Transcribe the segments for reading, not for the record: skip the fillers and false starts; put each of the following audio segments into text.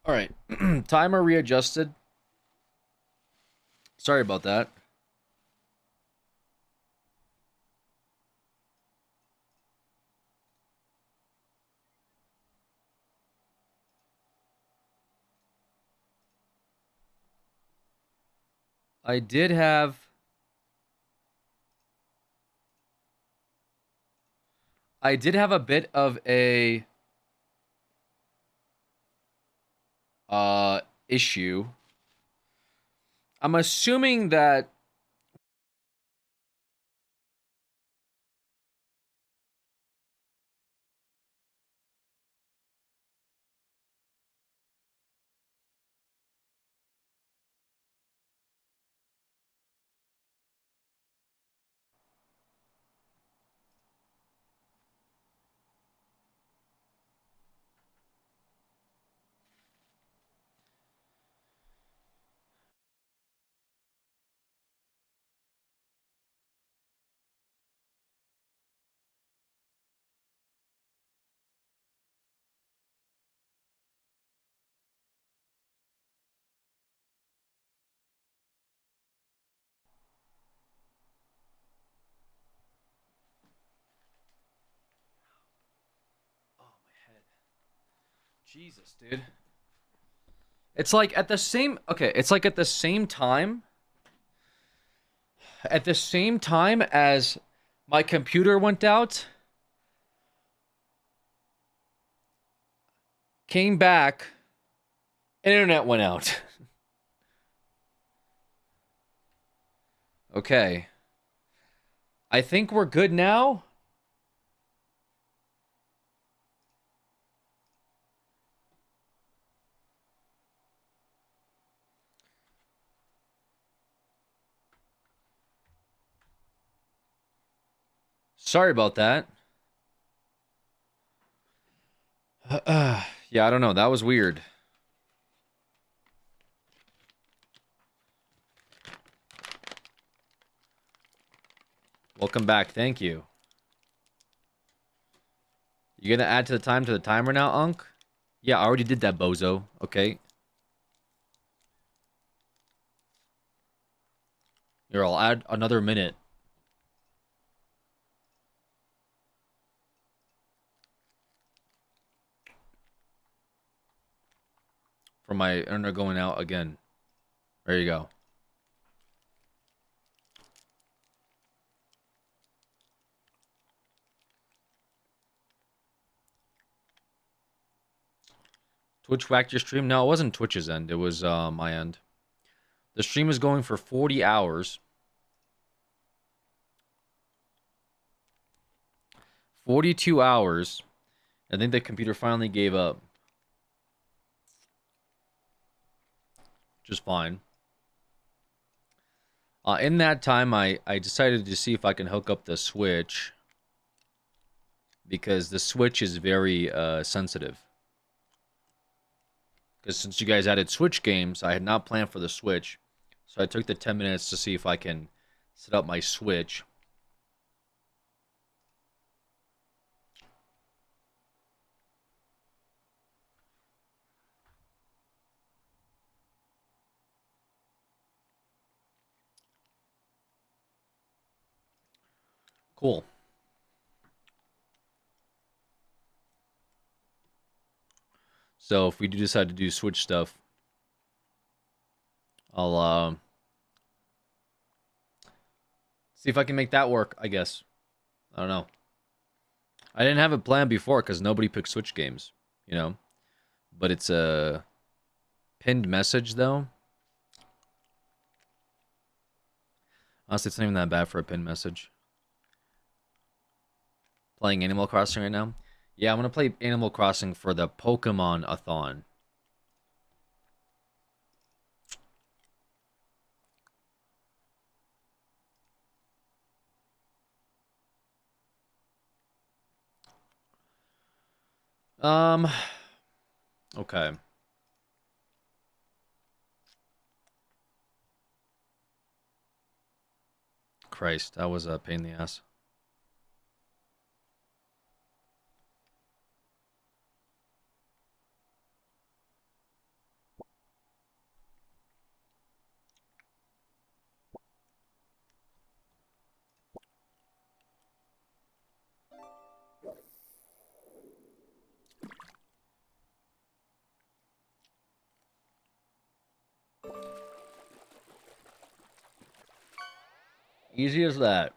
All right. Timer readjusted. Sorry about that. I did have I did have a bit of a uh issue. I'm assuming that oh my head. Jesus, dude. It's like at the same okay, it's like at the same time as my computer went out, came back, internet went out. Okay. I think we're good now. Sorry about that. Yeah, I don't know. That was weird. Welcome back. Thank you. You gonna add to the timer now, Unc? Yeah, I already did that, bozo. Okay. Here, I'll add another minute for my internet going out again. There you go. Twitch whacked your stream? No, it wasn't Twitch's end. It was my end. The stream is going for 40 hours. 42 hours. I think the computer finally gave up. Which is fine. In that time, I decided to see if I can hook up the Switch. Because the Switch is very sensitive. Because since you guys added Switch games, I had not planned for the Switch. So I took the 10 minutes to see if I can set up my Switch. Cool. So if we do decide to do Switch stuff, I'll see if I can make that work, I guess. I don't know. I didn't have it planned before because nobody picked Switch games, you know? But it's a pinned message, though. Honestly, it's not even that bad for a pinned message. Playing Animal Crossing right now? Yeah, I'm going to play Animal Crossing for the Pokemon-a-thon. Um, okay. Christ, that was a pain in the ass. Easy as that.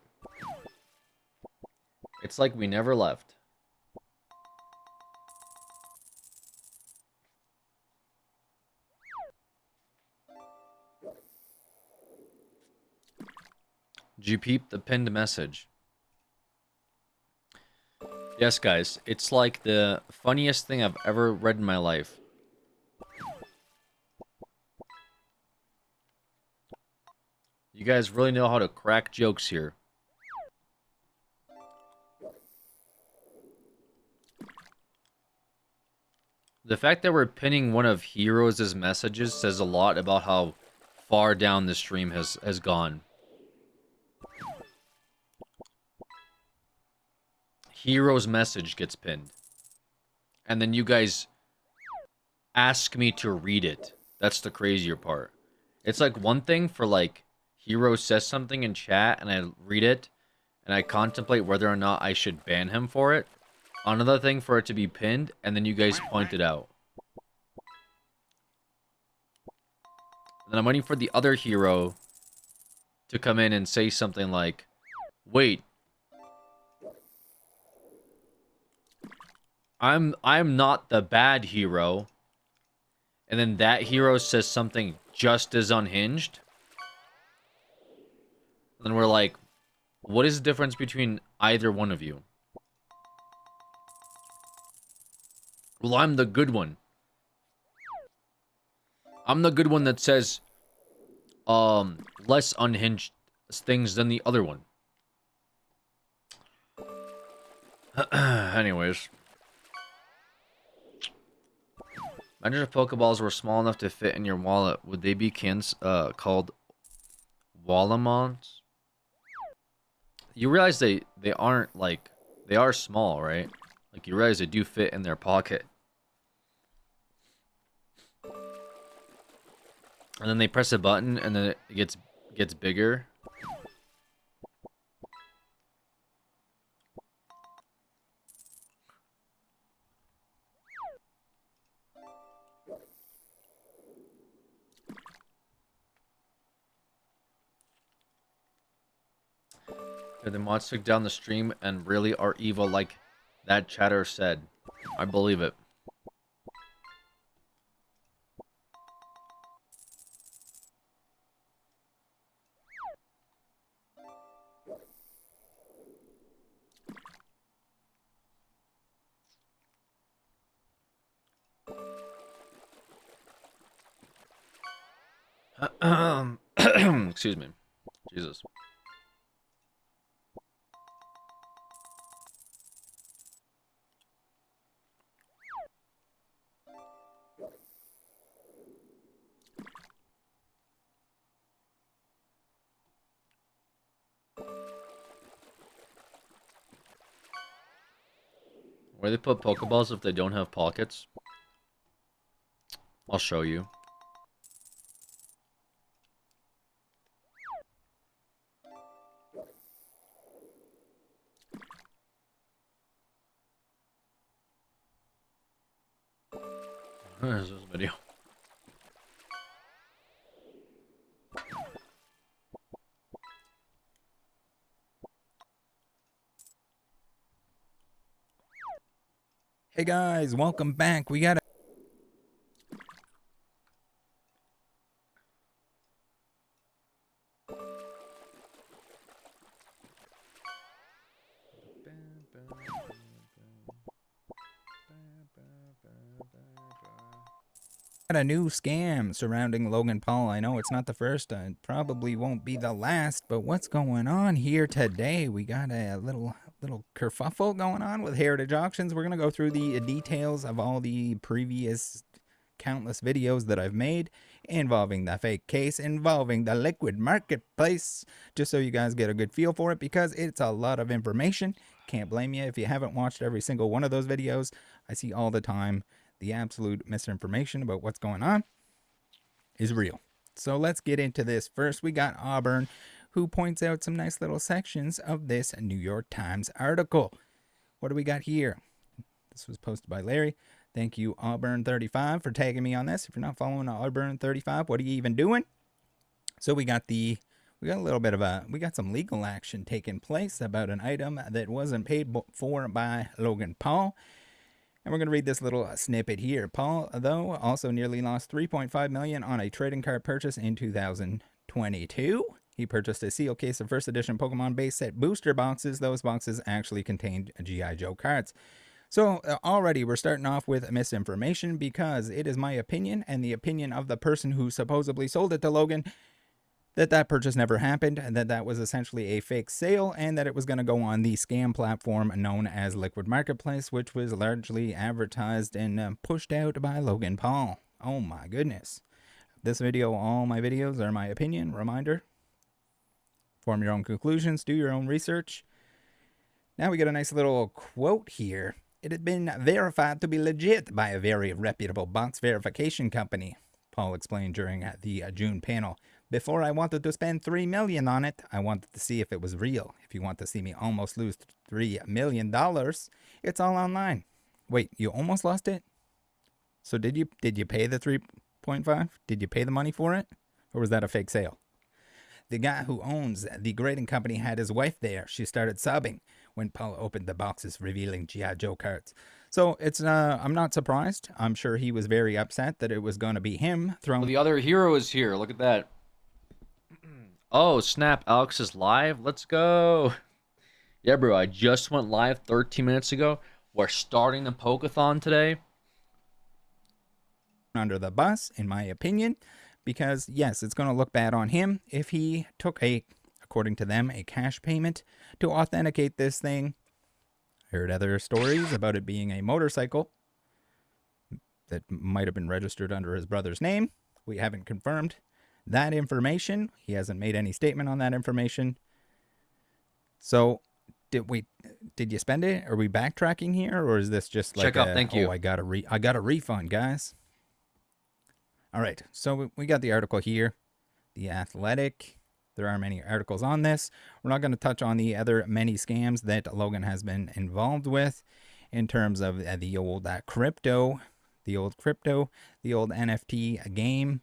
It's like we never left. Did you peep the pinned message? Yes, guys. It's like the funniest thing I've ever read in my life. You guys really know how to crack jokes here. The fact that we're pinning one of Heroes' messages says a lot about how far down the stream has gone. Hero's message gets pinned. And then you guys ask me to read it. That's the crazier part. It's like one thing for like Hero says something in chat and I read it and I contemplate whether or not I should ban him for it. Another thing for it to be pinned and then you guys point it out. And then I'm waiting for the other hero to come in and say something like, wait, I'm not the bad hero. And then that hero says something just as unhinged. And then we're like, what is the difference between either one of you? Well, I'm the good one. I'm the good one that says less unhinged things than the other one. Anyways. Imagine if Pokeballs were small enough to fit in your wallet. Would they be called Wallamons? You realize they aren't like... They are small, right? Like, you realize they do fit in their pocket. And then they press a button and then it gets bigger. The mods took down the stream and really are evil like that chatter said. I believe it. Excuse me. Jesus. Where they put Pokeballs if they don't have pockets? I'll show you. There's this video. Hey guys, welcome back. We got a new scam surrounding Logan Paul. I know it's not the first, and probably won't be the last, but what's going on here today? We got a little kerfuffle going on with Heritage Auctions. We're going to go through the details of all the previous countless videos that I've made involving the fake case, involving the liquid marketplace, just so you guys get a good feel for it, because it's a lot of information. Can't blame you if you haven't watched every single one of those videos. I see all the time the absolute misinformation about what's going on is real. So let's get into this. First, we got Auburn, who points out some nice little sections of this New York Times article. What do we got here? This was posted by Larry. Thank you, Auburn35, for tagging me on this. If you're not following Auburn35, what are you even doing? So we got the we got some legal action taking place about an item that wasn't paid for by Logan Paul. And we're going to read this little snippet here. Paul, though, also nearly lost $3.5 million on a trading card purchase in 2022. He purchased a sealed case of first edition Pokemon base set booster boxes. Those boxes actually contained G.I. Joe cards. So already we're starting off with misinformation, because it is my opinion and the opinion of the person who supposedly sold it to Logan that purchase never happened, and that was essentially a fake sale, and that it was going to go on the scam platform known as Liquid Marketplace, which was largely advertised and pushed out by Logan Paul. Oh my goodness. This video, all my videos are my opinion. Reminder, form your own conclusions, do your own research. Now we get a nice little quote here. It had been verified to be legit by a very reputable box verification company, Paul explained during the June panel. Before I wanted to spend $3 million on it, I wanted to see if it was real. If you want to see me almost lose $3 million, it's all online. Wait, you almost lost it? So did you pay the 3.5? Did you pay the money for it? Or was that a fake sale? The guy who owns the grading company had his wife there. She started sobbing when Paul opened the boxes revealing G.I. Joe cards. So it's I'm not surprised. I'm sure he was very upset that it was going to be him throwing. Well, the other hero is here. Look at that. Oh, snap. Alex is live. Let's go. Yeah, bro. I just went live 13 minutes ago. We're starting the POKÉ-A-THON today. Under the bus, in my opinion, because yes, it's going to look bad on him if he took according to them, a cash payment to authenticate this thing. I heard other stories about it being a motorcycle that might have been registered under his brother's name. We haven't confirmed that information. He hasn't made any statement on that information. So did you spend it? Are we backtracking here, or is this just like check out? Thank you. I got a refund, guys. All right, so we got the article here. The Athletic. There are many articles on this. We're not going to touch on the other many scams that Logan has been involved with in terms of the old crypto, the old NFT game,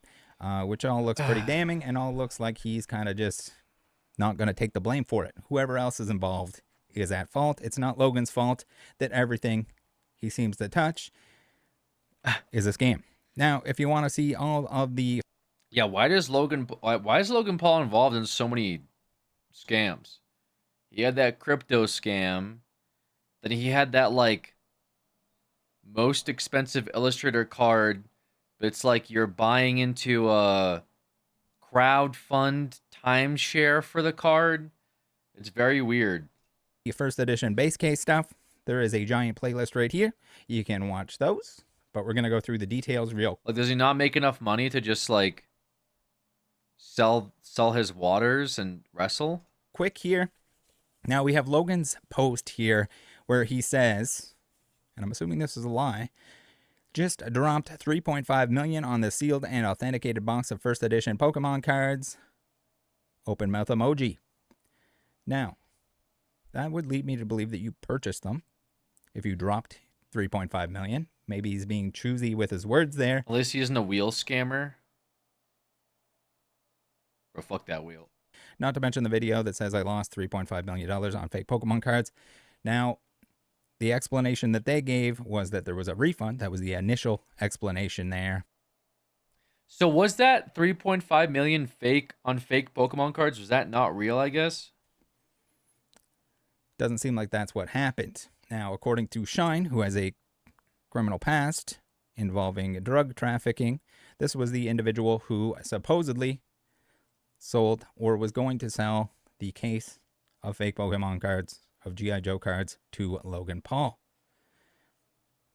which all looks pretty damning, and all looks like he's kind of just not going to take the blame for it. Whoever else is involved is at fault. It's not Logan's fault that everything he seems to touch is a scam. Now, if you want to see all of the... Yeah, why is Logan Paul involved in so many scams? He had that crypto scam. Then he had that, like, most expensive Illustrator card. But it's like you're buying into a crowdfund timeshare for the card. It's very weird. The first edition base case stuff, there is a giant playlist right here. You can watch those. But we're going to go through the details real. Like, does he not make enough money to just, like, sell his waters and wrestle? Quick here. Now we have Logan's post here where he says, and I'm assuming this is a lie, just dropped $3.5 million on the sealed and authenticated box of first edition Pokemon cards. Open mouth emoji. Now, that would lead me to believe that you purchased them if you dropped $3.5 million. Maybe he's being choosy with his words there. At least he isn't a wheel scammer. Or fuck that wheel. Not to mention the video that says I lost $3.5 million on fake Pokemon cards. Now, the explanation that they gave was that there was a refund. That was the initial explanation there. So was that 3.5 million fake on fake Pokemon cards? Was that not real, I guess? Doesn't seem like that's what happened. Now, according to Shine, who has a criminal past involving drug trafficking, this was the individual who supposedly sold or was going to sell the case of fake Pokemon cards, of G.I. Joe cards, to Logan Paul.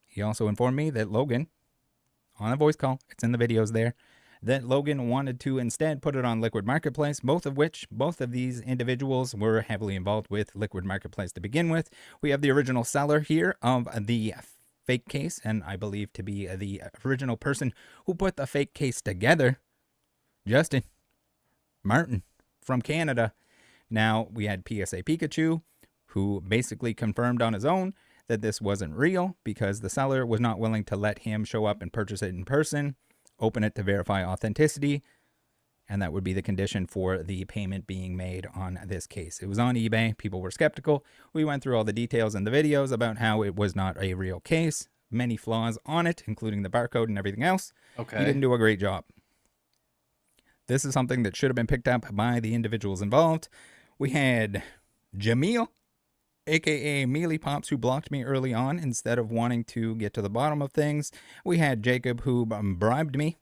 He also informed me that Logan, on a voice call, it's in the videos there, that Logan wanted to instead put it on Liquid Marketplace, both of these individuals were heavily involved with Liquid Marketplace to begin with. We have the original seller here of the fake case, and I believe to be the original person who put the fake case together, Justin Martin from Canada. Now, we had PSA Pikachu, who basically confirmed on his own that this wasn't real because the seller was not willing to let him show up and purchase it in person, open it to verify authenticity, and that would be the condition for the payment being made on this case. It was on eBay. People were skeptical. We went through all the details in the videos about how it was not a real case, many flaws on it, including the barcode and everything else. Okay. He didn't do a great job. This is something that should have been picked up by the individuals involved. We had Jamil, aka Mealy Pops, who blocked me early on instead of wanting to get to the bottom of things. We had Jacob, who bribed me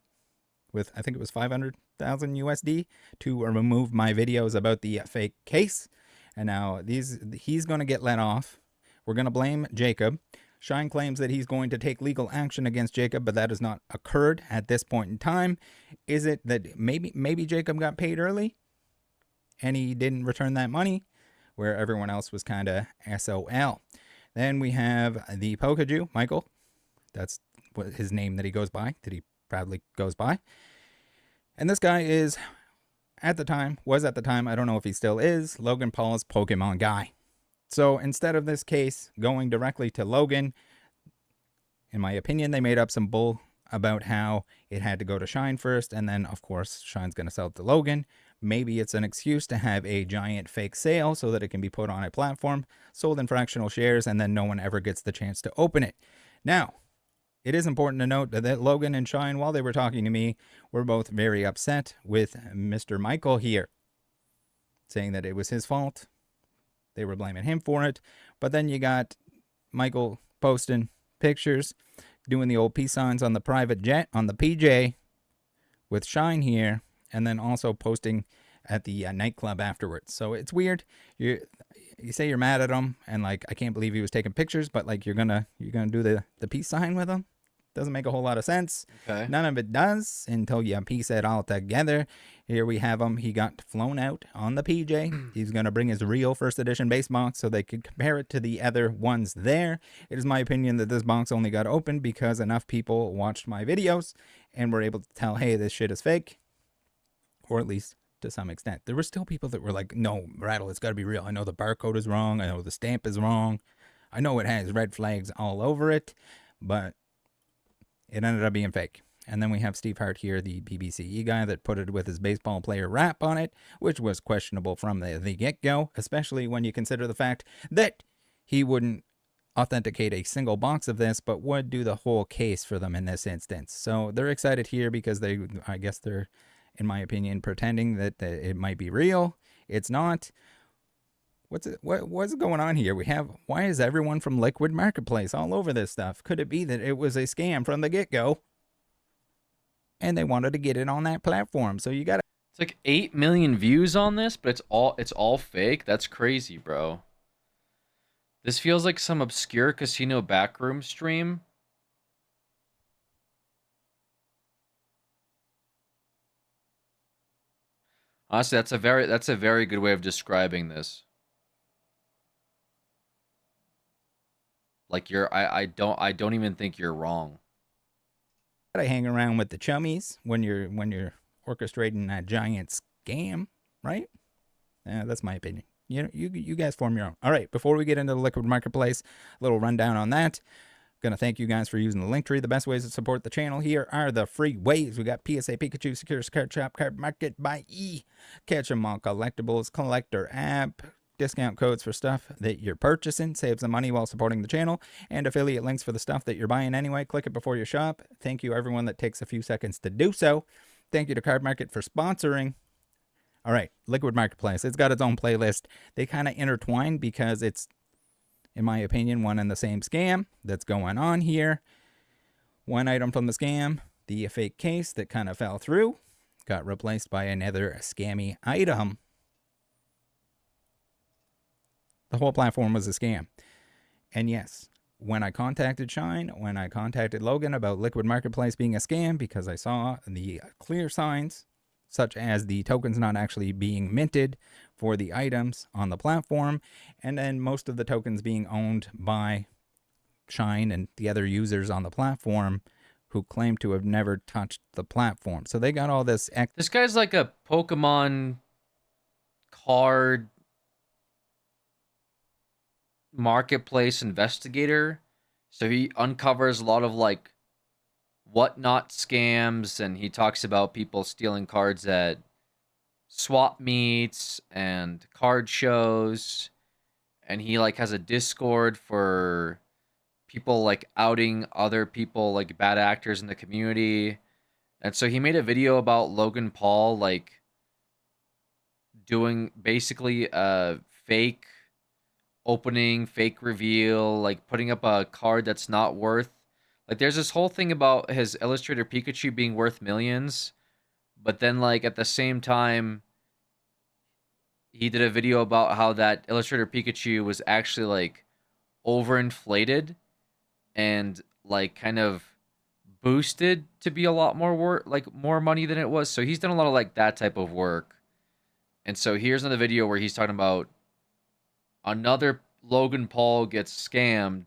with, I think it was 500,000 USD to remove my videos about the fake case. And now he's going to get let off. We're going to blame Jacob. Shine claims that he's going to take legal action against Jacob, but that has not occurred at this point in time. Is it that maybe Jacob got paid early and he didn't return that money, where everyone else was kind of SOL? Then we have the POKÉ-Jew, Michael. That's what his name that he goes by, that he proudly goes by. And this guy was at the time, I don't know if he still is, Logan Paul's Pokemon guy. So instead of this case going directly to Logan, in my opinion, they made up some bull about how it had to go to Shine first, and then, of course, Shine's going to sell it to Logan. Maybe it's an excuse to have a giant fake sale so that it can be put on a platform, sold in fractional shares, and then no one ever gets the chance to open it. Now, it is important to note that Logan and Shine, while they were talking to me, were both very upset with Mr. Michael here, saying that it was his fault. They were blaming him for it. But then you got Michael posting pictures, doing the old peace signs on the private jet, on the PJ, with Shine here, and then also posting at the nightclub afterwards. So it's weird. You say you're mad at him, and like, I can't believe he was taking pictures, but like, you're gonna do the peace sign with him. Doesn't make a whole lot of sense. Okay. None of it does until you piece it all together. Here we have him. He got flown out on the PJ. He's going to bring his real first edition base box so they could compare it to the other ones there. It is my opinion that this box only got opened because enough people watched my videos and were able to tell, hey, this shit is fake. Or at least to some extent. There were still people that were like, no, Rattle, it's got to be real. I know the barcode is wrong. I know the stamp is wrong. I know it has red flags all over it. But it ended up being fake. And then we have Steve Hart here, the BBCE guy that put it with his baseball player rap on it, which was questionable from the get-go, especially when you consider the fact that he wouldn't authenticate a single box of this, but would do the whole case for them in this instance. So they're excited here because I guess they're, in my opinion, pretending that it might be real. It's not. What's going on here? Why is everyone from Liquid Marketplace all over this stuff? Could it be that it was a scam from the get-go and they wanted to get it on that platform? So you got It's like 8 million views on this, but it's all fake. That's crazy, bro. This feels like some obscure casino backroom stream. Honestly, that's a very good way of describing this. Like I don't even think you're wrong. to hang around with the chummies when you're orchestrating a giant scam, right? Yeah, that's my opinion. You guys form your own. All right, before we get into the Liquid Marketplace, a little rundown on that. Gonna thank you guys for using the link tree. The best ways to support the channel here are the free ways. We got PSA Pikachu, Secure Card Shop, Card Market by E, Catch 'em All Collectibles, Collector app, discount codes for stuff that you're purchasing, saves some money while supporting the channel, and affiliate links for the stuff that you're buying anyway. Click it before you shop. Thank you everyone that takes a few seconds to do so. Thank you to Card Market for sponsoring. All right, Liquid Marketplace. It's got its own playlist. They kind of intertwine because it's, in my opinion, one and the same scam that's going on here. One item from the scam, the fake case that kind of fell through, got replaced by another scammy item. The whole platform was a scam. And yes, when I contacted Shine, when I contacted Logan about Liquid Marketplace being a scam, because I saw the clear signs, such as the tokens not actually being minted for the items on the platform, and then most of the tokens being owned by Shine and the other users on the platform who claim to have never touched the platform. So they got all this. This guy's like a Pokemon card marketplace investigator. So he uncovers a lot of like whatnot scams, and he talks about people stealing cards at swap meets and card shows, and he like has a Discord for people like outing other people like bad actors in the community. And so he made a video about Logan Paul like doing basically a fake opening, fake reveal, like putting up a card that's not worth. Like there's this whole thing about his Illustrator Pikachu being worth millions, but then like at the same time he did a video about how that Illustrator Pikachu was actually like overinflated and like kind of boosted to be a lot more work, like more money than it was. So he's done a lot of like that type of work. And so here's another video where he's talking about another Logan Paul gets scammed,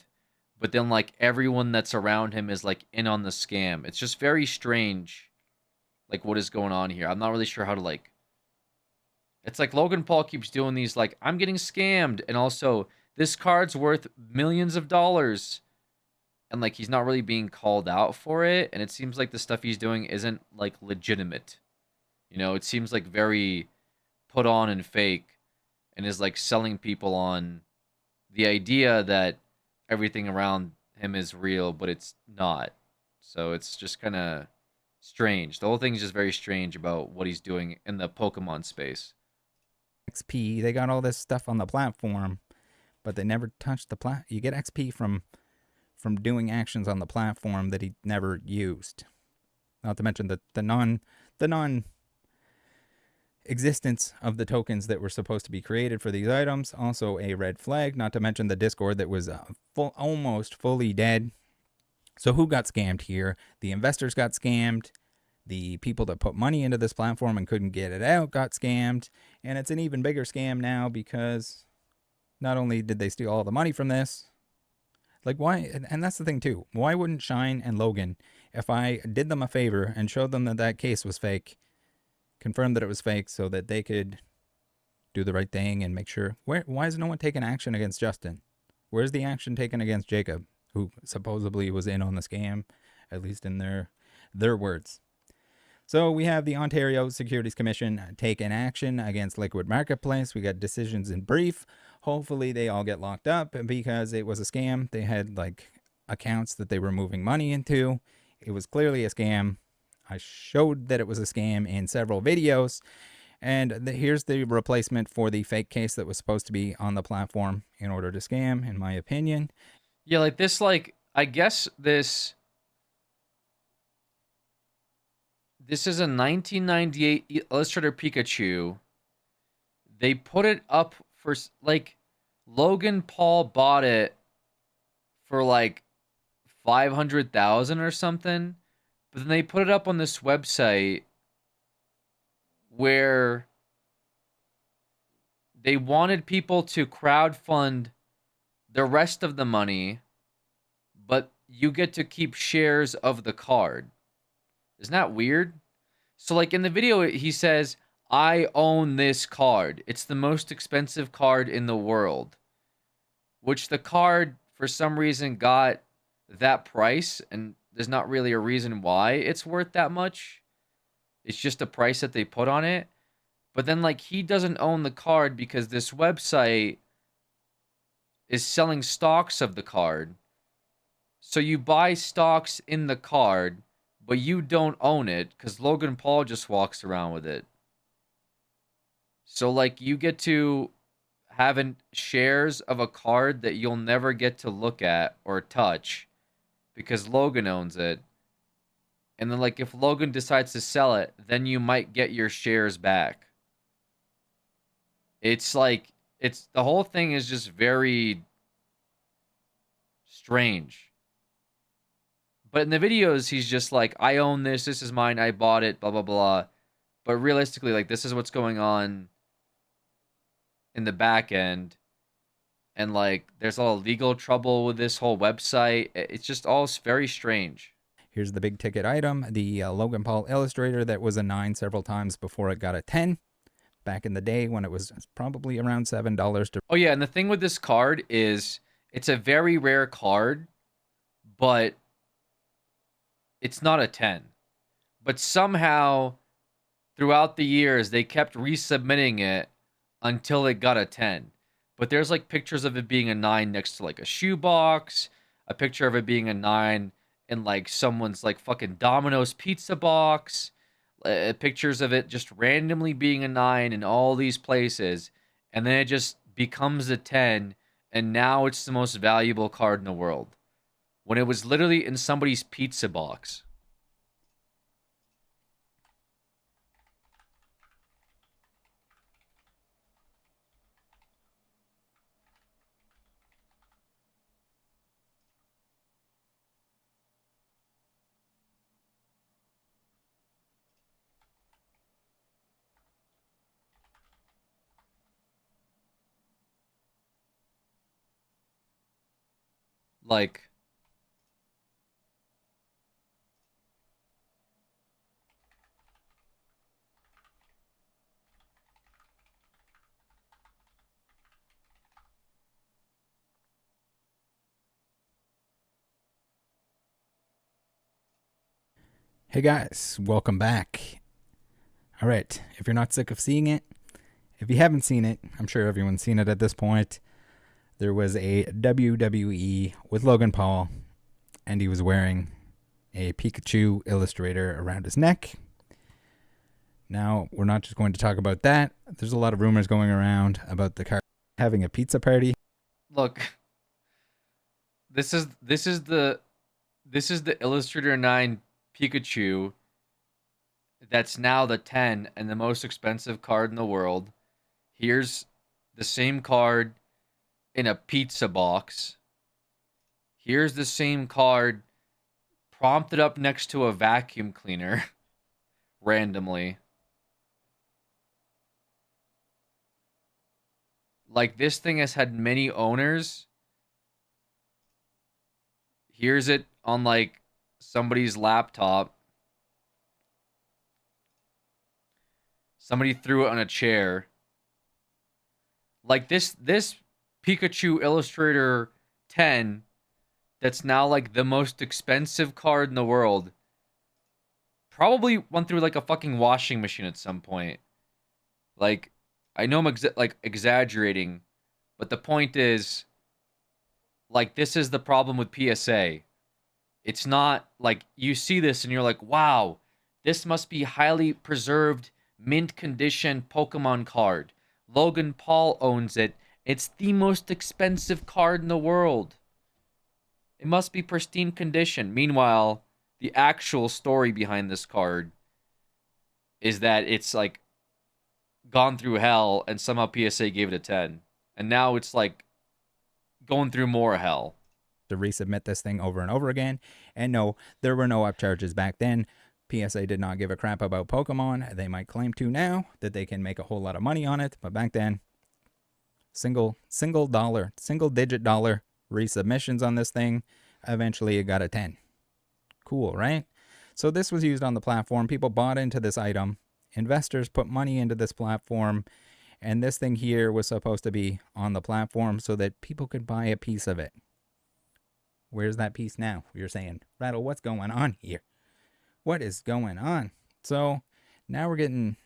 but then like everyone that's around him is like in on the scam. It's just very strange, like what is going on here. I'm not really sure how to like. It's like Logan Paul keeps doing these like I'm getting scammed, and also this card's worth millions of dollars, and like he's not really being called out for it. And it seems like the stuff he's doing isn't like legitimate. You know, it seems like very put on and fake, and is like selling people on the idea that everything around him is real, but it's not. So it's just kind of strange. The whole thing is just very strange about what he's doing in the Pokemon space. XP. They got all this stuff on the platform, but they never touched the plat. You get XP from doing actions on the platform that he never used. Not to mention the non existence of the tokens that were supposed to be created for these items. Also a red flag. Not to mention the Discord that was almost fully dead. So who got scammed here? The investors got scammed. The people that put money into this platform and couldn't get it out got scammed. And it's an even bigger scam now because not only did they steal all the money from this, like why, and that's the thing too, why wouldn't Shine and Logan, if I did them a favor and showed them that that case was fake, confirm that it was fake so that they could do the right thing and make sure, why is no one taking action against Justin? Where's the action taken against Jacob, who supposedly was in on the scam, at least in their words? So we have the Ontario Securities Commission taking action against Liquid Marketplace. We got decisions in brief. Hopefully they all get locked up because it was a scam. They had like accounts that they were moving money into. It was clearly a scam. I showed that it was a scam in several videos. And here's the replacement for the fake case that was supposed to be on the platform in order to scam, in my opinion. Yeah, like this, like I guess this is a 1998 Illustrator Pikachu. They put it up for like Logan Paul bought it for like 500,000 or something, but then they put it up on this website where they wanted people to crowdfund the rest of the money, but you get to keep shares of the card. Isn't that weird? So like in the video he says, "I own this card. It's the most expensive card in the world." Which the card for some reason got that price, and there's not really a reason why it's worth that much. It's just the price that they put on it. But then like he doesn't own the card because this website is selling stocks of the card. So you buy stocks in the card, but you don't own it because Logan Paul just walks around with it. So like you get to having shares of a card that you'll never get to look at or touch because Logan owns it. And then like if Logan decides to sell it, then you might get your shares back. It's like it's the whole thing is just very strange. But in the videos he's just like, "I own this, this is mine, I bought it, blah blah blah." But realistically, like this is what's going on in the back end. And like there's all legal trouble with this whole website. It's just all very strange. Here's the big ticket item, the Logan Paul Illustrator that was a 9 several times before it got a 10. Back in the day when it was probably around $7 to. Oh yeah, and the thing with this card is it's a very rare card, but it's not a 10. But somehow throughout the years, they kept resubmitting it until it got a 10. But there's like pictures of it being a 9 next to like a shoebox, a picture of it being a 9 in like someone's like fucking Domino's pizza box, pictures of it just randomly being a 9 in all these places, and then it just becomes a 10, and now it's the most valuable card in the world when it was literally in somebody's pizza box. Like, Hey guys, welcome back. All right, if you're not sick of seeing it, if you haven't seen it, I'm sure everyone's seen it at this point. There was a WWE with Logan Paul, and he was wearing a Pikachu illustrator around his neck. Now, we're not just going to talk about that. There's a lot of rumors going around about the car having a pizza party. look, this is the Illustrator 9 Pikachu that's now the 10 and the most expensive card in the world. Here's the same card in a pizza box. Here's the same card prompted up next to a vacuum cleaner randomly. Like, this thing has had many owners. Here's it on like somebody's laptop. Somebody threw it on a chair. Like this Pikachu Illustrator 10 that's now like the most expensive card in the world probably went through like a fucking washing machine at some point. Like, I know I'm like exaggerating, but the point is, like, this is the problem with PSA. It's not like you see this and you're like, wow, this must be highly preserved, mint condition Pokemon card. Logan Paul owns it. It's the most expensive card in the world. It must be pristine condition. Meanwhile, the actual story behind this card is that it's like gone through hell and somehow PSA gave it a 10. And now it's like going through more hell. To resubmit this thing over and over again. And no, there were no upcharges back then. PSA did not give a crap about Pokemon. They might claim to now that they can make a whole lot of money on it, but back then, single digit dollar resubmissions on this thing. Eventually, it got a 10. Cool, right? So this was used on the platform. People bought into this item. Investors put money into this platform. And this thing here was supposed to be on the platform so that people could buy a piece of it. Where's that piece now? You're saying, Rattle, what's going on here? What is going on? So now we're getting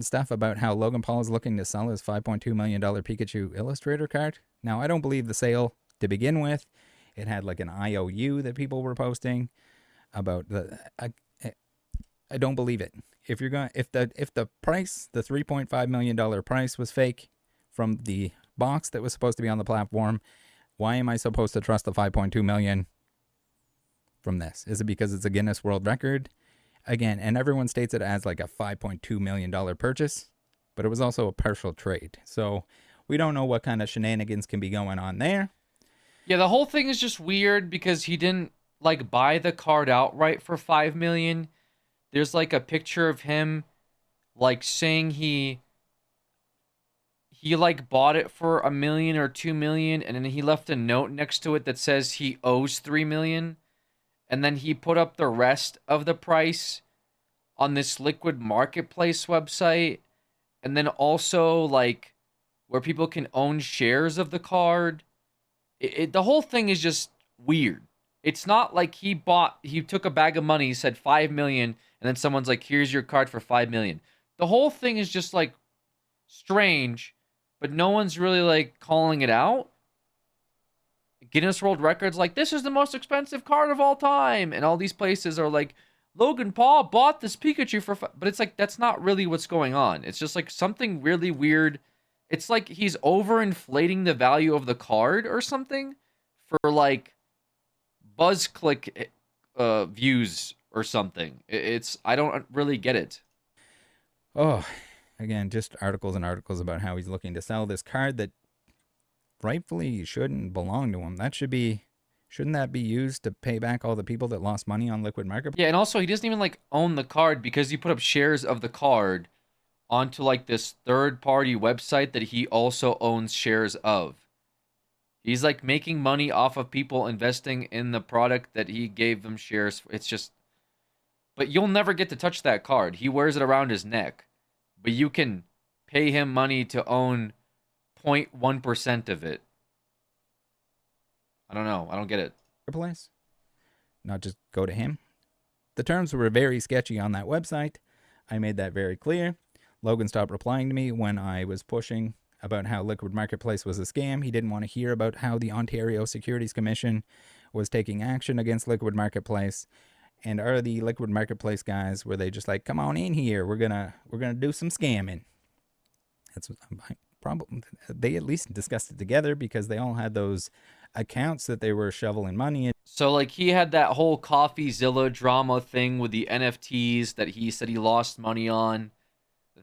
stuff about how Logan Paul is looking to sell his $5.2 million Pikachu Illustrator card. Now, I don't believe the sale to begin with. It had like an IOU that people were posting about the. I don't believe it. If the price, the $3.5 million price was fake from the box that was supposed to be on the platform, why am I supposed to trust the 5.2 million from this? Is it because it's a Guinness World Record? Again, and everyone states it as like a $5.2 million purchase, but it was also a partial trade. So we don't know what kind of shenanigans can be going on there. Yeah, the whole thing is just weird because he didn't like buy the card outright for 5 million. There's like a picture of him like saying he like bought it for $1 million or 2 million, and then he left a note next to it that says he owes 3 million, and then he put up the rest of the price on this liquid marketplace website, and then also like where people can own shares of the card. The whole thing is just weird. It's not like he took a bag of money, he said 5 million, and then someone's like, here's your card for 5 million. The whole thing is just like strange, but no one's really like calling it out. Guinness World Records like, this is the most expensive card of all time, and all these places are like, Logan Paul bought this Pikachu for but it's like, that's not really what's going on. It's just like something really weird. It's like he's overinflating the value of the card or something for like buzz click views or something. It's, I don't really get it. Oh, again, just articles and articles about how he's looking to sell this card that rightfully shouldn't belong to him. That should be, shouldn't that be used to pay back all the people that lost money on Liquid Marketplace? Yeah, and also he doesn't even like own the card because he put up shares of the card onto like this third party website that he also owns shares of. He's like making money off of people investing in the product that he gave them shares for. It's just, but you'll never get to touch that card. He wears it around his neck, but you can pay him money to own 0.1% of it. I don't know. I don't get it. Not just go to him. The terms were very sketchy on that website. I made that very clear. Logan stopped replying to me when I was pushing about how Liquid Marketplace was a scam. He didn't want to hear about how the Ontario Securities Commission was taking action against Liquid Marketplace. And are the Liquid Marketplace guys, were they just like, come on in here, we're gonna do some scamming? That's probably, they at least discussed it together because they all had those accounts that they were shoveling money in. So like he had that whole CoffeeZilla drama thing with the NFTs that he said he lost money on.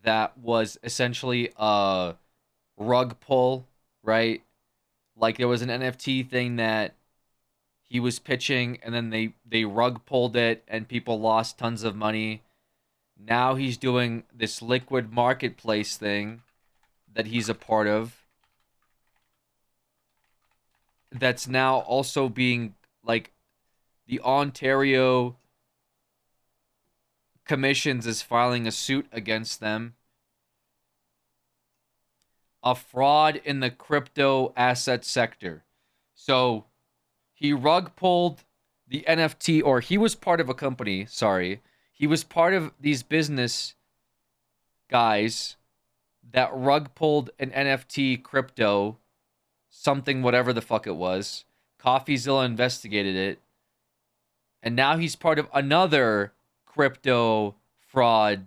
That was essentially a rug pull, right? Like there was an NFT thing that he was pitching and then they rug pulled it and people lost tons of money. Now he's doing this liquid marketplace thing that he's a part of. That's now also being like, the Ontario Commissions is filing a suit against them. A fraud in the crypto asset sector. So he rug pulled the NFT, or he was part of a company, sorry. He was part of these business guys that rug pulled an NFT crypto, something, whatever the fuck it was. CoffeeZilla investigated it. And now he's part of another crypto fraud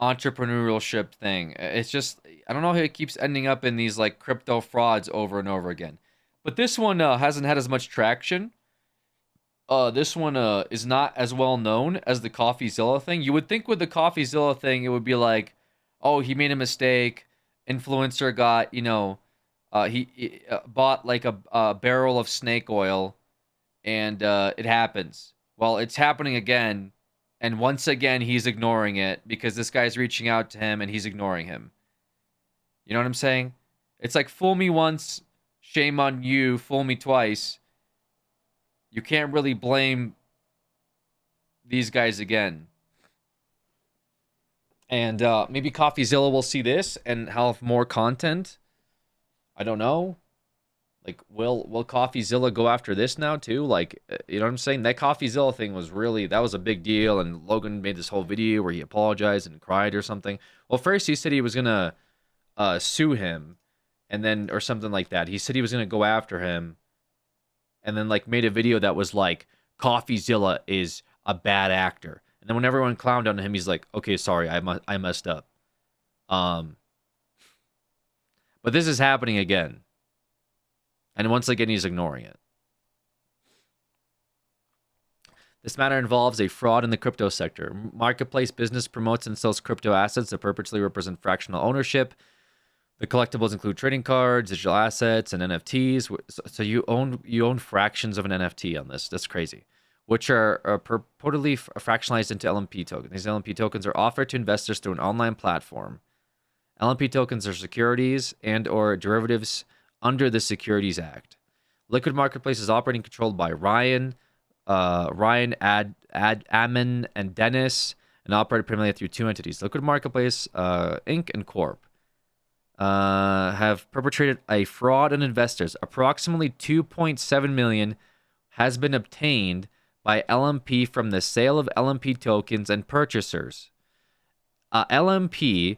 entrepreneurship thing. It's just, I don't know how it keeps ending up in these like crypto frauds over and over again. But this one hasn't had as much traction. This one is not as well known as the CoffeeZilla thing. You would think with the CoffeeZilla thing, it would be like, oh, he made a mistake. Influencer got, he bought like a barrel of snake oil, and it happens. Well, it's happening again, and once again he's ignoring it because this guy's reaching out to him and he's ignoring him. You know what I'm saying? It's like, fool me once, shame on you. Fool me twice. You can't really blame these guys again. And maybe CoffeeZilla will see this and have more content. I don't know. Like, will CoffeeZilla go after this now too? Like, you know what I'm saying? That CoffeeZilla thing was really, that was a big deal, and Logan made this whole video where he apologized and cried or something. Well, first he said he was gonna sue him, and then, or something like that. He said he was gonna go after him, and then like made a video that was like, CoffeeZilla is a bad actor. And then when everyone clowned on him, he's like, okay, sorry, I messed up. But this is happening again. And once again, he's ignoring it. This matter involves a fraud in the crypto sector. Marketplace business promotes and sells crypto assets that perpetually represent fractional ownership. The collectibles include trading cards, digital assets, and NFTs. So you own fractions of an NFT on this. That's crazy. Which are purportedly fractionalized into LMP tokens. These LMP tokens are offered to investors through an online platform. LMP tokens are securities and or derivatives under the Securities Act. Liquid Marketplace is operating controlled by Ryan, Ammon, and Dennis, and operated primarily through two entities: Liquid Marketplace Inc. and Corp. Have perpetrated a fraud on investors. Approximately $2.7 million has been obtained by LMP from the sale of LMP tokens and purchasers. LMP,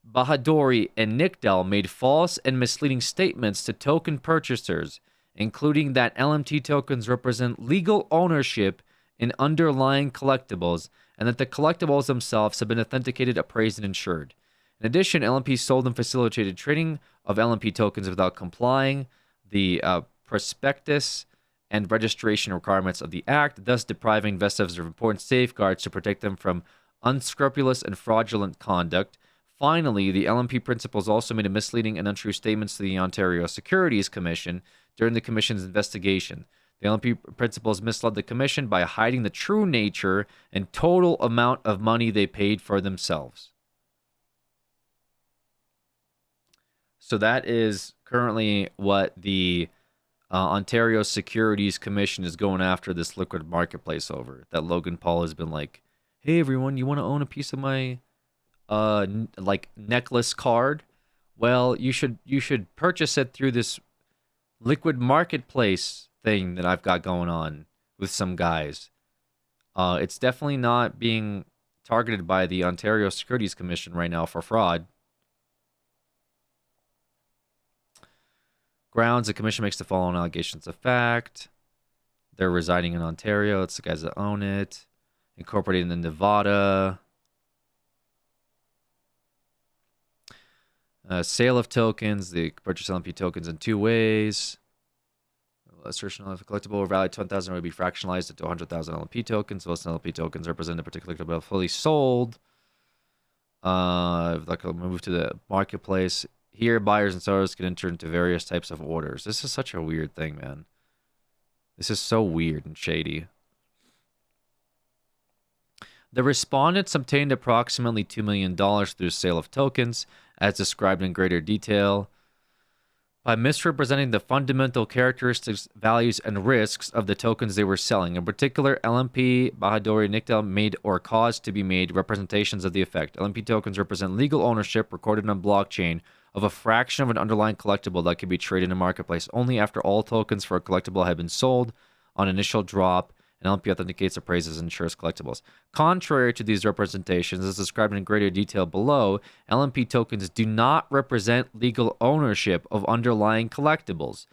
Bahadori, and Nickdell made false and misleading statements to token purchasers, including that LMT tokens represent legal ownership in underlying collectibles and that the collectibles themselves have been authenticated, appraised, and insured. In addition, LMP sold and facilitated trading of LMP tokens without complying the prospectus and registration requirements of the Act, thus depriving investors of important safeguards to protect them from unscrupulous and fraudulent conduct. Finally, the LMP principals also made misleading and untrue statements to the Ontario Securities Commission during the Commission's investigation. The LMP principals misled the Commission by hiding the true nature and total amount of money they paid for themselves. So that is currently what the Ontario Securities Commission is going after this liquid marketplace over. That Logan Paul has been like, hey, everyone, you want to own a piece of my necklace card? Well, you should purchase it through this liquid marketplace thing that I've got going on with some guys. It's definitely not being targeted by the Ontario Securities Commission right now for fraud. Grounds, the commission makes the following allegations of fact. They're residing in Ontario. It's the guys that own it. Incorporated in Nevada. Sale of tokens. They purchase LMP tokens in two ways. Assertion of a collectible or valued 10,000 would be fractionalized into 100,000 LMP tokens. Most LMP tokens represent a particular collectible fully sold. If that move to the marketplace. Here, buyers and sellers can enter into various types of orders. This is such a weird thing, man. This is so weird and shady. The respondents obtained approximately $2 million through the sale of tokens, as described in greater detail, by misrepresenting the fundamental characteristics, values, and risks of the tokens they were selling. In particular, LMP, Bahadori, and Nickdell made or caused to be made representations of the effect. LMP tokens represent legal ownership recorded on blockchain of a fraction of an underlying collectible that can be traded in a marketplace only after all tokens for a collectible have been sold on initial drop, and LMP authenticates, appraises, and insures collectibles. Contrary to these representations, as described in greater detail below, LMP tokens do not represent legal ownership of underlying collectibles.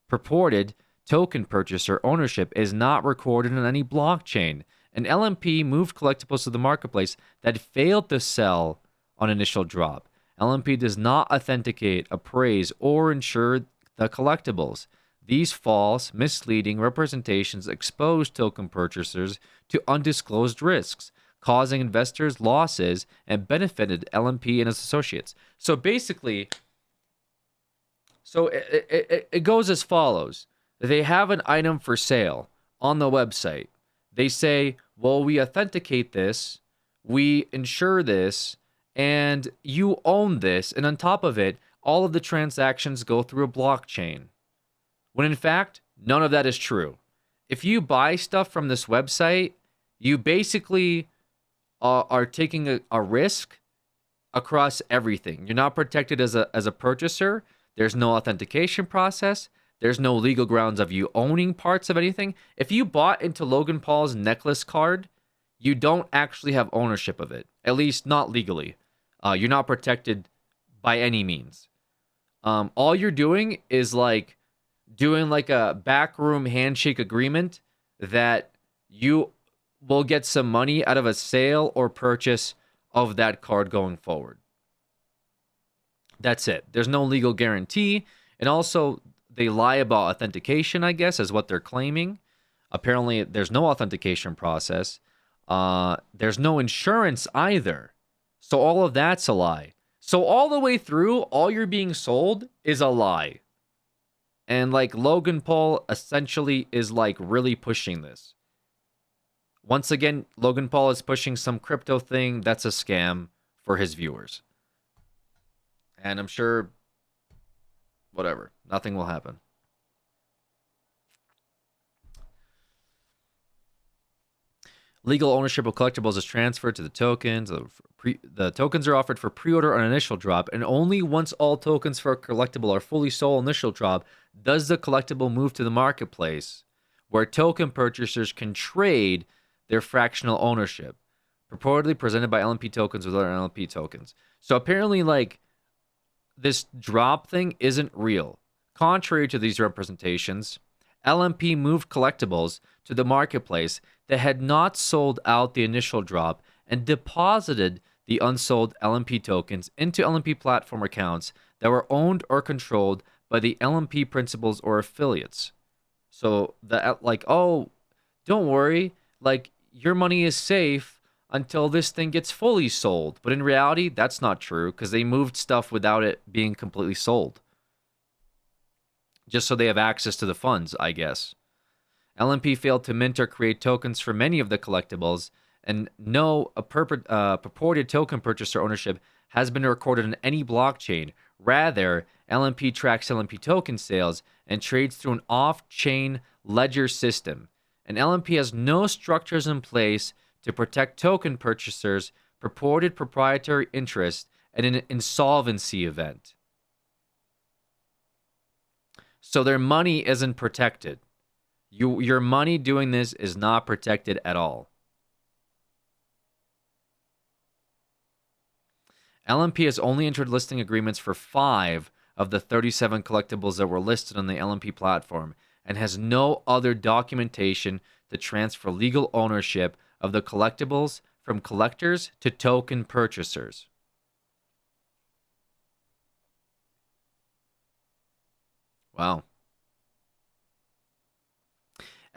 Purported token purchaser ownership is not recorded in any blockchain, and LMP moved collectibles to the marketplace that failed to sell on initial drop. LMP does not authenticate, appraise, or insure the collectibles. These false, misleading representations expose token purchasers to undisclosed risks, causing investors losses and benefited LMP and its associates. So basically, it goes as follows. They have an item for sale on the website. They say, well, we authenticate this, we insure this, and you own this. And on top of it, all of the transactions go through a blockchain. When in fact, none of that is true. If you buy stuff from this website, you basically are taking a risk across everything. You're not protected as a purchaser. There's no authentication process. There's no legal grounds of you owning parts of anything. If you bought into Logan Paul's necklace card, you don't actually have ownership of it, at least not legally. You're not protected by any means. All you're doing is doing a backroom handshake agreement that you will get some money out of a sale or purchase of that card going forward. That's it. There's no legal guarantee. And also, they lie about authentication, I guess, is what they're claiming. Apparently, there's no authentication process. There's no insurance either. So all of that's a lie. So all the way through, all you're being sold is a lie. And Logan Paul essentially is really pushing this. Once again, Logan Paul is pushing some crypto thing that's a scam for his viewers. And I'm sure, whatever, nothing will happen. Legal ownership of collectibles is transferred to the tokens. The tokens are offered for pre-order on initial drop, and only once all tokens for a collectible are fully sold on initial drop does the collectible move to the marketplace, where token purchasers can trade their fractional ownership, purportedly presented by LMP tokens with other LMP tokens. So apparently, like, this drop thing isn't real. Contrary to these representations, LMP moved collectibles to the marketplace that had not sold out the initial drop and deposited the unsold LMP tokens into LMP platform accounts that were owned or controlled by the LMP principals or affiliates. So that, like, oh, don't worry, like, your money is safe until this thing gets fully sold. But in reality, that's not true because they moved stuff without it being completely sold. Just so they have access to the funds, I guess. LMP failed to mint or create tokens for many of the collectibles, and no purported token purchaser ownership has been recorded on any blockchain. Rather, LMP tracks LMP token sales and trades through an off-chain ledger system. And LMP has no structures in place to protect token purchasers' purported proprietary interest in an insolvency event. So their money isn't protected. Your money doing this is not protected at all. LMP has only entered listing agreements for 5 of the 37 collectibles that were listed on the LMP platform and has no other documentation to transfer legal ownership of the collectibles from collectors to token purchasers. Wow.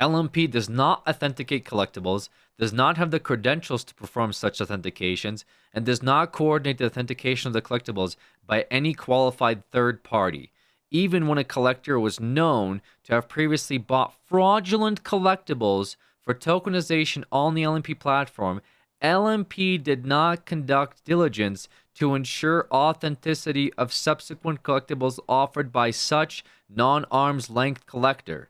LMP does not authenticate collectibles, does not have the credentials to perform such authentications, and does not coordinate the authentication of the collectibles by any qualified third party. Even when a collector was known to have previously bought fraudulent collectibles for tokenization on the LMP platform, LMP did not conduct diligence to ensure authenticity of subsequent collectibles offered by such non-arm's length collector.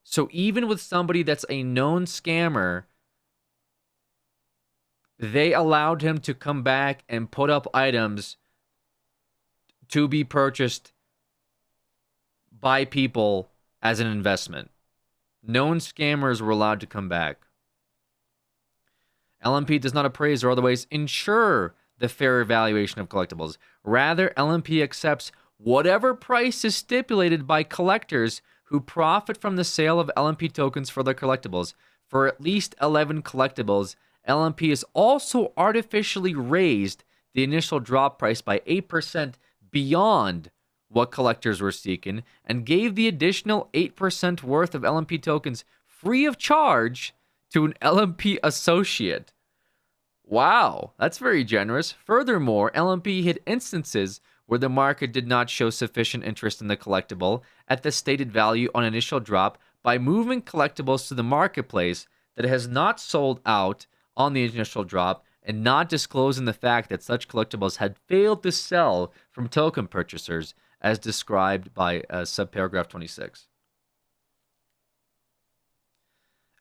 So even with somebody that's a known scammer, they allowed him to come back and put up items to be purchased by people as an investment. Known scammers were allowed to come back. LMP does not appraise or otherwise ensure the fair evaluation of collectibles. Rather, LMP accepts whatever price is stipulated by collectors who profit from the sale of LMP tokens for their collectibles. For at least 11 collectibles, LMP has also artificially raised the initial drop price by 8% beyond what collectors were seeking and gave the additional 8% worth of LMP tokens free of charge to an LMP associate. Wow, that's very generous. Furthermore, LMP hit instances where the market did not show sufficient interest in the collectible at the stated value on initial drop by moving collectibles to the marketplace that has not sold out on the initial drop and not disclosing the fact that such collectibles had failed to sell from token purchasers as described by subparagraph 26.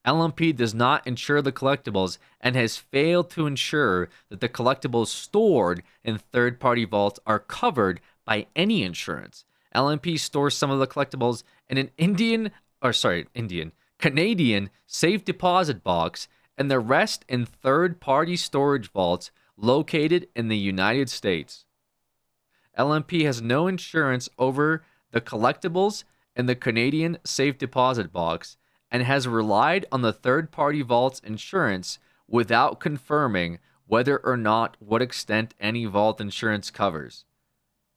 LMP does not insure the collectibles and has failed to ensure that the collectibles stored in third-party vaults are covered by any insurance. LMP stores some of the collectibles in an Canadian safe deposit box and the rest in third-party storage vaults located in the United States. LMP has no insurance over the collectibles in the Canadian safe deposit box and has relied on the third-party vault's insurance without confirming whether or not what extent any vault insurance covers.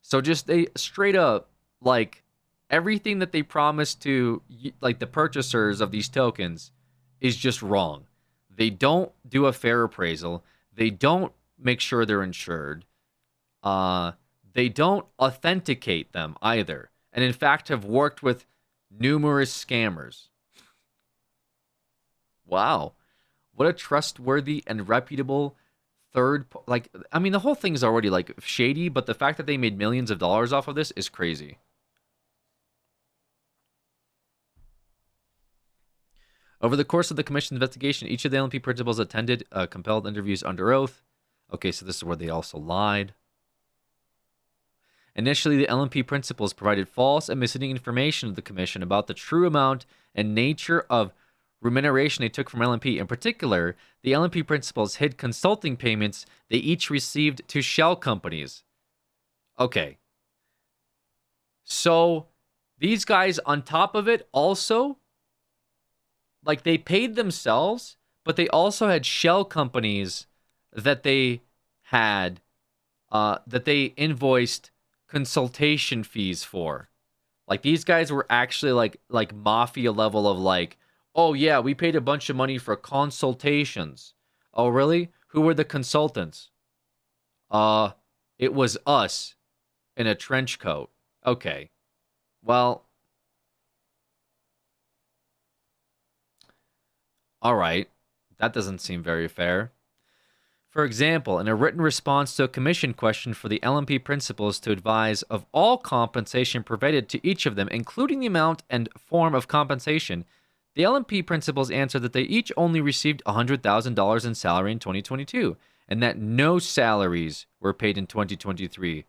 So just they straight up, like, everything that they promised to, like, the purchasers of these tokens is just wrong. They don't do a fair appraisal. They don't make sure they're insured. They don't authenticate them either. And in fact have worked with numerous scammers. Wow. What a trustworthy and reputable the whole thing is already, like, shady, but the fact that they made millions of dollars off of this is crazy. Over the course of the commission's investigation, each of the LMP principals attended compelled interviews under oath. Okay, so this is where they also lied. Initially, the LMP principals provided false and misleading information to the Commission about the true amount and nature of remuneration they took from LMP. In particular, the LMP principals hid consulting payments they each received to shell companies. Okay. So, these guys, on top of it, also, like, they paid themselves, but they also had shell companies that they had, that they invoiced consultation fees for. Like, these guys were actually like mafia level of like, oh yeah, we paid a bunch of money for consultations. Oh really? Who were the consultants? It was us in a trench coat. Okay. Well, all right. That doesn't seem very fair. For example, in a written response to a commission question for the LMP principals to advise of all compensation provided to each of them, including the amount and form of compensation, the LMP principals answered that they each only received $100,000 in salary in 2022, and that no salaries were paid in 2023.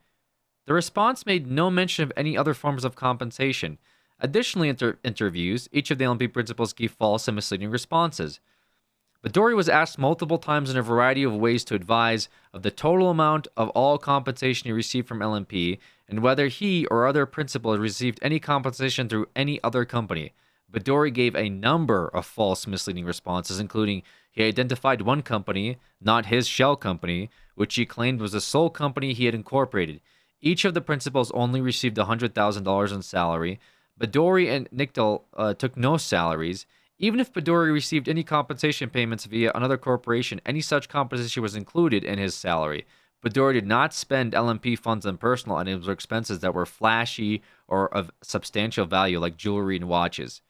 The response made no mention of any other forms of compensation. Additionally, in interviews, each of the LMP principals gave false and misleading responses. Badori was asked multiple times in a variety of ways to advise of the total amount of all compensation he received from LMP and whether he or other principals received any compensation through any other company. Badori gave a number of false, misleading responses, including he identified one company, not his shell company, which he claimed was the sole company he had incorporated. Each of the principals only received $100,000 in salary. Badori and Nickdal took no salaries. Even if Badori received any compensation payments via another corporation, any such compensation was included in his salary. Badori did not spend LMP funds on personal items or expenses that were flashy or of substantial value, like jewelry and watches.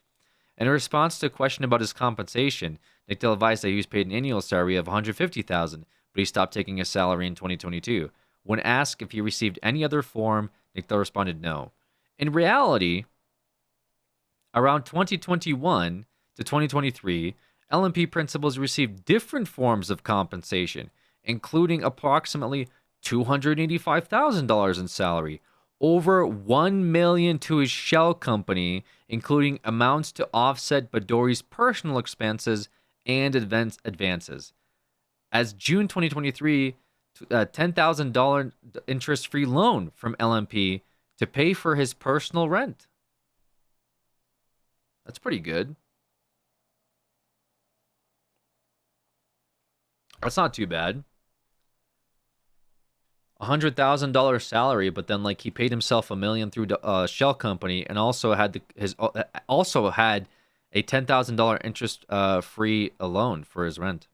In response to a question about his compensation, Nickdale advised that he was paid an annual salary of $150,000, but he stopped taking his salary in 2022. When asked if he received any other form, Nickdale responded no. In reality, around 2021 to 2023, LMP principals received different forms of compensation, including approximately $285,000 in salary, over $1 million to his shell company, including amounts to offset Badori's personal expenses and advances. As June 2023, a $10,000 interest-free loan from LMP to pay for his personal rent. That's pretty good. That's not too bad. $100,000 salary, but then like he paid himself $1 million through the shell company, and also had also had a $10,000 interest free loan for his rent.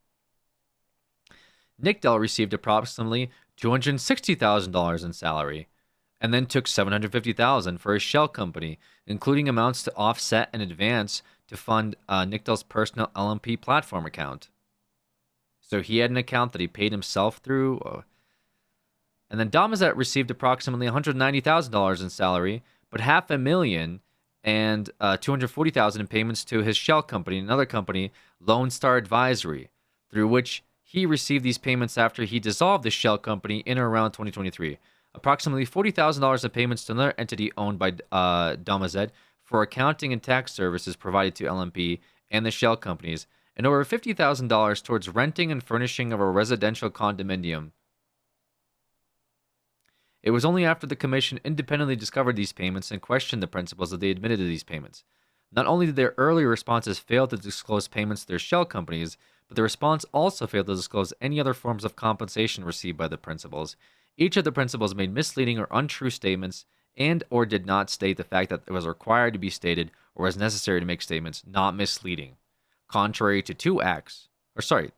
Nickdell received approximately $260,000 in salary, and then took $750,000 for his shell company, including amounts to offset and advance to fund Nickdell's personal LMP platform account. So he had an account that he paid himself through. And then Damazet received approximately $190,000 in salary, but $500,000 and $240,000 in payments to his shell company, another company, Lone Star Advisory, through which he received these payments after he dissolved the shell company in or around 2023. Approximately $40,000 in payments to another entity owned by Damazet for accounting and tax services provided to LMP and the shell companies, and over $50,000 towards renting and furnishing of a residential condominium. It was only after the commission independently discovered these payments and questioned the principals that they admitted to these payments. Not only did their earlier responses fail to disclose payments to their shell companies, but the response also failed to disclose any other forms of compensation received by the principals. Each of the principals made misleading or untrue statements and or did not state the fact that it was required to be stated or was necessary to make statements not misleading. Contrary to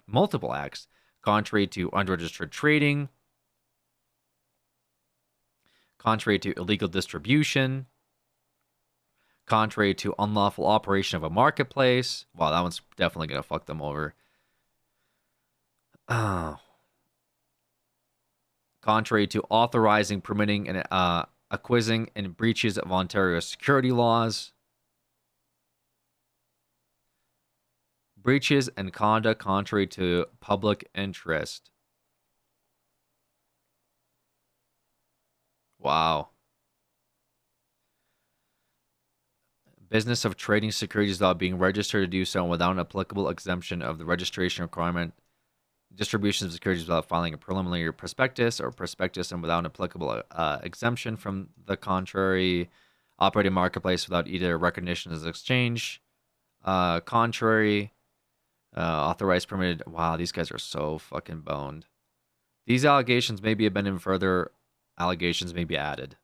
multiple acts, contrary to unregistered trading, contrary to illegal distribution, contrary to unlawful operation of a marketplace. Wow, that one's definitely going to fuck them over. Contrary to authorizing, permitting, and acquiescing in breaches of Ontario security laws. Breaches and conduct contrary to public interest. Wow. Business of trading securities without being registered to do so and without an applicable exemption of the registration requirement. Distribution of securities without filing a preliminary prospectus or prospectus and without an applicable exemption from the contrary. Operating marketplace without either recognition as exchange. Contrary. Authorized, permitted. Wow, these guys are so fucking boned. These allegations may be amended and further allegations may be added.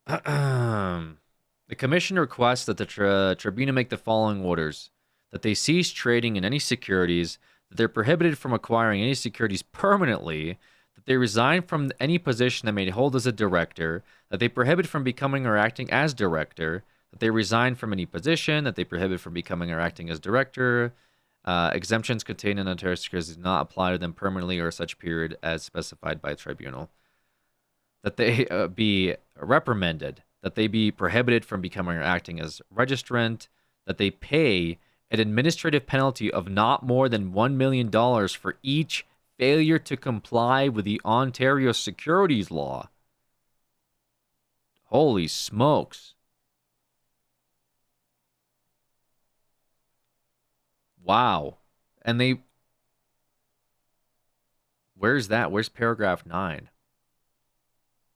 The commission requests that the tribunal make the following orders: that they cease trading in any securities, that they're prohibited from acquiring any securities permanently, that they resign from any position they may hold as a director, that they prohibit from becoming or acting as director, that they resign from any position, that they prohibit from becoming or acting as director. Exemptions contained in Ontario securities do not apply to them permanently or such period as specified by a tribunal. That they be reprimanded, that they be prohibited from becoming or acting as registrant, that they pay an administrative penalty of not more than $1 million for each failure to comply with the Ontario securities law. Holy smokes. Wow. And they... Where's that? Where's paragraph 9?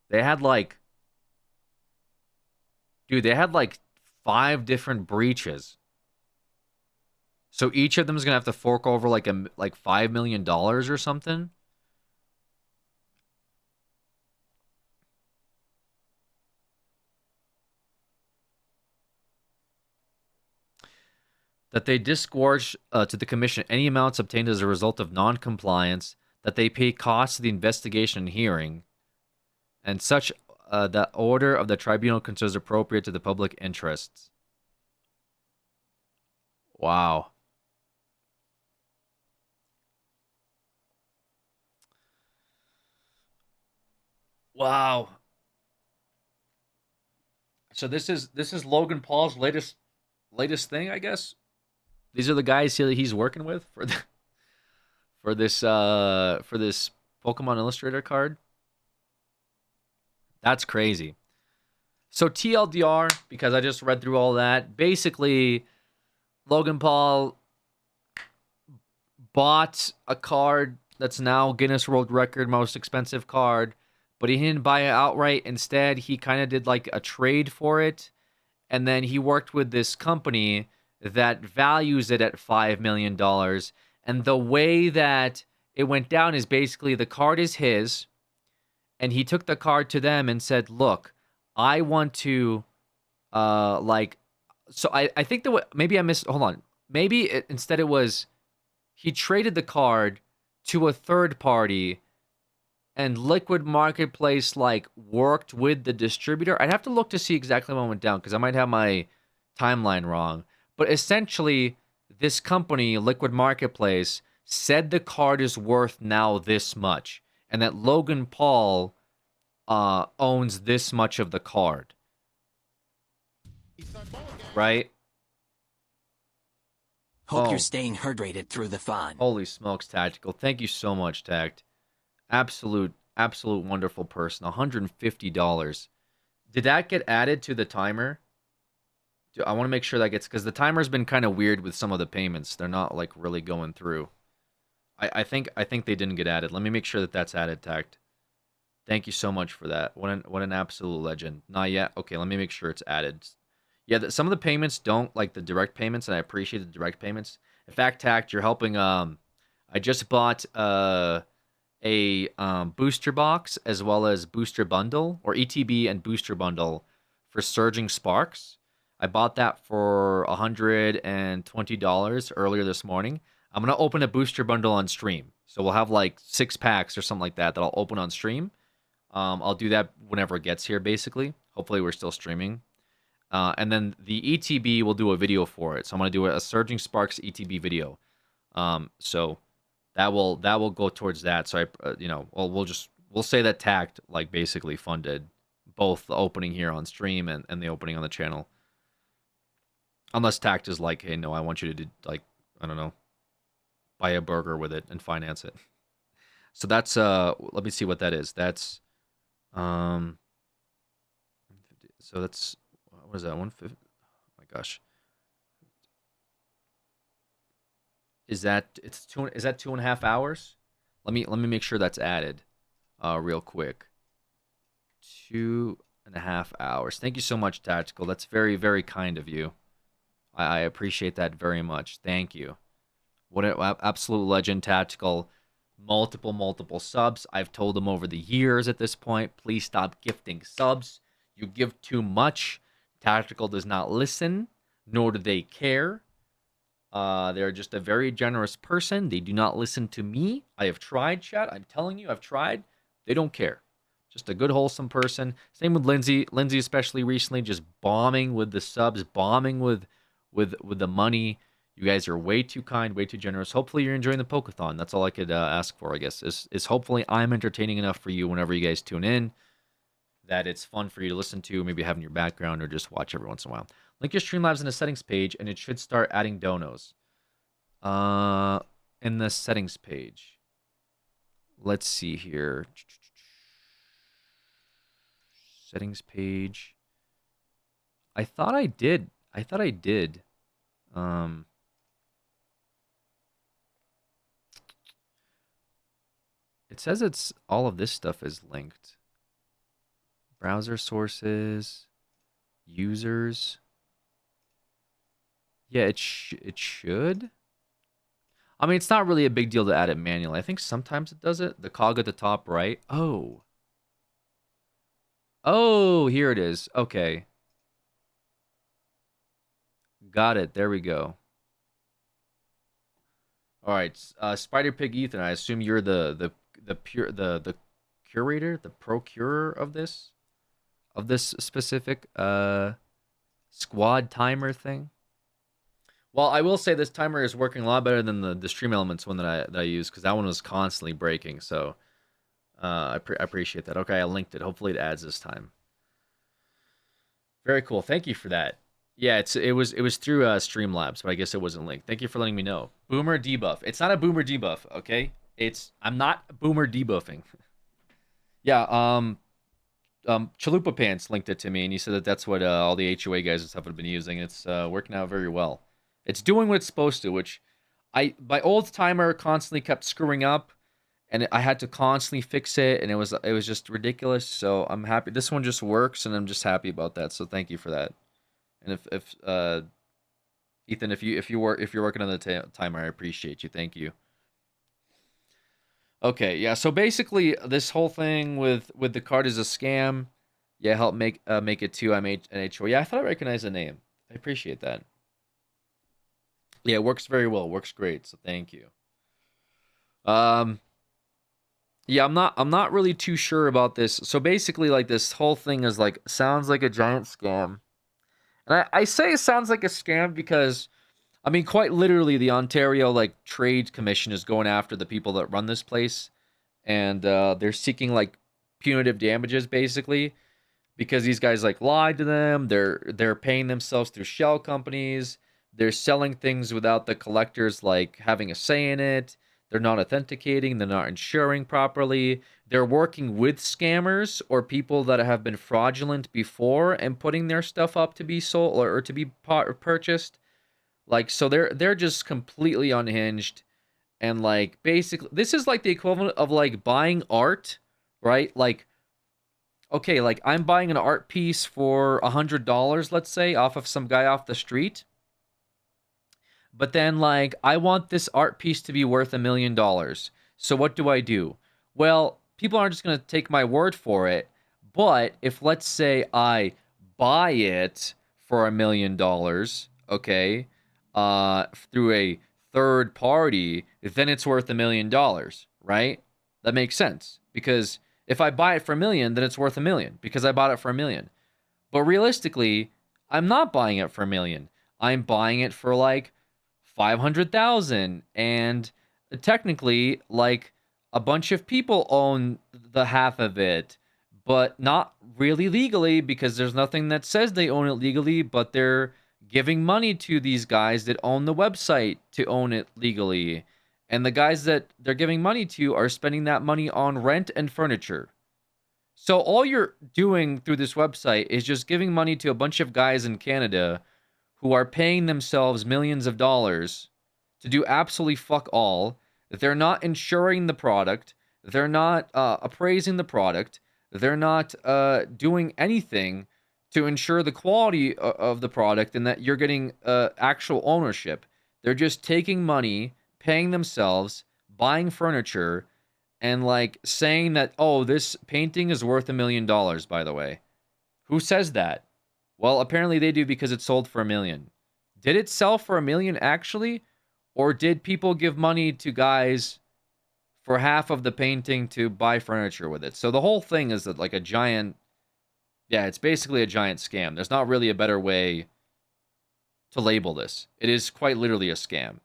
They had like... Dude, they had like 5 different breaches. So each of them is gonna have to fork over like $5 million or something. That they disgorge to the commission any amounts obtained as a result of non-compliance. That they pay costs of the investigation and hearing, and such the order of the tribunal considers appropriate to the public interests. Wow. Wow. So this is Logan Paul's latest thing, I guess. These are the guys he's working with for this Pokemon Illustrator card. That's crazy. So TLDR, because I just read through all that, basically Logan Paul bought a card that's now Guinness World Record most expensive card, but he didn't buy it outright. Instead, he kind of did like a trade for it, and then he worked with this company that values it at $5 million. And the way that it went down is basically the card is his, and he took the card to them and said, look, I want to so I think maybe I missed, hold on, maybe instead it was he traded the card to a third party, and Liquid Marketplace like worked with the distributor. I'd have to look to see exactly what went down because I might have my timeline wrong. But essentially, this company, Liquid Marketplace, said the card is worth now this much, and that Logan Paul owns this much of the card. Right? Hope you're staying hydrated through the fun. Holy smokes, Tactical. Thank you so much, Tact. Absolute wonderful person. $150. Did that get added to the timer? I want to make sure that gets, because the timer's been kind of weird with some of the payments. They're not like really going through. I think they didn't get added. Let me make sure that that's added, Tact. Thank you so much for that. What an absolute legend. Not yet. Okay, let me make sure it's added. Yeah, some of the payments don't like the direct payments, and I appreciate the direct payments. In fact, Tact, you're helping. I just bought a booster box as well as booster bundle, or ETB and booster bundle for Surging Sparks. I bought that for $120 earlier this morning. I'm gonna open a booster bundle on stream, so we'll have like 6 packs or something like that I'll open on stream. I'll do that whenever it gets here, basically. Hopefully, we're still streaming. And then the ETB will do a video for it. So I'm gonna do a Surging Sparks ETB video. So that will go towards that. So we'll say that Tact like basically funded both the opening here on stream and the opening on the channel. Unless Tact is like, hey, no, I want you to do, like, I don't know, buy a burger with it and finance it. So that's let me see what that is. That's Um, so that's what is that? 150. Oh my gosh, is that it's two? Is that 2.5 hours? Let me make sure that's added. Real quick. 2.5 hours. Thank you so much, Tactical. That's very, very kind of you. I appreciate that very much. Thank you. What an absolute legend, Tactical. Multiple subs. I've told them over the years at this point, please stop gifting subs. You give too much. Tactical does not listen, nor do they care. They're just a very generous person. They do not listen to me. I have tried, chat. I'm telling you, I've tried. They don't care. Just a good, wholesome person. Same with Lindsay. Lindsay, especially recently, just bombing with the subs, bombing with the money. You guys are way too kind, way too generous. Hopefully, you're enjoying the Pokéthon. That's all I could ask for, I guess. Is hopefully I'm entertaining enough for you whenever you guys tune in, that it's fun for you to listen to, maybe have in your background, or just watch every once in a while. Link your Streamlabs in the settings page, and it should start adding donos. In the settings page. Let's see here. Settings page. I thought I did. Um, it says it's all of this stuff is linked. Browser sources, users. Yeah, it should. I mean, it's not really a big deal to add it manually. I think sometimes it does it. The cog at the top right. Oh. Oh, here it is. Okay. Got it. There we go. All right. Spider Pig Ethan, I assume you're the curator, the procurer of this specific squad timer thing. Well, I will say this timer is working a lot better than the Stream Elements one that I used, because that one was constantly breaking. So I appreciate that. Okay, I linked it. Hopefully it adds this time. Very cool. Thank you for that. Yeah, it was through Streamlabs, but I guess it wasn't linked. Thank you for letting me know. Boomer debuff. It's not a boomer debuff, okay? I'm not boomer debuffing. Yeah, Chalupa Pants linked it to me, and he said that that's what all the HOA guys and stuff have been using. It's working out very well. It's doing what it's supposed to, which my old timer constantly kept screwing up, and I had to constantly fix it, and it was just ridiculous. So I'm happy this one just works, and I'm just happy about that. So thank you for that. And if Ethan, if you're working on the timer, I appreciate you. Thank you. Okay, yeah. So basically, this whole thing with the card is a scam. Yeah, help make it too. I'm an HO. Yeah, I thought I recognized the name. I appreciate that. Yeah, it works very well. Works great. So thank you. Yeah, I'm not really too sure about this. So basically, like, this whole thing is like sounds like a giant scam. And I say it sounds like a scam because, I mean, quite literally, the Ontario like Trade Commission is going after the people that run this place, and they're seeking like punitive damages basically, because these guys like lied to them. They're paying themselves through shell companies. They're selling things without the collectors like having a say in it. They're not authenticating. They're not insuring properly. They're working with scammers or people that have been fraudulent before and putting their stuff up to be sold or to be purchased. Like, so they're just completely unhinged. And like, basically, this is like the equivalent of like buying art, right? Like, okay, like I'm buying an art piece for $100, let's say, off of some guy off the street. But then, like, I want this art piece to be worth $1 million. So what do? Well, people aren't just going to take my word for it. But if, let's say, I buy it for $1 million, okay, through a third party, then it's worth $1 million, right? That makes sense. Because if I buy it for $1 million, then it's worth $1 million because I bought it for $1 million. But realistically, I'm not buying it for $1 million. I'm buying it for like 500,000, and technically like a bunch of people own the half of it, but not really legally, because there's nothing that says they own it legally, but they're giving money to these guys that own the website to own it legally, and the guys that they're giving money to are spending that money on rent and furniture. So all you're doing through this website is just giving money to a bunch of guys in Canada who are paying themselves millions of dollars to do absolutely fuck all. They're not insuring the product. They're not appraising the product. They're not doing anything to ensure the quality of the product and that you're getting actual ownership. They're just taking money, paying themselves, buying furniture, and like saying that, oh, this painting is worth $1 million, by the way. Who says that? Well, apparently they do because it sold for $1 million. Did it sell for $1 million actually? Or did people give money to guys for half of the painting to buy furniture with it? So the whole thing is like a giant, yeah, it's basically a giant scam. There's not really a better way to label this. It is quite literally a scam.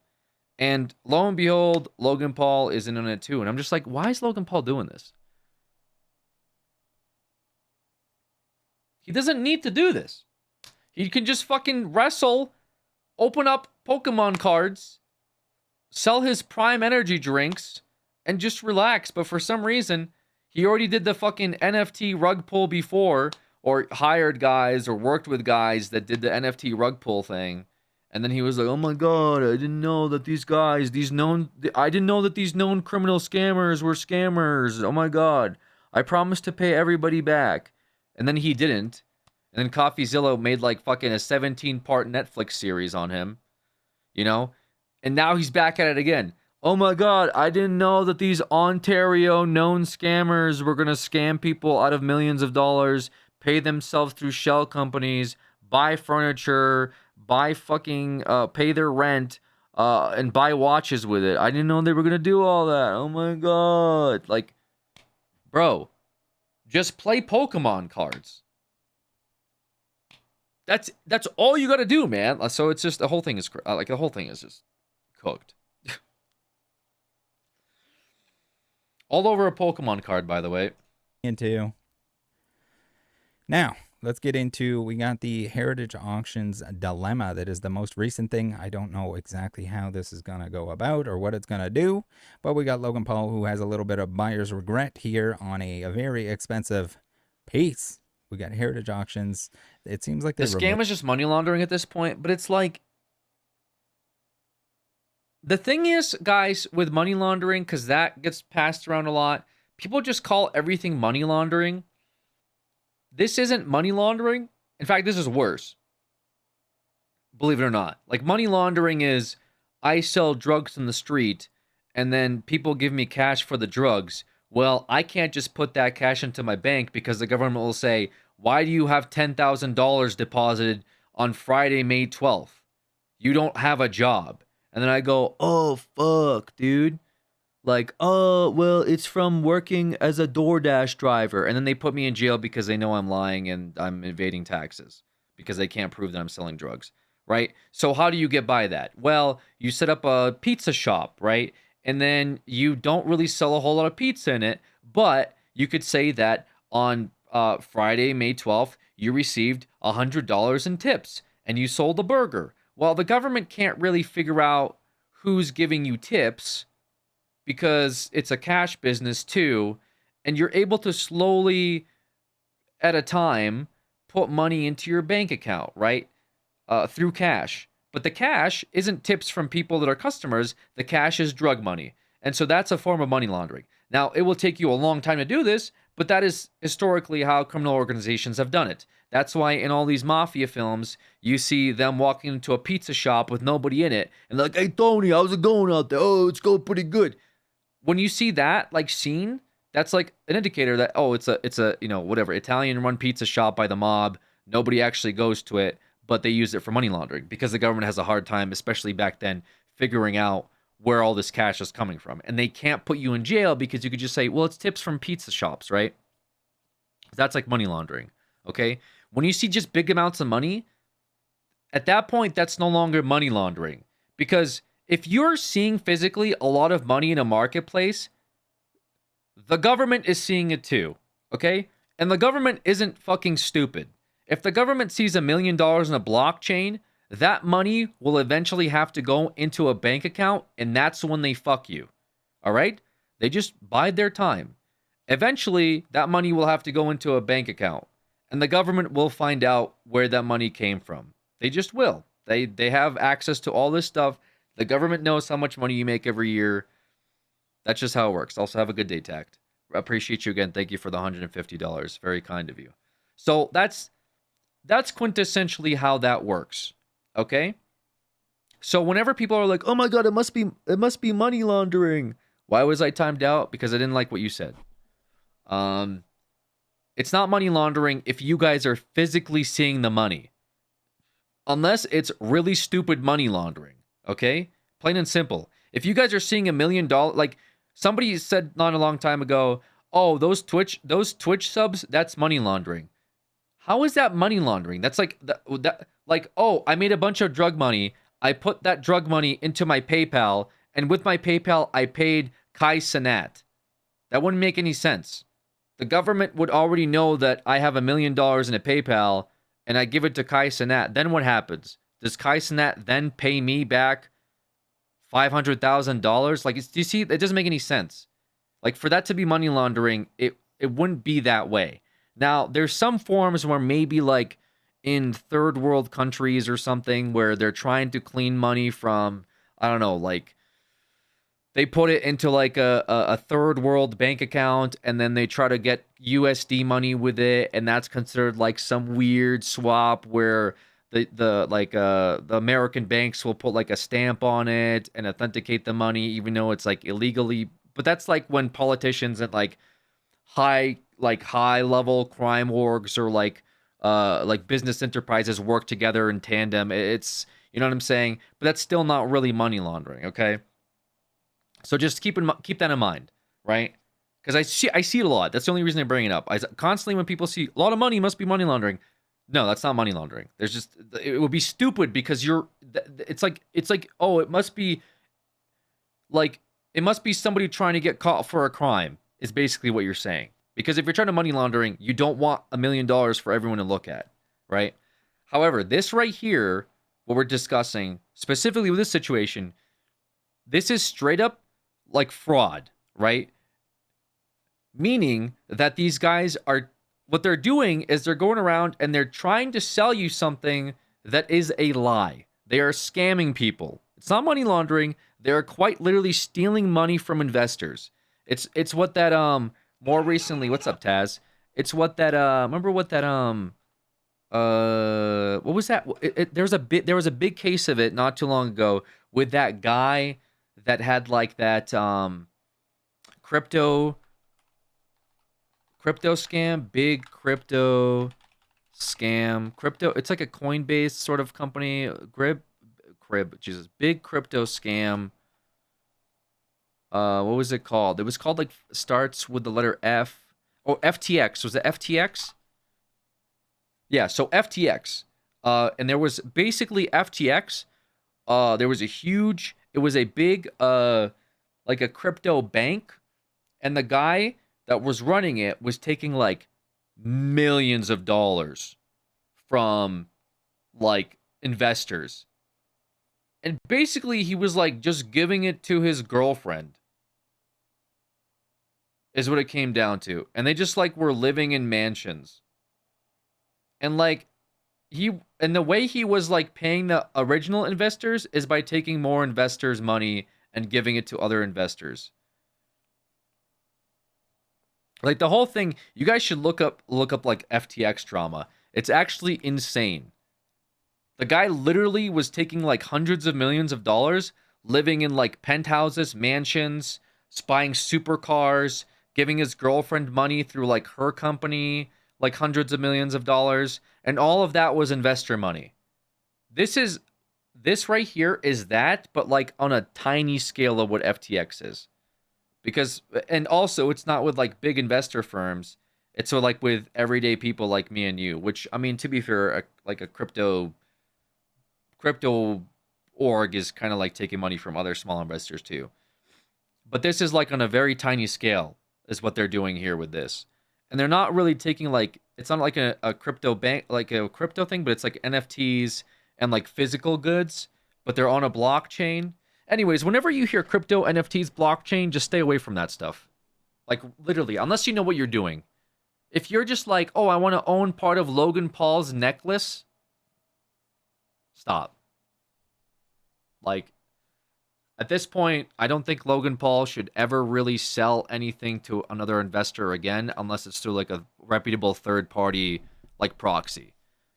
And lo and behold, Logan Paul is in on it too. And I'm just like, why is Logan Paul doing this? He doesn't need to do this. He can just fucking wrestle, open up Pokemon cards, sell his Prime Energy drinks, and just relax. But for some reason, he already did the fucking NFT rug pull before, or hired guys or worked with guys that did the NFT rug pull thing. And then he was like, oh my God, I didn't know that these guys, I didn't know that these known criminal scammers were scammers. Oh my God, I promised to pay everybody back. And then he didn't. And then CoffeeZilla made like fucking a 17-part Netflix series on him, you know? And now he's back at it again. Oh my God, I didn't know that these Ontario known scammers were going to scam people out of millions of dollars, pay themselves through shell companies, buy furniture, buy fucking, pay their rent, and buy watches with it. I didn't know they were going to do all that. Oh my God. Like, bro, just play Pokemon cards. That's all you got to do, man. So it's just, the whole thing is just cooked. All over a Pokemon card, by the way. Now, let's get into, we got the Heritage Auctions dilemma. That is the most recent thing. I don't know exactly how this is going to go about or what it's going to do, but we got Logan Paul, who has a little bit of buyer's regret here on a very expensive piece. We got Heritage Auctions. It seems like the scam is just money laundering at this point, but it's like, the thing is, guys, with money laundering, because that gets passed around a lot, people just call everything money laundering. This isn't money laundering. In fact, this is worse. Believe it or not. Like, money laundering is, I sell drugs in the street, and then people give me cash for the drugs. Well, I can't just put that cash into my bank because the government will say, why do you have $10,000 deposited on Friday, May 12th? You don't have a job. And then I go, oh, fuck, dude. Like, oh, well, it's from working as a DoorDash driver. And then they put me in jail because they know I'm lying and I'm evading taxes because they can't prove that I'm selling drugs, right? So how do you get by that? Well, you set up a pizza shop, right? And then you don't really sell a whole lot of pizza in it, but you could say that on Friday, May 12th, you received $100 in tips and you sold a burger. Well, the government can't really figure out who's giving you tips because it's a cash business too, and you're able to slowly, at a time, put money into your bank account, right? Through cash. But the cash isn't tips from people that are customers. The cash is drug money. And so that's a form of money laundering. Now, it will take you a long time to do this, but that is historically how criminal organizations have done it. That's why in all these mafia films, you see them walking into a pizza shop with nobody in it, and they're like, hey, Tony, how's it going out there? Oh, it's going pretty good. When you see that, like, scene, that's like an indicator that, oh, it's a you know, whatever, Italian-run pizza shop by the mob. Nobody actually goes to it, but they use it for money laundering because the government has a hard time, especially back then, figuring out where all this cash is coming from. And they can't put you in jail because you could just say, well, it's tips from pizza shops, right? That's like money laundering, okay? When you see just big amounts of money, at that point, that's no longer money laundering. Because if you're seeing physically a lot of money in a marketplace, the government is seeing it too, okay? And the government isn't fucking stupid. If the government sees $1 million in a blockchain, that money will eventually have to go into a bank account, and that's when they fuck you. All right? They just bide their time. Eventually, that money will have to go into a bank account, and the government will find out where that money came from. They just will. They have access to all this stuff. The government knows how much money you make every year. That's just how it works. Also, have a good day, Tact. Appreciate you again. Thank you for the $150. Very kind of you. So that's quintessentially how that works. Okay? So whenever people are like, "Oh my god, it must be money laundering." Why was I timed out? Because I didn't like what you said. It's not money laundering if you guys are physically seeing the money. Unless it's really stupid money laundering, okay? Plain and simple. If you guys are seeing $1 million, like somebody said not a long time ago, "Oh, those Twitch subs, that's money laundering." How is that money laundering? That's like like, "Oh, I made a bunch of drug money. I put that drug money into my PayPal, and with my PayPal, I paid Kai Cenat." That wouldn't make any sense. The government would already know that I have $1 million in a PayPal, and I give it to Kai Cenat. Then what happens? Does Kai Cenat then pay me back $500,000? Like, do you see? It doesn't make any sense. Like, for that to be money laundering, it wouldn't be that way. Now, there's some forms where maybe like in third world countries or something where they're trying to clean money from, I don't know, like they put it into like a third world bank account, and then they try to get USD money with it, and that's considered like some weird swap where the American banks will put like a stamp on it and authenticate the money even though it's like illegally. But that's like when politicians and like high level crime orgs or like business enterprises work together in tandem. It's, you know what I'm saying? But that's still not really money laundering, okay? So just keep that in mind, right? Because I see it a lot. That's the only reason I bring it up. Constantly when people see a lot of money must be money laundering. No, that's not money laundering. There's just, it would be stupid because it's like, oh, it must be somebody trying to get caught for a crime is basically what you're saying. Because if you're trying to money laundering, you don't want $1 million for everyone to look at, right? However, this right here, what we're discussing specifically with this situation, this is straight up like fraud, right? Meaning that these guys are, what they're doing is they're going around and they're trying to sell you something that is a lie. They are scamming people. It's not money laundering. They are quite literally stealing money from investors. It's what that more recently, what's up, Taz? It's what that remember what that what was that? There was a big case of it not too long ago with that guy that had like that crypto scam, big crypto scam. Crypto, it's like a Coinbase sort of company, Jesus, big crypto scam. What was it called? It was called like, starts with the letter F. Oh, FTX. Was it FTX? Yeah, so FTX. And there was basically FTX. There was it was a big like a crypto bank, and the guy that was running it was taking like millions of dollars from like investors. And basically he was like just giving it to his girlfriend. Is what it came down to. And they just like were living in mansions. And like the way he was like paying the original investors is by taking more investors' money and giving it to other investors. Like the whole thing, you guys should look up like FTX drama. It's actually insane. The guy literally was taking like hundreds of millions of dollars, living in like penthouses, mansions, buying supercars, giving his girlfriend money through like her company, like hundreds of millions of dollars, and all of that was investor money. This right here is that, but like on a tiny scale of what FTX is. Because, and also it's not with like big investor firms. It's so like with everyday people like me and you, which, I mean, to be fair, like a crypto org is kind of like taking money from other small investors too. But this is like on a very tiny scale is what they're doing here with this. And they're not really taking like, it's not like a crypto bank, like a crypto thing, but it's like NFTs and like physical goods, but they're on a blockchain. Anyways, whenever you hear crypto, NFTs, blockchain, just stay away from that stuff. Like, literally, unless you know what you're doing. If you're just like, oh, I want to own part of Logan Paul's necklace, stop. Like, at this point, I don't think Logan Paul should ever really sell anything to another investor again, unless it's through like a reputable third party like proxy.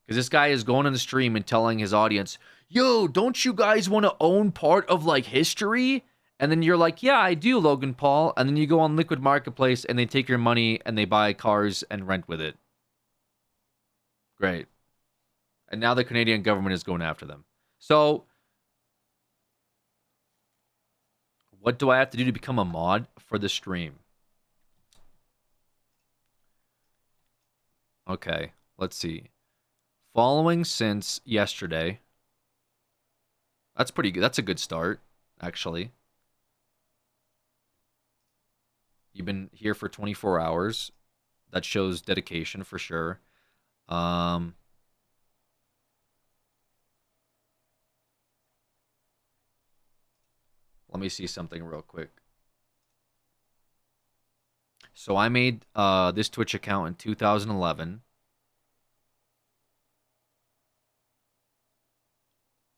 Because this guy is going on the stream and telling his audience, yo, don't you guys want to own part of like history? And then you're like, yeah, I do, Logan Paul. And then you go on Liquid Marketplace and they take your money and they buy cars and rent with it. Great. And now the Canadian government is going after them. So, what do I have to do to become a mod for the stream? Okay, let's see. Following since yesterday. That's pretty good. That's a good start, actually. You've been here for 24 hours. That shows dedication for sure. Let me see something real quick. So I made this Twitch account in 2011.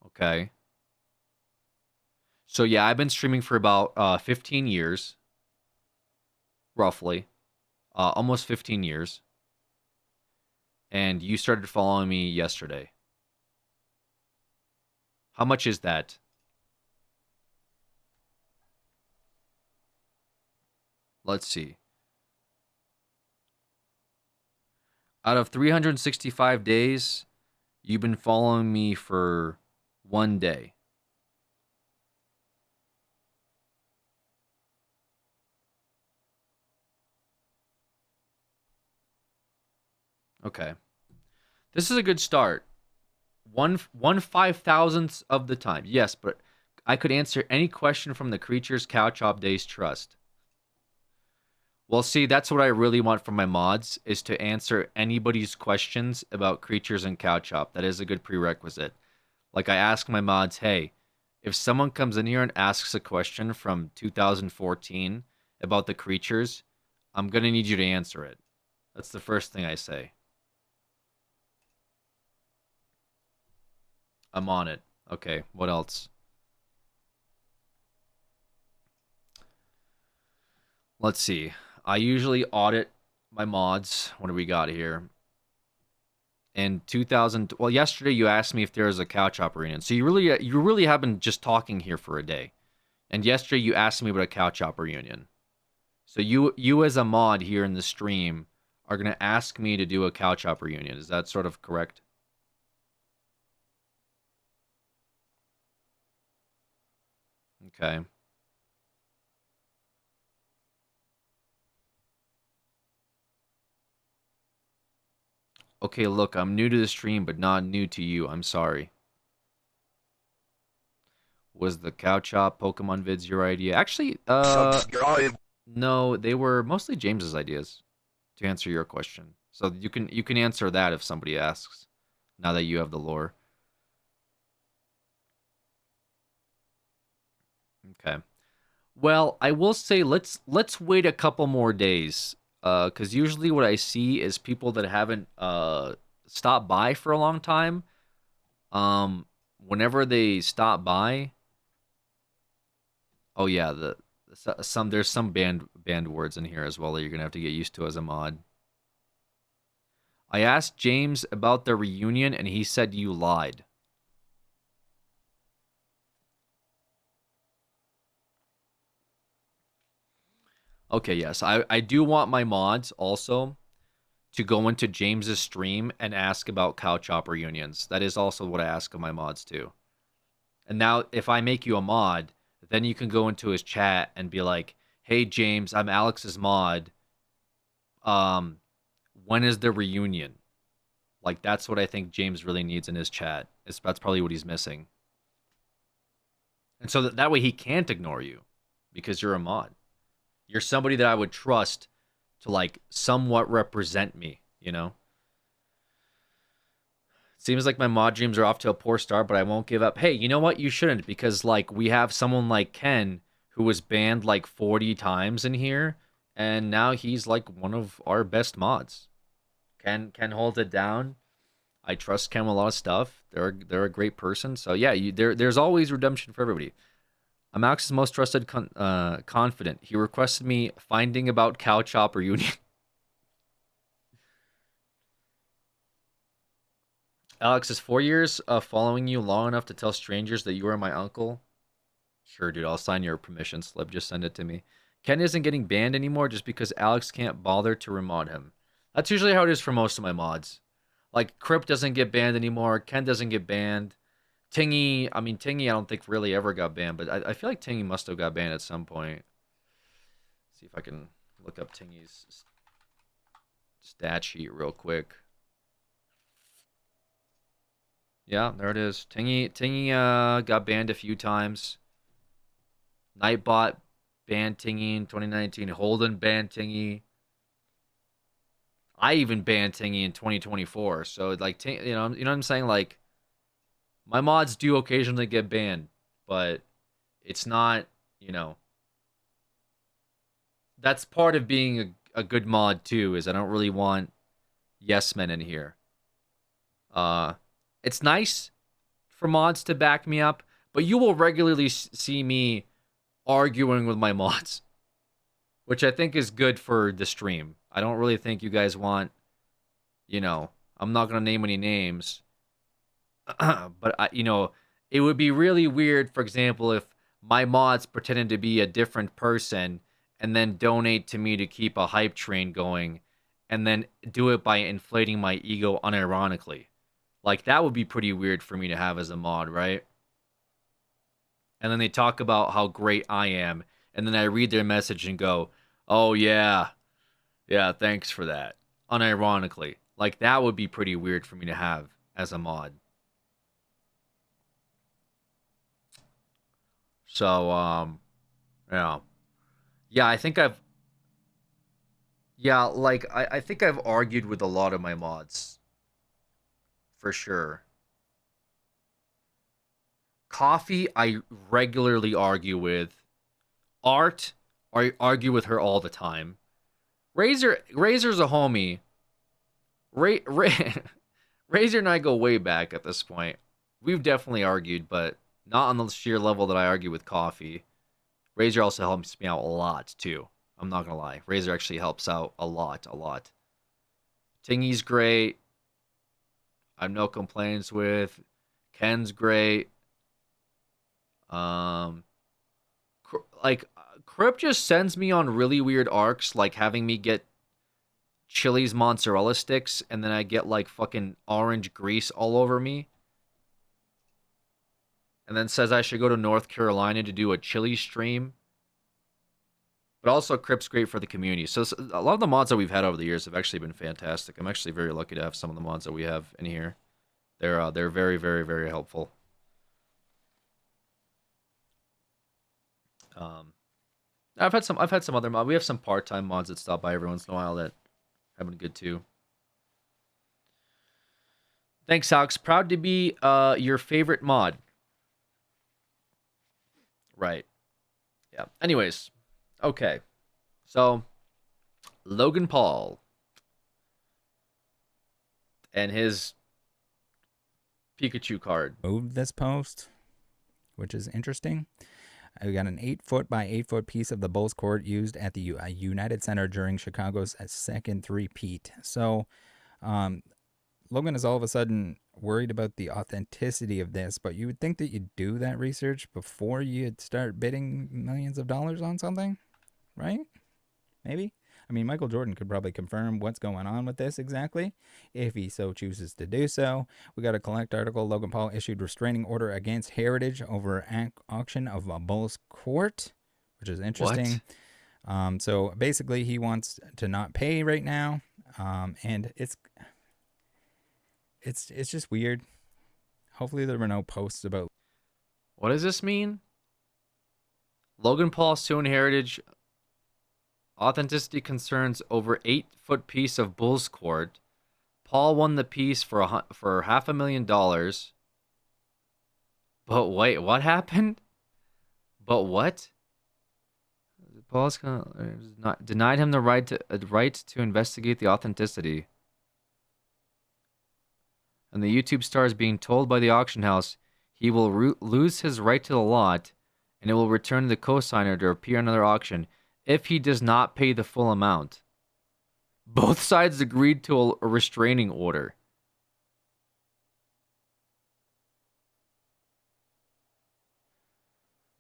Okay. So yeah, I've been streaming for about 15 years. Roughly. Almost 15 years. And you started following me yesterday. How much is that? Let's see. Out of 365 days, you've been following me for 1 day. Okay. This is a good start. One 5,000th of the time. Yes, but I could answer any question from the Creatures Couch Op Days Trust. Well, see, that's what I really want from my mods, is to answer anybody's questions about Creatures and Couch Op. That is a good prerequisite. Like, I ask my mods, hey, if someone comes in here and asks a question from 2014 about the creatures, I'm going to need you to answer it. That's the first thing I say. I'm on it. Okay, what else? Let's see. I usually audit my mods. What do we got here? In 2000, well, yesterday you asked me if there was a couch op reunion. So you really have been just talking here for a day. And yesterday you asked me about a couch op reunion. So you as a mod here in the stream are going to ask me to do a couch op reunion. Is that sort of correct? Okay. Okay, look, I'm new to the stream, but not new to you. I'm sorry. Was the cow chop Pokemon vids your idea? Actually, no, they were mostly James's ideas, to answer your question. So you can answer that if somebody asks, now that you have the lore. Okay. Well, I will say let's wait a couple more days. Because usually what I see is people that haven't stopped by for a long time. Whenever they stop by, oh yeah, there's some banned words in here as well that you're gonna have to get used to as a mod. I asked James about the reunion and he said you lied. Okay, yes. I do want my mods also to go into James's stream and ask about cow chop reunions. That is also what I ask of my mods too. And now if I make you a mod, then you can go into his chat and be like, "Hey James, I'm Alex's mod. When is the reunion?" Like that's what I think James really needs in his chat. That's probably what he's missing. And so that way he can't ignore you because you're a mod. You're somebody that I would trust to like somewhat represent me, you know? Seems like my mod dreams are off to a poor start, but I won't give up. Hey, you know what? You shouldn't, because like we have someone like Ken who was banned like 40 times in here, and now he's like one of our best mods. Ken holds it down. I trust Ken with a lot of stuff. They're a great person. So yeah, there's always redemption for everybody. I'm Alex's most trusted confident. He requested me finding about Cow Chopper Union. Alex, is 4 years following you long enough to tell strangers that you are my uncle? Sure, dude. I'll sign your permission slip. Just send it to me. Ken isn't getting banned anymore just because Alex can't bother to remod him. That's usually how it is for most of my mods. Like, Crypt doesn't get banned anymore. Ken doesn't get banned. Tingy, I mean, Tingy I don't think really ever got banned, but I feel like Tingy must have got banned at some point. See if I can look up Tingy's stat sheet real quick. Yeah, there it is. Tingy got banned a few times. Nightbot banned Tingy in 2019. Holden banned Tingy. I even banned Tingy in 2024. So like, you know what I'm saying? Like, my mods do occasionally get banned, but it's not, you know, that's part of being a good mod too. Is I don't really want yes men in here. It's nice for mods to back me up, but you will regularly see me arguing with my mods, which I think is good for the stream. I don't really think you guys want, you know, I'm not going to name any names, but it would be really weird, for example, if my mods pretended to be a different person and then donate to me to keep a hype train going and then do it by inflating my ego unironically. Like, that would be pretty weird for me to have as a mod, right? And then they talk about how great I am, and then I read their message and go, oh, yeah, thanks for that. Unironically. Like, that would be pretty weird for me to have as a mod. So, yeah. Yeah, I think I've... Yeah, like, I think I've argued with a lot of my mods. For sure. Coffee, I regularly argue with. Art, I argue with her all the time. Razor's a homie. Razor and I go way back at this point. We've definitely argued, but not on the sheer level that I argue with Coffee. Razor also helps me out a lot, too. I'm not gonna lie. Razor actually helps out a lot. Tingy's great. I have no complaints with. Ken's great. Crip just sends me on really weird arcs, like having me get Chili's mozzarella sticks, and then I get like fucking orange grease all over me. And then says I should go to North Carolina to do a chili stream. But also, Crip's great for the community. So a lot of the mods that we've had over the years have actually been fantastic. I'm actually very lucky to have some of the mods that we have in here. They're very, very, very helpful. I've had some other mods. We have some part-time mods that stop by every once in a while that have been good too. Thanks, Alex. Proud to be your favorite mod. Right. Yeah. Anyways, okay. So, Logan Paul and his Pikachu card. Moved this post, which is interesting. We got an 8-foot by 8-foot piece of the Bulls court used at the United Center during Chicago's second three-peat. So, Logan is all of a sudden worried about the authenticity of this, but you would think that you'd do that research before you'd start bidding millions of dollars on something, right? Maybe? I mean, Michael Jordan could probably confirm what's going on with this exactly, if he so chooses to do so. We got a Collect article. Logan Paul issued restraining order against Heritage over auction of a Bulls court, which is interesting. So basically, he wants to not pay right now, and it's just weird. Hopefully, there were no posts about. What does this mean? Logan Paul suing Heritage. Authenticity concerns over 8-foot piece of Bulls court. Paul won the piece for $500,000. But wait, what happened? But what? Paul's not denied him the right to investigate the authenticity. And the YouTube star is being told by the auction house he will lose his right to the lot, and it will return to the cosigner to appear on another auction if he does not pay the full amount. Both sides agreed to a restraining order.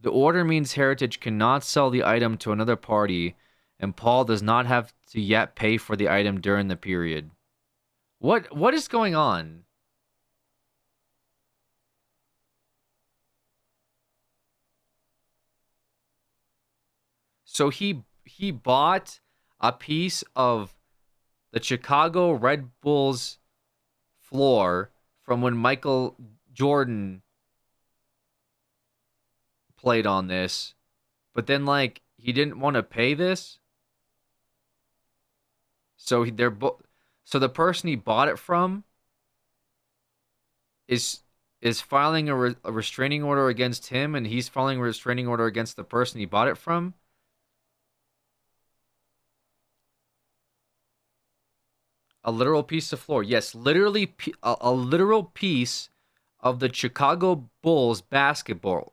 The order means Heritage cannot sell the item to another party, and Paul does not have to yet pay for the item during the period. What is going on? So he bought a piece of the Chicago Red Bulls floor from when Michael Jordan played on this, but then like he didn't want to pay this, so so the person he bought it from is filing a restraining order against him, and he's filing a restraining order against the person he bought it from. A literal piece of floor. Yes, literally a literal piece of the Chicago Bulls basketball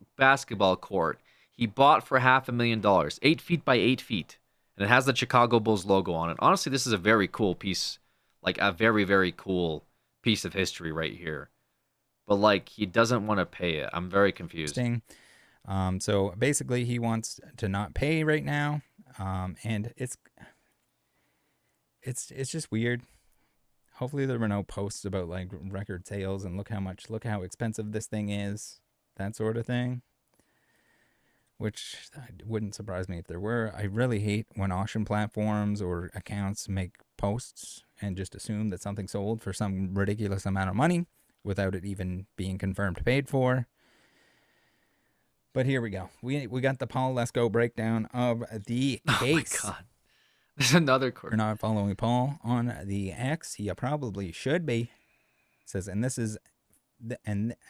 court he bought for $500,000, 8 feet by 8 feet. And it has the Chicago Bulls logo on it. Honestly, this is a very cool piece. Like a very, very cool piece of history right here. But like he doesn't want to pay it. I'm very confused. So basically he wants to not pay right now. And it's just weird. Hopefully there were no posts about like record sales and look how expensive this thing is, that sort of thing. Which wouldn't surprise me if there were. I really hate when auction platforms or accounts make posts and just assume that something sold for some ridiculous amount of money without it even being confirmed paid for. But here we go. We got the Paul Let's Go breakdown of the case. Oh my god. There's another court. You're not following Paul on the X. You probably should be. It says, and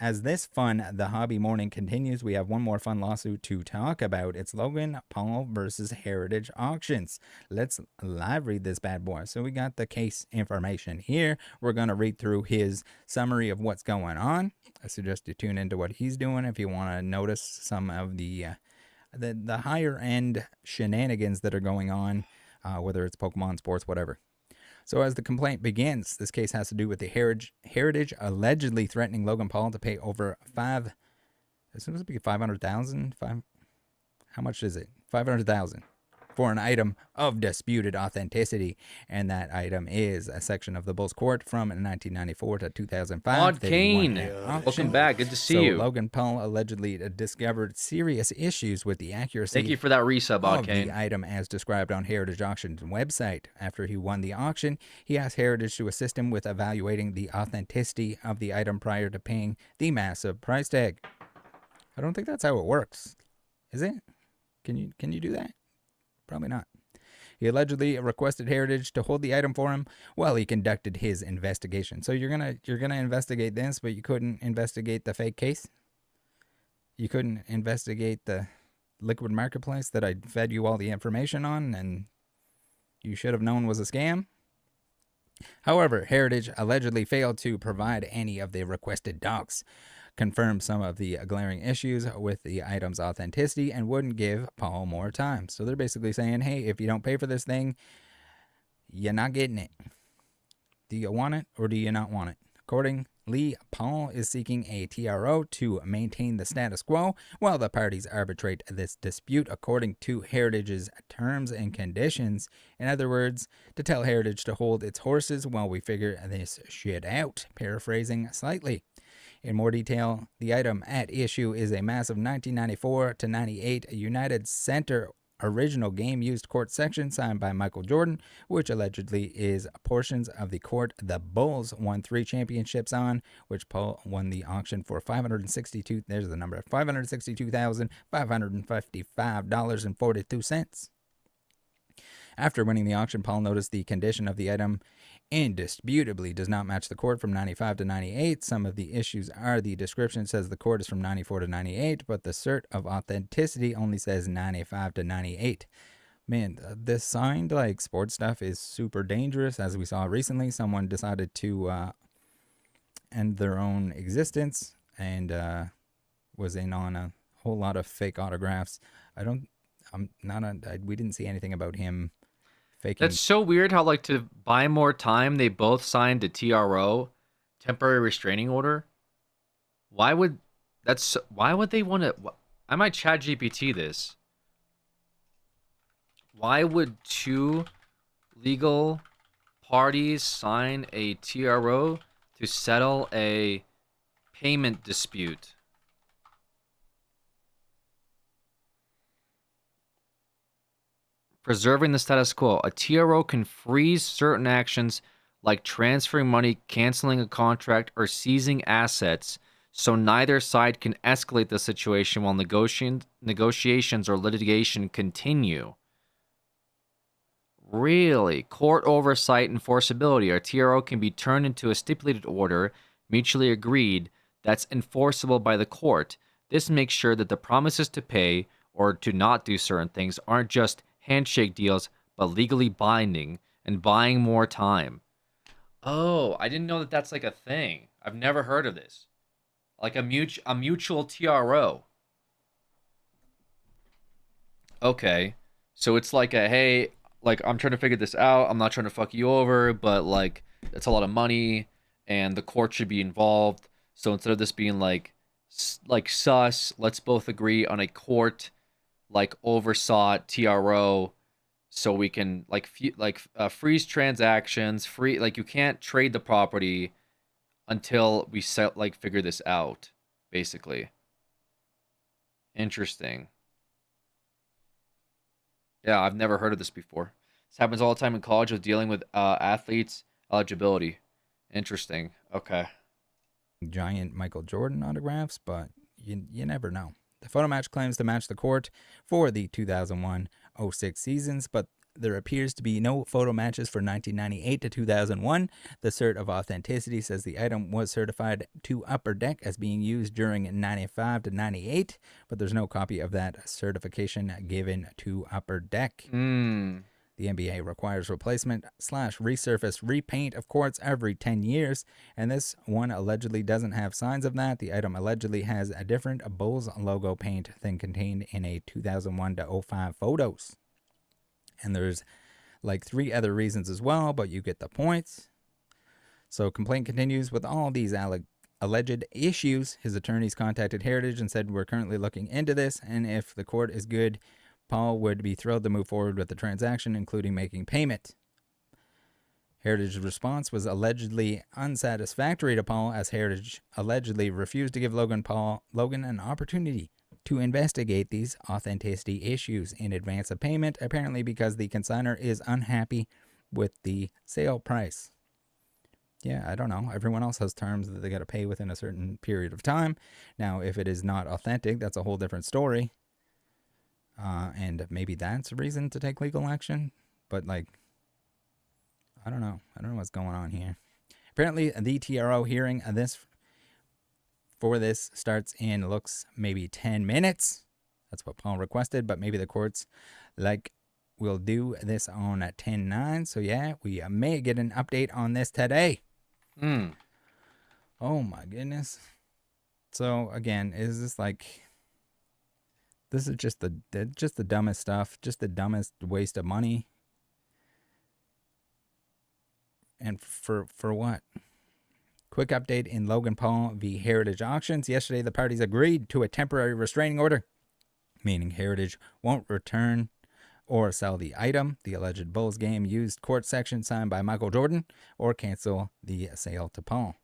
as this fun, the hobby morning continues, we have one more fun lawsuit to talk about. It's Logan Paul versus Heritage Auctions. Let's live read this bad boy. So we got the case information here. We're going to read through his summary of what's going on. I suggest you tune into what he's doing if you want to notice some of the higher end shenanigans that are going on. Whether it's Pokemon, sports, whatever. So as the complaint begins, this case has to do with the Heritage allegedly threatening Logan Paul to pay over $500,000. How much is it? $500,000 for an item of disputed authenticity, and that item is a section of the Bulls court from 1994 to 2005. Odd Kane, welcome back. Good to see you. Logan Paul allegedly discovered serious issues with the accuracy. Thank you for that resub, Odd Kane. The item as described on Heritage Auction's website. After he won the auction, he asked Heritage to assist him with evaluating the authenticity of the item prior to paying the massive price tag. I don't think that's how it works. Is it? Can you do that? Probably not. He allegedly requested Heritage to hold the item for him while he conducted his investigation. So you're gonna investigate this, but you couldn't investigate the fake case? You couldn't investigate the liquid marketplace that I fed you all the information on and you should have known was a scam? However, Heritage allegedly failed to provide any of the requested docs, confirmed some of the glaring issues with the item's authenticity, and wouldn't give Paul more time. So they're basically saying, hey, if you don't pay for this thing, you're not getting it. Do you want it or do you not want it? Accordingly, Paul is seeking a TRO to maintain the status quo while the parties arbitrate this dispute according to Heritage's terms and conditions. In other words, to tell Heritage to hold its horses while we figure this shit out, paraphrasing slightly. In more detail, the item at issue is a massive 1994 to 98 United Center original game used court section signed by Michael Jordan, which allegedly is portions of the court the Bulls won 3 championships on, which Paul won the auction for $562,555.42. After winning the auction, Paul noticed the condition of the item indisputably does not match the court from 95 to 98. Some of the issues are the description says the court is from 94 to 98, but the cert of authenticity only says 95 to 98. Man, this signed like sports stuff is super dangerous. As we saw recently, someone decided to end their own existence and was in on a whole lot of fake autographs. I don't. I'm not. We didn't see anything about him That's faking. so weird how like to buy more time they both signed a TRO, temporary restraining order. Why would why would they want to I might chat GPT this. Why would two legal parties sign a TRO to settle a payment dispute? Preserving the status quo. A TRO can freeze certain actions like transferring money, canceling a contract, or seizing assets, so neither side can escalate the situation while negotiations or litigation continue. Really? Court oversight enforceability. A TRO can be turned into a stipulated order, mutually agreed, that's enforceable by the court. This makes sure that the promises to pay or to not do certain things aren't just handshake deals, but legally binding and buying more time. Oh, I didn't know that that's like a thing. I've never heard of this. Like a mutual TRO. Okay. So it's like a hey, like I'm trying to figure this out. I'm not trying to fuck you over, but like it's a lot of money and the court should be involved. So instead of this being like sus, let's both agree on a court like oversaw TRO so we can freeze transactions, free like you can't trade the property until we set like figure this out basically. Interesting. Yeah, I've never heard of this before. This happens all the time in college with dealing with athletes' eligibility. Interesting. Okay. Giant Michael Jordan autographs, but you never know. The photo match claims to match the court for the 2001-06 seasons, but there appears to be no photo matches for 1998 to 2001. The cert of authenticity says the item was certified to Upper Deck as being used during 95 to 98, but there's no copy of that certification given to Upper Deck. The NBA requires replacement/resurface repaint of courts every 10 years, and this one allegedly doesn't have signs of that. The item allegedly has a different Bulls logo paint than contained in a 2001 to 05 photos. And there's like 3 other reasons as well, but you get the points. So complaint continues with all these alleged issues. His attorneys contacted Heritage and said, we're currently looking into this, and if the court is good, Paul would be thrilled to move forward with the transaction, including making payment. Heritage's response was allegedly unsatisfactory to Paul, as Heritage allegedly refused to give Logan an opportunity to investigate these authenticity issues in advance of payment, apparently because the consignor is unhappy with the sale price. Yeah, I don't know. Everyone else has terms that they got to pay within a certain period of time. Now, if it is not authentic, that's a whole different story. And maybe that's a reason to take legal action. But, like, I don't know. I don't know what's going on here. Apparently, the TRO hearing for this starts in, looks maybe 10 minutes. That's what Paul requested, but maybe the courts, like, will do this on at 10/9. So, yeah, we may get an update on this today. Oh, my goodness. So, again, is this like... This is just the dumbest stuff, just the dumbest waste of money. And for what? Quick update in Logan Paul v. Heritage Auctions. Yesterday, the parties agreed to a temporary restraining order, meaning Heritage won't return or sell the item, the alleged Bulls game used court section signed by Michael Jordan, or cancel the sale to Paul.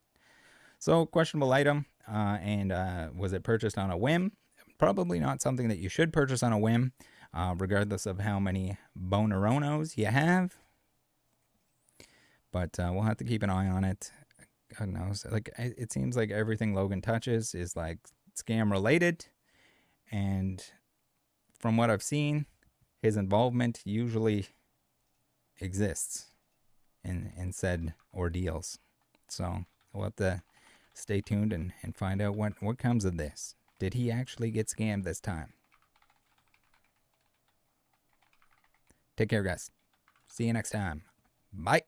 So, questionable item, and was it purchased on a whim? Probably not something that you should purchase on a whim, regardless of how many Boneronos you have. But we'll have to keep an eye on it. God knows. Like, it seems like everything Logan touches is like scam related. And from what I've seen, his involvement usually exists in said ordeals. So we'll have to stay tuned and find out what comes of this. Did he actually get scammed this time? Take care, guys. See you next time. Bye.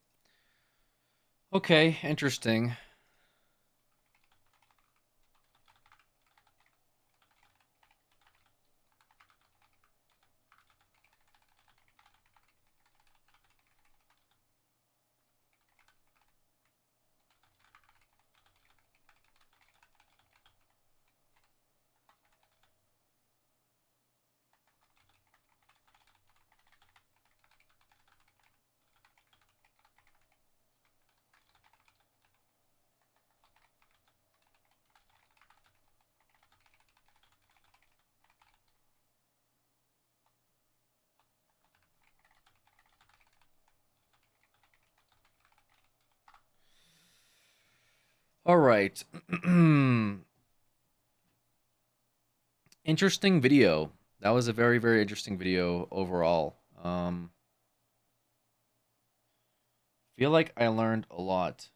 Okay, interesting. All right. Interesting video. That was a very, very interesting video overall. Feel like I learned a lot.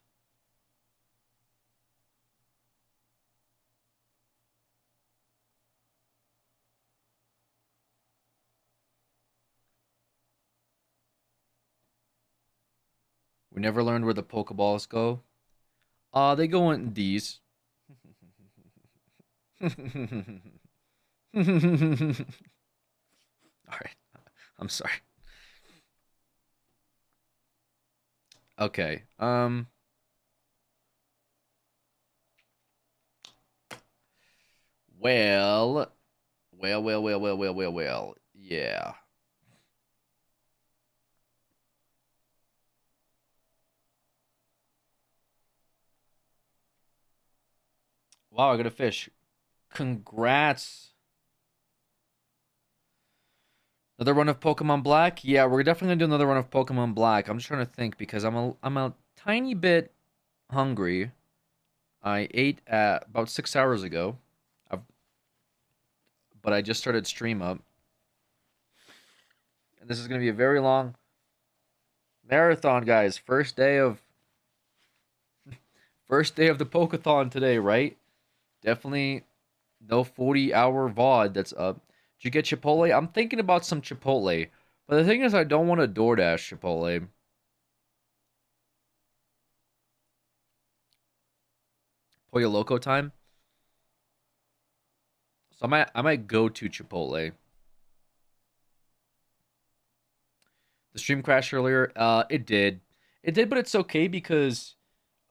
We never learned where the Pokeballs go. They go in these. All right. I'm sorry. Okay. Well. Well. Yeah. Wow, I got a fish. Congrats. Another run of Pokemon Black? Yeah, we're definitely gonna do another run of Pokemon Black. I'm just trying to think because I'm a tiny bit hungry. I ate at about 6 hours ago. I've, but I just started stream up. And this is gonna be a very long marathon, guys. First day of the Pokeathon today, right? Definitely no 40-hour VOD that's up. Did you get Chipotle? I'm thinking about some Chipotle. But the thing is, I don't want a DoorDash Chipotle. Pollo Loco time. So I might go to Chipotle. The stream crashed earlier. It did. It did, but it's okay because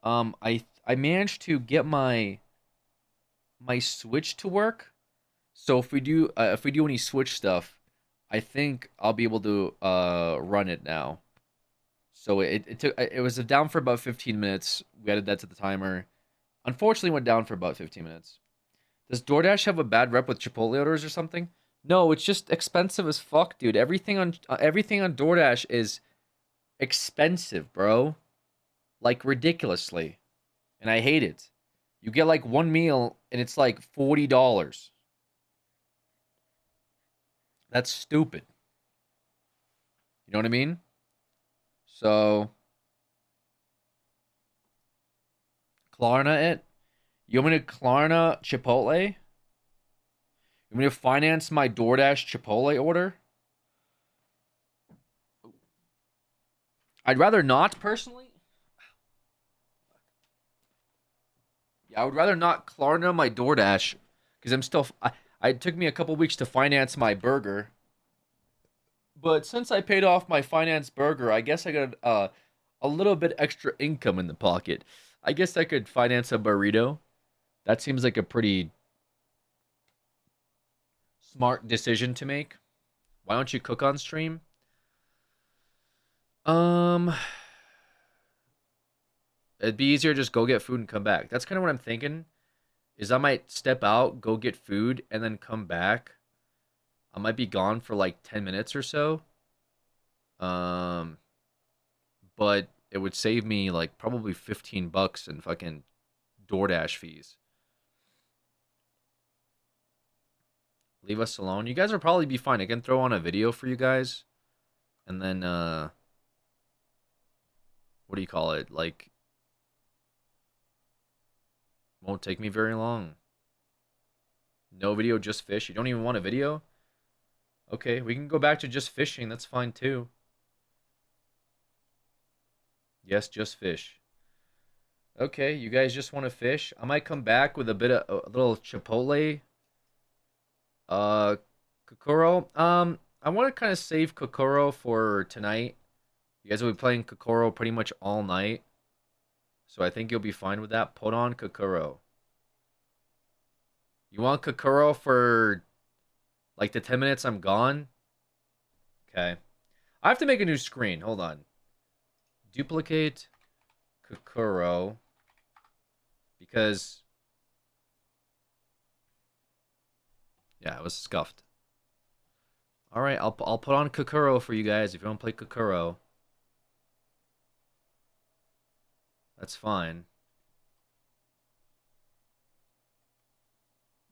I managed to get my Switch to work. So if we do any Switch stuff, I think I'll be able to run it now. So it was down for about 15 minutes. We added that to the timer. Unfortunately, went down for about 15 minutes. Does DoorDash have a bad rep with Chipotle orders or something? No, it's just expensive as fuck, dude. Everything on DoorDash is expensive, bro. Like ridiculously. And I hate it. You get like one meal and it's like $40. That's stupid. You know what I mean? So, Klarna it. You want me to Klarna Chipotle? You want me to finance my DoorDash Chipotle order? I'd rather not, personally. Yeah, I would rather not Klarna my DoorDash because I'm still. It took me a couple weeks to finance my burger, but since I paid off my finance burger, I guess I got a little bit extra income in the pocket. I guess I could finance a burrito. That seems like a pretty smart decision to make. Why don't you cook on stream? Um, it'd be easier to just go get food and come back. That's kind of what I'm thinking. Is I might step out, go get food, and then come back. I might be gone for like 10 minutes or so. Um, but it would save me like probably $15 in fucking DoorDash fees. Leave us alone. You guys will probably be fine. I can throw on a video for you guys. And then what do you call it? Like won't take me very long. No video, just fish. You don't even want a video? Okay, we can go back to just fishing. That's fine too. Yes, just fish. Okay, you guys just want to fish? I might come back with a bit of a little Chipotle. Uh, Kokoro. I want to kind of save Kokoro for tonight. You guys will be playing Kokoro pretty much all night. So I think you'll be fine with that. Put on Kokoro. You want Kokoro for like the 10 minutes I'm gone? Okay. I have to make a new screen. Hold on. Duplicate Kokoro. Because, yeah, it was scuffed. All right, I'll put on Kokoro for you guys if you want to play Kokoro. That's fine.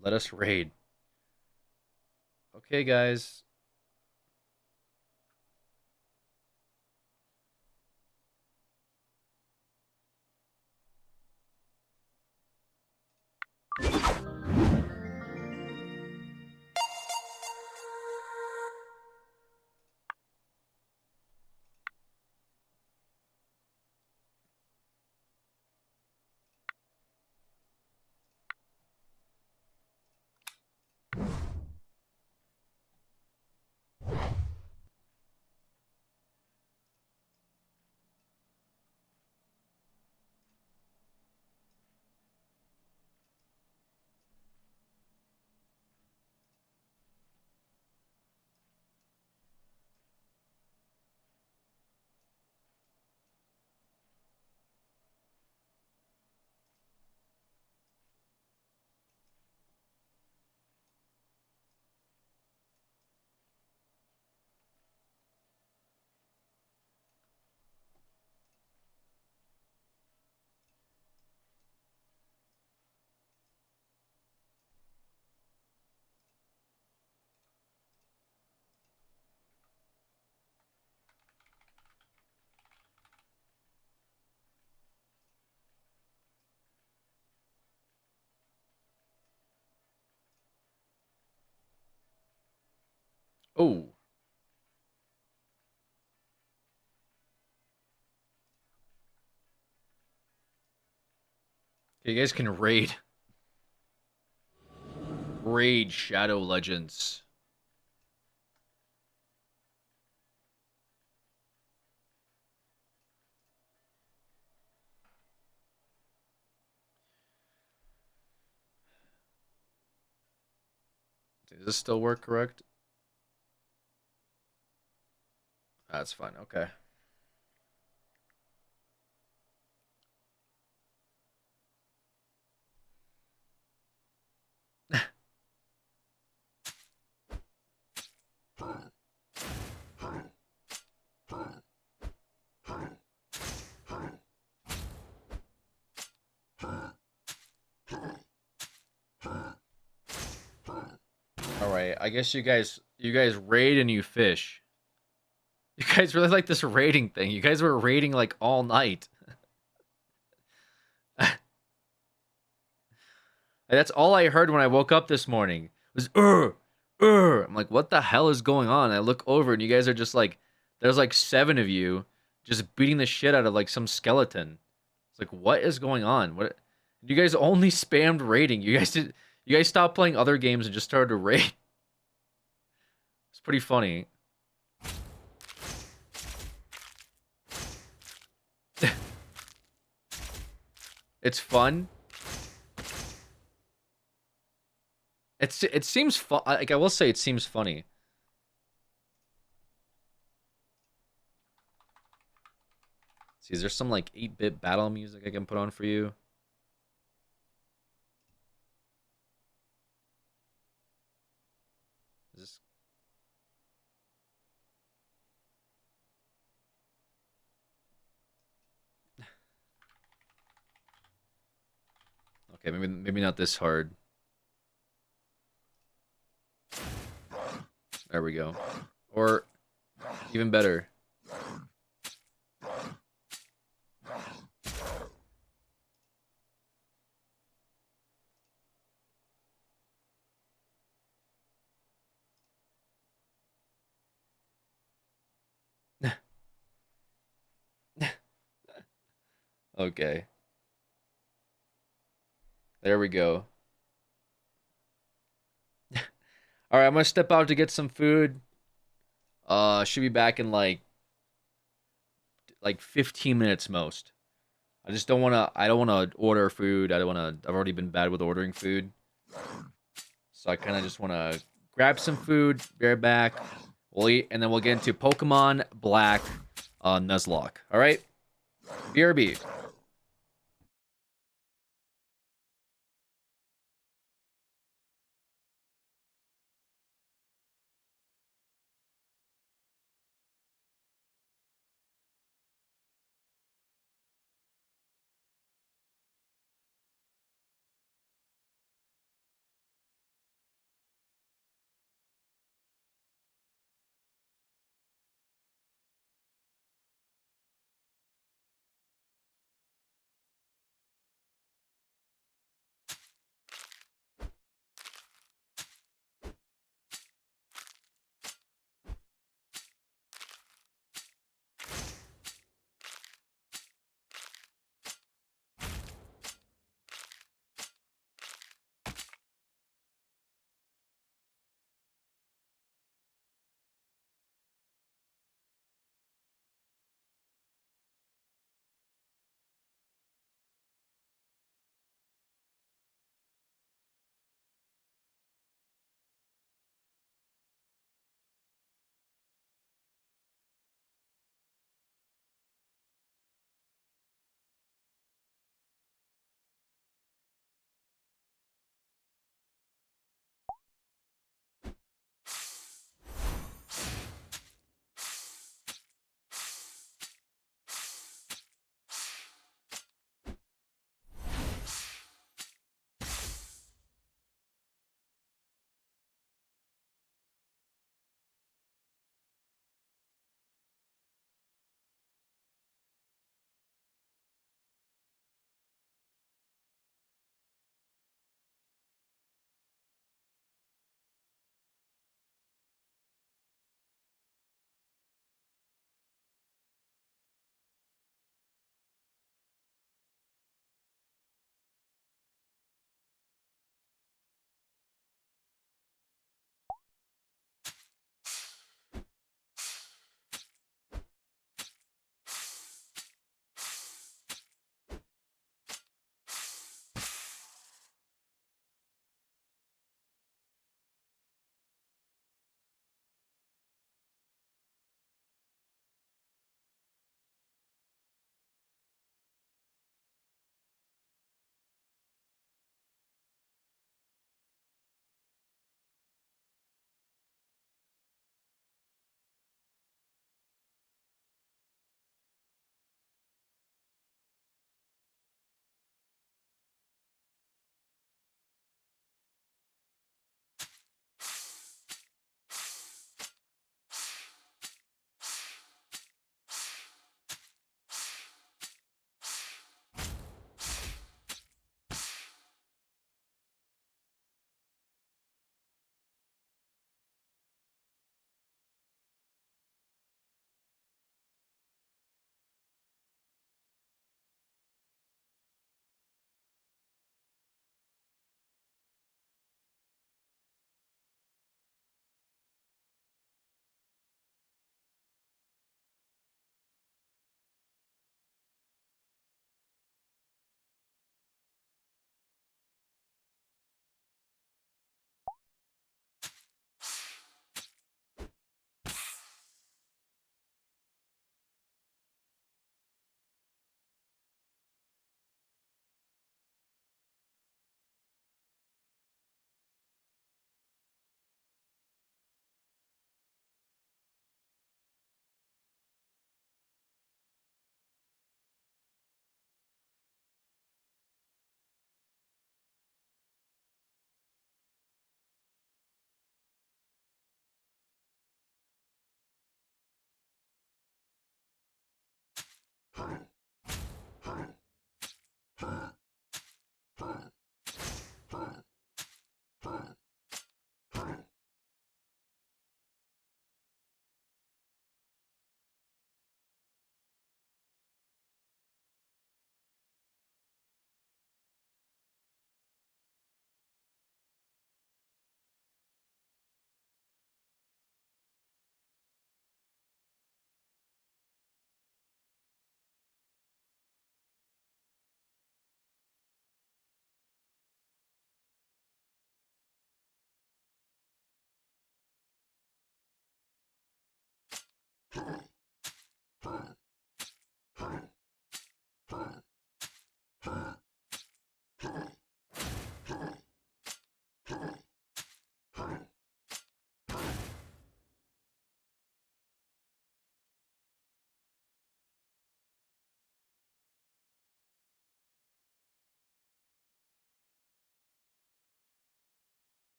Let us raid. Okay, guys. Oh, okay, you guys can raid. Raid Shadow Legends. Does this still work correct? That's fine. Okay. All right. I guess you guys raid and you fish. You guys really like this raiding thing. You guys were raiding like all night. That's all I heard when I woke up this morning. Was I'm like, what the hell is going on? I look over and you guys are just like, there's like 7 of you just beating the shit out of like some skeleton. It's like, what is going on? What? You guys only spammed raiding. You guys stopped playing other games and just started to raid. It's pretty funny. It's fun. It seems fun. Like I will say, it seems funny. See, is there some like 8-bit battle music I can put on for you? Is this... Okay, maybe not this hard. There we go. Or even better. Okay. There we go. All right, I'm gonna step out to get some food. Should be back in like 15 minutes most. I just don't wanna. I don't wanna order food. I don't wanna. I've already been bad with ordering food, so I kind of just wanna grab some food. Be right back. We'll eat, and then we'll get into Pokemon Black, Nuzlocke. All right, BRB.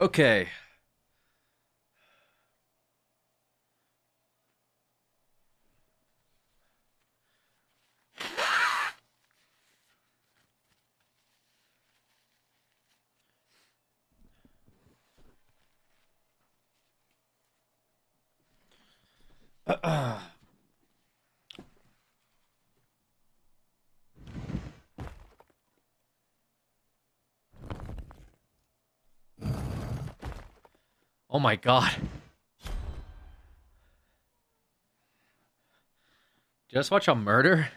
Okay. Oh my god. Just watch a murder?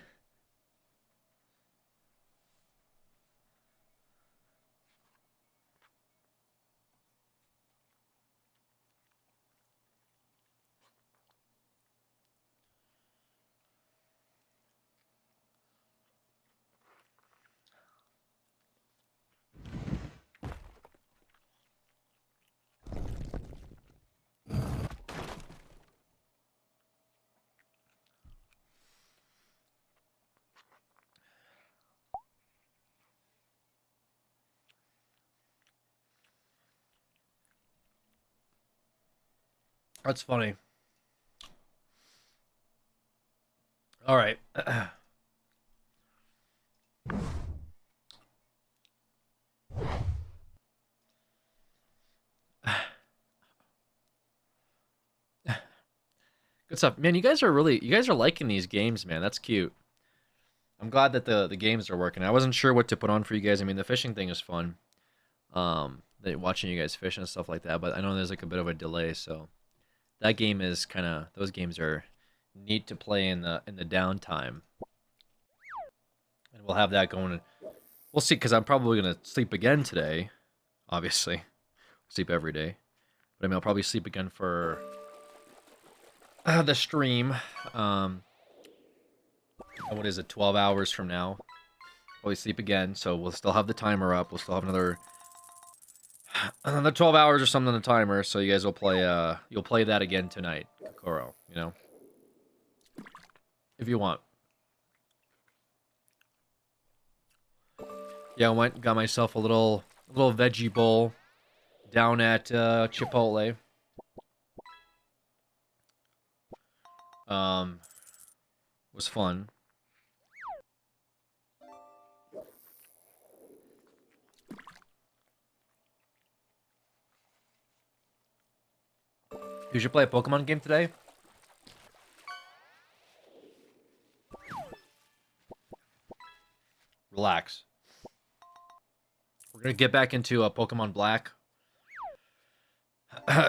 That's funny. All right. Good stuff. Man, you guys are liking these games, man. That's cute. I'm glad that the games are working. I wasn't sure what to put on for you guys. I mean, the fishing thing is fun. Watching you guys fish and stuff like that, but I know there's like a bit of a delay, so that game is kind of those games are neat to play in the downtime. And we'll have that going. We'll see, because I'm probably gonna sleep again today. Obviously, sleep every day, but I mean I'll probably sleep again for the stream. What is it? 12 hours from now. Probably sleep again, so we'll still have the timer up. We'll still have another 12 hours or something on the timer, so you guys will play. You'll play that again tonight, Kokoro. You know, if you want. Yeah, I got myself a little veggie bowl down at Chipotle. Um, was fun. You should play a Pokemon game today. Relax. We're gonna get back into Pokemon Black.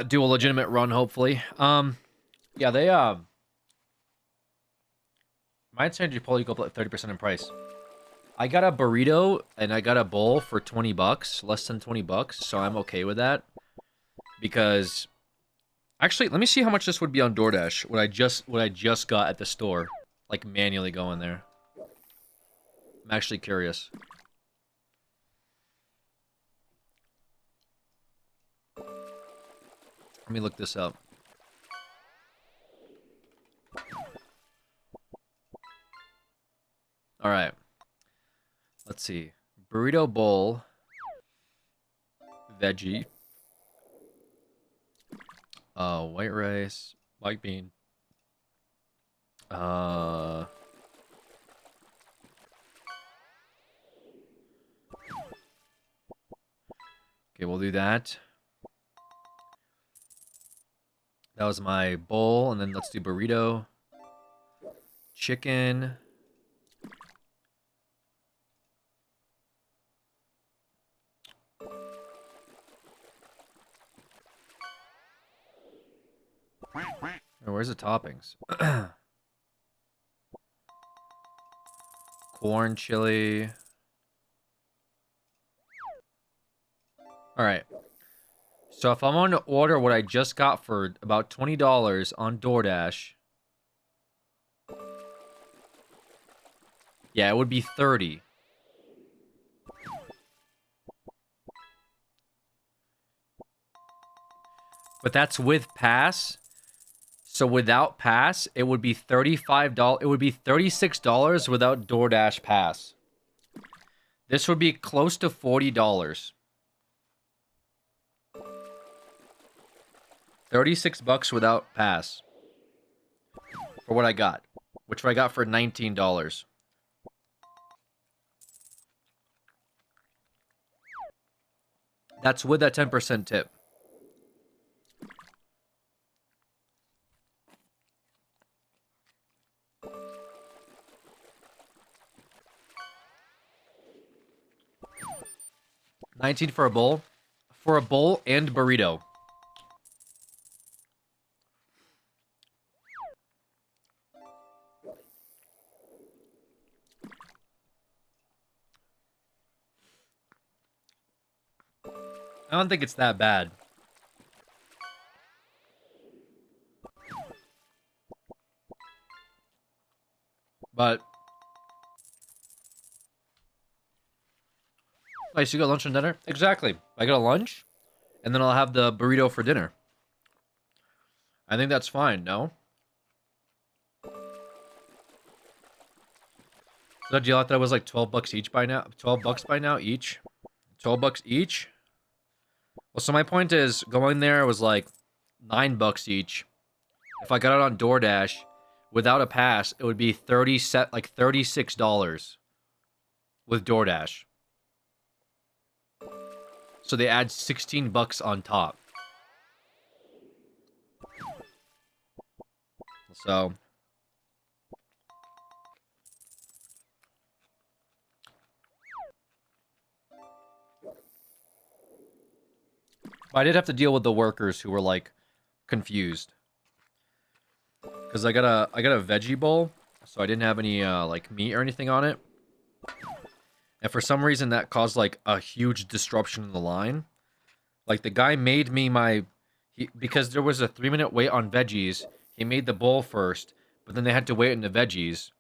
Do a legitimate run, hopefully. Yeah, they might send you probably go up like 30% in price. I got a burrito and I got a bowl for 20 bucks, less than 20 bucks, so I'm okay with that. Because actually, let me see how much this would be on DoorDash. What I just got at the store, like manually going there. I'm actually curious. Let me look this up. All right. Let's see. Burrito bowl. Veggie. White rice, white bean. Okay, we'll do that. That was my bowl, and then let's do burrito. Chicken. Oh, where's the toppings? Corn, chili. All right. So if I'm going to order what I just got for about $20 on DoorDash, yeah, it would be 30. But that's with pass. So without pass, it would be $35. It would be $36 without DoorDash pass. This would be close to $40. 36 bucks without pass. For what I got. Which I got for $19. That's with that 10% tip. $19 for a bowl. For a bowl and burrito. I don't think it's that bad. But nice, you got lunch and dinner? Exactly. I got a lunch, and then I'll have the burrito for dinner. I think that's fine, no? So that gelato was like 12 bucks each by now? 12 bucks by now each? 12 bucks each? Well, so my point is, going there was like 9 bucks each. If I got it on DoorDash, without a pass, it would be like $36 with DoorDash. So they add 16 bucks on top. So I did have to deal with the workers who were like confused. Cuz I got a veggie bowl, so I didn't have any like meat or anything on it. And for some reason that caused like a huge disruption in the line. Like the guy made me because there was a 3-minute wait on veggies, he made the bowl first, but then they had to wait in the veggies.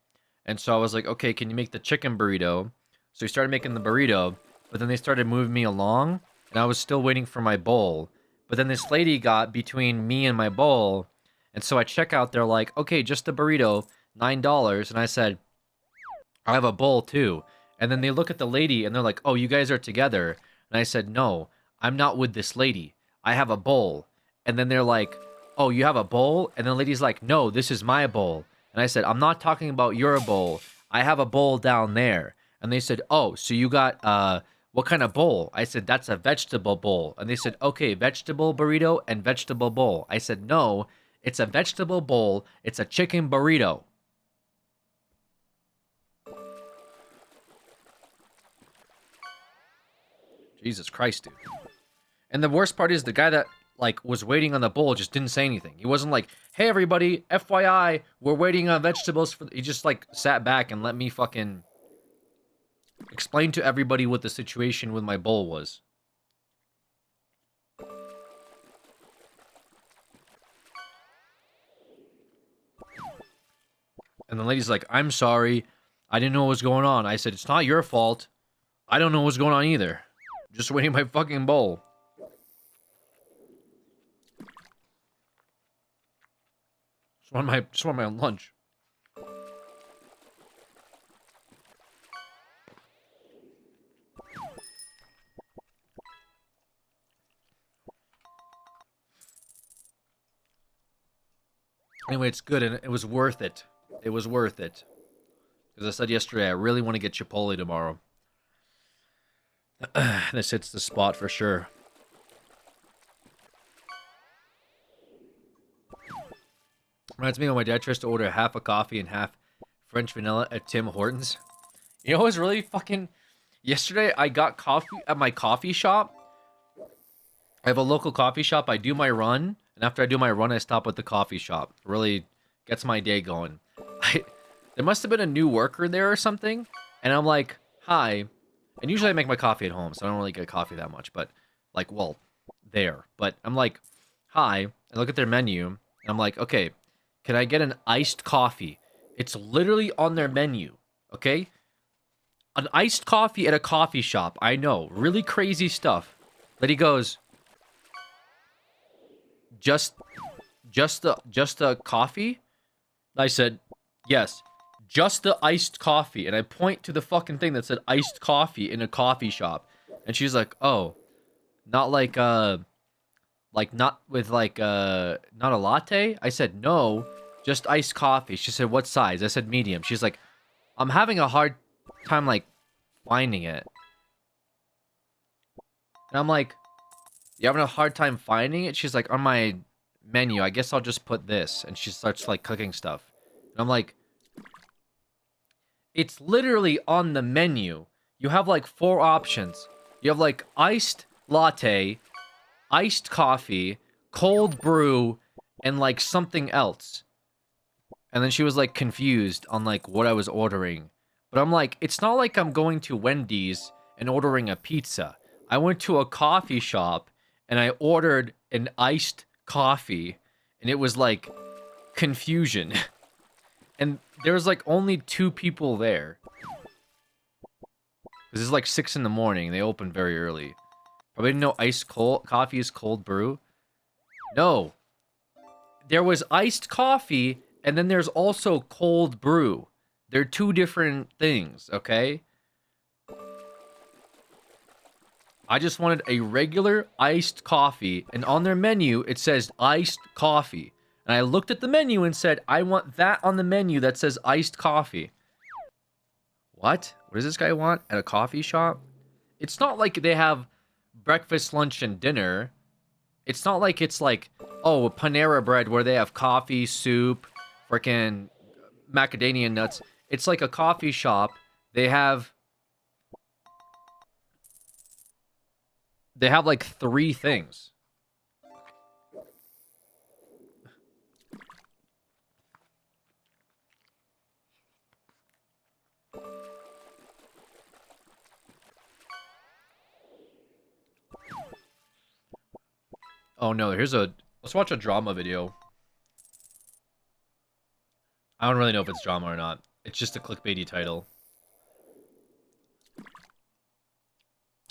And so I was like, okay, can you make the chicken burrito? So he started making the burrito, but then they started moving me along, and I was still waiting for my bowl. But then this lady got between me and my bowl, and so I check out, they're like, okay, just the burrito, $9. And I said, I have a bowl too. And then they look at the lady and they're like, oh, you guys are together. And I said, no, I'm not with this lady. I have a bowl. And then they're like, oh, you have a bowl? And the lady's like, no, this is my bowl. And I said, I'm not talking about your bowl. I have a bowl down there. And they said, oh, so you got, what kind of bowl? I said, that's a vegetable bowl. And they said, okay, vegetable burrito and vegetable bowl. I said, no, it's a vegetable bowl. It's a chicken burrito. Jesus Christ, dude. And the worst part is the guy that like was waiting on the bowl just didn't say anything. He wasn't like, "Hey everybody, FYI, we're waiting on vegetables for." He just like sat back and let me fucking explain to everybody what the situation with my bowl was. And the lady's like, "I'm sorry. I didn't know what was going on." I said, "It's not your fault. I don't know what's going on either. Just waiting my fucking bowl." Just want my lunch. Anyway, it's good, and it was worth it. It was worth it. As I said yesterday, I really want to get Chipotle tomorrow. This hits the spot for sure. Reminds me when my dad tries to order half a coffee and half French vanilla at Tim Hortons. You know what was really fucking... Yesterday, I got coffee at my coffee shop. I have a local coffee shop. I do my run, and after I do my run, I stop at the coffee shop. Really gets my day going. There must have been a new worker there or something, and I'm like, hi. And usually I make my coffee at home, so I don't really get coffee that much, but, like, well, there. But I'm like, hi, I look at their menu, and I'm like, okay, can I get an iced coffee? It's literally on their menu, okay? An iced coffee at a coffee shop. I know, really crazy stuff. But he goes, just the coffee? I said, yes, just the iced coffee. And I point to the fucking thing that said iced coffee in a coffee shop. And she's like, oh, not like not with not a latte? I said, no, just iced coffee. She said, what size? I said, medium. She's like, I'm having a hard time, like, finding it. And I'm like, you having a hard time finding it? She's like, on my menu, I guess I'll just put this. And she starts, like, cooking stuff. And I'm like, it's literally on the menu. You have, like, 4 options. You have, like, iced latte, iced coffee, cold brew, and, like, something else. And then she was, like, confused on, like, what I was ordering. But I'm like, it's not like I'm going to Wendy's and ordering a pizza. I went to a coffee shop and I ordered an iced coffee, and it was like confusion. And there was like only 2 people there. This is like 6 in the morning. They open very early. Probably didn't know iced cold coffee is cold brew. No. There was iced coffee, and then there's also cold brew. They're 2 different things, okay? I just wanted a regular iced coffee, and on their menu, it says iced coffee. And I looked at the menu and said, I want that on the menu that says iced coffee. What? What does this guy want at a coffee shop? It's not like they have breakfast, lunch, and dinner. It's not like it's like, oh, Panera Bread where they have coffee, soup, freaking macadamia nuts. It's like a coffee shop. They have like 3 things. Oh no, let's watch a drama video. I don't really know if it's drama or not. It's just a clickbaity title.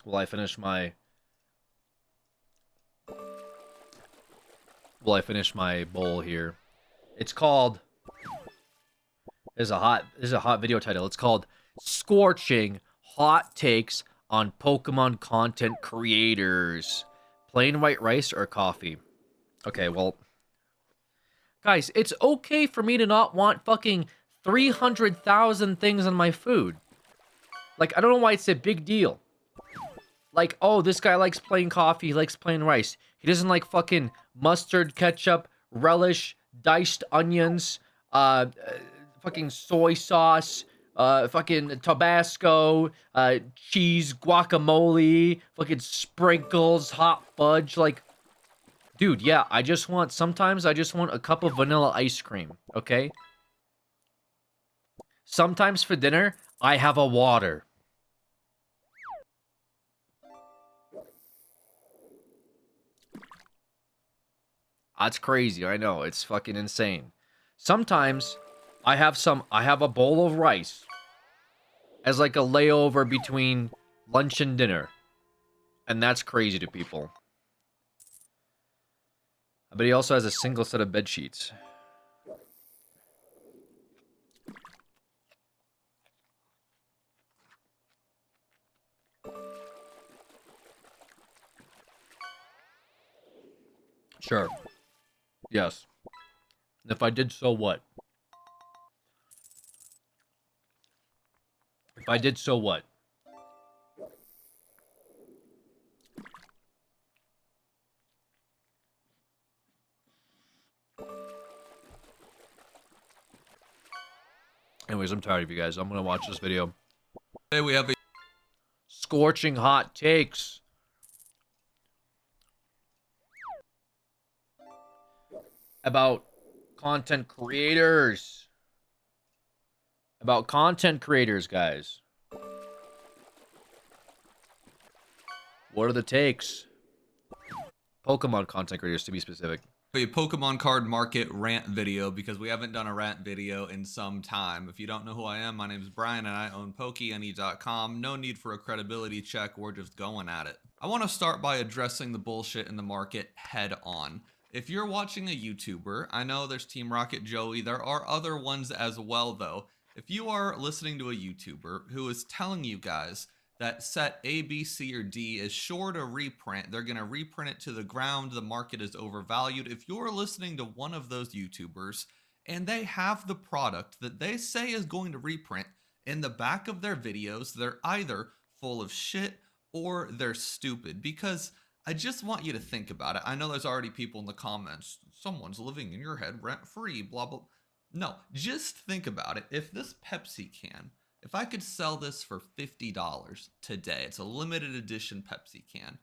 Will I finish my bowl here? It's called This is a hot video title. It's called Scorching Hot Takes on Pokemon Content Creators. Plain white rice or coffee? Okay, well, guys, it's okay for me to not want fucking 300,000 things on my food. Like, I don't know why it's a big deal. Like, oh, this guy likes plain coffee, he likes plain rice. He doesn't like fucking mustard, ketchup, relish, diced onions, fucking soy sauce, fucking Tabasco, cheese, guacamole, fucking sprinkles, hot fudge. Like, dude, yeah, sometimes I just want a cup of vanilla ice cream, okay? Sometimes for dinner, I have a water. That's crazy, I know, it's fucking insane. Sometimes I have a bowl of rice as like a layover between lunch and dinner. And that's crazy to people. But he also has a single set of bed sheets. Sure. Yes. If I did, so what? If I did, so what? Anyways, I'm tired of you guys. I'm gonna watch this video. Today we have a Scorching hot takes. About content creators. About content creators, guys. What are the takes? Pokemon content creators, to be specific. Pokemon card market rant video because we haven't done a rant video in some time. If you don't know who I am, my name is Brian and I own POKÉ-A-THON. No need for a credibility check, we're just going at it. I want to start by addressing the bullshit in the market head on. If you're watching a YouTuber, I know there's Team Rocket Joey, there are other ones as well though. If you are listening to a YouTuber who is telling you guys that set A, B, C, or D is sure to reprint, they're going to reprint it to the ground, the market is overvalued. If you're listening to one of those YouTubers and they have the product that they say is going to reprint in the back of their videos, they're either full of shit or they're stupid. Because I just want you to think about it. I know there's already people in the comments, someone's living in your head rent free, blah, blah. No, just think about it. If this Pepsi can, if I could sell this for $50 today, it's a limited edition Pepsi can,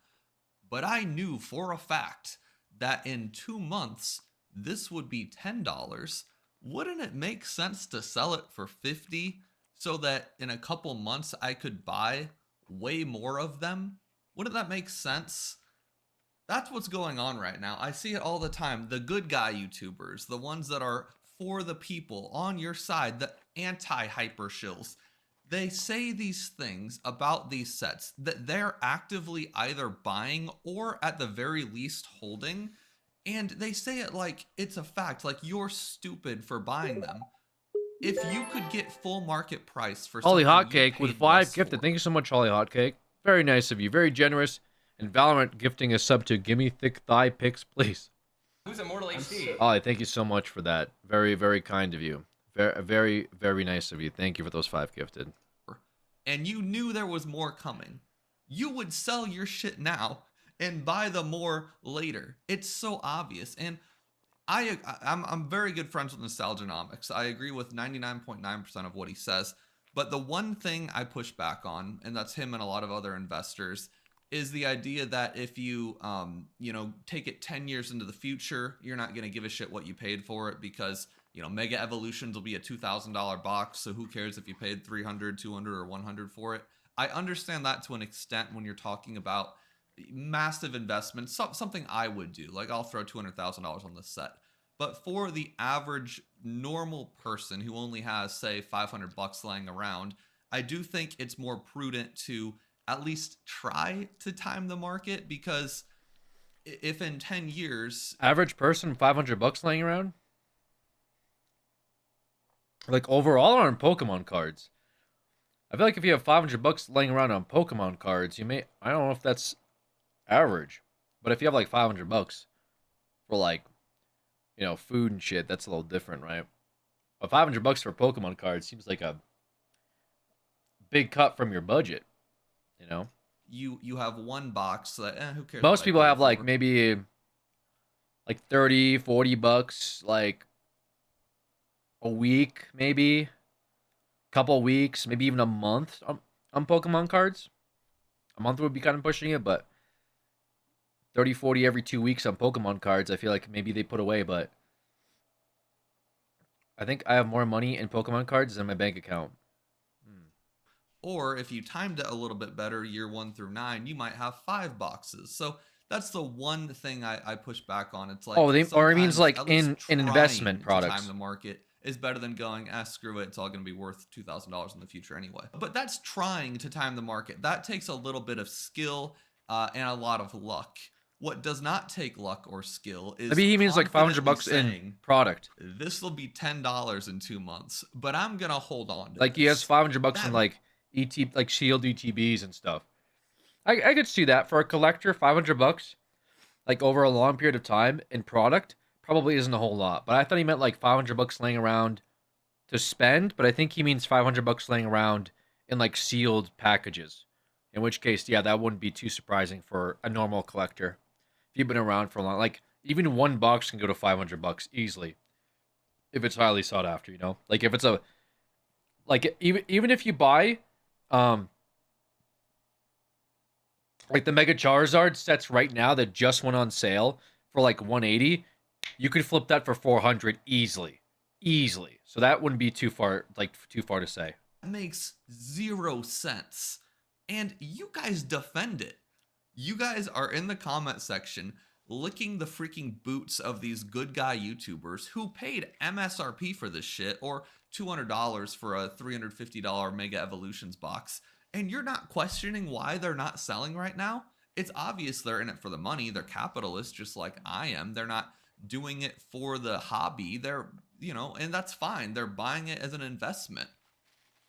but I knew for a fact that in 2 months, this would be $10, wouldn't it make sense to sell it for $50 so that in a couple months I could buy way more of them? Wouldn't that make sense? That's what's going on right now. I see it all the time. The good guy YouTubers, the ones that are for the people, on your side, the anti-hyper shills, they say these things about these sets that they're actively either buying or at the very least holding. And they say it like it's a fact, like you're stupid for buying them. If you could get full market price for Holly something you Hotcake with paid 5 less gifted. for. Thank you so much, Holly Hotcake. Very nice of you. Very generous. And Valorant gifting a sub to Gimme Thick Thigh Pics, please. Who's Immortal HD? Holly, thank you so much for that. Very, very kind of you. Very, very, very nice of you. Thank you for those 5 gifted. And you knew there was more coming, you would sell your shit now and buy the more later. It's so obvious. And I'm very good friends with Nostalgianomics. I agree with 99.9% of what he says. But the one thing I push back on, and that's him and a lot of other investors, is the idea that if you, take it 10 years into the future, you're not going to give a shit what you paid for it because, Mega Evolutions will be a $2,000 box. So who cares if you paid 300, 200, or 100 for it? I understand that to an extent when you're talking about massive investments, something I would do. Like I'll throw $200,000 on this set. But for the average normal person who only has, say, $500 laying around, I do think it's more prudent to at least try to time the market, because if in 10 years... Average person, $500 laying around? Like overall or on Pokemon cards? I feel like if you have $500 laying around on Pokemon cards, you may... I don't know if that's average. But if you have like $500 for like, food and shit, that's a little different, right? But $500 for Pokemon cards seems like a big cut from your budget. You have one box that who cares? Most people have like maybe like $30-$40 like a week, maybe couple weeks, maybe even a month on Pokemon cards. A month would be kind of pushing it, but 30-40 every 2 weeks on Pokemon cards, I feel like maybe they put away. But I think I have more money in Pokemon cards than my bank account. Or if you timed it a little bit better, year 1 through 9, you might have 5 boxes. So that's the one thing I push back on. It's like, or it means like in investment products. Time the market is better than going, screw it, it's all going to be worth $2,000 in the future anyway. But that's trying to time the market. That takes a little bit of skill and a lot of luck. What does not take luck or skill is maybe he means like $500 in product. This will be $10 in 2 months, but I'm gonna hold on to like this. He has $500 in like like Shield ETBs and stuff. I could see that for a collector, $500 like over a long period of time in product probably isn't a whole lot. But I thought he meant like 500 bucks laying around to spend, but I think he means 500 bucks laying around in like sealed packages. In which case, yeah, that wouldn't be too surprising for a normal collector. If you've been around for a long, like even one box can go to 500 bucks easily if it's highly sought after, you know? Like if it's a like even if you buy like the Mega Charizard sets right now that just went on sale for like 180, you could flip that for 400 easily. Easily. So that wouldn't be too far to say. That makes 0 sense. And you guys defend it. You guys are in the comment section licking the freaking boots of these good guy YouTubers who paid MSRP for this shit, or $200 for a $350 Mega Evolutions box, and you're not questioning why they're not selling right now? It's obvious they're in it for the money. They're capitalists just like I am. They're not doing it for the hobby. They're, you know, and that's fine. They're buying it as an investment.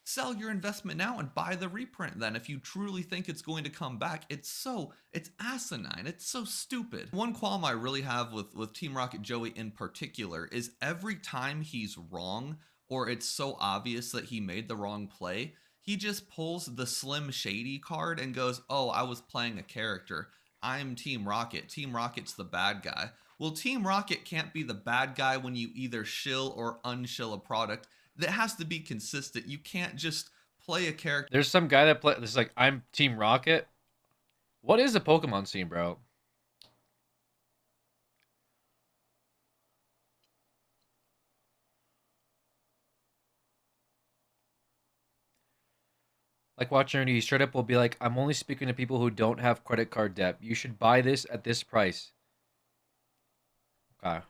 Sell your investment now and buy the reprint then if you truly think it's going to come back. It's asinine. It's so stupid. One qualm I really have with Team Rocket Joey in particular is every time he's wrong or it's so obvious that he made the wrong play, he just pulls the Slim Shady card and goes, oh, I was playing a character. I'm Team Rocket. Team Rocket's the bad guy. Well, Team Rocket can't be the bad guy when you either shill or unshill a product. That has to be consistent. You can't just play a character. There's some guy that play. This is like I'm Team Rocket. What is the Pokemon scene, bro? Like watching he straight up will be like, I'm only speaking to people who don't have credit card debt. You should buy this at this price. Okay.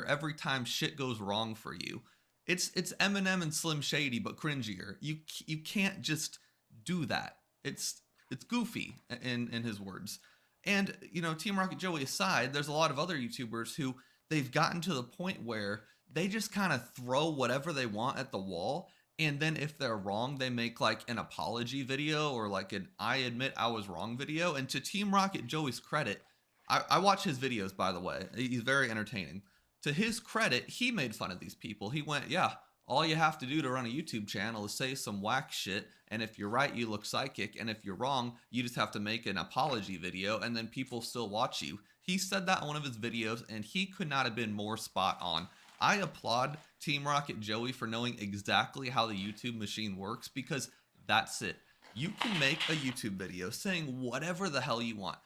Every time shit goes wrong for you. It's Eminem and Slim Shady, but cringier. You can't just do that. It's goofy in his words. And, you know, Team Rocket Joey aside, there's a lot of other YouTubers who they've gotten to the point where they just kind of throw whatever they want at the wall. And then if they're wrong, they make like an apology video or like an I admit I was wrong video. And to Team Rocket Joey's credit, I watch his videos, by the way. He's very entertaining. To his credit, he made fun of these people. He went, yeah, all you have to do to run a YouTube channel is say some whack shit, and if you're right, you look psychic, and if you're wrong, you just have to make an apology video, and then people still watch you. He said that in one of his videos, and he could not have been more spot on. I applaud Team Rocket Joey for knowing exactly how the YouTube machine works, because that's it. You can make a YouTube video saying whatever the hell you want.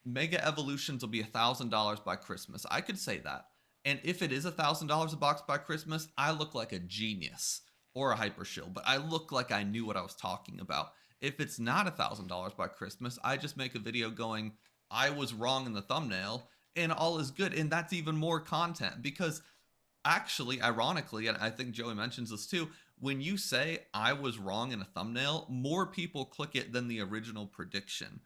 Mega Evolutions will be $1,000 by Christmas. I could say that. And if it is $1,000 a box by Christmas, I look like a genius or a hyper shill, but I look like I knew what I was talking about. If it's not $1,000 by Christmas, I just make a video going, I was wrong in the thumbnail and all is good. And that's even more content because actually, ironically, and I think Joey mentions this too, when you say I was wrong in a thumbnail, more people click it than the original prediction.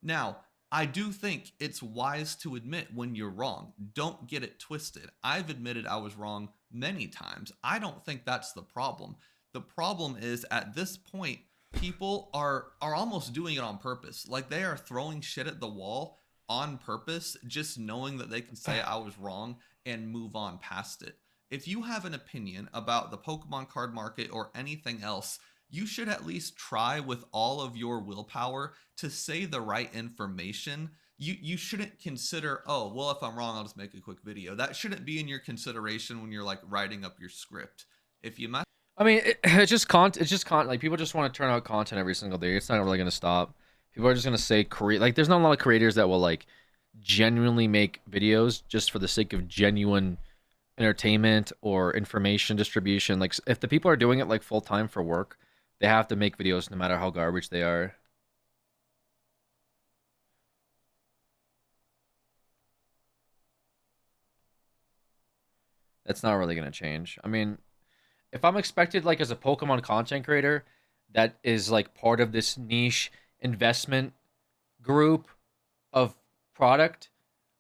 Now, I do think it's wise to admit when you're wrong. Don't get it twisted. I've admitted I was wrong many times. I don't think that's the problem. The problem is at this point, people are almost doing it on purpose. Like they are throwing shit at the wall on purpose, just knowing that they can say I was wrong and move on past it. If you have an opinion about the Pokemon card market or anything else, you should at least try with all of your willpower to say the right information. You shouldn't consider, oh, well, if I'm wrong, I'll just make a quick video. That shouldn't be in your consideration when you're like writing up your script. If you mess, I mean, it's just content. It's just content. Like people just want to turn out content every single day. It's not really gonna stop. People are just gonna say like there's not a lot of creators that will like genuinely make videos just for the sake of genuine entertainment or information distribution. Like if the people are doing it like full time for work, they have to make videos no matter how garbage they are. That's not really going to change. I mean, if I'm expected like as a Pokemon content creator that is like part of this niche investment group of product,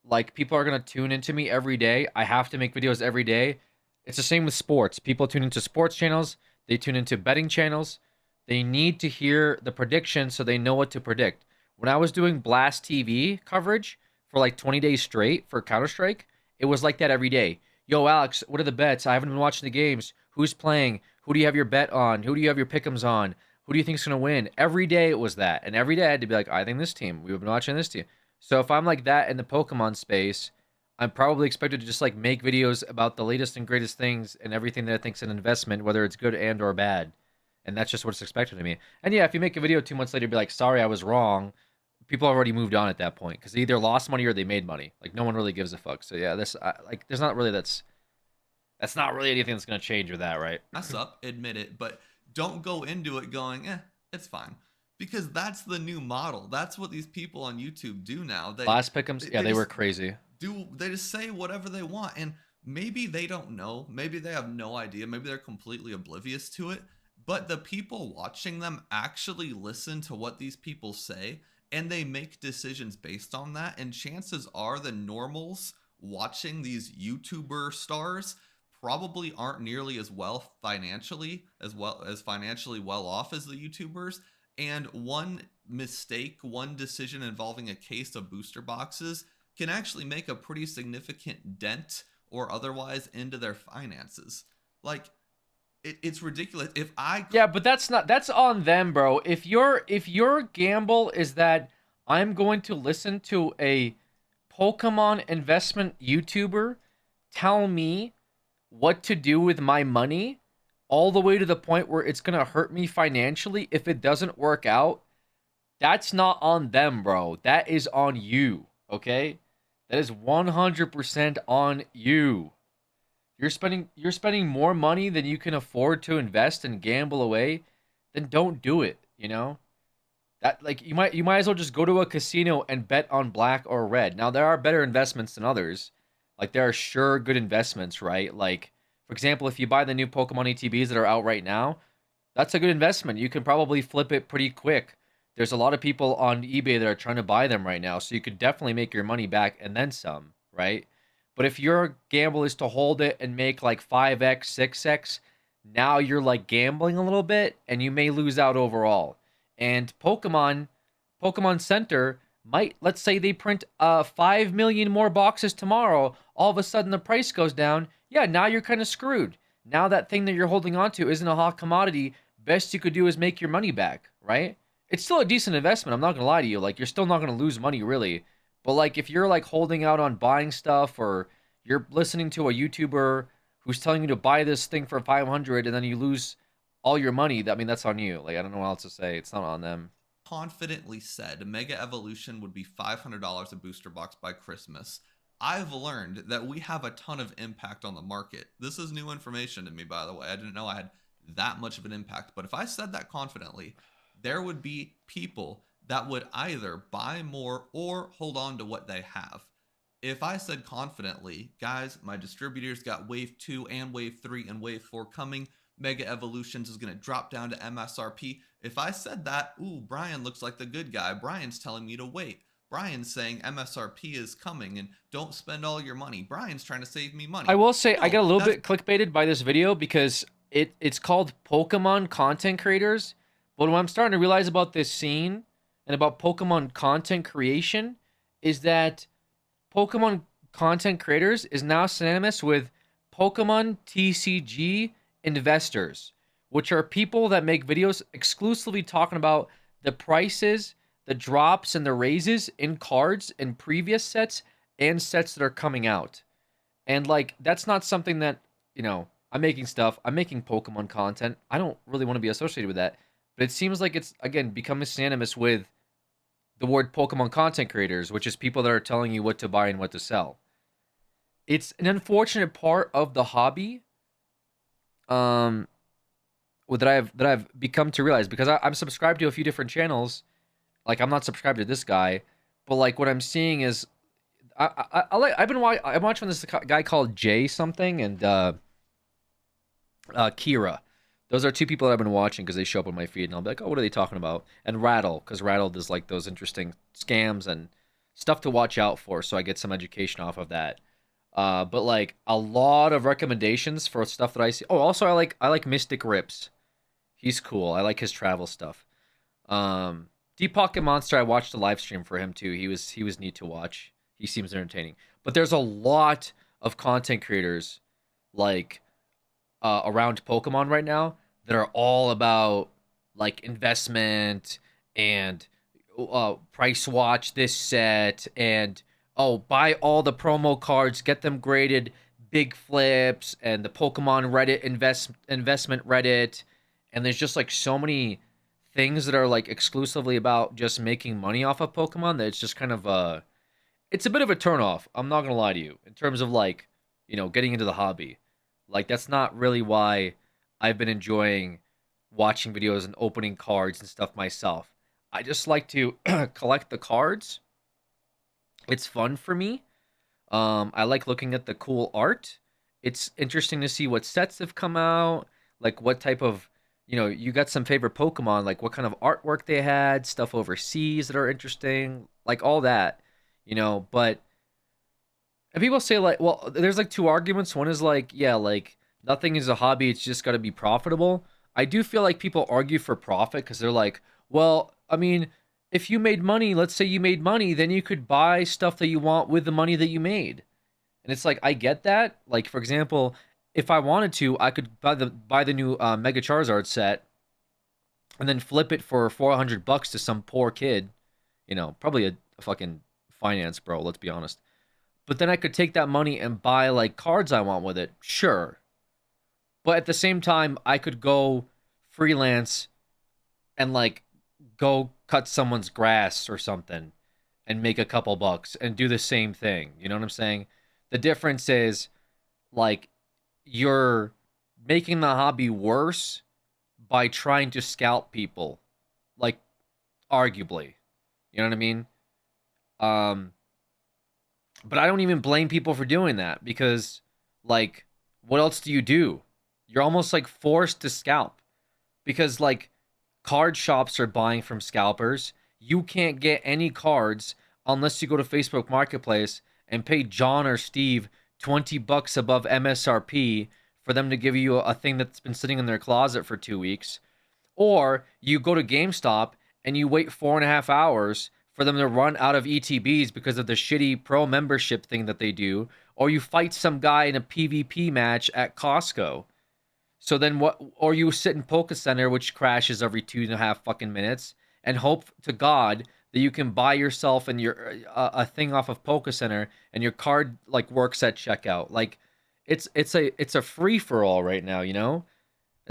like people are going to tune into me every day. I have to make videos every day. It's the same with sports. People tune into sports channels. They tune into betting channels. They need to hear the prediction so they know what to predict. When I was doing Blast TV coverage for like 20 days straight for Counter-Strike, it was like that every day. Yo, Alex, what are the bets? I haven't been watching the games. Who's playing? Who do you have your bet on? Who do you have your pick'ems on? Who do you think's gonna win? Every day it was that, and every day I had to be like, I think this team. We've been watching this team. So if I'm like that in the Pokemon space, I'm probably expected to just like make videos about the latest and greatest things and everything that I think's an investment, whether it's good and or bad. And that's just what's expected of me. And yeah, if you make a video 2 months later, be like, sorry, I was wrong. People already moved on at that point because they either lost money or they made money. Like no one really gives a fuck. So yeah, like there's not really that's not really anything that's gonna change with that, right? Mess up, admit it, but don't go into it going, it's fine. Because that's the new model. That's what these people on YouTube do now. Last pick'ems, yeah, they were crazy. They just say whatever they want, and maybe they don't know. Maybe they have no idea. Maybe they're completely oblivious to it. But the people watching them actually listen to what these people say, and they make decisions based on that. And chances are the normals watching these YouTuber stars probably aren't nearly as financially well off as the YouTubers. And one mistake, one decision involving a case of booster boxes can actually make a pretty significant dent or otherwise into their finances. Like, it's ridiculous. Yeah, but that's on them, bro. If your gamble is that I'm going to listen to a Pokemon investment YouTuber tell me what to do with my money, all the way to the point where it's gonna hurt me financially if it doesn't work out, that's not on them, bro. That is on you, okay? That is 100% on you. You're spending more money than you can afford to invest and gamble away, then don't do it, you know? That like you might as well just go to a casino and bet on black or red. Now there are better investments than others. Like there are sure good investments, right? Like for example, if you buy the new Pokemon ETBs that are out right now, that's a good investment. You can probably flip it pretty quick. There's a lot of people on eBay that are trying to buy them right now, so you could definitely make your money back and then some, right? But if your gamble is to hold it and make like 5x, 6x, now you're like gambling a little bit and you may lose out overall. And Pokemon Center might, let's say they print 5 million more boxes tomorrow, all of a sudden the price goes down. Yeah, now you're kind of screwed. Now that thing that you're holding on to isn't a hot commodity. Best you could do is make your money back, right? It's still a decent investment. I'm not going to lie to you. Like, you're still not going to lose money, really. But, like, if you're, like, holding out on buying stuff or you're listening to a YouTuber who's telling you to buy this thing for 500 and then you lose all your money, I mean, that's on you. Like, I don't know what else to say. It's not on them. Confidently said Mega Evolution would be $500 a booster box by Christmas. I've learned that we have a ton of impact on the market. This is new information to me, by the way. I didn't know I had that much of an impact. But if I said that confidently, there would be people that would either buy more or hold on to what they have. If I said confidently, guys, my distributors got Wave 2 and Wave 3 and Wave 4 coming, Mega Evolutions is going to drop down to MSRP. If I said that, ooh, Brian looks like the good guy. Brian's telling me to wait. Brian's saying MSRP is coming and don't spend all your money. Brian's trying to save me money. I will say I got a little bit clickbaited by this video because it's called Pokemon content creators. But what I'm starting to realize about this scene and about Pokemon content creation is that Pokemon content creators is now synonymous with Pokemon TCG investors, which are people that make videos exclusively talking about the prices, the drops, and the raises in cards in previous sets and sets that are coming out. And, like, that's not something that, you know, I'm making Pokemon content. I don't really want to be associated with that. But it seems like it's, again, becoming synonymous with the word Pokemon content creators, which is people that are telling you what to buy and what to sell. It's an unfortunate part of the hobby that I've become to realize, because I'm subscribed to a few different channels. Like, I'm not subscribed to this guy, but, like, what I'm seeing is I'm watching this guy called Jay something and Kira. Those are two people that I've been watching because they show up on my feed, and I'll be like, oh, what are they talking about? And Rattle, because Rattle does, like, those interesting scams and stuff to watch out for, so I get some education off of that. But, like, a lot of recommendations for stuff that I see. Oh, also, I like Mystic Rips. He's cool. I like his travel stuff. Deep Pocket Monster, I watched a live stream for him, too. He was neat to watch. He seems entertaining. But there's a lot of content creators like around Pokemon right now that are all about like investment and price watch this set and oh buy all the promo cards, get them graded, big flips, and the Pokemon Reddit investment Reddit, and there's just like so many things that are like exclusively about just making money off of Pokemon that it's just kind of it's a bit of a turnoff. I'm not gonna lie to you in terms of like getting into the hobby. Like that's not really why I've been enjoying watching videos and opening cards and stuff myself. I just like to collect the cards. It's fun for me. I like looking at the cool art. It's interesting to see what sets have come out, like what type of, you got some favorite Pokemon, like what kind of artwork they had, stuff overseas that are interesting, like all that, but and people say like, well, there's like two arguments. One is like, yeah, like nothing is a hobby, it's just got to be profitable. I do feel like people argue for profit because they're like, well, I mean, if you made money, let's say you made money, then you could buy stuff that you want with the money that you made. And it's like I get that. Like for example, if I wanted to, I could buy the new Mega Charizard set and then flip it for $400 to some poor kid. Probably a fucking finance bro. Let's be honest. But then I could take that money and buy like cards I want with it. Sure. But at the same time, I could go freelance and like go cut someone's grass or something and make a couple bucks and do the same thing. You know what I'm saying? The difference is like you're making the hobby worse by trying to scalp people. Like arguably. You know what I mean? But I don't even blame people for doing that because like what else do you do? You're almost like forced to scalp because like card shops are buying from scalpers. You can't get any cards unless you go to Facebook Marketplace and pay John or Steve $20 above MSRP for them to give you a thing that's been sitting in their closet for 2 weeks. Or you go to GameStop and you wait 4.5 hours for them to run out of ETBs because of the shitty pro membership thing that they do. Or you fight some guy in a PvP match at Costco. So then what? Or you sit in Poké Center, which crashes every 2.5 fucking minutes, and hope to God that you can buy yourself and your a thing off of Poké Center, and your card like works at checkout. Like, it's a free for all right now, And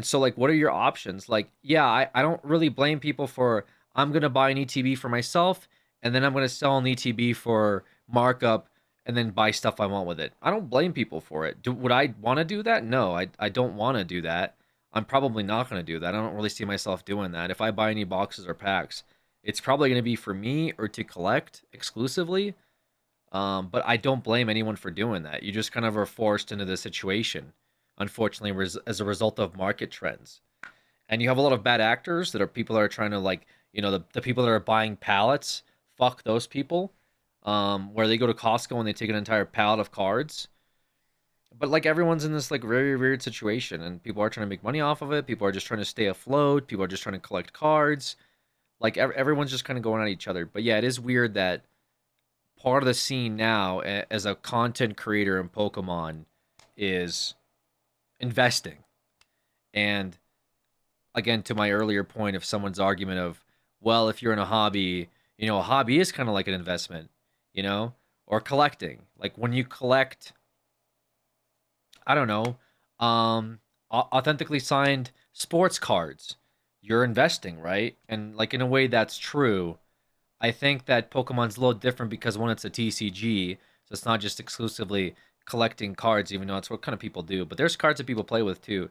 so like, what are your options? Like, yeah, I don't really blame people for I'm gonna buy an ETB for myself, and then I'm gonna sell an ETB for markup and then buy stuff I want with it. I don't blame people for it. Would I want to do that? No, I don't want to do that. I'm probably not going to do that. I don't really see myself doing that. If I buy any boxes or packs, it's probably going to be for me or to collect exclusively. But I don't blame anyone for doing that. You just kind of are forced into this situation, unfortunately, as a result of market trends. And you have a lot of bad actors that are people that are trying to like, the people that are buying pallets, fuck those people. Where they go to Costco and they take an entire pallet of cards. But like everyone's in this like very weird situation, and people are trying to make money off of it. People are just trying to stay afloat. People are just trying to collect cards. Like everyone's just kind of going at each other. But yeah, it is weird that part of the scene now, as a content creator in Pokemon, is investing. And again, to my earlier point of someone's argument of, well, if you're in a hobby, a hobby is kind of like an investment. Or collecting. Like when you collect, I don't know, authentically signed sports cards, you're investing, right? And like in a way that's true. I think that Pokemon's a little different because one, it's a TCG, so it's not just exclusively collecting cards, even though it's what kind of people do. But there's cards that people play with too.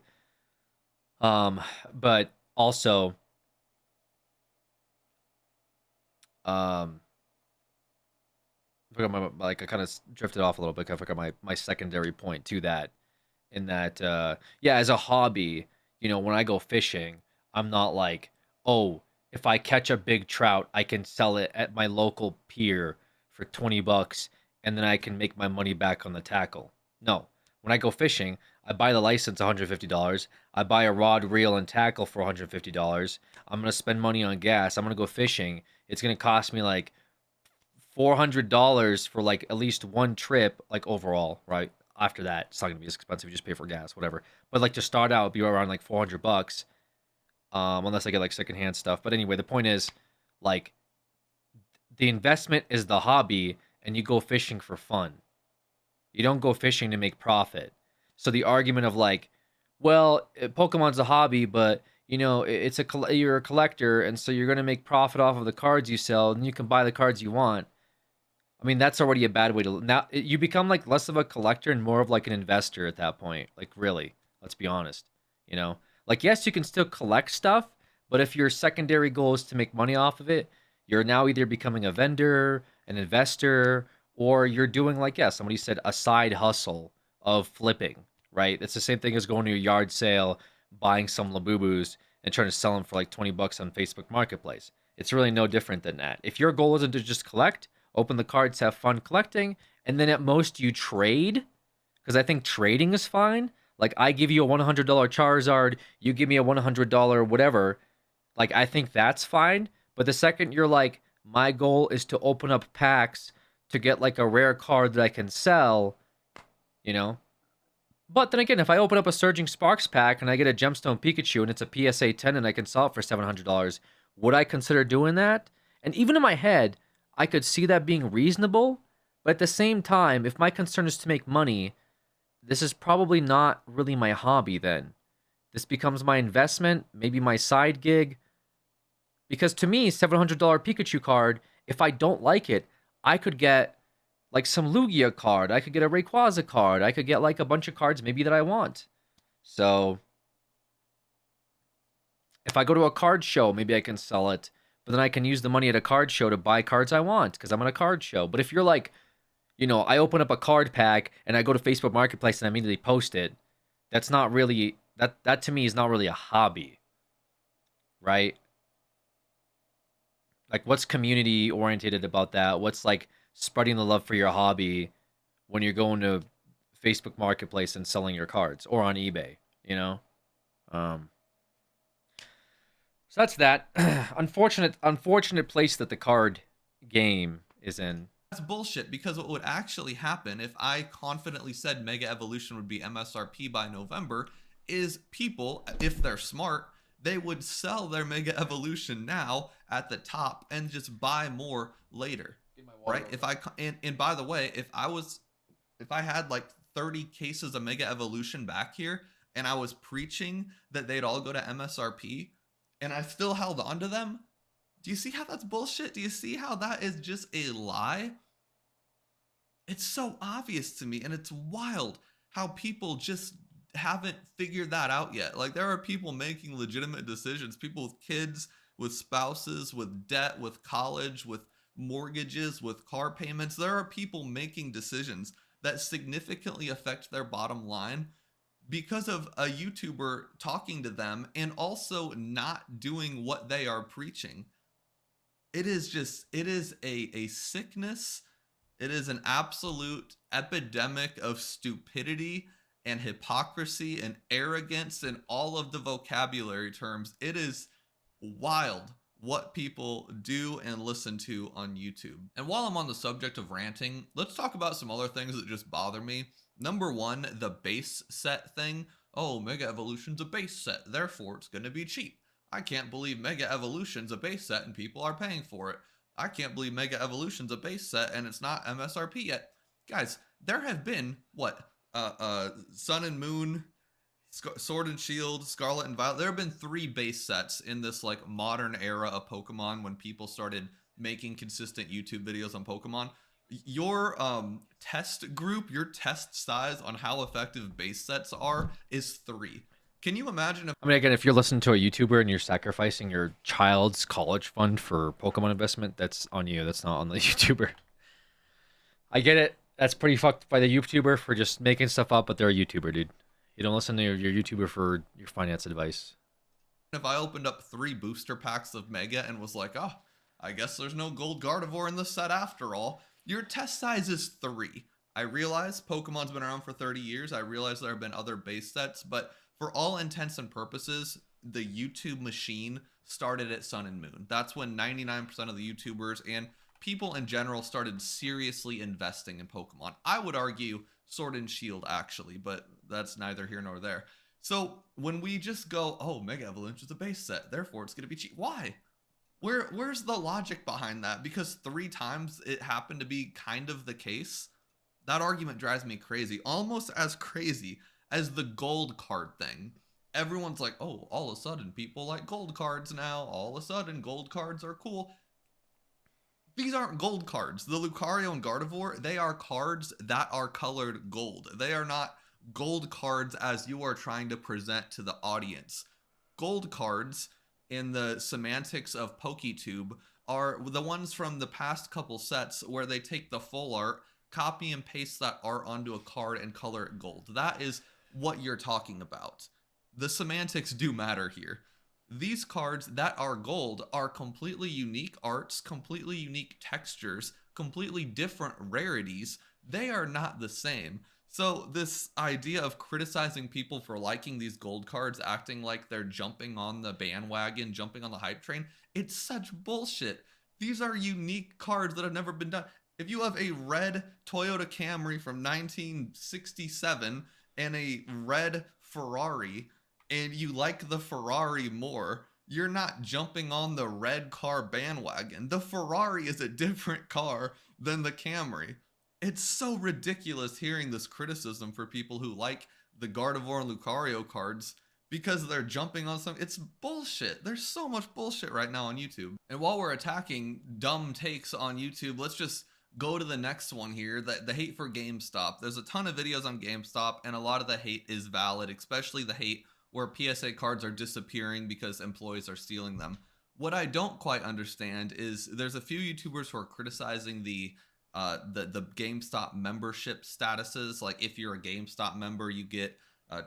But also, I forgot I kind of drifted off a little bit. I forgot my secondary point to that. In that, yeah, as a hobby, when I go fishing, I'm not like, oh, if I catch a big trout, I can sell it at my local pier for $20, and then I can make my money back on the tackle. No, when I go fishing, I buy the license $150. I buy a rod, reel, and tackle for $150. I'm gonna spend money on gas. I'm gonna go fishing. It's gonna cost me like $400 for like at least one trip, like overall, right? after that, it's not gonna be as expensive. You just pay for gas, whatever. But like to start out, it'd be around like $400, unless I get like secondhand stuff. But anyway, the point is, like, the investment is the hobby, and you go fishing for fun. You don't go fishing to make profit. So the argument of like, well, Pokemon's a hobby, but you know, you're a collector, and so you're gonna make profit off of the cards you sell, and you can buy the cards you want. I mean, that's already a bad way to now. You become like less of a collector and more of like an investor at that point. Like, really, let's be honest. You know, like yes, you can still collect stuff, but if your secondary goal is to make money off of it, you're now either becoming a vendor, an investor, or you're doing like yeah, somebody said a side hustle of flipping. Right? It's the same thing as going to a yard sale, buying some Labubus, and trying to sell them for like $20 on Facebook Marketplace. It's really no different than that. If your goal isn't to just collect, open the cards, have fun collecting, and then at most you trade, because I think trading is fine. Like I give you a $100 Charizard, you give me a $100 whatever. Like I think that's fine. But the second you're like, my goal is to open up packs to get like a rare card that I can sell, you know. But then again, if I open up a Surging Sparks pack and I get a Gemstone Pikachu and it's a PSA 10 and I can sell it for $700, would I consider doing that? And even in my head, I could see that being reasonable. But at the same time, if my concern is to make money, this is probably not really my hobby then. This becomes my investment, maybe my side gig. Because to me, $700 Pikachu card, if I don't like it, I could get like some Lugia card. I could get a Rayquaza card. I could get like a bunch of cards maybe that I want. So if I go to a card show, maybe I can sell it. But then I can use the money at a card show to buy cards I want because I'm at a card show. But if you're like, you know, I open up a card pack and I go to Facebook Marketplace and I immediately post it, that's not really, that to me is not really a hobby, right? Like what's community oriented about that? What's like spreading the love for your hobby when you're going to Facebook Marketplace and selling your cards or on eBay, you know? So that's that. Unfortunate place that the card game is in. That's bullshit, because what would actually happen if I confidently said Mega Evolution would be MSRP by November is people, if they're smart, they would sell their Mega Evolution now at the top and just buy more later. Right? If I and by the way, if I had like 30 cases of Mega Evolution back here and I was preaching that they'd all go to MSRP and I still held on to them, do you see how that's bullshit? Do you see how that is just a lie? It's so obvious to me, and it's wild how people just haven't figured that out yet. Like, there are people making legitimate decisions, people with kids, with spouses, with debt, with college, with mortgages, with car payments. There are people making decisions that significantly affect their bottom line because of a YouTuber talking to them and also not doing what they are preaching. It is a sickness. It is an absolute epidemic of stupidity and hypocrisy and arrogance and all of the vocabulary terms. It is wild what people do and listen to on YouTube. And while I'm on the subject of ranting, let's talk about some other things that just bother me. Number one, the base set thing. Oh, Mega Evolution's a base set, therefore it's going to be cheap. I can't believe Mega Evolution's a base set and people are paying for it. I can't believe Mega Evolution's a base set and it's not MSRP yet. Guys, there have been, Sun and Moon, Sword and Shield, Scarlet and Violet. There have been 3 base sets in this like modern era of Pokemon when people started making consistent YouTube videos on Pokemon. Your test group, your test size on how effective base sets are is 3. Can you imagine if... I mean, again, if you're listening to a YouTuber and you're sacrificing your child's college fund for Pokemon investment, that's on you. That's not on the YouTuber. I get it. That's pretty fucked by the YouTuber for just making stuff up, but they're a YouTuber, dude. You don't listen to your YouTuber for your finance advice. If I opened up 3 booster packs of Mega and was like, oh, I guess there's no Gold Gardevoir in this set after all. Your test size is 3. I realize Pokemon's been around for 30 years. I realize there have been other base sets, but for all intents and purposes, the YouTube machine started at Sun and Moon. That's when 99% of the YouTubers and people in general started seriously investing in Pokemon. I would argue Sword and Shield, actually, but that's neither here nor there. So when we just go, oh, Mega Avalanche is a base set, therefore it's going to be cheap. Why? Where's the logic behind that? Because 3 times it happened to be kind of the case. That argument drives me crazy. Almost as crazy as the gold card thing. Everyone's like, oh, all of a sudden people like gold cards now. All of a sudden gold cards are cool. These aren't gold cards. The Lucario and Gardevoir, they are cards that are colored gold. They are not gold cards as you are trying to present to the audience. Gold cards in the semantics of PokéTube are the ones from the past couple sets where they take the full art, copy and paste that art onto a card and color it gold. That is what you're talking about. The semantics do matter here. These cards that are gold are completely unique arts, completely unique textures, completely different rarities. They are not the same. So this idea of criticizing people for liking these gold cards, acting like they're jumping on the bandwagon, jumping on the hype train, it's such bullshit. These are unique cards that have never been done. If you have a red Toyota Camry from 1967 and a red Ferrari, and you like the Ferrari more, you're not jumping on the red car bandwagon. The Ferrari is a different car than the Camry. It's so ridiculous hearing this criticism for people who like the Gardevoir and Lucario cards because they're jumping on some. It's bullshit. There's so much bullshit right now on YouTube. And while we're attacking dumb takes on YouTube, let's just go to the next one here, the hate for GameStop. There's a ton of videos on GameStop, and a lot of the hate is valid, especially the hate where PSA cards are disappearing because employees are stealing them. What I don't quite understand is there's a few YouTubers who are criticizing the GameStop membership statuses. Like if you're a GameStop member, you get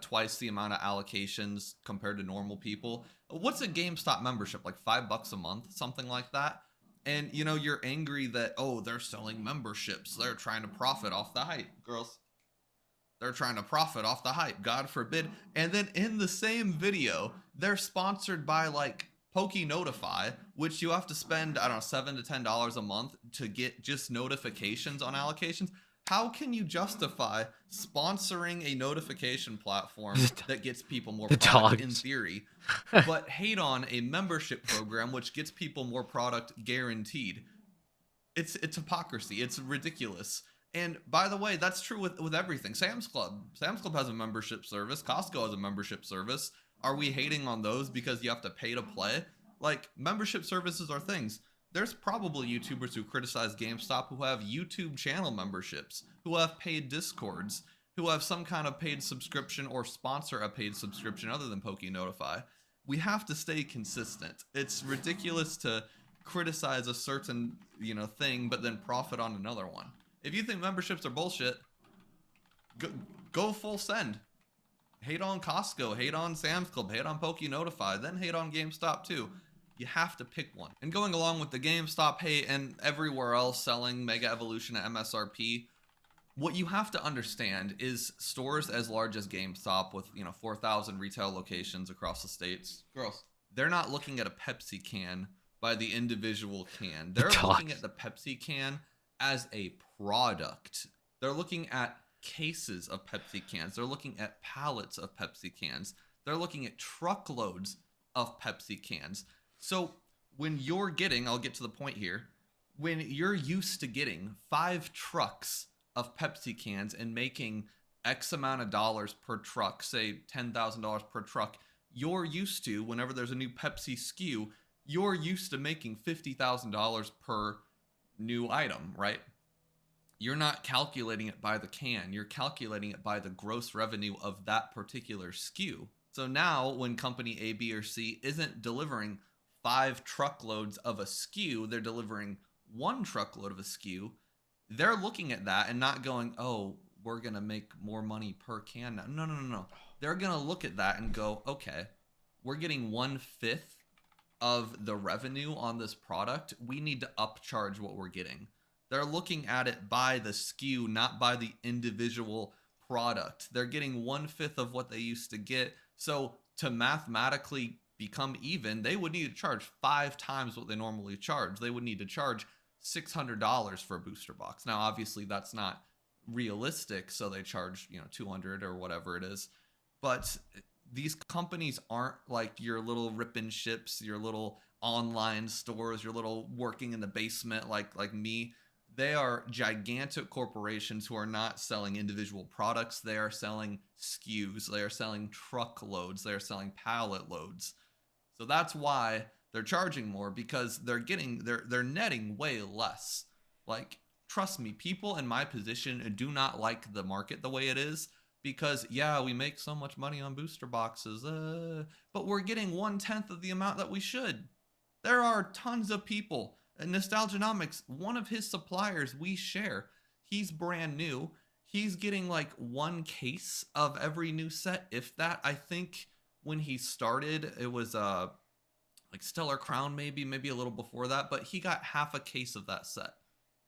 twice the amount of allocations compared to normal people. What's a GameStop membership? Like $5 a month, something like that? And you know, you're angry that, oh, they're selling memberships. They're trying to profit off the hype, girls. They're trying to profit off the hype, God forbid. And then in the same video, they're sponsored by like POKÉ-Notify, which you have to spend, I don't know, $7 to $10 a month to get just notifications on allocations. How can you justify sponsoring a notification platform that gets people more product in theory, but hate on a membership program which gets people more product guaranteed? It's hypocrisy. It's ridiculous. And by the way, that's true with everything. Sam's Club has a membership service. Costco has a membership service. Are we hating on those because you have to pay to play? Like, membership services are things. There's probably YouTubers who criticize GameStop who have YouTube channel memberships, who have paid Discords, who have some kind of paid subscription or sponsor a paid subscription other than POKÉ-Notify. We have to stay consistent. It's ridiculous to criticize a certain, thing, but then profit on another one. If you think memberships are bullshit, go full send. Hate on Costco, hate on Sam's Club, hate on POKÉ-Notify, then hate on GameStop too. You have to pick one. And going along with the GameStop hate and everywhere else selling Mega Evolution at MSRP, what you have to understand is stores as large as GameStop with 4,000 retail locations across the states, girls, they're not looking at a Pepsi can by the individual can. They're looking at the Pepsi can as a product. They're looking at cases of Pepsi cans. They're looking at pallets of Pepsi cans. They're looking at truckloads of Pepsi cans. So when you're getting, I'll get to the point here, when you're used to getting 5 trucks of Pepsi cans and making X amount of dollars per truck, say $10,000 per truck, you're used to, whenever there's a new Pepsi SKU, you're used to making $50,000 per new item, right? You're not calculating it by the can. You're calculating it by the gross revenue of that particular SKU. So now when company A, B, or C isn't delivering 5 truckloads of a SKU, they're delivering 1 truckload of a SKU. They're looking at that and not going, oh, we're going to make more money per can now. No. They're going to look at that and go, okay, we're getting 1/5 of the revenue on this product. We need to upcharge what we're getting. They're looking at it by the SKU, not by the individual product. They're getting 1/5 of what they used to get. So to mathematically become even, they would need to charge 5 times what they normally charge. They would need to charge $600 for a booster box. Now, obviously, that's not realistic, so they charge 200 or whatever it is. But these companies aren't like your little rip and ships, your little online stores, your little working in the basement like me. They are gigantic corporations who are not selling individual products. They are selling SKUs. They are selling truckloads. They are selling pallet loads. So that's why they're charging more, because they're netting way less. Like, trust me, people in my position do not like the market the way it is, because yeah, we make so much money on booster boxes, but we're getting 1/10 of the amount that we should. There are tons of people. Nostalgianomics, one of his suppliers we share, he's brand new. He's getting like one case of every new set, if that. I think when he started, it was like Stellar Crown, maybe a little before that, but he got half a case of that set.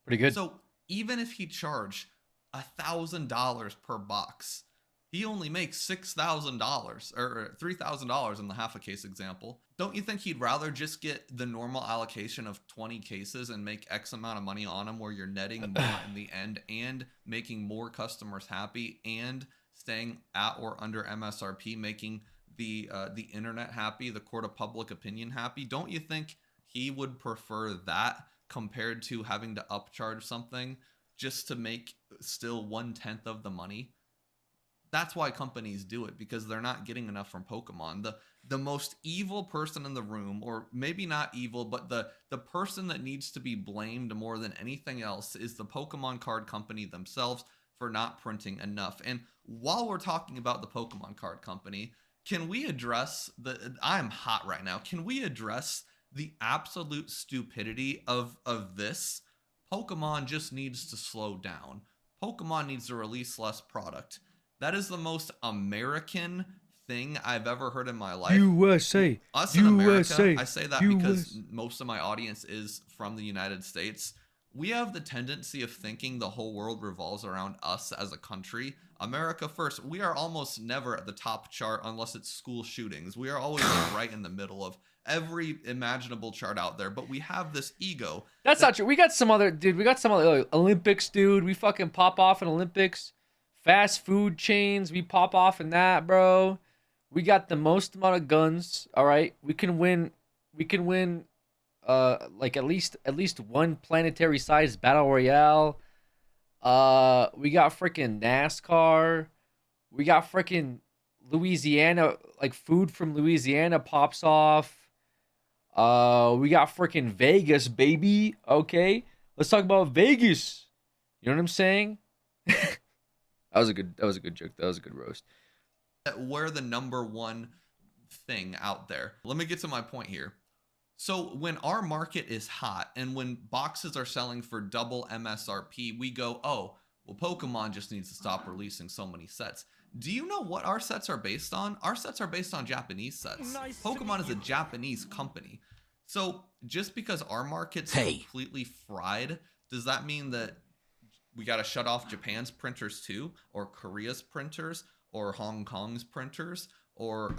Pretty good. So even if he charged $1,000 per box, he only makes $6,000 or $3,000 in the half a case example. Don't you think he'd rather just get the normal allocation of 20 cases and make X amount of money on them, where you're netting more in the end and making more customers happy and staying at or under MSRP, making the internet happy, the court of public opinion happy? Don't you think he would prefer that compared to having to upcharge something just to make still 1/10 of the money? That's why companies do it, because they're not getting enough from Pokemon. The most evil person in the room, or maybe not evil, but the person that needs to be blamed more than anything else, is the Pokemon card company themselves for not printing enough. And while we're talking about the Pokemon card company, can we address I'm hot right now. Can we address the absolute stupidity of this? Pokemon just needs to slow down. Pokemon needs to release less product. That is the most American thing I've ever heard in my life. USA. Us in America, I say that because most of my audience is from the United States. We have the tendency of thinking the whole world revolves around us as a country. America first. We are almost never at the top chart unless it's school shootings. We are always right in the middle of every imaginable chart out there, but we have this ego. That's not true. We got some other Olympics, dude. We fucking pop off in Olympics. Fast food chains, we pop off in that, bro. We got the most amount of guns. All right, we can win. Like at least one planetary sized battle royale. We got freaking NASCAR. We got freaking Louisiana, like food from Louisiana pops off. We got freaking Vegas, baby. Okay, let's talk about Vegas. You know what I'm saying? That was a good joke. That was a good roast. We're the number one thing out there. Let me get to my point here. So when our market is hot and when boxes are selling for double MSRP, we go, oh, well, Pokemon just needs to stop releasing so many sets. Do you know what our sets are based on? Our sets are based on Japanese sets. Nice. Pokemon is a Japanese company. So just because our market's completely fried, does that mean that we got to shut off Japan's printers too, or Korea's printers, or Hong Kong's printers, or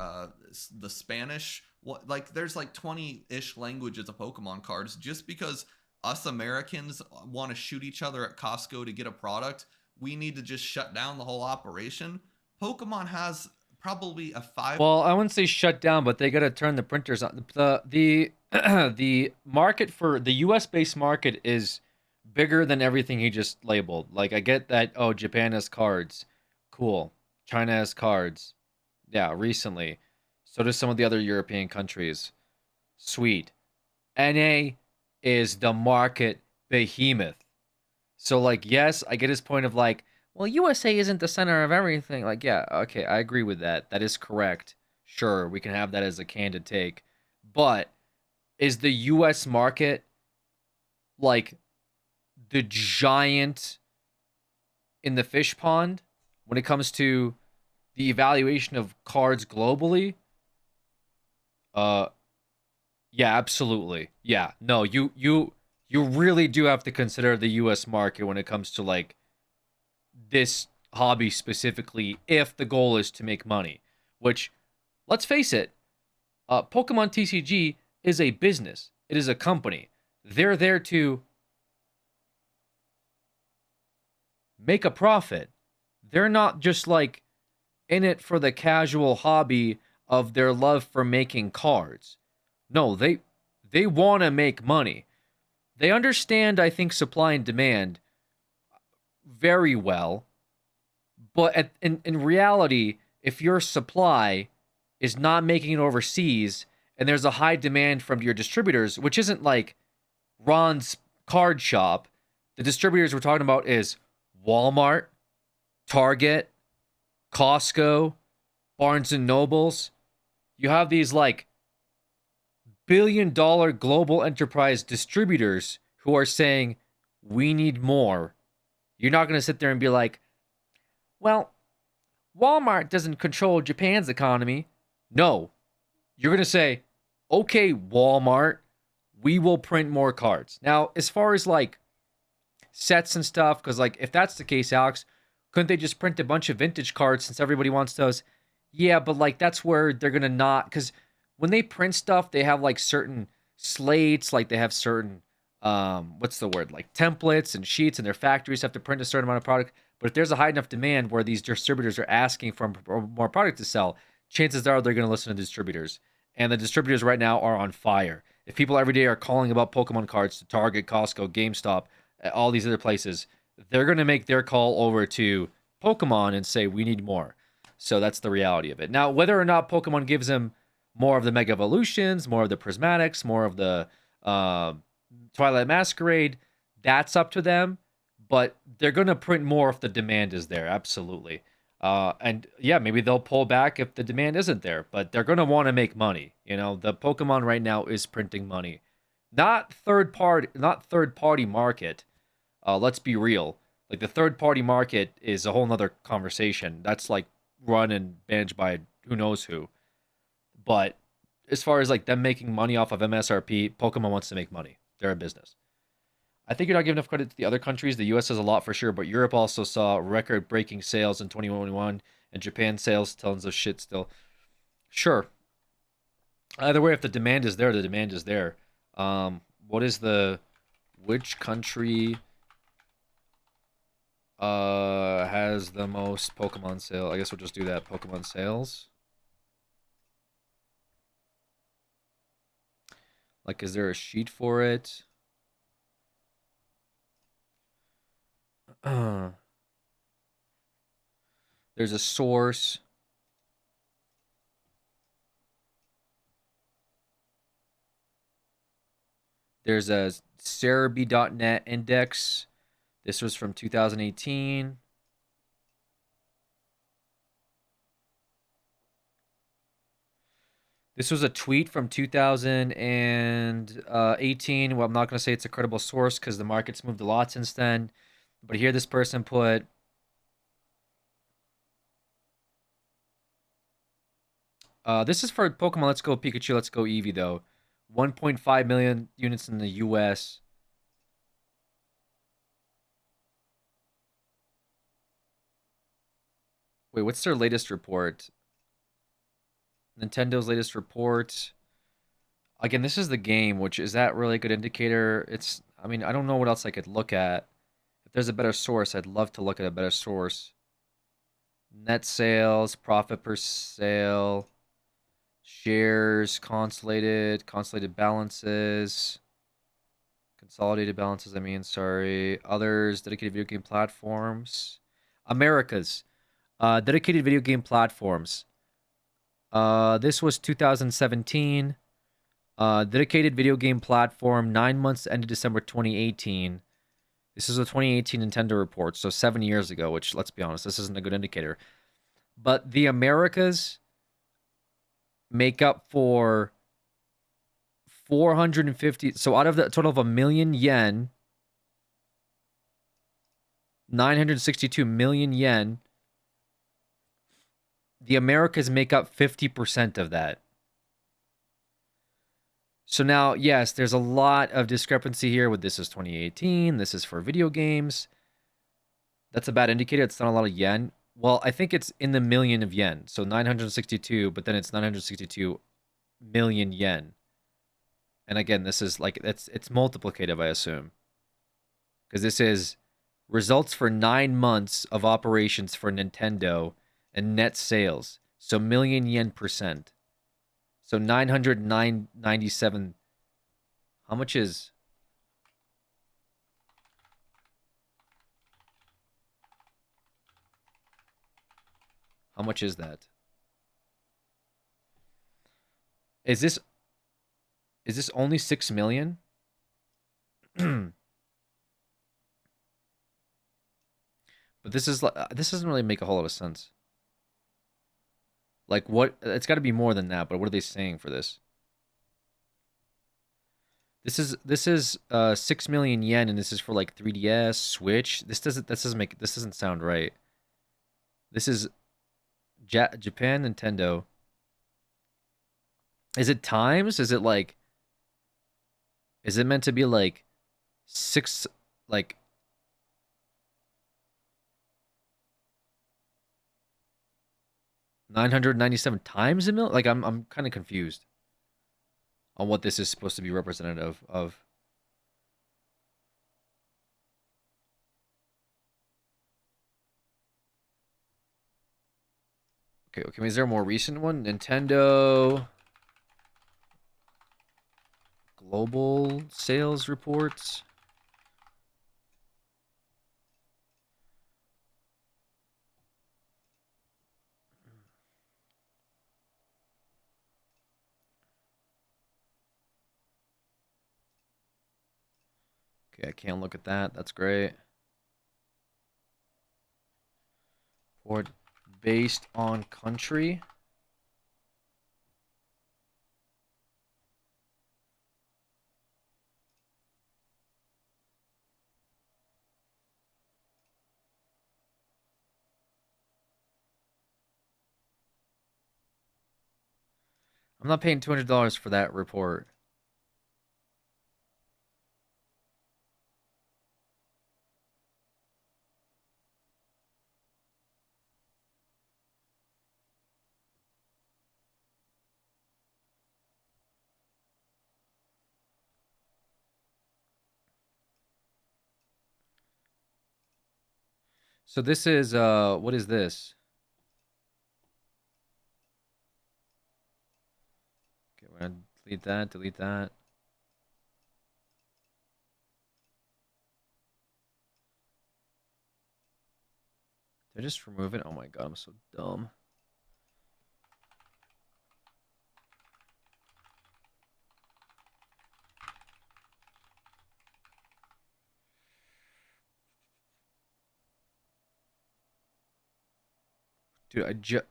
the Spanish? What, like, there's like 20-ish languages of Pokemon cards. Just because us Americans want to shoot each other at Costco to get a product, we need to just shut down the whole operation? Pokemon has probably a 5. Well, I wouldn't say shut down, but they got to turn the printers on. The the market for the U.S. based market is bigger than everything he just labeled. Like, I get that, oh, Japan has cards. Cool. China has cards. Yeah, recently. So does some of the other European countries. Sweet. NA is the market behemoth. So, like, yes, I get his point of, like, well, USA isn't the center of everything. Like, yeah, okay, I agree with that. That is correct. Sure, we can have that as a candid take. But is the US market, like, the giant in the fish pond when it comes to the evaluation of cards globally? Yeah, absolutely. Yeah, no, you really do have to consider the US market when it comes to, like, this hobby specifically, if the goal is to make money. Which, let's face it, Pokemon TCG is a business. It is a company. They're there to make a profit. They're not just like in it for the casual hobby of their love for making cards. No, they want to make money. They understand, I think, supply and demand very well. But in reality, if your supply is not making it overseas and there's a high demand from your distributors, which isn't like Ron's card shop, the distributors we're talking about is Walmart, Target, Costco, Barnes and Nobles. You have these like billion-dollar global enterprise distributors who are saying, we need more. You're not going to sit there and be like, well, Walmart doesn't control Japan's economy. No. You're going to say, okay, Walmart, we will print more cards. Now, as far as like sets and stuff, because like if that's the case, Alex, couldn't they just print a bunch of vintage cards since everybody wants those? Yeah, but like that's where they're going to not, because when they print stuff, they have like certain slates, like they have certain, what's the word, like templates and sheets, and their factories have to print a certain amount of product. But if there's a high enough demand where these distributors are asking for more product to sell, chances are they're going to listen to distributors. And the distributors right now are on fire. If people every day are calling about Pokemon cards to Target, Costco, GameStop, all these other places, they're going to make their call over to Pokemon and say, we need more. So that's the reality of it. Now, whether or not Pokemon gives them more of the Mega Evolutions, more of the Prismatics, more of the Twilight Masquerade, that's up to them. But they're going to print more if the demand is there, absolutely. And yeah, maybe they'll pull back if the demand isn't there, but they're going to want to make money. You know, the Pokemon right now is printing money. Not third party market. Let's be real. Like the third party market is a whole nother conversation. That's like run and managed by who knows who. But as far as like them making money off of MSRP, Pokemon wants to make money. They're a business. I think you're not giving enough credit to the other countries. The US has a lot for sure, but Europe also saw record-breaking sales in 2021, and Japan sales tons of shit still. Sure. Either way, if the demand is there, the demand is there. Which country has the most Pokemon sale? I guess we'll just do that. Pokemon sales. Like, is there a sheet for it? There's a source. There's a Cerebi.net index. This was from 2018. This was a tweet from 2018. Well, I'm not going to say it's a credible source because the market's moved a lot since then. But here this person put, this is for Pokemon Let's Go Pikachu, Let's Go Eevee, though. 1.5 million units in the US. Wait, what's their latest report? Nintendo's latest report. Again, this is the game, which is that really a good indicator? It's, I mean, I don't know what else I could look at. If there's a better source, I'd love to look at a better source. Net sales, profit per sale, shares, consolidated balances, consolidated balances, I mean, sorry. Others, dedicated video game platforms. Americas, dedicated video game platforms. This was 2017. Dedicated video game platform, 9 months ended December 2018. This is a 2018 Nintendo report, so 7 years ago, which, let's be honest, this isn't a good indicator. But the Americas make up for 450... So out of the total of 1 million yen, 962 million yen, the Americas make up 50% of that. So now, yes, there's a lot of discrepancy here with this is 2018, this is for video games. That's a bad indicator. It's not a lot of yen. Well, I think it's in the million of yen. So 962, but then it's 962 million yen. And again, this is like, it's multiplicative, I assume. Because this is Results for 9 months of operations for Nintendo and net sales. So million yen percent. So 997. How much is... How much is that? Is this only 6 million? But this is like, this doesn't really make a whole lot of sense. Like what? It's got to be more than that. But what are they saying for this? This is 6 million yen, and this is for like 3DS, Switch. This doesn't sound right. This is Japan Nintendo. Is it times? Is it like? Is it meant to be like 6 like? 997 times a million? Like I'm kind of confused on what this is supposed to be representative of. Okay, is there a more recent one? Nintendo global sales reports. Okay, I can't look at that. That's great. Report based on country. I'm not paying $200 for that report. So this is what is this? Okay, we're gonna delete that, delete that. Did I just remove it? Oh my god, I'm so dumb. Dude, I just...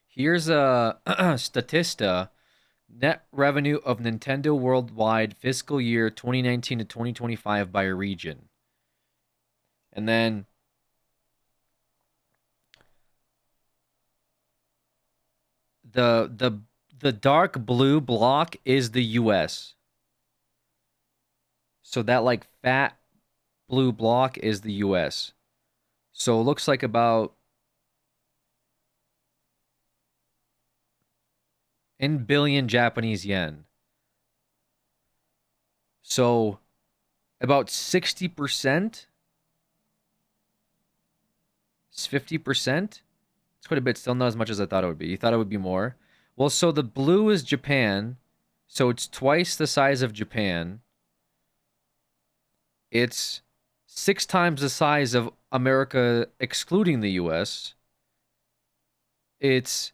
Here's a Statista. Net revenue of Nintendo worldwide fiscal year 2019 to 2025 by region. And then the dark blue block is the US. So that like fat blue block is the US. So it looks like about in billion Japanese yen. So about 60%, 50%. It's quite a bit. Still not as much as I thought it would be. You thought it would be more. Well, so the blue is Japan. So it's twice the size of Japan. It's 6 times the size of America, excluding the US. It's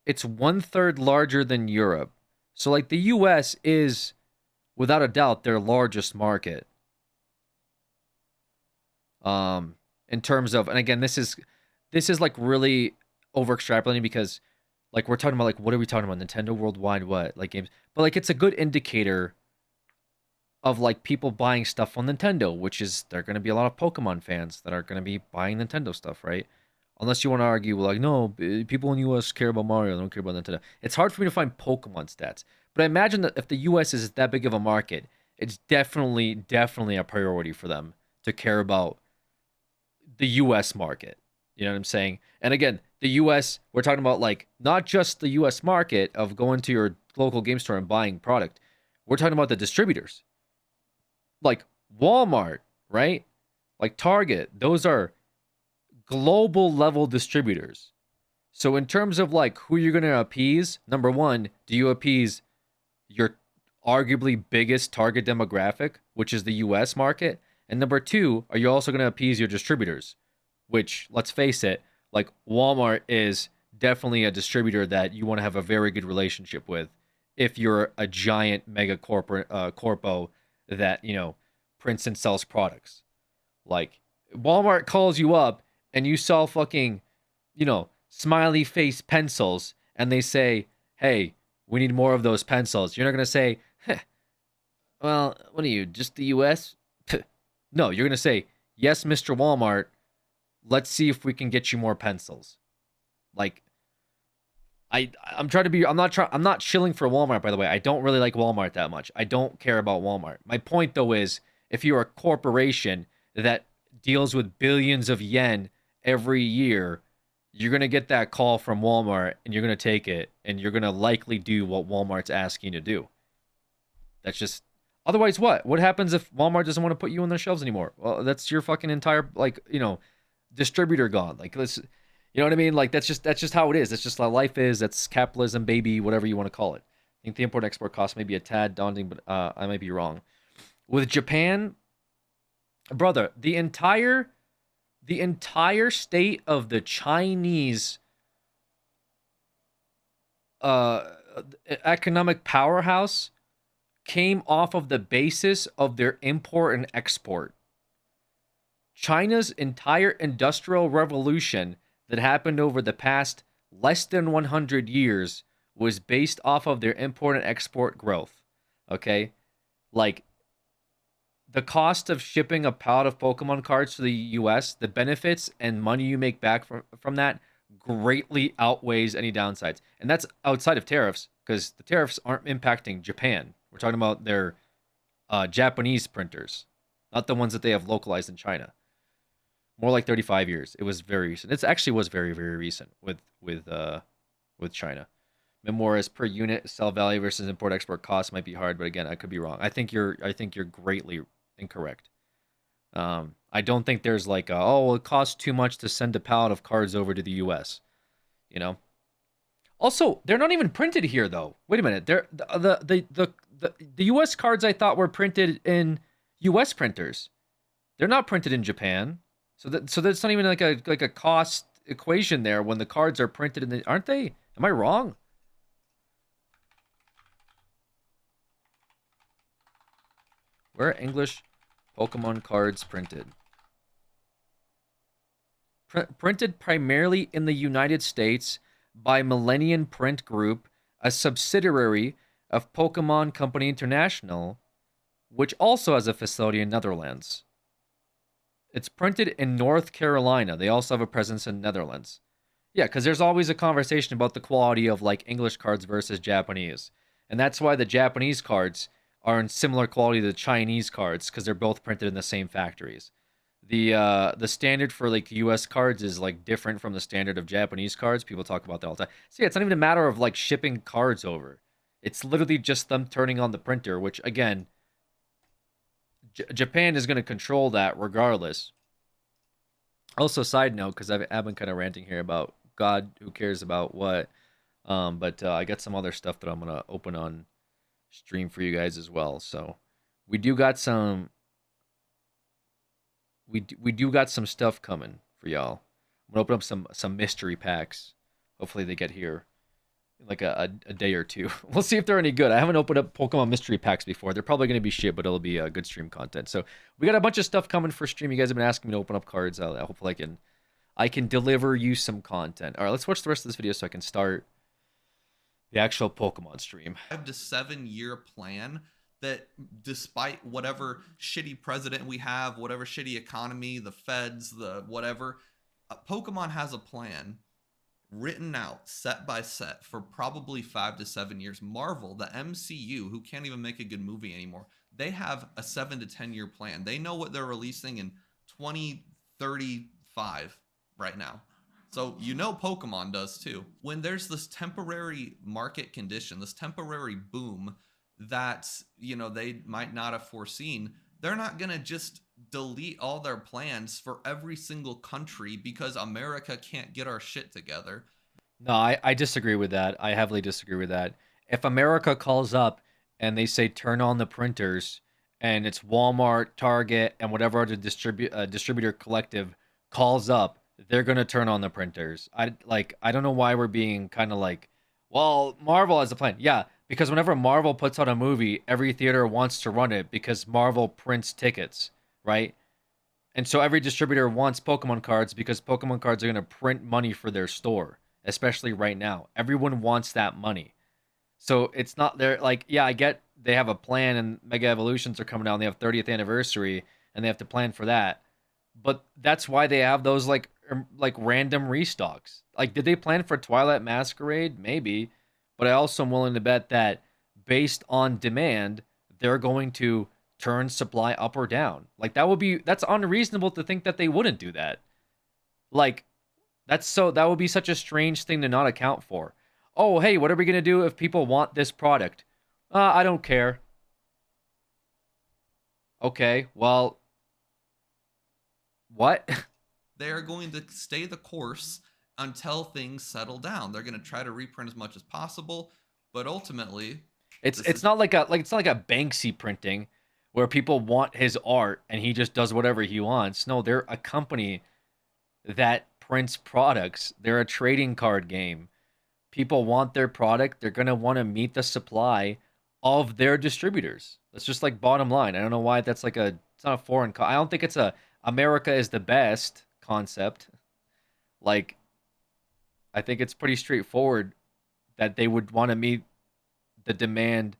1/3 larger than Europe. So like the US is without a doubt their largest market. In terms of, and again, this is like really over extrapolating because like we're talking about like what are we talking about? Nintendo worldwide what? Like games. But like it's a good indicator of like people buying stuff on Nintendo, which is there are going to be a lot of Pokemon fans that are going to be buying Nintendo stuff, right? Unless you want to argue like no, people in the US care about Mario, they don't care about Nintendo. It's hard for me to find Pokemon stats. But I imagine that if the US is that big of a market, it's definitely a priority for them to care about the US market. You know what I'm saying? And again, the US, we're talking about like not just the US market of going to your local game store and buying product. We're talking about the distributors. Like Walmart, right? Like Target, those are global level distributors. So in terms of like who you're going to appease, number one, do you appease your arguably biggest target demographic, which is the US market? And number two, are you also going to appease your distributors? Which, let's face it, like Walmart is definitely a distributor that you want to have a very good relationship with if you're a giant mega corporate corpo that, you know, prints and sells products. Like Walmart calls you up and you sell fucking, you know, smiley face pencils and they say, "Hey, we need more of those pencils." You're not going to say, "Heh, well, what are you, just the US?" No, you're going to say, "Yes, Mr. Walmart, let's see if we can get you more pencils." Like I'm trying to be I'm not shilling for Walmart, by the way. I don't really like Walmart that much. I don't care about Walmart. My point though is if you're a corporation that deals with billions of yen every year, you're going to get that call from Walmart and you're going to take it and you're going to likely do what Walmart's asking you to do. That's just otherwise what? What happens if Walmart doesn't want to put you on their shelves anymore? Well, that's your fucking entire like, you know, distributor gone. Like let's you know what I mean? Like that's just how it is. That's just how life is. That's capitalism, baby, whatever you want to call it. I think the import export cost may be a tad daunting, but I might be wrong. With Japan, brother, the entire state of the Chinese economic powerhouse came off of the basis of their import and export. China's entire industrial revolution that happened over the past less than 100 years was based off of their import and export growth. Okay? Like, the cost of shipping a pallet of Pokemon cards to the US, the benefits and money you make back from that greatly outweighs any downsides. And that's outside of tariffs, because the tariffs aren't impacting Japan. We're talking about their Japanese printers, not the ones that they have localized in China. More like 35 years. It was very recent. It actually was very, very recent with China. Memoirs per unit sell value versus import export cost might be hard, but again, I could be wrong. I think you're greatly incorrect. I don't think there's like it costs too much to send a pallet of cards over to the US. You know. Also, they're not even printed here though. Wait a minute. They're the US cards I thought were printed in US printers. They're not printed in Japan. So that's not even like a cost equation there when the cards are printed in the, aren't they? Am I wrong? Where are English Pokemon cards printed? Printed primarily in the United States by Millennium Print Group, a subsidiary of Pokemon Company International, which also has a facility in Netherlands. It's printed in North Carolina. They also have a presence in Netherlands. Yeah, because there's always a conversation about the quality of like English cards versus Japanese. And that's why the Japanese cards are in similar quality to the Chinese cards, because they're both printed in the same factories. The standard for like US cards is like different from the standard of Japanese cards. People talk about that all the time. So yeah, it's not even a matter of like shipping cards over. It's literally just them turning on the printer, which again, Japan is going to control that regardless. Also, side note, because I've been kind of ranting here about God, who cares about what. But I got some other stuff that I'm going to open on stream for you guys as well. So we do got some. We do got some stuff coming for y'all. I'm gonna open up some mystery packs. Hopefully they get here in like a day or two. We'll see if they're any good. I haven't opened up Pokemon mystery packs before. They're probably gonna be shit, but it'll be good stream content. So we got a bunch of stuff coming for stream. You guys have been asking me to open up cards. Hopefully I can deliver you some content. All right, let's watch the rest of this video so I can start the actual Pokemon stream. 5 to 7 year plan that despite whatever shitty president we have, whatever shitty economy, the feds, the whatever, Pokemon has a plan written out set by set for probably 5 to 7 years. Marvel, the MCU, who can't even make a good movie anymore, they have a 7 to 10 year plan. They know what they're releasing in 2035, 5 right now. So you know Pokemon does too. When there's this temporary market condition, this temporary boom that, you know, they might not have foreseen, they're not going to just delete all their plans for every single country because America can't get our shit together. No, I disagree with that. I heavily disagree with that. If America calls up and they say turn on the printers, and it's Walmart, Target, and whatever other distributor collective calls up, they're gonna turn on the printers. I don't know why we're being kind of like, well, Marvel has a plan. Yeah, because whenever Marvel puts out a movie, every theater wants to run it because Marvel prints tickets, right? And so every distributor wants Pokemon cards because Pokemon cards are going to print money for their store, especially right now. Everyone wants that money. So it's not there. Like, yeah, I get they have a plan and Mega Evolutions are coming out and they have 30th anniversary and they have to plan for that. But that's why they have those like random restocks. Like, did they plan for Twilight Masquerade? Maybe. But I also am willing to bet that based on demand, they're going to turn supply up or down. Like that's unreasonable to think that they wouldn't do that. Like that would be such a strange thing to not account for. Oh, hey, what are we going to do if people want this product? I don't care. Okay, well, what? They are going to stay the course until things settle down. They're going to try to reprint as much as possible, but ultimately it's not like a Banksy printing where people want his art and he just does whatever he wants. No, they're a company that prints products. They're a trading card game. People want their product. They're going to want to meet the supply of their distributors. That's just like bottom line. I don't know why that's like it's not a foreign. I don't think it's a America is the best concept. Like, I think it's pretty straightforward that they would want to meet the demand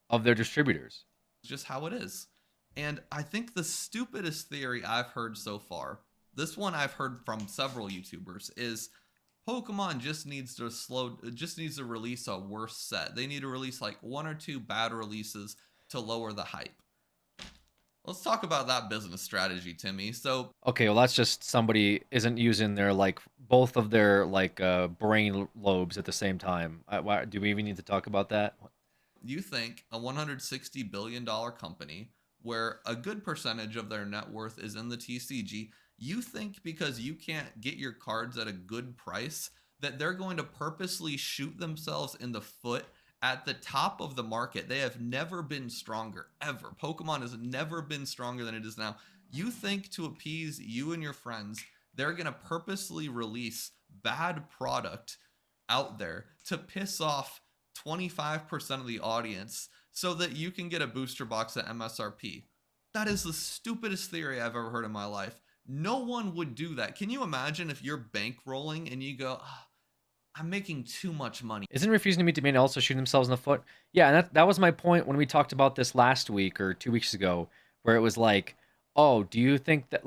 of their distributors. Just how it is. And I think the stupidest theory I've heard so far, this one I've heard from several YouTubers, is Pokemon just needs to release a worse set. They need to release like 1 or 2 bad releases to lower the hype. Let's talk about that business strategy, Timmy. So, okay, well, that's just somebody isn't using their both of their brain lobes at the same time. Do we even need to talk about that? You think a $160 billion company where a good percentage of their net worth is in the TCG, you think because you can't get your cards at a good price that they're going to purposely shoot themselves in the foot at the top of the market? They have never been stronger, ever. Pokemon has never been stronger than it is now. You think to appease you and your friends, they're going to purposely release bad product out there to piss off 25% of the audience so that you can get a booster box at MSRP. That is the stupidest theory I've ever heard in my life. No one would do that. Can you imagine if you're bankrolling and you go, I'm making too much money? Isn't refusing to meet demand also shooting themselves in the foot? Yeah, and that was my point when we talked about this last week or 2 weeks ago, where it was like, oh, do you think that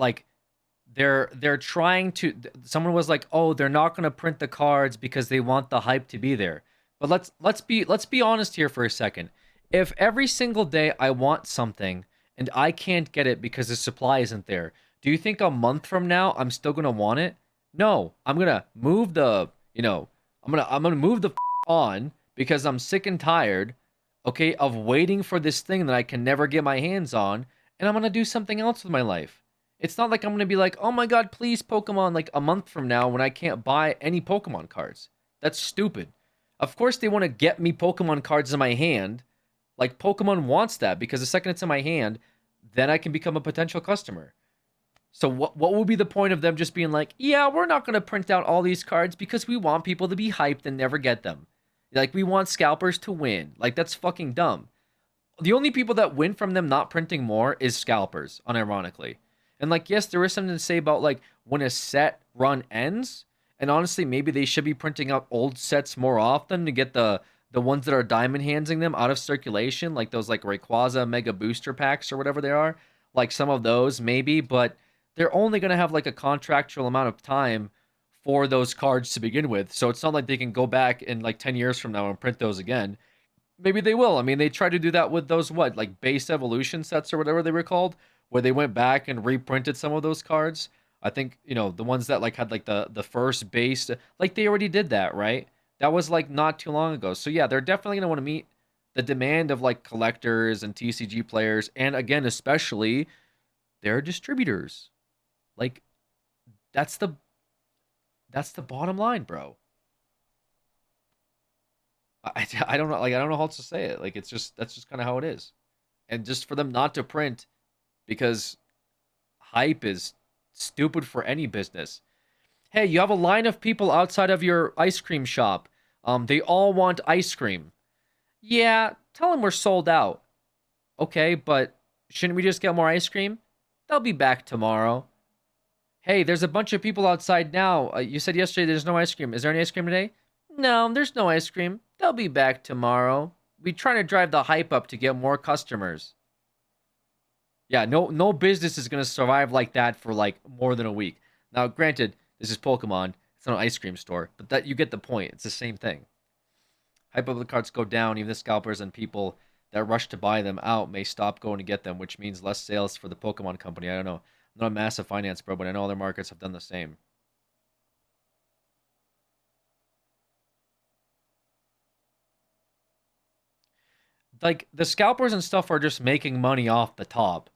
they're trying to? Someone was like, oh, they're not going to print the cards because they want the hype to be there. But let's be honest here for a second. If every single day I want something and I can't get it because the supply isn't there, do you think a month from now I'm still gonna want it? No, I'm gonna move the I'm gonna move the on because I'm sick and tired, okay, of waiting for this thing that I can never get my hands on, and I'm gonna do something else with my life. It's not like I'm gonna be like, oh my god, please Pokemon, like a month from now when I can't buy any Pokemon cards. That's stupid. Of course they want to get me Pokemon cards in my hand. Like, Pokemon wants that because the second it's in my hand, then I can become a potential customer. So what would be the point of them just being like, yeah, we're not going to print out all these cards because we want people to be hyped and never get them. Like, we want scalpers to win. Like, that's fucking dumb. The only people that win from them not printing more is scalpers, unironically. And like, yes, there is something to say about like when a set run ends. And honestly, maybe they should be printing out old sets more often to get the ones that are diamond handsing them out of circulation, like those like Rayquaza Mega Booster Packs or whatever they are. Like some of those maybe, but they're only going to have like a contractual amount of time for those cards to begin with. So it's not like they can go back in like 10 years from now and print those again. Maybe they will. I mean, they tried to do that with those, like base evolution sets or whatever they were called, where they went back and reprinted some of those cards. I think, you know, the ones that like had like the first base, like they already did that, right? That was like not too long ago. So yeah, they're definitely gonna want to meet the demand of like collectors and TCG players, and again, especially their distributors. Like that's the that's the bottom line, bro. I don't know, like I don't know how else to say it. Like it's just that's just kind of how it is. And just for them not to print because hype is stupid for any business. Hey, you have a line of people outside of your ice cream shop. They all want ice cream. Yeah, tell them we're sold out. Okay, but shouldn't we just get more ice cream? They'll be back tomorrow. Hey, there's a bunch of people outside now. You said yesterday there's no ice cream. Is there any ice cream today? No, there's no ice cream. They'll be back tomorrow. We trying to drive the hype up to get more customers. Yeah, no business is gonna survive like that for like more than a week. Now, granted, this is Pokemon. It's not an ice cream store, but that you get the point. It's the same thing. Hype of the cards go down, even the scalpers and people that rush to buy them out may stop going to get them, which means less sales for the Pokemon company. I don't know. I'm not a massive finance bro, but I know other markets have done the same. Like the scalpers and stuff are just making money off the top.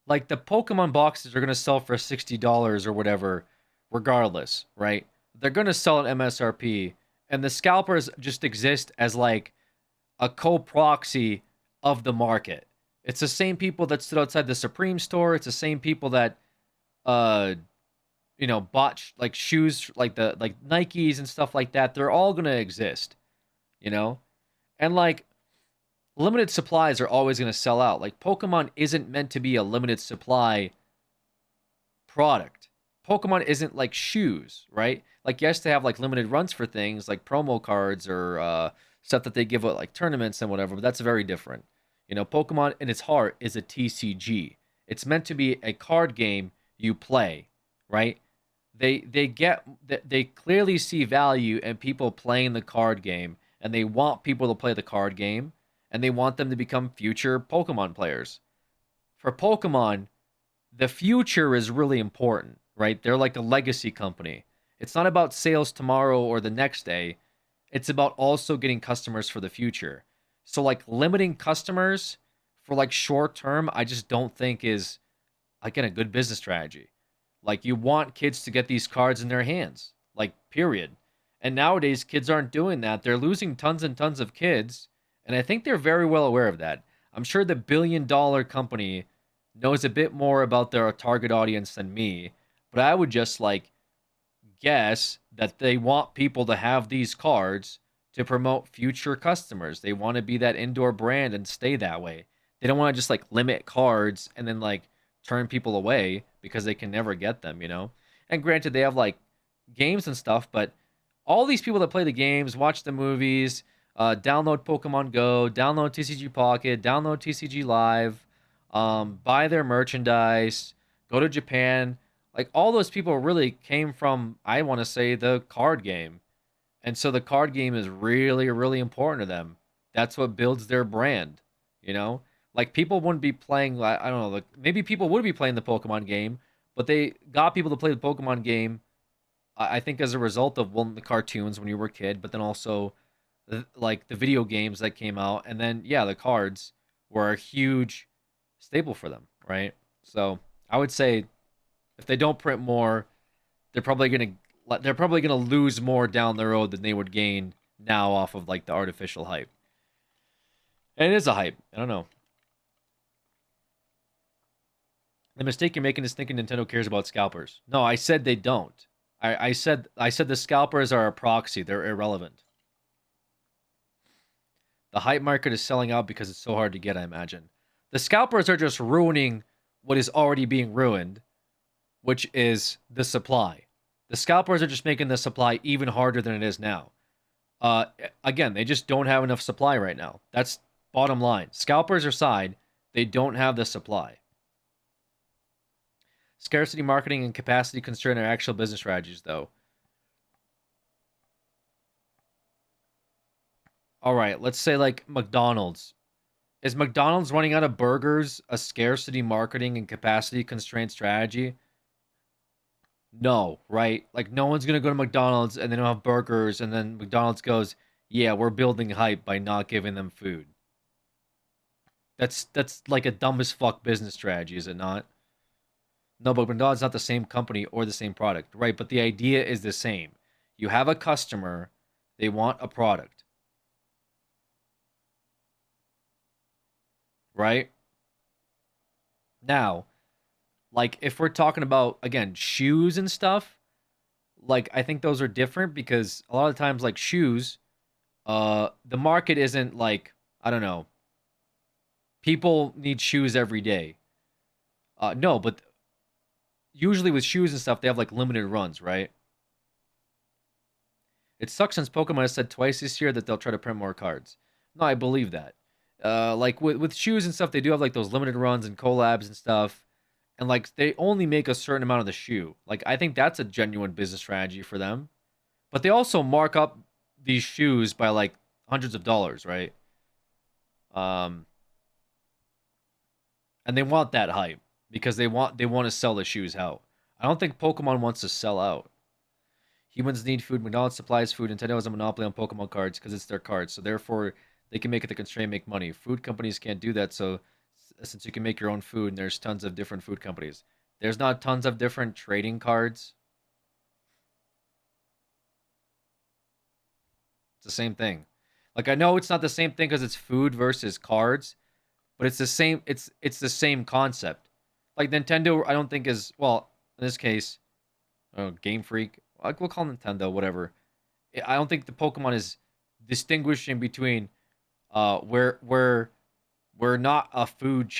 Like the Pokemon boxes are gonna sell for $60 or whatever, regardless, right? They're gonna sell at MSRP, and the scalpers just exist as like a co-proxy of the market. It's the same people that stood outside the Supreme store. It's the same people that uh bought like shoes like the like Nikes and stuff like that. They're all gonna exist, you know? And like limited supplies are always gonna sell out. Like Pokemon isn't meant to be a limited supply product. Pokemon isn't like shoes, right? Like yes, they have like limited runs for things like promo cards or stuff that they give at like tournaments and whatever, but that's very different. You know, Pokemon in its heart is a TCG. It's meant to be a card game you play, right? They clearly see value in people playing the card game, and they want people to play the card game, and they want them to become future Pokemon players. For Pokemon, the future is really important, right? They're like a legacy company. It's not about sales tomorrow or the next day. It's about also getting customers for the future. So like limiting customers for like short term, I just don't think is again a good business strategy. Like you want kids to get these cards in their hands, like period. And nowadays kids aren't doing that. They're losing tons and tons of kids, and I think they're very well aware of that. I'm sure the billion-dollar company knows a bit more about their target audience than me, but I would just like guess that they want people to have these cards to promote future customers. They want to be that indoor brand and stay that way. They don't want to just like limit cards and then like turn people away because they can never get them, you know? And granted, they have like games and stuff, but all these people that play the games, watch the movies, download Pokemon Go, download TCG Pocket, download TCG Live, buy their merchandise, go to Japan. Like all those people really came from, I want to say, the card game. And so the card game is really, really important to them. That's what builds their brand, you know? Like people wouldn't be playing, I don't know, like maybe people would be playing the Pokemon game, but they got people to play the Pokemon game, I think as a result of one the cartoons when you were a kid, but then also like the video games that came out, and then yeah, the cards were a huge staple for them, right? So I would say if they don't print more, they're probably gonna lose more down the road than they would gain now off of like the artificial hype. And it is a hype. I don't know. The mistake you're making is thinking Nintendo cares about scalpers. No, I said they don't. I said the scalpers are a proxy. They're irrelevant. The hype market is selling out because it's so hard to get, I imagine. The scalpers are just ruining what is already being ruined, which is the supply. The scalpers are just making the supply even harder than it is now. Again, they just don't have enough supply right now. That's bottom line. Scalpers aside, they don't have the supply. Scarcity marketing and capacity constraint are actual business strategies, though. All right, let's say like McDonald's. Is McDonald's running out of burgers a scarcity marketing and capacity constraint strategy? No, right? Like no one's gonna go to McDonald's and they don't have burgers, and then McDonald's goes, "Yeah, we're building hype by not giving them food." That's like a dumb as fuck business strategy, is it not? No, but McDonald's not the same company or the same product, right? But the idea is the same. You have a customer, they want a product, right? Now, like if we're talking about again shoes and stuff, like I think those are different because a lot of times like shoes, the market isn't like, I don't know, people need shoes every day. No, but usually with shoes and stuff, they have like limited runs, right? It sucks since Pokemon has said twice this year that they'll try to print more cards. No, I believe that. Like with shoes and stuff, they do have like those limited runs and collabs and stuff, and like they only make a certain amount of the shoe. Like I think that's a genuine business strategy for them. But they also mark up these shoes by like hundreds of dollars, right? Um, and they want that hype because they want to sell the shoes out. I don't think Pokemon wants to sell out. Humans need food. McDonald's supplies food. Nintendo has a monopoly on Pokemon cards because it's their cards. So therefore, they can make it the constraint, make money. Food companies can't do that. So since you can make your own food, and there's tons of different food companies. There's not tons of different trading cards. It's the same thing. Like I know it's not the same thing because it's food versus cards, but it's the same. It's the same concept. Like Nintendo, I don't think is, well in this case, Game Freak. Like we'll call Nintendo whatever. I don't think the Pokemon is distinguishing between we're not a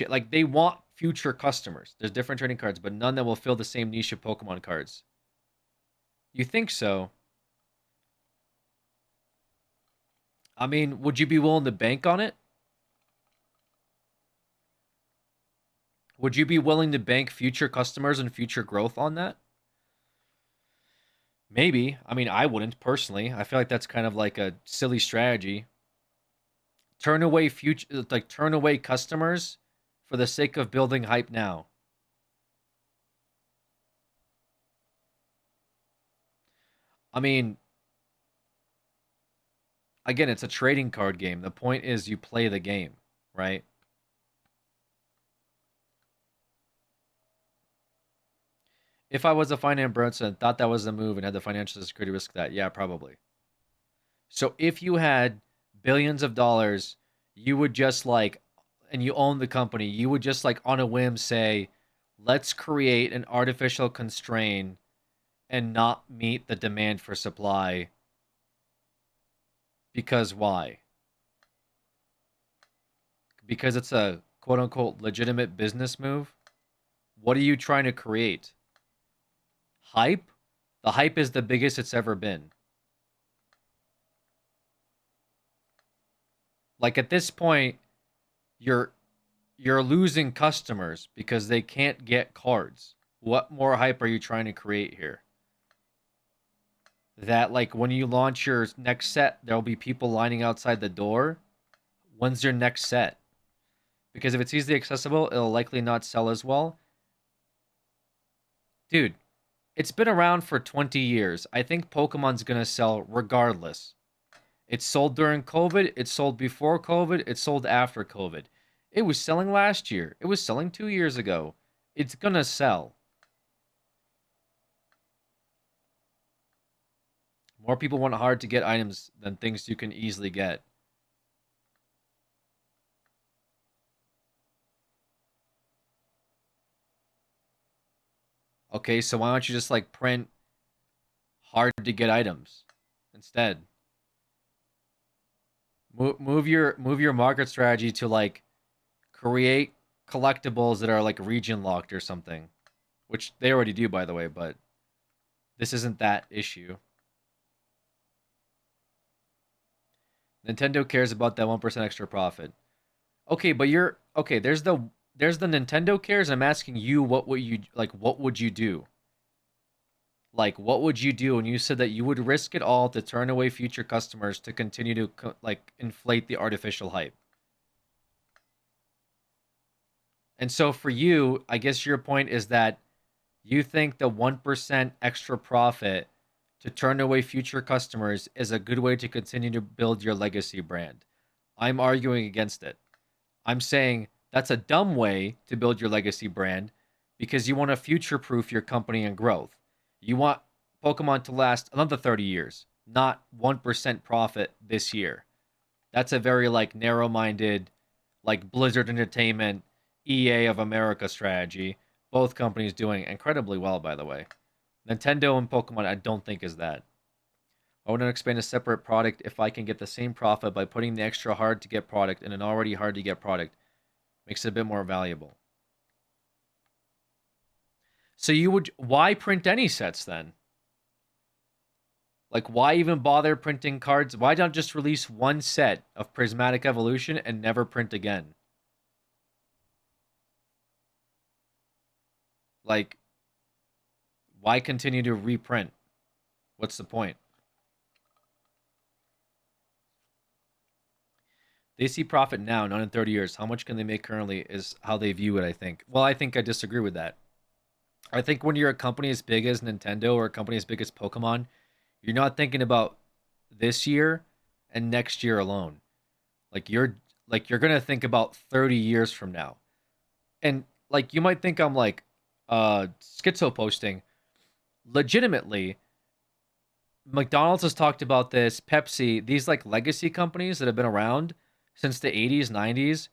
like they want future customers. There's different trading cards, but none that will fill the same niche of Pokemon cards. You think so? I mean, would you be willing to bank on it? Would you be willing to bank future customers and future growth on that? Maybe. I mean, I wouldn't personally. I feel like that's kind of like a silly strategy. Turn away customers for the sake of building hype now. I mean, again, it's a trading card game. The point is you play the game, right? If I was a finance person, thought that was the move and had the financial security risk that, yeah, probably. So if you had billions of dollars, you would just like, and you own the company, you would just like on a whim say, let's create an artificial constraint and not meet the demand for supply. Because why? Because it's a quote unquote legitimate business move. What are you trying to create? Hype? The hype is the biggest it's ever been. Like at this point, you're losing customers because they can't get cards. What more hype are you trying to create here? That like when you launch your next set, there'll be people lining outside the door. When's your next set? Because if it's easily accessible, it'll likely not sell as well. Dude, it's been around for 20 years. I think Pokemon's gonna sell regardless. It sold during COVID, it sold before COVID, it sold after COVID. It was selling last year. It was selling 2 years ago. It's gonna sell. More people want hard to get items than things you can easily get. Okay, so why don't you just like print hard to get items instead? Move your market strategy to like create collectibles that are like region locked or something, which they already do by the way, but this isn't that issue. Nintendo cares about that 1% extra profit. Okay, but you're okay, there's the Nintendo cares. I'm asking you what would you do? Like what would you do? And you said that you would risk it all to turn away future customers to continue to like inflate the artificial hype. And so for you, I guess your point is that You think the 1% extra profit to turn away future customers is a good way to continue to build your legacy brand. I'm arguing against it. I'm saying that's a dumb way to build your legacy brand because you want to future proof your company and growth. You want Pokemon to last another 30 years, not 1% profit this year. That's a very like narrow-minded, like Blizzard Entertainment, EA of America strategy. Both companies doing incredibly well, by the way. Nintendo and Pokemon, I don't think is that. I want to expand a separate product if I can get the same profit by putting the extra hard to get product in an already hard to get product. Makes it a bit more valuable. So you would, why print any sets then? Like, why even bother printing cards? Why not just release one set of Prismatic Evolution and never print again? Like, why continue to reprint? What's the point? They see profit now, not in 30 years. How much can they make currently is how they view it, I think. Well, I think I disagree with that. I think when you're a company as big as Nintendo or a company as big as Pokemon, you're not thinking about this year and next year alone. You're gonna think about 30 years from now. And like you might think I'm like schizo posting. Legitimately, McDonald's has talked about this, Pepsi, these like legacy companies that have been around since the 80s, 90s.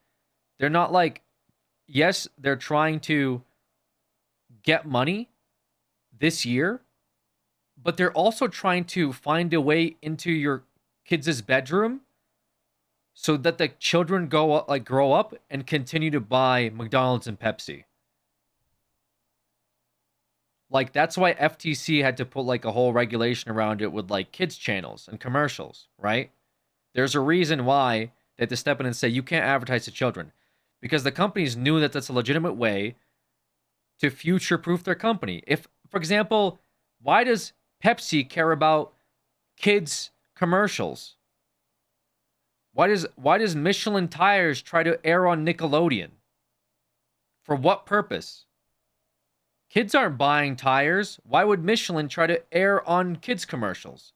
They're not like, yes, they're trying to get money this year, but they're also trying to find a way into your kids' bedroom so that the children grow up and continue to buy McDonald's and Pepsi. Like that's why FTC had to put like a whole regulation around it with like kids channels and commercials, right? There's a reason why they had to step in and say you can't advertise to children because the companies knew that that's a legitimate way to future-proof their company. If, for example, why does Pepsi care about kids commercials? Why does Michelin tires try to air on Nickelodeon? For what purpose? Kids aren't buying tires. Why would Michelin try to air on kids commercials?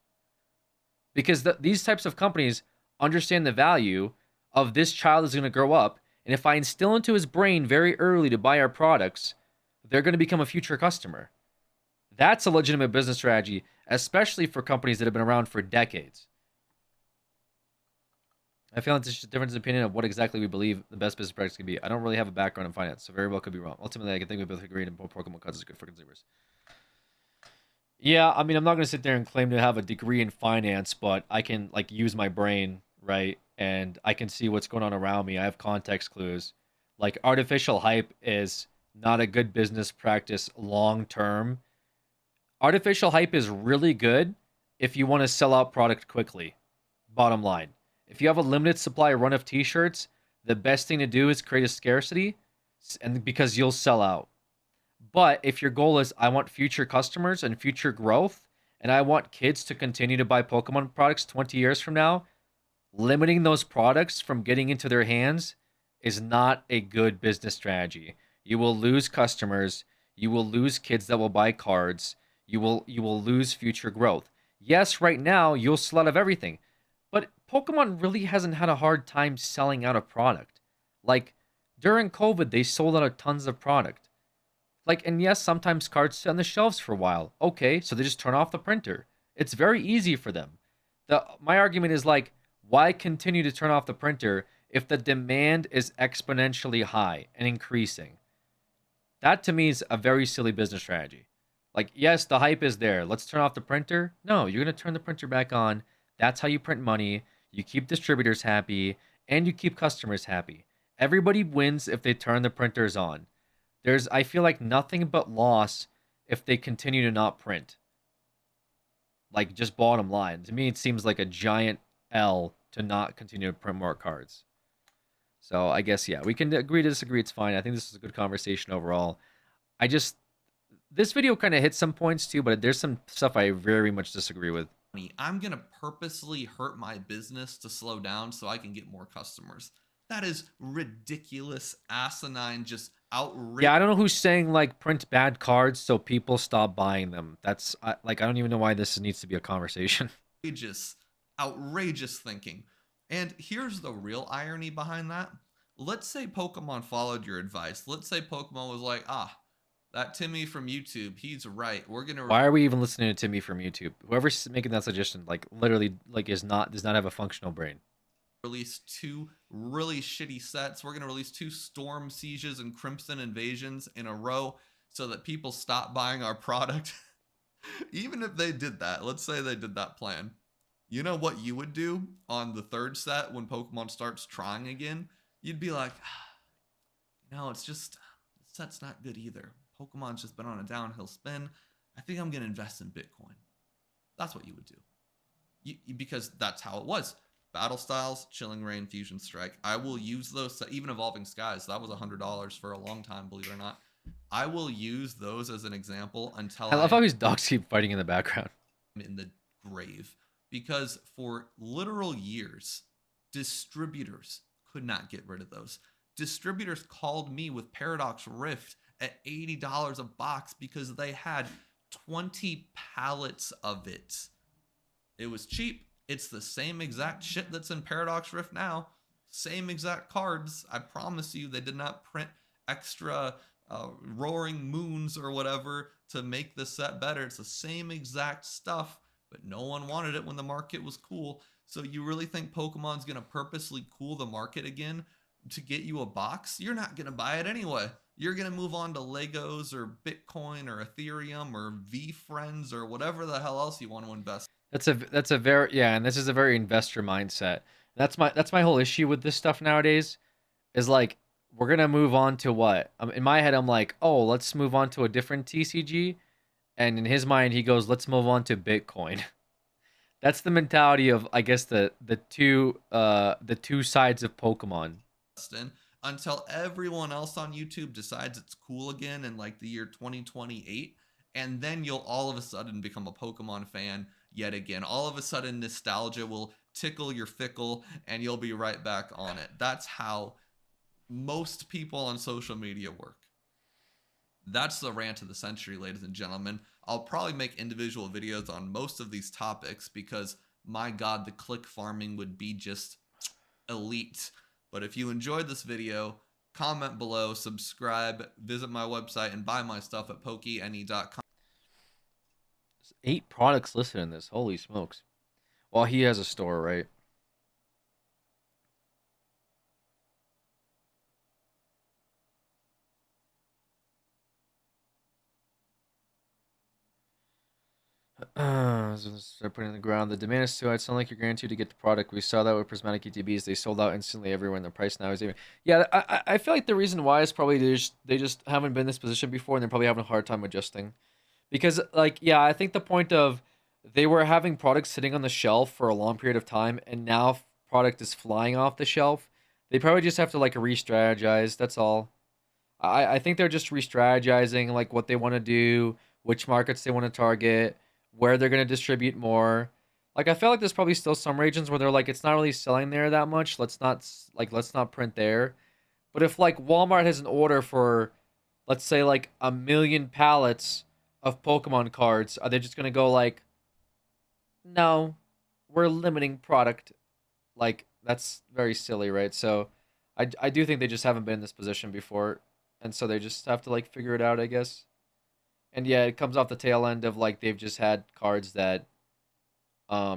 Because these types of companies understand the value of this child is going to grow up, and if I instill into his brain very early to buy our products, they're going to become a future customer. That's a legitimate business strategy, especially for companies that have been around for decades. I feel like there's just a difference in opinion of what exactly we believe the best business practice can be. I don't really have a background in finance, so very well could be wrong. Ultimately, I think we both agree that Pokemon cards is good for consumers. Yeah, I mean, I'm not going to sit there and claim to have a degree in finance, but I can like use my brain, right? And I can see what's going on around me. I have context clues. Like artificial hype is not a good business practice long term. Artificial hype is really good if you want to sell out product quickly. Bottom line. If you have a limited supply run of t-shirts, the best thing to do is create a scarcity and because you'll sell out. But if your goal is I want future customers and future growth and I want kids to continue to buy Pokemon products 20 years from now, limiting those products from getting into their hands is not a good business strategy. You will lose customers, you will lose kids that will buy cards, you will lose future growth. Yes, right now you'll sell out of everything. But Pokemon really hasn't had a hard time selling out a product. Like, during COVID, they sold out of tons of product. Like, and yes, sometimes cards sit on the shelves for a while. Okay, so they just turn off the printer. It's very easy for them. My argument is like, why continue to turn off the printer if the demand is exponentially high and increasing? That to me is a very silly business strategy. Like, yes, the hype is there. Let's turn off the printer. No, you're going to turn the printer back on. That's how you print money. You keep distributors happy and you keep customers happy. Everybody wins if they turn the printers on. I feel like nothing but loss if they continue to not print. Like just bottom line. To me, it seems like a giant L to not continue to print more cards. So I guess, yeah, we can agree to disagree. It's fine. I think this is a good conversation overall. This video kind of hits some points too, but there's some stuff I very much disagree with. I'm going to purposely hurt my business to slow down so I can get more customers. That is ridiculous, asinine, just outrageous. Yeah, I don't know who's saying like print bad cards so people stop buying them. That's like I don't even know why this needs to be a conversation. Outrageous thinking. And here's the real irony behind that. Let's say Pokemon followed your advice. Let's say Pokemon was like, that Timmy from YouTube, he's right. We're gonna Why are we even listening to Timmy from YouTube? Whoever's making that suggestion, like literally, like does not have a functional brain. release 2 really shitty sets. We're gonna release 2 Storm Sieges and Crimson Invasions in a row so that people stop buying our product. Even if they did that, let's say they did that plan. You know what you would do on the 3rd set when Pokemon starts trying again? You'd be like, it's just, the set's not good either. Pokemon's just been on a downhill spin. I think I'm going to invest in Bitcoin. That's what you would do. Because that's how it was. Battle Styles, Chilling Reign, Fusion Strike. I will use those, even Evolving Skies. That was $100 for a long time, believe it or not. I will use those as an example until I love how his dogs keep fighting in the background. In the grave. Because for literal years, distributors could not get rid of those. Distributors called me with Paradox Rift at $80 a box because they had 20 pallets of it. It was cheap. It's the same exact shit that's in Paradox Rift now. Same exact cards. I promise you, they did not print extra roaring moons or whatever to make the set better. It's the same exact stuff, but no one wanted it when the market was cool. So you really think Pokemon's going to purposely cool the market again to get you a box? You're not going to buy it anyway. You're going to move on to Legos or Bitcoin or Ethereum or V-Friends or whatever the hell else you want to invest. That's a very and this is a very investor mindset. That's my whole issue with this stuff nowadays. Is like we're gonna move on to what? In my head, I'm like, oh, let's move on to a different TCG, and in his mind, he goes, let's move on to Bitcoin. That's the mentality of, I guess, the two sides of Pokemon. Until everyone else on YouTube decides it's cool again in like the year 2028, and then you'll all of a sudden become a Pokemon fan yet again. All of a sudden, nostalgia will tickle your fickle, and you'll be right back on it. That's how most people on social media work. That's the rant of the century, ladies and gentlemen. I'll probably make individual videos on most of these topics because, my God, the click farming would be just elite. But if you enjoyed this video, comment below, subscribe, visit my website, and buy my stuff at POKÉ-A-THON. 8 products listed in this. Holy smokes. Well, he has a store, right? They're putting in the ground. The demand is too high. It's not like you're guaranteed to get the product. We saw that with prismatic ETBs. They sold out instantly everywhere, and the price now is even. Yeah, I feel like the reason why is probably they just haven't been in this position before, and they're probably having a hard time adjusting. Because, like, yeah, I think the point of they were having products sitting on the shelf for a long period of time, and now product is flying off the shelf. They probably just have to, like, re-strategize. That's all. I think they're just re-strategizing, like, what they want to do, which markets they want to target, where they're going to distribute more. Like, I feel like there's probably still some regions where they're like, it's not really selling there that much. Let's not print there. But if, like, Walmart has an order for, let's say, like, 1 million pallets of Pokemon cards, are they just going to go like, no, we're limiting product? Like, that's very silly, right? So I do think they just haven't been in this position before, and so they just have to, like, figure it out, I guess. And yeah, it comes off the tail end of, like, they've just had cards that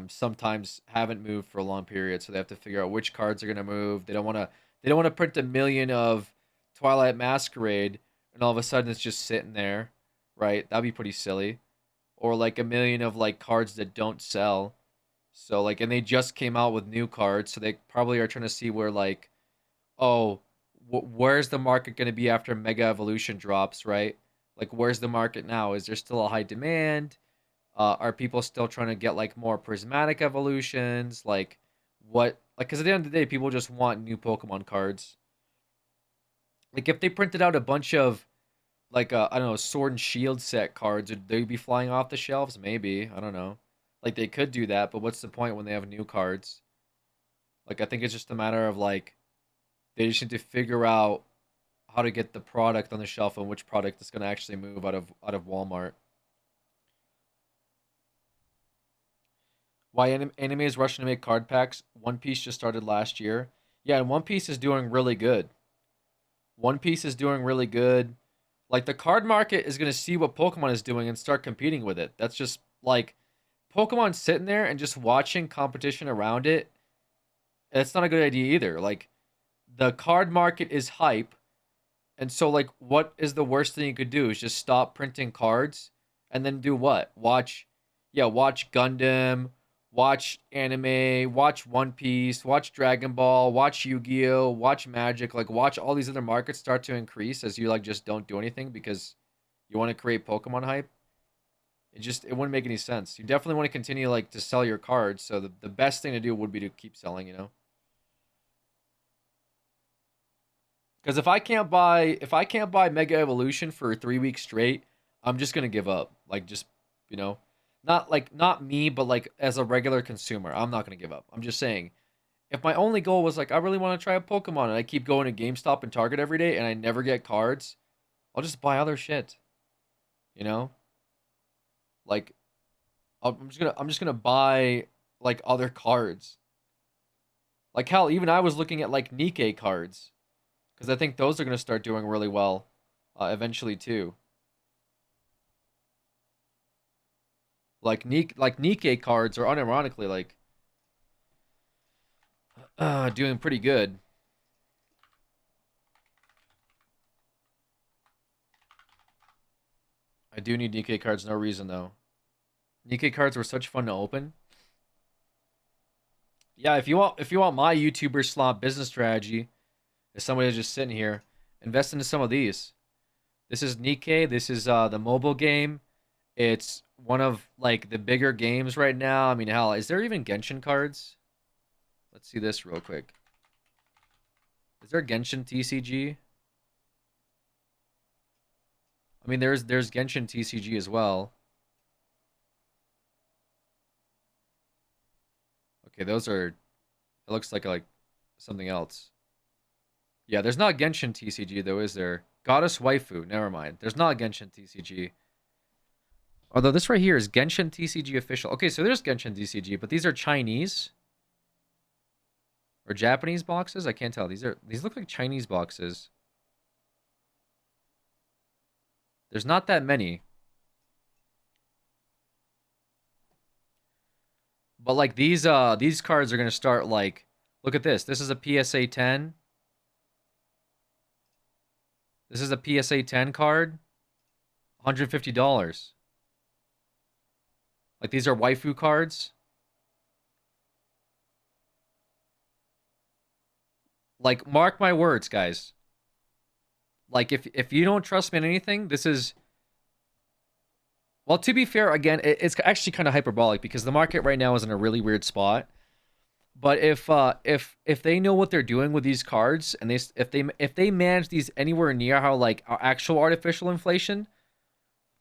sometimes haven't moved for a long period, so they have to figure out which cards are going to move. They don't want to print 1 million of Twilight Masquerade and all of a sudden it's just sitting there, right? That'd be pretty silly. Or like 1 million of, like, cards that don't sell. So, like, and they just came out with new cards, so they probably are trying to see where, like, oh, where's the market going to be after Mega Evolution drops, right? Like, where's the market now? Is there still a high demand? Are people still trying to get, like, more prismatic evolutions? Like, what? Like, because at the end of the day, people just want new Pokemon cards. Like, if they printed out a bunch of, like, I don't know, Sword and Shield set cards, would they be flying off the shelves? Maybe. I don't know. Like, they could do that, but what's the point when they have new cards? Like, I think it's just a matter of, like, They just need to figure out how to get the product on the shelf and which product is going to actually move out of Walmart. Why anime is rushing to make card packs? One Piece just started last year. Yeah, and One Piece is doing really good. One Piece is doing really good. Like the card market is going to see what Pokemon is doing and start competing with it. That's just like Pokemon sitting there and just watching competition around it. That's not a good idea either. Like the card market is hype. And so, like, what is the worst thing you could do? Is just stop printing cards and then do what? Watch Gundam, watch anime, watch One Piece, watch Dragon Ball, watch Yu-Gi-Oh, watch Magic, like, watch all these other markets start to increase as you, like, just don't do anything because you want to create Pokemon hype. It wouldn't make any sense. You definitely want to continue, like, to sell your cards. So the best thing to do would be to keep selling, you know? Because if I can't buy Mega Evolution for 3 weeks straight, I'm just gonna give up. Like just you know, not me, but like as a regular consumer, I'm not gonna give up. I'm just saying, if my only goal was like I really want to try a Pokemon and I keep going to GameStop and Target every day and I never get cards, I'll just buy other shit. You know, like I'm just gonna buy like other cards. Like hell, even I was looking at like Nikkei cards because I think those are going to start doing really well eventually too. Like Nikkei cards are unironically like doing pretty good. I do need Nikkei cards, no reason though. Nikkei cards were such fun to open. Yeah, if you want my YouTuber slot business strategy, as somebody who's just sitting here, invest into some of these. This is Nikkei. This is the mobile game. It's one of like the bigger games right now. I mean, hell, is there even Genshin cards? Let's see this real quick. Is there Genshin TCG? I mean, there's Genshin TCG as well. Okay, those are. It looks like something else. Yeah, there's not Genshin TCG though, is there? Goddess Waifu. Never mind. There's not Genshin TCG. Although this right here is Genshin TCG official. Okay, so there's Genshin TCG, but these are Chinese or Japanese boxes. I can't tell. These look like Chinese boxes. There's not that many. But like these cards are gonna start like, look at this. This is a PSA 10. This is a PSA 10 card. $150. Like these are waifu cards. Like mark my words, guys. Like if you don't trust me on anything, this is, well, to be fair, again, it's actually kind of hyperbolic because the market right now is in a really weird spot. But if they know what they're doing with these cards and if they manage these anywhere near how like actual artificial inflation,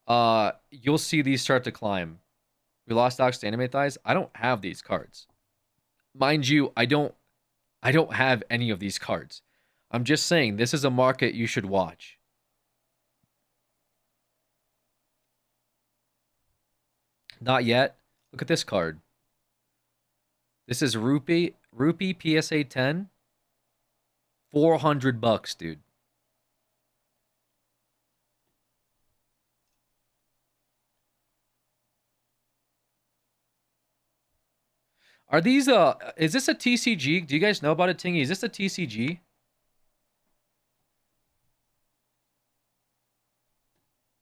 you'll see these start to climb. We lost Ox to Anime Thighs. I don't have these cards. Mind you, I don't have any of these cards. I'm just saying this is a market you should watch. Not yet. Look at this card. This is Rupee PSA 10. $400, dude. Are these is this a TCG? Do you guys know about it, Tingy? Is this a TCG?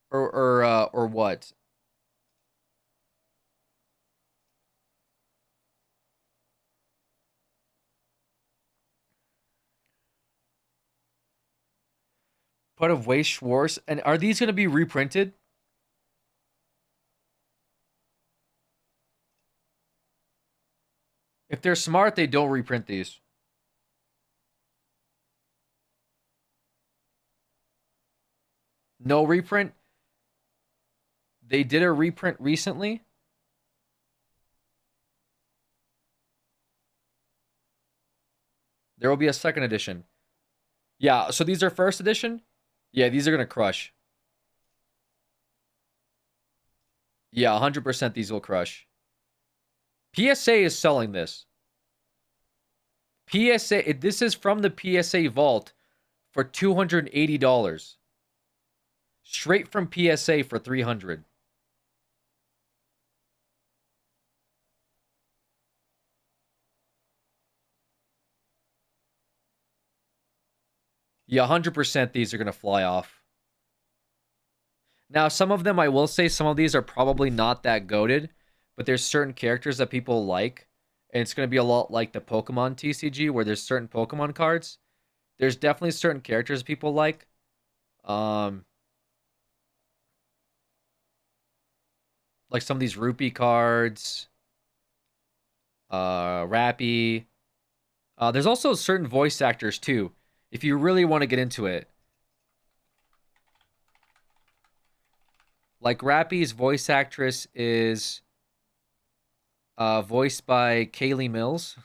Or what? Part of Way Schwartz. And are these going to be reprinted? If they're smart, they don't reprint these. No reprint. They did a reprint recently. There will be a second edition. Yeah, so these are first edition? Yeah, these are going to crush. Yeah, 100% these will crush. PSA is selling this. PSA, this is from the PSA vault for $280. Straight from PSA for $300. Yeah, 100% these are going to fly off. Now, some of them, I will say, some of these are probably not that goated, but there's certain characters that people like, and it's going to be a lot like the Pokemon TCG, where there's certain Pokemon cards. There's definitely certain characters people like. Like some of these rupee cards, Rappy. There's also certain voice actors too, if you really want to get into it. Like Rappy's voice actress is voiced by Kaylee Mills.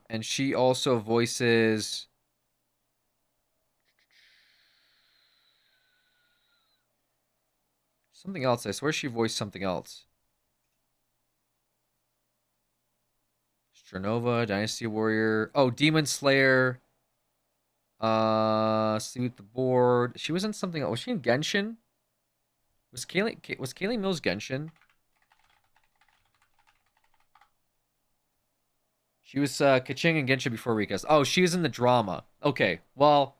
And she also voices something else. I swear she voiced something else. Stranova, Dynasty Warrior. Oh, Demon Slayer. See with the board. She was in something else. Was she in Genshin? Was Kaylee Mills Genshin? She was Kaching and Genshin before Recast. Oh, she was in the drama. Okay, well,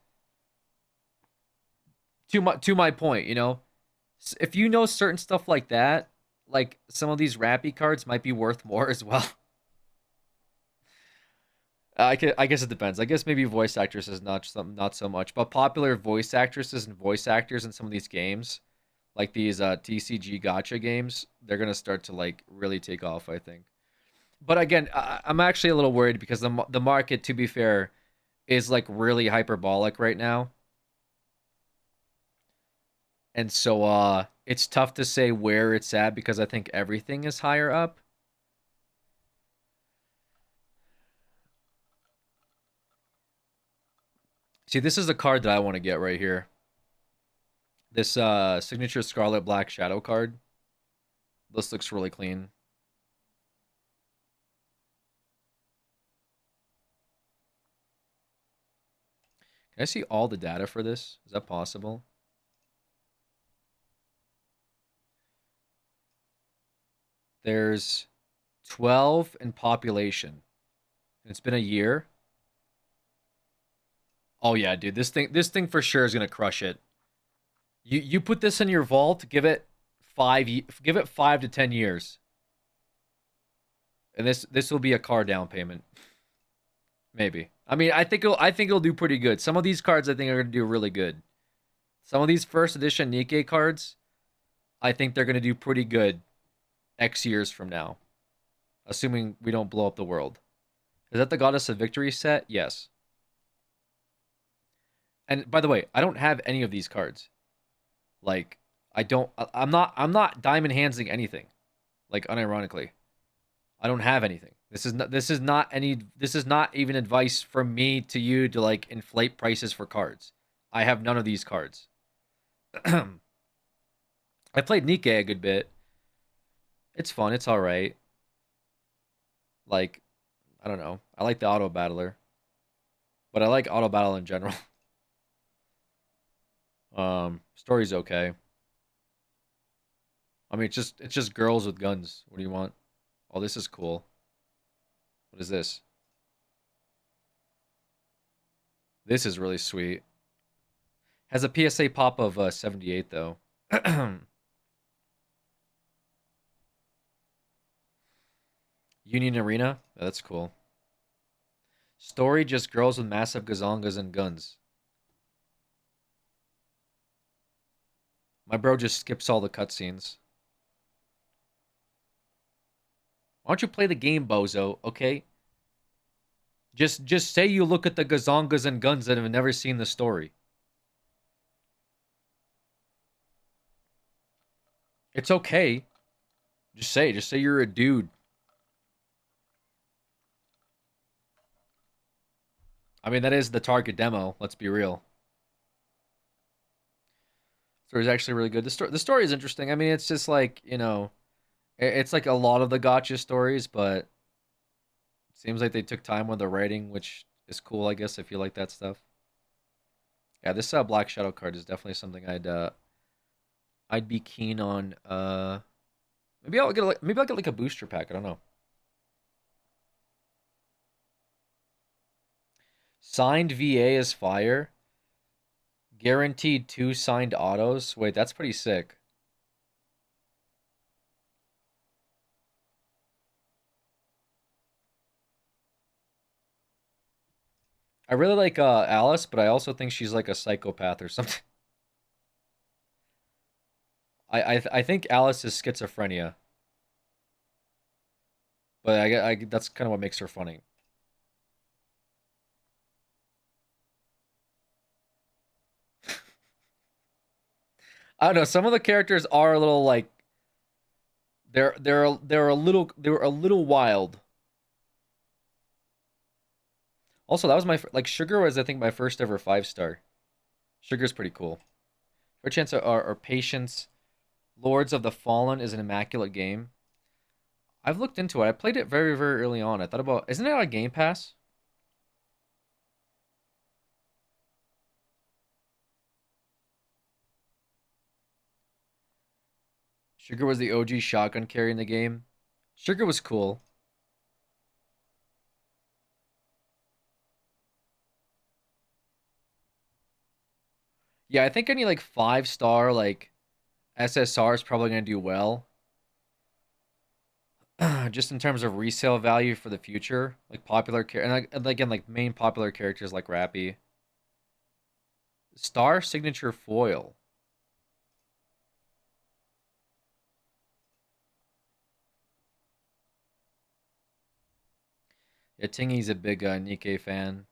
to my point, you know, if you know certain stuff like that, like some of these Rappy cards might be worth more as well. I guess it depends. I guess maybe voice actresses not so much, but popular voice actresses and voice actors in some of these games, like these TCG Gacha games, they're gonna start to like really take off, I think. But again, I'm actually a little worried because the market, to be fair, is like really hyperbolic right now. And so it's tough to say where it's at because I think everything is higher up. See, this is the card that I want to get right here. This signature Scarlet Black Shadow card. This looks really clean. Can I see all the data for this? Is that possible? There's 12 in population. It's been a year. Oh yeah, dude, this thing for sure is gonna crush it. You put this in your vault, give it 5 to 10 years, and this will be a car down payment. Maybe. I mean, I think it'll do pretty good. Some of these cards I think are gonna do really good. Some of these first edition Nikkei cards, I think they're gonna do pretty good X years from now, assuming we don't blow up the world. Is that the Goddess of Victory set? Yes. And by the way, I don't have any of these cards. Like, I'm not diamond handsing anything. Like, unironically, I don't have anything. This is not even advice from me to you to like inflate prices for cards. I have none of these cards. I played Nikkei a good bit. It's fun. It's all right. Like, I don't know. I like the auto battler, but I like auto battle in general. Story's okay. I mean, it's just girls with guns. What do you want? Oh, this is cool. What is this? This is really sweet. Has a PSA pop of 78 though. Union Arena. Oh, that's cool. Story just girls with massive gazongas and guns. My bro just skips all the cutscenes. Why don't you play the game, bozo? Okay. Just say you look at the gazongas and guns and have never seen the story. It's okay. Just say you're a dude. I mean, that is the target demo. Let's be real. The story's actually really good. The story is interesting. I mean, it's just like, it's like a lot of the gotcha stories, but it seems like they took time with the writing, which is cool, I guess, if you like that stuff. Yeah, this Black Shadow card is definitely something I'd be keen on. Maybe I'll get like a booster pack. I don't know. Signed VA is fire. Guaranteed 2 signed autos. Wait, that's pretty sick. I really like Alice, but I also think she's like a psychopath or something. I think Alice is schizophrenia, but I that's kind of what makes her funny. I don't know. Some of the characters are a little like they're a little wild. Also, that was like Sugar was I think my first ever 5-star. Sugar's pretty cool. For chance or Patience, Lords of the Fallen is an immaculate game. I've looked into it. I played it very very early on. I thought about isn't it on Game Pass? Sugar was the OG shotgun carry in the game. Sugar was cool. Yeah, I think any like 5-star like SSR is probably gonna do well. Just in terms of resale value for the future, like popular and again like main popular characters like Rappy. Star signature foil. Yeah, Tingy's a big Nikkei fan.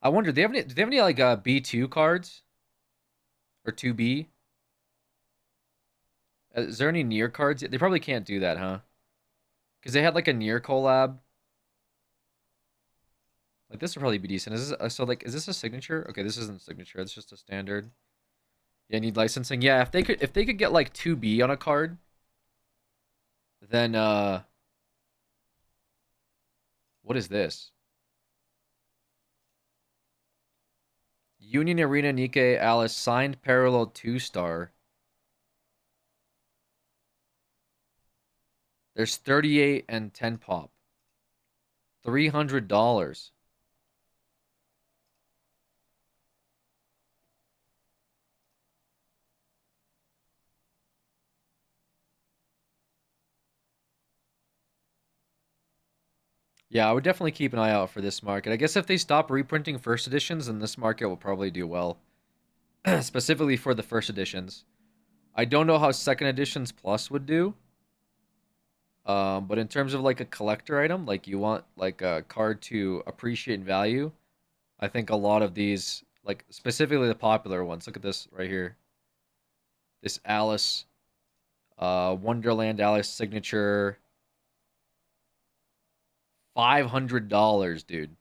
I wonder, do they have any like B2 cards or 2B? Is there any near cards? They probably can't do that, huh? Because they had like a near collab. Like this would probably be decent. Is this so like is this a signature? Okay, this isn't a signature. It's just a standard. Yeah, need licensing. Yeah, if they could get like 2B on a card, then what is this? Union Arena Nikkei Alice signed parallel 2-star. There's 38 and 10 pop. $300. Yeah, I would definitely keep an eye out for this market. I guess if they stop reprinting first editions, then this market will probably do well. Specifically for the first editions. I don't know how second editions plus would do. But in terms of like a collector item, like you want like a card to appreciate in value, I think a lot of these, like specifically the popular ones. Look at this right here. This Alice, Wonderland Alice signature, $500, dude.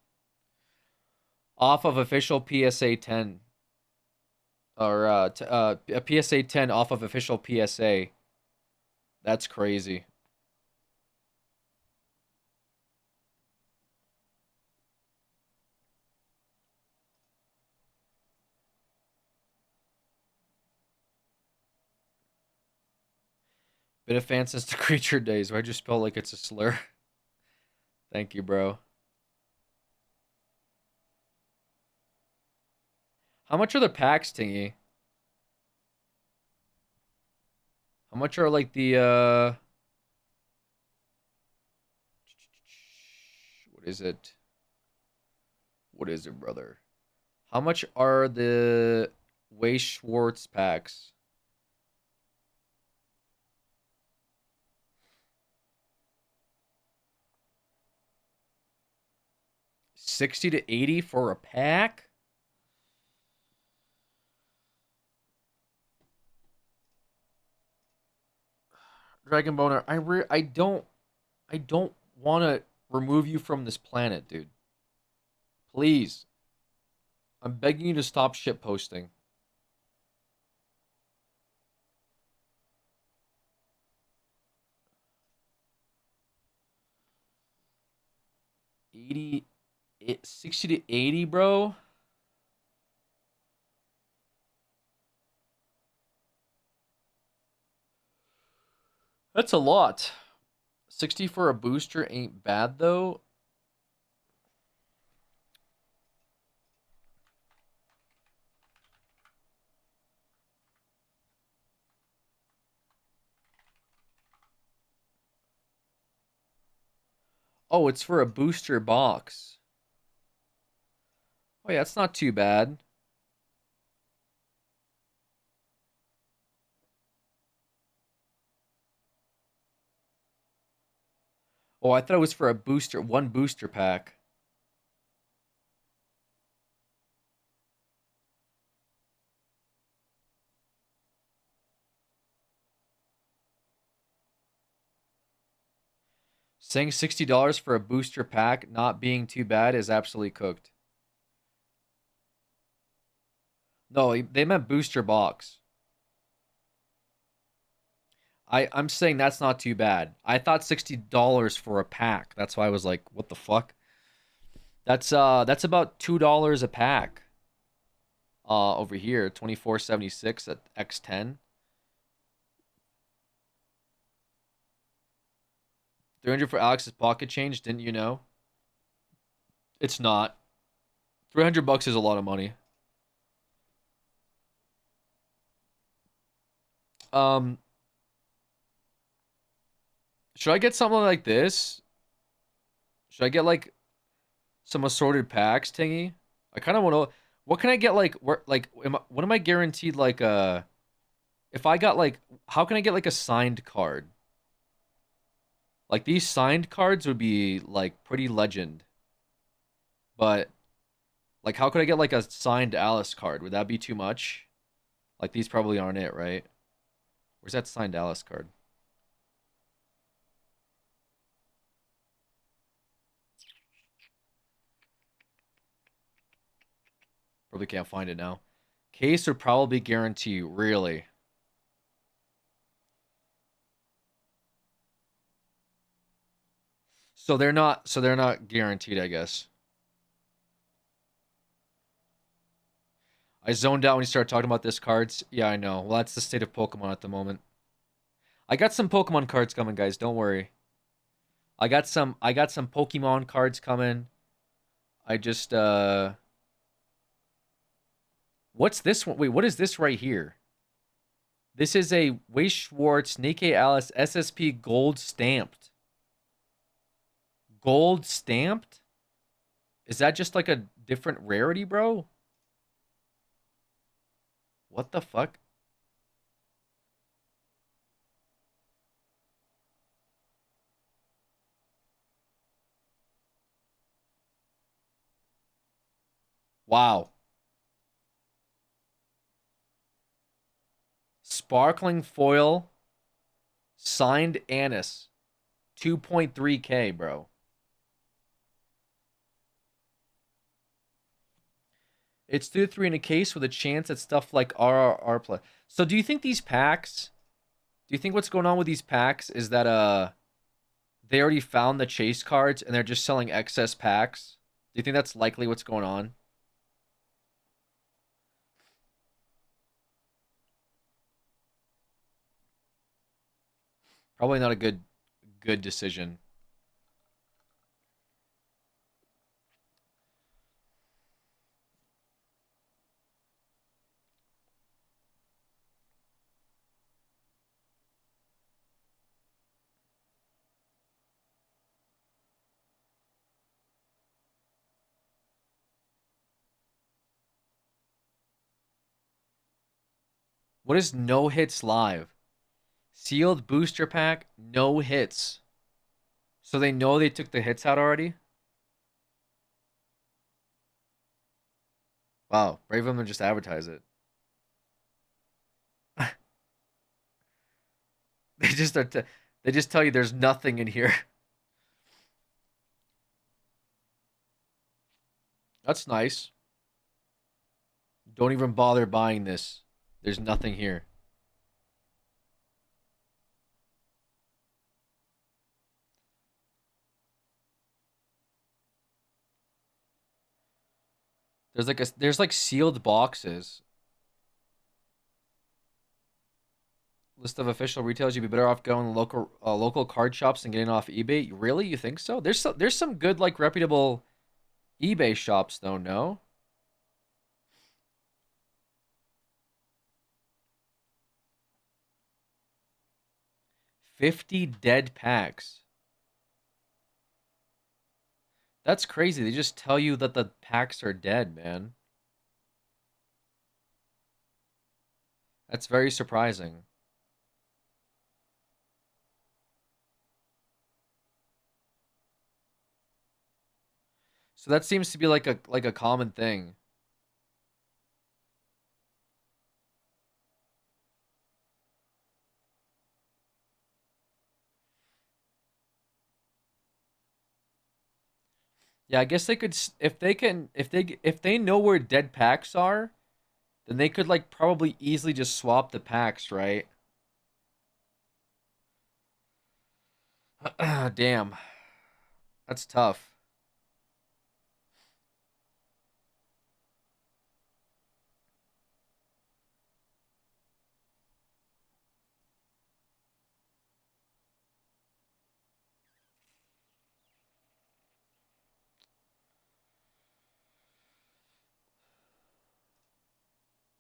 Off of official PSA 10, or a PSA 10 off of official PSA. That's crazy. Been a fan since the creature days. Why'd you spell like it's a slur? Thank you, bro. How much are the packs, Tingy? How much are like the what is it? What is it, brother? How much are the Way Schwartz packs? 60 to 80 for a pack? Dragon Boner, I don't want to remove you from this planet, dude. Please. I'm begging you to stop shit posting. $80, 60 to 80, bro. That's a lot. 60 for a booster ain't bad though. Oh, it's for a booster box. Oh yeah, that's not too bad. Oh, I thought it was for a booster, one booster pack. Saying $60 for a booster pack not being too bad is absolutely cooked. No, they meant booster box. I'm saying that's not too bad. I thought $60 for a pack. That's why I was like, what the fuck? That's about $2 a pack. Over here, 24.76 at X10. 300 for Alex's pocket change, didn't you know? It's not. $300 is a lot of money. Um, should I get something like this? Should I get like some assorted packs, Tingy? I kind of want to. What can I get like? Where like? What am I guaranteed like? If I got like, how can I get like a signed card? Like these signed cards would be like pretty legend. But like, how could I get like a signed Alice card? Would that be too much? Like these probably aren't it, right? Where's that signed Alice card? Probably can't find it now. Case would probably guarantee, really. So they're not guaranteed, I guess. I zoned out when you started talking about this cards. Yeah, I know. Well, that's the state of Pokemon at the moment. I got some Pokemon cards coming, guys. Don't worry. I got some Pokemon cards coming. I just what's this one? Wait, what is this right here? This is a Waste Schwartz Nikkei Alice SSP gold stamped. Gold stamped? Is that just like a different rarity, bro? What the fuck? Wow. Sparkling foil signed Anise. 2.3K, bro. It's 2 to 3 in a case with a chance at stuff like RRR play. So do you think these packs, do you think what's going on with these packs is that they already found the chase cards and they're just selling excess packs? Do you think that's likely what's going on? Probably not a good decision. What is no hits live? Sealed booster pack, no hits. So they know they took the hits out already? Wow, brave of them to just advertise it. They just are. They just tell you there's nothing in here. That's nice. Don't even bother buying this. There's nothing here. There's like sealed boxes. List of official retailers. You'd be better off going to local card shops and getting off eBay. Really? You think so? There's some good like reputable eBay shops though. No. 50 dead packs. That's crazy. They just tell you that the packs are dead, man. That's very surprising. So that seems to be like a common thing. Yeah, I guess they could if they know where dead packs are, then they could like probably easily just swap the packs, right? Damn. That's tough.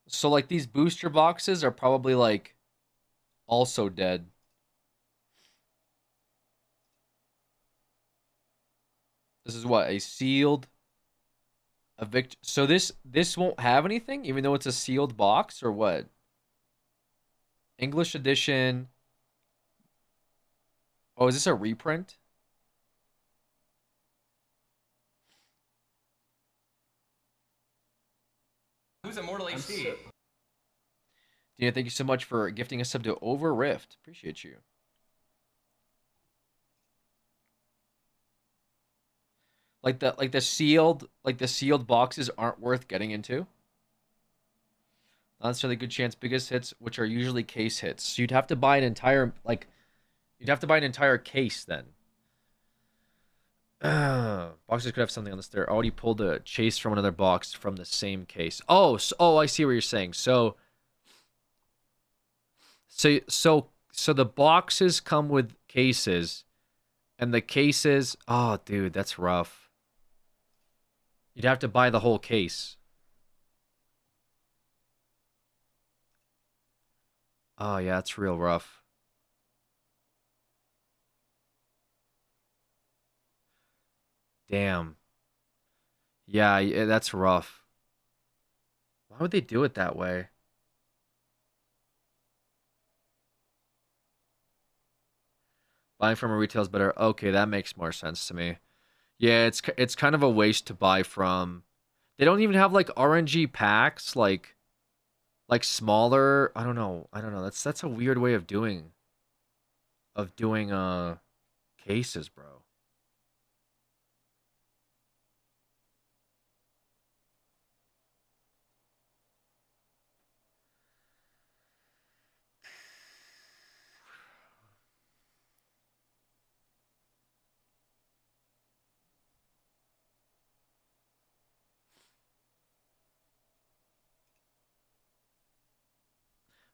So like these booster boxes are probably like also dead. This is what a sealed a vict. So this won't have anything, even though it's a sealed box, or what? English edition. Oh, is this a reprint? Who's Immortal HD? Dina, thank you so much for gifting a sub to Over Rift. Appreciate you. Like the sealed boxes aren't worth getting into. Not necessarily good chance biggest hits, which are usually case hits. So you'd have to buy an entire case then. Boxes could have something on this. There already pulled a chase from another box from the same case. Oh, I see what you're saying. So the boxes come with cases, and the cases. Oh, dude, that's rough. You'd have to buy the whole case. Oh yeah, it's real rough. Damn. Yeah, that's rough. Why would they do it that way? Buying from a retail is better. Okay, that makes more sense to me. Yeah, it's kind of a waste to buy from. They don't even have like RNG packs, like smaller. I don't know. I don't know. That's a weird way of doing cases, bro.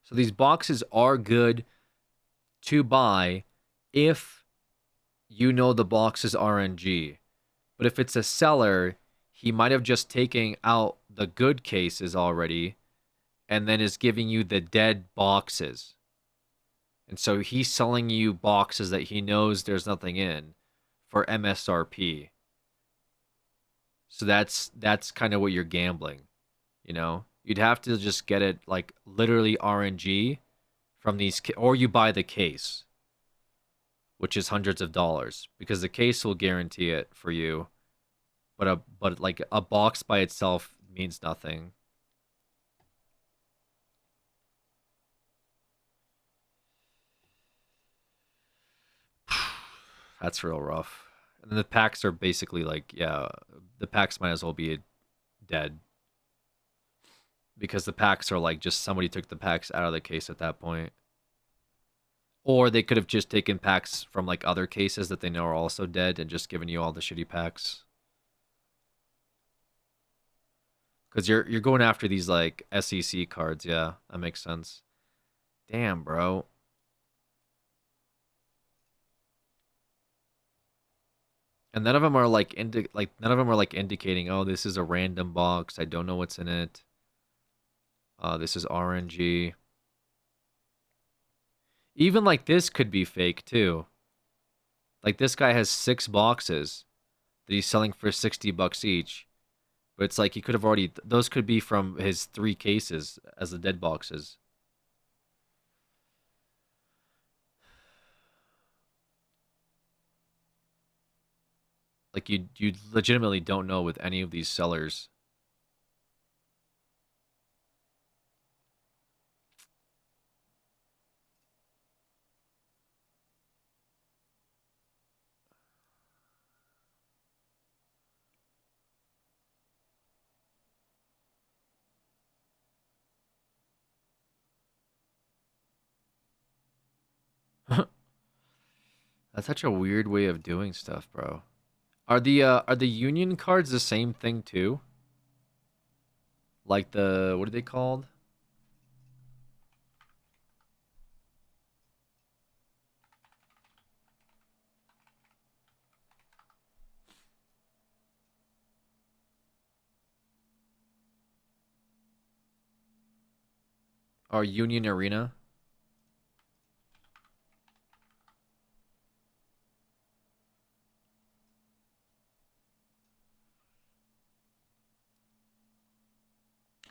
So these boxes are good to buy if you know the box is RNG. But if it's a seller, he might have just taken out the good cases already and then is giving you the dead boxes. And so he's selling you boxes that he knows there's nothing in for MSRP. So that's kind of what you're gambling, you know? You'd have to just get it like literally RNG from these or you buy the case, which is hundreds of dollars because the case will guarantee it for you. But like a box by itself means nothing. That's real rough. And then the packs are basically like, yeah, the packs might as well be dead. Because the packs are like just somebody took the packs out of the case at that point. Or they could have just taken packs from like other cases that they know are also dead and just given you all the shitty packs. Because you're going after these like SEC cards, yeah, that makes sense. Damn, bro. And none of them are like none of them are like indicating, oh, this is a random box. I don't know what's in it. This is RNG. Even like this could be fake too. Like this guy has 6 boxes that he's selling for $60 each. But it's like he could have already those could be from his 3 cases as the dead boxes. Like you legitimately don't know with any of these sellers. That's such a weird way of doing stuff, bro. Are the union cards the same thing too? Like the what are they called? Or Union Arena?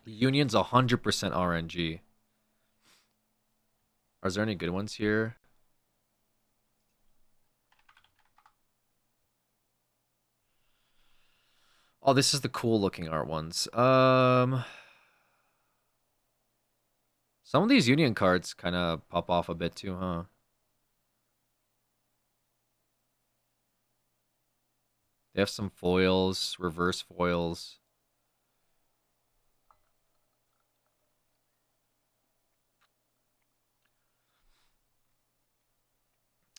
Union's 100% RNG. Is there any good ones here? Oh, this is the cool looking art ones. Some of these Union cards kind of pop off a bit too, huh? They have some foils, reverse foils.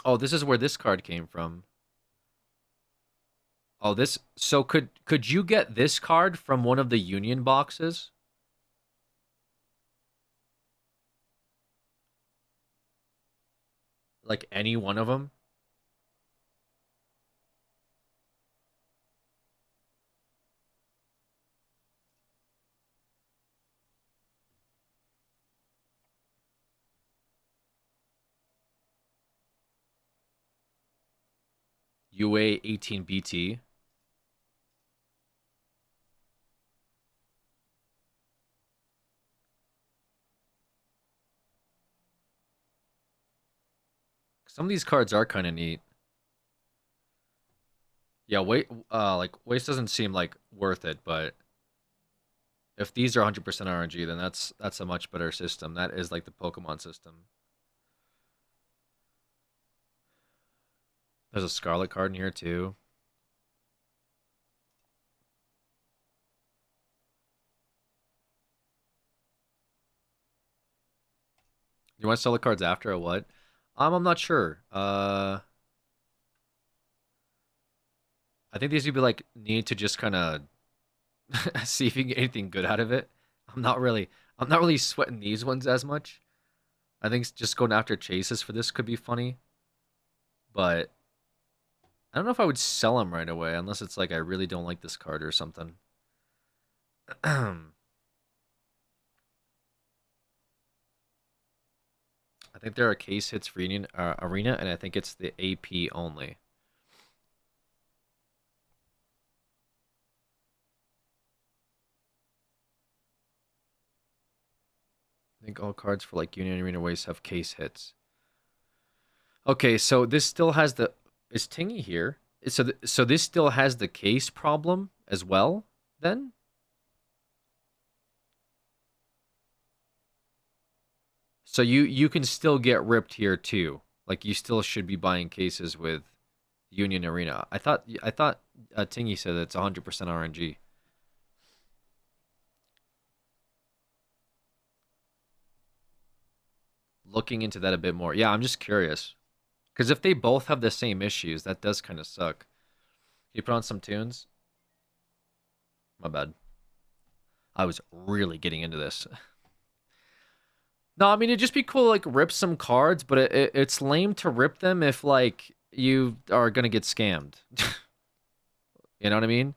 Oh, this is where this card came from. Oh, this so could you get this card from one of the Union boxes? Like any one of them? UA 18BT. Some of these cards are kind of neat. Yeah, like waste doesn't seem like worth it, but if these are 100% RNG, then that's a much better system. That is like the Pokemon system. There's a Scarlet card in here too. You want to sell the cards after or what? I'm not sure. I think these would be like need to just kind of see if you can get anything good out of it. I'm not really sweating these ones as much. I think just going after chases for this could be funny, but I don't know if I would sell them right away unless it's like I really don't like this card or something. I think there are case hits for Union Arena, and I think it's the AP only. I think all cards for like Union Arena Waste have case hits. Okay, so this still has the is Tingy here? So this still has the case problem as well then? So you can still get ripped here too. Like you still should be buying cases with Union Arena. I thought Tingy said it's 100% RNG. Looking into that a bit more. Yeah, I'm just curious. Because if they both have the same issues, that does kind of suck. You put on some tunes? My bad. I was really getting into this. No, I mean, it'd just be cool to, like, rip some cards, but it's lame to rip them if, like, you are gonna get scammed. You know what I mean?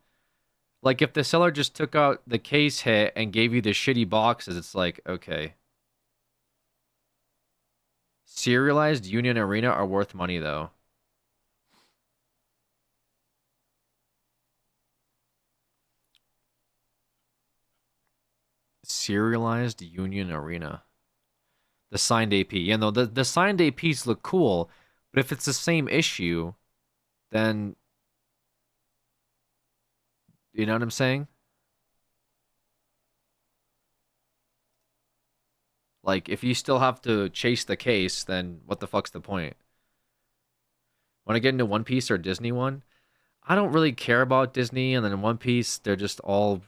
Like, if the seller just took out the case hit and gave you the shitty boxes, it's like, okay. Serialized Union Arena are worth money, though. Serialized Union Arena. The signed AP. Yeah, no, the signed APs look cool, but if it's the same issue, then you know what I'm saying? Like, if you still have to chase the case, then what the fuck's the point? When I get into One Piece or Disney one, I don't really care about Disney, and then in One Piece, they're just all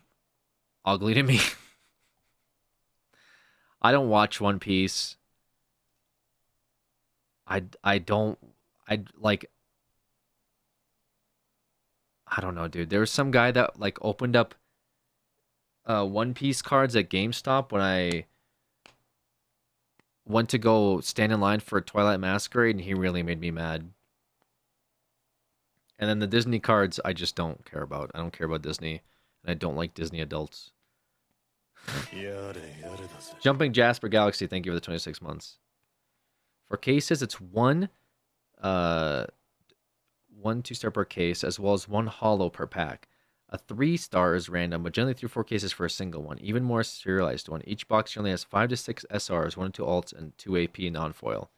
ugly to me. I don't watch One Piece. I don't I like I don't know, dude. There was some guy that like opened up One Piece cards at GameStop when I went to go stand in line for Twilight Masquerade, and he really made me mad. And then the Disney cards, I just don't care about. I don't care about Disney, and I don't like Disney adults. Jumping Jasper Galaxy, thank you for the 26 months. For cases, it's one 2-star per case, as well as one holo per pack. A 3-star is random, but generally 3 or 4 cases for a single one. Even more serialized one. Each box generally has 5 to 6 SRs, 1 to 2 alts, and 2 AP non-foil.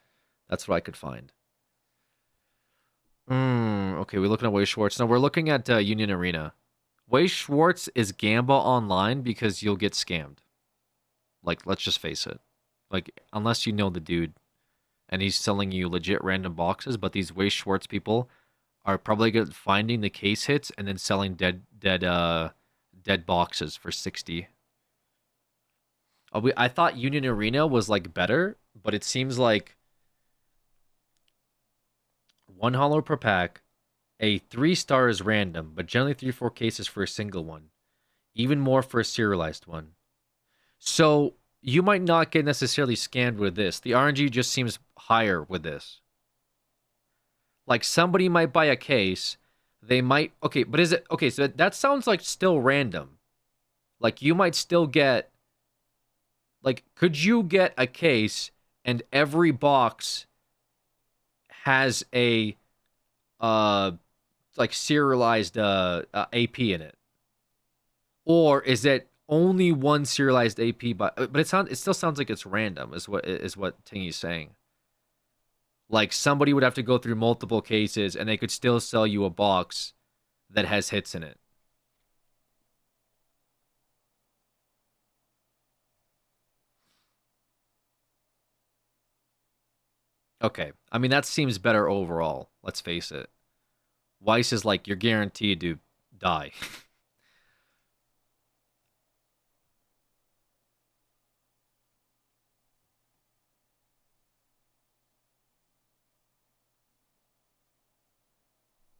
That's what I could find. Okay, we're looking at Way Schwartz. No, we're looking at Union Arena. Way Schwartz is gamble online because you'll get scammed. Like, let's just face it. Like, unless you know the dude and he's selling you legit random boxes, but these Way Schwartz people are probably good at finding the case hits and then selling dead boxes for 60. I thought Union Arena was like better, but it seems like one holo per pack, a 3-star is random, but generally 3 or 4 cases for a single one. Even more for a serialized one. So you might not get necessarily scammed with this. The RNG just seems higher with this. Like somebody might buy a case, they might okay, but is it okay? So that sounds like still random. Like you might still get, like, could you get a case and every box has a like serialized AP in it, or is it only one serialized AP? But it still sounds like it's random. Is what Tingy's saying. Like somebody would have to go through multiple cases and they could still sell you a box that has hits in it. Okay. I mean, that seems better overall. Let's face it. Weiss is like, you're guaranteed to die.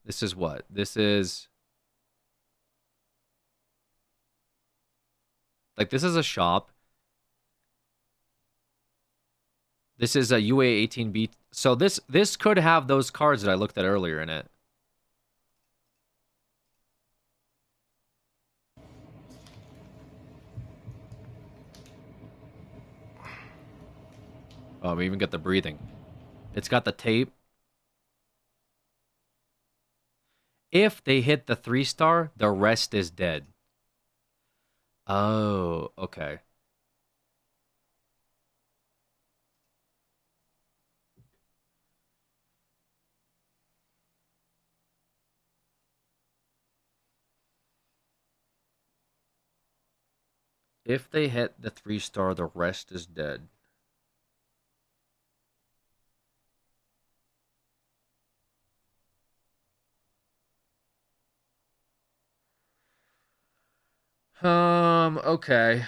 This is what? This is... Like, this is a shop. This is a UA 18B. So this could have those cards that I looked at earlier in it. Oh, we even got the breathing. It's got the tape. If they hit the 3-star, the rest is dead. Oh, okay. If they hit the 3-star, the rest is dead. Okay.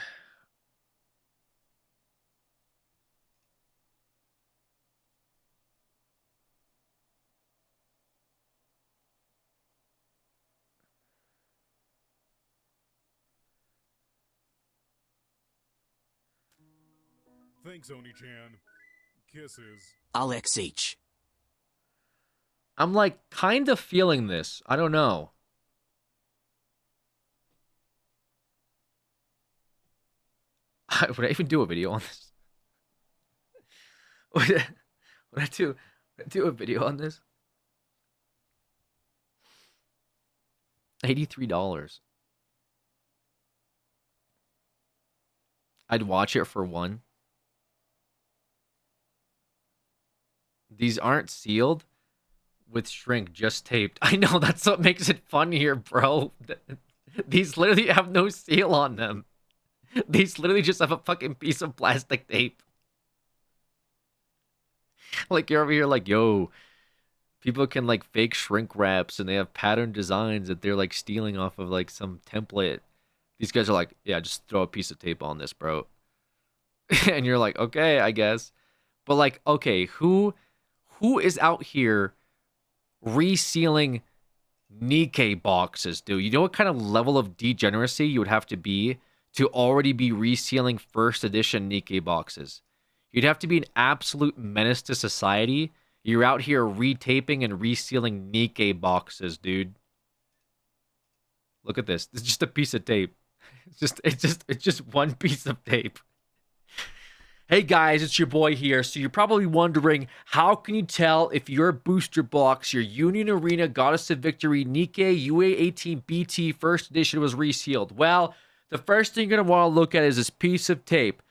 Thanks, Oni-chan. Kisses. Alexich. I'm like kind of feeling this. I don't know. Would I even do a video on this? Would I do a video on this? $83. I'd watch it for one. These aren't sealed with shrink, just taped. I know, that's what makes it fun here, bro. These literally have no seal on them. These literally just have a fucking piece of plastic tape. Like, you're over here like, yo, people can like fake shrink wraps and they have pattern designs that they're like stealing off of like some template. These guys are like, yeah, just throw a piece of tape on this, bro. And you're like, okay, I guess. But like, okay, who is out here resealing Nikkei boxes, dude? You know what kind of level of degeneracy you would have to be to already be resealing first edition Nikkei boxes? You'd have to be an absolute menace to society. You're out here retaping and resealing Nikkei boxes, dude. Look at this. It's just a piece of tape. It's just one piece of tape. Hey guys, it's your boy here. So you're probably wondering, how can you tell if your booster box, your Union Arena Goddess of Victory Nikkei UA18 BT first edition was resealed? Well, the first thing you're going to want to look at is this piece of tape.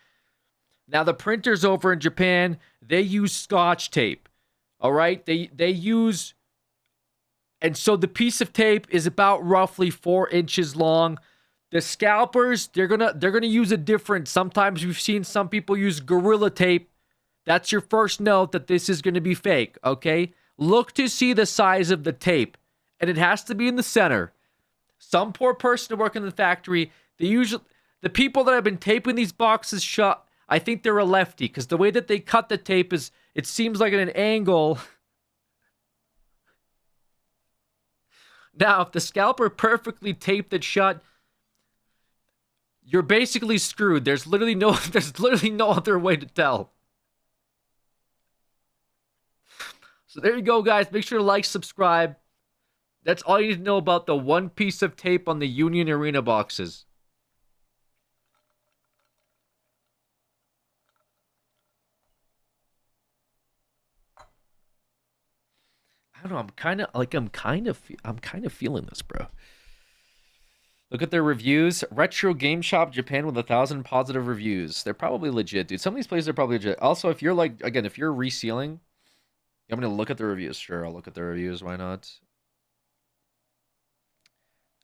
Now, the printers over in Japan, they use Scotch tape. All right? They use... And so the piece of tape is about roughly 4 inches long. The scalpers, they're gonna use a different. Sometimes we've seen some people use Gorilla Tape. That's your first note that this is gonna be fake, okay? Look to see the size of the tape, and it has to be in the center. Some poor person working in the factory, the people that have been taping these boxes shut, I think they're a lefty, because the way that they cut the tape is, it seems like at an angle. Now, if the scalper perfectly taped it shut, you're basically screwed. There's literally no other way to tell. So there you go, guys. Make sure to like, subscribe. That's all you need to know about the one piece of tape on the Union Arena boxes. I don't know. I'm kind of feeling this, bro. Look at their reviews. Retro Game Shop Japan with 1,000 positive reviews. They're probably legit, dude. Some of these places are probably legit. Also, if you're like, again, if you're resealing, I'm going to look at the reviews. Sure, I'll look at the reviews. Why not?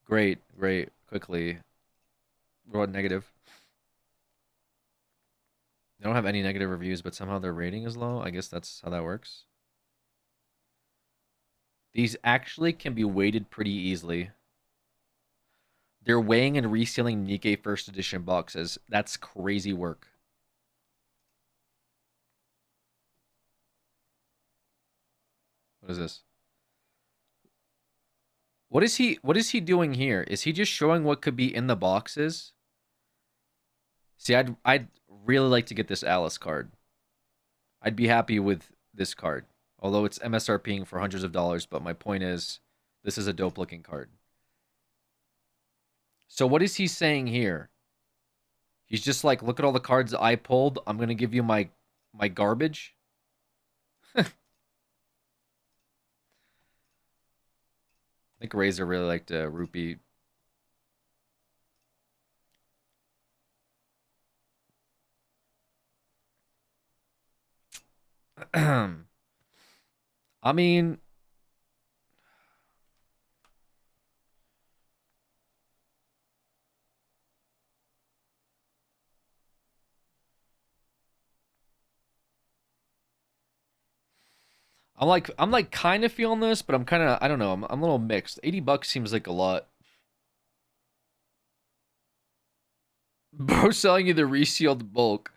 Great. Quickly. What about negative? They don't have any negative reviews, but somehow their rating is low. I guess that's how that works. These actually can be weighted pretty easily. They're weighing and resealing Nikkei first edition boxes. That's crazy work. What is this? What is he doing here? Is he just showing what could be in the boxes? See, I'd really like to get this Alice card. I'd be happy with this card. Although it's MSRPing for hundreds of dollars, but my point is, this is a dope looking card. So what is he saying here? He's just like, look at all the cards I pulled. I'm going to give you my garbage. I think Razor really liked Rupee. I mean... I'm like kind of feeling this, but I'm kind of, I don't know, I'm a little mixed. $80 seems like a lot. Bro selling you the resealed bulk.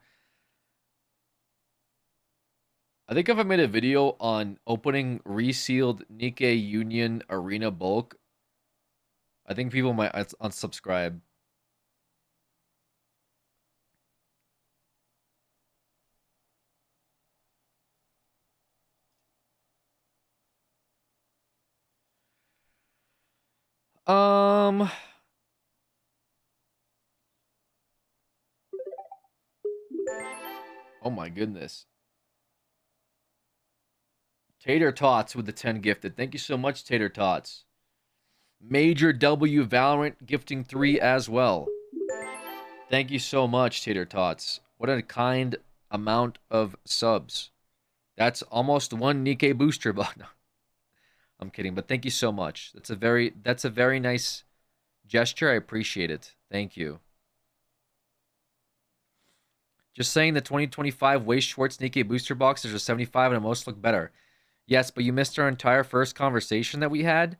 I think if I made a video on opening resealed Nikkei Union Arena bulk, I think people might unsubscribe. Um, oh my goodness. Tater Tots with the 10 gifted. Thank you so much, Tater Tots. Major W Valorant gifting 3 as well. Thank you so much, Tater Tots. What a kind amount of subs. That's almost one Nikkei booster bot. No, I'm kidding, but thank you so much. That's a very nice gesture. I appreciate it. Thank you. Just saying the 2025 Way Schwartz Nikkei booster boxes are 75 and most look better. Yes, but you missed our entire first conversation that we had.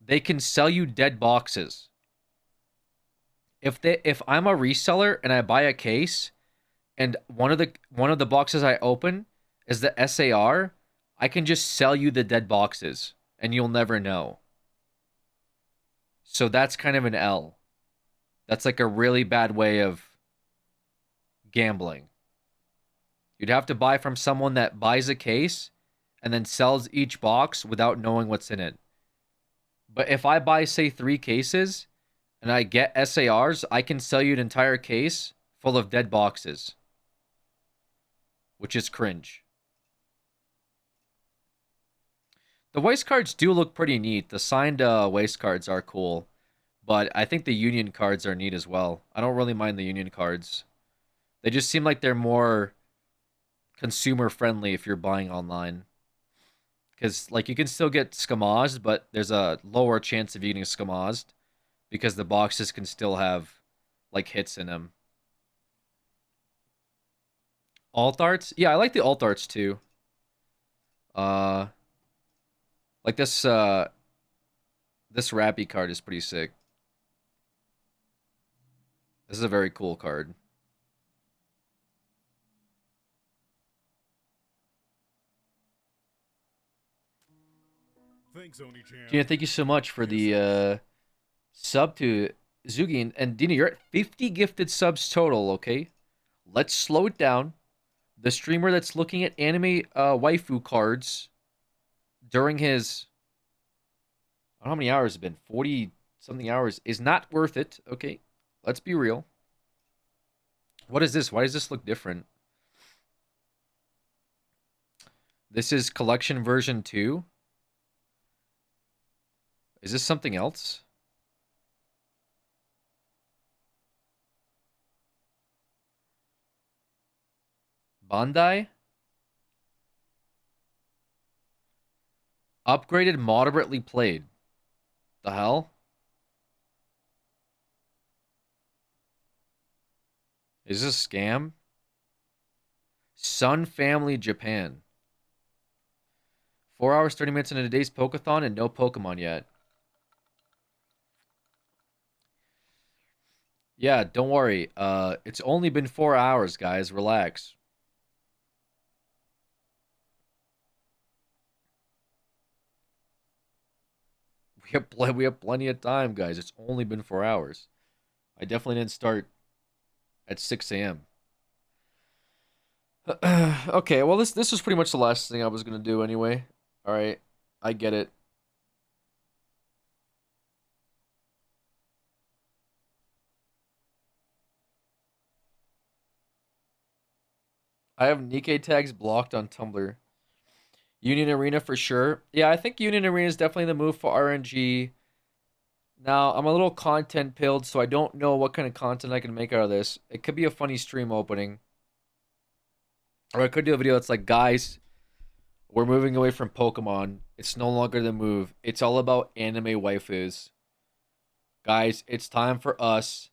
They can sell you dead boxes. If I'm a reseller and I buy a case and one of the boxes I open is the SAR, I can just sell you the dead boxes and you'll never know. So that's kind of an L. That's like a really bad way of gambling. You'd have to buy from someone that buys a case and then sells each box without knowing what's in it. But if I buy, say, 3 cases and I get SARs, I can sell you an entire case full of dead boxes, which is cringe. The waste cards do look pretty neat. The signed waste cards are cool, but I think the union cards are neat as well. I don't really mind the union cards. They just seem like they're more consumer friendly if you're buying online. Because, like, you can still get skamazed, but there's a lower chance of you getting skamazed because the boxes can still have, like, hits in them. Alt arts? Yeah, I like the alt arts, too. Like, this Rappy card is pretty sick. This is a very cool card. Thanks, Oni-chan. Gina, thank you so much for the sub to Zugi. And Dina, you're at 50 gifted subs total, okay? Let's slow it down. The streamer that's looking at anime waifu cards during his... I don't know how many hours it's been. 40-something hours is not worth it, okay? Let's be real. What is this? Why does this look different? This is collection version 2. Is this something else? Bandai? Upgraded, moderately played. The hell? Is this a scam? Sun Family Japan. 4 hours, 30 minutes into today's Poké-A-THON and no Pokemon yet. Yeah, don't worry. It's only been 4 hours, guys. Relax. We have plenty of time, guys. It's only been 4 hours. I definitely didn't start at 6 a.m. Okay, well this was pretty much the last thing I was gonna do anyway. All right, I get it. I have Nikkei tags blocked on Tumblr. Union Arena for sure. Yeah, I think Union Arena is definitely the move for RNG. Now, I'm a little content pilled, so I don't know what kind of content I can make out of this. It could be a funny stream opening. Or I could do a video that's like, guys, we're moving away from Pokemon. It's no longer the move. It's all about anime waifus. Guys, it's time for us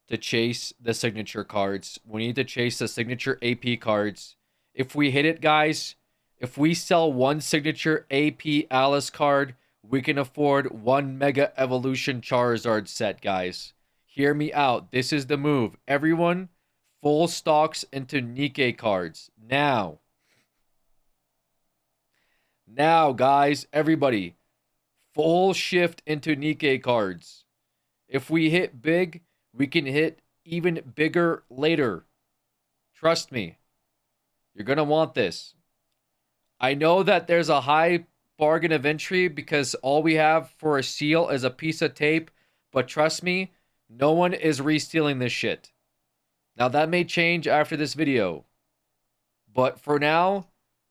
to chase the signature cards. We need to chase the signature AP cards. If we hit it, guys, if we sell one signature AP Alice card, we can afford one Mega Evolution Charizard set, guys. Hear me out. This is the move. Everyone, full stocks into Nikkei cards. Now. Now, guys, everybody. Full shift into Nikkei cards. If we hit big, we can hit even bigger later. Trust me. You're going to want this. I know that there's a high bargain of entry because all we have for a seal is a piece of tape, but trust me, no one is resealing this shit. Now that may change after this video, but for now,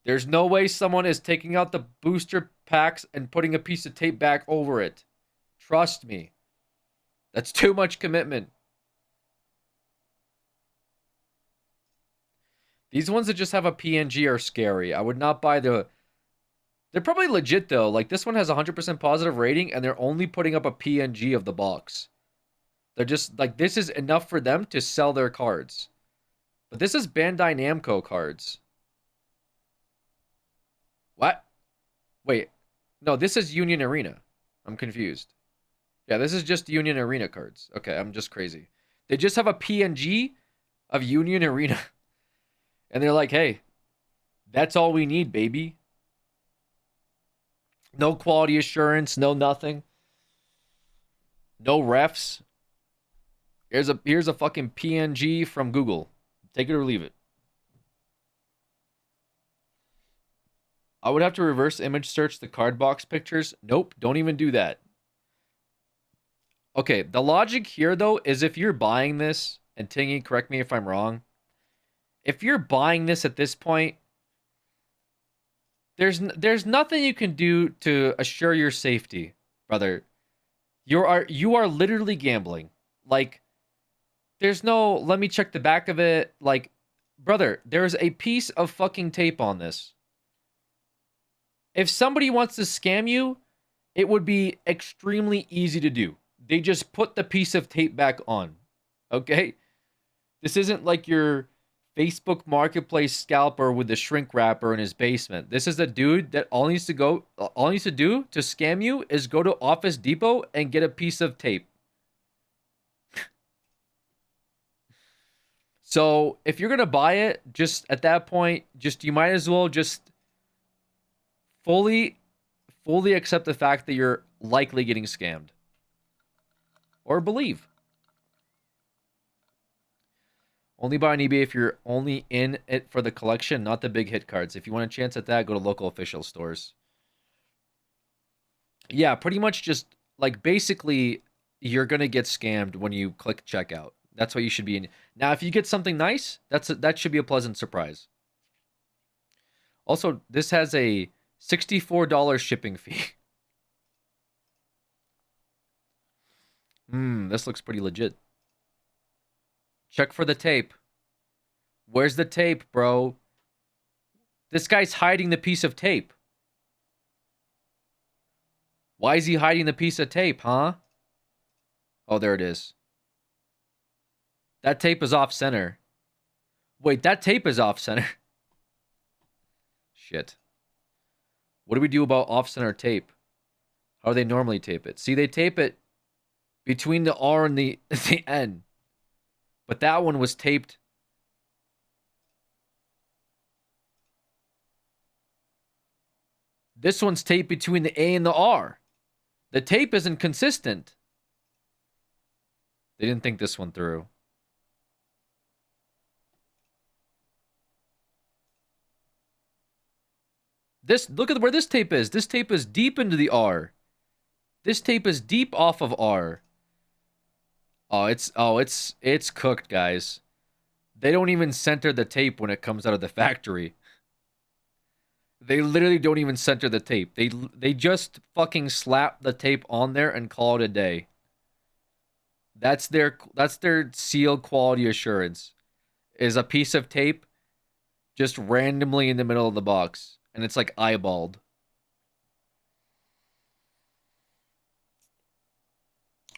there's no way someone is taking out the booster packs and putting a piece of tape back over it. Trust me. That's too much commitment. These ones that just have a PNG are scary. I would not buy the... They're probably legit, though. Like, this one has 100% positive rating, and they're only putting up a PNG of the box. They're just... Like, this is enough for them to sell their cards. But this is Bandai Namco cards. What? Wait. No, this is Union Arena. I'm confused. Yeah, this is just Union Arena cards. Okay, I'm just crazy. They just have a PNG of Union Arena. And they're like, hey, that's all we need, baby. No quality assurance, no nothing. No refs. Here's a fucking PNG from Google. Take it or leave it. I would have to reverse image search the card box pictures. Nope, don't even do that. Okay, the logic here, though, is if you're buying this, and Tingy, correct me if I'm wrong, if you're buying this at this point, there's nothing you can do to assure your safety, brother. You are literally gambling. Like, there's no, let me check the back of it. Like, brother, there's a piece of fucking tape on this. If somebody wants to scam you, it would be extremely easy to do. They just put the piece of tape back on. Okay? This isn't like your Facebook Marketplace scalper with the shrink wrapper in his basement. This is a dude that all he needs to do to scam you is go to Office Depot and get a piece of tape. So if you're gonna buy it, just at that point, you might as well just fully accept the fact that you're likely getting scammed. Or believe. Only buy on eBay if you're only in it for the collection, not the big hit cards. If you want a chance at that, go to local official stores. Yeah, pretty much just, like, basically, you're going to get scammed when you click checkout. That's what you should be in. Now, if you get something nice, that should be a pleasant surprise. Also, this has a $64 shipping fee. This looks pretty legit. Check for the tape. Where's the tape, bro? This guy's hiding the piece of tape. Why is he hiding the piece of tape, huh? Oh, there it is. That tape is off center. Wait, that tape is off center. Shit. What do we do about off center tape? How do they normally tape it? See, they tape it between the R and the N. But that one was taped. This one's taped between the A and the R. The tape isn't consistent. They didn't think this one through. Look at where this tape is. This tape is deep into the R. This tape is deep off of R. It's cooked, guys. They don't even center the tape when it comes out of the factory. They literally don't even center the tape. They just fucking slap the tape on there and call it a day. That's their seal quality assurance. Is a piece of tape just randomly in the middle of the box, and it's like eyeballed.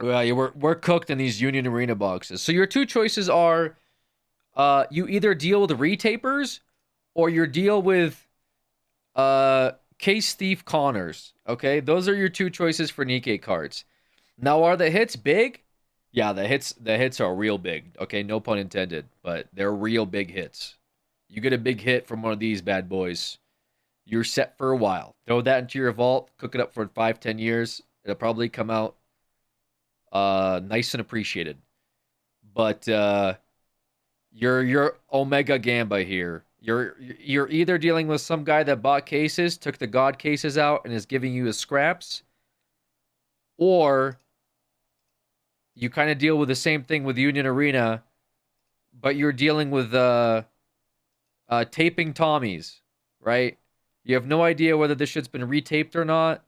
Yeah, we're cooked in these Union Arena boxes. So your two choices are, you either deal with retapers, or you deal with Case Thief Connors. Okay, those are your two choices for Nikkei cards. Now, are the hits big? Yeah, the hits are real big. Okay, no pun intended, but they're real big hits. You get a big hit from one of these bad boys, you're set for a while. Throw that into your vault, cook it up for 5, 10 years. It'll probably come out nice and appreciated. But you're Omega Gamba here. You're either dealing with some guy that bought cases, took the god cases out, and is giving you his scraps, or you kind of deal with the same thing with Union Arena, but you're dealing with taping Tommies, right? You have no idea whether this shit's been retaped or not.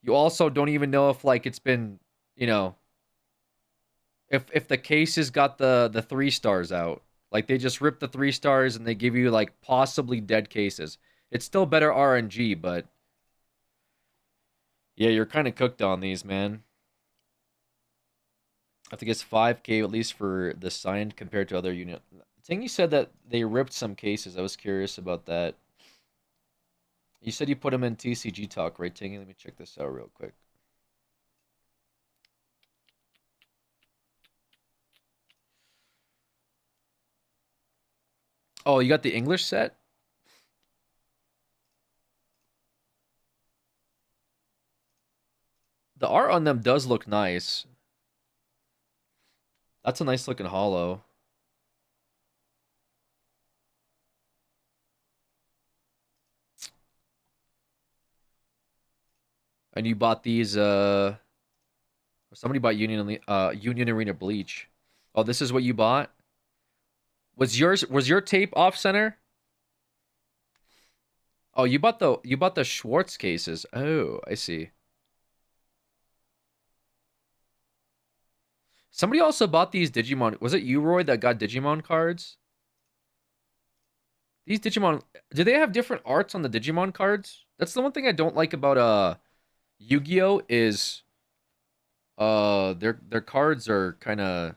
You also don't even know if like it's been, you know, if the cases got the 3 stars out. Like they just rip the 3 stars and they give you like possibly dead cases. It's still better RNG, but yeah, you're kind of cooked on these, man. I think it's 5K at least for the signed compared to other unit. Tingy said that they ripped some cases. I was curious about that. You said you put them in TCG talk, right, Tingy? Let me check this out real quick. Oh, you got the English set? The art on them does look nice. That's a nice looking hollow. And you bought these somebody bought Union Arena Bleach. Oh, this is what you bought? Was your tape off center? Oh, you bought the Schwartz cases. Oh, I see. Somebody also bought these Digimon. Was it you, Roy, that got Digimon cards? These Digimon, do they have different arts on the Digimon cards? That's the one thing I don't like about Yu-Gi-Oh is their cards are kind of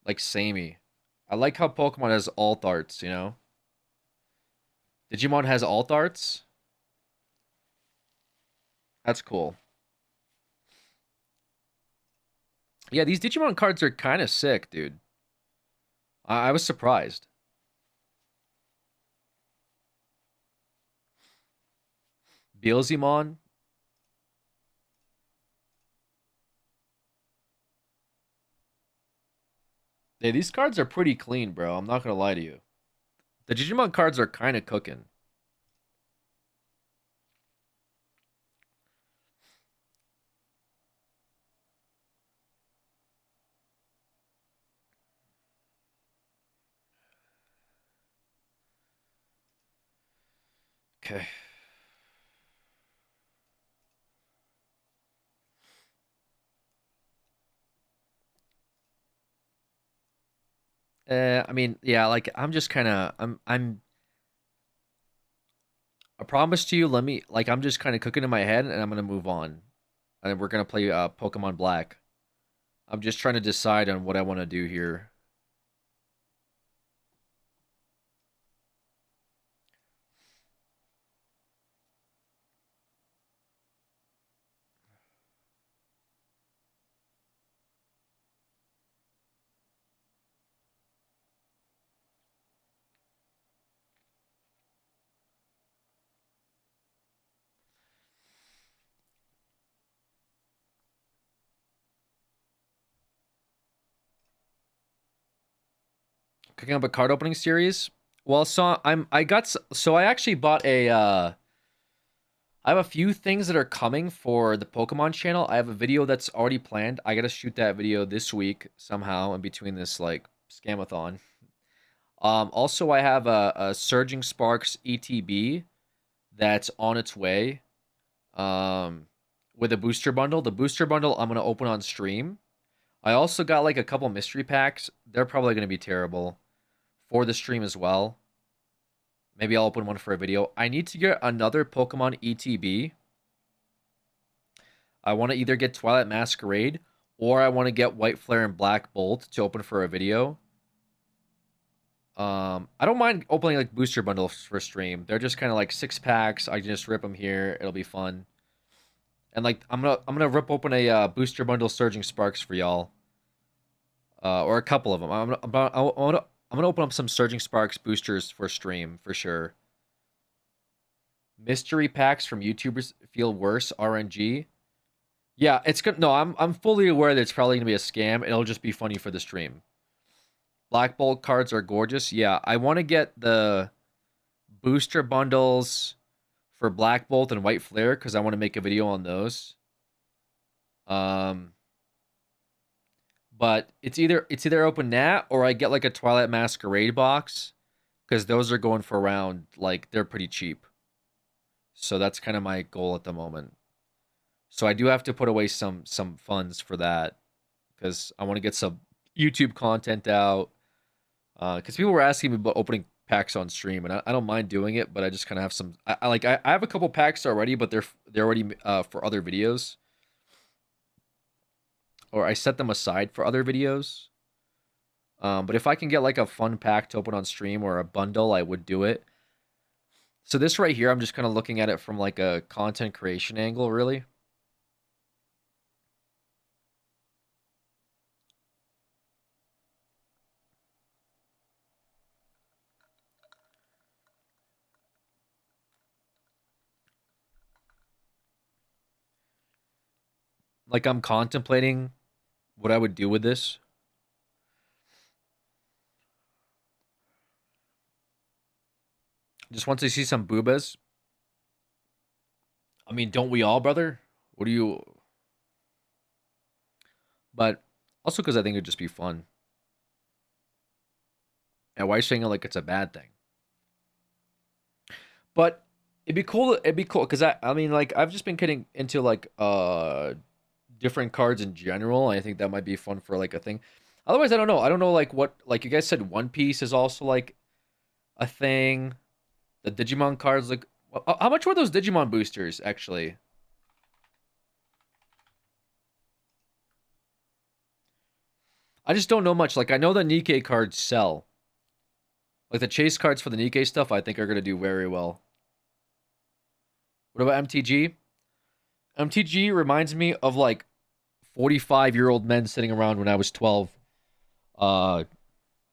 like samey. I like how Pokemon has alt arts, you know? Digimon has alt arts. That's cool. Yeah, these Digimon cards are kind of sick, dude. I was surprised. Beelzemon. Yeah, these cards are pretty clean, bro. I'm not gonna lie to you. The Digimon cards are kind of cooking. Okay. I mean, yeah, like I'm just kind of I promise to you, I'm just kind of cooking in my head and I'm gonna move on. And we're gonna play Pokemon Black. I'm just trying to decide on what I want to do here. Cooking up a card opening series. Well, so I actually bought a I have a few things that are coming for the Pokemon channel. I have a video that's already planned. I gotta shoot that video this week somehow in between this like scamathon. Also I have a Surging Sparks ETB that's on its way. With a booster bundle. The booster bundle I'm gonna open on stream. I also got like a couple mystery packs. They're probably gonna be terrible for the stream as well. Maybe I'll open one for a video. I need to get another Pokemon ETB. I want to either get Twilight Masquerade or I want to get White Flare and Black Bolt to open for a video. I don't mind opening like booster bundles for stream. They're just kind of like 6 packs. I can just rip them here. It'll be fun. And like I'm gonna rip open a booster bundle Surging Sparks for y'all. or a couple of them. I'm gonna open up some Surging Sparks boosters for stream for sure. Mystery packs from YouTubers feel worse. RNG. Yeah, it's good. No, I'm fully aware that it's probably gonna be a scam. It'll just be funny for the stream. Black Bolt cards are gorgeous. Yeah, I want to get the booster bundles for Black Bolt and White Flare because I want to make a video on those. But it's either open that or I get like a Twilight Masquerade box because those are going for around like they're pretty cheap. So that's kind of my goal at the moment. So I do have to put away some funds for that because I want to get some YouTube content out. Because people were asking me about opening packs on stream, and I don't mind doing it, but I just kind of have some. I have a couple packs already, but they're already for other videos, or I set them aside for other videos. But if I can get like a fun pack to open on stream or a bundle, I would do it. So this right here, I'm just kind of looking at it from like a content creation angle, really. Like I'm contemplating what I would do with this. Just once I see some boobas. I mean, don't we all, brother? What do you... But also because I think it'd just be fun. And why are you saying it like it's a bad thing? But it'd be cool. It'd be cool because I mean, like I've just been getting into like different cards in general. And I think that might be fun for like a thing. Otherwise, I don't know. I don't know like what like you guys said. One Piece is also like a thing. The Digimon cards, like how much were those Digimon boosters actually? I just don't know much. Like I know the Nikkei cards sell. Like the chase cards for the Nikkei stuff, I think are gonna do very well. What about MTG? MTG reminds me of like 45-year-old men sitting around when I was 12 uh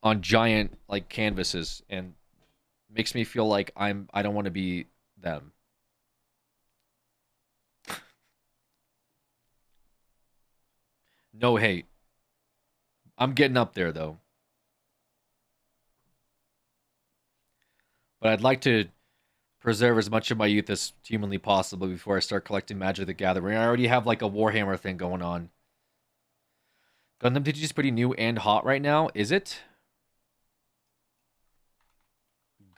on giant like canvases and makes me feel like I don't want to be them. No hate. I'm getting up there though. But I'd like to preserve as much of my youth as humanly possible before I start collecting Magic the Gathering. I already have like a Warhammer thing going on. Gundam TG is pretty new and hot right now. Is it?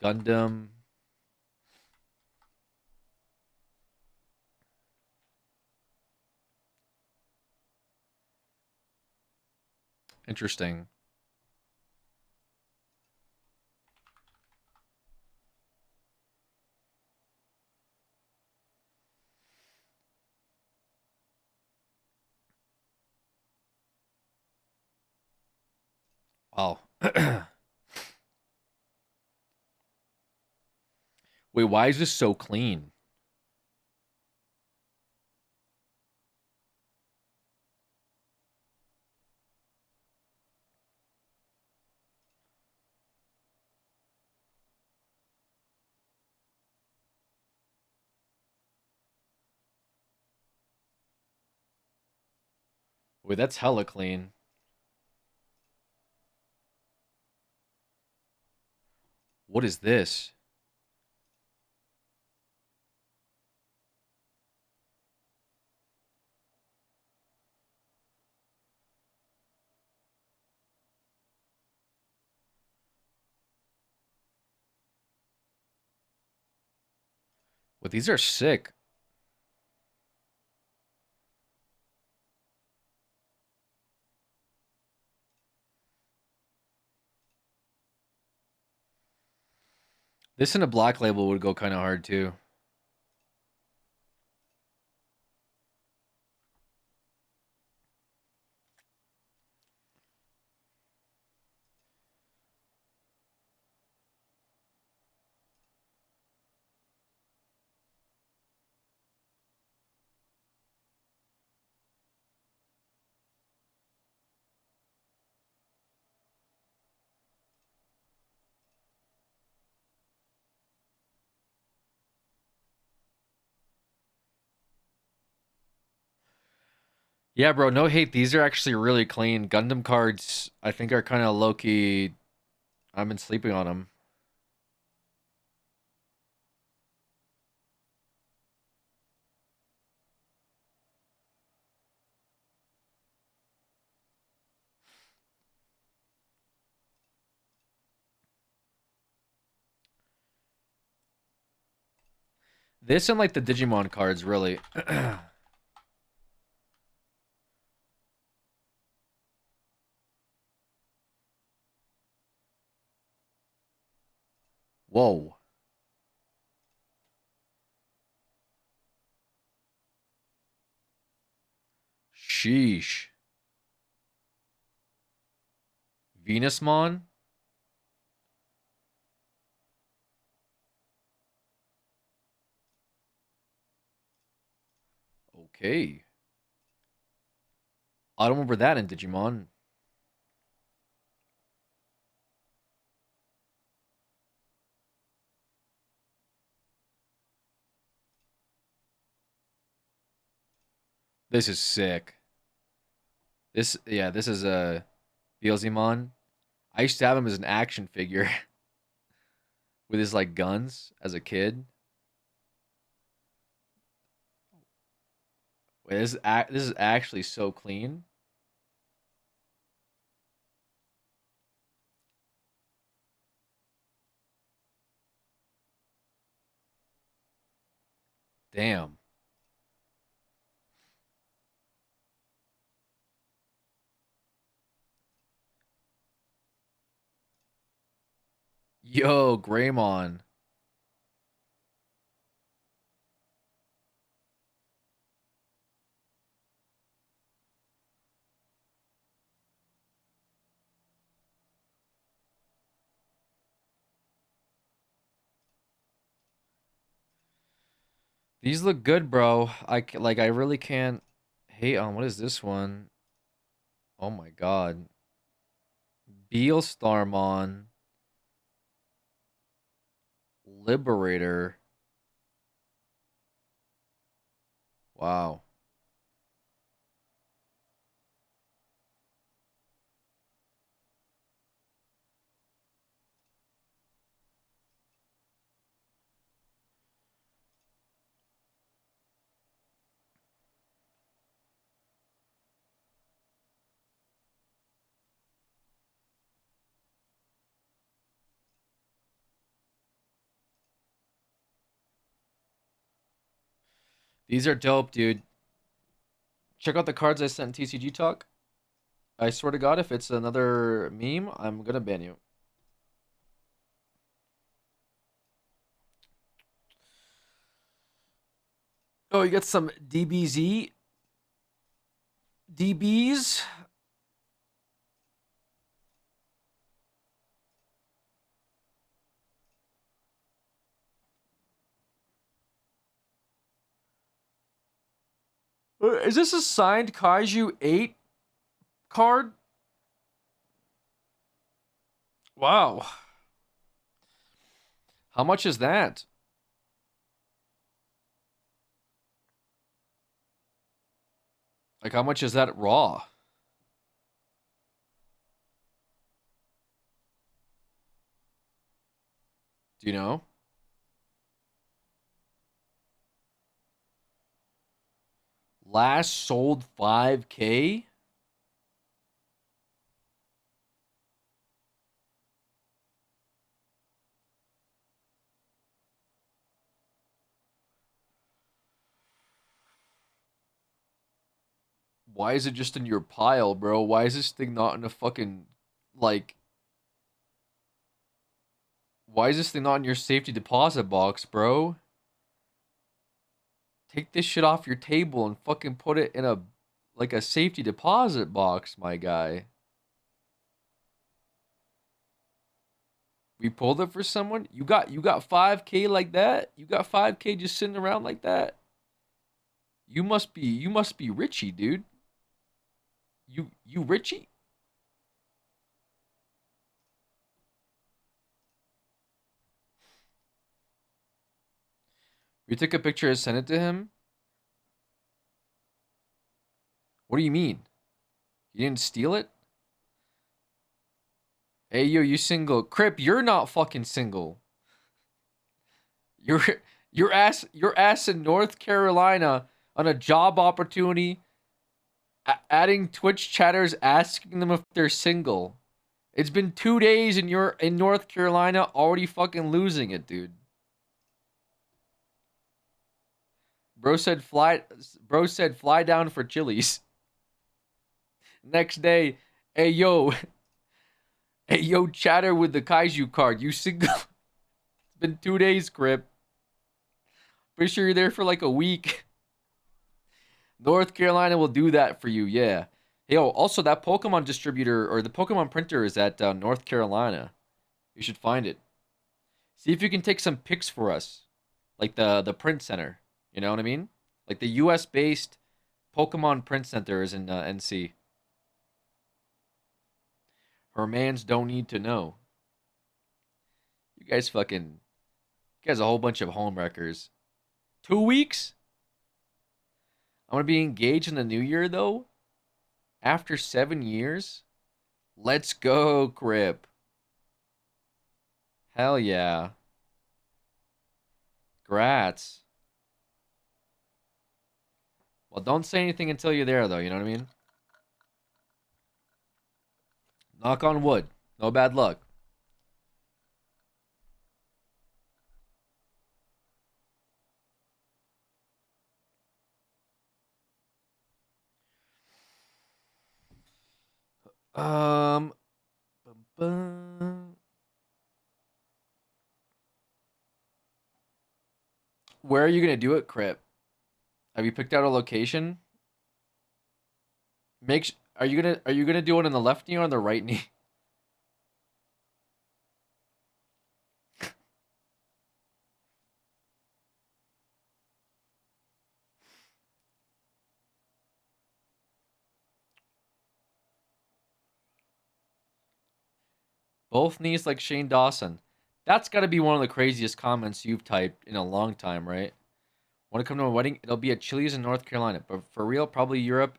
Gundam. Interesting. Wow. Wait, why is this so clean? Wait, that's hella clean. What is this? Well, these are sick. This in a black label would go kind of hard too. Yeah, bro, no hate. These are actually really clean. Gundam cards, I think, are kind of low-key. I've been sleeping on them. This and like the Digimon cards, really. Whoa. Sheesh. Venusmon? Okay. I don't remember that in Digimon. This is sick. This is a Beelzemon. I used to have him as an action figure with his like guns as a kid. Wait, this is actually so clean. Damn. Yo, Greymon. These look good, bro. I really can't hate on. What is this one? Oh my god. Beelstarmon. Liberator. Wow. These are dope, dude. Check out the cards I sent in TCG Talk. I swear to God, if it's another meme, I'm gonna ban you. Oh, you got some DBZ? DBs? Is this a signed Kaiju 8 card? Wow. How much is that? Like, how much is that raw? Do you know? Last sold 5K? Why is it just in your pile, bro? Why is this thing not in a fucking, like, why is this thing not in your safety deposit box, bro? Take this shit off your table and fucking put it in a, like, a safety deposit box, my guy. We pulled it for someone? You got 5K like that? You got 5K just sitting around like that? You must be Richie, dude. You Richie? We took a picture and sent it to him. What do you mean? You didn't steal it? Hey, yo, you single. Crip, you're not fucking single. You're your ass in North Carolina on a job opportunity, adding Twitch chatters, asking them if they're single. It's been 2 days and you're in North Carolina already fucking losing it, dude. Bro said fly down for Chili's. Next day, hey yo, hey yo, chatter with the Kaiju card. You single? It's been 2 days, Crip. Pretty sure you're there for like a week. North Carolina will do that for you, yeah. Yo, also that Pokemon distributor or the Pokemon printer is at North Carolina. You should find it. See if you can take some pics for us, like the print center. You know what I mean? Like the U.S. based Pokemon print center is in NC. Her mans don't need to know. You guys a whole bunch of homewreckers. 2 weeks? I'm gonna be engaged in the new year though. After 7 years? Let's go, Crip. Hell yeah. Grats. Well, don't say anything until you're there, though. You know what I mean? Knock on wood. No bad luck. Bum, bum. Where are you gonna do it, Crip? Have you picked out a location? Are you gonna do it on the left knee or on the right knee? Both knees like Shane Dawson. That's got to be one of the craziest comments you've typed in a long time, right? Want to come to a wedding? It'll be at Chili's in North Carolina, but for real, probably Europe,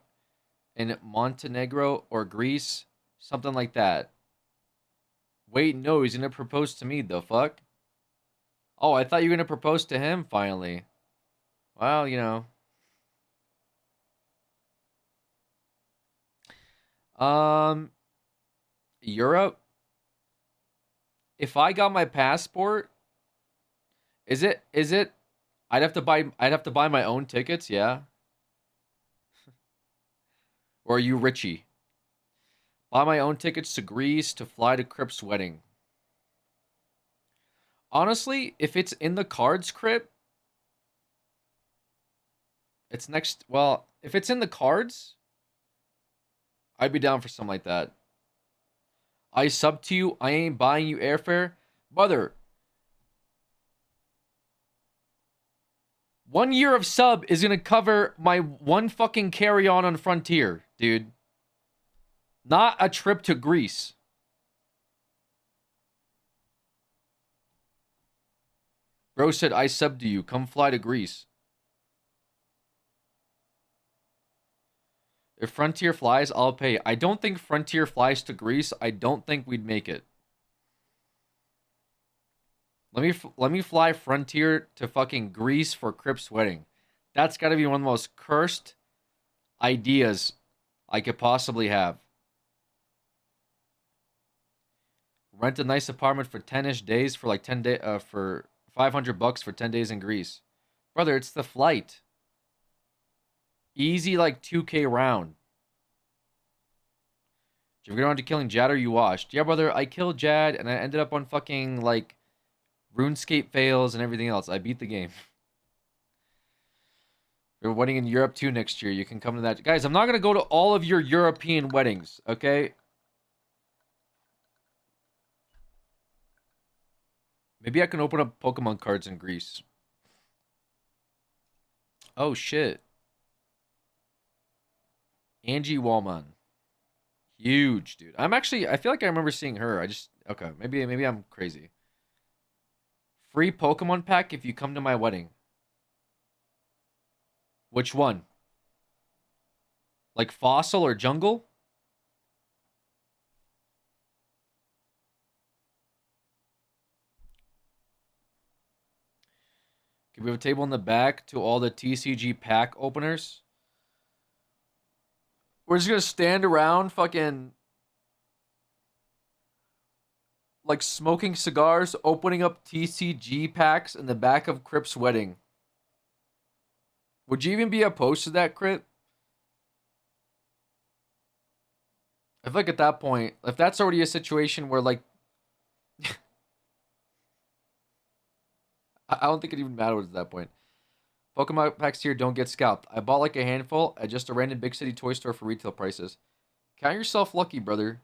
in Montenegro or Greece, something like that. Wait, no, he's gonna propose to me. The fuck? Oh, I thought you were gonna propose to him finally. Well, you know. Europe. If I got my passport, is it? I'd have to buy my own tickets, yeah. Or are you Richie? Buy my own tickets to Greece to fly to Crip's wedding. Honestly, if it's in the cards, Crip, it's next. Well, if it's in the cards, I'd be down for something like that. I sub to you. I ain't buying you airfare, brother. 1 year of sub is gonna cover my one fucking carry-on on Frontier, dude. Not a trip to Greece. Bro said, I sub to you. Come fly to Greece. If Frontier flies, I'll pay. I don't think Frontier flies to Greece. I don't think we'd make it. Let me fly Frontier to fucking Greece for Crip's wedding. That's got to be one of the most cursed ideas I could possibly have. Rent a nice apartment for 10-ish days for like 10 day for $500 for 10 days in Greece. Brother, it's the flight. Easy like 2K round. Did you get around to killing Jad or you washed? Yeah, brother, I killed Jad and I ended up on fucking like RuneScape fails and everything else. I beat the game. We're wedding in Europe too next year. You can come to that. Guys, I'm not going to go to all of your European weddings, okay? Maybe I can open up Pokemon cards in Greece. Oh, shit. Angie Wallman. Huge, dude. I feel like I remember seeing her. Okay, maybe I'm crazy. Free Pokemon pack if you come to my wedding. Which one? Like Fossil or Jungle? Can we have a table in the back to all the TCG pack openers? We're just gonna stand around fucking like smoking cigars, opening up TCG packs in the back of Crip's wedding. Would you even be opposed to that, Crip? I feel like at that point, if that's already a situation where like I don't think it even matters at that point. Pokemon packs here don't get scalped. I bought like a handful at just a random big city toy store for retail prices. Count yourself lucky, brother.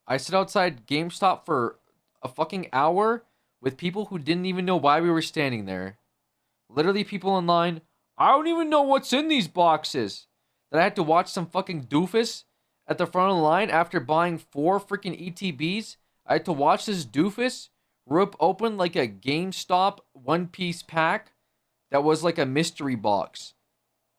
I stood outside GameStop for a fucking hour with people who didn't even know why we were standing there. Literally people in line. I don't even know what's in these boxes. That I had to watch some fucking doofus at the front of the line after buying 4 freaking ETBs. I had to watch this doofus rip open like a GameStop One Piece pack that was like a mystery box.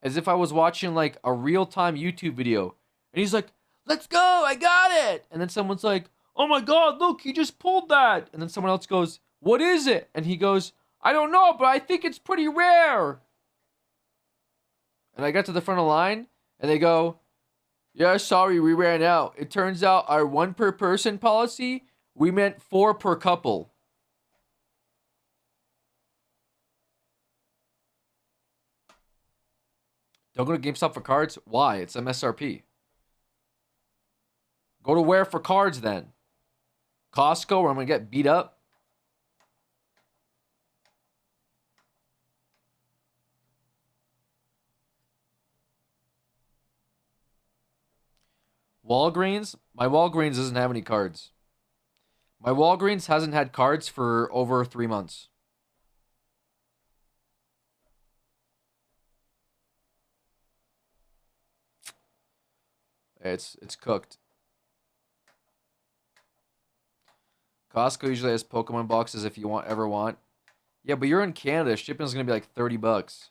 As if I was watching like a real-time YouTube video. And he's like, let's go, I got it. And then someone's like, oh my god, look, he just pulled that. And then someone else goes, what is it? And he goes, I don't know, but I think it's pretty rare. And I got to the front of the line, and they go, yeah, sorry, we ran out. It turns out our 1 per person policy, we meant 4 per couple. Don't go to GameStop for cards? Why? It's MSRP. Go to where for cards then? Costco, where I'm going to get beat up? Walgreens? My Walgreens doesn't have any cards. My Walgreens hasn't had cards for over 3 months. It's cooked. Costco usually has Pokemon boxes if you ever want. Yeah, but you're in Canada. Shipping is going to be like $30.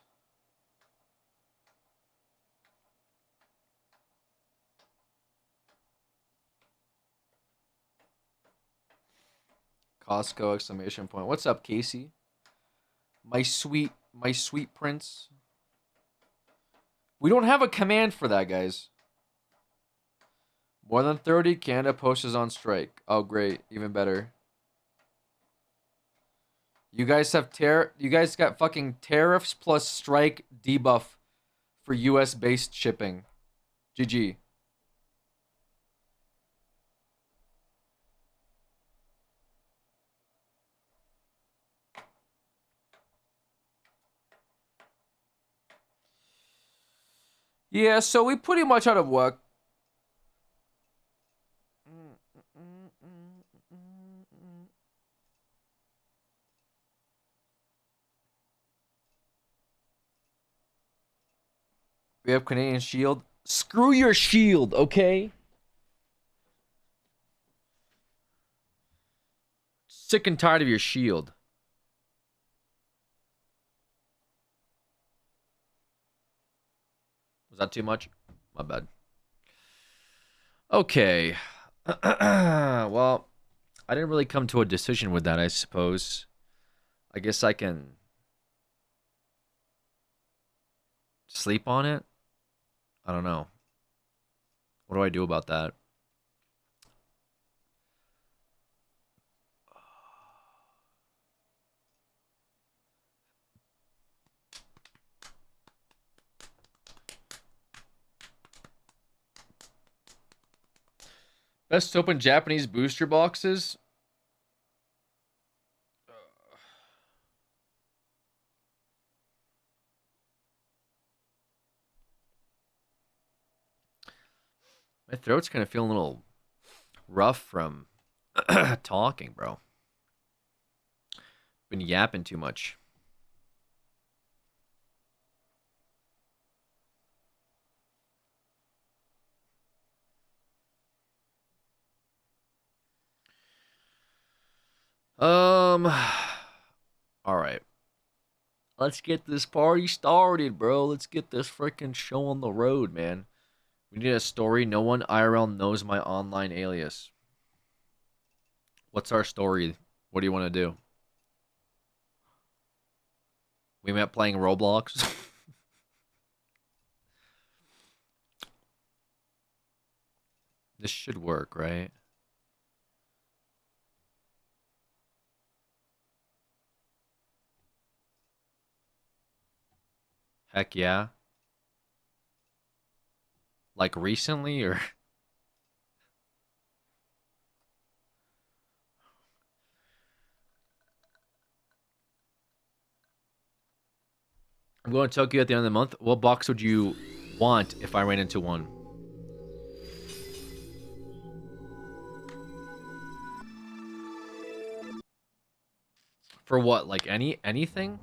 Costco exclamation point. What's up, Casey? My sweet prince. We don't have a command for that, guys. More than 30, Canada Post is on strike. Oh, great. Even better. You guys have you guys got fucking tariffs plus strike debuff for US based shipping. GG. Yeah, so we pretty much out of work. We have Canadian Shield. Screw your shield, okay? Sick and tired of your shield. Was that too much? My bad. Okay. Well, I didn't really come to a decision with that, I suppose. I guess I can sleep on it. I don't know. What do I do about that? Best open Japanese booster boxes? My throat's kind of feeling a little rough from talking, bro. Been yapping too much. All right. Let's get this party started, bro. Let's get this freaking show on the road, man. We need a story. No one IRL knows my online alias. What's our story? What do you want to do? We met playing Roblox. This should work, right? Heck yeah. Like recently or I'm going to Tokyo at the end of the month. What box would you want if I ran into one? For what? Like anything?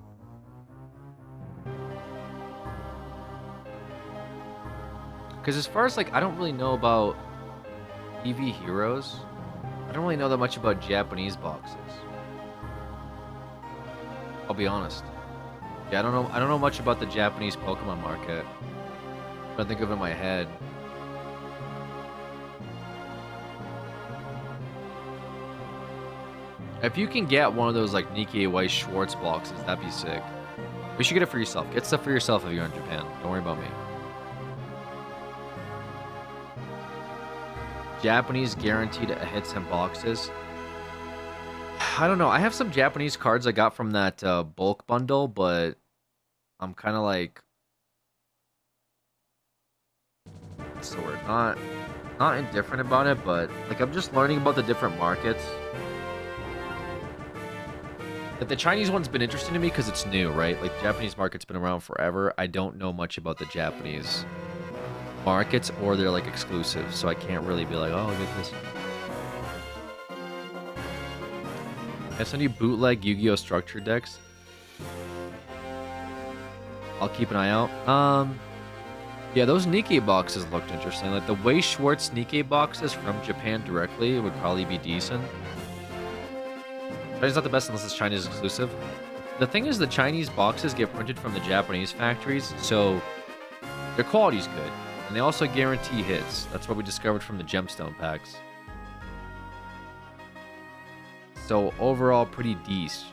Because as far as like I don't really know about EV Heroes. I don't really know that much about Japanese boxes. I'll be honest. Yeah, I don't know much about the Japanese Pokemon market. I'm trying to think of it in my head. If you can get one of those like Nikkei Weiss Schwartz boxes, that'd be sick. You should get it for yourself. Get stuff for yourself if you're in Japan. Don't worry about me. Japanese guaranteed hits and boxes. I don't know. I have some Japanese cards I got from that bulk bundle, but I'm kind of like, what's the word? Not indifferent about it, but like I'm just learning about the different markets. Like the Chinese one's been interesting to me because it's new, right? Like the Japanese market's been around forever. I don't know much about the Japanese markets or they're like exclusive, so I can't really be like, oh, get this. Can I send you bootleg Yu-Gi-Oh structure decks? I'll keep an eye out. Yeah, those Nikkei boxes looked interesting. Like the Weiss Schwartz Nikkei boxes from Japan directly would probably be decent. China's not the best unless it's China's exclusive. The thing is, the Chinese boxes get printed from the Japanese factories, so their quality's good. And they also guarantee hits. That's what we discovered from the gemstone packs. So overall, pretty decent.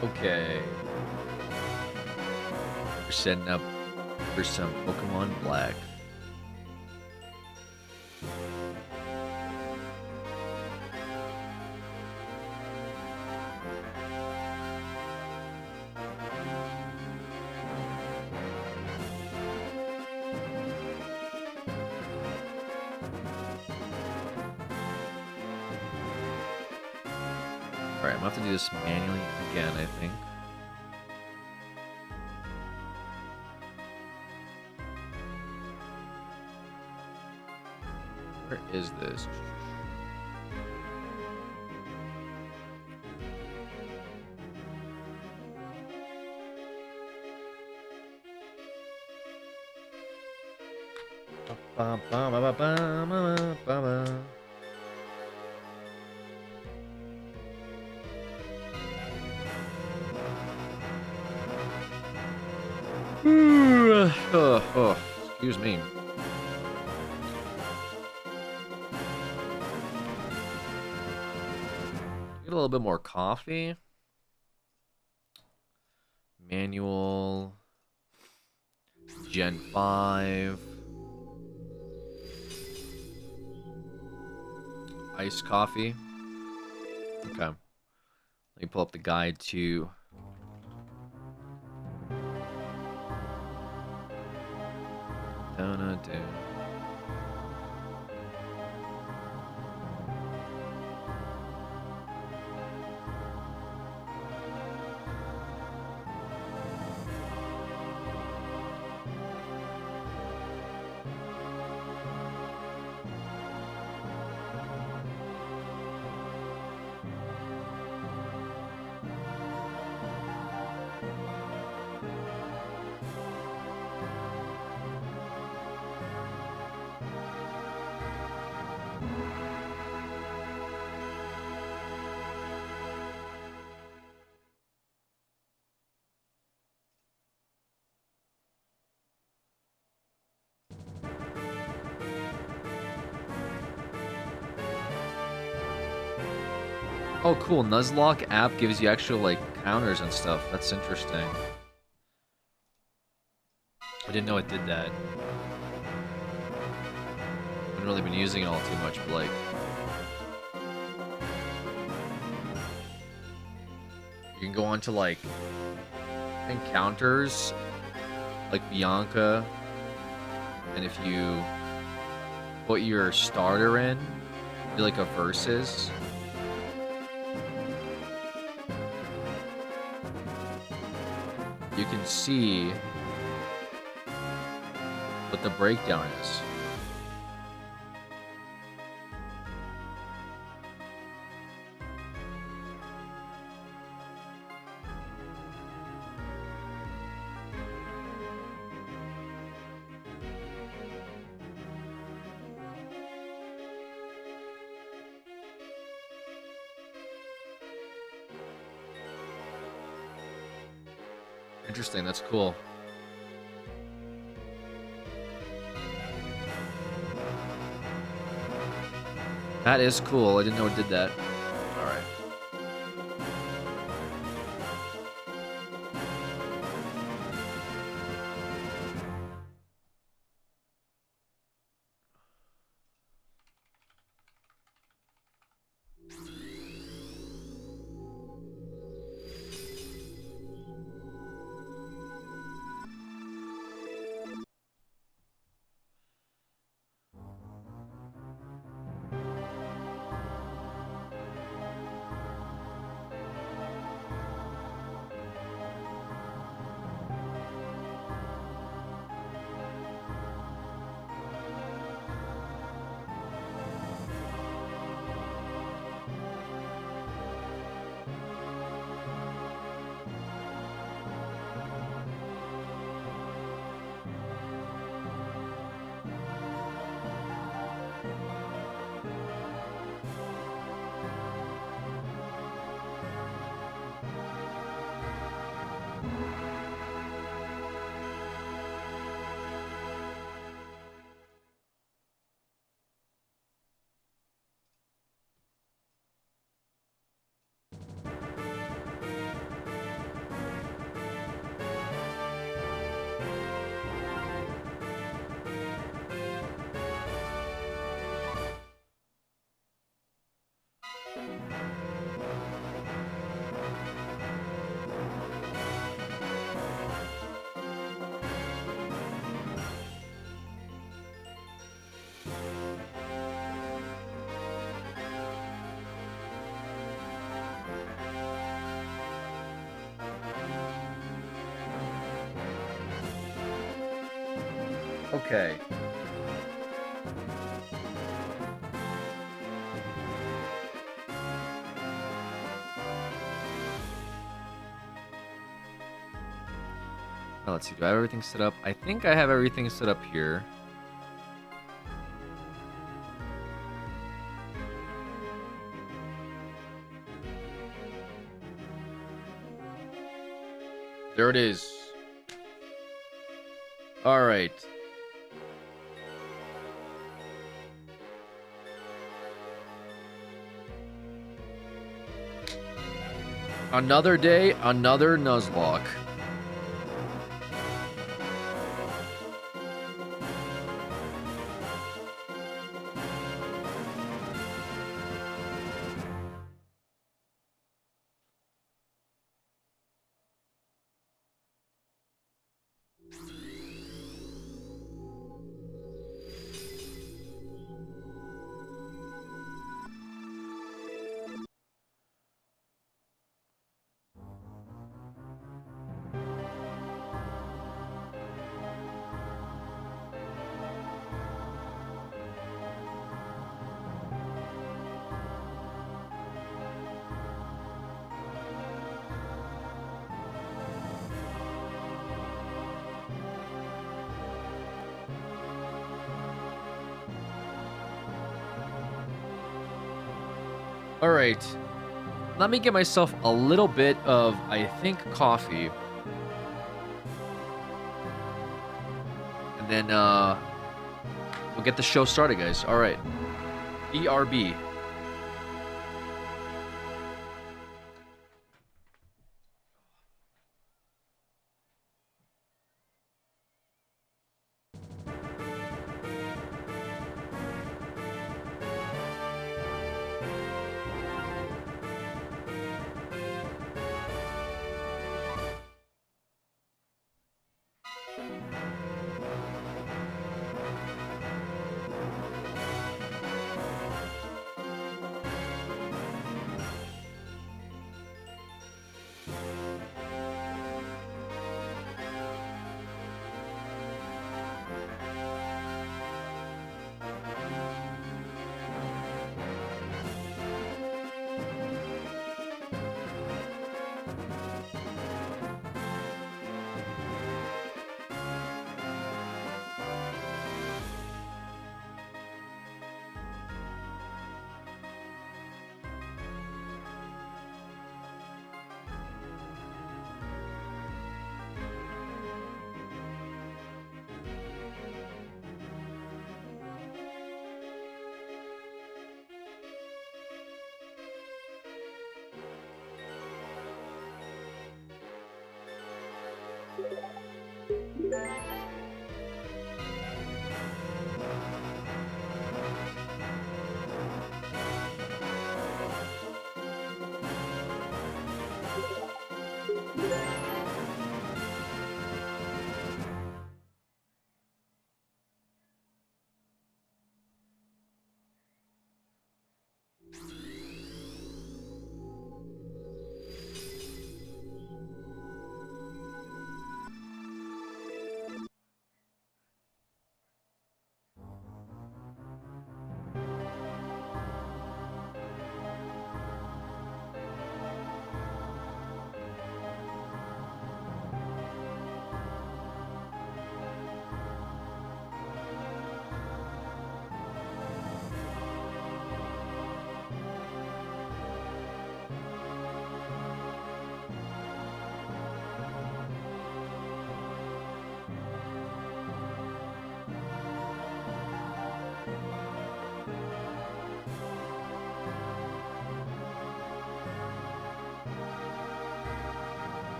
Okay. We're setting up for some Pokemon Black. Alright, I'm gonna have to do this manually again, I think. Where is this? Excuse me. Get a little bit more coffee. Manual. Gen 5. Iced coffee. Okay. Let me pull up the guide to... Dun-dun-dun. Oh, cool. Nuzlocke app gives you actual, like, counters and stuff. That's interesting. I didn't know it did that. Haven't really been using it all too much, but, like... You can go on to, like, encounters, like Bianca, and if you put your starter in, do, like, a versus... You can see what the breakdown is. Interesting, that's cool. That is cool. I didn't know it did that. Alright. Okay. Now, let's see. Do I have everything set up? I think I have everything set up here. There it is. All right. Another day, another Nuzlocke. All right. Let me get myself a little bit of, I think, coffee. And then we'll get the show started, guys. All right. BRB.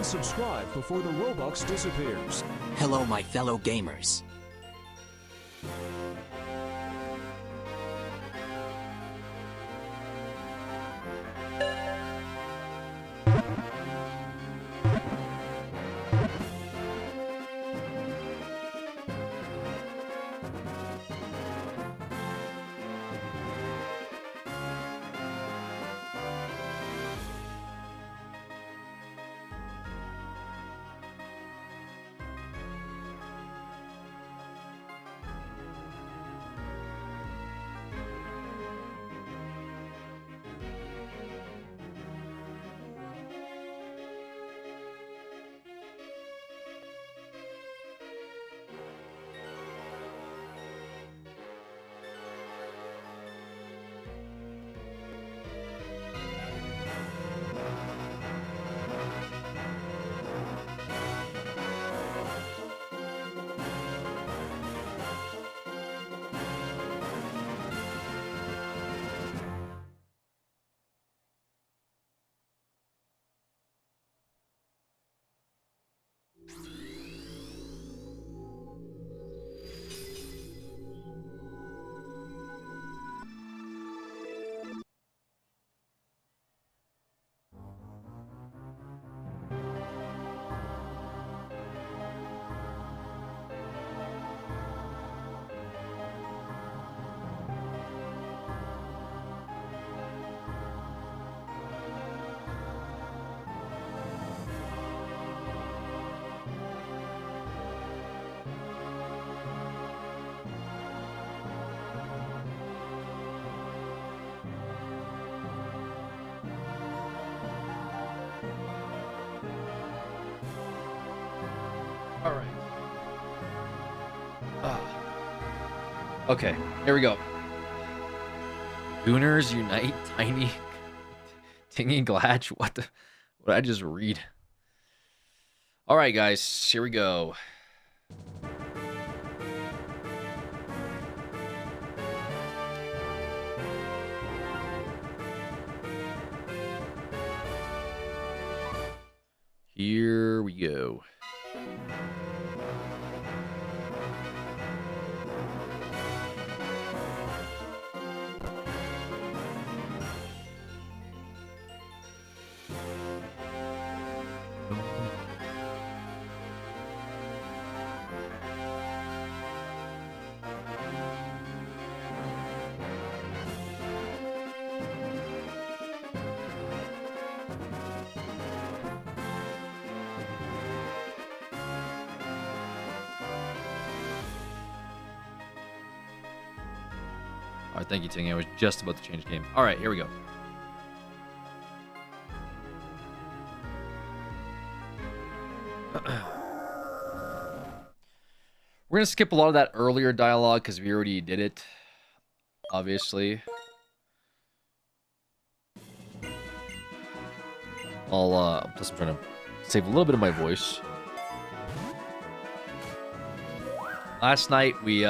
and subscribe before the Robux disappears. Hello, my fellow gamers. All right. Okay, here we go. Gooners unite, tiny, tingy glatch. What did I just read? All right, guys, here we go. Here we go. All right, thank you, Ting. I was just about to change game. All right, here we go. We're going to skip a lot of that earlier dialogue because we already did it, obviously. Plus I'm trying to save a little bit of my voice. Last night we,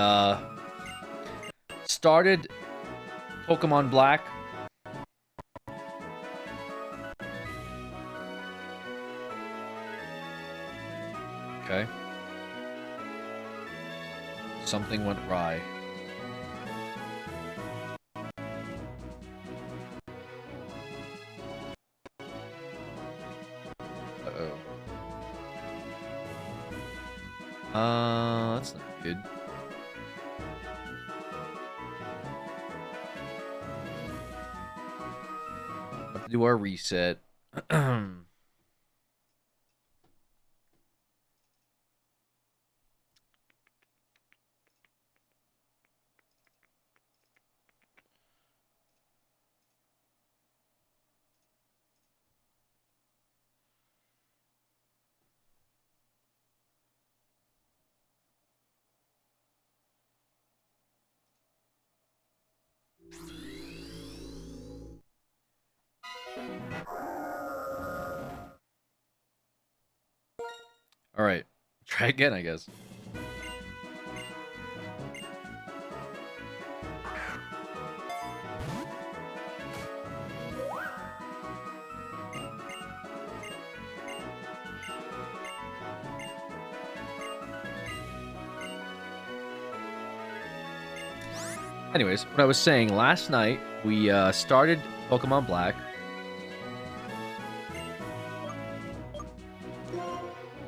started Pokemon Black. Okay. Something went awry. Uh-oh. That's not good. Have to do our reset. All right, try again, I guess. Anyways, what I was saying, last night we started Pokemon Black.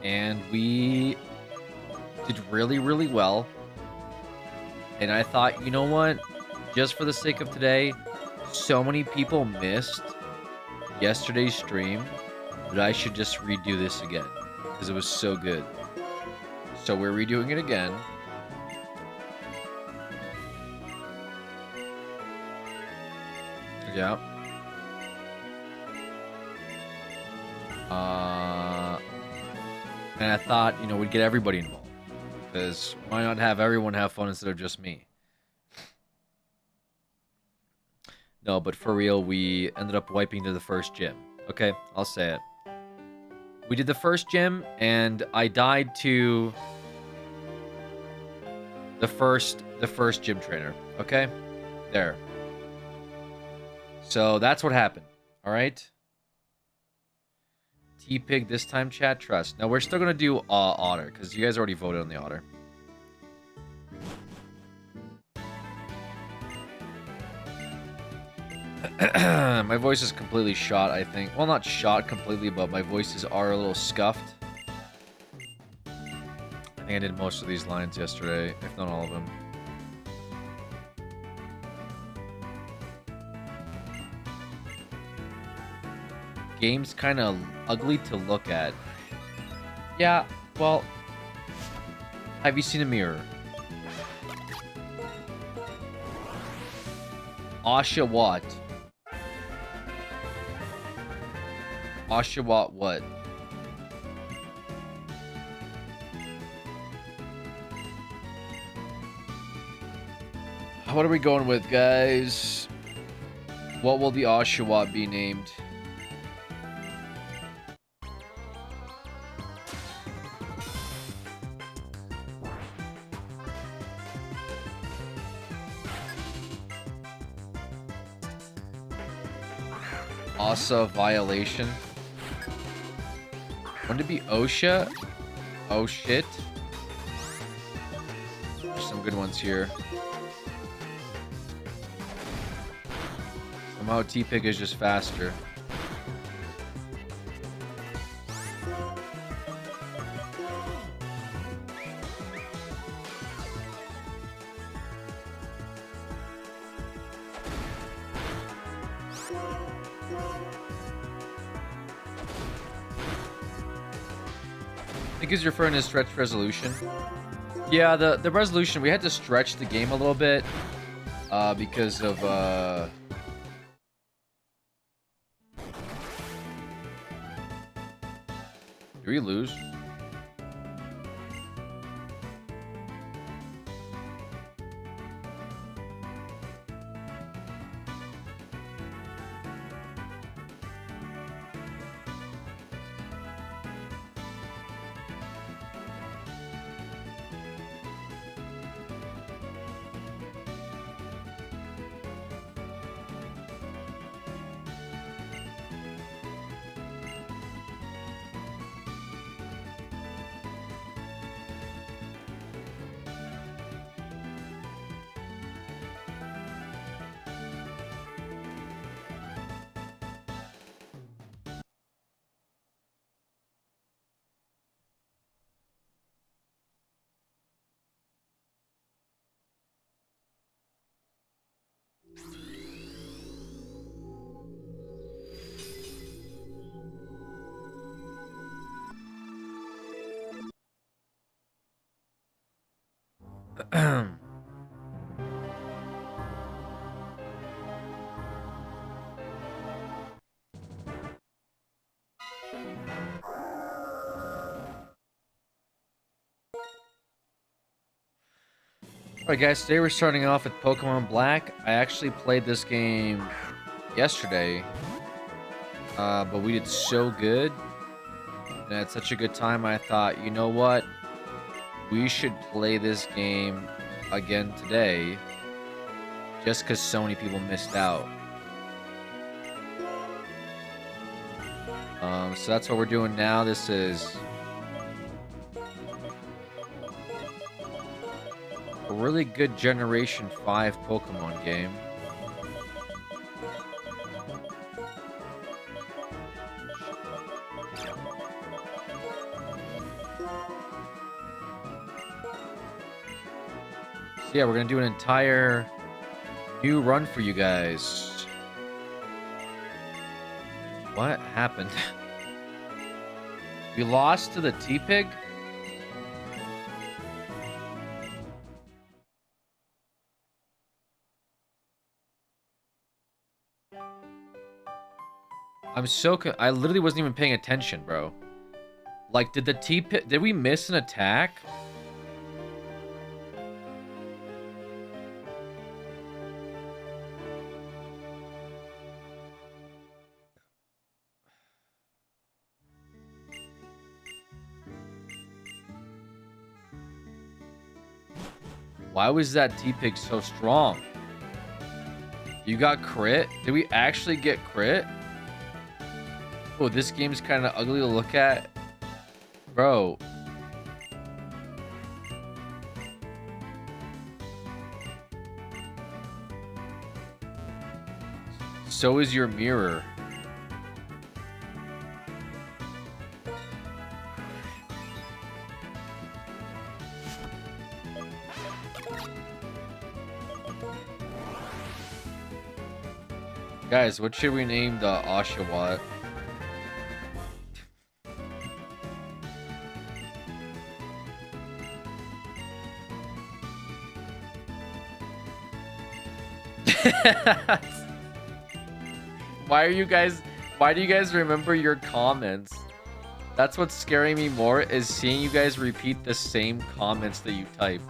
And we did really, really well. And I thought, you know what? Just for the sake of today, so many people missed yesterday's stream that I should just redo this again. Because it was so good. So we're redoing it again. Yeah. And I thought, you know, we'd get everybody involved. Because why not have everyone have fun instead of just me? No, but for real, we ended up wiping to the first gym. Okay, I'll say it. We did the first gym, and I died to the first gym trainer. Okay? There. So that's what happened. Alright? T-Pig this time, chat, trust. Now, we're still going to do Otter, because you guys already voted on the Otter. My voice is completely shot, I think. Well, not shot completely, but my voices are a little scuffed. I think I did most of these lines yesterday, if not all of them. Game's kind of ugly to look at. Yeah, well, have you seen a mirror? Asha what? Oshawott what? What are we going with, guys? What will the Oshawott be named? Asa violation. Wouldn't it be OSHA? Oh shit. There's some good ones here. Somehow T-Pig is just faster. I think he's referring to stretch resolution. Yeah, the resolution, we had to stretch the game a little bit because of did we lose? Alright guys, today we're starting off with Pokemon Black. I actually played this game yesterday, but we did so good and had such a good time, I thought, you know what? We should play this game again today, just because so many people missed out. So that's what we're doing now. This is a really good Generation 5 Pokemon game. So yeah, we're gonna do an entire new run for you guys. What happened? We lost to the T-Pig? I literally wasn't even paying attention, bro. Like, did the T-Pig... Did we miss an attack? Why was that T-Pig so strong? You got crit? Did we actually get crit? Oh, this game's kind of ugly to look at. Bro. So is your mirror. Guys, what should we name the Oshawott? Why do you guys remember your comments? That's what's scaring me more, is seeing you guys repeat the same comments that you typed.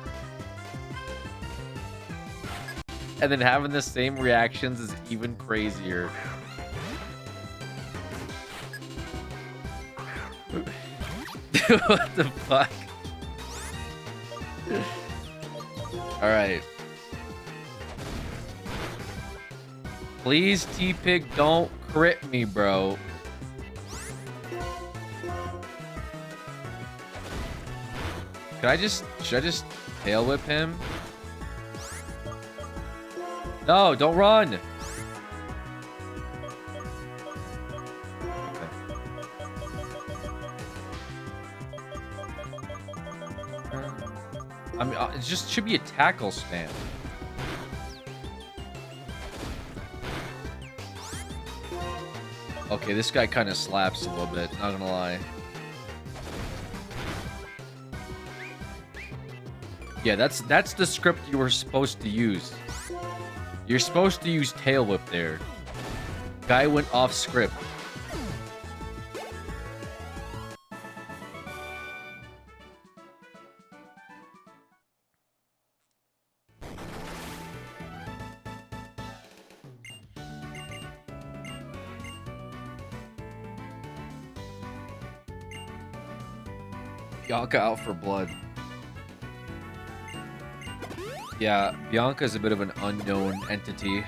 And then having the same reactions is even crazier. What the fuck? Alright. Please, T-Pig, don't crit me, bro. Should I just tail whip him? No, don't run. Okay. I mean, it just should be a tackle spam. Okay, this guy kind of slaps a little bit, not gonna lie. Yeah, that's the script you were supposed to use. You're supposed to use tail whip there. Guy went off script. Bianca out for blood. Yeah, Bianca's a bit of an unknown entity.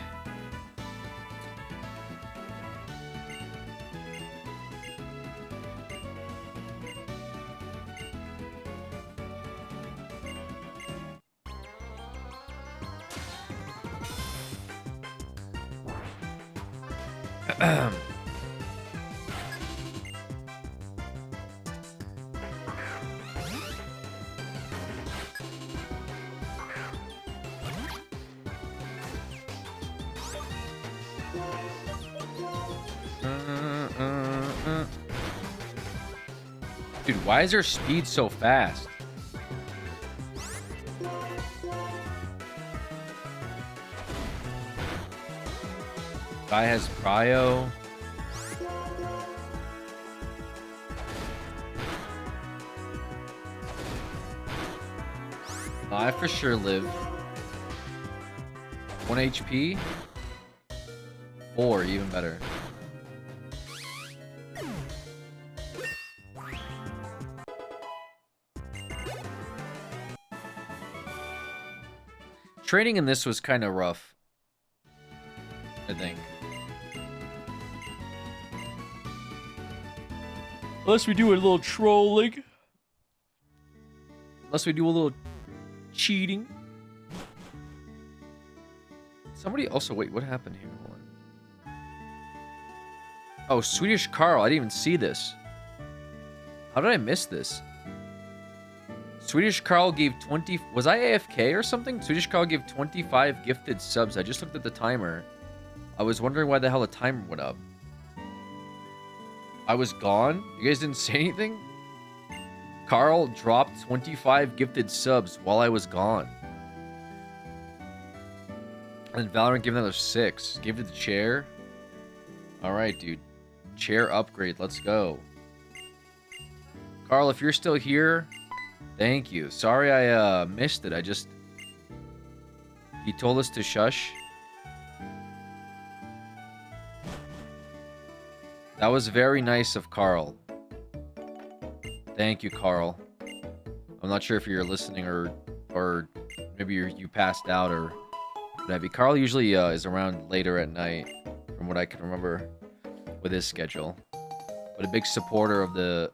Dude, why is her speed so fast? Guy has Cryo. I for sure live. 1 HP. 4, even better. Training in this was kind of rough, I think. Unless we do a little trolling. Unless we do a little cheating. Somebody also wait. What happened here? Hold on. Oh, Swedish Carl. I didn't even see this. How did I miss this? Swedish Carl gave 20... Was I AFK or something? Swedish Carl gave 25 gifted subs. I just looked at the timer. I was wondering why the hell the timer went up. I was gone? You guys didn't say anything? Carl dropped 25 gifted subs while I was gone. And Valorant gave another 6. Gave it the chair. Alright, dude. Chair upgrade. Let's go. Carl, if you're still here... Thank you. Sorry I missed it. He told us to shush. That was very nice of Carl. Thank you, Carl. I'm not sure if you're listening or maybe you passed out or what have you. Carl usually is around later at night, from what I can remember with his schedule. But a big supporter of the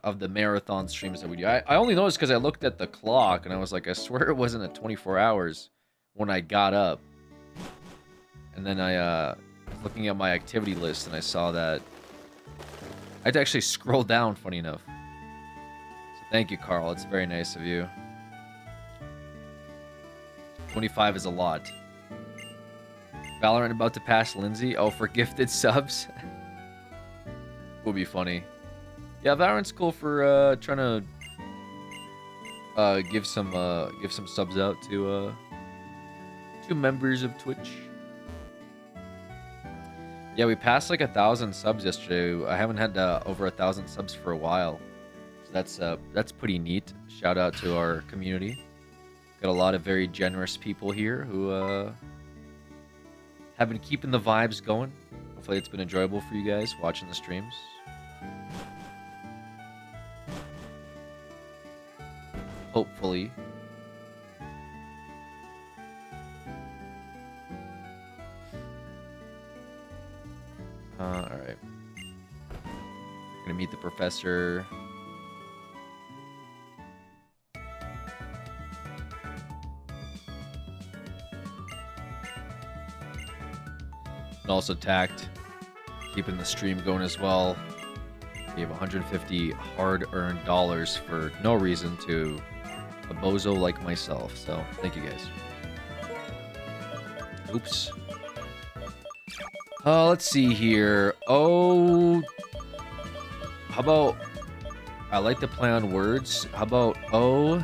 of the marathon streams that we do. I only noticed because I looked at the clock and I was like, I swear it wasn't at 24 hours when I got up. And then I was looking at my activity list and I saw that I had to actually scroll down, funny enough. So thank you, Carl. It's very nice of you. 25 is a lot. Valorant about to pass Lindsay. Oh, for gifted subs? Would be funny. Yeah, Valorant's cool for trying to give some subs out to members of Twitch. Yeah, we passed like 1,000 subs yesterday. I haven't had over 1,000 subs for a while, so that's pretty neat. Shout out to our community. Got a lot of very generous people here who have been keeping the vibes going. Hopefully it's been enjoyable for you guys watching the streams. Hopefully. Alright. Gonna meet the professor. And also tact. Keeping the stream going as well. Gave 150 hard-earned dollars for no reason to a bozo like myself. So, thank you guys. Oops. Let's see here. Oh, how about... I like to play on words. How about oh...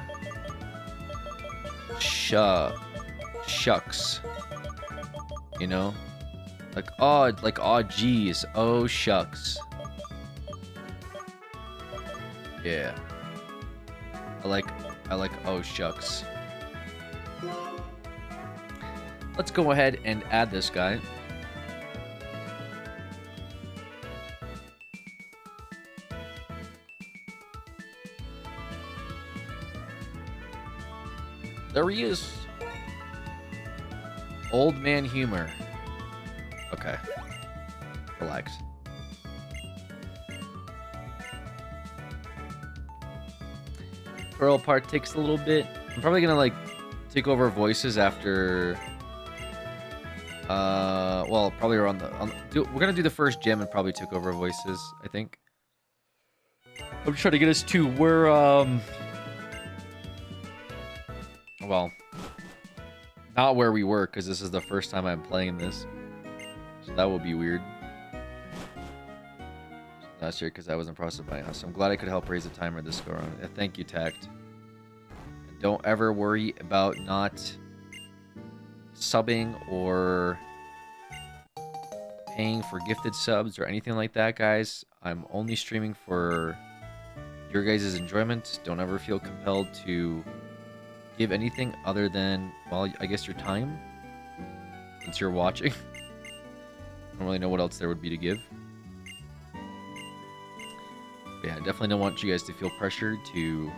Shucks. You know? Like, oh, geez. Oh, shucks. Yeah. I like, oh, shucks. Let's go ahead and add this guy. There he is. Old man humor. Okay. Relax. Pearl part takes a little bit. I'm probably gonna like take over voices after well, probably around the we're gonna do the first gym and probably take over voices, I think. I'm trying to get us to where well, not where we were, because this is the first time I'm playing this. So that will be weird. Last year, because I wasn't processed by us. So I'm glad I could help raise the timer this go around. Thank you, Tact. And don't ever worry about not subbing or paying for gifted subs or anything like that, guys. I'm only streaming for your guys' enjoyment. Don't ever feel compelled to give anything other than, well, I guess your time, since you're watching. I don't really know what else there would be to give. But yeah, I definitely don't want you guys to feel pressured to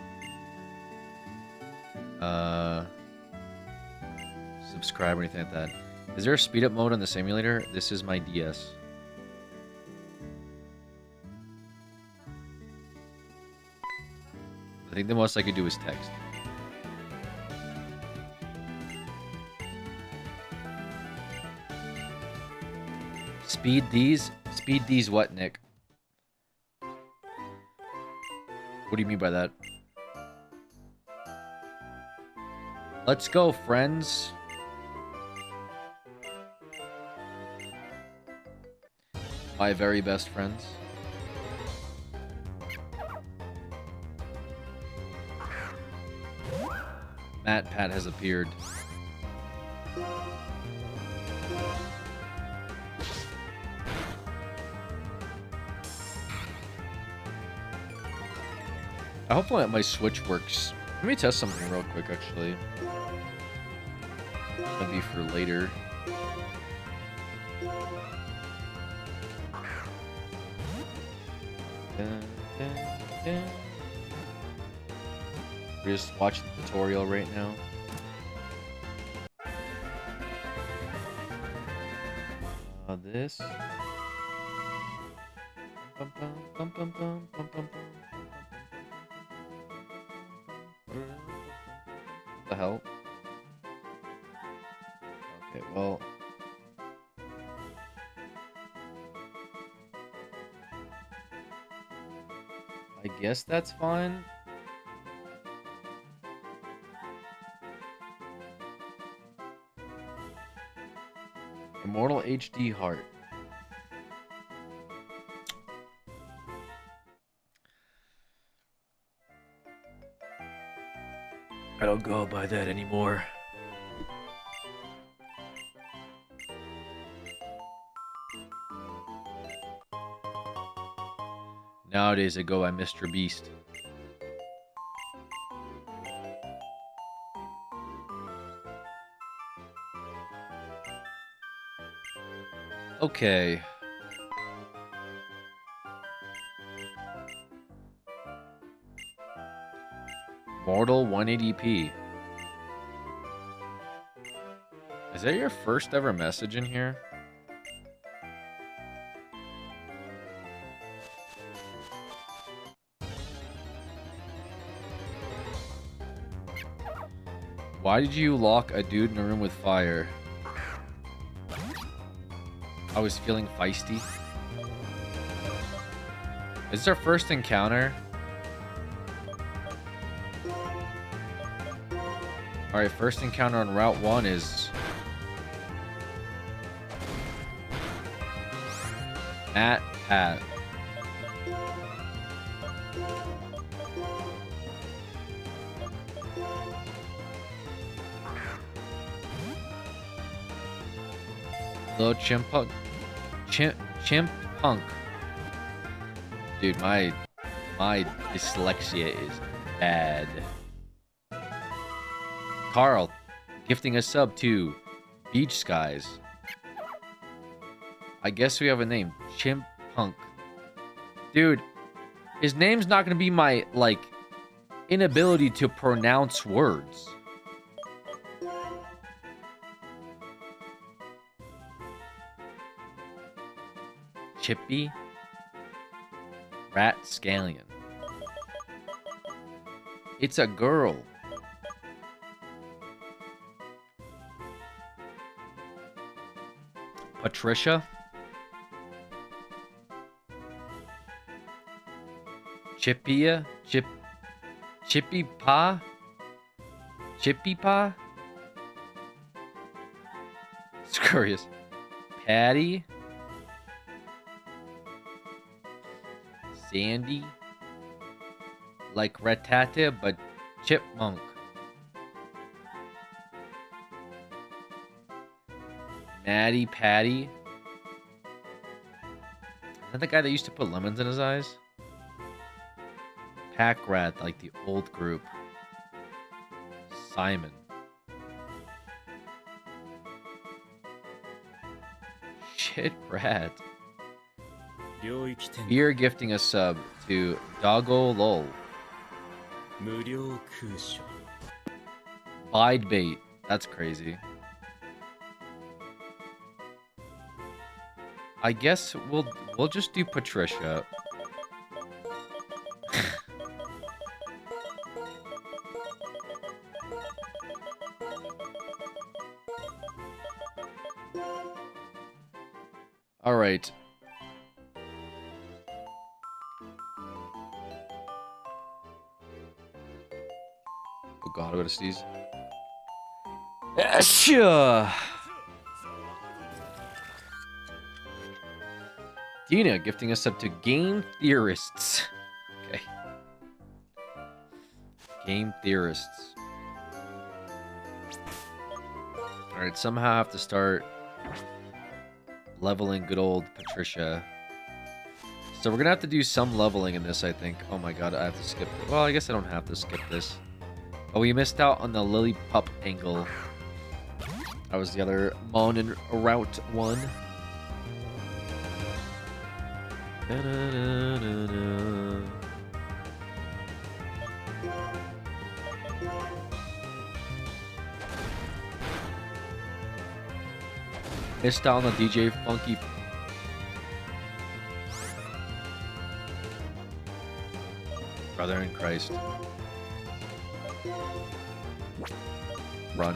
subscribe or anything like that. Is there a speed up mode on the simulator? This is my DS. I think the most I could do is text. Speed these? Speed these what, Nick? What do you mean by that? Let's go, friends. My very best friends. Matt Pat has appeared. I hope my Switch works. Let me test something real quick, actually. That'll be for later. We're just watching the tutorial right now. This. What the hell? Okay, well. I guess that's fine. Immortal HD Heart. I don't go by that anymore. Nowadays I go by Mr. Beast. Okay. Mortal 180p. Is that your first ever message in here? Why did you lock a dude in a room with fire? I was feeling feisty. Is this our first encounter? Alright, first encounter on Route 1 is... Matt Pat. Little chimp punk. Dude, my dyslexia is bad. Carl, gifting a sub to Beach Skies. I guess we have a name. Chimp Punk. Dude, his name's not gonna be my, like, inability to pronounce words. Chippy Rat Scallion. It's a girl. Patricia. Chippy Pa. Chippy Pa. It's curious. Patty. Sandy. Like Ratata, but chipmunk. Maddie Patty. Is that the guy that used to put lemons in his eyes? Pack Rat, like the old group. Simon. Shit Rat. You're gifting a sub to Doggo Lol. Bide Bait. That's crazy. I guess we'll just do Patricia. All right. Oh god, I gotta sneeze. Sure. Dina gifting us up to Game Theorists. Okay. Game Theorists. Alright, somehow I have to start leveling good old Patricia. So we're gonna have to do some leveling in this, I think. Oh my god, I have to skip it. Well, I guess I don't have to skip this. Oh, we missed out on the Lily Pup angle. That was the other Mon and Route one. Da-da-da-da-da. Missed out on the DJ Funky. Brother in Christ. Run.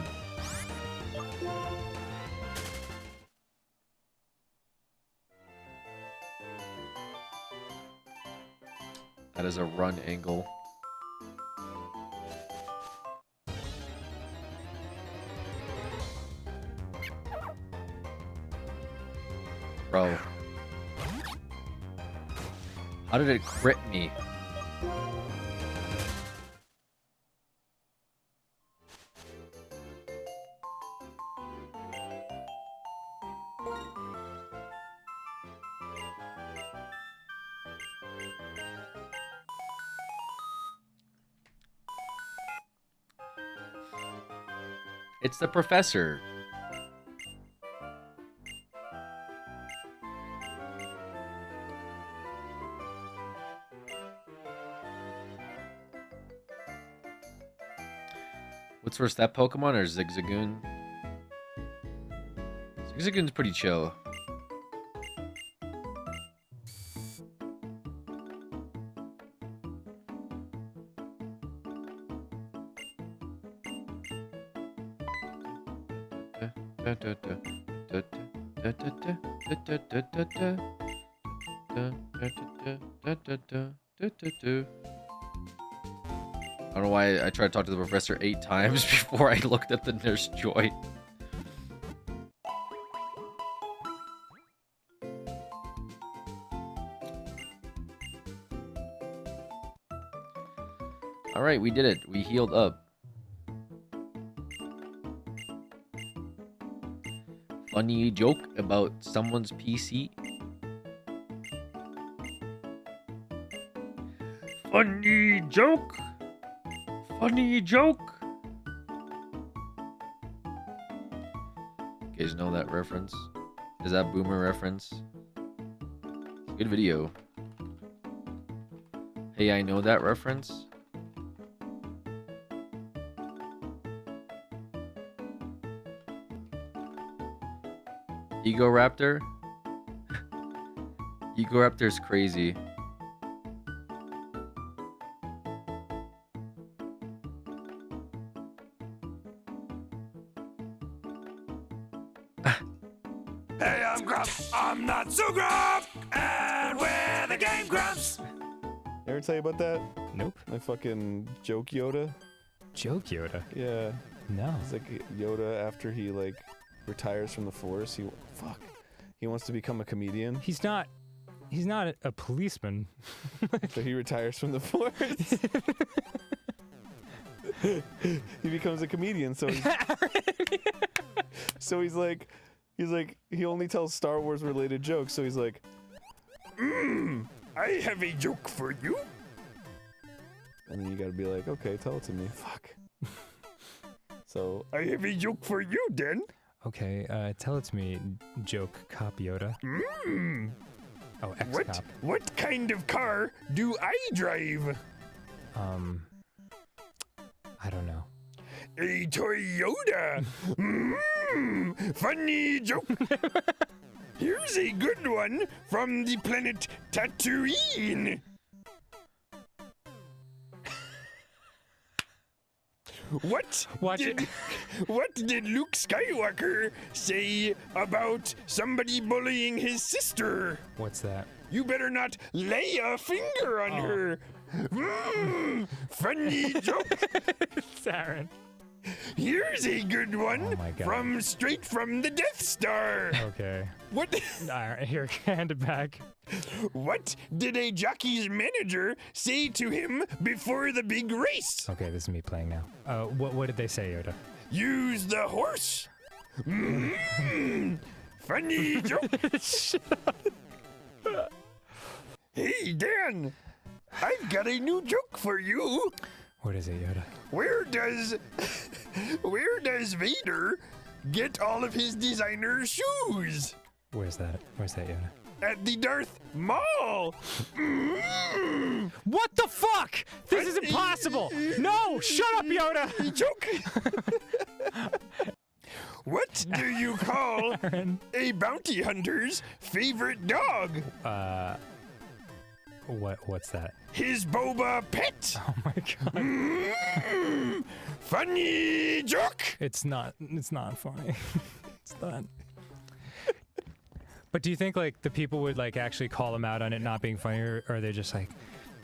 That is a run angle. Bro. How did it crit me? It's the professor. What's worse, that Pokemon or Zigzagoon? Zigzagoon's pretty chill. I don't know why I tried to talk to the professor 8 times before I looked at the Nurse Joy. Alright, we did it. We healed up. Funny joke about someone's PC. Funny joke. Funny joke. You guys know that reference? Is that Boomer reference? It's a good video. Hey, I know that reference. Ego Raptor? Ego Raptor's crazy. Hey, I'm Grump. I'm not so Grump. And we're the Game Grumps. Ever tell you about that? Nope. My fucking joke Yoda? Joke Yoda? Yeah. No. It's like Yoda after he like retires from the force. He wants to become a comedian. He's not a policeman. So he retires from the force. He becomes a comedian. So he's like he only tells Star Wars related jokes. So he's like, I have a joke for you. and then you gotta be like, okay, tell it to me. Fuck. So I have a joke for you, then. Okay, tell it to me, joke cop Yoda. Oh, ex-cop. What kind of car do I drive? I don't know. A Toyota. Funny joke. Here's a good one from the planet Tatooine. What Watch did, it. what did Luke Skywalker say about somebody bullying his sister? What's that? You better not lay a finger on her. Funny joke. Aaron. Here's a good one Oh my God. from straight from the Death Star. Okay. What? All right, here, hand it back. What did a jockey's manager say to him before the big race? Okay, this is me playing now. What did they say, Yoda? Use the horse. Funny joke. Hey, Dan. I've got a new joke for you. What is it, Yoda? Where does Vader get all of his designer shoes? Where's that? Where's that, Yoda? At the Darth Maul. What the fuck? This is impossible! No! Shut up, Yoda! Joke. What do you call a bounty hunter's favorite dog? What's that? His Boba Pet. Oh my god. Funny joke. It's not funny. It's not. But do you think like the people would like actually call him out on it not being funny, or are they just like,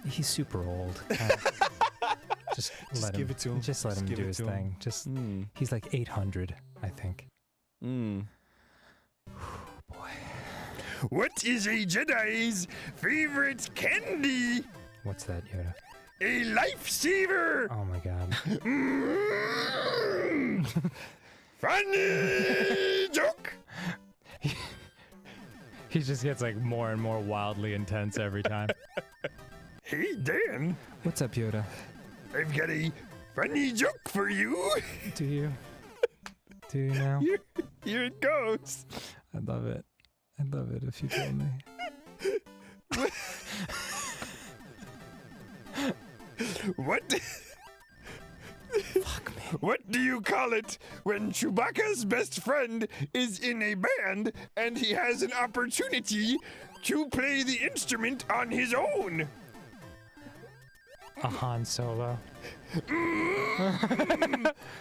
he's super old? Just let him. give it to him. Just let him give do it his to him. thing. Just he's like 800, I think. Boy. What is a Jedi's favorite candy? What's that, Yoda? A lifesaver. Oh my god. Funny joke. He just gets like more and more wildly intense every time. Hey, Dan. What's up, Yoda? I've got a funny joke for you. Do you? Do you now? Here it goes. I'd love it. I'd love it if you told me. What? Fuck me. What do you call it when Chewbacca's best friend is in a band and he has an opportunity to play the instrument on his own? A Han Solo.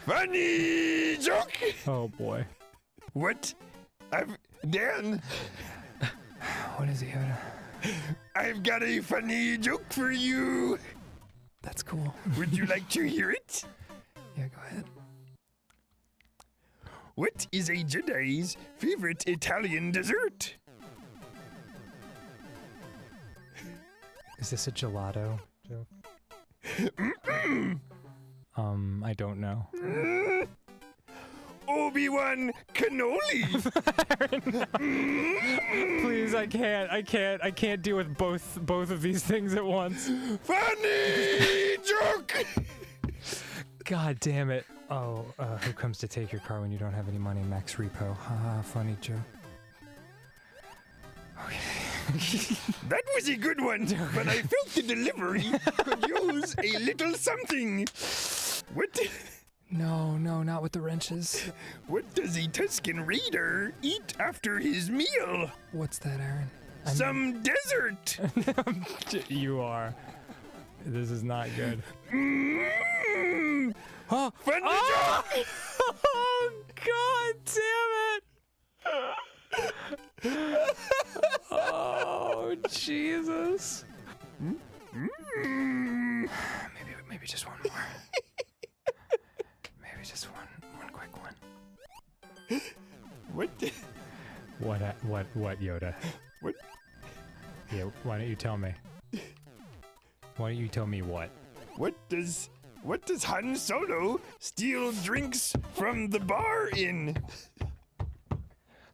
Funny joke. Oh boy. What? Dan, What is it, Yoda? I've got a funny joke for you. That's cool. Would you like to hear it? Yeah, go ahead. What is a Jedi's favorite Italian dessert? Is this a gelato joke? I don't know. Obi-Wan cannoli. Please, I can't deal with both of these things at once. Funny joke. God damn it. Oh, who comes to take your car when you don't have any money? Max Repo. Haha, funny joke. Okay. That was a good one, but I felt the delivery could use a little something. What? No, not with the wrenches. What does a Tusken Raider eat after his meal? What's that, Aaron? Some dessert. You are. This is not good. Oh, funny joke. Oh, God damn it! Oh, Jesus. Maybe just one more. Maybe just one quick one. What? What, Yoda? What? Yeah, why don't you tell me? Why don't you tell me what? What does Han Solo steal drinks from the bar in?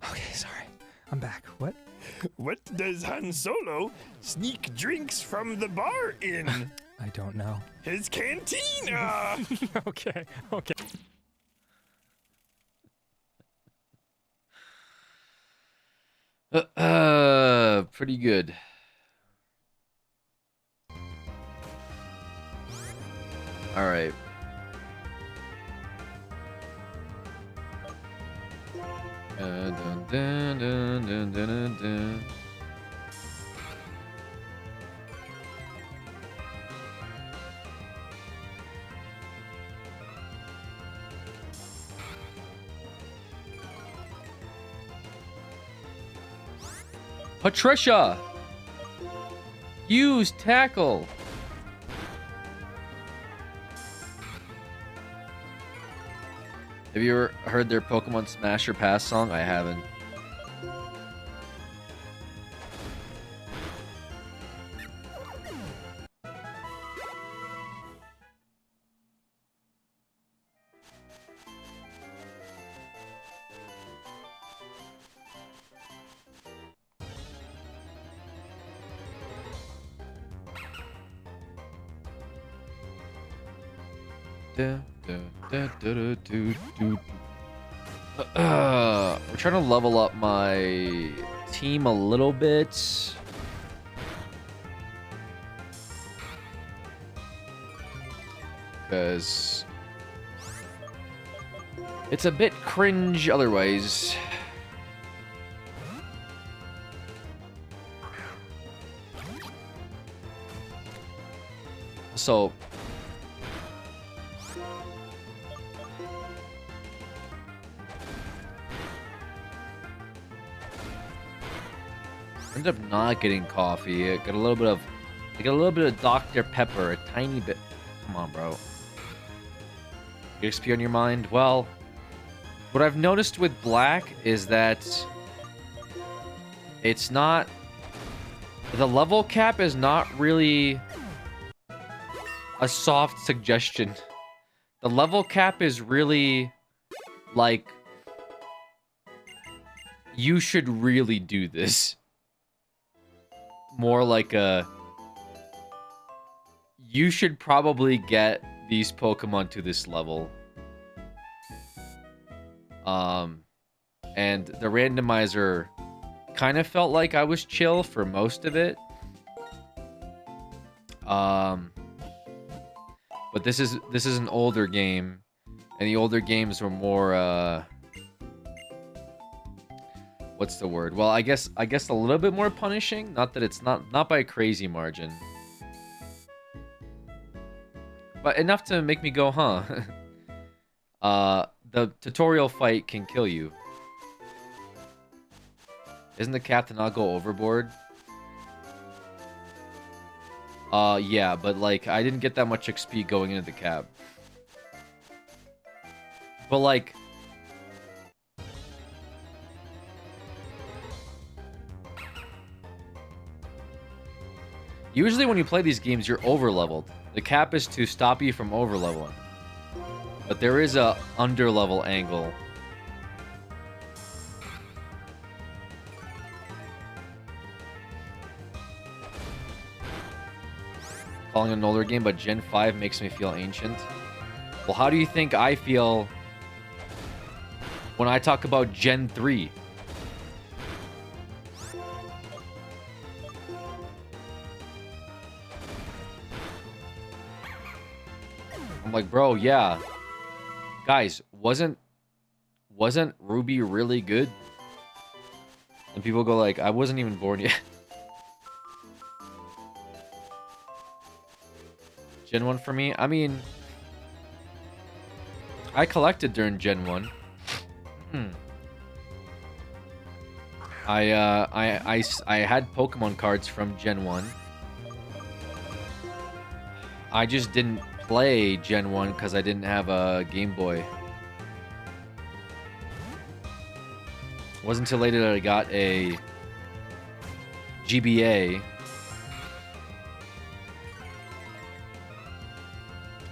Okay, sorry. I'm back. What? What does Han Solo sneak drinks from the bar in? I don't know. His cantina. Okay. Pretty good. All right. Dun, dun, dun, dun, dun, dun, dun. Patricia! Use tackle! Have you ever heard their Pokemon Smash or Pass song? I haven't. We're trying to level up my team a little bit. Because it's a bit cringe otherwise. So ended up not getting coffee. I got a little bit of Dr. Pepper, a tiny bit. Come on, bro. XP on your mind? Well, what I've noticed with black is that it's not, the level cap is not really a soft suggestion. The level cap is really like, you should really do this. More like a, you should probably get these Pokemon to this level. And the randomizer kind of felt like I was chill for most of it. But this is an older game, and the older games were more what's the word? Well, I guess a little bit more punishing. Not that it's not by a crazy margin, but enough to make me go, huh? The tutorial fight can kill you. Isn't the cap to not go overboard? Yeah, but like I didn't get that much XP going into the cap. But like, usually when you play these games, you're over-leveled. The cap is to stop you from over-leveling. But there is a under-level angle. Calling it an older game, but Gen 5 makes me feel ancient. Well, how do you think I feel when I talk about Gen 3? I'm like, bro, yeah. Guys, wasn't Ruby really good? And people go like, I wasn't even born yet. Gen 1 for me? I mean, I collected during Gen 1. I had Pokemon cards from Gen 1. I just didn't play Gen 1 because I didn't have a Game Boy. It wasn't until later that I got a GBA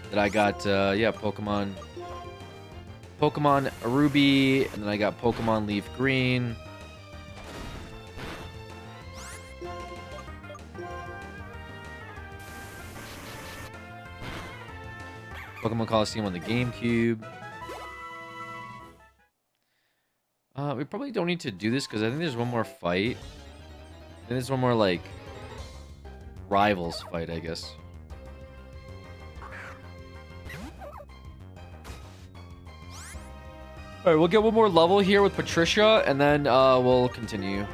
that I got, yeah, Pokemon Ruby, and then I got Pokemon Leaf Green. Pokemon Coliseum on the GameCube. We probably don't need to do this because I think there's one more fight. I think there's one more, like, rivals fight, I guess. Alright, we'll get one more level here with Patricia, and then we'll continue.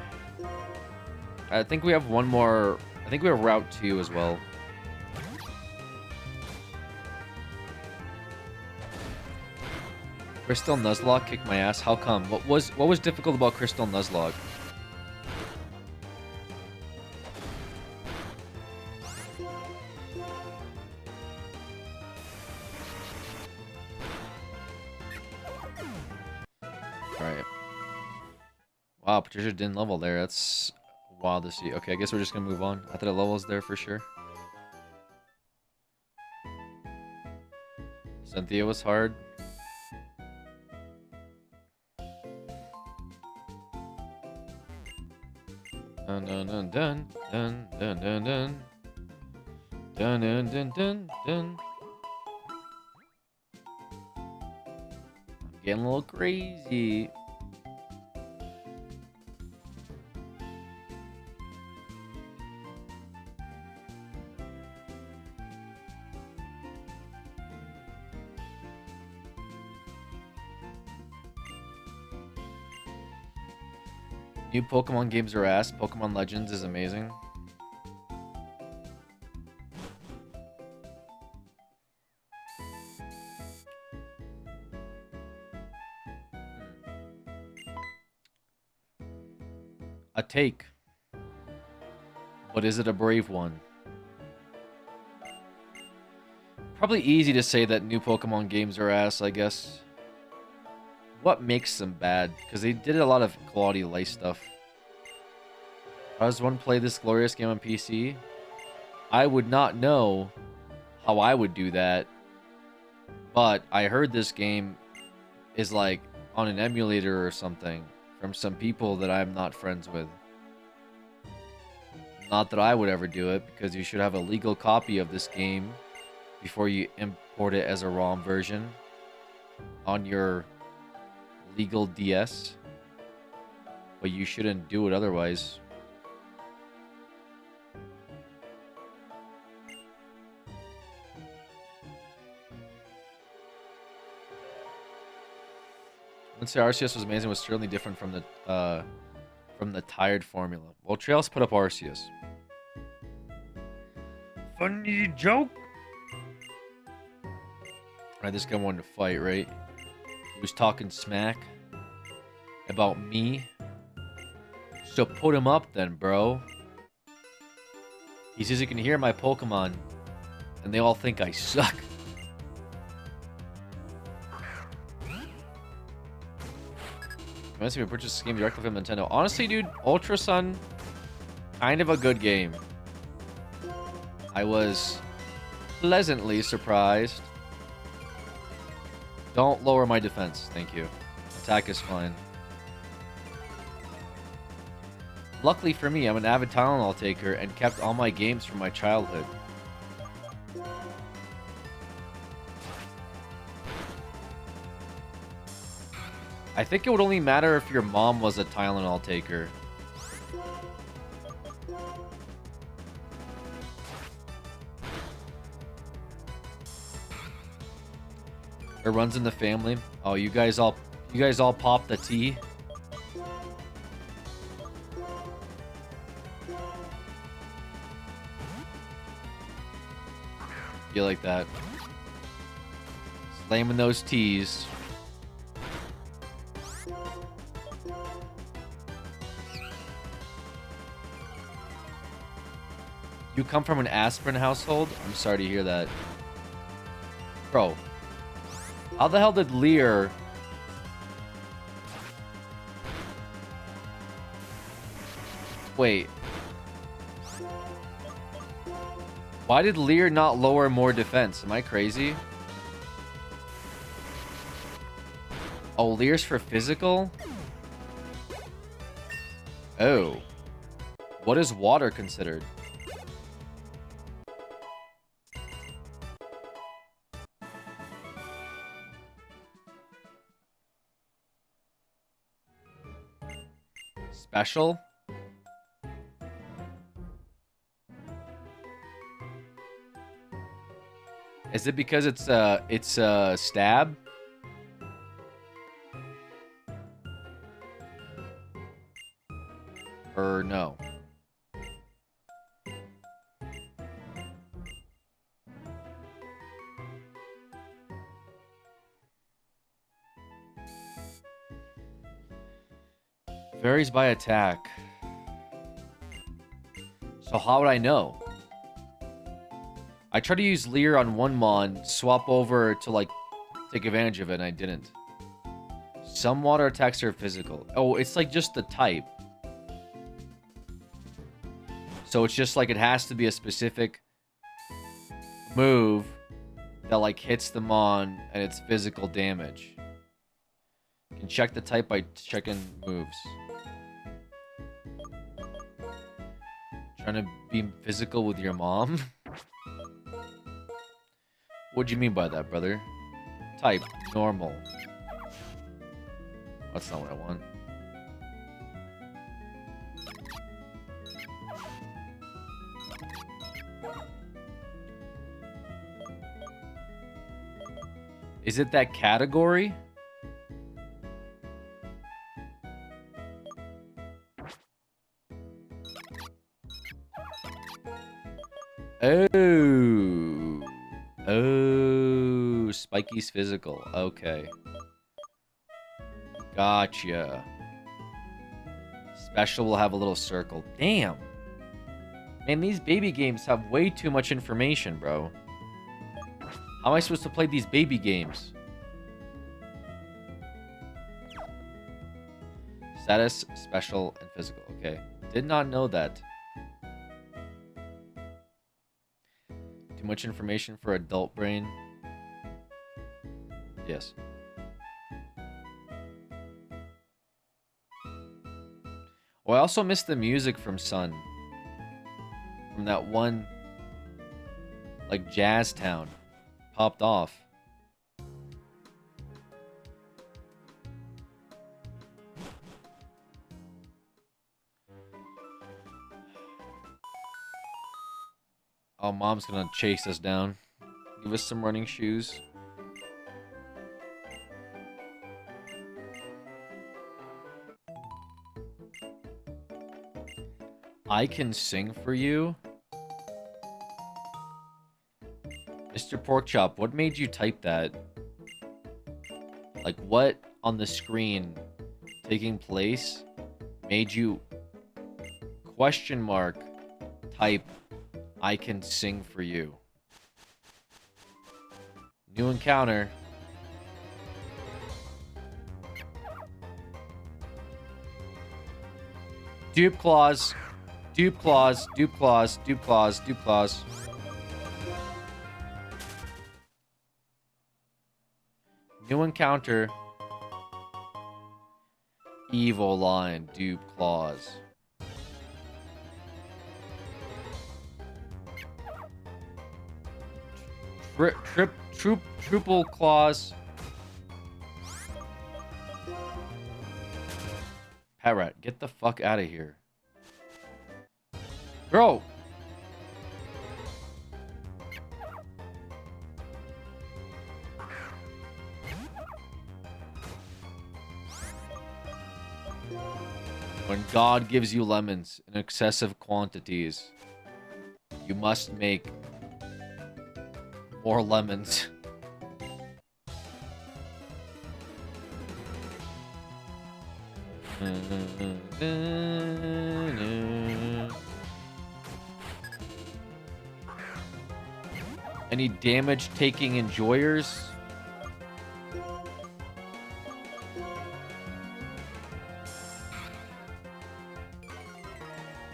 I think we have one more. I think we have Route 2 as well. Crystal Nuzlocke kicked my ass. How come? What was difficult about Crystal Nuzlocke? Wow, Patricia didn't level there. That's wild to see. Okay, I guess we're just gonna move on. I thought the level's there for sure. Cynthia was hard. Dun dun dun dun dun dun dun dun dun dun dun dun dun. I'm getting a little crazy. New Pokemon games are ass. Pokemon Legends is amazing. A take. But is it a brave one? Probably easy to say that new Pokemon games are ass, I guess. What makes them bad? Because they did a lot of quality of life stuff. If I was one to play this glorious game on PC, I would not know how I would do that. But I heard this game is like on an emulator or something from some people that I'm not friends with. Not that I would ever do it, because you should have a legal copy of this game before you import it as a ROM version on your legal DS, but you shouldn't do it otherwise. Let's say Arceus was amazing, was certainly different from the tired formula. Well, Trails put up Arceus. Funny joke. Alright, this guy wanted to fight, right? He was talking smack about me. So put him up then, bro. He says you can hear my Pokemon, and they all think I suck. Reminds me of purchase this game directly from Nintendo. Honestly, dude, Ultra Sun, kind of a good game. I was pleasantly surprised. Don't lower my defense, thank you. Attack is fine. Luckily for me, I'm an avid Tylenol taker and kept all my games from my childhood. I think it would only matter if your mom was a Tylenol taker. It runs in the family. Oh, you guys all pop the tea. You like that? Slamming those teas. You come from an aspirin household? I'm sorry to hear that. Bro. How the hell did Lear... Wait. Why did Lear not lower more defense? Am I crazy? Oh, Lear's for physical? Oh. What is water considered? Special? Is it because it's stab? Or no? Varies by attack. So how would I know? I tried to use Lear on one mon, swap over to like take advantage of it, and I didn't. Some water attacks are physical. Oh, it's like just the type. So it's just like it has to be a specific move that like hits them on and it's physical damage. You can check the type by checking moves. Trying to be physical with your mom? What do you mean by that, brother? Type, normal. That's not what I want. Is it that category? Oh. Oh, Spiky's physical. Okay. Gotcha. Special will have a little circle. Damn. Man, these baby games have way too much information, bro. How am I supposed to play these baby games? Status, special, and physical. Okay. Did not know that. Too much information for adult brain? Yes. Oh, I also missed the music from Sun. From that one, like, Jazz Town. Popped off. Oh, Mom's gonna chase us down. Give us some running shoes. I can sing for you? Mr. Porkchop, what made you type that? Like, what on the screen taking place made you question mark type I can sing for you? New encounter. Dupe claws. Dupe claws. Dupe claws. Dupe claws. Dupe claws. New encounter. Evil line. Dupe claws. Triple claws. Parrot, get the fuck out of here. Bro. When God gives you lemons in excessive quantities, you must make more lemons. Any damage-taking enjoyers?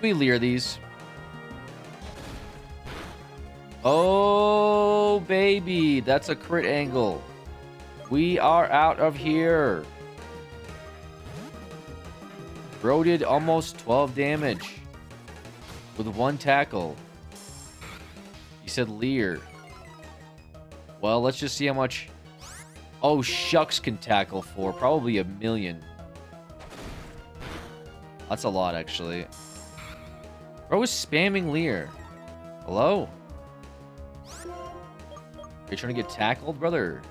We leer these. Oh, baby. That's a crit angle. We are out of here. Bro did almost 12 damage with one tackle. He said leer. Well, let's just see how much... Oh, Shucks can tackle for. Probably 1,000,000. That's a lot, actually. Bro is spamming leer. Hello? Are you trying to get tackled, brother?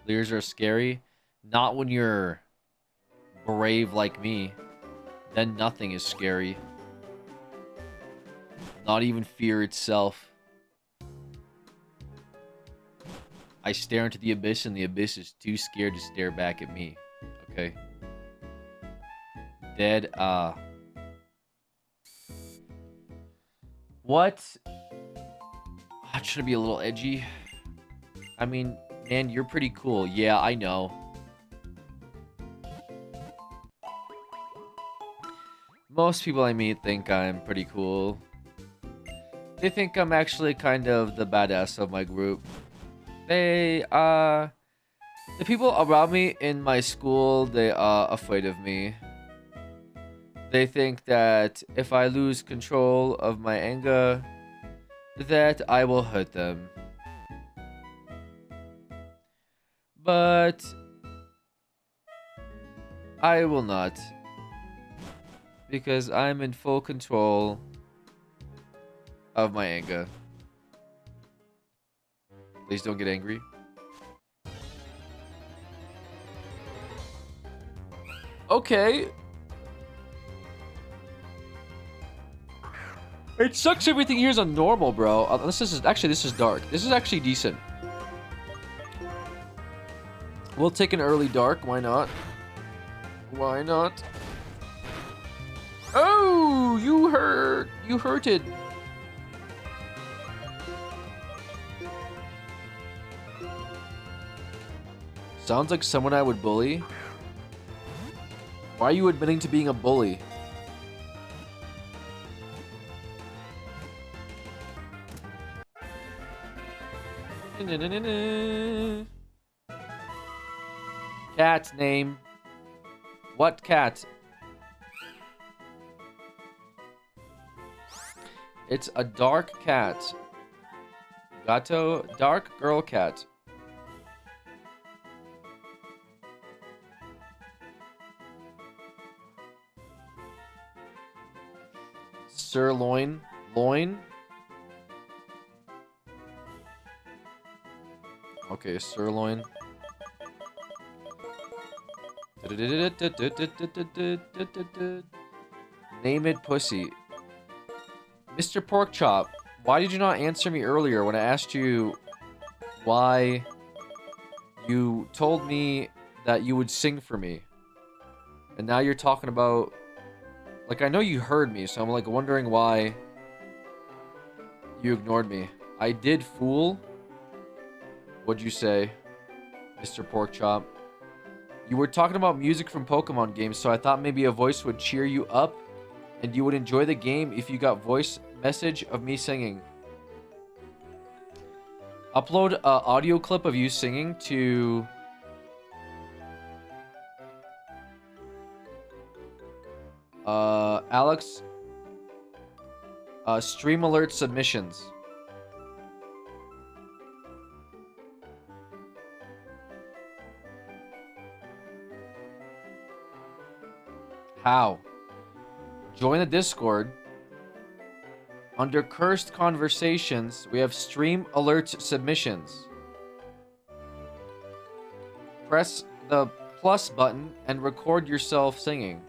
Leers are scary. Not when you're brave like me. Then nothing is scary. Not even fear itself. I stare into the abyss and the abyss is too scared to stare back at me. Okay. Dead, What? trying to be a little edgy. I mean, man, you're pretty cool. Yeah, I know. Most people I meet think I'm pretty cool. They think I'm actually kind of the badass of my group. The people around me in my school, they are afraid of me. They think that if I lose control of my anger, that I will hurt them. But I will not. Because I'm in full control of my anger. Please don't get angry. Okay. It sucks everything here is on normal, bro. This is dark. This is actually decent. We'll take an early dark. Why not? Why not? Oh, you hurt. You hurted. Sounds like someone I would bully. Why are you admitting to being a bully? Cat's name. What cat? It's a dark cat. Gato, dark girl cat. Sirloin. Loin. Okay, sirloin. Name it pussy. Mr. Porkchop, why did you not answer me earlier when I asked you why you told me that you would sing for me? And now you're talking about... Like, I know you heard me, so I'm, like, wondering why you ignored me. I did, fool. What'd you say, Mr. Porkchop? You were talking about music from Pokemon games, so I thought maybe a voice would cheer you up and you would enjoy the game if you got voice message of me singing. Upload an audio clip of you singing to... Alex... Stream alert submissions. How? Join the Discord. Under Cursed Conversations, we have Stream Alerts Submissions. Press the plus button and record yourself singing.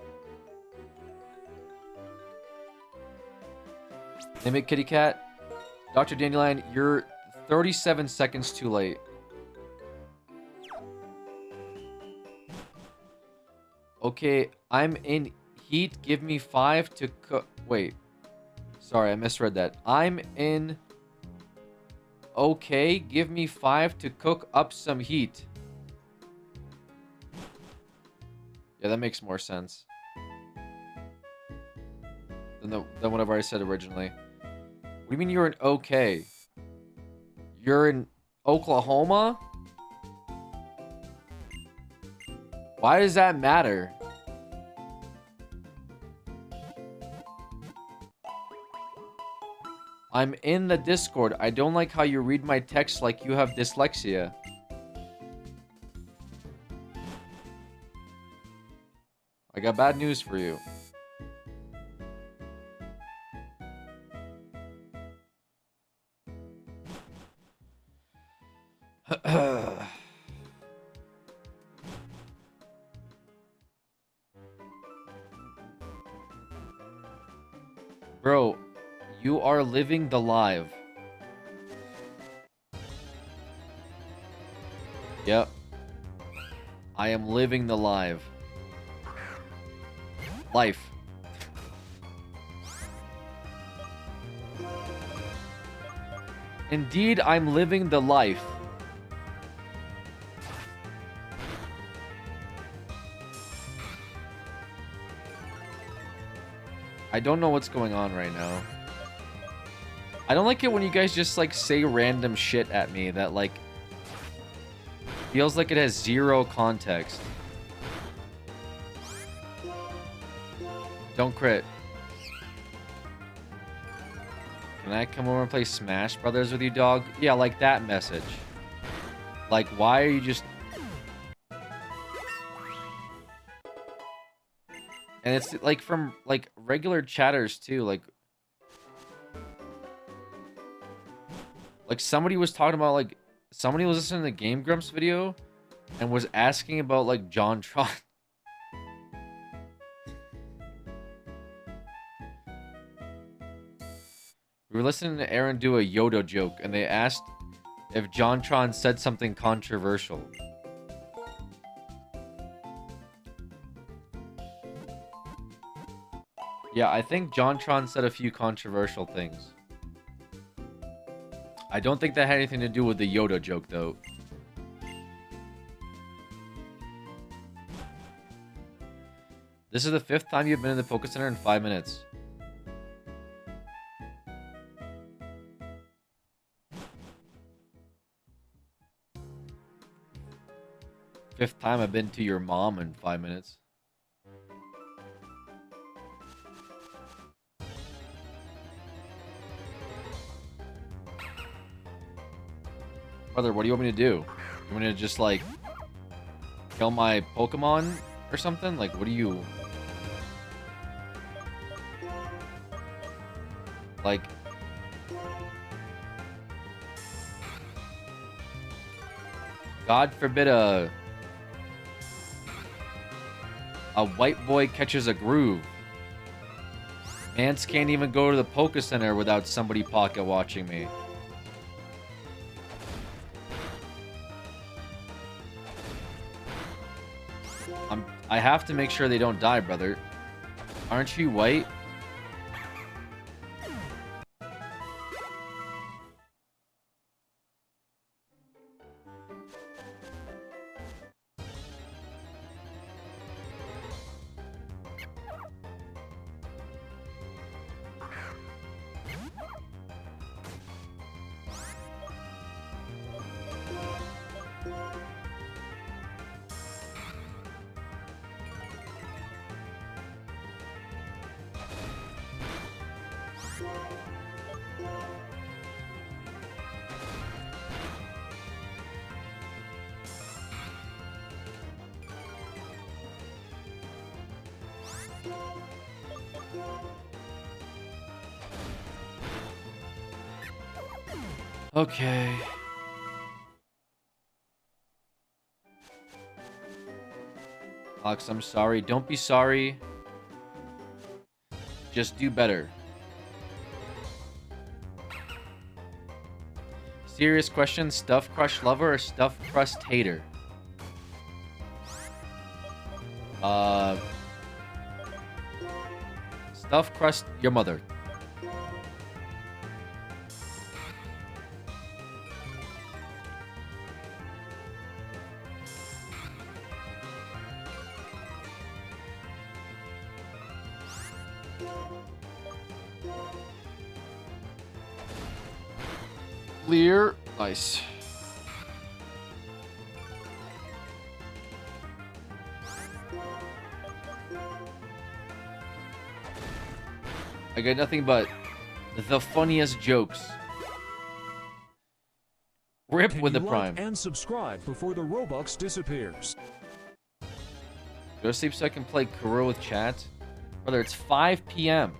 Name it Kitty Cat. Dr. Dandelion, you're 37 seconds too late. Okay, I'm in heat. Give me 5 to cook. Wait. Sorry, I misread that. I'm in... Okay, give me 5 to cook up some heat. Yeah, that makes more sense than whatever I said originally. What do you mean you're in okay? You're in Oklahoma? Why does that matter? I'm in the Discord. I don't like how you read my text like you have dyslexia. I got bad news for you. Bro, you are living the live. Yep. I am living the live. Life. Indeed, I'm living the life. I don't know what's going on right now. I don't like it when you guys just like say random shit at me that like feels like it has zero context. Don't crit. Can I come over and play Smash Brothers with you, dog? Yeah, like that message. Like, why are you just... And it's like from like regular chatters too, like somebody was talking about like somebody was listening to the Game Grumps video and was asking about like JonTron. We were listening to Aaron do a Yoda joke and they asked if JonTron said something controversial. Yeah, I think JonTron said a few controversial things. I don't think that had anything to do with the Yoda joke, though. This is the 5th time you've been in the Poké Center in 5 minutes. Fifth time I've been to your mom in 5 minutes. Brother, what do you want me to do? You want me to just, like, kill my Pokemon or something? Like, what do you... Like... God forbid a white boy catches a groove. Ants can't even go to the Poké Center without somebody pocket watching me. I have to make sure they don't die, brother. Aren't you white? Okay. Alex, I'm sorry. Don't be sorry. Just do better. Serious question, stuffed crust lover or stuffed crust hater? Stuffed crust your mother. Clear. Nice. I got nothing but the funniest jokes. Rip Can with the you prime. like and subscribe before the Robux disappears. Go to sleep so I can play Kuro with chat. Brother, it's 5 p.m.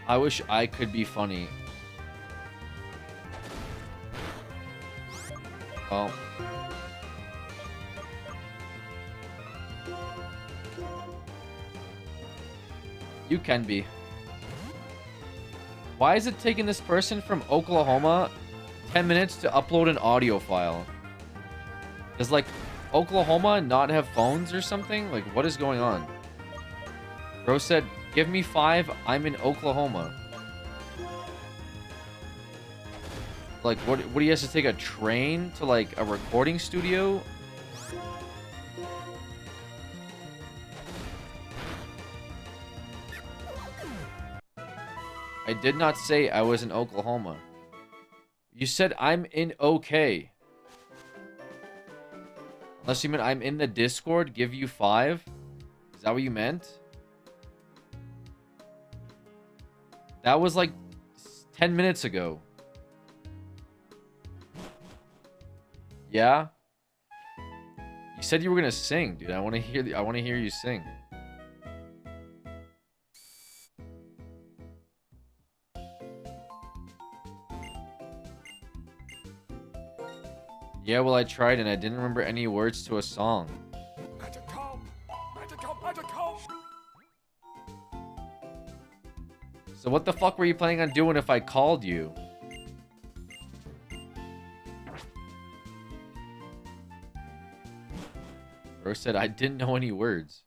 I wish I could be funny. Well. You can be. Why is it taking this person from Oklahoma 10 minutes to upload an audio file. Does, like, Oklahoma not have phones or something? Like, what is going on? Bro said, give me 5, I'm in Oklahoma. Like, what do you have to take a train to, like, a recording studio? I did not say I was in Oklahoma. You said I'm in OK. Unless you meant I'm in the Discord, give you 5? Is that what you meant? That was like 10 minutes ago. Yeah? You said you were gonna sing, dude. I wanna hear you sing. Yeah, well, I tried and I didn't remember any words to a song. So what the fuck were you planning on doing if I called you? Bro said I didn't know any words.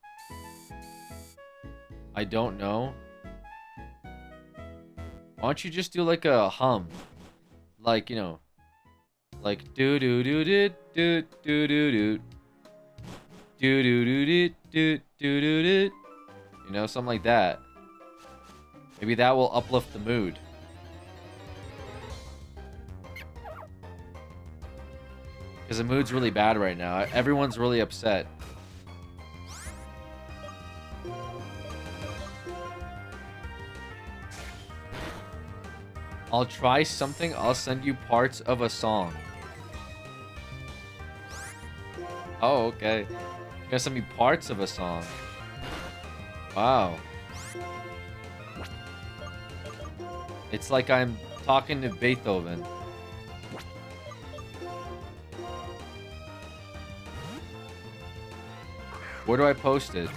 I don't know. Why don't you just do like a hum? Like, you know, like do do do do do do do do do do do do do do do, you know, something like that. Maybe that will uplift the mood. Because the mood's really bad right now. Everyone's really upset. I'll try something. I'll send you parts of a song. Oh, okay. You're gonna send me parts of a song. Wow. It's like I'm talking to Beethoven. Where do I post it?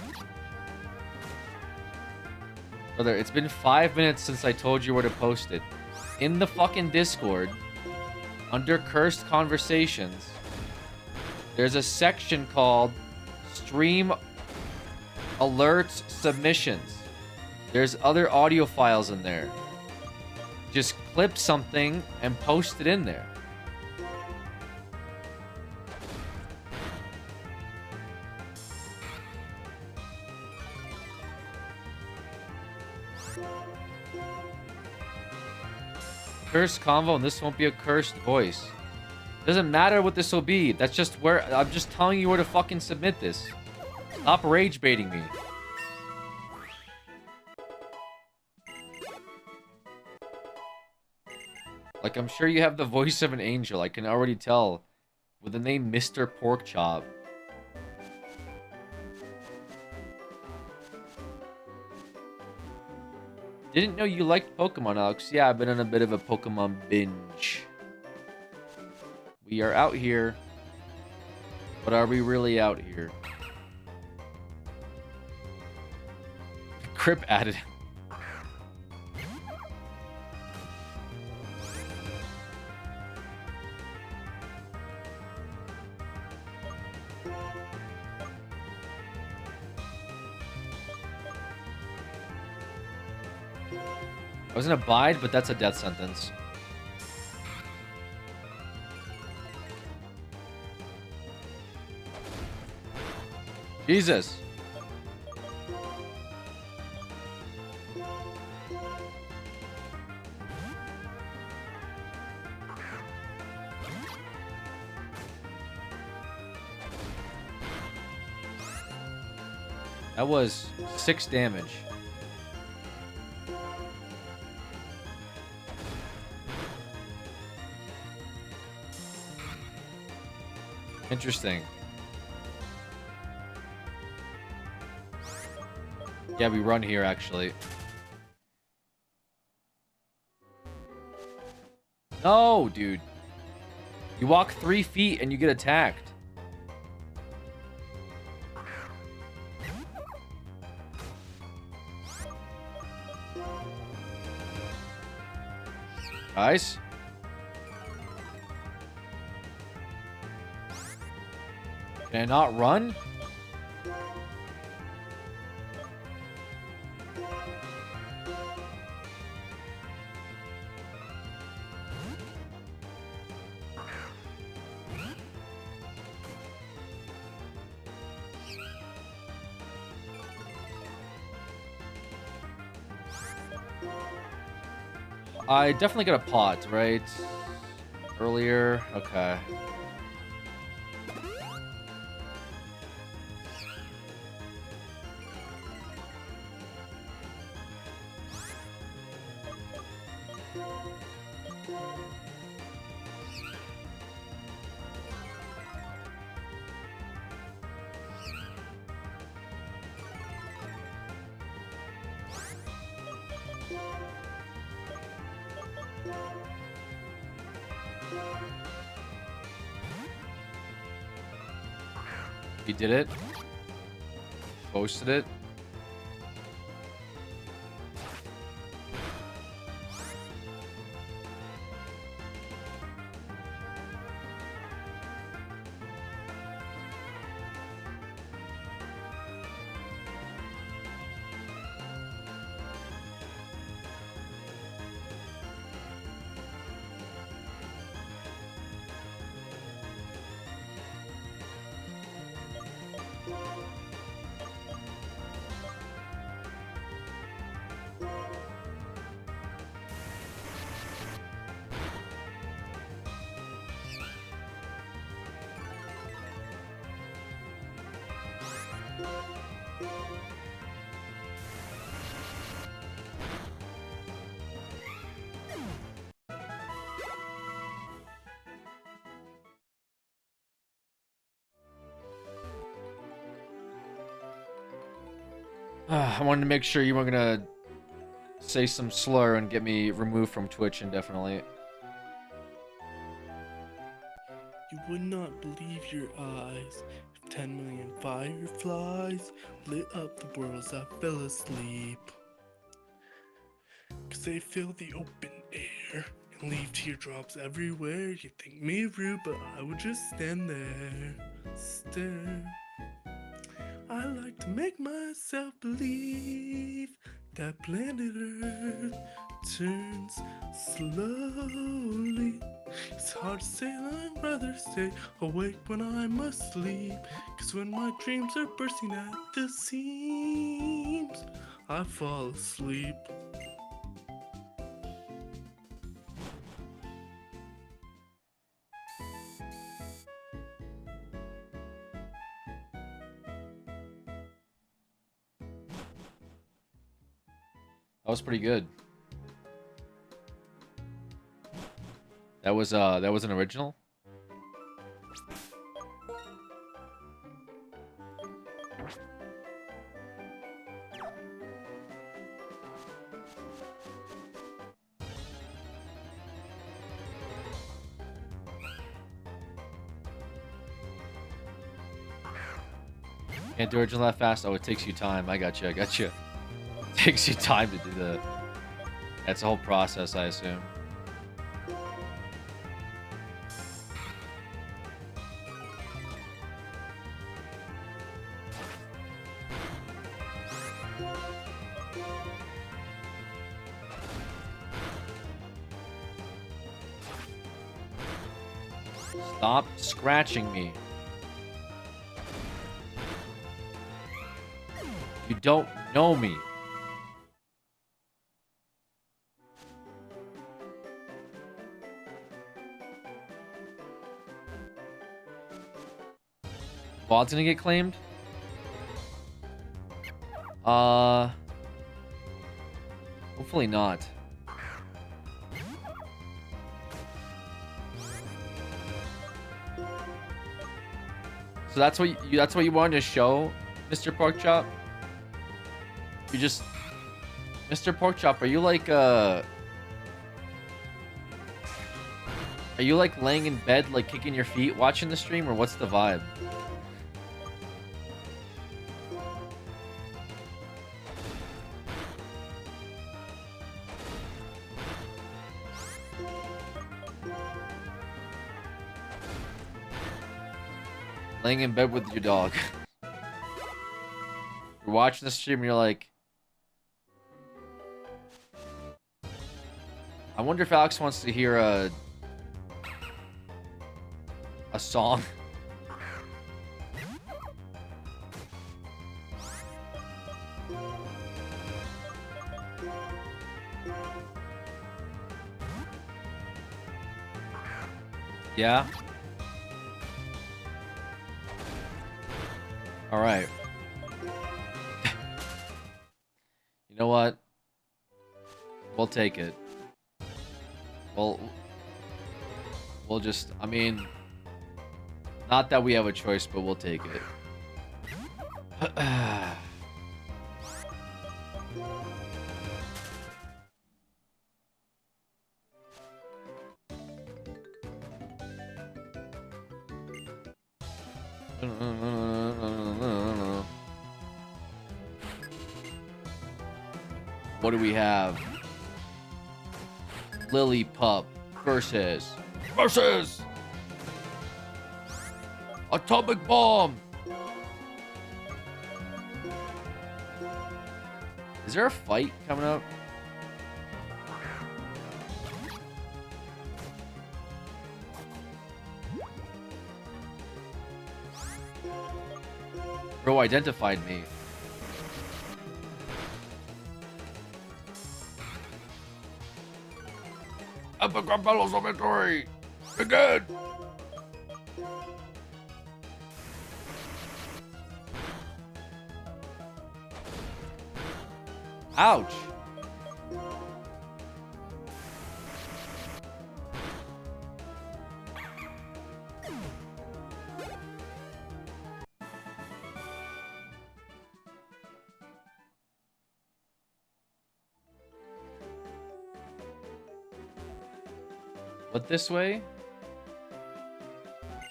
Brother, it's been 5 minutes since I told you where to post it. In the fucking Discord, under Cursed Conversations, there's a section called Stream Alerts Submissions. There's other audio files in there. Just clip something and post it in there. Cursed convo, and this won't be a cursed voice. Doesn't matter what this will be. That's just where I'm just telling you where to fucking submit this. Stop rage baiting me. Like, I'm sure you have the voice of an angel. I can already tell with the name Mr. Porkchop. Didn't know you liked Pokemon, Alex. Yeah, I've been on a bit of a Pokemon binge. We are out here. But are we really out here? Crip added him. I was in a bide, but that's a death sentence. Jesus. That was 6 damage. Interesting. Yeah, we run here, actually. No, dude. You walk 3 feet and you get attacked. Guys? Can I not run? I definitely got a pot, right? Earlier. Okay. He did it. Posted it. I wanted to make sure you weren't gonna say some slur and get me removed from Twitch indefinitely. You would not believe your eyes if 10 million fireflies lit up the worlds that fell asleep. 'Cause they fill the open air and leave teardrops everywhere. You think me rude, but I would just stand there, stare. I like to make myself believe that planet Earth turns slowly. It's hard to say, I'd rather stay awake when I'm asleep. 'Cause when my dreams are bursting at the seams, I fall asleep. That was pretty good. That was an original. Can't do original that fast. Oh, it takes you time. I got you. I got you. It takes you time to do the. That's a whole process, I assume. Stop scratching me. You don't know me. VOD's gonna get claimed? Hopefully not. So that's what you wanted to show, Mr. Porkchop? You just Mr. Porkchop, are you like laying in bed like kicking your feet watching the stream, or what's the vibe? Laying in bed with your dog. You're watching the stream and you're like, I wonder if Alex wants to hear a song. Yeah. All right. You know what? We'll take it. We'll just, I mean, not that we have a choice, but we'll take it. What do we have? Lily Pup versus Atomic Bomb. Is there a fight coming up? Bro identified me. Epic battles of victory! Begin! Ouch! But this way?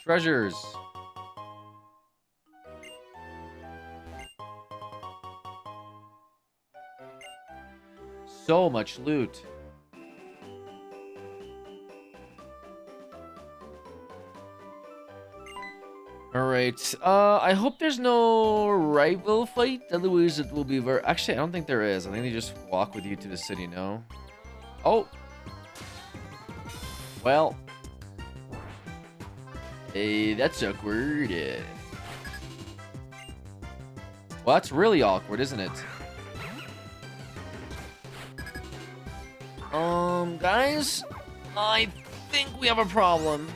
Treasures. So much loot. Alright. I hope there's no rival fight. Otherwise it will be very... Actually, I don't think there is. I think they just walk with you to the city, no? Oh! Well, hey, that's awkward. Well, that's really awkward, isn't it? Guys, I think we have a problem.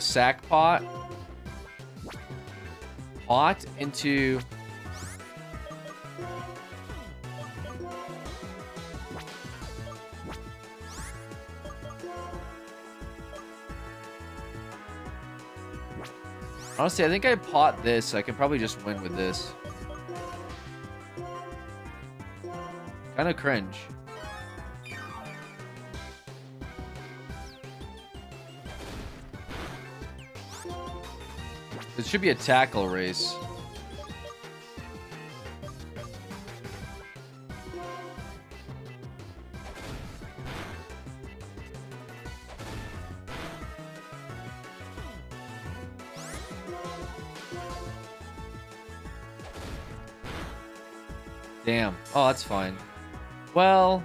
Sack pot into... Honestly, I think I pot this, so I can probably just win with this. Kind of cringe. It should be a tackle race. Damn. Oh, that's fine. Well,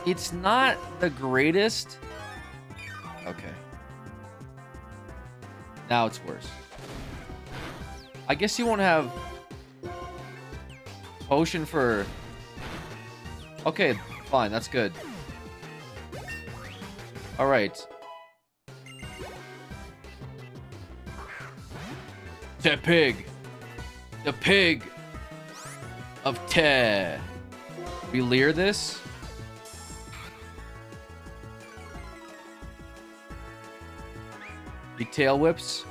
it's not the greatest. Okay. Now it's worse. I guess you won't have potion for... Okay, fine. That's good. All right. The pig. The pig of Te. We leer this? Big tail whips.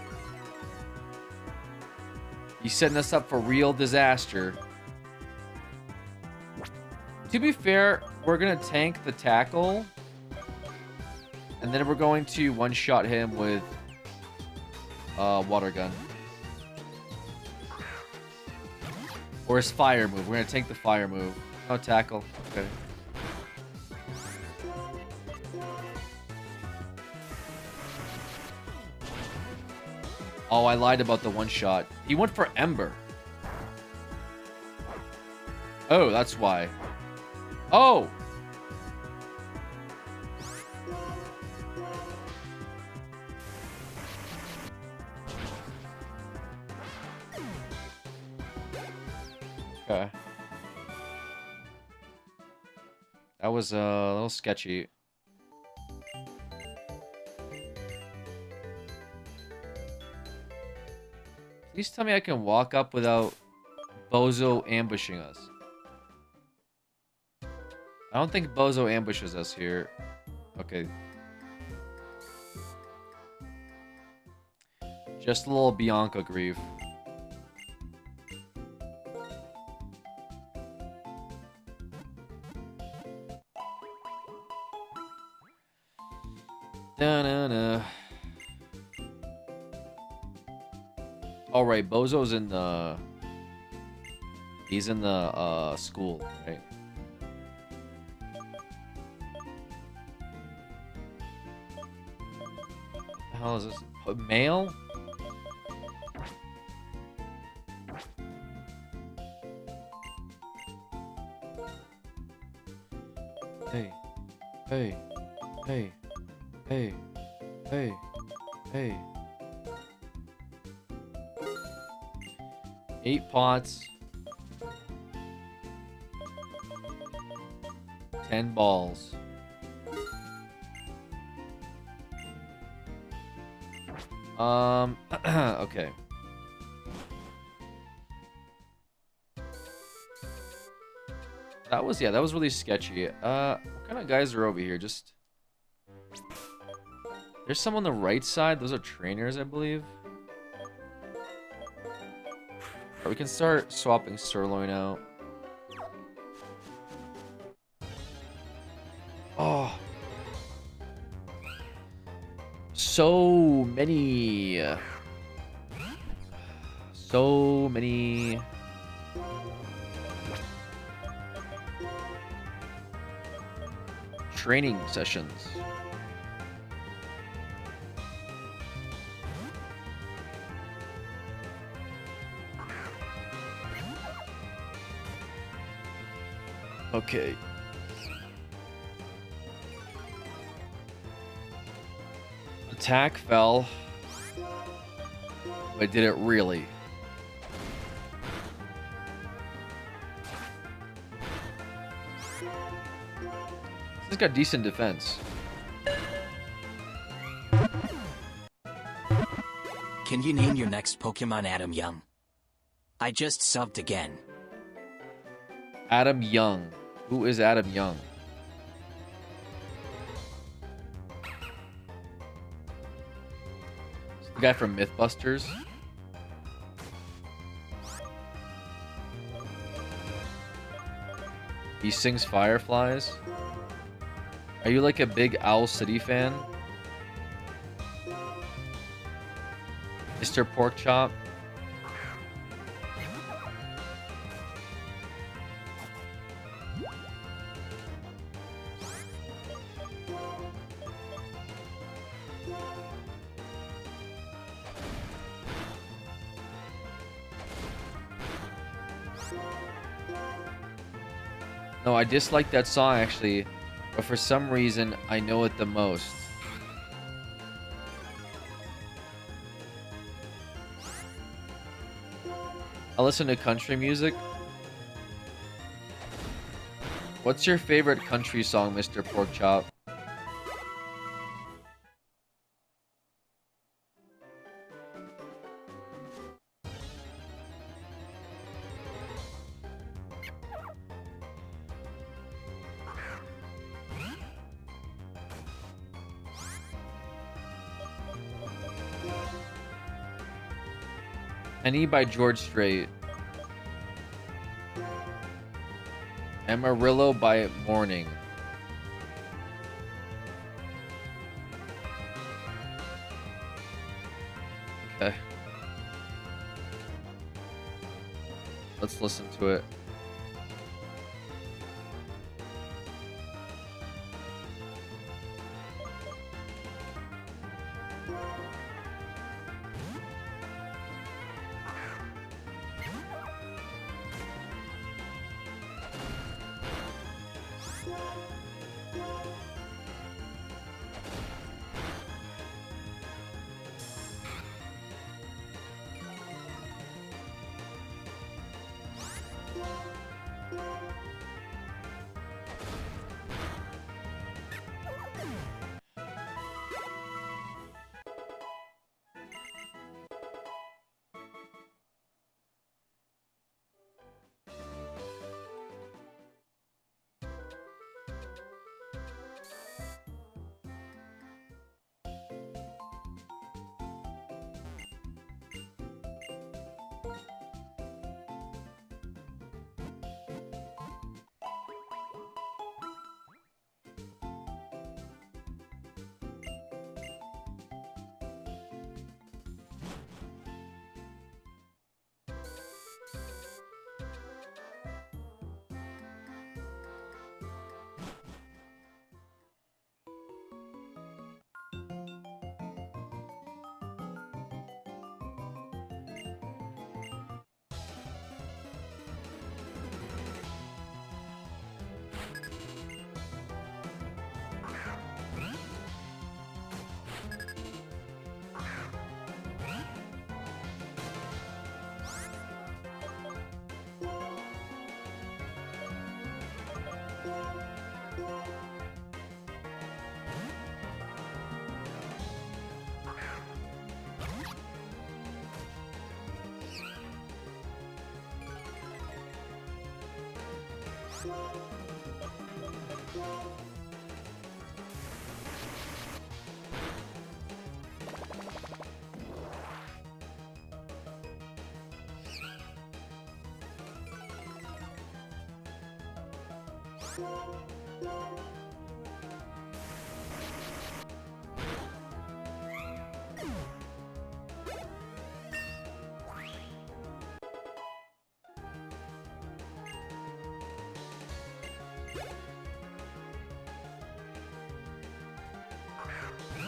He's setting us up for real disaster. To be fair, we're gonna tank the tackle. And then we're going to one-shot him with water gun. Or his fire move. We're gonna take the fire move. No tackle. Okay. Oh, I lied about the one shot. He went for Ember. Oh, that's why. Oh! Okay. That was a little sketchy. Please tell me I can walk up without Bozo ambushing us. I don't think Bozo ambushes us here. Okay. Just a little Bianca grief. Da-na-na. All right, Bozo's in the... He's in the school, right? What the hell is this? Mail? Hey. Hey. Hey. Hey. Hey. Hey. 8 pots. 10 balls. Okay. That was really sketchy. What kind of guys are over here? Just... There's some on the right side. Those are trainers, I believe. Or we can start swapping sirloin out. Oh. So many training sessions. Okay. Attack fell. But did it really? This got decent defense. Can you name your next Pokemon Adam Young? I just subbed again. Adam Young. Who is Adam Young? The guy from Mythbusters. He sings Fireflies. Are you like a big Owl City fan? Mr. Porkchop? No, I dislike that song actually, but for some reason I know it the most. I listen to country music. What's your favorite country song, Mr. Porkchop? Penny by George Strait. Amarillo by Morning. Okay. Let's listen to it.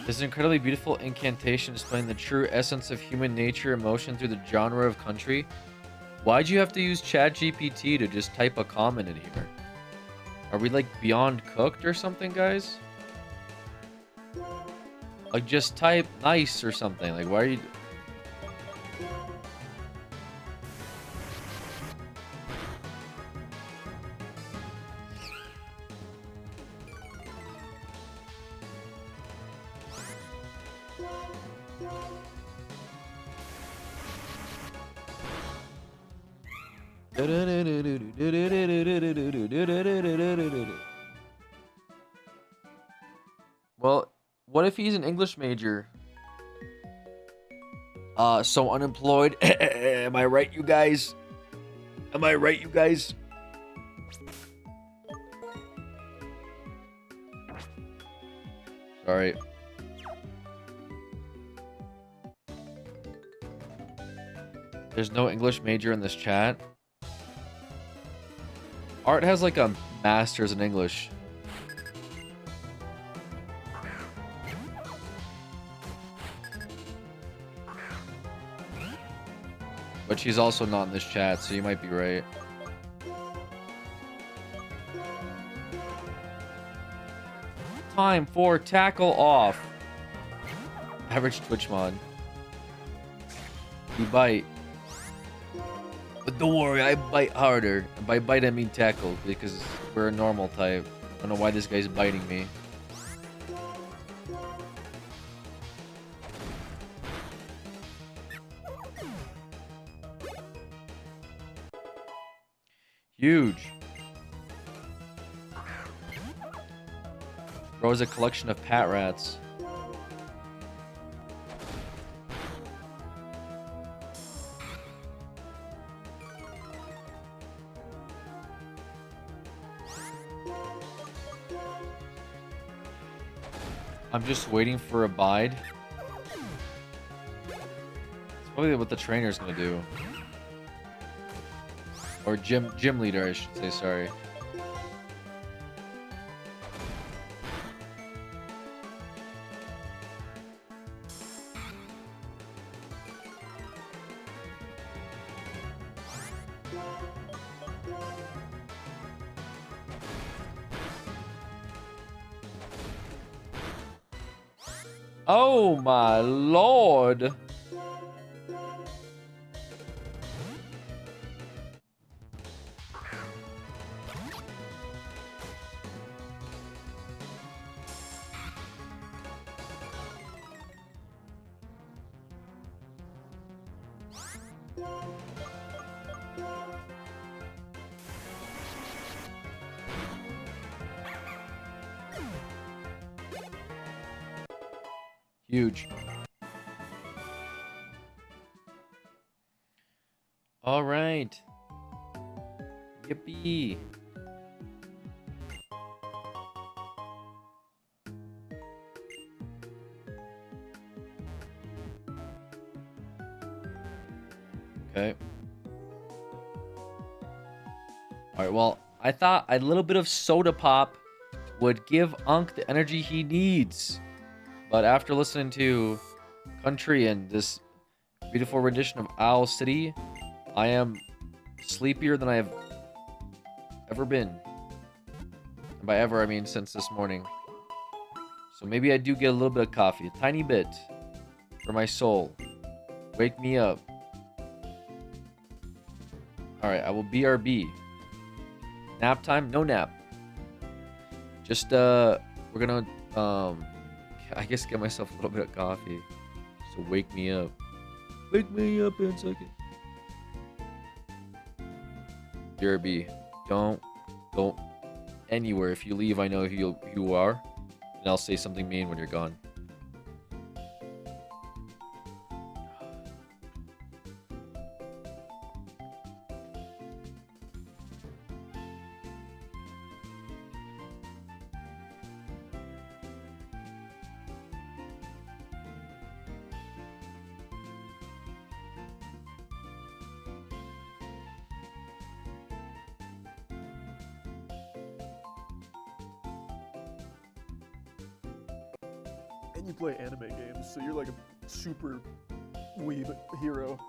This incredibly beautiful incantation displaying the true essence of human nature, emotion through the genre of country. Why'd you have to use ChatGPT to just type a comment in here? Are we like beyond cooked or something, guys? Like just type nice or something. Like why are you... Well, what if he's an English major? So unemployed. Am I right, you guys? Am I right, you guys? Sorry. There's no English major in this chat. Art has like a master's in English. But she's also not in this chat, so you might be right. Time for tackle off. Average Twitch mod. You bite. But don't worry, I bite harder. And by bite I mean tackle, because we're a normal type. I don't know why this guy's biting me. Huge. Bro is a collection of pat rats. I'm just waiting for a bide. It's probably what the trainer's gonna do. Or gym leader, I should say, sorry. Oh my lord. Huge. All right. Yippee. Okay. All right, well, I thought a little bit of soda pop would give Unc the energy he needs. But after listening to Country and this beautiful rendition of Owl City, I am sleepier than I have ever been. And by ever, I mean since this morning. So maybe I do get a little bit of coffee, a tiny bit, for my soul. Wake me up. Alright, I will BRB. Nap time? No nap. Just, we're gonna, I guess get myself a little bit of coffee. So wake me up. Wake me up in a second. BRB. Don't go anywhere. If you leave, I know who you are. And I'll say something mean when you're gone. And you play anime games, so you're like a super weeb hero.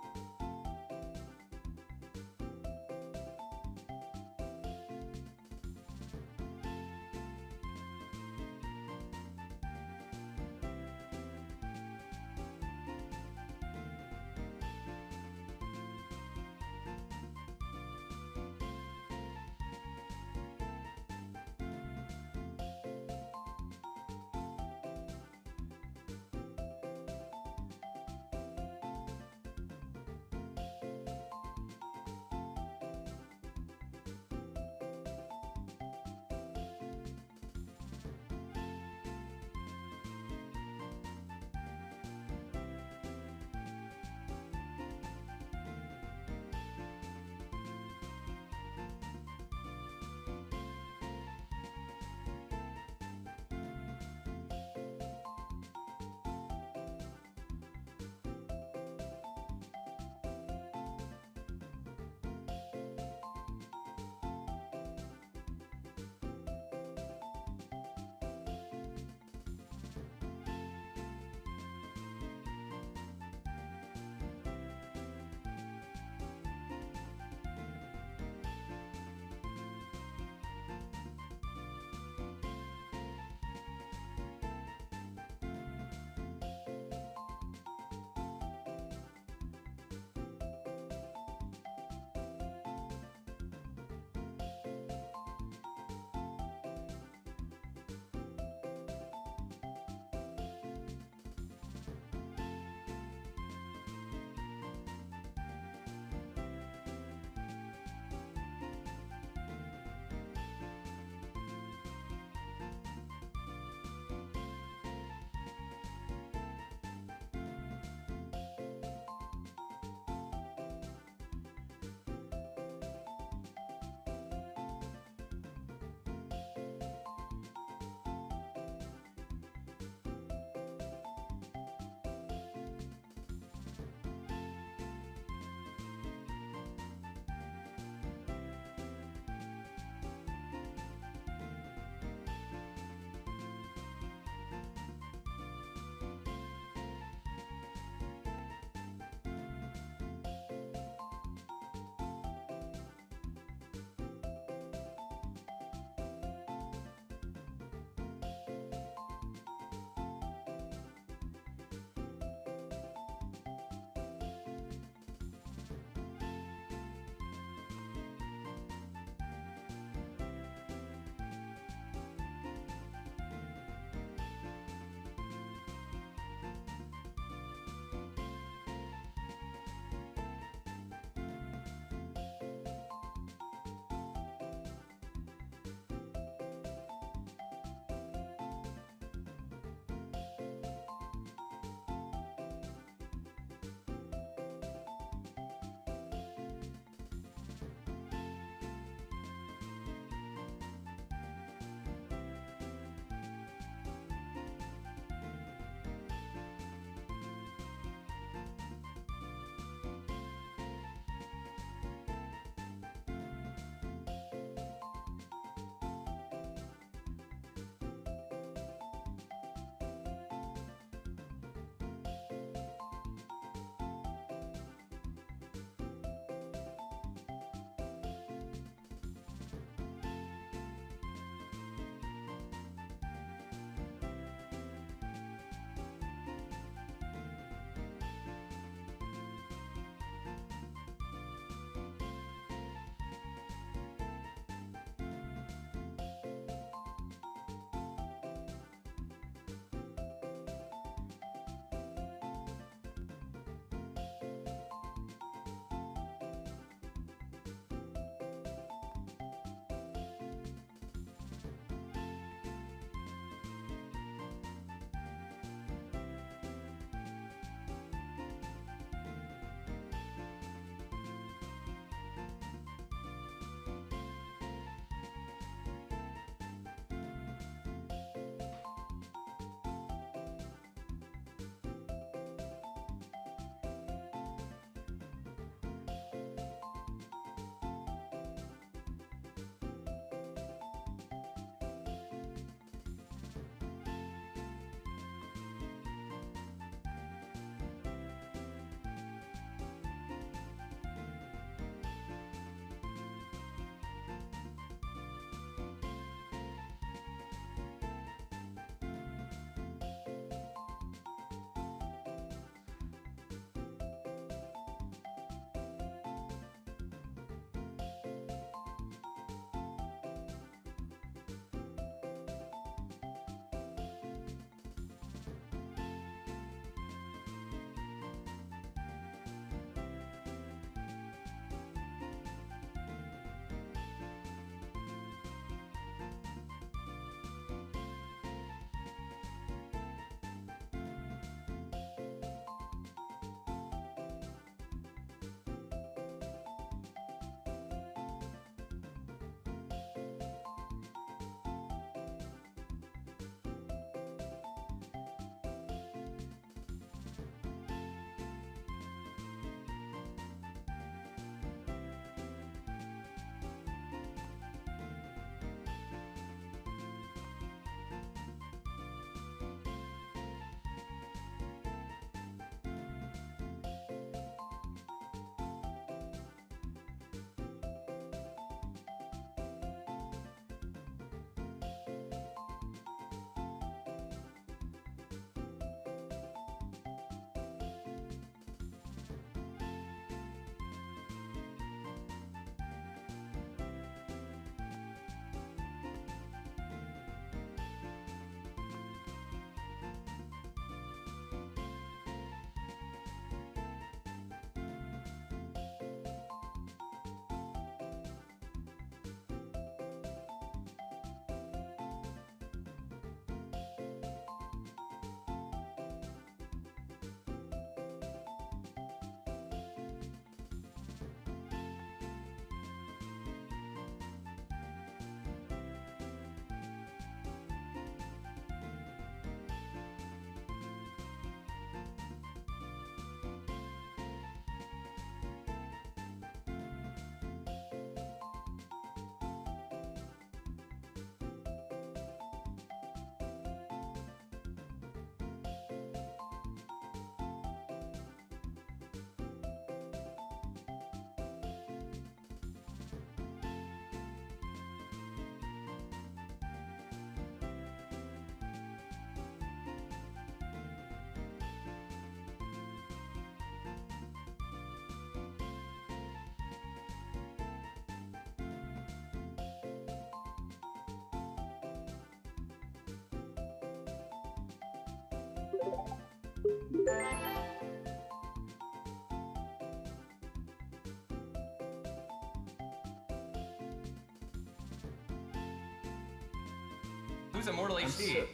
Who's Immortal HD?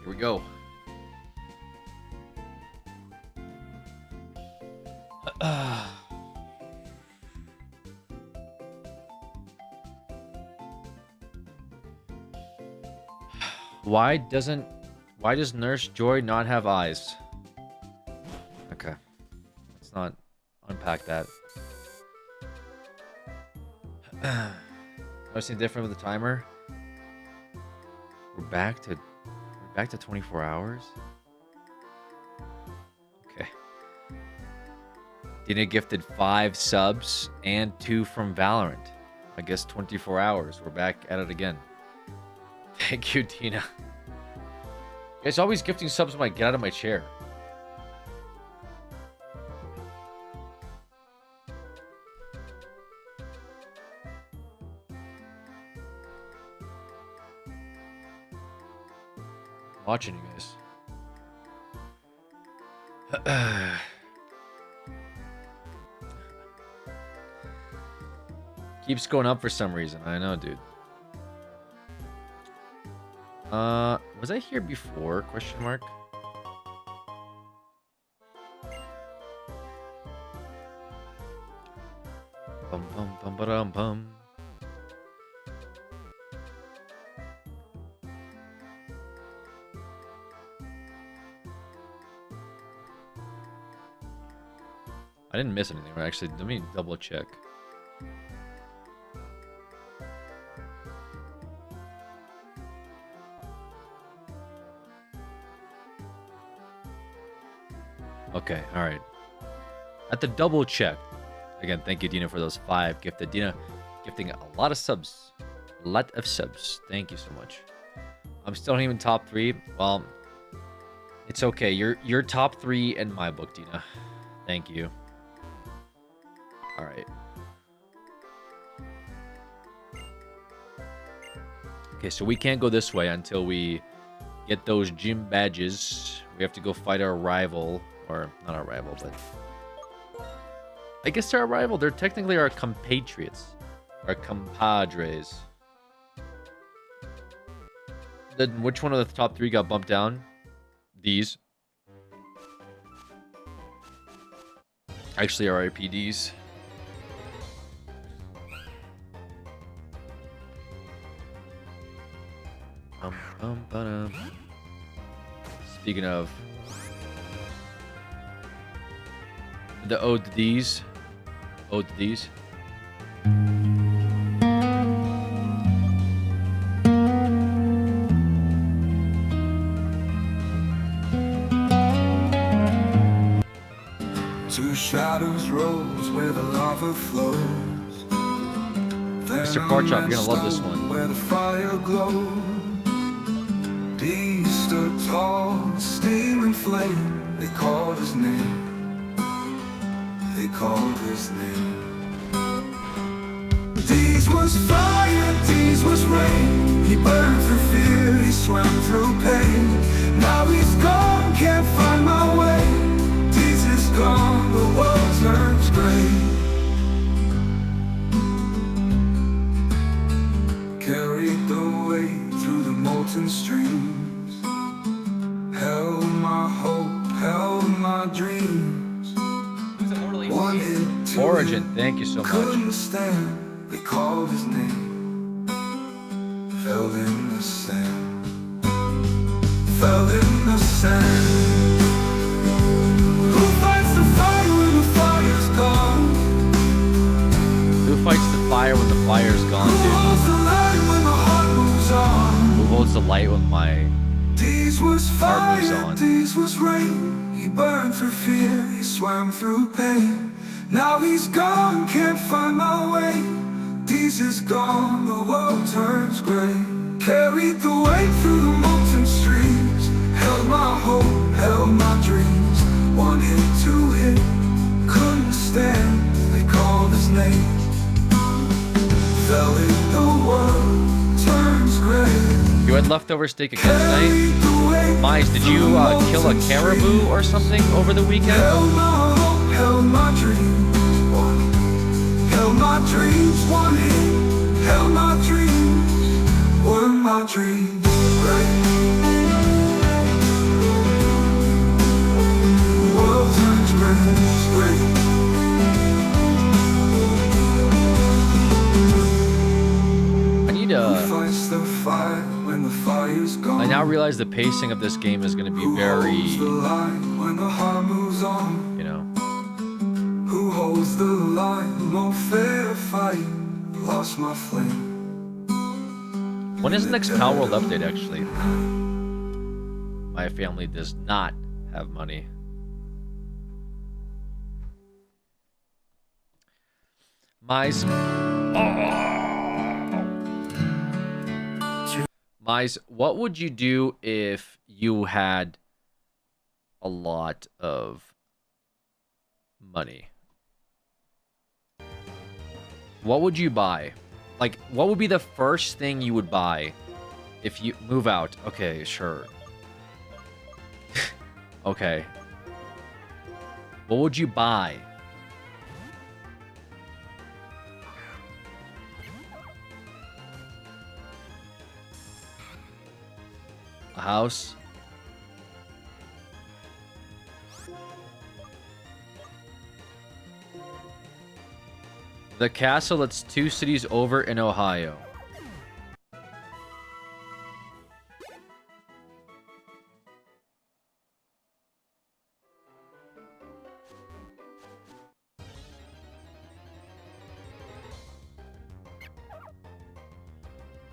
Here we go. Why does Nurse Joy not have eyes? Okay. Let's not unpack that. Noticing different with the timer? We're back to 24 hours? Okay. Dina gifted 5 subs and 2 from Valorant. I guess 24 hours. We're back at it again. Thank you, Tina. You guys always gifting subs when I get out of my chair. Watching you guys. Keeps going up for some reason. I know, dude. Was I here before? Question mark. Bum bum bum ba bum. I didn't miss anything. Actually, let me double check. Okay, all right. At the double check. Again, thank you, Dina, for those 5 gifted. Dina gifting a lot of subs. A lot of subs. Thank you so much. I'm still not even top 3. Well, it's okay. You're top 3 in my book, Dina. Thank you. All right. Okay, so we can't go this way until we get those gym badges. We have to go fight our rival. Or, not our rival, but... I guess they're our rival. They're technically our compatriots. Our compadres. Then which one of the top 3 got bumped down? These. Actually, our RIPDs. Speaking of... The ode to these. Ode to these. Two shadows rose where the lava flows. Mr. Porkchop, you're gonna love this one. Where the fire glows. He stood tall, steaming flame. They called his name. They called his name. These was fire, these was rain. He burned through fear, he swam through pain. Now he's gone, can't find my way. These is gone, the world turns gray. Carried the weight through the molten streams. Held my hope, held my dreams. One hit, two Origin, hit, thank you so much. couldn't stand. They called his name. Fell in the sand. Fell in the sand. Who fights the fire when the fire's gone? Who fights the fire when the fire's gone, Who dude? holds the light when the heart moves on? Who holds the light when my These was heart moves fire, on? these was rain. He burned through fear, he swam through pain. Now he's gone, can't find my way. These is gone, the world turns gray. Carried the weight through the molten streams. Held my hope, held my dreams. One hit, two hit, couldn't stand. They called his name. Fell in the world, turns gray. You had leftover steak again tonight? Mice, did you kill a caribou or something over the weekend? Held my hope, held my dreams. Held my dreams, one hit. Held my dreams, were my dreams right? The world turns gray. I need Who fights the fire when the fire's gone? I now realize the pacing of this game is going to be very, Who holds the line when the heart moves on? you know. Who holds the line? No fair fight. Lost my flame. When is the next Power World update, actually? My family does not have money. Mice. Mice, what would you do if you had a lot of money? What would you buy? Like, what would be the first thing you would buy if you move out? Okay, sure. Okay. What would you buy? A house? The castle that's 2 cities over in Ohio.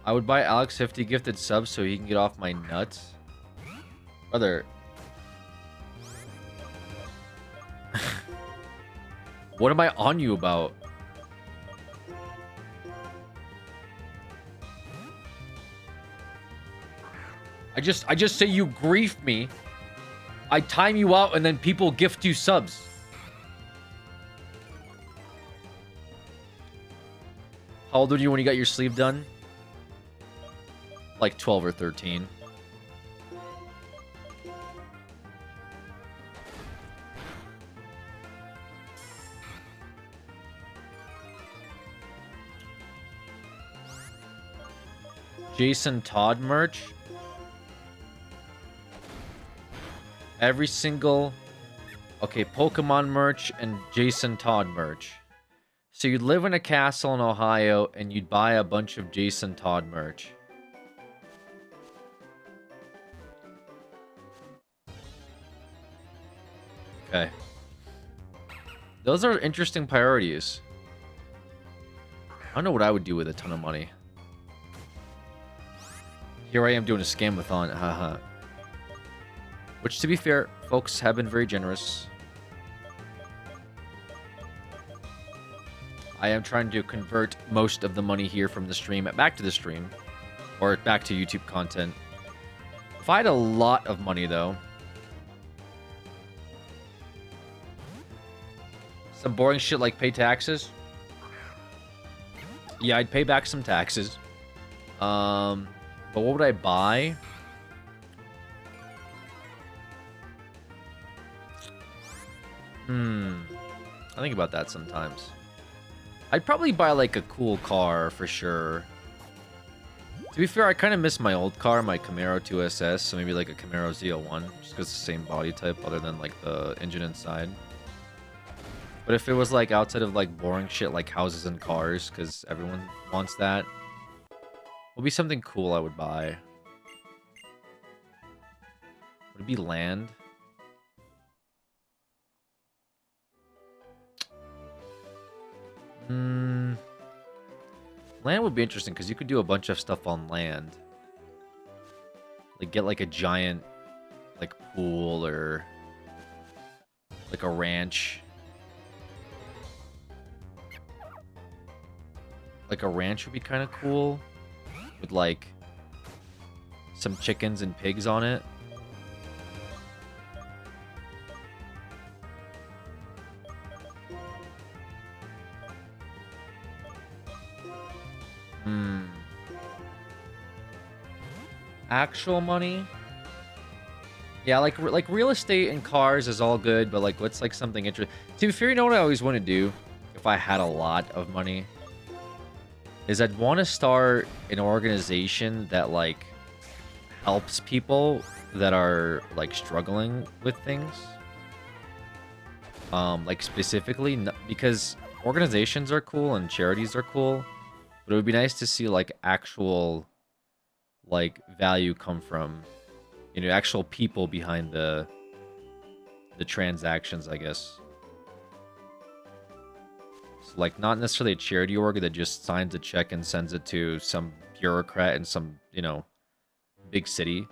I would buy Alex 50 gifted subs so he can get off my nuts. Brother. What am I on you about? I just say you grief me. I time you out and then people gift you subs. How old were you when you got your sleeve done? Like 12 or 13. Jason Todd merch. Every single... Okay, Pokemon merch and Jason Todd merch. So you'd live in a castle in Ohio and you'd buy a bunch of Jason Todd merch. Okay. Those are interesting priorities. I don't know what I would do with a ton of money. Here I am doing a scamathon, haha. Which, to be fair, folks have been very generous. I am trying to convert most of the money here from the stream back to the stream. Or back to YouTube content. If I had a lot of money, though. Some boring shit like pay taxes. Yeah, I'd pay back some taxes. But what would I buy? I think about that sometimes. I'd probably buy like a cool car for sure. To be fair, I kind of miss my old car, my Camaro 2SS, so maybe like a Camaro ZL1, just because it's the same body type other than like the engine inside. But if it was like outside of like boring shit like houses and cars, because everyone wants that, would be something cool I would buy. Would it be land? Land would be interesting because you could do a bunch of stuff on land. Like get like a giant like pool or like a ranch. Like a ranch would be kind of cool with like some chickens and pigs on it. Actual money? Yeah, like real estate and cars is all good, but like what's like something interesting? To be fair, you know what I always want to do if I had a lot of money? Is I'd want to start an organization that like helps people that are like struggling with things. Like specifically, because organizations are cool and charities are cool, but it would be nice to see like actual like value come from, you know, actual people behind the transactions, I guess. So like not necessarily a charity org that just signs a check and sends it to some bureaucrat in some, you know, big city.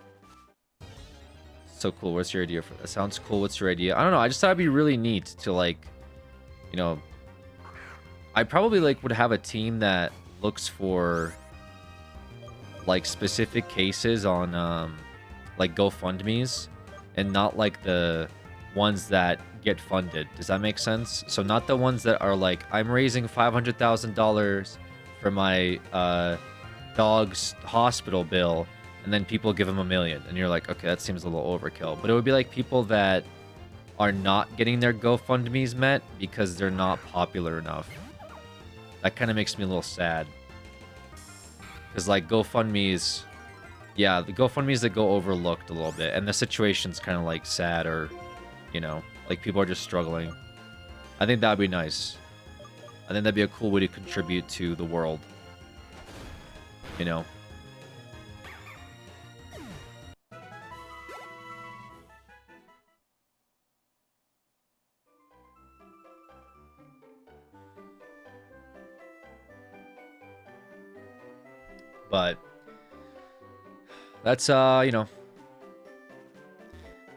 So cool. What's your idea for that? Sounds cool. What's your idea? I don't know. I just thought it'd be really neat to like, you know, I probably like would have a team that looks for like specific cases on like GoFundMe's and not like the ones that get funded. Does that make sense? So not the ones that are like, I'm raising $500,000 for my dog's hospital bill, and then people give them $1 million, and you're like, okay, that seems a little overkill. But it would be like people that are not getting their GoFundMe's met because they're not popular enough. That kind of makes me a little sad. Because, like, GoFundMe's... Yeah, the GoFundMe's that go overlooked a little bit. And the situation's kind of, like, sad or, you know, like, people are just struggling. I think that would be nice. I think that'd be a cool way to contribute to the world. You know? But that's you know,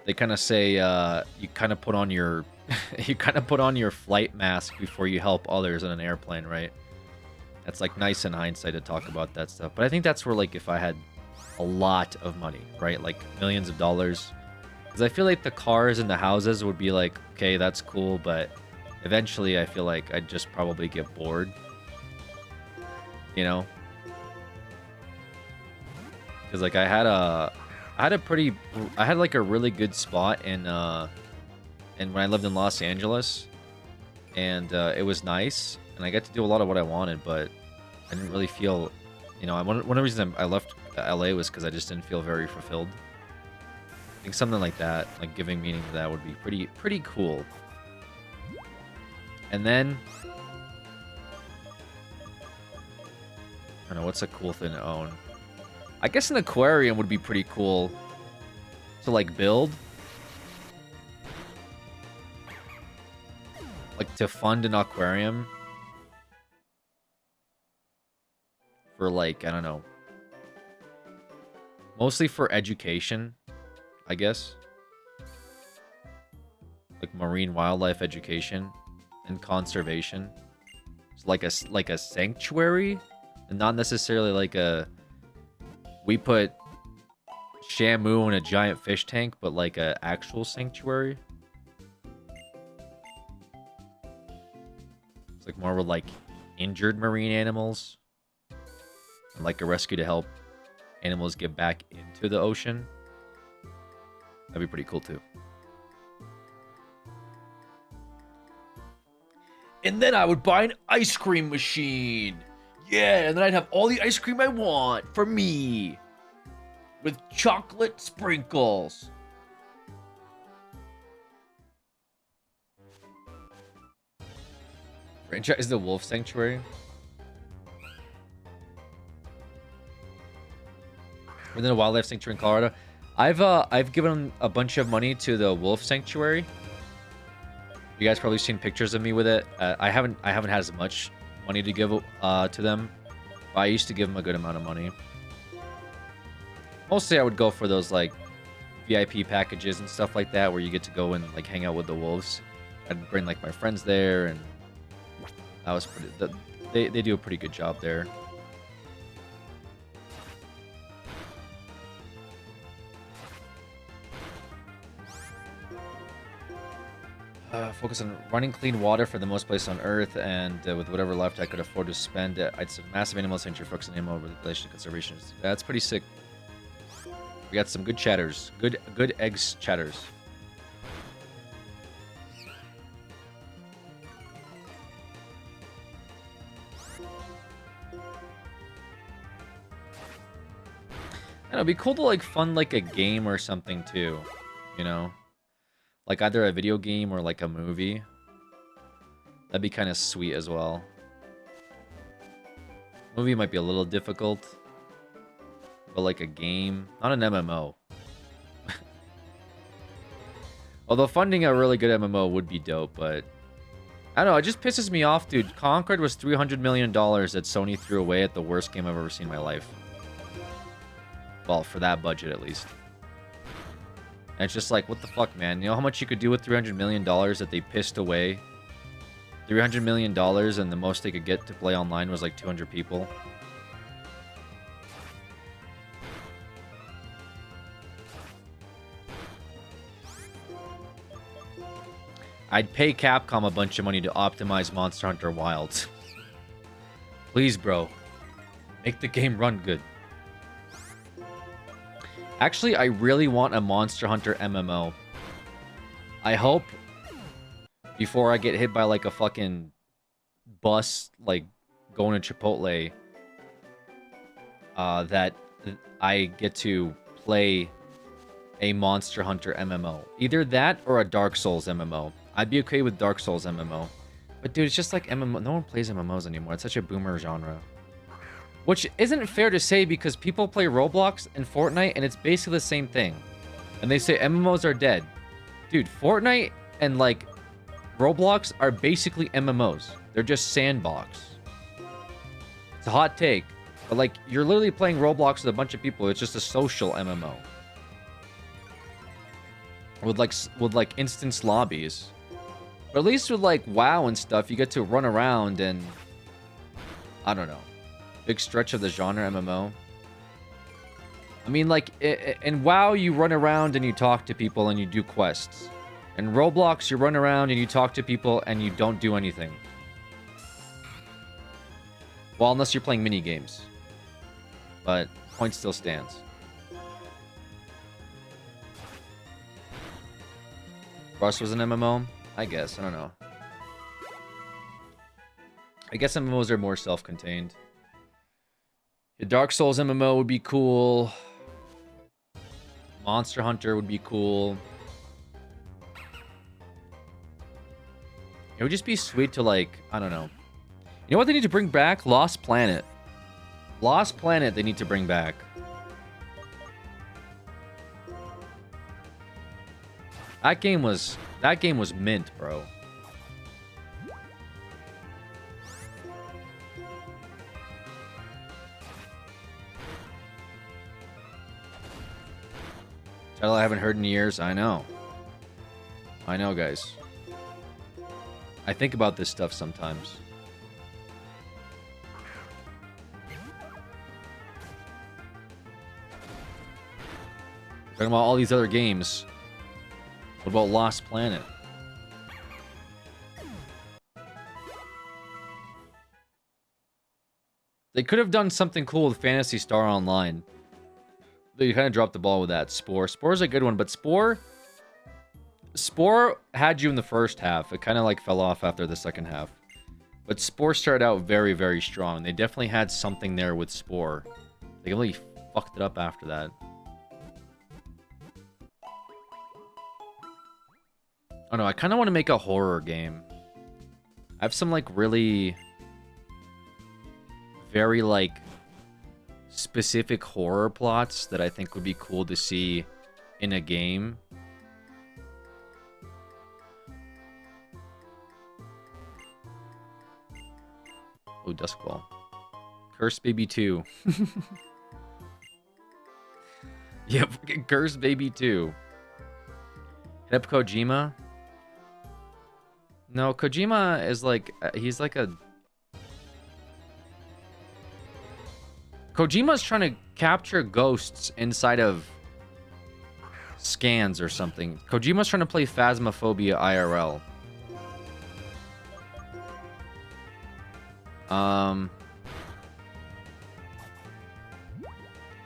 they kind of say you kind of put on your you kind of put on your flight mask before you help others on an airplane, right? That's like nice in hindsight to talk about that stuff. But I think that's where, like, if I had a lot of money, right, like millions of dollars, because I feel like the cars and the houses would be like, okay, that's cool, but eventually I feel like I'd just probably get bored, you know? Because like I had like a really good spot in and when I lived in Los Angeles, and it was nice, and I got to do a lot of what I wanted, but I didn't really feel, you know, one of the reasons I left LA was because I just didn't feel very fulfilled. I think something like that, like giving meaning to that, would be pretty cool. And then I don't know, what's a cool thing to own? I guess an aquarium would be pretty cool to, like, build. Like, to fund an aquarium. For, like, I don't know. Mostly for education, I guess. Like, marine wildlife education and conservation. So like a sanctuary, and not necessarily like a. We put Shamu in a giant fish tank, but like a actual sanctuary. It's like more with like injured marine animals, and like a rescue to help animals get back into the ocean. That'd be pretty cool too. And then I would buy an ice cream machine. Yeah, and then I'd have all the ice cream I want for me. With chocolate sprinkles. Franchise the Wolf Sanctuary. Within a wildlife sanctuary in Colorado. I've given a bunch of money to the Wolf Sanctuary. You guys probably seen pictures of me with it. I haven't had as much money to give to them, but I used to give them a good amount of money. Mostly I would go for those like VIP packages and stuff like that, where you get to go and like hang out with the wolves. I'd bring like my friends there, and that was pretty. They do a pretty good job there. Focus on running clean water for the most place on Earth, and with whatever left I could afford to spend, I'd say massive animal sanctuary focus on animal relation to conservation. That's pretty sick. We got some good chatters, good eggs chatters. And it'd be cool to like fund like a game or something too, you know, like either a video game or like a movie. That'd be kind of sweet as well. Movie might be a little difficult, but like a game, not an MMO. Although funding a really good MMO would be dope, but I don't know, it just pisses me off, dude. Concord was $300 million that Sony threw away at the worst game I've ever seen in my life. Well, for that budget at least. And it's just like, what the fuck, man? You know how much you could do with $300 million that they pissed away? $300 million, and the most they could get to play online was like 200 people. I'd pay Capcom a bunch of money to optimize Monster Hunter Wilds. Please, bro. Make the game run good. Actually, I really want a Monster Hunter MMO. I hope before I get hit by like a fucking bus, like going to Chipotle, that I get to play a Monster Hunter MMO. Either that or a Dark Souls MMO. I'd be okay with Dark Souls MMO. But dude, it's just like MMO. No one plays MMOs anymore. It's such a boomer genre. Which isn't fair to say because people play Roblox and Fortnite and it's basically the same thing. And they say MMOs are dead. Dude, Fortnite and like Roblox are basically MMOs. They're just sandbox. It's a hot take. But like, you're literally playing Roblox with a bunch of people. It's just a social MMO. With like instance lobbies. But at least with like WoW and stuff, you get to run around and I don't know. Big stretch of the genre MMO. I mean, like in WoW, you run around and you talk to people and you do quests. In Roblox, you run around and you talk to people and you don't do anything. Well, unless you're playing mini games. But point still stands. Rust was an MMO? I guess. I don't know. I guess MMOs are more self-contained. The Dark Souls MMO would be cool. Monster Hunter would be cool. It would just be sweet to like, I don't know. You know what they need to bring back? Lost Planet. Lost Planet they need to bring back. That game was mint, bro. Title I haven't heard in years. I know. I know, guys. I think about this stuff sometimes. Talking about all these other games. What about Lost Planet? They could have done something cool with Phantasy Star Online. They kind of dropped the ball with that. Spore's a good one, but Spore had you in the first half. It kind of like fell off after the second half. But Spore started out very, very strong. They definitely had something there with Spore. They really fucked it up after that. Oh no, I kind of want to make a horror game. I have some like really very like specific horror plots that I think would be cool to see in a game. Oh, Duskball. Curse Baby 2. Yep, Curse Baby 2. Hit up Kojima. No, Kojima is like, he's like a... Kojima's trying to capture ghosts inside of scans or something. Kojima's trying to play Phasmophobia IRL.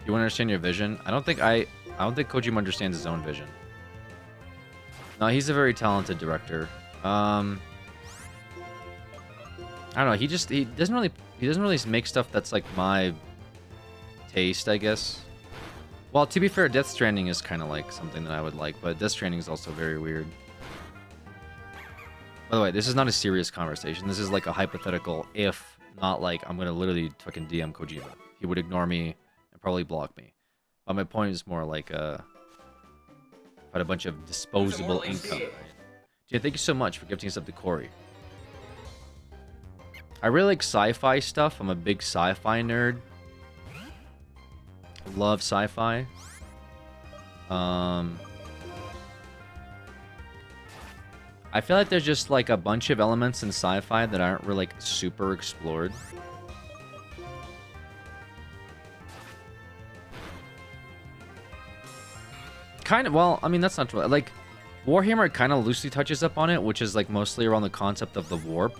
You want to understand your vision? I don't think Kojima understands his own vision. No, he's a very talented director. I don't know. He doesn't really make stuff that's like my taste, I guess. Well, to be fair, Death Stranding is kind of like something that I would like, but Death Stranding is also very weird. By the way, this is not a serious conversation. This is like a hypothetical if, not like I'm gonna literally fucking DM Kojima. He would ignore me and probably block me. But my point is more like had a bunch of disposable income. Yeah, thank you so much for gifting us up to Corey. I really like sci-fi stuff. I'm a big sci-fi nerd. Love sci-fi. I feel like there's just like a bunch of elements in sci-fi that aren't really like super explored. Kind of, well, I mean, that's not true. Like, Warhammer kind of loosely touches up on it, which is like mostly around the concept of the warp.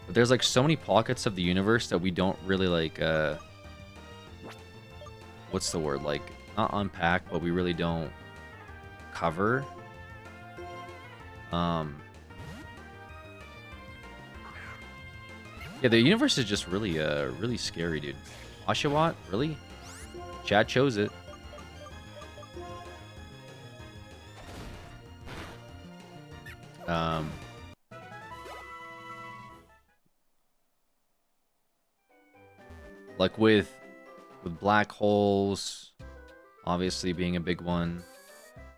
But there's like so many pockets of the universe that we don't really like, what's the word? Like, not unpack, but we really don't cover. Yeah, the universe is just really, really scary, dude. Oshawott? Really? Chad chose it. Like with black holes, obviously being a big one.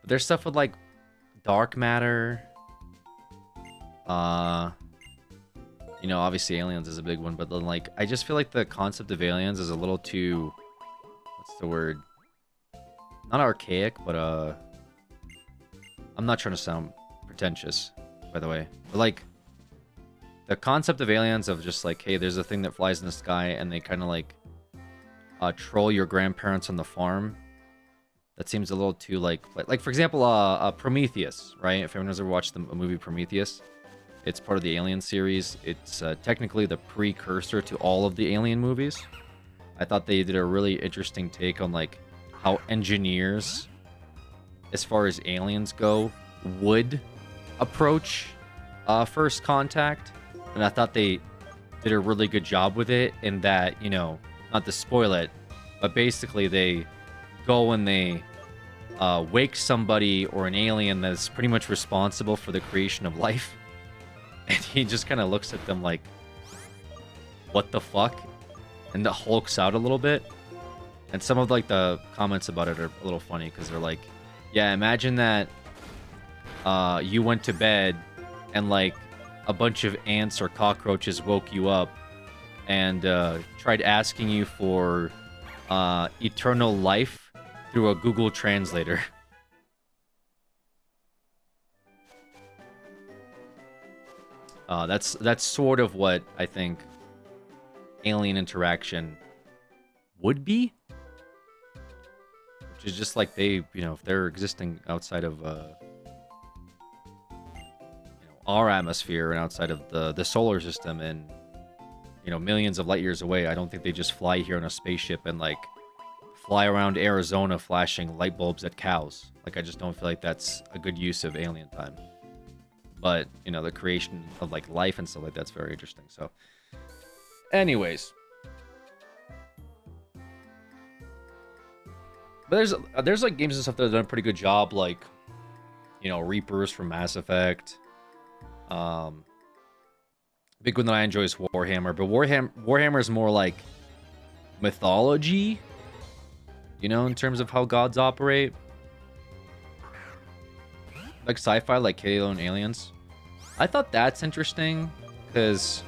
But there's stuff with like dark matter. You know, obviously aliens is a big one, but then like I just feel like the concept of aliens is a little too, what's the word? Not archaic, but I'm not trying to sound pretentious, by the way. But like the concept of aliens of just like, hey, there's a thing that flies in the sky and they kind of like troll your grandparents on the farm. That seems a little too like for example, Prometheus, right? If anyone has ever watched the movie Prometheus, it's part of the Alien series. It's technically the precursor to all of the Alien movies. I thought they did a really interesting take on like how engineers, as far as aliens go, would approach First Contact. And I thought they did a really good job with it in that, you know, not to spoil it, but basically they go and they wake somebody or an alien that's pretty much responsible for the creation of life. And he just kind of looks at them like, what the fuck? And the hulks out a little bit. And some of like the comments about it are a little funny because they're like, yeah, imagine that you went to bed and like a bunch of ants or cockroaches woke you up and tried asking you for eternal life through a Google Translator. That's sort of what I think alien interaction would be. which is just like they, you know, if they're existing outside of our atmosphere and outside of the solar system and, you know, millions of light years away, I don't think they just fly here in a spaceship and like fly around Arizona flashing light bulbs at cows. Like, I just don't feel like that's a good use of alien time. But, you know, the creation of like life and stuff like that's very interesting. So anyways, but there's like games and stuff that have done a pretty good job, like, you know, Reapers from Mass Effect. Big one that I enjoy is Warhammer, but Warhammer is more like mythology, you know, in terms of how gods operate. Like sci-fi, like Halo and Aliens. I thought that's interesting because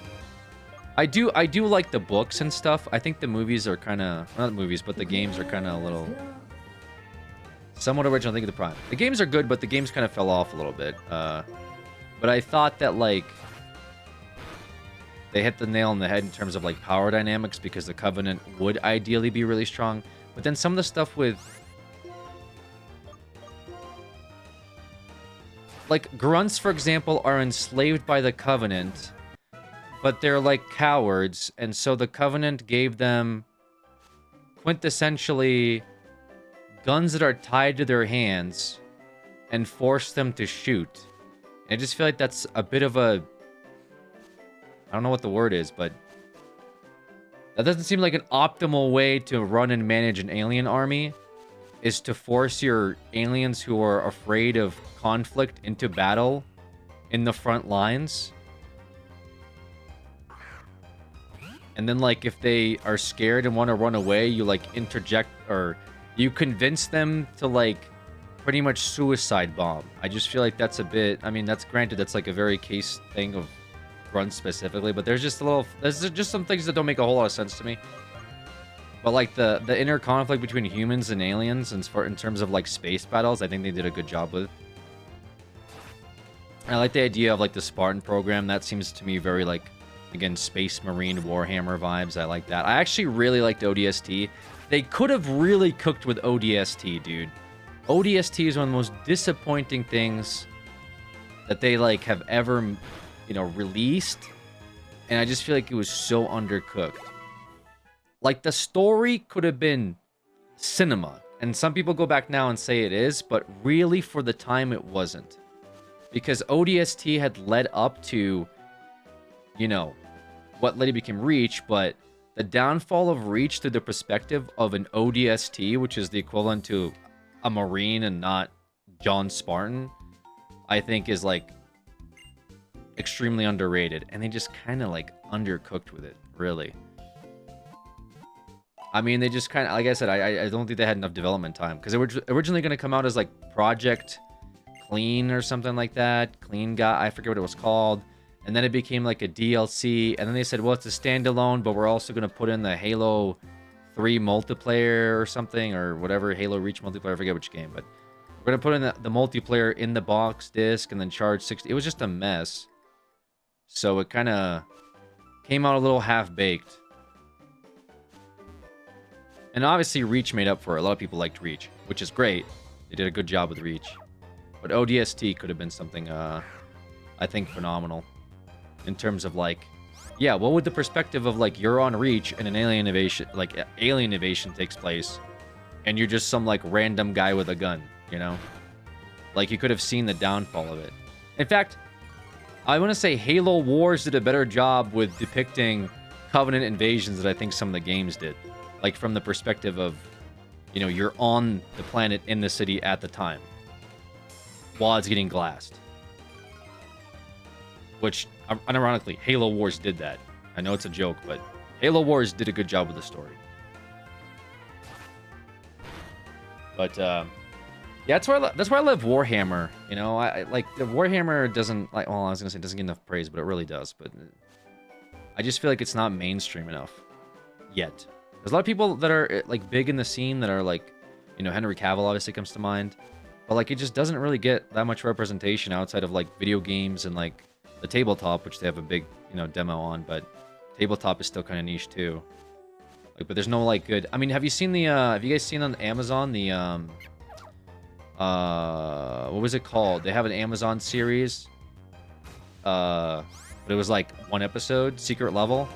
I do like the books and stuff. I think the movies are kind of, not movies, but the games are kind of a little somewhat original. I think of the Prime. The games are good, but the games kind of fell off a little bit. But I thought that like they hit the nail on the head in terms of like power dynamics because the Covenant would ideally be really strong. But then some of the stuff with like grunts, for example, are enslaved by the Covenant, but they're like cowards, and so the Covenant gave them quintessentially guns that are tied to their hands and forced them to shoot. And I just feel like that's a bit of a, I don't know what the word is, but that doesn't seem like an optimal way to run and manage an alien army, is to force your aliens who are afraid of conflict into battle in the front lines. And then, like, if they are scared and want to run away, you, like, interject, or you convince them to, like, pretty much suicide bomb. I just feel like that's a bit, I mean, that's granted, that's, like, a very case thing of Grunt specifically, but there's just some things that don't make a whole lot of sense to me. But, like, the inner conflict between humans and aliens, in terms of, like, space battles, I think they did a good job with. I like the idea of, like, the Spartan program. That seems to me very, like, again, Space Marine Warhammer vibes. I like that. I actually really liked ODST. They could have really cooked with ODST, dude. ODST is one of the most disappointing things that they, like, have ever, you know, released. And I just feel like it was so undercooked. Like, the story could have been cinema. And some people go back now and say it is, but really for the time it wasn't. Because ODST had led up to, you know, what later became Reach, but the downfall of Reach through the perspective of an ODST, which is the equivalent to a Marine and not John Spartan, I think is, like, extremely underrated. And they just kind of, like, undercooked with it, really. I mean, they just kind of, like I said, I don't think they had enough development time. Because they were originally going to come out as, like, Project Clean or something like that. Clean Guy, I forget what it was called. And then it became, like, a DLC. And then they said, well, it's a standalone, but we're also going to put in the Halo 3 multiplayer or something. Or whatever, Halo Reach multiplayer, I forget which game. But we're going to put in the multiplayer in the box disc and then charge 60. It was just a mess. So it kind of came out a little half-baked. And obviously, Reach made up for it. A lot of people liked Reach, which is great. They did a good job with Reach. But ODST could have been something, I think, phenomenal. In terms of, like, yeah, what would the perspective of, like, you're on Reach and an alien invasion takes place, and you're just some, like, random guy with a gun, you know? Like, you could have seen the downfall of it. In fact, I want to say Halo Wars did a better job with depicting Covenant invasions than I think some of the games did. Like, from the perspective of, you know, you're on the planet in the city at the time while it's getting glassed. Which, unironically, Halo Wars did that. I know it's a joke, but Halo Wars did a good job with the story. But, yeah, that's why I love Warhammer. You know, I like, the Warhammer doesn't, like, well, I was going to say it doesn't get enough praise, but it really does. But I just feel like it's not mainstream enough yet. There's a lot of people that are, like, big in the scene that are, like, you know, Henry Cavill obviously comes to mind. But, like, it just doesn't really get that much representation outside of, like, video games and, like, the tabletop, which they have a big, you know, demo on. But tabletop is still kind of niche, too. Like, but there's no like good. I mean, have you seen the? Have you guys seen on Amazon the what was it called? They have an Amazon series. But it was like one episode, Secret Level.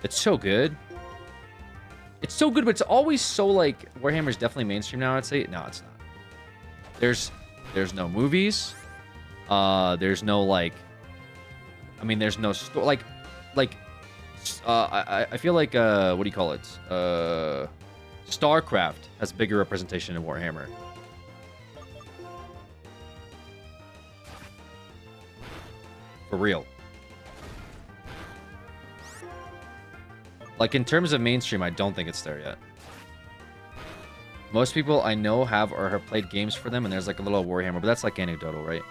It's so good. It's so good, but it's always so like Warhammer's definitely mainstream now. I'd say no, it's not. There's no movies. There's no like. I mean, there's no like. I feel like what do you call it? StarCraft has bigger representation in Warhammer. For real. Like, in terms of mainstream, I don't think it's there yet. Most people I know have or have played games for them, and there's like a little Warhammer, but that's like anecdotal, right?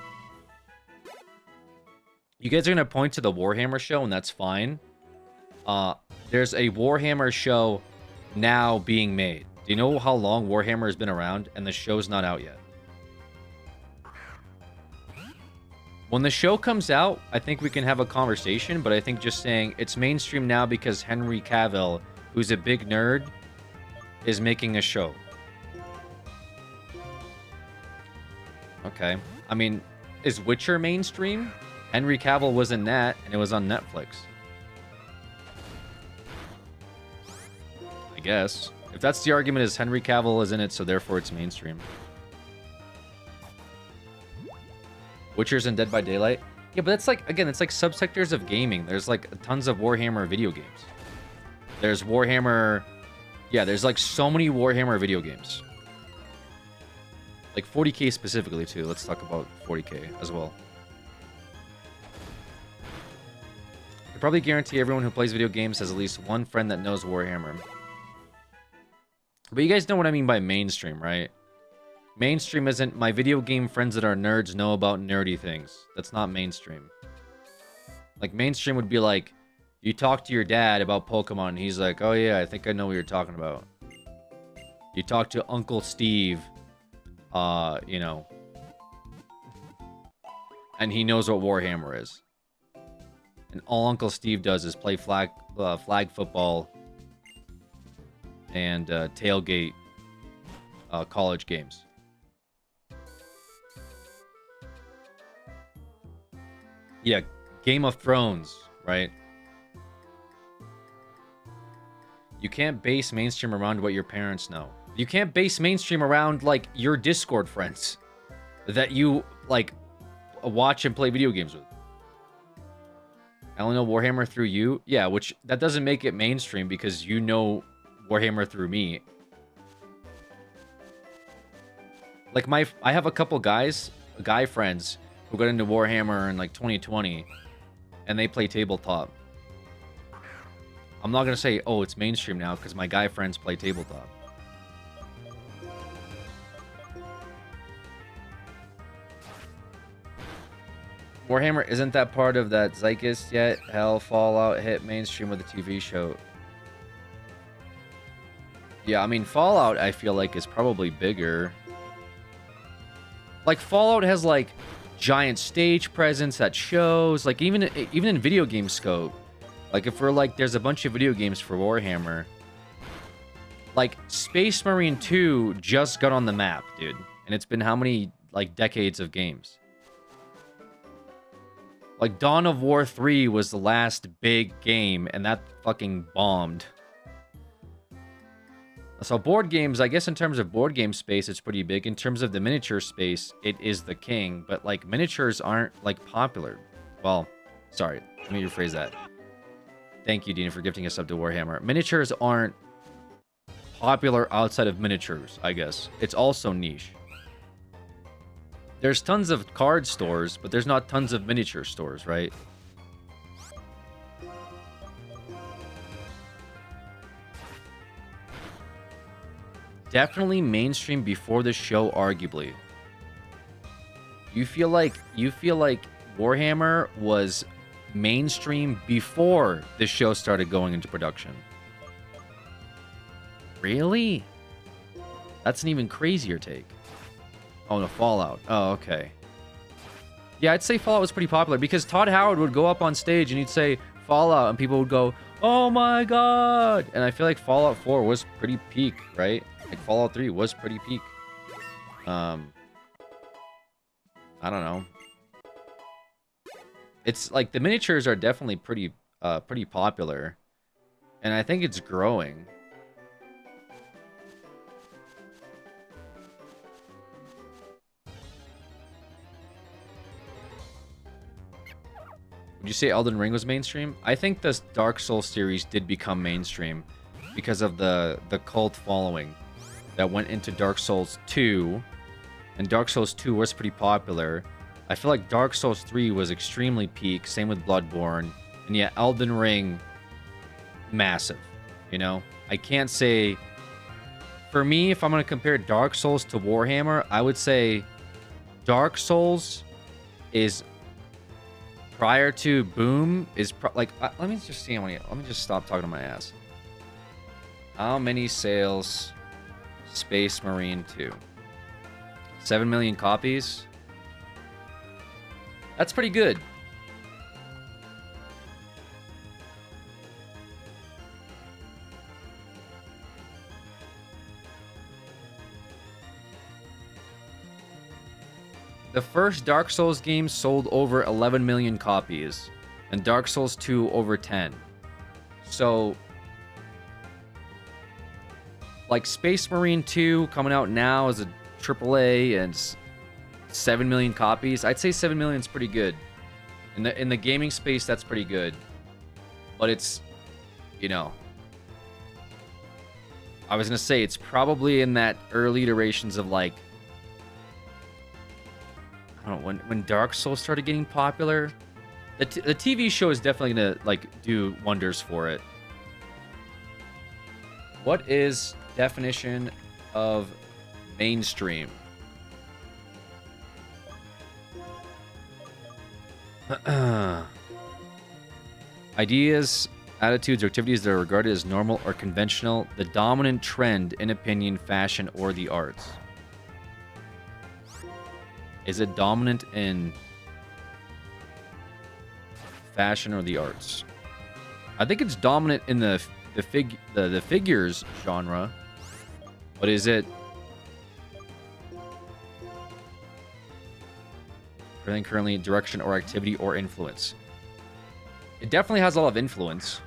You guys are going to point to the Warhammer show, and that's fine. There's a Warhammer show now being made. Do you know how long Warhammer has been around, and the show's not out yet? When the show comes out, I think we can have a conversation, but I think just saying it's mainstream now because Henry Cavill, who's a big nerd, is making a show. Okay. I mean, is Witcher mainstream? Henry Cavill was in that, and it was on Netflix. I guess. If that's the argument, is Henry Cavill is in it, so therefore it's mainstream. Witcher's and Dead by Daylight. Yeah, but that's like, again, it's like subsectors of gaming. There's like tons of Warhammer video games. There's Warhammer... Yeah, there's like so many Warhammer video games. Like 40k specifically too. Let's talk about 40k as well. I probably guarantee everyone who plays video games has at least one friend that knows Warhammer. But you guys know what I mean by mainstream, right? Mainstream isn't my video game friends that are nerds know about nerdy things. That's not mainstream. Like, mainstream would be like, you talk to your dad about Pokemon, and he's like, oh yeah, I think I know what you're talking about. You talk to Uncle Steve, you know, and he knows what Warhammer is. And all Uncle Steve does is play flag football and tailgate college games. Yeah, Game of Thrones, right? You can't base mainstream around what your parents know. You can't base mainstream around, like, your Discord friends that you, like, watch and play video games with. I only know Warhammer through you. Yeah, which, that doesn't make it mainstream because you know Warhammer through me. Like, I have a couple guy friends who got into Warhammer in like 2020, and they play tabletop. I'm not gonna say, oh, it's mainstream now, because my guy friends play tabletop. Warhammer isn't that part of that zeitgeist yet. Hell, Fallout hit mainstream with a TV show. Yeah, I mean, Fallout, I feel like, is probably bigger. Like, Fallout has, like, giant stage presence at shows, like even in video game scope. Like, if we're like, there's a bunch of video games for Warhammer, like Space Marine 2 just got on the map, dude, and it's been how many like decades of games? Like, Dawn of War 3 was the last big game, and that fucking bombed. So board games, I guess in terms of board game space, it's pretty big. In terms of the miniature space, it is the king. But, like, miniatures aren't, like, popular. Well, sorry. Let me rephrase that. Thank you, Dina, for gifting us up to Warhammer. Miniatures aren't popular outside of miniatures, I guess. It's also niche. There's tons of card stores, but there's not tons of miniature stores, right? Definitely mainstream before the show, arguably. You feel like Warhammer was mainstream before the show started going into production. Really? That's an even crazier take. Oh, no, Fallout. Oh, okay. Yeah, I'd say Fallout was pretty popular because Todd Howard would go up on stage and he'd say Fallout, and people would go, Oh my god! And I feel like Fallout 4 was pretty peak, right? Like Fallout 3 was pretty peak. I don't know. It's like the miniatures are definitely pretty popular. And I think it's growing. Would you say Elden Ring was mainstream? I think the Dark Souls series did become mainstream because of the cult following that went into Dark Souls 2. And Dark Souls 2 was pretty popular. I feel like Dark Souls 3 was extremely peak. Same with Bloodborne. And yet Elden Ring, massive. You know? I can't say... For me, if I'm going to compare Dark Souls to Warhammer, I would say Dark Souls is... Prior to Boom is... let me just see how many... Let me just stop talking to my ass. How many sales... Space Marine 2? 7 million copies. That's pretty good. The first Dark Souls game sold over 11 million copies, and Dark Souls 2 over 10. So, like Space Marine 2 coming out now as a AAA and 7 million copies. I'd say 7 million is pretty good. In the gaming space, that's pretty good. But it's, you know, I was gonna say it's probably in that early iterations of like, I don't know, when Dark Souls started getting popular. The TV show is definitely gonna like do wonders for it. What is definition of mainstream? Ideas, attitudes, or activities that are regarded as normal or conventional, the dominant trend in opinion, fashion, or the arts. Is it dominant in fashion or the arts? I think it's dominant in the figures genre, but is it currently direction or activity or influence? It definitely has a lot of influence.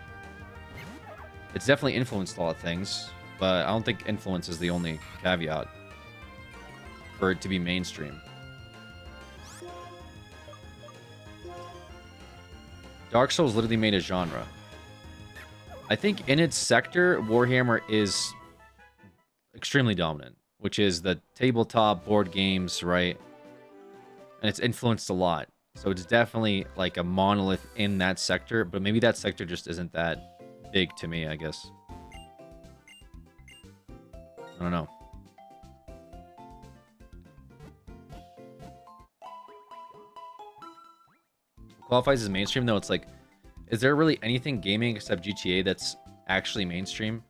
It's definitely influenced a lot of things, but I don't think influence is the only caveat for it to be mainstream. Dark Souls literally made a genre. I think in its sector, Warhammer is extremely dominant, which is the tabletop board games, right? And it's influenced a lot. So it's definitely like a monolith in that sector, but maybe that sector just isn't that big to me, I guess. I don't know. Qualifies as mainstream though? It's like, is there really anything gaming except GTA that's actually mainstream?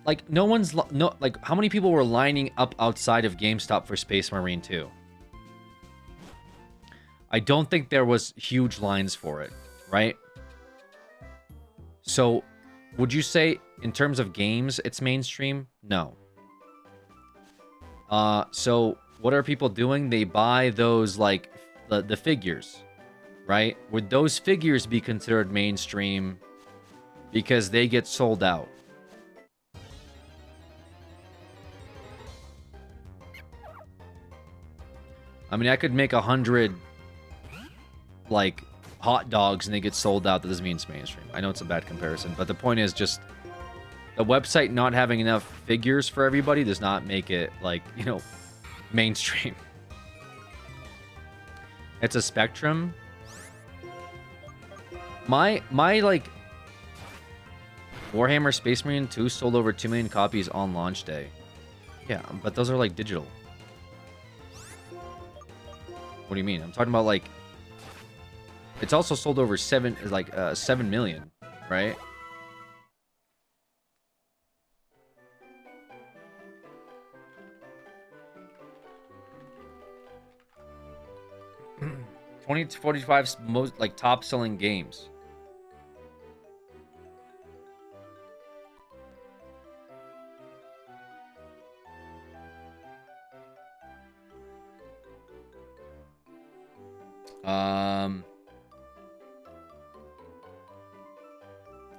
Like no one's like how many people were lining up outside of GameStop for Space Marine 2? I don't think there was huge lines for it, right? So, would you say in terms of games it's mainstream? No. So what are people doing? They buy those like the figures, right? Would those figures be considered mainstream because they get sold out? I mean, I could make 100 like hot dogs and they get sold out. That doesn't mean it's mainstream. I know it's a bad comparison, but the point is just the website not having enough figures for everybody does not make it like, you know, mainstream. It's a spectrum. My like Warhammer Space Marine 2 sold over 2 million copies on launch day. Yeah, but those are like digital. What do you mean? I'm talking about like it's also sold over 7 million, right? 20 to 45 most like top selling games.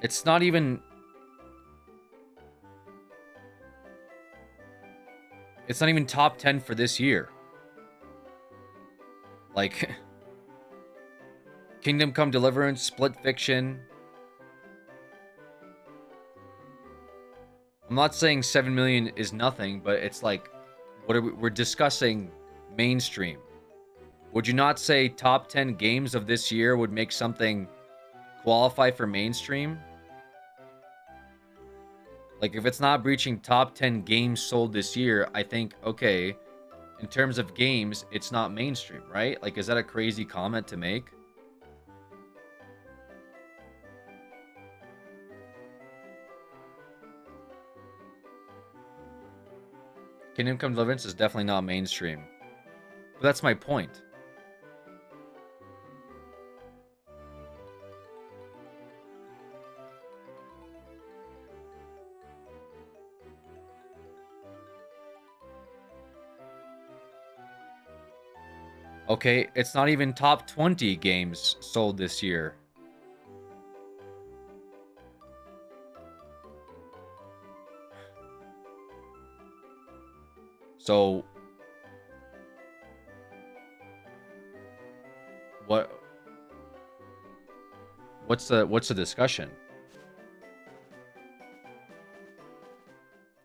It's not even. It's not even top 10 for this year. Like, Kingdom Come Deliverance, Split Fiction. I'm not saying 7 million is nothing, but it's like, what are we're discussing mainstream. Would you not say top 10 games of this year would make something qualify for mainstream? Like, if it's not breaching top 10 games sold this year, I think, okay, in terms of games, it's not mainstream, right? Like, is that a crazy comment to make? Kingdom Come Deliverance is definitely not mainstream. But that's my point. Okay, it's not even top 20 games sold this year. So what's the discussion?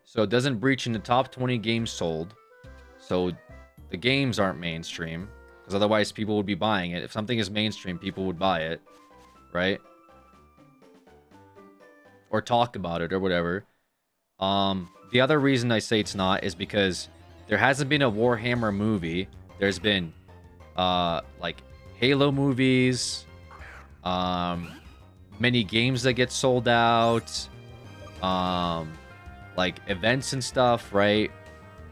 So it doesn't breach in the top 20 games sold. So the games aren't mainstream, because otherwise people would be buying it. If something is mainstream, people would buy it, right? Or talk about it or whatever. The other reason I say it's not is because there hasn't been a Warhammer movie. There's been like Halo movies, many games that get sold out, like events and stuff, right?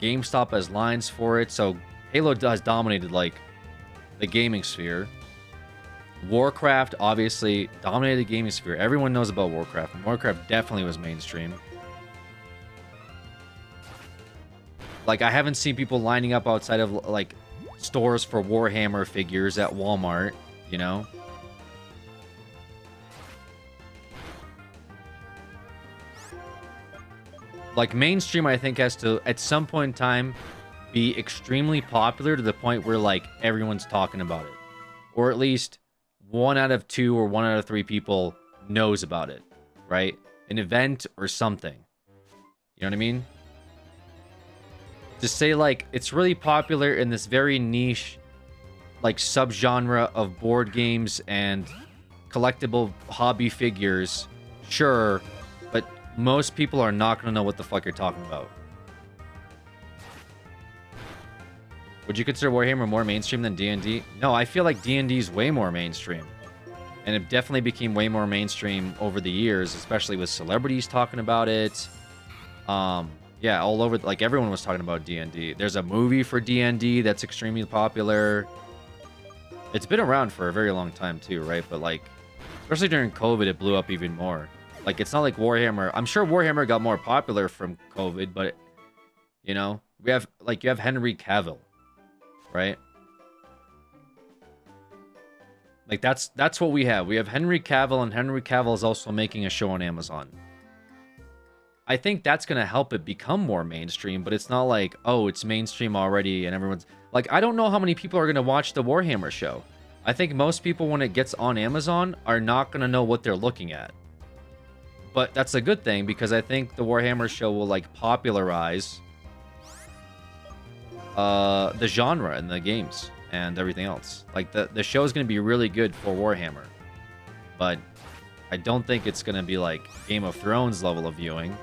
GameStop has lines for it. So Halo has dominated like the gaming sphere. Warcraft obviously dominated the gaming sphere. Everyone knows about Warcraft, and Warcraft definitely was mainstream. Like, I haven't seen people lining up outside of like stores for Warhammer figures at Walmart, you know? Like, mainstream, I think, has to, at some point in time, be extremely popular to the point where, like, everyone's talking about it. Or at least 1 out of 2 or 1 out of 3 people knows about it, right? An event or something. You know what I mean? To say, like, it's really popular in this very niche, like, subgenre of board games and collectible hobby figures, sure, but most people are not going to know what the fuck you're talking about. Would you consider Warhammer more mainstream than D&D? No, I feel like D&D is way more mainstream. And it definitely became way more mainstream over the years, especially with celebrities talking about it. Yeah, all over, like, everyone was talking about D&D. There's a movie for D&D that's extremely popular. It's been around for a very long time too, right? But, like, especially during COVID, it blew up even more. Like, it's not like Warhammer. I'm sure Warhammer got more popular from COVID, but, you know, we have, like, you have Henry Cavill, right? Like, that's what we have. We have Henry Cavill, and Henry Cavill is also making a show on Amazon. I think that's going to help it become more mainstream, but it's not like, oh, it's mainstream already and everyone's... Like, I don't know how many people are going to watch the Warhammer show. I think most people, when it gets on Amazon, are not going to know what they're looking at. But that's a good thing, because I think the Warhammer show will, like, popularize the genre in the games and everything else. Like, the show is going to be really good for Warhammer. But I don't think it's going to be, like, Game of Thrones level of viewing.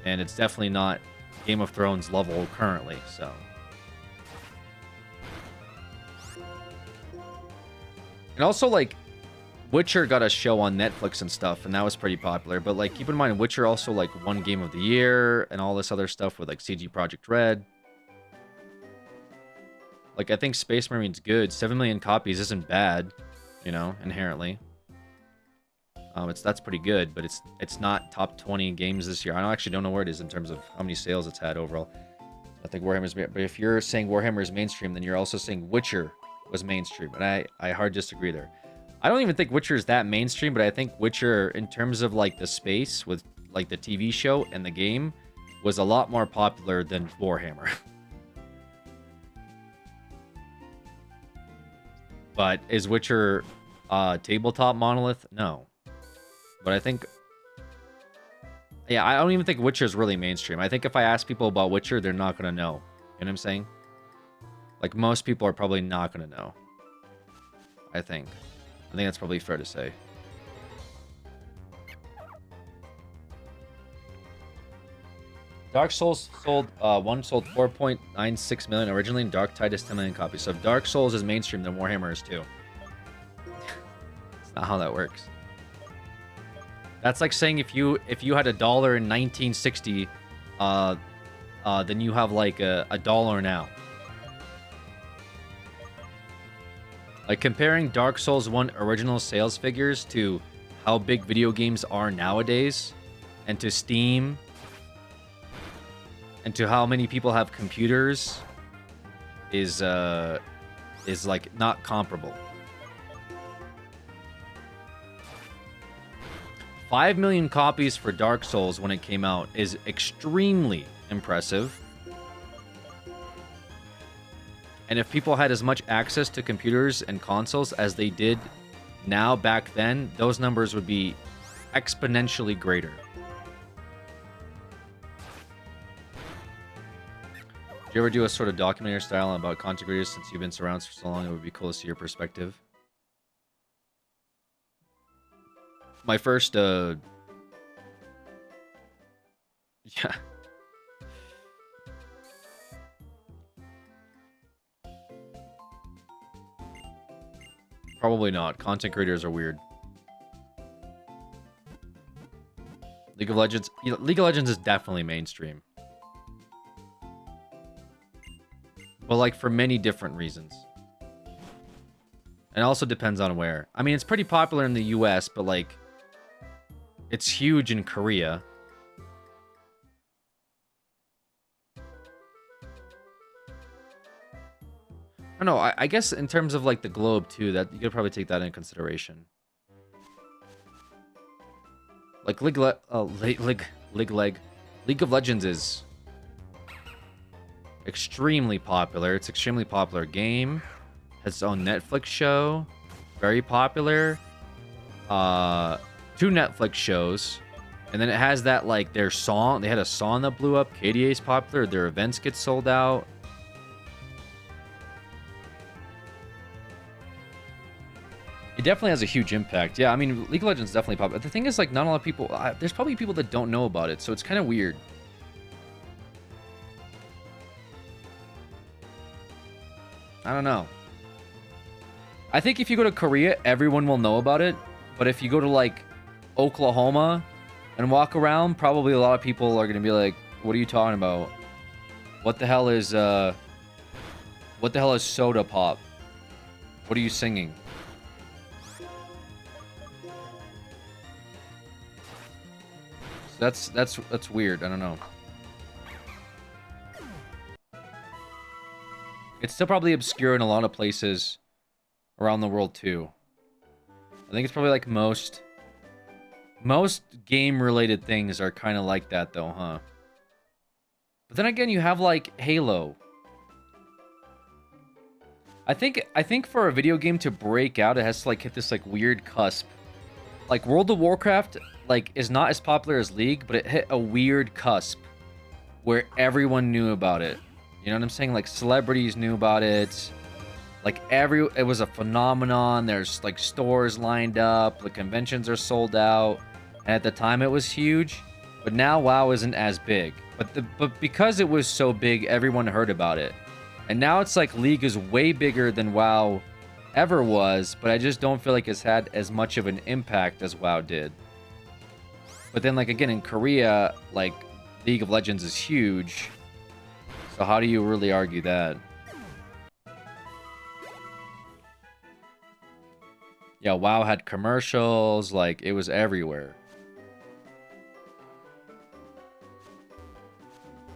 And it's definitely not Game of Thrones level currently, so... And also, like, Witcher got a show on Netflix and stuff, and that was pretty popular. But, like, keep in mind, Witcher also, like, won Game of the Year and all this other stuff with, like, CG Project Red. Like, I think Space Marine's good. 7 million copies isn't bad, you know, inherently. That's pretty good, but it's not top 20 games this year. I actually don't know where it is in terms of how many sales it's had overall. I think Warhammer's... But if you're saying Warhammer is mainstream, then you're also saying Witcher was mainstream. And I hard disagree there. I don't even think Witcher is that mainstream, but I think Witcher, in terms of, like, the space with, like, the TV show and the game, was a lot more popular than Warhammer. But is Witcher tabletop monolith? No. But I think... Yeah, I don't even think Witcher is really mainstream. I think if I ask people about Witcher, they're not going to know. You know what I'm saying? Like, most people are probably not going to know. I think that's probably fair to say. Dark Souls sold 4.96 million originally, and Dark Tide is 10 million copies. So if Dark Souls is mainstream, then Warhammer is too. That's not how that works. That's like saying if you had $1 in 1960, then you have like a dollar now. Like comparing Dark Souls 1 original sales figures to how big video games are nowadays, and to Steam, and to how many people have computers, is like not comparable. 5 million copies for Dark Souls when it came out is extremely impressive. And if people had as much access to computers and consoles as they did now back then, those numbers would be exponentially greater. Do you ever do a sort of documentary style about content creators? Since you've been surrounded for so long, it would be cool to see your perspective. My first, yeah. Probably not. Content creators are weird. League of Legends is definitely mainstream. But like for many different reasons. And it also depends on where. I mean, it's pretty popular in the US, but like it's huge in Korea. I don't know, I guess in terms of like the globe too, that you could probably take that into consideration. Like League of Legends is extremely popular. It's an extremely popular game. Has its own Netflix show. Very popular. 2 Netflix shows. And then it has that, like, their song. They had a song that blew up. KDA is popular. Their events get sold out. It definitely has a huge impact. Yeah, I mean, League of Legends is definitely popular. The thing is, like, not a lot of people... there's probably people that don't know about it, so it's kind of weird. I don't know. I think if you go to Korea, everyone will know about it. But if you go to, like, Oklahoma and walk around, probably a lot of people are going to be like, what are you talking about? What the hell is soda pop? What are you singing? So that's weird. I don't know. It's still probably obscure in a lot of places around the world too. I think it's probably like most game-related things are kind of like that though, huh? But then again, you have like Halo. I think for a video game to break out, it has to like hit this like weird cusp. Like World of Warcraft like is not as popular as League, but it hit a weird cusp where everyone knew about it. You know what I'm saying? Like celebrities knew about it. Like it was a phenomenon. There's like stores lined up. The conventions are sold out. And at the time it was huge. But now WoW isn't as big. But because it was so big, everyone heard about it. And now it's like League is way bigger than WoW ever was, but I just don't feel like it's had as much of an impact as WoW did. But then like again in Korea, like League of Legends is huge. So how do you really argue that? Yeah, WoW had commercials, like it was everywhere.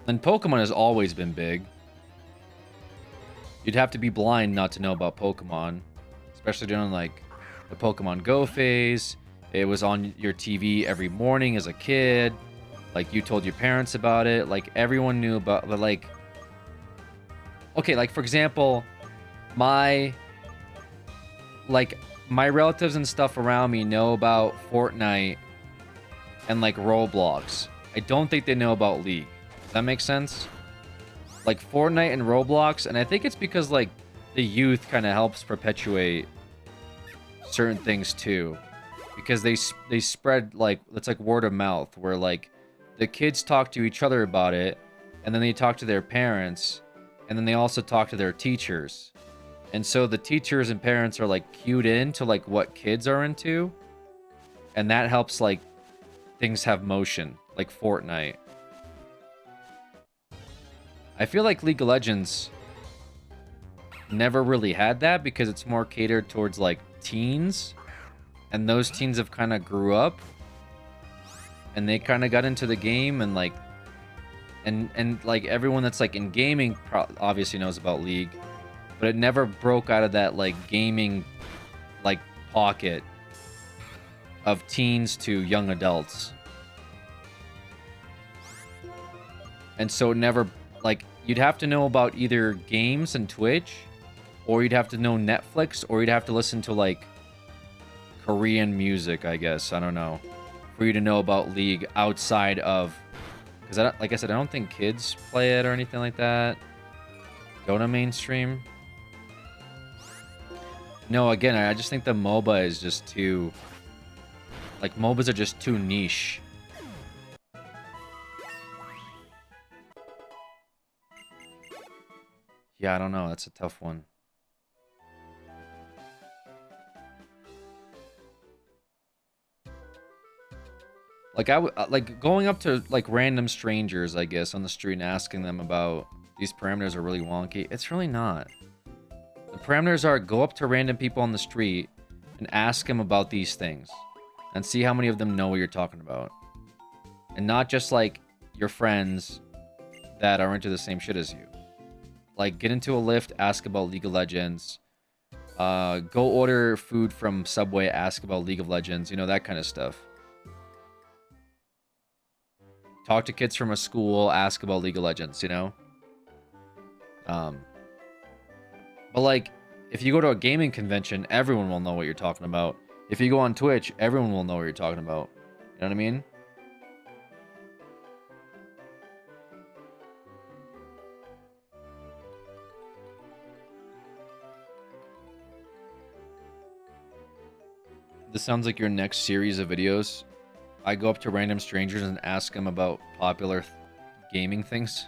And Pokemon has always been big. You'd have to be blind not to know about Pokemon, especially during like the Pokemon Go phase. It was on your TV every morning as a kid. Like you told your parents about it. Like everyone knew about, like, okay, like for example, my relatives and stuff around me know about Fortnite and like Roblox. I don't think they know about League. Does that make sense? Like Fortnite and Roblox, and I think it's because like the youth kind of helps perpetuate certain things too, because they spread like, it's like word of mouth, where like the kids talk to each other about it, and then they talk to their parents, and then they also talk to their teachers, and so the teachers and parents are like cued in to like what kids are into, and that helps like things have motion, like Fortnite. I feel like League of Legends never really had that because it's more catered towards like teens, and those teens have kind of grew up and they kind of got into the game, and like and like everyone that's like in gaming obviously knows about League, but it never broke out of that like gaming like pocket of teens to young adults. And so it never, like, you'd have to know about either games and Twitch, or you'd have to know Netflix, or you'd have to listen to, like, Korean music, I guess. I don't know. For you to know about League outside of... Because, like I said, I don't think kids play it or anything like that. Go to mainstream. No, again, I just think the MOBA is just too... Like, MOBAs are just too niche. Yeah, I don't know. That's a tough one. Like, like going up to like random strangers, I guess, on the street and asking them about these parameters are really wonky. It's really not. The parameters are go up to random people on the street and ask them about these things and see how many of them know what you're talking about. And not just like your friends that are into the same shit as you. Like, get into a lift, ask about League of Legends. Go order food from Subway, ask about League of Legends. You know, that kind of stuff. Talk to kids from a school, ask about League of Legends, you know? But, like, if you go to a gaming convention, everyone will know what you're talking about. If you go on Twitch, everyone will know what you're talking about. You know what I mean? This sounds like your next series of videos. I go up to random strangers and ask them about popular gaming things.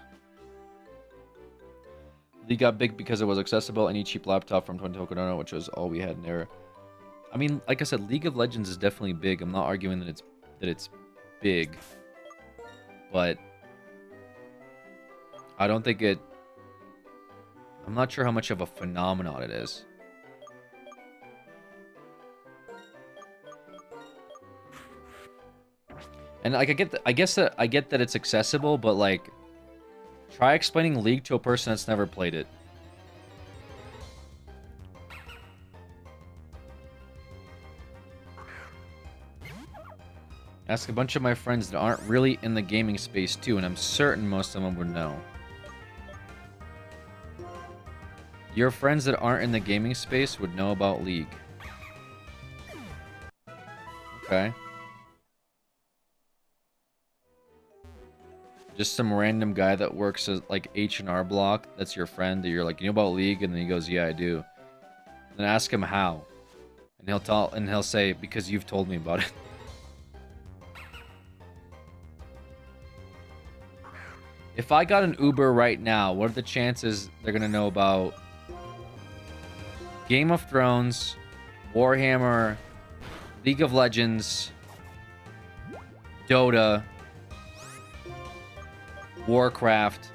League got big because it was accessible. Any cheap laptop from 20 Tokodano, which was all we had in there. I mean, like I said, League of Legends is definitely big. I'm not arguing that it's big, but I don't think it. I'm not sure how much of a phenomenon it is. And like I get that it's accessible, but like try explaining League to a person that's never played it. Ask a bunch of my friends that aren't really in the gaming space too, and I'm certain most of them would know. Your friends that aren't in the gaming space would know about League. Okay. Just some random guy that works at like H&R Block, that's your friend, that you're like, you know about League? And then he goes, yeah, I do. Then ask him how. And he'll say, because you've told me about it. If I got an Uber right now, what are the chances they're gonna know about Game of Thrones, Warhammer, League of Legends, Dota, Warcraft?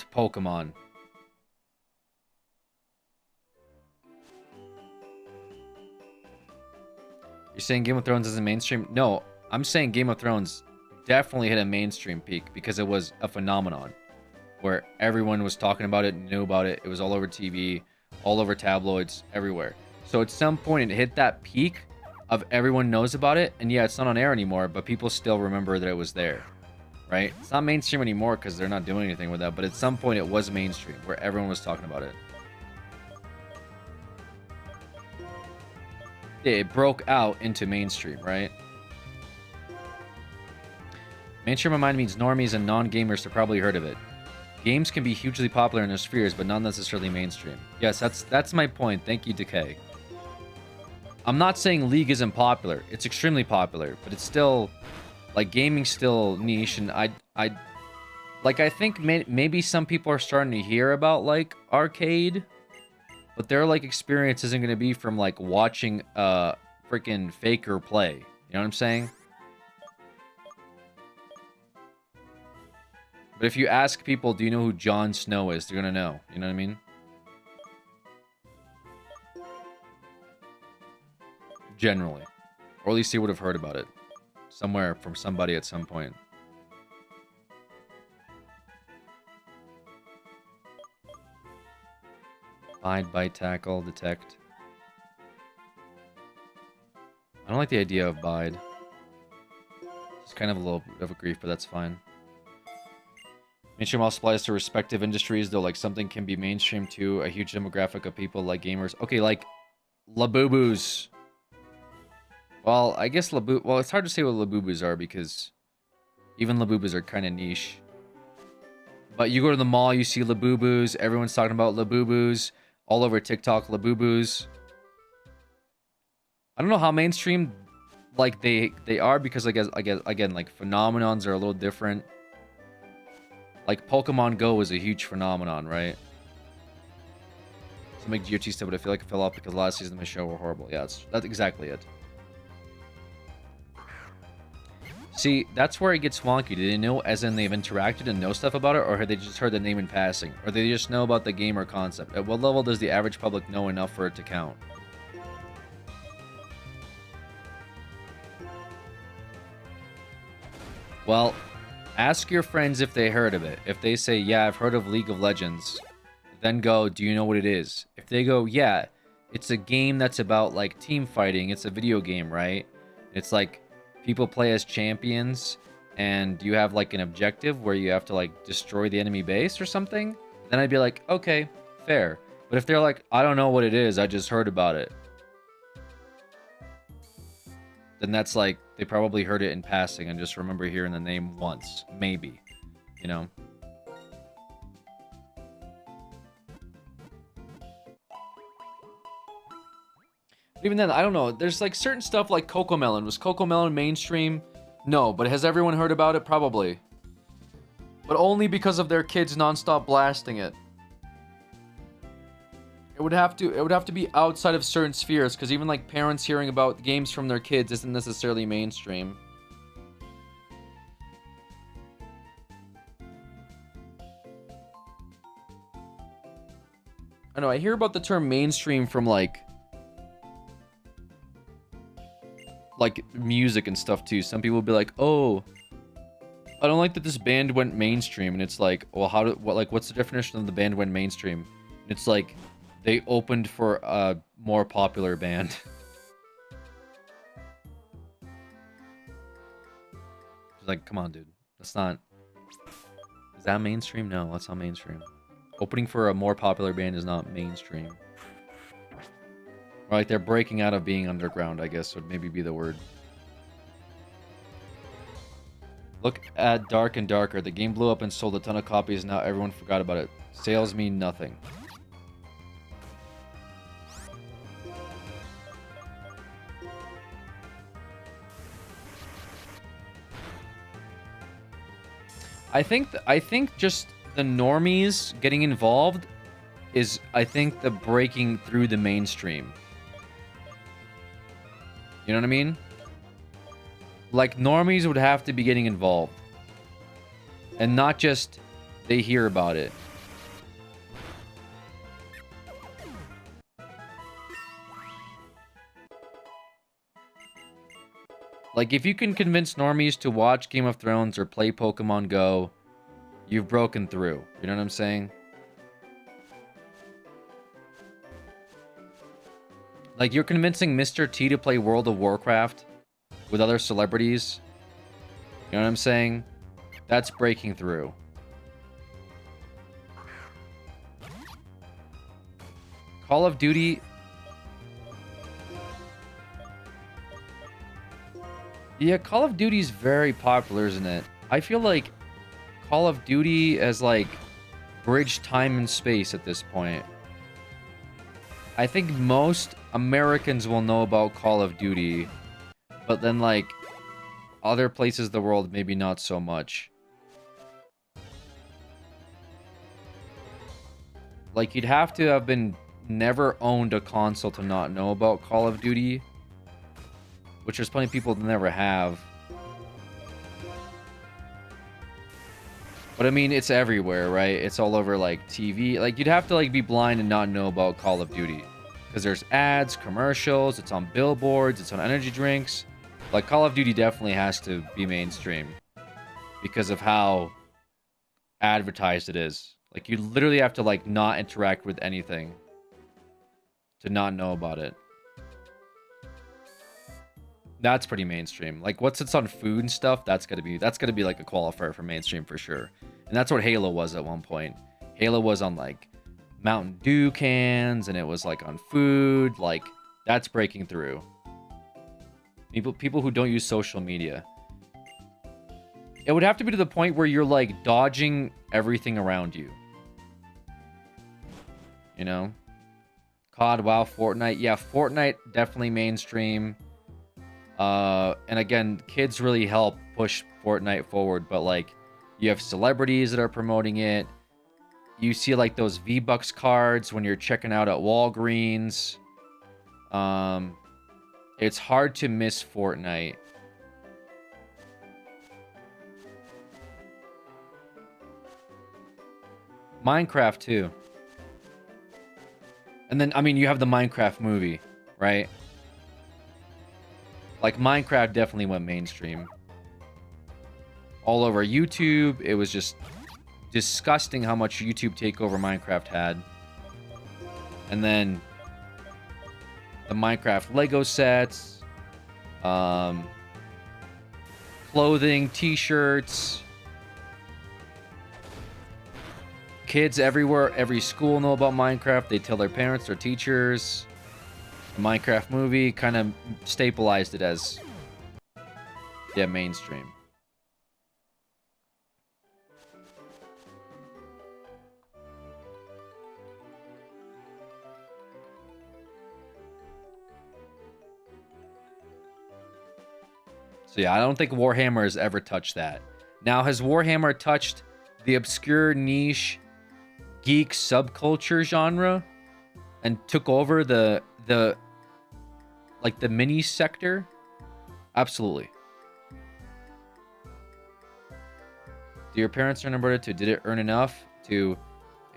loved Pokemon. You're saying Game of Thrones isn't mainstream? No, I'm saying Game of Thrones definitely hit a mainstream peak because it was a phenomenon where everyone was talking about it, knew about it. It was all over TV, all over tabloids, everywhere. So at some point it hit that peak of everyone knows about it. And yeah, it's not on air anymore, but people still remember that it was there, right? It's not mainstream anymore because they're not doing anything with that. But at some point it was mainstream where everyone was talking about it. It broke out into mainstream, right? Mainstream in my mind means normies and non-gamers have probably heard of it. Games can be hugely popular in their spheres, but not necessarily mainstream. Yes, that's my point. Thank you, Decay. I'm not saying League isn't popular. It's extremely popular, but it's still, like, gaming's still niche, and I think maybe some people are starting to hear about, like, arcade, but their, like, experience isn't going to be from, like, watching a freaking faker play. You know what I'm saying? But if you ask people, do you know who Jon Snow is? They're going to know. You know what I mean? Generally. Or at least they would have heard about it. Somewhere from somebody at some point. Bite, tackle, detect. I don't like the idea of bide. It's kind of a little bit of a grief, but that's fine. Mainstream also applies to respective industries, though, like, something can be mainstream to a huge demographic of people like gamers. Okay, like Labubus. Well, I guess well, it's hard to say what Labubus are because even Labubus are kind of niche. But you go to the mall, you see Labubus. Everyone's talking about Labubus. All over TikTok, Labubus. I don't know how mainstream, like, they are because I guess again, like, phenomenons are a little different. Like, Pokemon Go was a huge phenomenon, right? So make GOT stuff, but I feel like it fell off because last season of the show were horrible. Yeah, that's exactly it. See, that's where it gets wonky. Do they know as in they've interacted and know stuff about it, or have they just heard the name in passing? Or they just know about the game or concept? At what level does the average public know enough for it to count? Well, ask your friends if they heard of it. If they say, yeah, I've heard of League of Legends, then go, do you know what it is? If they go, yeah, it's a game that's about, like, team fighting. It's a video game, right? It's like people play as champions, and you have, like, an objective where you have to, like, destroy the enemy base or something, then I'd be like, okay, fair. But if they're like, I don't know what it is, I just heard about it, then that's like, they probably heard it in passing and just remember hearing the name once. Maybe. You know? Even then, I don't know. There's, like, certain stuff like Cocomelon. Was Cocomelon mainstream? No. But has everyone heard about it? Probably. But only because of their kids nonstop blasting it. It would have to be outside of certain spheres, because even, like, parents hearing about games from their kids isn't necessarily mainstream. I know, I hear about the term mainstream from, like music and stuff too. Some people will be like, oh, I don't like that this band went mainstream. And it's like, well, what's the definition of the band went mainstream? And it's like, they opened for a more popular band. Like, come on, dude. That's not... Is that mainstream? No, that's not mainstream. Opening for a more popular band is not mainstream. Or like, they're breaking out of being underground, I guess, would maybe be the word. Look at Dark and Darker. The game blew up and sold a ton of copies, now everyone forgot about it. Sales mean nothing. I think just the normies getting involved is, I think, the breaking through the mainstream. You know what I mean? Like, normies would have to be getting involved. And not just they hear about it. Like, if you can convince normies to watch Game of Thrones or play Pokemon Go, you've broken through. You know what I'm saying? Like, you're convincing Mr. T to play World of Warcraft with other celebrities. You know what I'm saying? That's breaking through. Call of Duty... Yeah, Call of Duty's very popular, isn't it? I feel like Call of Duty has, like, bridged time and space at this point. I think most Americans will know about Call of Duty, but then, like, other places of the world, maybe not so much. Like, you'd have to have been never owned a console to not know about Call of Duty, which there's plenty of people that never have. But I mean, it's everywhere, right? It's all over, like, TV. Like, you'd have to, like, be blind and not know about Call of Duty. Because there's ads, commercials, it's on billboards, it's on energy drinks. Like, Call of Duty definitely has to be mainstream. Because of how advertised it is. Like, you literally have to, like, not interact with anything to not know about it. That's pretty mainstream. Like, what's it's on food and stuff, that's gotta be like a qualifier for mainstream for sure. And that's what Halo was at one point. Halo was on, like, Mountain Dew cans, and it was, like, on food. Like, that's breaking through. People who don't use social media. It would have to be to the point where you're, like, dodging everything around you. You know? COD, WoW, Fortnite. Yeah, Fortnite, definitely mainstream. And again, kids really help push Fortnite forward, but, like, you have celebrities that are promoting it. You see, like, those V-Bucks cards when you're checking out at Walgreens. It's hard to miss Fortnite. Minecraft, too. And then, I mean, you have the Minecraft movie, right? Like, Minecraft definitely went mainstream. All over YouTube, it was just disgusting how much YouTube takeover Minecraft had. And then the Minecraft Lego sets, clothing, t-shirts. Kids everywhere, every school know about Minecraft. They tell their parents, their teachers. The Minecraft movie kind of stabilized it as, yeah, mainstream. So yeah, I don't think Warhammer has ever touched that. Now, has Warhammer touched the obscure niche geek subculture genre and took over the like the mini sector? Absolutely. Do your parents earn about it too? Did it earn enough to?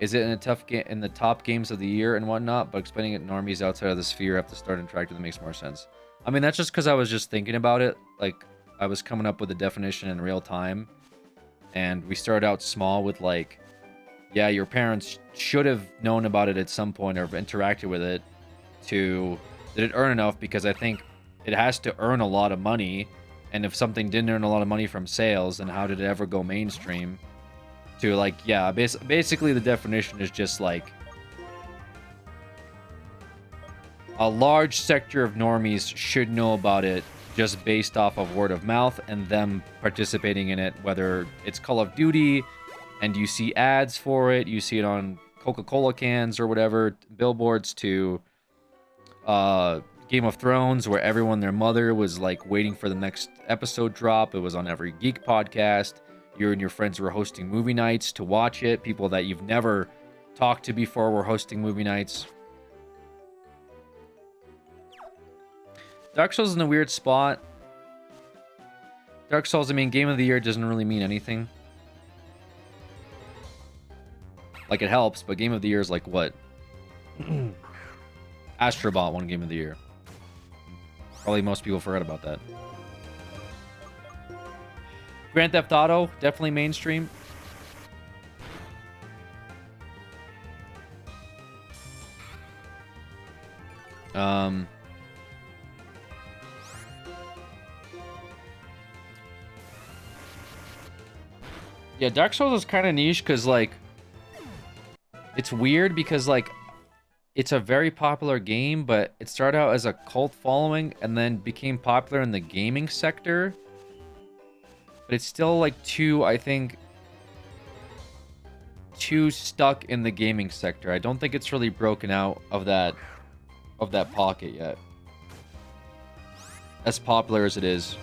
Is it in a tough game in the top games of the year and whatnot? But explaining it normies outside of the sphere have to start interacting that makes more sense. I mean, that's just because I was just thinking about it. Like, I was coming up with a definition in real time, and we started out small with, like, yeah, your parents should have known about it at some point or have interacted with it. To did it earn enough? Because I think it has to earn a lot of money, and if something didn't earn a lot of money from sales, then how did it ever go mainstream? To, like, yeah, basically the definition is just like a large sector of normies should know about it just based off of word of mouth and them participating in it, whether it's Call of Duty and you see ads for it, you see it on Coca-Cola cans or whatever, billboards, to Game of Thrones, where everyone, their mother, was like waiting for the next episode drop. It was on every geek podcast. You and your friends were hosting movie nights to watch it. People that you've never talked to before were hosting movie nights. Dark Souls is in a weird spot. Dark Souls, I mean, Game of the Year doesn't really mean anything. Like, it helps, but Game of the Year is like what? Astrobot won Game of the Year. Probably most people forgot about that. Grand Theft Auto, definitely mainstream. Yeah, Dark Souls is kind of niche because, like, it's weird because, like, it's a very popular game, but it started out as a cult following and then became popular in the gaming sector. But it's still, like, I think, too stuck in the gaming sector. I don't think it's really broken out of that pocket yet. As popular as it is.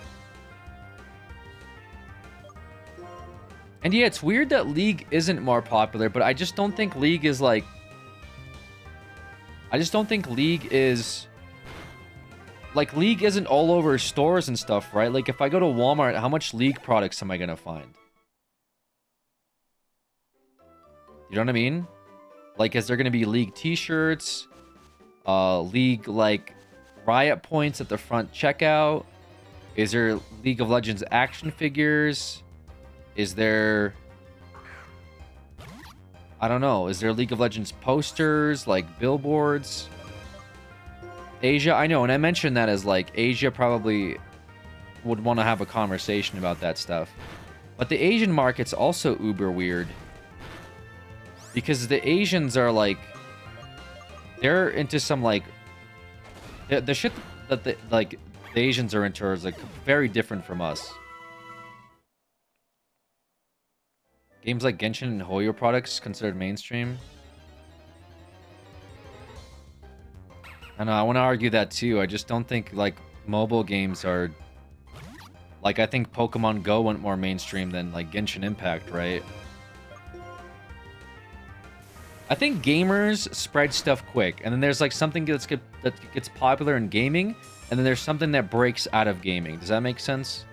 And yeah, it's weird that League isn't more popular, but I just don't think League is like... I just don't think League is... Like, League isn't all over stores and stuff, right? Like, if I go to Walmart, how much League products am I gonna find? You know what I mean? Like, is there gonna be League t-shirts? League, like, Riot points at the front checkout? Is there League of Legends action figures? Is there... I don't know. Is there League of Legends posters, like billboards? Asia, I know, and I mentioned that as, like, Asia probably would want to have a conversation about that stuff. But the Asian market's also uber weird. Because the Asians are, like... They're into some, like... The shit that, the Asians are into is, like, very different from us. Games like Genshin and Hoyo products considered mainstream? I know, I want to argue that too. I just don't think, like, mobile games are... Like, I think Pokemon Go went more mainstream than, like, Genshin Impact, right? I think gamers spread stuff quick, and then there's, like, something that gets popular in gaming, and then there's something that breaks out of gaming. Does that make sense?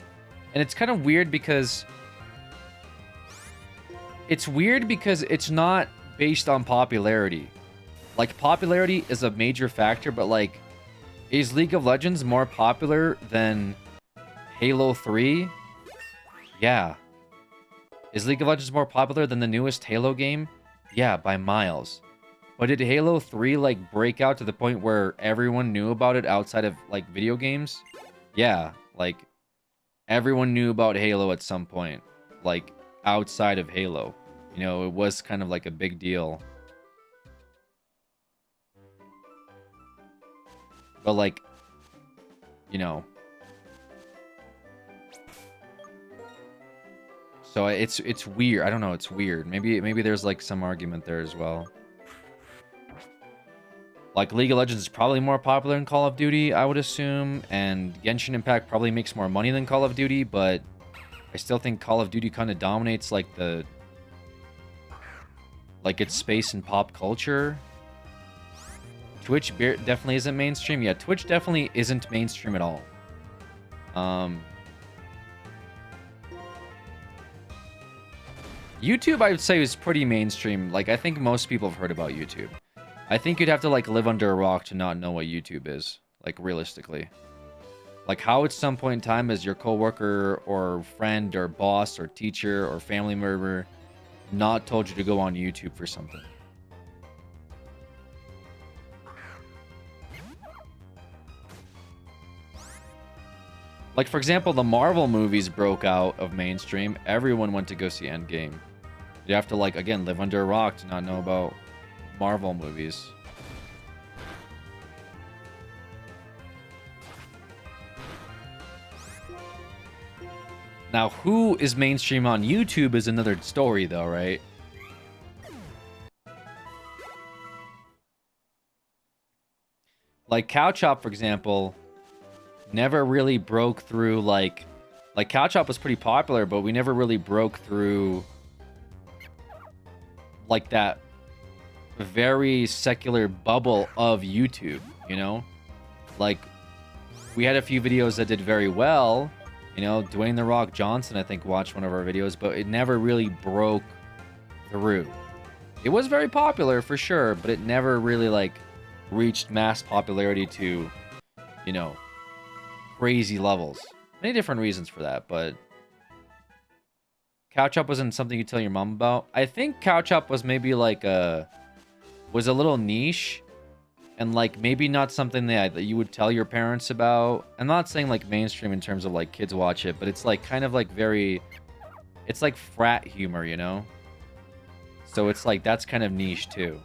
And it's kind of weird because... It's weird because it's not based on popularity. Like, popularity is a major factor, but, like, is League of Legends more popular than Halo 3? Yeah. Is League of Legends more popular than the newest Halo game? Yeah, by miles. But did Halo 3, like, break out to the point where everyone knew about it outside of, like, video games? Yeah, like, everyone knew about Halo at some point. Like, outside of Halo. You know, it was kind of like a big deal. But, like, you know. So it's weird. I don't know, it's weird. Maybe there's, like, some argument there as well. Like, League of Legends is probably more popular than Call of Duty, I would assume. And Genshin Impact probably makes more money than Call of Duty, but I still think Call of Duty kind of dominates, like, its space in pop culture. Twitch definitely isn't mainstream. Yeah, Twitch definitely isn't mainstream at all. YouTube, I would say, is pretty mainstream. Like, I think most people have heard about YouTube. I think you'd have to, like, live under a rock to not know what YouTube is. Like, realistically. Like, how at some point in time has your coworker or friend or boss or teacher or family member not told you to go on YouTube for something? Like, for example, the Marvel movies broke out of mainstream. Everyone went to go see Endgame. You have to, like, again, live under a rock to not know about Marvel movies. Now, who is mainstream on YouTube is another story, though, right? Like, Cow Chop, for example, never really broke through, like Cow Chop was pretty popular, but we never really broke through, like, that very secular bubble of YouTube, you know? Like, we had a few videos that did very well. You know, Dwayne The Rock Johnson, I think, watched one of our videos, but it never really broke through. It was very popular, for sure, but it never really, like, reached mass popularity to, you know, crazy levels. Many different reasons for that, but Couch Up wasn't something you tell your mom about. I think Couch Up was maybe like was a little niche. And, like, maybe not something that you would tell your parents about. I'm not saying, like, mainstream in terms of, like, kids watch it. But it's, like, kind of, like, very... It's, like, frat humor, you know? So it's, like, that's kind of niche, too.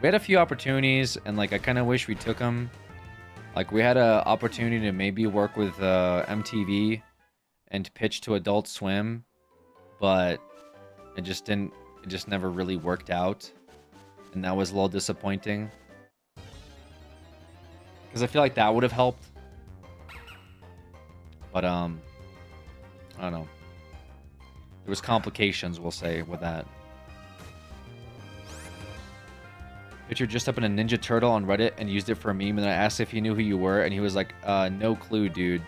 We had a few opportunities. And, like, I kind of wish we took them. Like, we had an opportunity to maybe work with MTV. And pitch to Adult Swim. But... It just never really worked out. And that was a little disappointing. Because I feel like that would have helped. But, I don't know. There was complications, we'll say, with that. Picture just up in a Ninja Turtle on Reddit and used it for a meme. And then I asked if he knew who you were. And he was like, no clue, dude.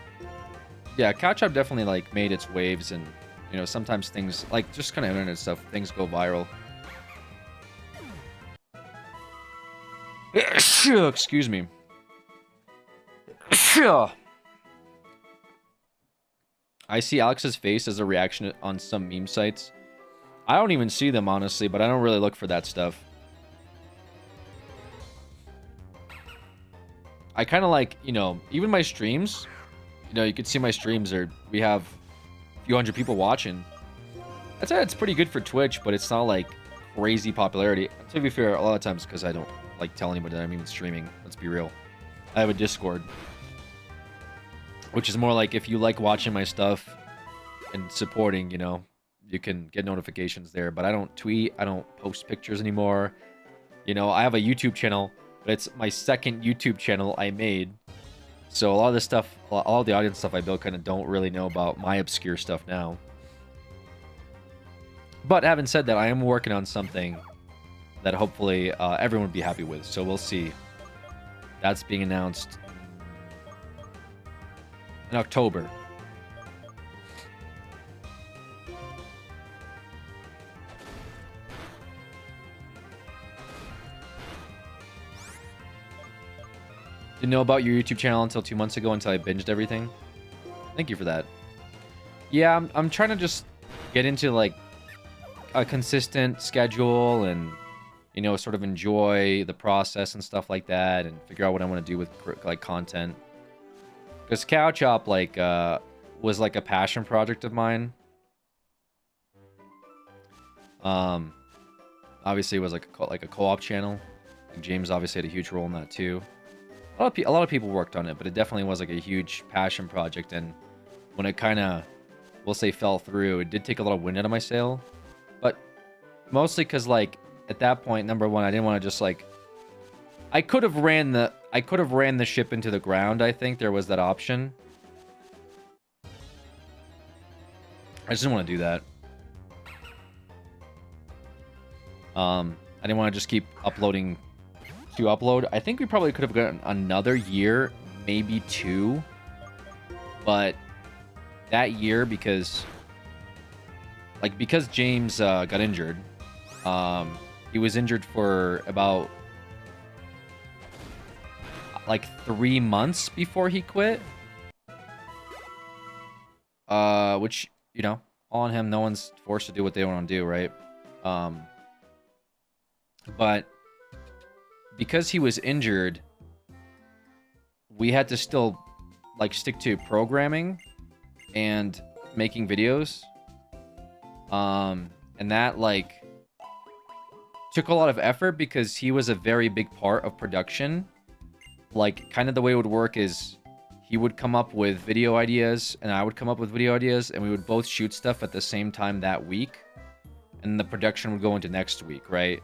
Yeah, Couch Up definitely, like, made its waves and... You know, sometimes things, like, just kind of internet stuff, things go viral. Excuse me. I see Alex's face as a reaction on some meme sites. I don't even see them, honestly, but I don't really look for that stuff. I kind of like, you know, even my streams, you know, you can see my streams are, we have... few hundred people watching. I'd say it's pretty good for Twitch, but it's not like crazy popularity. To be fair, a lot of times because I don't like tell anybody that I'm even streaming. Let's be real. I have a Discord, which is more like if you like watching my stuff and supporting, you know, you can get notifications there. But I don't tweet. I don't post pictures anymore. You know, I have a YouTube channel, but it's my second YouTube channel I made. So a lot of this stuff, all of the audience stuff I built kind of don't really know about my obscure stuff now. But having said that, I am working on something that hopefully everyone will be happy with. So we'll see. That's being announced in October. Didn't know about your YouTube channel until 2 months ago until I binged everything. Thank you for that. Yeah, I'm trying to just get into like a consistent schedule and, you know, sort of enjoy the process and stuff like that and figure out what I want to do with like content. Because Couch Up like was like a passion project of mine. Obviously it was like a co-op channel. And James obviously had a huge role in that too. A lot of people worked on it, but it definitely was like a huge passion project. And when it kind of, we'll say, fell through, it did take a lot of wind out of my sail. But mostly because, like, at that point, number one, I didn't want to just like, I could have ran the ship into the ground. I think there was that option. I just didn't want to do that. I didn't want to just keep uploading to upload. I think we probably could have gotten another year, maybe 2. But that year, because James got injured, he was injured for about like 3 months before he quit. Which, you know, all on him. No one's forced to do what they want to do, right? But because he was injured, we had to still like stick to programming and making videos. And that like took a lot of effort because he was a very big part of production. Like kind of the way it would work is he would come up with video ideas and I would come up with video ideas and we would both shoot stuff at the same time that week. And the production would go into next week, right?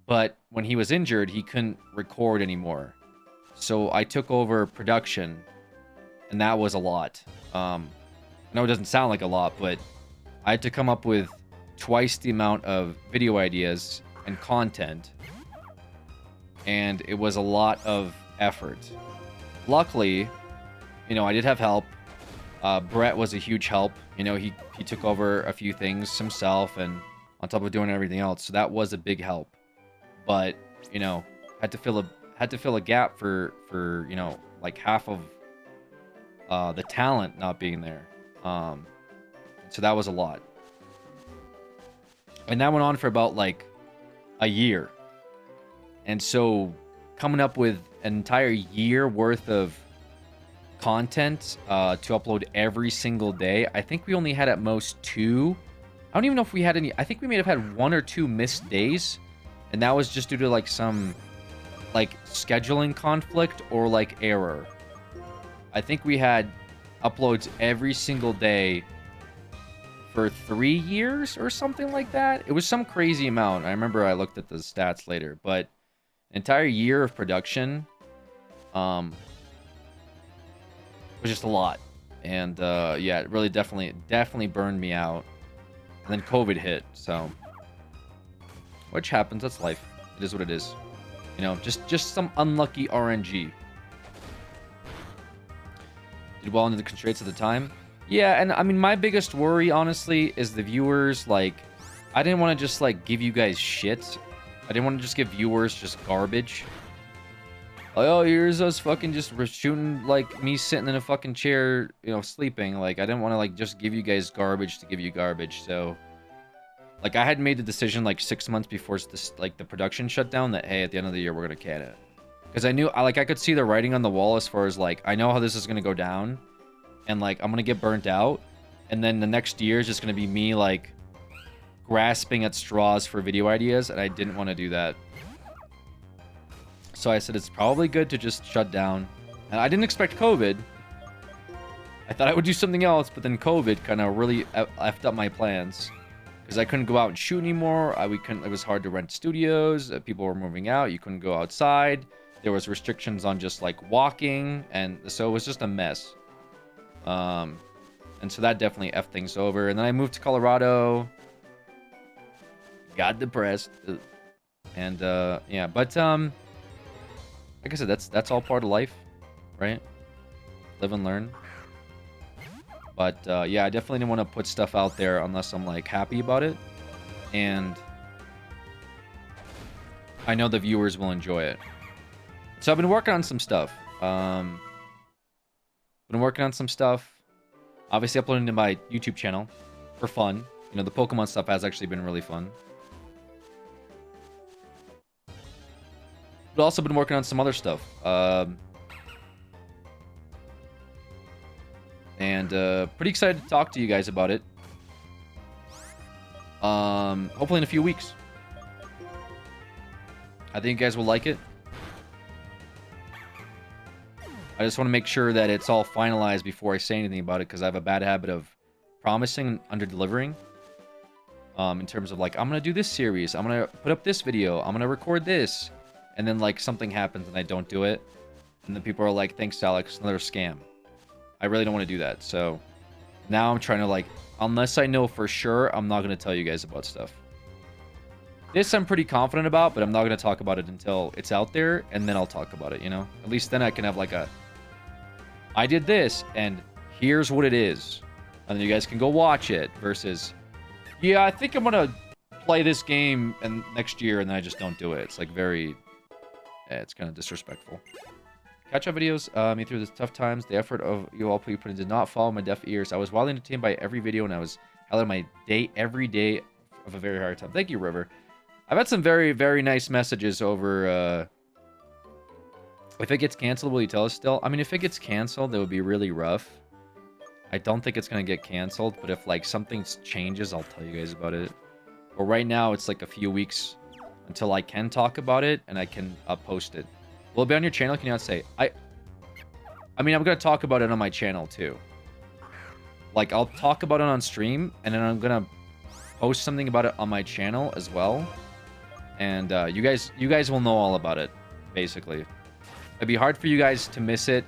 But when he was injured, he couldn't record anymore. So I took over production, and that was a lot. I know it doesn't sound like a lot, but I had to come up with twice the amount of video ideas and content. And it was a lot of effort. Luckily, you know, I did have help. Brett was a huge help. You know, he took over a few things himself and on top of doing everything else. So that was a big help. But, you know, had to fill a gap for you know, like half of the talent not being there. So that was a lot. And that went on for about like a year. And so coming up with an entire year worth of content to upload every single day, I think we only had at most 2. I don't even know if we had any. I think we may have had 1 or 2 missed days. And that was just due to like some like scheduling conflict or like error. I think we had uploads every single day for 3 years or something like that. It was some crazy amount. I remember I looked at the stats later, but an entire year of production was just a lot. And yeah, it really definitely burned me out. And then COVID hit, so which happens, that's life. It is what it is. You know, just some unlucky RNG. Did well under the constraints at the time. Yeah, and I mean, my biggest worry, honestly, is the viewers. Like, I didn't want to just, like, give you guys shit. I didn't want to just give viewers just garbage. Like, oh, here's us fucking just shooting, like, me sitting in a fucking chair, you know, sleeping. Like, I didn't want to, like, just give you guys garbage to give you garbage, so... Like, I had made the decision, like, 6 months before this, like, the production shut down that, hey, at the end of the year, we're gonna can it. Because I knew, I could see the writing on the wall as far as, like, I know how this is gonna go down. And, like, I'm gonna get burnt out. And then the next year is just gonna be me, like, grasping at straws for video ideas. And I didn't want to do that. So I said, it's probably good to just shut down. And I didn't expect COVID. I thought I would do something else. But then COVID kind of really effed up my plans. Because I couldn't go out and shoot anymore. It was hard to rent studios. People were moving out. You couldn't go outside. There was restrictions on just, like, walking. And so it was just a mess. And so that definitely effed things over. And then I moved to Colorado. Got depressed. And, yeah. But, like I said, that's all part of life. Right? Live and learn. But, yeah, I definitely didn't want to put stuff out there unless I'm, like, happy about it. And I know the viewers will enjoy it. So I've been working on some stuff. Been working on some stuff. Obviously uploading to my YouTube channel for fun. You know, the Pokemon stuff has actually been really fun. But also been working on some other stuff. And pretty excited to talk to you guys about it. Hopefully in a few weeks. I think you guys will like it. I just want to make sure that it's all finalized before I say anything about it, because I have a bad habit of promising and under-delivering. In terms of, like, I'm going to do this series, I'm going to put up this video, I'm going to record this, and then, like, something happens and I don't do it. And then people are like, thanks, Alex, another scam. I really don't want to do that, so now I'm trying to, like, unless I know for sure, I'm not going to tell you guys about stuff. This I'm pretty confident about, but I'm not going to talk about it until it's out there, and then I'll talk about it, you know? At least then I can have, like, I did this, and here's what it is. And then you guys can go watch it, versus, yeah, I think I'm going to play this game and next year, and then I just don't do it. It's, like, very, it's kind of disrespectful. Catch-up videos, me through the tough times. The effort of you all people did not fall my deaf ears. I was wildly entertained by every video, and I was having my day every day of a very hard time. Thank you, River. I've had some very, very nice messages over, if it gets canceled, will you tell us still? I mean, if it gets canceled, it would be really rough. I don't think it's going to get canceled, but if, like, something changes, I'll tell you guys about it. But right now, it's, like, a few weeks until I can talk about it, and I can post it. Will it be on your channel? Can you not say? I mean, I'm going to talk about it on my channel, too. Like, I'll talk about it on stream, and then I'm going to post something about it on my channel as well. And you guys will know all about it, basically. It'd be hard for you guys to miss it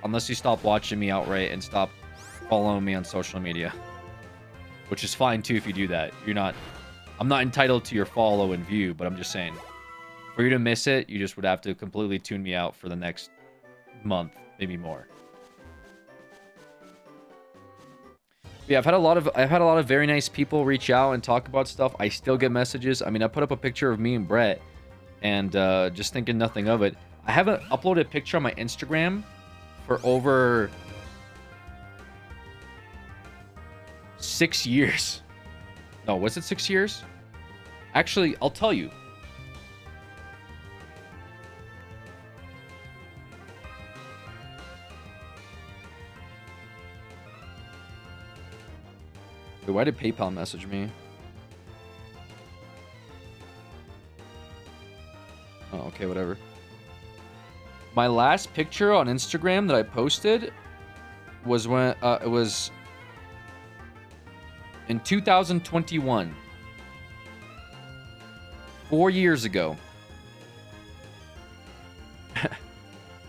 unless you stop watching me outright and stop following me on social media. Which is fine, too, if you do that. I'm not entitled to your follow and view, but I'm just saying. For you to miss it, you just would have to completely tune me out for the next month, maybe more. Yeah, I've had a lot of very nice people reach out and talk about stuff. I still get messages. I mean, I put up a picture of me and Brett, and just thinking nothing of it. I haven't uploaded a picture on my Instagram for over 6 years. No, was it 6 years? Actually, I'll tell you. Wait, why did PayPal message me? Oh, okay, whatever. My last picture on Instagram that I posted was when it was in 2021. 4 years ago.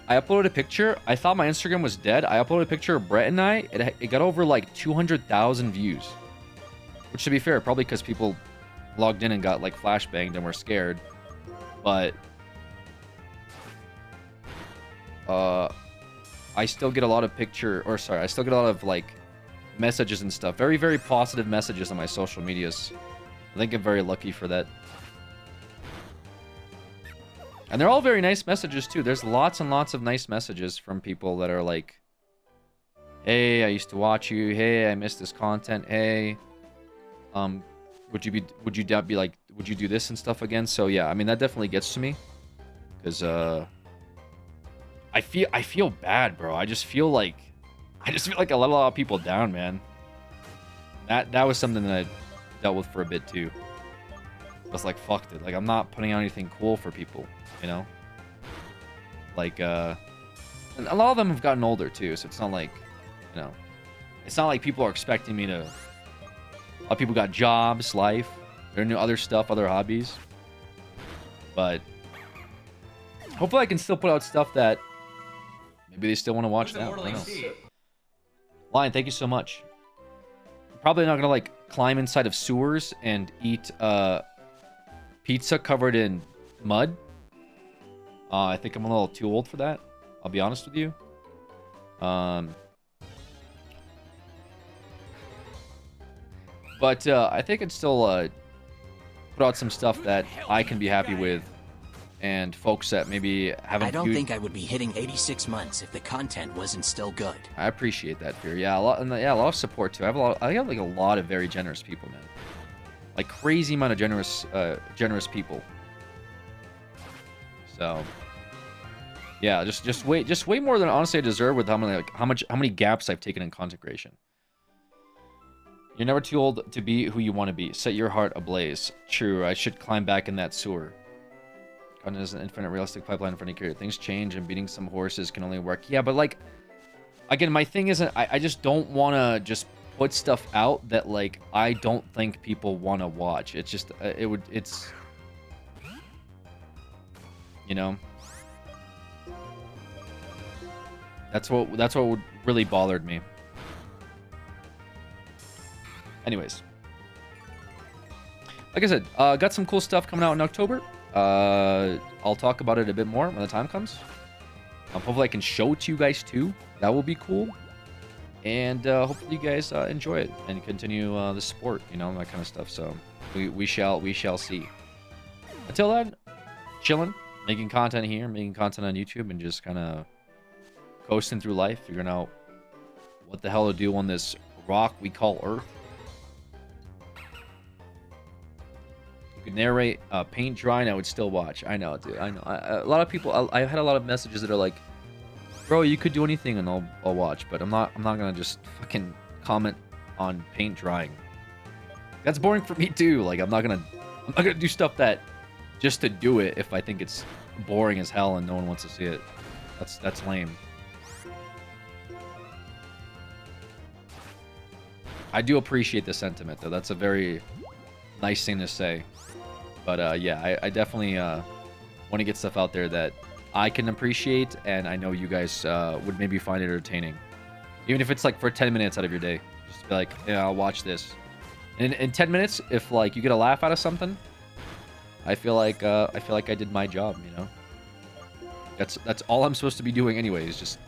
I uploaded a picture. I thought my Instagram was dead. I uploaded a picture of Brett and I. It got over like 200,000 views. Which, to be fair, probably because people logged in and got like flashbanged and were scared. But I still get a lot of I still get a lot of like messages and stuff. Very, very positive messages on my social medias. I think I'm very lucky for that. And they're all very nice messages too. There's lots and lots of nice messages from people that are like, "Hey, I used to watch you. Hey, I missed this content. Hey, would you do this and stuff again?" So yeah, I mean that definitely gets to me, because I feel bad, bro. I just feel like I let a lot of people down, man. That was something that I dealt with for a bit too. I was like, fuck it. Like, I'm not putting out anything cool for people, you know? Like, and a lot of them have gotten older too, so it's not like, you know, it's not like people are expecting me to. A lot of people got jobs, life, they're into other stuff, other hobbies. But hopefully I can still put out stuff that maybe they still want to watch now. I don't know. Lion, thank you so much. Probably not gonna like climb inside of sewers and eat pizza covered in mud. I think I'm a little too old for that. I'll be honest with you. But I think I'd still put out some stuff that I can be happy with, and folks that maybe haven't. I don't think I would be hitting 86 months if the content wasn't still good. I appreciate that, Fear. Yeah, a lot of support too. I got like a lot of very generous people, man. Like crazy amount of generous people. So yeah, just way more than honestly I deserve with how many gaps I've taken in content creation. You're never too old to be who you want to be. Set your heart ablaze. True, I should climb back in that sewer. Content is an infinite realistic pipeline for any career. Things change and beating some horses can only work. Yeah, but like, again, my thing isn't, I just don't want to just put stuff out that like I don't think people want to watch. It's just, it's, you know, that's what really bothered me. Anyways, like I said, got some cool stuff coming out in October. I'll talk about it a bit more when the time comes. Hopefully I can show it to you guys too. That will be cool. And hopefully you guys enjoy it and continue the sport, you know, that kind of stuff. So we shall see. Until then, chilling, making content here, making content on YouTube, and just kind of coasting through life, figuring out what the hell to do on this rock we call Earth. Narrate paint drying, I would still watch. I know, dude. I know. A lot of people. I had a lot of messages that are like, "Bro, you could do anything, and I'll watch." But I'm not gonna just fucking comment on paint drying. That's boring for me too. Like I'm not gonna do stuff that just to do it if I think it's boring as hell and no one wants to see it. That's lame. I do appreciate the sentiment though. That's a very nice thing to say. But yeah, I definitely want to get stuff out there that I can appreciate, and I know you guys would maybe find it entertaining. Even if it's like for 10 minutes out of your day. Just to be like, yeah, I'll watch this. And in 10 minutes, if like you get a laugh out of something, I feel like I did my job, you know? That's all I'm supposed to be doing anyways, just,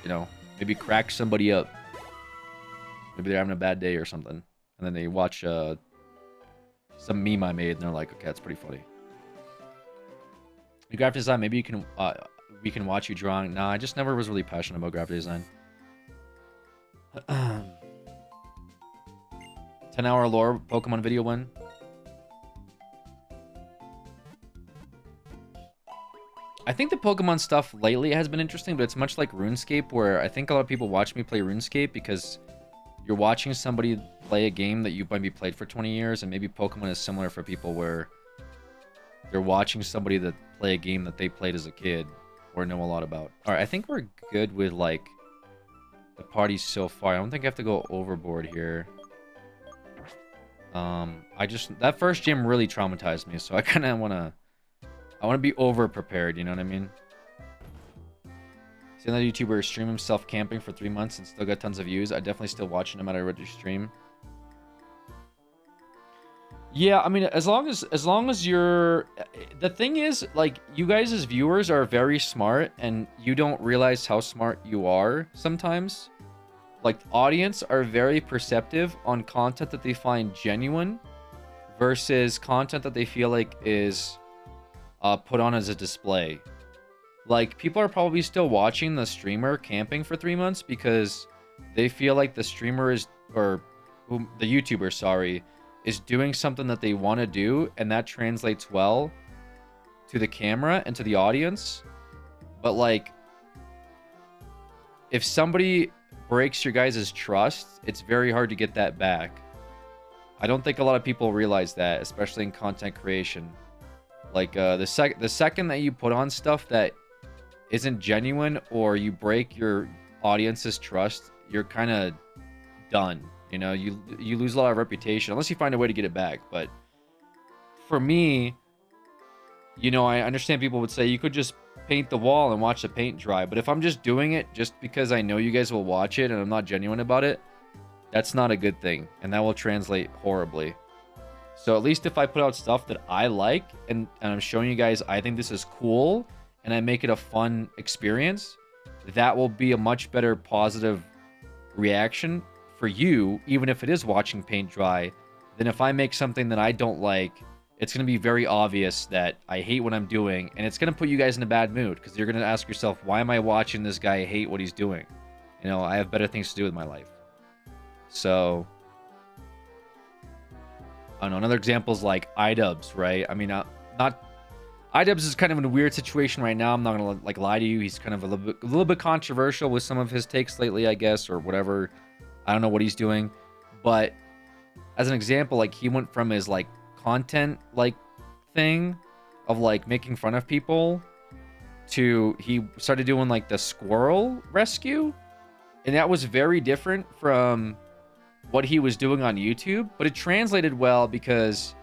you know, maybe crack somebody up. Maybe they're having a bad day or something. And then they watch some meme I made, and they're like, okay, that's pretty funny. The graphic design, maybe we can watch you drawing. Nah, I just never was really passionate about graphic design. 10-hour lore Pokemon video win. I think the Pokemon stuff lately has been interesting, but it's much like RuneScape, where I think a lot of people watch me play RuneScape because you're watching somebody play a game that you might be played for 20 years, and maybe Pokemon is similar for people where they're watching somebody that play a game that they played as a kid or know a lot about. All right, I think we're good with like the party so far. I don't think I have to go overboard here. That first gym really traumatized me, so I kind of want to be over prepared, you know what I mean? See another YouTuber stream himself camping for 3 months and still got tons of views. I definitely still watch it no matter what you stream. Yeah, I mean, as long as you're... The thing is, like, you guys as viewers are very smart, and you don't realize how smart you are sometimes. Like, audience are very perceptive on content that they find genuine versus content that they feel like is put on as a display. Like, people are probably still watching the streamer camping for 3 months because they feel like the streamer is... Or the YouTuber, sorry... is doing something that they want to do, and that translates well to the camera and to the audience. But like, if somebody breaks your guys' trust, it's very hard to get that back. I don't think a lot of people realize that, especially in content creation. Like the second that you put on stuff that isn't genuine, or you break your audience's trust, you're kind of done. You know, you lose a lot of reputation unless you find a way to get it back. But for me, you know, I understand people would say you could just paint the wall and watch the paint dry. But if I'm just doing it just because I know you guys will watch it and I'm not genuine about it, that's not a good thing. And that will translate horribly. So at least if I put out stuff that I like and I'm showing you guys I think this is cool and I make it a fun experience, that will be a much better positive reaction for you, even if it is watching paint dry, than if I make something that I don't like. It's going to be very obvious that I hate what I'm doing, and it's going to put you guys in a bad mood, because you're going to ask yourself, why am I watching this guy hate what he's doing? You know, I have better things to do with my life. So, I don't know, another example is like iDubbbz, right? I mean, not... iDubbbz is kind of in a weird situation right now. I'm not going to like lie to you. He's kind of a little bit controversial with some of his takes lately, I guess, or whatever. I don't know what he's doing, but as an example, like he went from his like content like thing of like making fun of people to he started doing like the squirrel rescue, and that was very different from what he was doing on YouTube, but it translated well because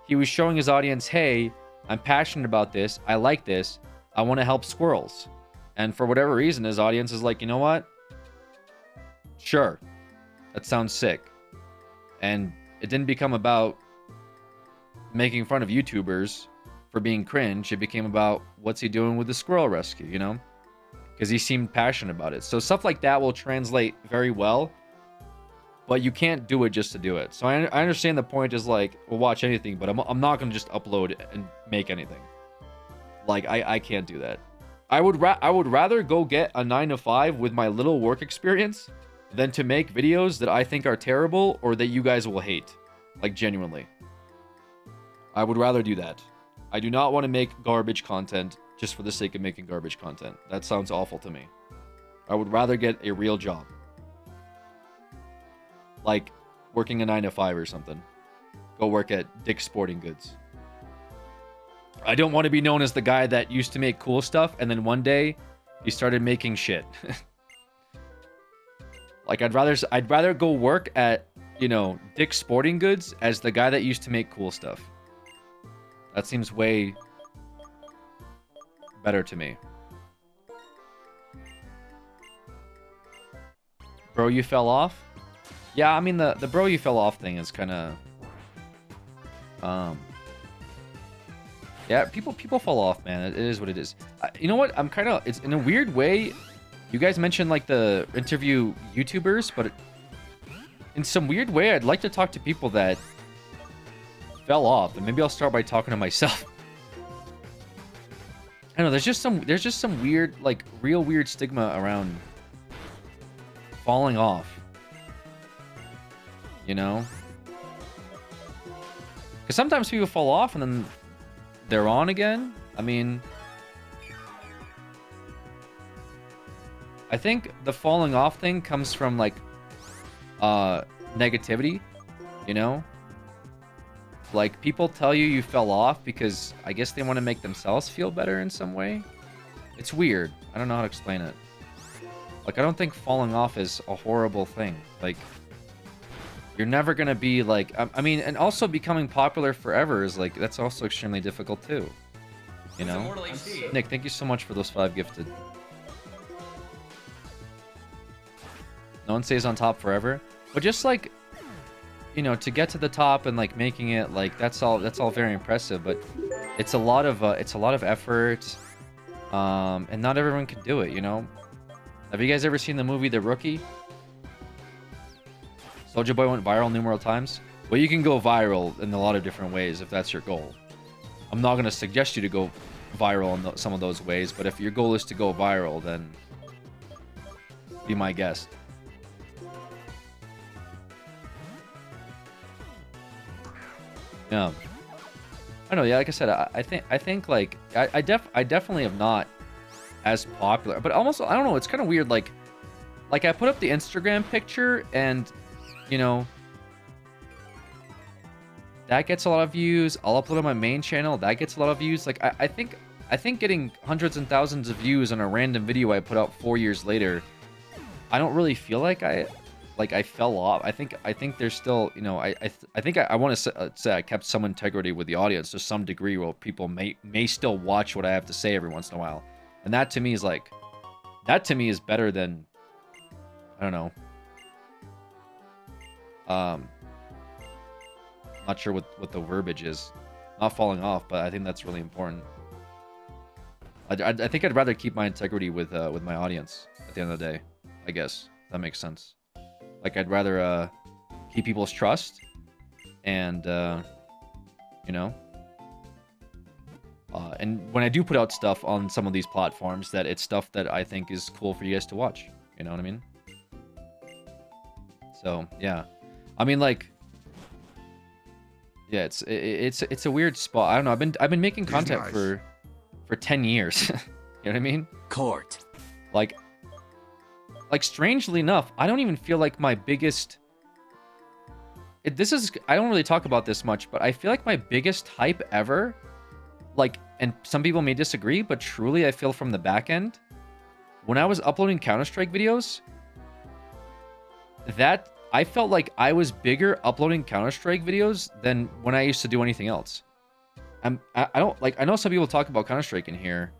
he was showing his audience, hey, I'm passionate about this, I like this, I want to help squirrels. And for whatever reason, his audience is like, you know what, sure, that sounds sick. And it didn't become about making fun of YouTubers for being cringe. It became about what's he doing with the squirrel rescue, you know? Because he seemed passionate about it. So stuff like that will translate very well, but you can't do it just to do it. So I understand the point is like, we'll watch anything, but I'm not going to just upload and make anything. Like, I can't do that. I would rather go get a 9 to 5 with my little work experience than to make videos that I think are terrible or that you guys will hate. Like, genuinely. I would rather do that. I do not want to make garbage content just for the sake of making garbage content. That sounds awful to me. I would rather get a real job. Like, working a 9 to 5 or something. Go work at Dick's Sporting Goods. I don't want to be known as the guy that used to make cool stuff and then one day he started making shit. Like, I'd rather go work at, you know, Dick's Sporting Goods as the guy that used to make cool stuff. That seems way better to me. Bro, you fell off? Yeah, I mean, the bro you fell off thing is kind of... Yeah, people fall off, man. It is what it is. You know what? I'm kind of... It's in a weird way... You guys mentioned, like, the interview YouTubers, but in some weird way, I'd like to talk to people that fell off, and maybe I'll start by talking to myself. I don't know, there's just some weird, like, real weird stigma around falling off. You know? Because sometimes people fall off and then they're on again. I mean, I think the falling off thing comes from like negativity, you know? Like people tell you fell off because I guess they want to make themselves feel better in some way. It's weird. I don't know how to explain it. Like I don't think falling off is a horrible thing. Like you're never gonna be like, I mean, and also becoming popular forever is like, that's also extremely difficult too. You know? Nick, thank you so much for those 5 gifted. No one stays on top forever, but just like, you know, to get to the top and like making it like that's all very impressive, but it's a lot of effort, and not everyone can do it. You know, have you guys ever seen the movie The Rookie? Soulja Boy went viral numerous times. Well, you can go viral in a lot of different ways if that's your goal. I'm not gonna suggest you to go viral in some of those ways, but if your goal is to go viral, then be my guest. Yeah, I know. Yeah, like I said, I think like I definitely am not as popular, but almost I don't know. It's kind of weird. Like I put up the Instagram picture, and you know that gets a lot of views. I'll upload on my main channel. That gets a lot of views. Like I think getting hundreds and thousands of views on a random video I put out 4 years later, I don't really feel like I fell off. I think there's still, you know, I think I want to say I kept some integrity with the audience to some degree, where people may still watch what I have to say every once in a while, and that to me is like, that to me is better than, I don't know. Not sure what the verbiage is. Not falling off, but I think that's really important. I think I'd rather keep my integrity with my audience at the end of the day. I guess that makes sense. Like I'd rather keep people's trust, and you know, and when I do put out stuff on some of these platforms, that it's stuff that I think is cool for you guys to watch. You know what I mean? So yeah, I mean like, yeah, it's a weird spot. I don't know. I've been making content for 10 years. You know what I mean? Court. Like strangely enough, I don't even feel like my biggest... I don't really talk about this much, but I feel like my biggest hype ever, like, and some people may disagree, but truly I feel from the back end, when I was uploading Counter-Strike videos, that I felt like I was bigger uploading Counter-Strike videos than when I used to do anything else. I don't, like, I know some people talk about Counter-Strike in here,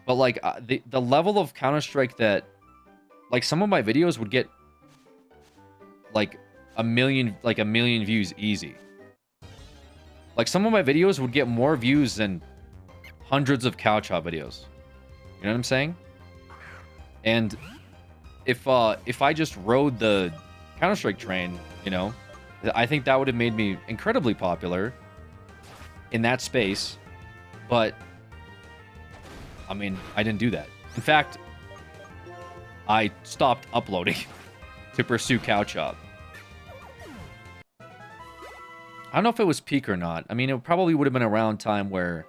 but like the level of Counter-Strike that, like, some of my videos would get like a million views easy. Like some of my videos would get more views than hundreds of couch hop videos. You know what I'm saying? And if I just rode the Counter-Strike train, you know, I think that would have made me incredibly popular in that space. But I mean, I didn't do that. In fact, I stopped uploading to pursue couch hop. I don't know if it was peak or not. I mean, it probably would have been around time where,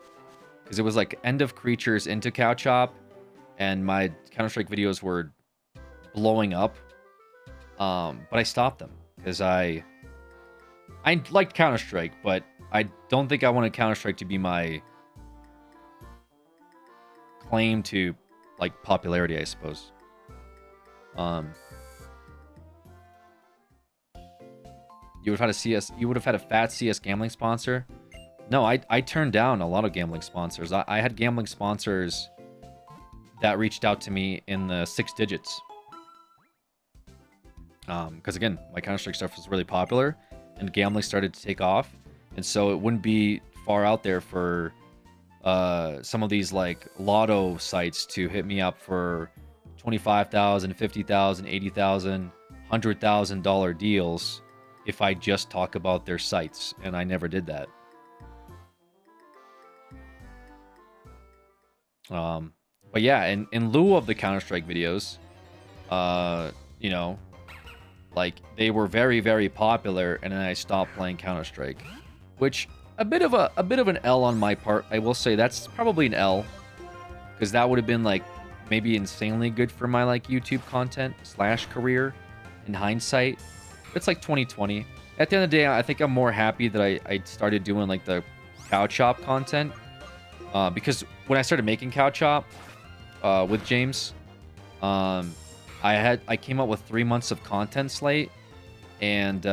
because it was like end of creatures into couch hop, and my Counter-Strike videos were blowing up. But I stopped them because I liked Counter-Strike, but I don't think I wanted Counter-Strike to be my claim to like popularity, I suppose. You would have had a fat CS gambling sponsor. No, I turned down a lot of gambling sponsors. I had gambling sponsors that reached out to me in the 6 digits. Because again, my Counter-Strike stuff was really popular, and gambling started to take off, and so it wouldn't be far out there for some of these like lotto sites to hit me up for $25,000, $50,000, $80,000, $100,000 deals if I just talk about their sites, and I never did that. But yeah, in lieu of the Counter-Strike videos, you know, like they were very, very popular, and then I stopped playing Counter-Strike, which a bit of an L on my part. I will say that's probably an L, because that would have been like maybe insanely good for my like YouTube content / career in hindsight. It's like 2020. At the end of the day, I think I'm more happy that I started doing like the Cow Chop content, because when I started making Cow Chop with James, I came up with 3 months of content slate, and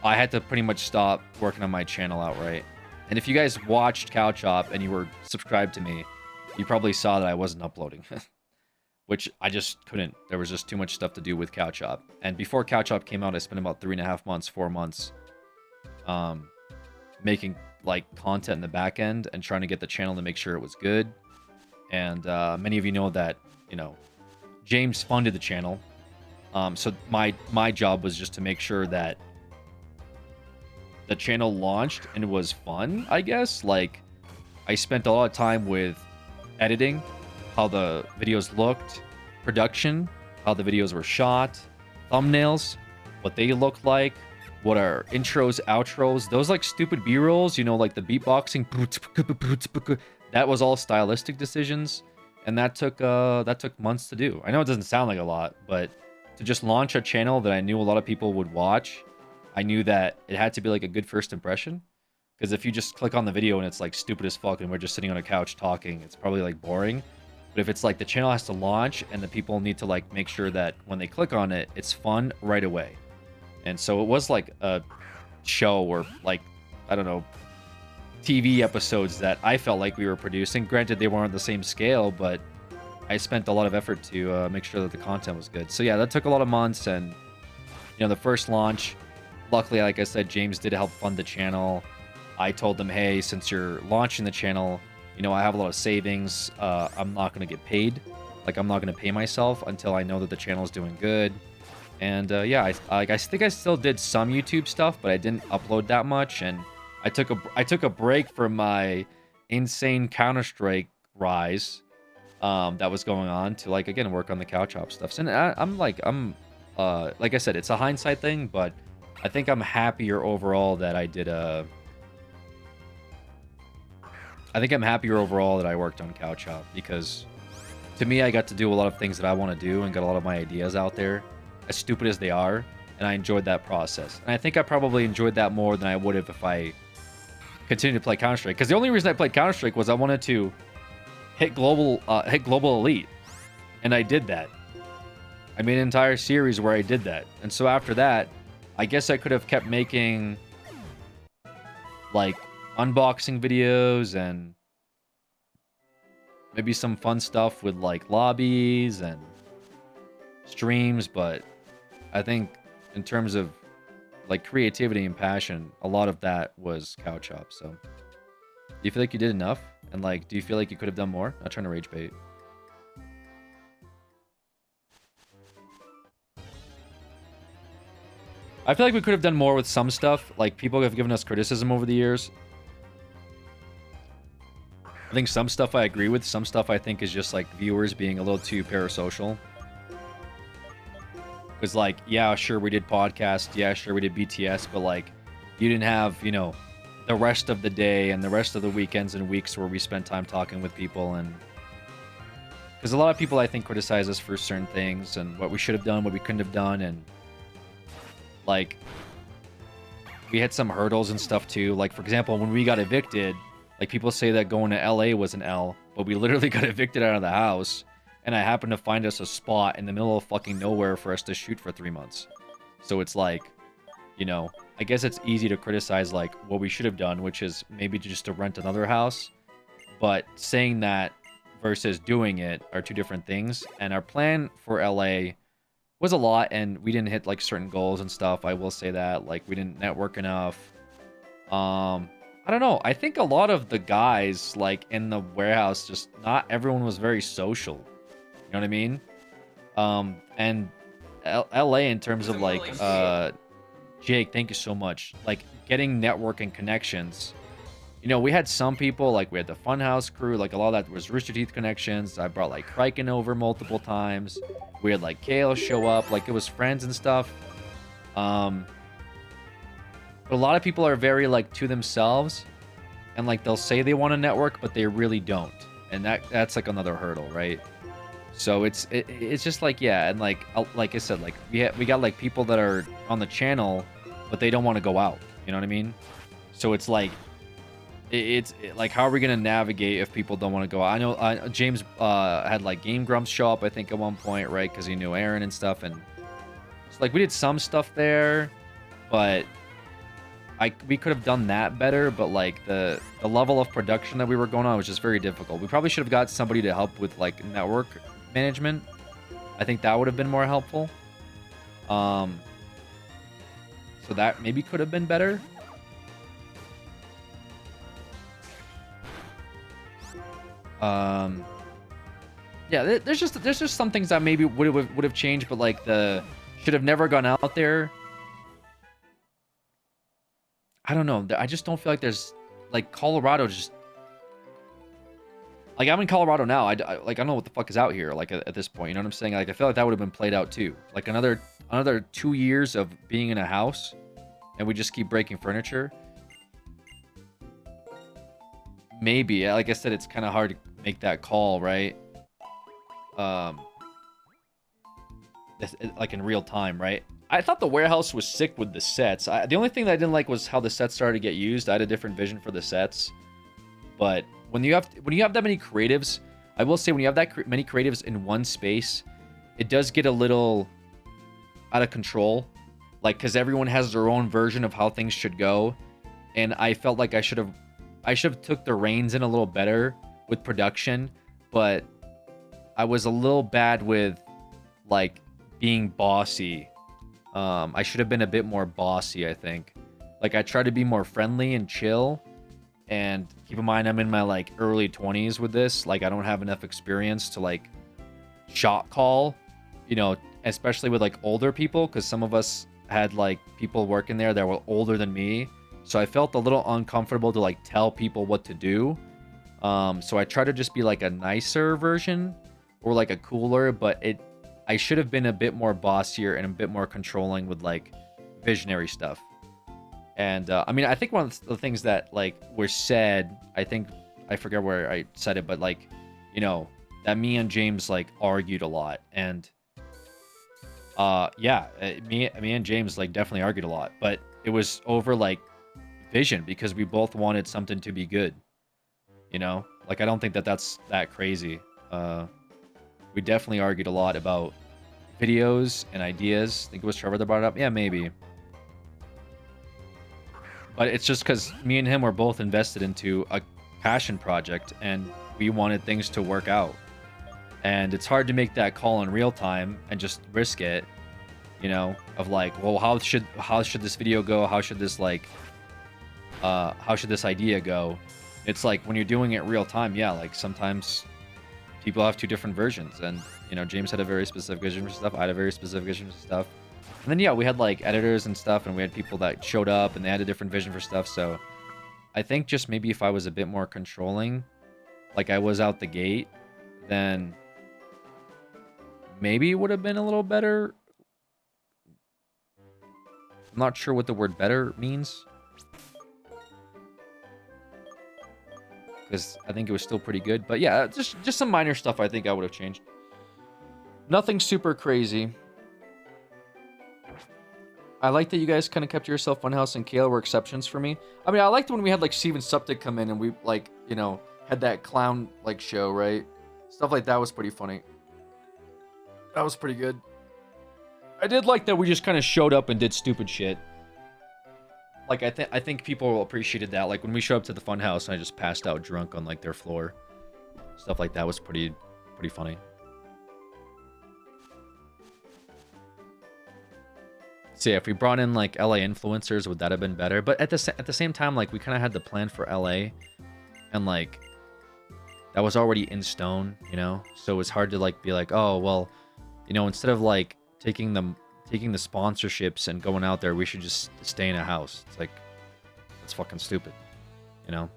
I had to pretty much stop working on my channel outright. And if you guys watched Cow Chop and you were subscribed to me, you probably saw that I wasn't uploading. Which I just couldn't. There was just too much stuff to do with Cow Chop. And before Cow Chop came out, I spent about 3.5 months, 4 months, making like content in the back end and trying to get the channel to make sure it was good. And many of you know that, you know, James funded the channel. So my job was just to make sure that the channel launched and it was fun, I guess. Like, I spent a lot of time with editing, how the videos looked, production, how the videos were shot, thumbnails, what they looked like, what are intros, outros, those like stupid B-rolls, you know, like the beatboxing, that was all stylistic decisions, and that took months to do. I know it doesn't sound like a lot, but to just launch a channel that I knew a lot of people would watch, I knew that it had to be like a good first impression. Because if you just click on the video and it's like stupid as fuck and we're just sitting on a couch talking, it's probably like boring. But if it's like the channel has to launch and the people need to like make sure that when they click on it, it's fun right away. And so it was like a show or like, I don't know, TV episodes that I felt like we were producing. Granted, they weren't the same scale, but I spent a lot of effort to make sure that the content was good. So yeah, that took a lot of months. And, you know, the first launch, luckily, like I said, James did help fund the channel. I told them, hey, since you're launching the channel, you know, I have a lot of savings. I'm not going to get paid. Like, I'm not going to pay myself until I know that the channel is doing good. And yeah, I think I still did some YouTube stuff, but I didn't upload that much. And I took a break from my insane Counter-Strike rise that was going on to, like, again, work on the Cow Chop stuff. And I'm like I said, it's a hindsight thing, but I think I'm happier overall that I did I think I'm happier overall that I worked on Cow Chop, because to me, I got to do a lot of things that I want to do and got a lot of my ideas out there, as stupid as they are, and I enjoyed that process. And I think I probably enjoyed that more than I would have if I continued to play Counter-Strike. Because the only reason I played Counter-Strike was I wanted to hit global elite, and I did that. I made an entire series where I did that. And so after that, I guess I could have kept making like unboxing videos and maybe some fun stuff with like lobbies and streams, but I think in terms of like creativity and passion, a lot of that was Cow Chop. So do you feel like you did enough? And like, do you feel like you could have done more? Not trying to rage bait. I feel like we could have done more with some stuff. Like, people have given us criticism over the years. I think some stuff I agree with. Some stuff I think is just like viewers being a little too parasocial. Because like, yeah, sure, we did podcasts. Yeah, sure, we did BTS. But like, you didn't have, you know, the rest of the day and the rest of the weekends and weeks where we spent time talking with people. And because a lot of people, I think, criticize us for certain things and what we should have done, what we couldn't have done. And like, we had some hurdles and stuff too. Like, for example, when we got evicted, like, people say that going to LA was an L, but we literally got evicted out of the house, and I happened to find us a spot in the middle of fucking nowhere for us to shoot for 3 months. So it's like, you know, I guess it's easy to criticize like what we should have done, which is maybe just to rent another house. But saying that versus doing it are two different things. And our plan for LA was a lot, and we didn't hit like certain goals and stuff. I will say that, like, we didn't network enough. I don't know. I think a lot of the guys, like, in the warehouse, just not everyone was very social. You know what I mean? And LA, in terms of, like, Jake, thank you so much. Like, getting networking connections. You know, we had some people, like, we had the Funhouse crew. Like, a lot of that was Rooster Teeth connections. I brought, like, Kriken over multiple times. We had, like, Kale show up. Like, it was friends and stuff. But a lot of people are very like to themselves, and like they'll say they want a network, but they really don't, and that's like another hurdle, right? So it's just like, yeah, and like I said, like we got like people that are on the channel, but they don't want to go out. You know what I mean? So it's like like, how are we gonna navigate if people don't want to go out? I know James had like Game Grumps show up, I think, at one point, right? Because he knew Aaron and stuff, and so, like, we did some stuff there, but we could have done that better. But like the level of production that we were going on was just very difficult. We probably should have got somebody to help with like network management. I think that would have been more helpful. So that maybe could have been better. Yeah, there's just some things that maybe would have changed, but like the should have never gone out there. I don't know. I just don't feel like there's like Colorado just like I'm in Colorado now. I like I don't know what the fuck is out here like at this point. You know what I'm saying? Like I feel like that would have been played out too. Like another 2 years of being in a house, and we just keep breaking furniture. Maybe, like I said, it's kind of hard to make that call, right? Like in real time, right? I thought the warehouse was sick with the sets. The only thing that I didn't like was how the sets started to get used. I had a different vision for the sets, but when you have that many creatives, I will say when you have that many creatives in one space, it does get a little out of control, like because everyone has their own version of how things should go, and I felt like I should have took the reins in a little better with production, but I was a little bad with like being bossy. I should have been a bit more bossy, I think. Like I tried to be more friendly and chill, and keep in mind I'm in my like early 20s with this. Like I don't have enough experience to like shot call, you know, especially with like older people, because some of us had like people working there that were older than me. So I felt a little uncomfortable to like tell people what to do. So I try to just be like a nicer version or like a cooler, but I should have been a bit more bossier and a bit more controlling with like visionary stuff. And I mean, I think one of the things that like were said, I think I forget where I said it, but like, you know, that me and James like argued a lot, and yeah, me and James like definitely argued a lot, but it was over like vision because we both wanted something to be good, you know. Like I don't think that's that crazy. We definitely argued a lot about videos and ideas. I think it was Trevor that brought it up. Yeah, maybe. But it's just because me and him were both invested into a passion project, and we wanted things to work out. And it's hard to make that call in real time and just risk it, you know, of like, well, how should this video go? How should this like, how should this idea go? It's like when you're doing it real time, yeah, like sometimes people have two different versions, and you know, James had a very specific vision for stuff. I had a very specific vision for stuff. And then yeah, we had like editors and stuff, and we had people that showed up and they had a different vision for stuff. So I think just maybe if I was a bit more controlling, like I was out the gate, then maybe it would have been a little better. I'm not sure what the word better means, because I think it was still pretty good. But yeah, just some minor stuff I think I would have changed. Nothing super crazy. I like that you guys kind of kept to yourself. Funhouse and Kale were exceptions for me. I mean, I liked when we had like Steven Suptic come in and we like, you know, had that clown like show, right? Stuff like that was pretty funny. That was pretty good. I did like that we just kind of showed up and did stupid shit. Like I think people appreciated that. Like when we showed up to the Funhouse and I just passed out drunk on like their floor. Stuff like that was pretty funny. So yeah, if we brought in like LA influencers, would that have been better? But at the same time, like we kind of had the plan for LA, and like that was already in stone, you know. So it's hard to like be like, oh well, you know, instead of like taking the sponsorships and going out there, we should just stay in a house. It's like that's fucking stupid, you know.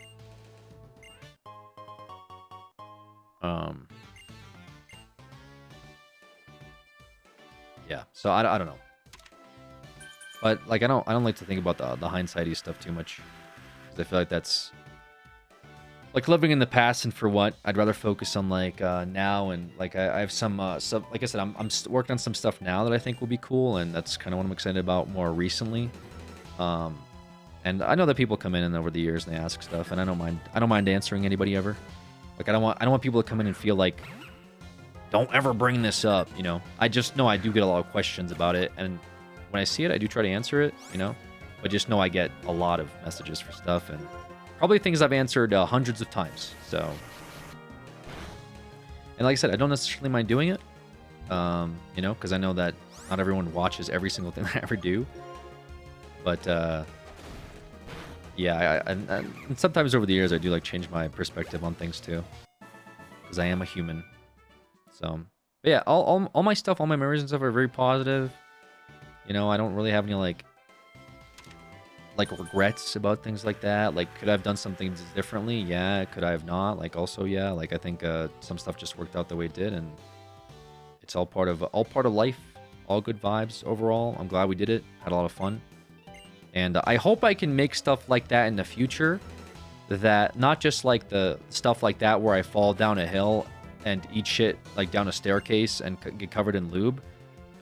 Yeah. So I don't know. But like I don't like to think about the hindsighty stuff too much, because I feel like that's like living in the past, and for what? I'd rather focus on like now, and like I have some like I said, I'm working on some stuff now that I think will be cool, and that's kind of what I'm excited about more recently. And I know that people come in and over the years and they ask stuff, and I don't mind answering anybody ever. Like I don't want people to come in and feel like, don't ever bring this up, you know. I just know I do get a lot of questions about it, and when I see it, I do try to answer it, you know. But just know I get a lot of messages for stuff, and probably things I've answered hundreds of times. So, and like I said, I don't necessarily mind doing it, you know, because I know that not everyone watches every single thing I ever do. But yeah, and sometimes over the years I do like change my perspective on things too, because I am a human. So, but yeah, all my stuff, all my memories and stuff are very positive. You know, I don't really have any like regrets about things like that. Like, could I have done some things differently? Yeah. Could I have not? Like, also, yeah. Like, I think some stuff just worked out the way it did, and it's all part of life. All good vibes overall. I'm glad we did it. Had a lot of fun, and I hope I can make stuff like that in the future. That not just like the stuff like that where I fall down a hill and eat shit like down a staircase and get covered in lube,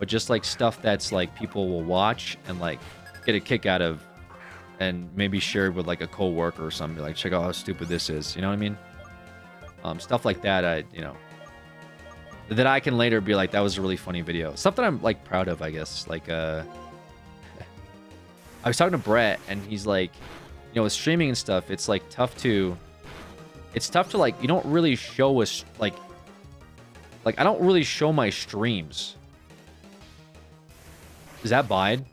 but just like stuff that's like people will watch and like get a kick out of, and maybe share with like a coworker or something, like, check out how stupid this is, you know what I mean? Stuff like that, you know, that I can later be like, that was a really funny video. Stuff that I'm like proud of, I guess. Like I was talking to Brett, and he's like, you know, with streaming and stuff, it's like tough to like, you don't really show us like I don't really show my streams. Is that Bide?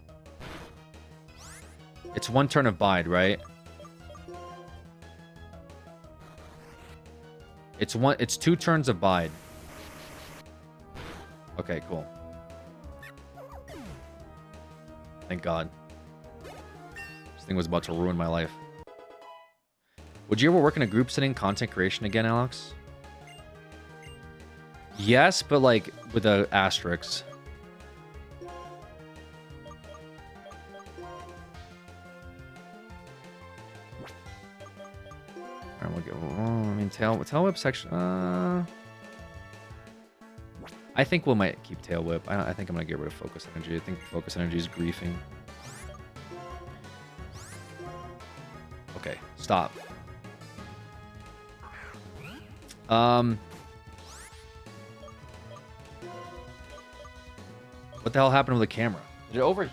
It's one turn of Bide, right? It's 2 turns of Bide. Okay, cool. Thank God. This thing was about to ruin my life. Would you ever work in a group setting content creation again, Alex? Yes, but like with a asterisk. We'll get, I mean, tail whip section. I think we might keep tail whip. I think I'm gonna get rid of focus energy. I think focus energy is griefing. Okay, stop. What the hell happened with the camera? Did it overheat?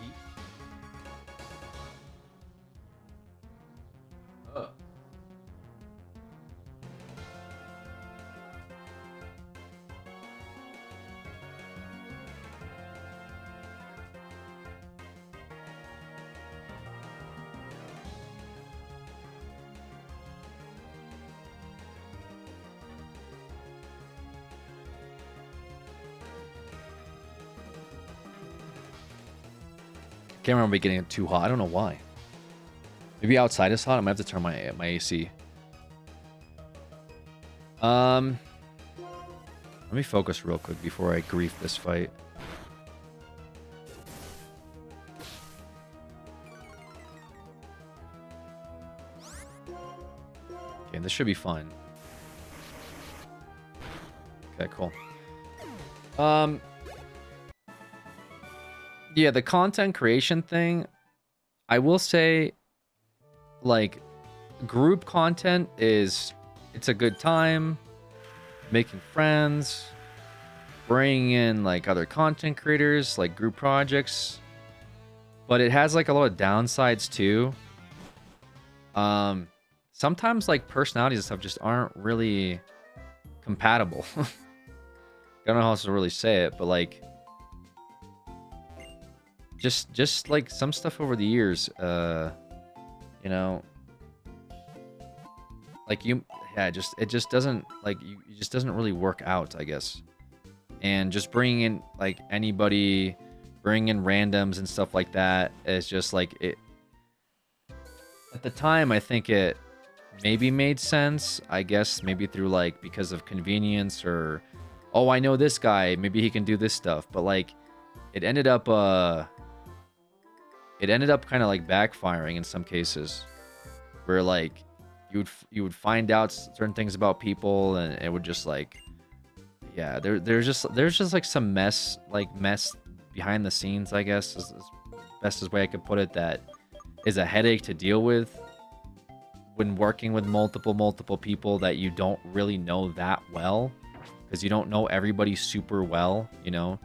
Camera might be getting too hot. I don't know why. Maybe outside is hot. I might have to turn my AC. Let me focus real quick before I grief this fight. Okay, this should be fine. Okay, cool. Yeah, the content creation thing, I will say, like, group content it's a good time, making friends, bringing in, like, other content creators, like, group projects, but it has, like, a lot of downsides, too. Sometimes, like, personalities and stuff just aren't really compatible. I don't know how else to really say it, but, like, just like some stuff over the years, you know, like it just doesn't like it just doesn't really work out, I guess. And just bringing in like anybody, bringing in randoms and stuff like that is just like it. At the time, I think it maybe made sense, I guess, maybe through like because of convenience or, oh, I know this guy, maybe he can do this stuff, but like it ended up it ended up kind of like backfiring in some cases, where like you would find out certain things about people, and it would just like, yeah, there's just like some mess behind the scenes, I guess is best way I could put it, that is a headache to deal with when working with multiple people that you don't really know that well, because you don't know everybody super well, you know.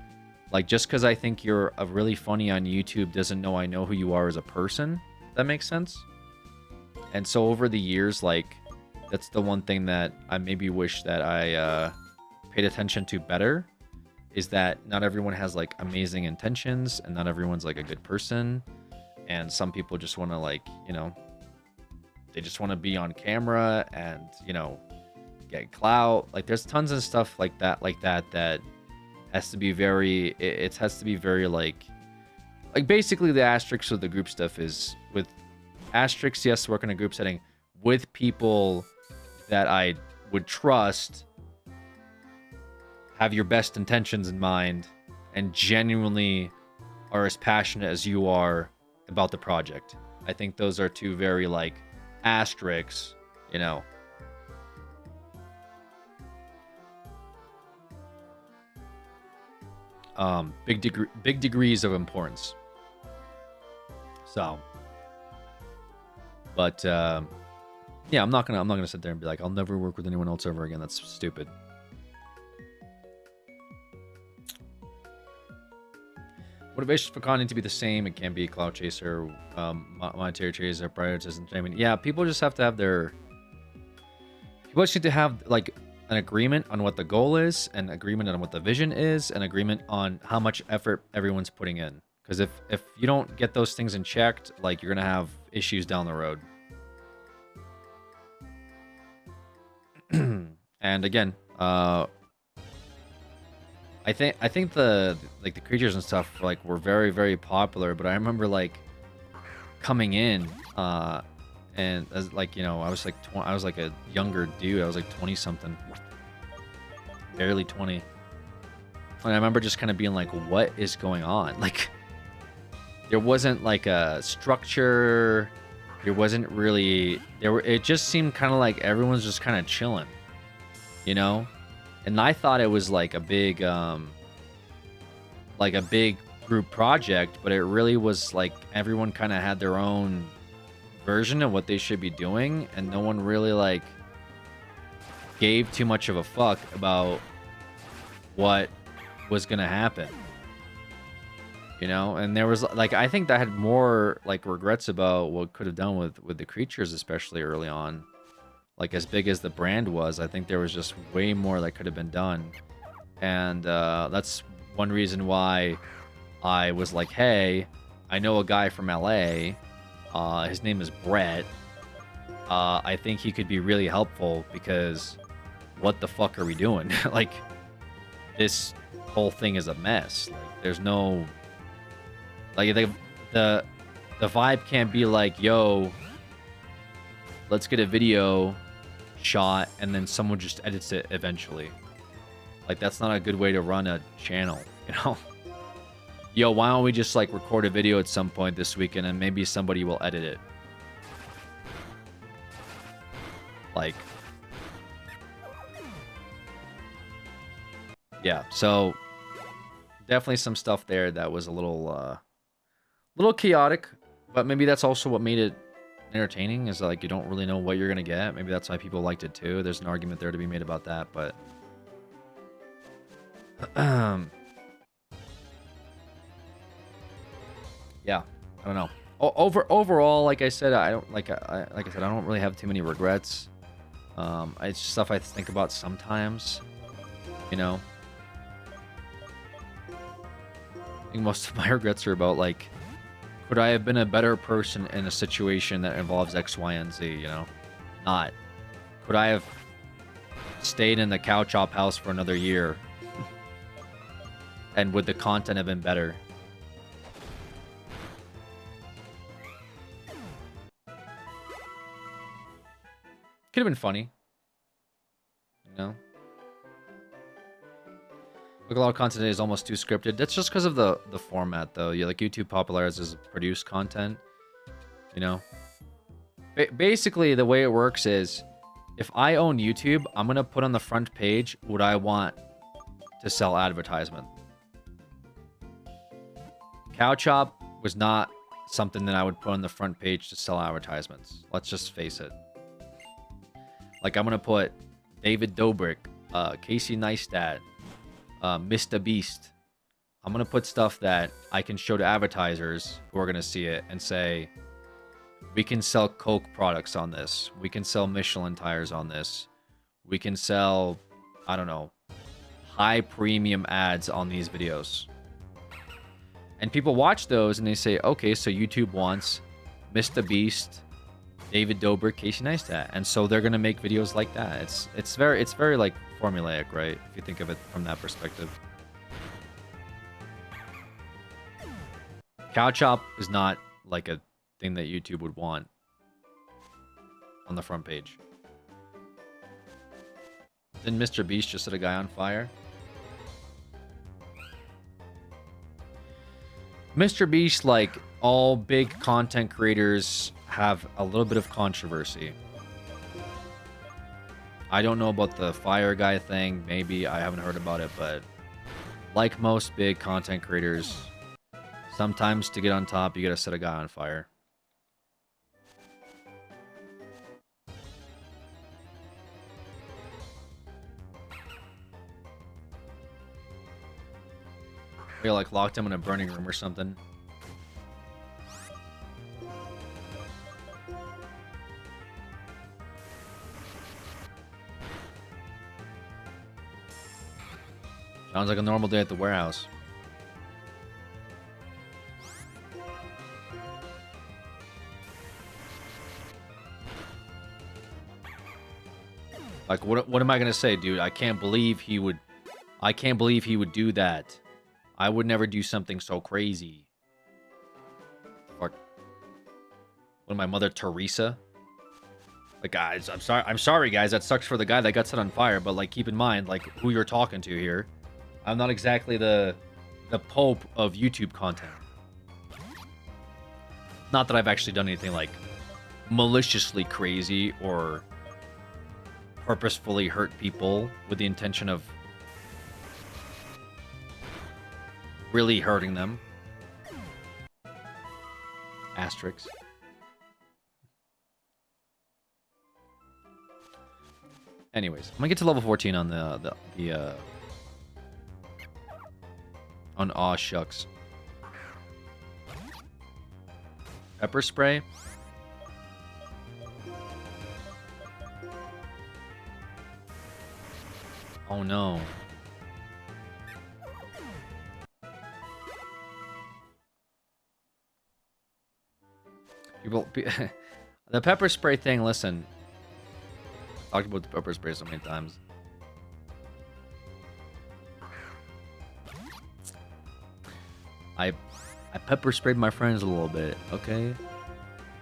Like, just because I think you're really funny on YouTube doesn't know I know who you are as a person. That makes sense. And so over the years, like, that's the one thing that I maybe wish that I paid attention to better, is that not everyone has like amazing intentions, and not everyone's like a good person, and some people just want to, like, you know, they just want to be on camera and, you know, get clout. Like, there's tons of stuff like that that has to be very, it has to be very like basically the asterisk of the group stuff is with asterisks, yes, work in a group setting with people that I would trust, have your best intentions in mind, and genuinely are as passionate as you are about the project. I think those are two very like asterisks, you know. Big degrees of importance. So, but yeah, I'm not gonna sit there and be like, I'll never work with anyone else ever again. That's stupid. Motivations for con need to be the same. It can't be a cloud chaser, monetary chaser, prioritization. I mean, yeah, people just have to have their. People just need to have like an agreement on what the goal is, an agreement on what the vision is, an agreement on how much effort everyone's putting in. Because if you don't get those things in checked, like, you're gonna have issues down the road. And again, I think the creatures and stuff like were very, very popular, but I remember like coming in and as like, you know, I was like a younger dude. I was like 20 something, barely 20. And I remember just kind of being like, what is going on? Like, there wasn't like a structure. There wasn't really, it just seemed kind of like everyone's just kind of chilling, you know? And I thought it was like a big group project, but it really was like everyone kind of had their own version of what they should be doing, and no one really like gave too much of a fuck about what was gonna happen, you know. And there was like, I think that had more like regrets about what could have done with the creatures, especially early on. Like, as big as the brand was, I think there was just way more that could have been done. And that's one reason why I was like, hey, I know a guy from LA. His name is Brett. I think he could be really helpful, because what the fuck are we doing? Like, this whole thing is a mess. Like, there's no... Like, the vibe can't be like, yo, let's get a video shot and then someone just edits it eventually. Like, that's not a good way to run a channel, you know? Yo, why don't we just like record a video at some point this weekend and maybe somebody will edit it? Like, yeah, so definitely some stuff there that was a little chaotic, but maybe that's also what made it entertaining, is like you don't really know what you're gonna get. Maybe that's why people liked it too. There's an argument there to be made about that, but yeah, I don't know. Overall, like I said, I don't like I said, I don't really have too many regrets. It's just stuff I think about sometimes, you know. I think most of my regrets are about like, could I have been a better person in a situation that involves X, Y, and Z, you know? Not. Could I have stayed in the cow chop house for another year? And would the content have been better? Could have been funny. You know? Like a lot of content today is almost too scripted. That's just because of the format, though. Yeah, like YouTube popularizes produced content. You know, basically the way it works is, if I own YouTube, I'm gonna put on the front page what I want to sell advertisement. Cow Chop was not something that I would put on the front page to sell advertisements. Let's just face it. Like, I'm gonna put David Dobrik, Casey Neistat, Mr. Beast. I'm gonna put stuff that I can show to advertisers who are gonna see it and say, we can sell Coke products on this. We can sell Michelin tires on this. We can sell, I don't know, high premium ads on these videos. And people watch those and they say, okay, so YouTube wants Mr. Beast, David Dobrik, Casey Neistat, and so they're gonna make videos like that. It's very like formulaic, right? If you think of it from that perspective. Cow Chop is not like a thing that YouTube would want on the front page. Didn't Mr. Beast just set a guy on fire? Mr. Beast, like all big content creators, have a little bit of controversy. I don't know about the fire guy thing. Maybe I haven't heard about it, but like most big content creators, sometimes to get on top, you gotta set a guy on fire. Or like locked him in a burning room or something. Sounds like a normal day at the warehouse. Like, what am I gonna say, dude? I can't believe he would do that. I would never do something so crazy. Fuck. What am I, Mother Teresa? Like, guys, I'm sorry, guys. That sucks for the guy that got set on fire. But like, keep in mind, like, who you're talking to here. I'm not exactly the Pope of YouTube content. Not that I've actually done anything like maliciously crazy or purposefully hurt people with the intention of really hurting them. Asterix. Anyways, I'm gonna get to level 14 on the on Aw Shucks. Pepper spray. Oh no. The pepper spray thing, listen. I've talked about the pepper spray so many times. I pepper sprayed my friends a little bit, okay?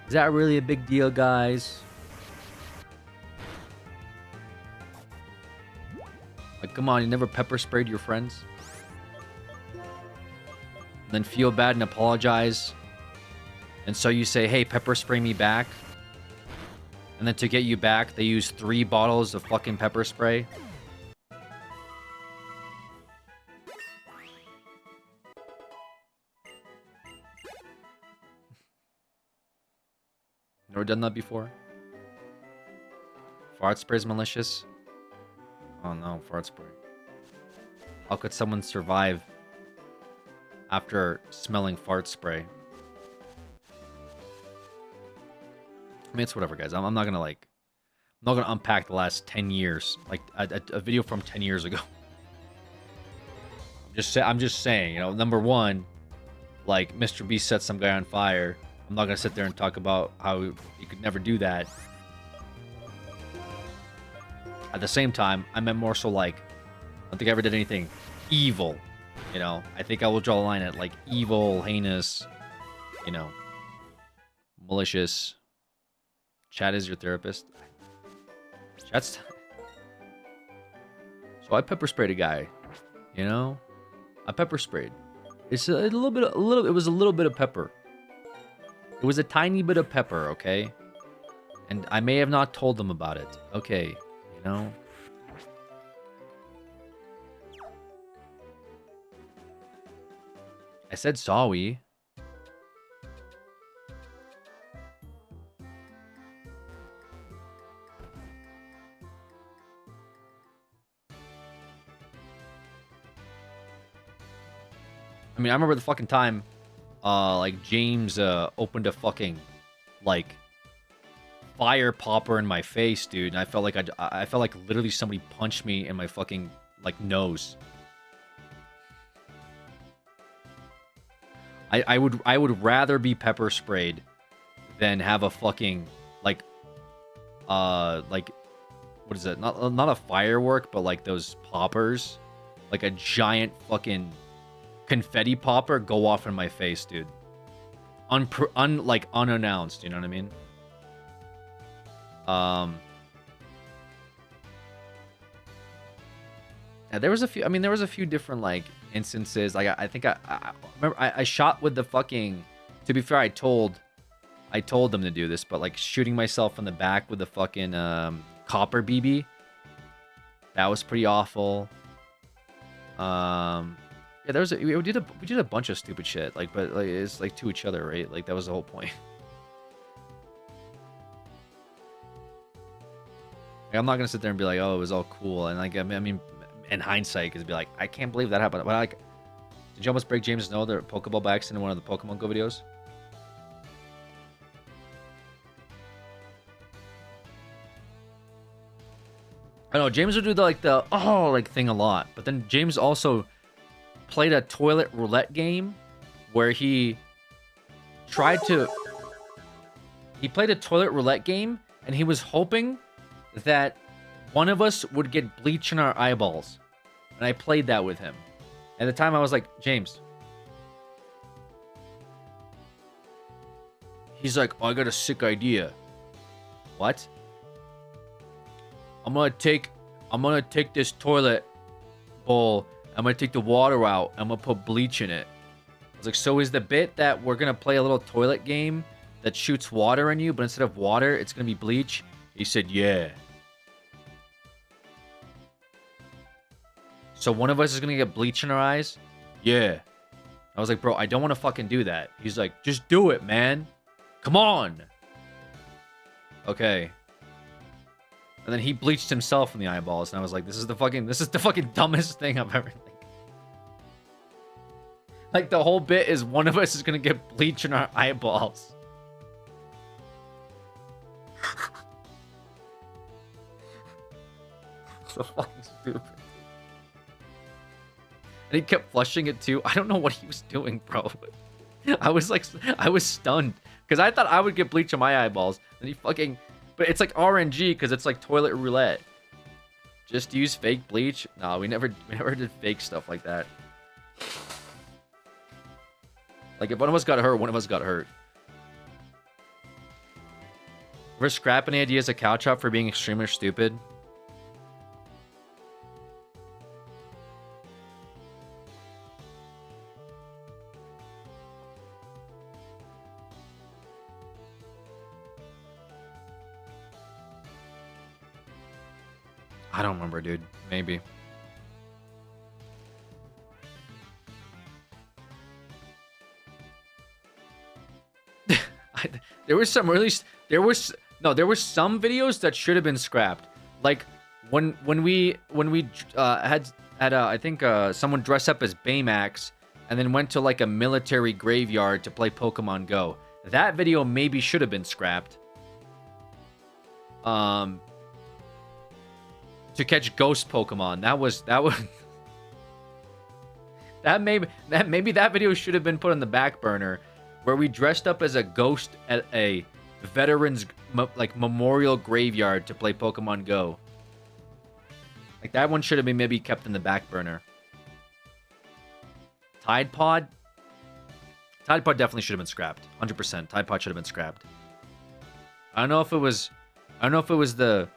Is that really a big deal, guys? Like, come on, you never pepper sprayed your friends? And then feel bad and apologize. And so you say, hey, pepper spray me back. And then to get you back, they use 3 bottles of fucking pepper spray. Never done that before? Fart spray's malicious? Oh no, fart spray. How could someone survive after smelling fart spray? I mean, it's whatever, guys. I'm not gonna like, I'm not gonna unpack the last 10 years, like a video from 10 years ago. I'm just saying, you know, number one, like Mr. Beast set some guy on fire. I'm not gonna sit there and talk about how he could never do that. At the same time, I meant more so like, I don't think I ever did anything evil. You know, I think I will draw a line at like evil, heinous, you know, malicious. Chat is your therapist. Chat's... So I pepper sprayed a guy. You know? I pepper sprayed. It's a little bit, it was a little bit of pepper. It was a tiny bit of pepper, okay? And I may have not told them about it. Okay, you know? I said sorry. I mean, I remember the fucking time, like, James, opened a fucking, like, fire popper in my face, dude. And I felt like I felt like literally somebody punched me in my fucking, like, nose. I would rather be pepper sprayed than have a fucking, like, what is it? Not a firework, but like those poppers, like a giant fucking confetti popper go off in my face, dude. Like unannounced, you know what I mean? Yeah, there was a few. I mean, there was a few different like instances. Like I think I remember I shot with the fucking. To be fair, I told them to do this, but like shooting myself in the back with the fucking copper BB. That was pretty awful. Yeah, there was we did a bunch of stupid shit. Like, but like it's like to each other, right? Like that was the whole point. Like, I'm not gonna sit there and be like, oh, it was all cool, and like I mean, in hindsight, because be like, I can't believe that happened. But like, did you almost break James' nose or Pokeball by accident in one of the Pokemon Go videos? I know James would do the thing a lot, but then James also played a toilet roulette game where he played a toilet roulette game and he was hoping that one of us would get bleach in our eyeballs. And I played that with him. At the time I was like, James. He's like, oh, I got a sick idea. What? I'm gonna take this toilet bowl. I'm gonna take the water out. I'm gonna put bleach in it. I was like, so is the bit that we're gonna play a little toilet game that shoots water in you, but instead of water, it's gonna be bleach? He said, yeah. So one of us is gonna get bleach in our eyes? Yeah. I was like, bro, I don't want to fucking do that. He's like, just do it, man. Come on. Okay. And then he bleached himself in the eyeballs, and I was like, this is the fucking dumbest thing I've ever. Like the whole bit is one of us is gonna get bleach in our eyeballs. So fucking stupid. And he kept flushing it too. I don't know what he was doing, bro. I was stunned because I thought I would get bleach in my eyeballs, and he fucking. But it's like RNG because it's like toilet roulette. Just use fake bleach? No, we never did fake stuff like that. Like if one of us got hurt, one of us got hurt. Ever scrap any ideas of Cow Chop for being extremely stupid? I don't remember, dude. Maybe. There were some really... There were some videos that should have been scrapped. Like, when we had I think someone dress up as Baymax and then went to like a military graveyard to play Pokemon Go. That video maybe should have been scrapped. To catch ghost Pokemon. That was maybe that video should have been put on the back burner, where we dressed up as a ghost at a veterans like memorial graveyard to play Pokemon Go. Like that one should have been maybe kept in the back burner. Tide Pod definitely should have been scrapped. 100%. Tide Pod should have been scrapped. I don't know if it was the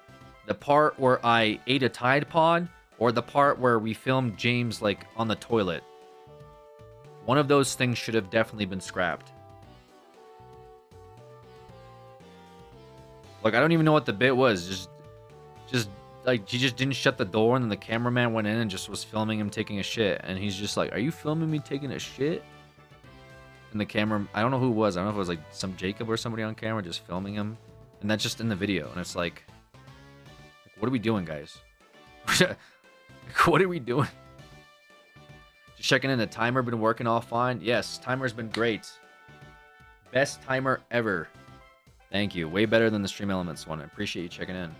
part where I ate a Tide Pod, or the part where we filmed James like on the toilet. One of those things should have definitely been scrapped. Like, I don't even know what the bit was. Just like, he just didn't shut the door, and then the cameraman went in and just was filming him taking a shit. And he's just like, "Are you filming me taking a shit?" And the camera, I don't know who it was. I don't know if it was like some Jacob or somebody on camera just filming him. And that's just in the video. And it's like, what are we doing, guys? What are we doing? Just checking in. The timer been working all fine. Yes, timer's been great. Best timer ever. Thank you. Way better than the Stream Elements one. I appreciate you checking in.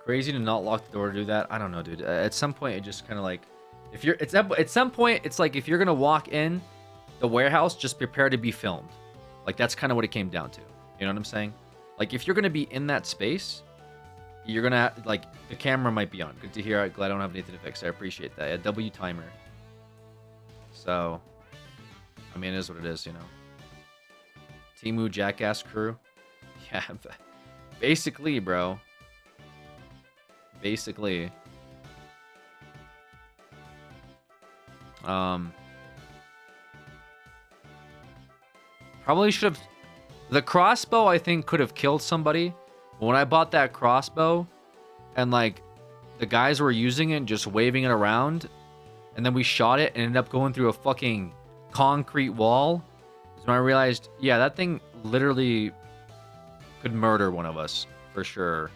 Crazy to not lock the door to do that. I don't know, dude. At some point, it just kind of like, if you're, at some point, it's like if you're gonna walk in the warehouse, just prepare to be filmed. Like, that's kind of what it came down to. You know what I'm saying? Like, if you're gonna be in that space, you're gonna like, the camera might be on. Good to hear. Glad I don't have anything to fix. I appreciate that. A W timer. So, I mean, it is what it is, you know. Timu Jackass crew. Yeah, basically, bro. Basically. Probably should have. The crossbow, I think, could have killed somebody. But when I bought that crossbow, and like the guys were using it, and just waving it around, and then we shot it and ended up going through a fucking concrete wall. So I realized, yeah, that thing literally could murder one of us for sure.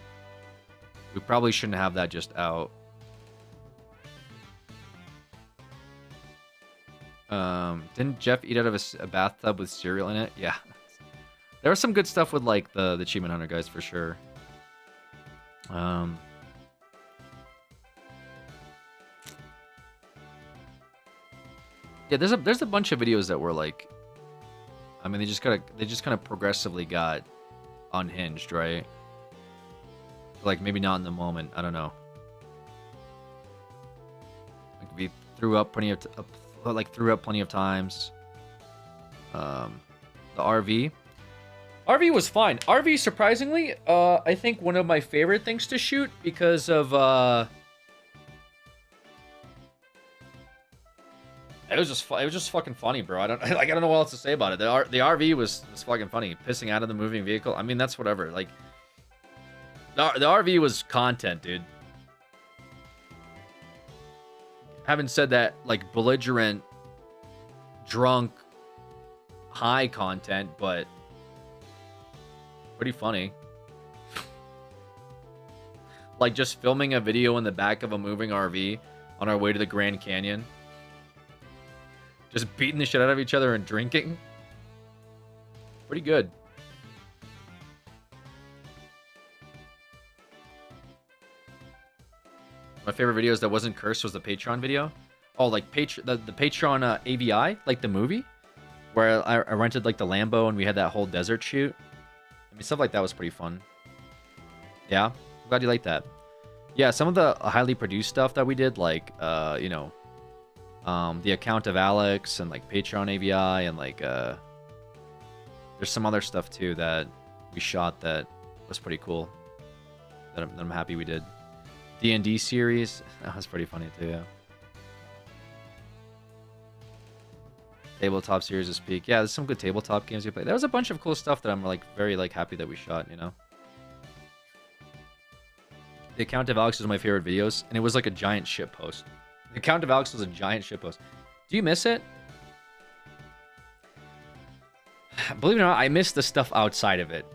We probably shouldn't have that just out. Didn't Jeff eat out of a bathtub with cereal in it? Yeah. There was some good stuff with like the Achievement Hunter guys for sure. Yeah, there's a bunch of videos that were like, I mean, they just kind of progressively got unhinged, right? Like, maybe not in the moment. I don't know. Like, we threw up plenty of times. The RV was fine. RV, surprisingly, I think one of my favorite things to shoot because of it was just fucking funny, bro. I don't know what else to say about it. The RV was fucking funny. Pissing out of the moving vehicle. I mean, that's whatever. Like, the RV was content, dude. Having said that, like, belligerent, drunk, high content, but pretty funny. Like, just filming a video in the back of a moving RV on our way to the Grand Canyon. Just beating the shit out of each other and drinking. Pretty good. My favorite videos that wasn't cursed was the Patreon video. Oh, like the Patreon AVI, like the movie, where I rented like the Lambo and we had that whole desert shoot. I mean, stuff like that was pretty fun. Yeah, I'm glad you like that. Yeah, some of the highly produced stuff that we did, like you know, the account of Alex and like Patreon AVI and like there's some other stuff too that we shot that was pretty cool. That I'm happy we did. D&D series, that was pretty funny too. Yeah. Tabletop series is peak. Yeah, there's some good tabletop games we played. There was a bunch of cool stuff that I'm like very like happy that we shot. You know. The account of Alex was one of my favorite videos, and it was like a giant shit post. The account of Alex was a giant shit post. Do you miss it? Believe it or not, I miss the stuff outside of it.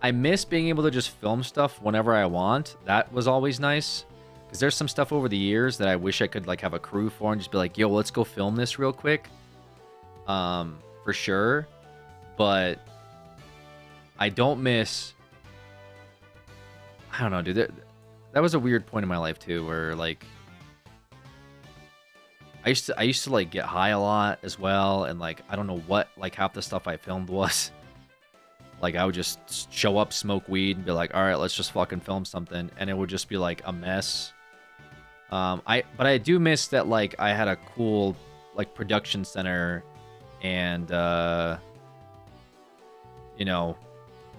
I miss being able to just film stuff whenever I want. That was always nice. Because there's some stuff over the years that I wish I could like have a crew for and just be like, yo, let's go film this real quick. For sure. But I don't miss... I don't know, dude. That was a weird point in my life too, where like I used to like get high a lot as well, and like I don't know what like half the stuff I filmed was. Like, I would just show up, smoke weed, and be like, all right, let's just fucking film something, and it would just be like a mess. But I do miss that like I had a cool like production center, and you know,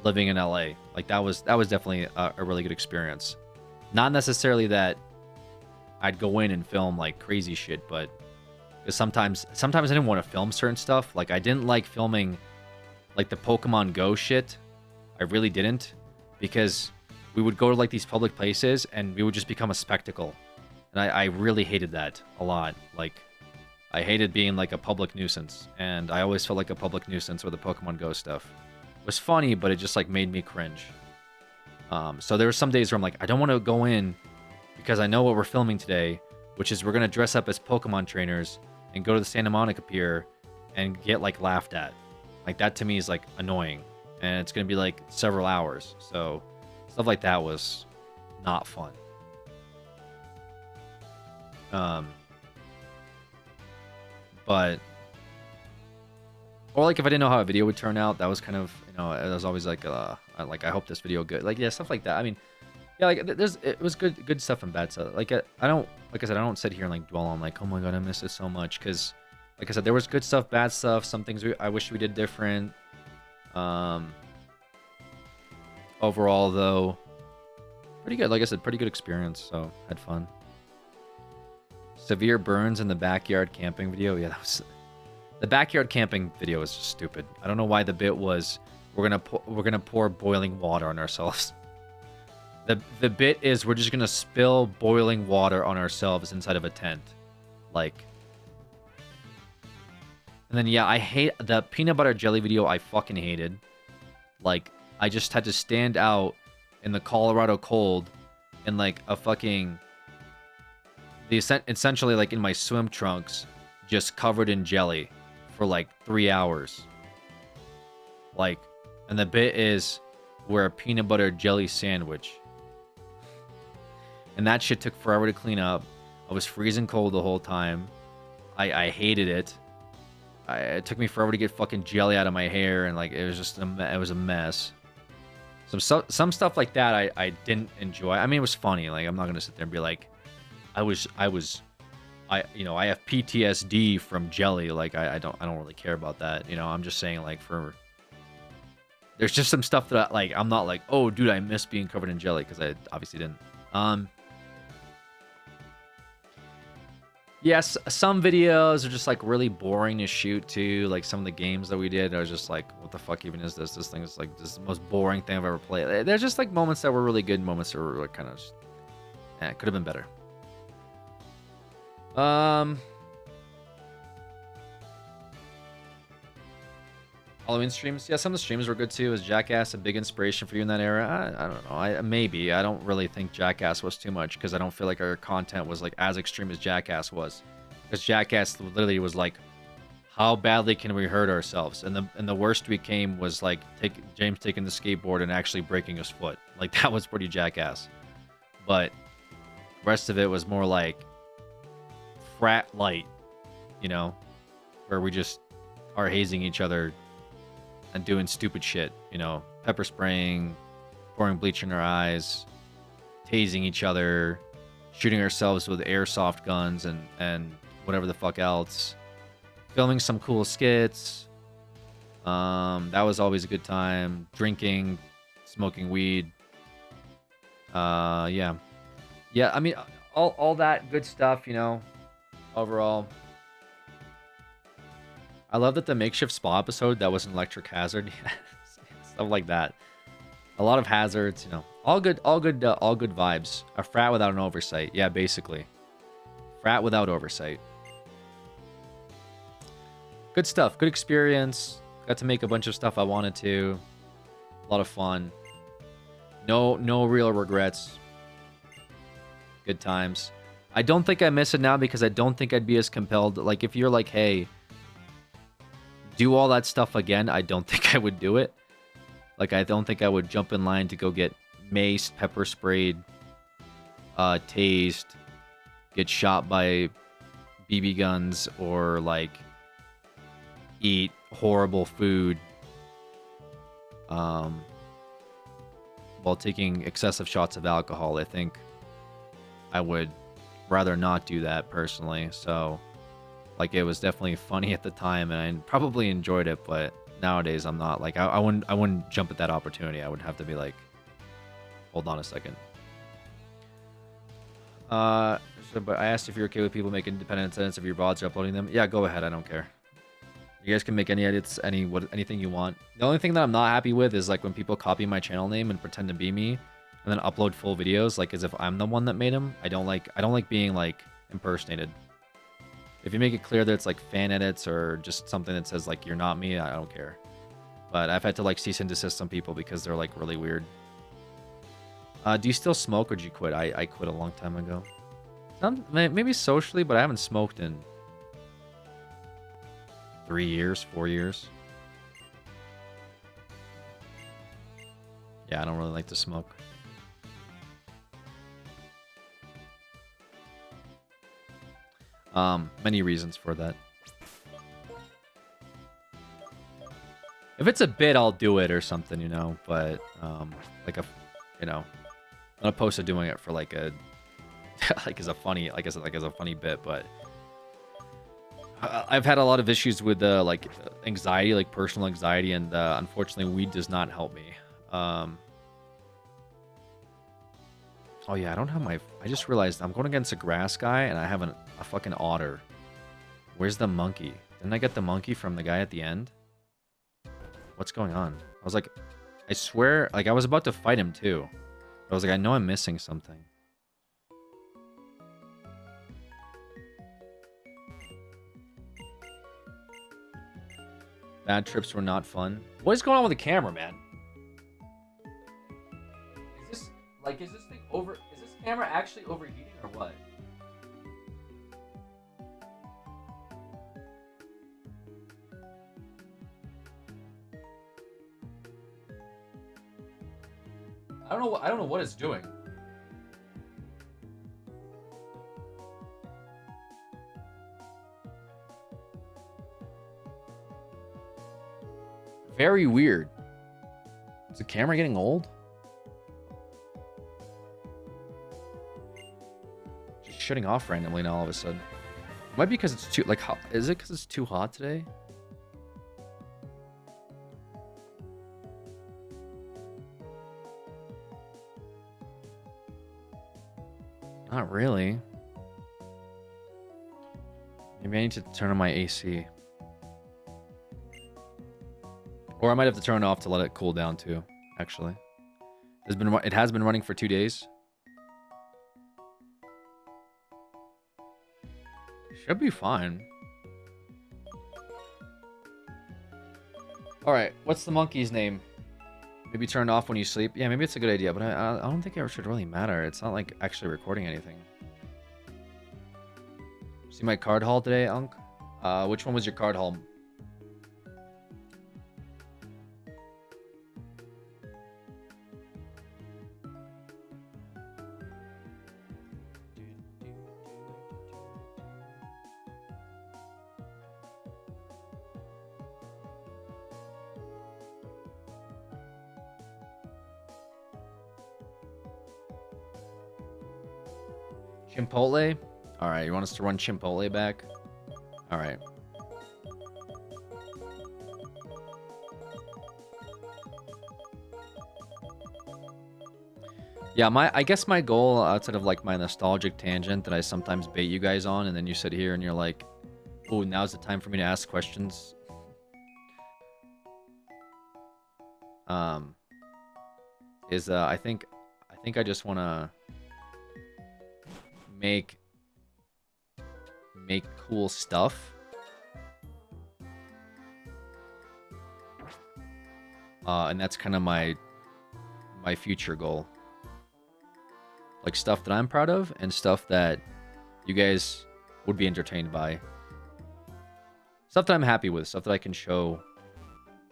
living in LA. Like that was definitely a really good experience. Not necessarily that I'd go in and film like crazy shit, but sometimes I didn't want to film certain stuff. Like I didn't like filming like the Pokemon Go shit. I really didn't, because we would go to like these public places and we would just become a spectacle. And I really hated that a lot. Like I hated being like a public nuisance, and I always felt like a public nuisance with the Pokemon Go stuff. It was funny, but it just like made me cringe. So there were some days where I'm like, I don't want to go in because I know what we're filming today, which is we're gonna dress up as Pokemon trainers and go to the Santa Monica Pier and get like laughed at. Like that to me is like annoying, and it's gonna be like several hours. So stuff like that was not fun. But or like if I didn't know how a video would turn out, that was kind of, you know, it was always like I hope this video good. Like yeah, stuff like that. I mean, yeah, like it was good stuff and bad stuff. Like I don't, like I said, I don't sit here and like dwell on like, oh my god, I miss it so much, because like I said, there was good stuff, bad stuff, some things I wish we did different. Overall though, pretty good. Like I said, pretty good experience, so had fun. Severe burns in the backyard camping video. Yeah, that was the backyard camping video was just stupid. I don't know why the bit was we're gonna pour boiling water on ourselves. The bit is we're just gonna spill boiling water on ourselves inside of a tent, like. And then yeah, I hate the peanut butter jelly video. I fucking hated. Like I just had to stand out in the Colorado cold in like a fucking essentially like in my swim trunks, just covered in jelly for like 3 hours. Like, and the bit is we're a peanut butter jelly sandwich. And that shit took forever to clean up. I was freezing cold the whole time. I hated it. It took me forever to get fucking jelly out of my hair, and like it was just it was a mess. Some stuff like that I didn't enjoy. I mean, it was funny. Like I'm not gonna sit there and be like, I you know, I have PTSD from jelly. Like I don't really care about that. You know, I'm just saying like there's just some stuff that like I'm not like, oh dude, I miss being covered in jelly, because I obviously didn't. Yes, some videos are just like really boring to shoot too. Like some of the games that we did, I was just like, what the fuck even is this? This thing is like, this is the most boring thing I've ever played. There's just like moments that were really good, moments that were like kind of, it could have been better. Halloween streams, yeah, some of the streams were good too. Was Jackass a big inspiration for you in that era? I don't know. Maybe. I don't really think Jackass was too much, because I don't feel like our content was like as extreme as Jackass was. Because Jackass literally was like, how badly can we hurt ourselves? And the worst we came was like James taking the skateboard and actually breaking his foot. Like that was pretty Jackass. But the rest of it was more like frat light, you know, where we just are hazing each other and doing stupid shit, you know, pepper spraying, pouring bleach in our eyes, tasing each other, shooting ourselves with airsoft guns and whatever the fuck else, filming some cool skits. That was always a good time. Drinking, smoking weed. Yeah. I mean, all that good stuff, you know, overall. I love that the makeshift spa episode, that was an electric hazard. Stuff like that. A lot of hazards, you know. All good vibes. A frat without an oversight. Yeah, basically. Frat without oversight. Good stuff. Good experience. Got to make a bunch of stuff I wanted to. A lot of fun. No real regrets. Good times. I don't think I miss it now, because I don't think I'd be as compelled. Like, if you're like, hey, do all that stuff again, I don't think I would do it. Like, I don't think I would jump in line to go get maced, pepper sprayed, tased, get shot by BB guns, or like eat horrible food while taking excessive shots of alcohol. I think I would rather not do that personally. So like, it was definitely funny at the time and I probably enjoyed it, but nowadays I'm not. Like I wouldn't jump at that opportunity. I would have to be like, hold on a second. But I asked if you're okay with people making independent edits of your VODs or uploading them. Yeah, go ahead. I don't care. You guys can make any edits, anything you want. The only thing that I'm not happy with is like when people copy my channel name and pretend to be me, and then upload full videos like as if I'm the one that made them. I don't like being like impersonated. If you make it clear that it's like fan edits or just something that says like you're not me, I don't care. But I've had to like cease and desist some people because they're like really weird. Do you still smoke or did you quit? I quit a long time ago. Maybe socially, but I haven't smoked in 3 years, 4 years. Yeah, I don't really like to smoke. Many reasons for that. If it's a bit, I'll do it or something, you know. But like you know, I'm not opposed to doing it for like a as a funny bit. But I've had a lot of issues with like anxiety, like personal anxiety, and unfortunately, weed does not help me. Oh yeah, I don't have my. I just realized I'm going against a grass guy, and I have a fucking otter. Where's the monkey? Didn't I get the monkey from the guy at the end? What's going on? I was like, I swear, like I was about to fight him too. I was like, I know I'm missing something. Bad trips were not fun. What is going on with the camera, man? Is this thing over? Is this camera actually overheating or what? I don't know what it's doing. Very weird. Is the camera getting old? Just shutting off randomly now all of a sudden. It might be because it's too, like, hot. Is it because it's too hot today? Not really. Maybe I need to turn on my AC. Or I might have to turn it off to let it cool down too, actually. It has been running for 2 days. Should be fine. Alright, what's the monkey's name? Maybe turn it off when you sleep? Yeah, maybe it's a good idea, but I don't think it should really matter. It's not like actually recording anything. See my card haul today, Unk? Which one was your card haul? Chipotle? Alright, you want us to run Chipotle back? Alright. Yeah, I guess my goal, outside of like my nostalgic tangent that I sometimes bait you guys on, and then you sit here and you're like, oh, now's the time for me to ask questions. I think I just wanna make cool stuff. And that's kind of my future goal. Like stuff that I'm proud of and stuff that you guys would be entertained by. Stuff that I'm happy with, stuff that I can show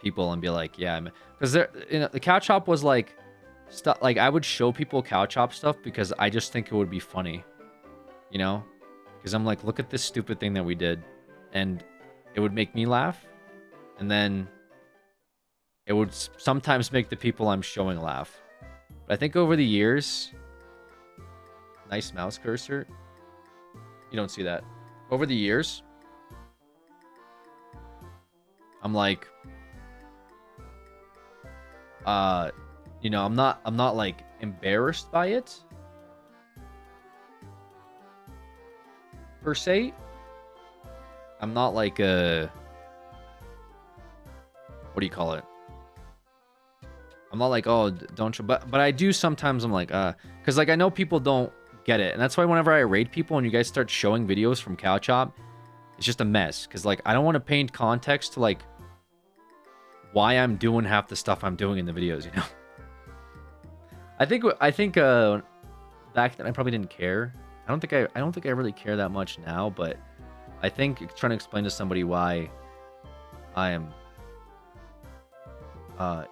people and be like, yeah, because the couch hop was like stuff like I would show people couch hop stuff because I just think it would be funny. You know? Because I'm like, look at this stupid thing that we did. And it would make me laugh. And then it would sometimes make the people I'm showing laugh. But I think over the years... Nice mouse cursor. You don't see that. Over the years... I'm like... you know, I'm not like embarrassed by it per se. I'm not like a, what do you call it? I'm not like, oh, don't you, but I do sometimes. I'm like, because like I know people don't get it, and that's why whenever I raid people and you guys start showing videos from Cow Chop, it's just a mess. Because like I don't want to paint context to like why I'm doing half the stuff I'm doing in the videos, you know. I think back then I probably didn't care. I don't think I really care that much now, but I think trying to explain to somebody why I am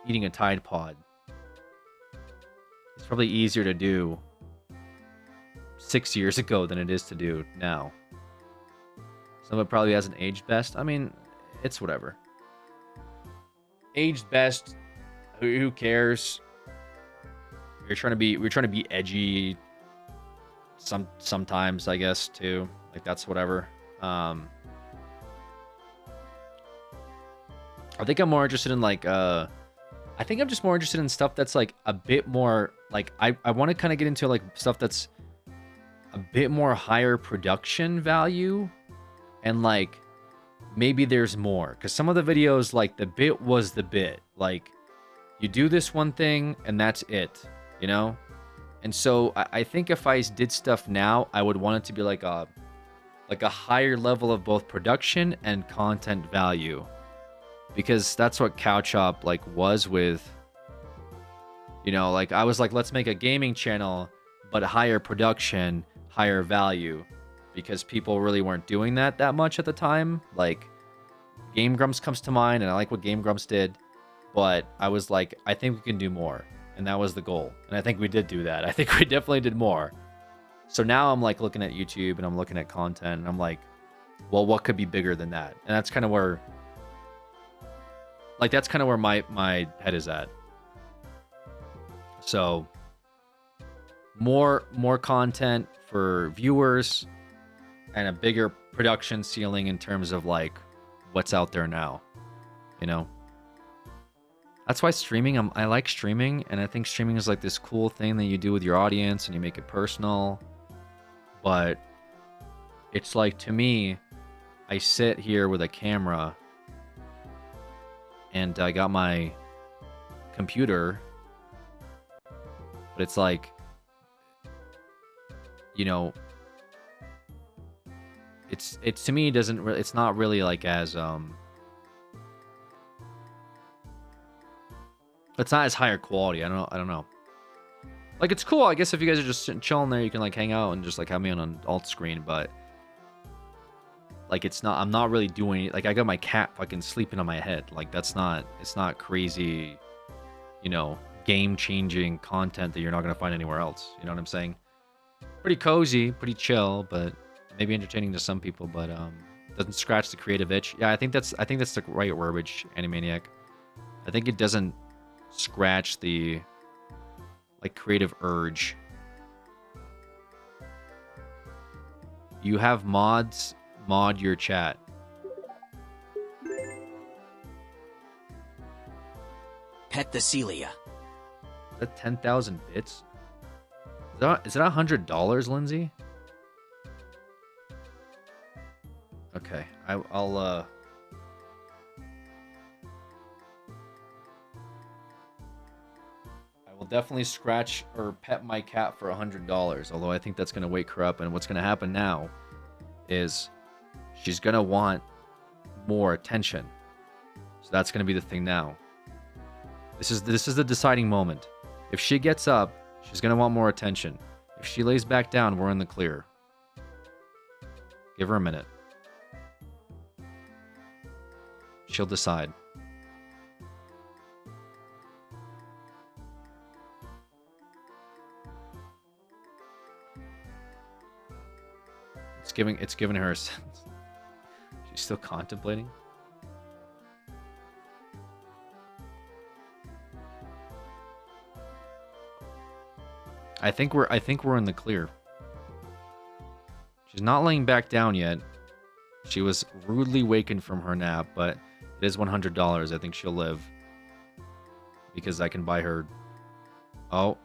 eating a Tide Pod, it's probably easier to do 6 years ago than it is to do now. Some of it probably hasn't aged best. I mean, it's whatever. Aged best, who cares? We're trying to be edgy sometimes, I guess, too. Like that's whatever. I think I'm more interested in like I think I'm just more interested in stuff that's like a bit more like I want to kind of get into like stuff that's a bit more higher production value, and like maybe there's more, because some of the videos, like the bit was the bit, like you do this one thing and that's it, you know. And so I think if I did stuff now, I would want it to be like a higher level of both production and content value, because that's what Cow Chop like was with, you know, like I was like, let's make a gaming channel but higher production, higher value, because people really weren't doing that much at the time. Like Game Grumps comes to mind, and I like what Game Grumps did, but I was like, I think we can do more, and that was the goal, and I think we did do that. I think we definitely did more. So now I'm like looking at YouTube and I'm looking at content and I'm like, well, what could be bigger than that? And that's kind of where, like, that's kind of where my head is at. So more content for viewers and a bigger production ceiling in terms of like what's out there now, you know. That's why streaming, I like streaming, and I think streaming is like this cool thing that you do with your audience and you make it personal. But it's like, to me, I sit here with a camera and I got my computer, but it's like, you know, it's to me, it's not really like as it's not as higher quality. I don't know. Like, it's cool, I guess, if you guys are just sitting chilling there, you can like hang out and just like have me on an alt screen, but like it's not, I'm not really doing, like I got my cat fucking sleeping on my head. Like it's not crazy, you know, game-changing content that you're not gonna find anywhere else. You know what I'm saying? Pretty cozy, pretty chill, but maybe entertaining to some people, but doesn't scratch the creative itch. Yeah, I think that's the right verbiage, Animaniac. I think it doesn't scratch the like creative urge. You have mods, mod your chat. Pet the Celia. Is that 10,000 bits? Is that $100, Lindsay? Okay, I'll definitely scratch or pet my cat for $100, although I think that's gonna wake her up, and what's gonna happen now is she's gonna want more attention. So that's gonna be the thing now. This is the deciding moment. If she gets up, she's gonna want more attention. If she lays back down, we're in the clear. Give her a minute. She'll decide. It's giving her a sense. She's still contemplating. I think we're in the clear. She's not laying back down yet. She was rudely wakened from her nap, but it is $100. I think she'll live. because I can buy her. Oh.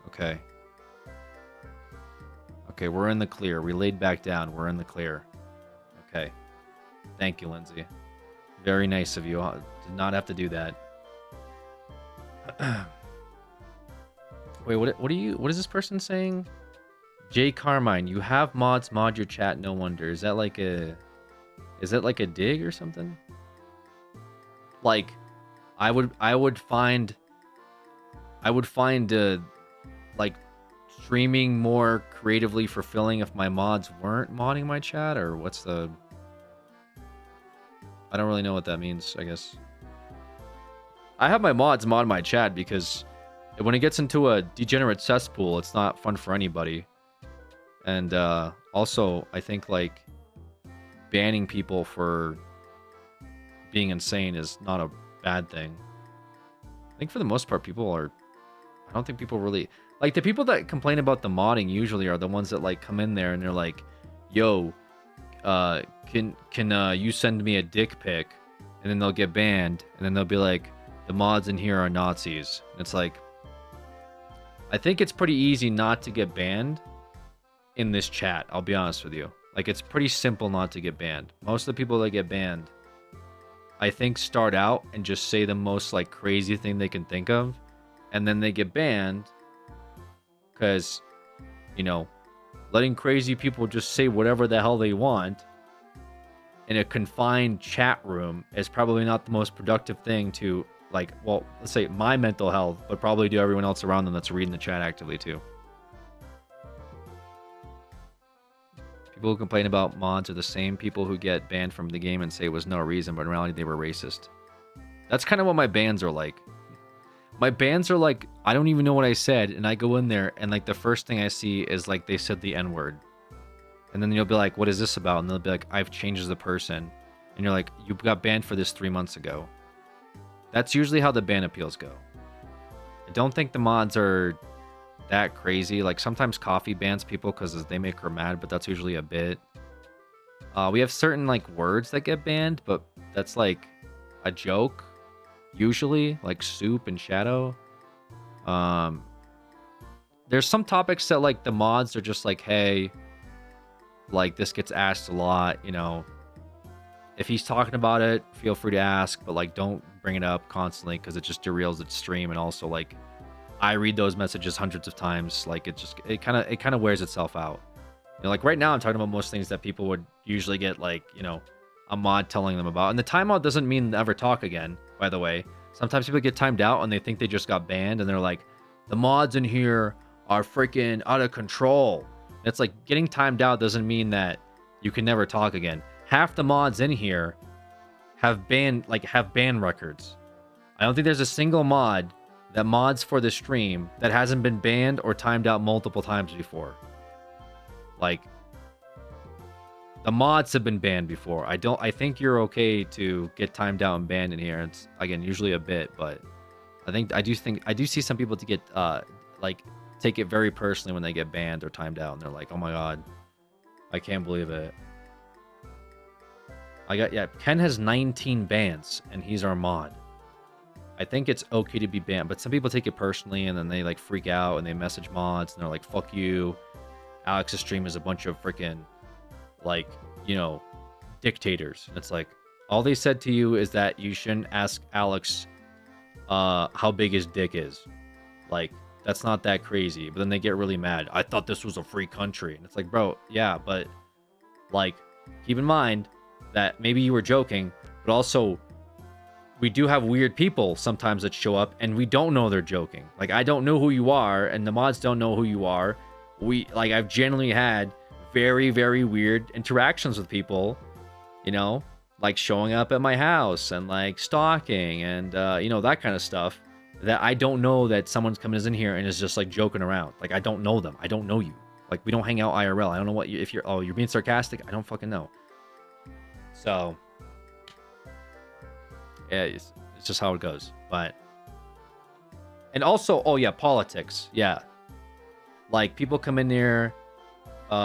Okay. Okay, we're in the clear. We laid back down. We're in the clear. Okay. Thank you, Lindsay. Very nice of you. I did not have to do that. Wait, what is this person saying? Jay Carmine, you have mods mod your chat, no wonder. Is that like a dig or something? Like I would find like streaming more creatively fulfilling if my mods weren't modding my chat, or what's the... I don't really know what that means, I guess. I have my mods mod my chat because when it gets into a degenerate cesspool, it's not fun for anybody. And also, I think like banning people for being insane is not a bad thing. I think for the most part, people are... I don't think people really... Like, the people that complain about the modding usually are the ones that, like, come in there and they're like, yo, can you send me a dick pic? And then they'll get banned. And then they'll be like, the mods in here are Nazis. And it's like... I think it's pretty easy not to get banned in this chat, I'll be honest with you. Like, it's pretty simple not to get banned. Most of the people that get banned, I think, start out and just say the most, like, crazy thing they can think of. And then they get banned because, you know, letting crazy people just say whatever the hell they want in a confined chat room is probably not the most productive thing to, like, well, let's say my mental health, but probably to everyone else around them that's reading the chat actively too. People who complain about mods are the same people who get banned from the game and say it was no reason, but in reality they were racist. That's kind of what my bans are like. My bans are like, I don't even know what I said, and I go in there, and like the first thing I see is like they said the N-word. And then you'll be like, what is this about? And they'll be like, I've changed as a person. And you're like, you got banned for this 3 months ago. That's usually how the ban appeals go. I don't think the mods are that crazy. Like, sometimes Coffee bans people because they make her mad, but that's usually a bit. We have certain like words that get banned, but that's like a joke. Usually, like soup and shadow. There's some topics that like the mods are just like, hey, like this gets asked a lot, you know. If he's talking about it, feel free to ask, but like don't bring it up constantly because it just derails the stream. And also, like, I read those messages hundreds of times. Like, it kind of wears itself out. You know, like right now I'm talking about most things that people would usually get, like, you know, a mod telling them about. And the timeout doesn't mean never talk again, by the way. Sometimes people get timed out and they think they just got banned and they're like, the mods in here are freaking out of control. And it's like, getting timed out doesn't mean that you can never talk again. Half the mods in here have ban records. I don't think there's a single mod that mods for the stream that hasn't been banned or timed out multiple times before. Like, the mods have been banned before. I think you're okay to get timed out and banned in here. It's, again, usually a bit, but I do see some people to get like take it very personally when they get banned or timed out, and they're like, oh my god, I can't believe it. Ken has 19 bans and he's our mod. I think it's okay to be banned, but some people take it personally and then they like freak out and they message mods and they're like, fuck you, Alex's stream is a bunch of freaking, like, you know, dictators. And it's like, all they said to you is that you shouldn't ask Alex how big his dick is. Like, that's not that crazy. But then they get really mad. I thought this was a free country. And it's like, bro, yeah, but like, keep in mind that maybe you were joking, but also we do have weird people sometimes that show up and we don't know they're joking. Like, I don't know who you are and the mods don't know who you are. I've generally had very, very weird interactions with people, you know, like showing up at my house and like stalking and, you know, that kind of stuff that I don't know that someone's coming in here and is just like joking around. Like, I don't know them. I don't know you. Like, we don't hang out IRL. I don't know what you, if you're, oh, you're being sarcastic. I don't fucking know. So, yeah, it's just how it goes. But, and also, oh yeah, politics. Yeah. Like, people come in there, you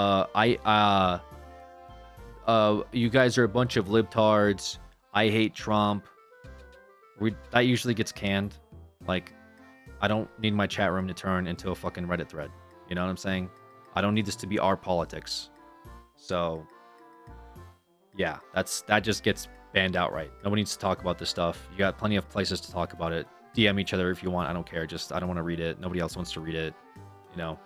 guys are a bunch of libtards. I hate Trump. That usually gets canned. Like, I don't need my chat room to turn into a fucking Reddit thread. You know what I'm saying? I don't need this to be our politics. So, yeah, that just gets banned outright. Nobody needs to talk about this stuff. You got plenty of places to talk about it. DM each other if you want. I don't care. Just, I don't want to read it. Nobody else wants to read it. You know?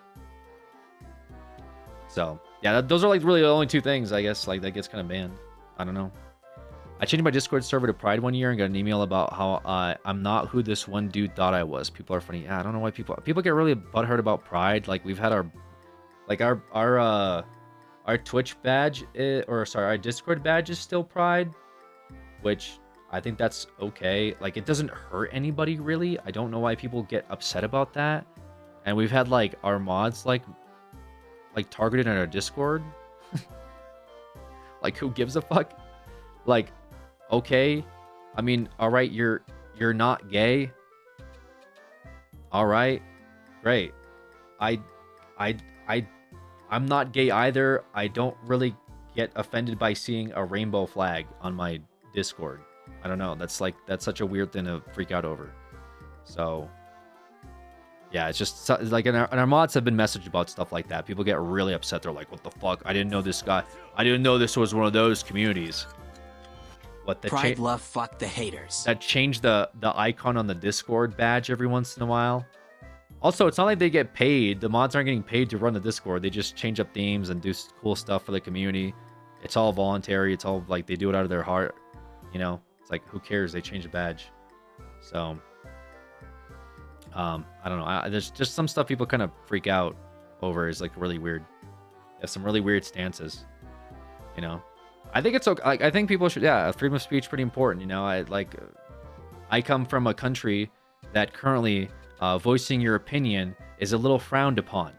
So, yeah, those are like really the only two things, I guess, like that gets kind of banned. I don't know. I changed my Discord server to Pride one year and got an email about how I'm not who this one dude thought I was. People are funny. Yeah, I don't know why people get really butthurt about Pride. Like, we've had our Twitch badge our Discord badge is still Pride, which I think that's okay. Like, it doesn't hurt anybody really. I don't know why people get upset about that. And we've had like our mods like targeted in our Discord. Like, who gives a fuck? Like, okay, I mean, all right, you're not gay. All right, great. I'm not gay either. I don't really get offended by seeing a rainbow flag on my Discord. I don't know. That's such a weird thing to freak out over. So, yeah, it's just like, and our mods have been messaged about stuff like that. People get really upset. They're like, what the fuck? I didn't know this guy. I didn't know this was one of those communities. What the Pride, love, fuck the haters. That changed the icon on the Discord badge every once in a while. Also, it's not like they get paid. The mods aren't getting paid to run the Discord. They just change up themes and do cool stuff for the community. It's all voluntary. It's all like they do it out of their heart. You know, it's like, who cares? They change the badge. So, I don't know. There's just some stuff people kind of freak out over is like really weird. They have some really weird stances. You know, I think it's okay. Like, I think people should, yeah, freedom of speech pretty important. You know, I come from a country that currently voicing your opinion is a little frowned upon.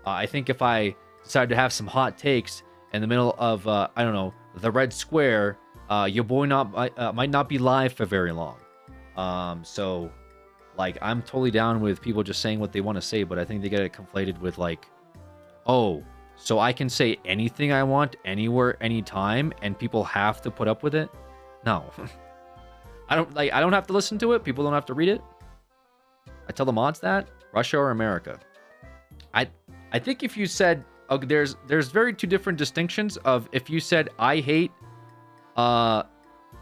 I think if I decided to have some hot takes in the middle of I don't know, the Red Square, your boy might not be live for very long. So like, I'm totally down with people just saying what they want to say, but I think they get it conflated with like, oh, so I can say anything I want anywhere, anytime, and people have to put up with it? No. I don't have to listen to it. People don't have to read it. I tell the mods that. Russia or America. I think if you said, okay, there's very two different distinctions of if you said I hate,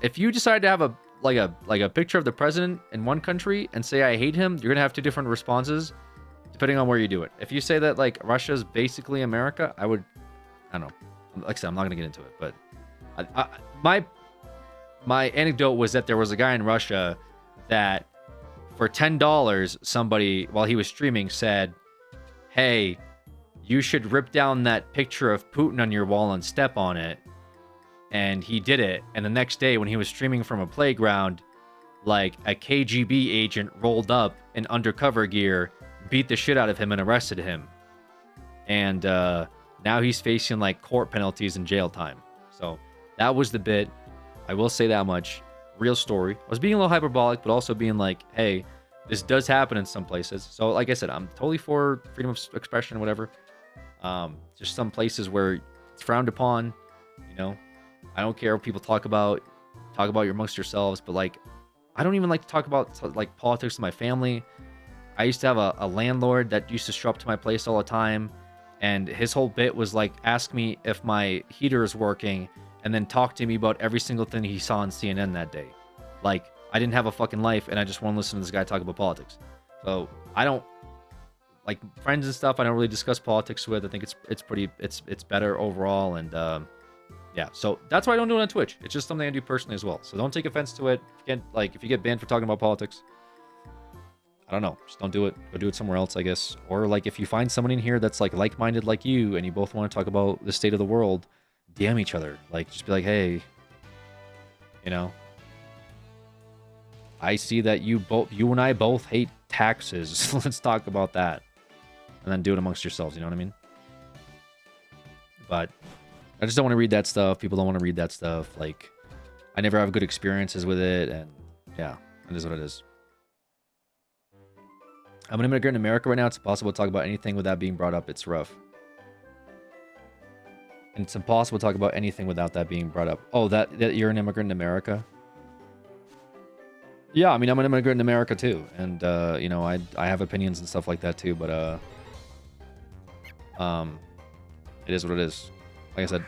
if you decide to have a picture of the president in one country and say I hate him, you're gonna have two different responses depending on where you do it. If you say that like Russia's basically America, I don't know. Like I said, I'm not gonna get into it, but my anecdote was that there was a guy in Russia that for $10, somebody while he was streaming said, "Hey, you should rip down that picture of Putin on your wall and step on it." And he did it. And the next day when he was streaming from a playground, like a KGB agent rolled up in undercover gear, beat the shit out of him and arrested him. And now he's facing like court penalties and jail time. So that was the bit. I will say that much. Real story. I was being a little hyperbolic, but also being like, hey, this does happen in some places. So like I said, I'm totally for freedom of expression or whatever. Just some places where it's frowned upon, you know. I don't care what people talk about your amongst yourselves, but like, I don't even like to talk about like politics with my family. I used to have a landlord that used to show up to my place all the time, and his whole bit was like, ask me if my heater is working, and then talk to me about every single thing he saw on CNN that day. Like, I didn't have a fucking life, and I just want to listen to this guy talk about politics. So I don't like friends and stuff. I don't really discuss politics with. I think it's better overall, and yeah. So that's why I don't do it on Twitch. It's just something I do personally as well. So don't take offense to it. If you get banned for talking about politics, I don't know. Just don't do it. Go do it somewhere else, I guess. Or like if you find someone in here that's like-minded like you, and you both want to talk about the state of the world, DM each other. Like, just be like, hey, you know, I see that you and I both hate taxes. Let's talk about that. And then do it amongst yourselves, you know what I mean? But I just don't want to read that stuff. People don't want to read that stuff. Like, I never have good experiences with it, and yeah, it is what it is. I'm an immigrant in America right now. It's impossible to talk about anything without being brought up. It's rough. And it's impossible to talk about anything without that being brought up. Oh, that you're an immigrant in America? Yeah, I mean, I'm an immigrant in America too, and you know, I have opinions and stuff like that too. But it is what it is. Like I said,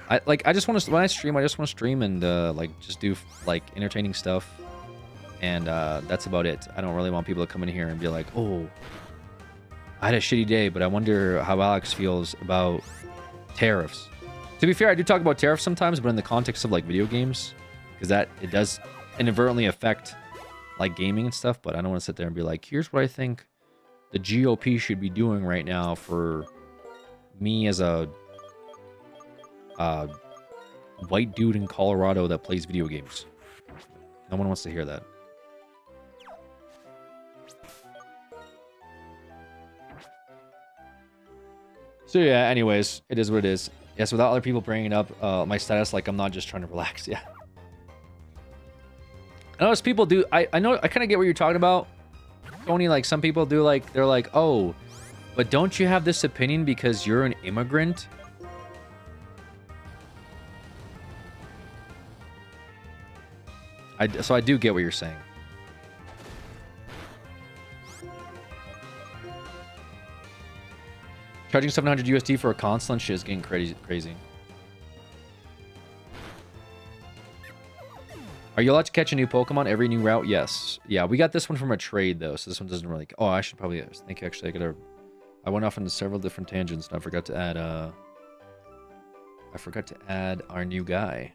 I just want to when I stream, I just want to stream and like just do like entertaining stuff, and that's about it. I don't really want people to come in here and be like, oh, I had a shitty day, but I wonder how Alex feels about tariffs. To be fair, I do talk about tariffs sometimes, but in the context of like video games, because that it does inadvertently affect like gaming and stuff. But I don't want to sit there and be like, here's what I think the GOP should be doing right now for me as a white dude in Colorado that plays video games. No one wants to hear that. So yeah, anyways, it is what it is. Yes, without other people bringing up my status, like I'm not just trying to relax. Yeah. I notice people do. I know. I kind of get what you're talking about, Tony. Like some people do. Like they're like, oh, but don't you have this opinion because you're an immigrant? So I do get what you're saying. Charging 700 USD for a console and shit is getting crazy. Are you allowed to catch a new Pokemon every new route? Yes. Yeah, we got this one from a trade though, so this one doesn't really. Oh, I should probably think actually I went off into several different tangents and I forgot to add our new guy.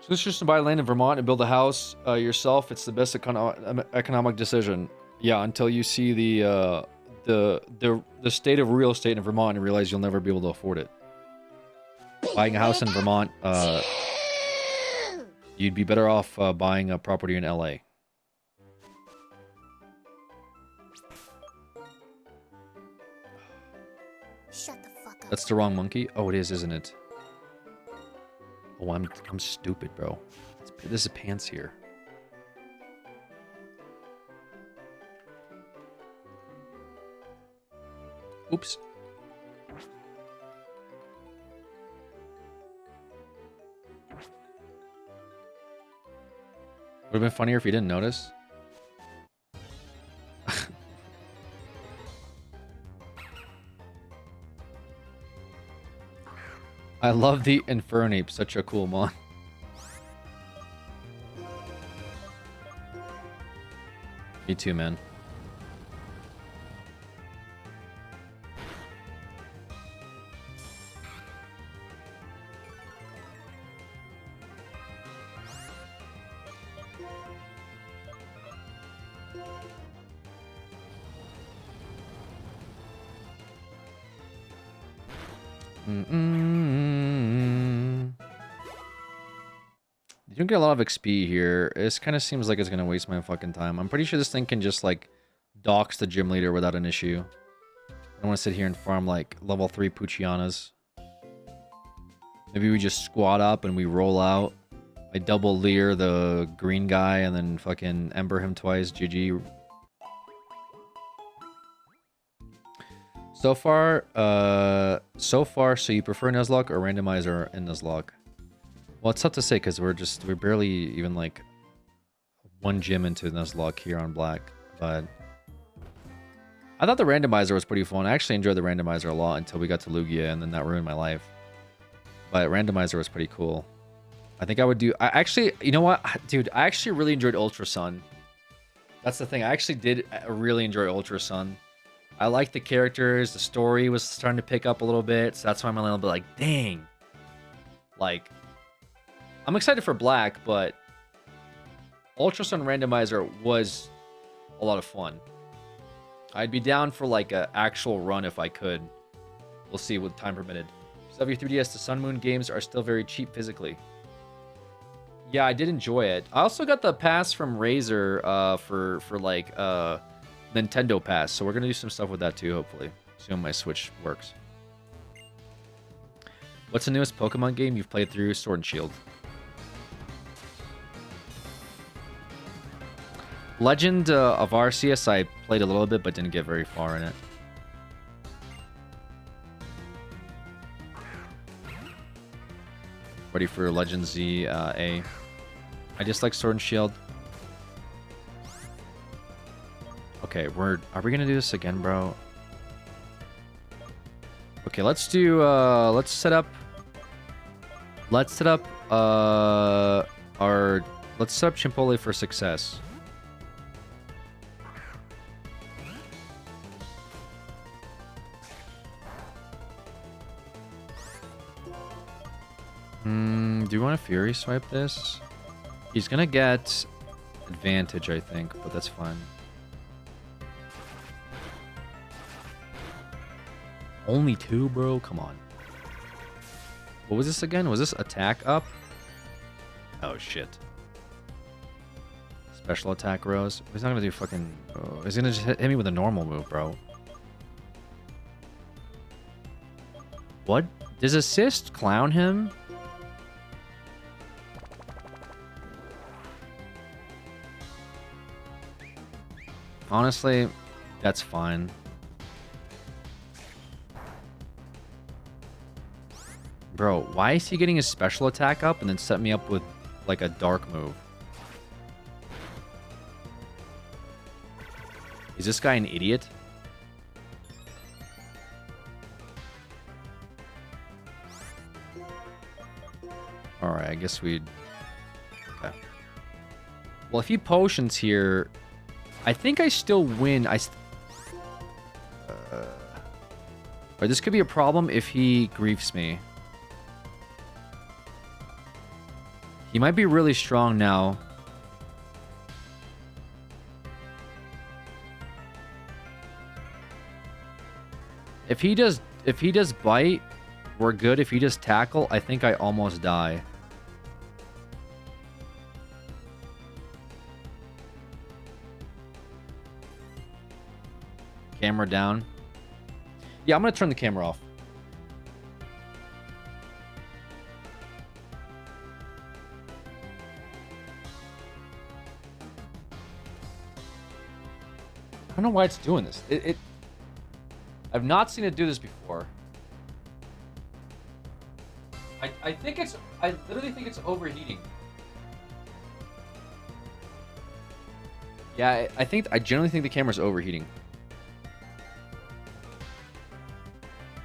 So this is just to buy land in Vermont and build a house yourself. It's the best economic decision. Yeah, until you see the state of real estate in Vermont and realize you'll never be able to afford it. Buying a house in Vermont, you'd be better off buying a property in LA. Shut the fuck up. That's the wrong monkey? Oh, it is, isn't it? Oh, I'm stupid, bro. This is pants here. Oops. Would have been funnier if you didn't notice. I love the Infernape, such a cool mon. Me too, man. You don't get a lot of XP here. This kind of seems like it's gonna waste my fucking time. I'm pretty sure this thing can just like dox the gym leader without an issue. I don't want to sit here and farm like level 3 Puchianas. Maybe we just squat up and we roll out. I double leer the green guy and then fucking ember him twice. GG. So far, so you prefer Nuzlocke or randomizer in Nuzlocke? Well, it's tough to say because we're barely even like one gym into Nuzlocke here on Black, but I thought the randomizer was pretty fun. I actually enjoyed the randomizer a lot until we got to Lugia, and then that ruined my life. But randomizer was pretty cool. I think I would do. I actually, you know what, dude? I actually really enjoyed Ultra Sun. That's the thing. I actually did really enjoy Ultra Sun. I liked the characters. The story was starting to pick up a little bit, so that's why I'm a little bit like, dang. Like, I'm excited for Black, but Ultra Sun Randomizer was a lot of fun. I'd be down for like an actual run if I could. We'll see with time permitted. W3DS, the Sun Moon games are still very cheap physically. Yeah, I did enjoy it. I also got the pass from Razer for like Nintendo Pass, so we're gonna do some stuff with that too, hopefully. Soon my Switch works. What's the newest Pokemon game you've played through? Sword and Shield. Legend of Arceus, I played a little bit, but didn't get very far in it. Ready for Legend Z A. I just like Sword and Shield. Okay, are we gonna do this again, bro? Okay, let's do let's set up Chipotle for success. Do you want to Fury Swipe this? He's gonna get advantage, I think, but that's fine. Only 2, bro? Come on. What was this again? Was this attack up? Oh, shit. Special attack Rose. He's not gonna do fucking... Oh, he's gonna just hit me with a normal move, bro. What? Does assist clown him? Honestly, that's fine. Bro, why is he getting his special attack up and then set me up with, like, a dark move? Is this guy an idiot? Alright, I guess we'd... Okay. Well, if he potions here... I think I still win. Or this could be a problem if he griefs me. He might be really strong now. If he does bite, we're good. If he does tackle, I think I almost die. Camera down. Yeah, I'm gonna turn the camera off. I don't know why it's doing this. I've not seen it do this before. I literally think it's overheating. Yeah, I generally think the camera's overheating.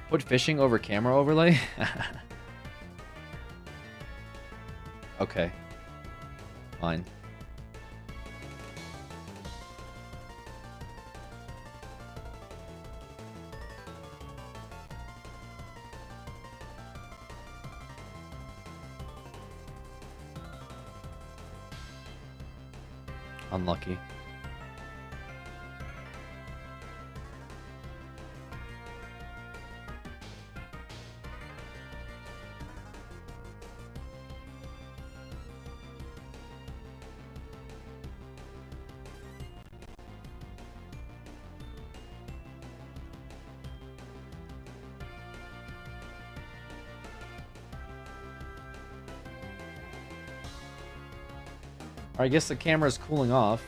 Put fishing over camera overlay? Okay. Fine. Unlucky. I guess the camera's cooling off.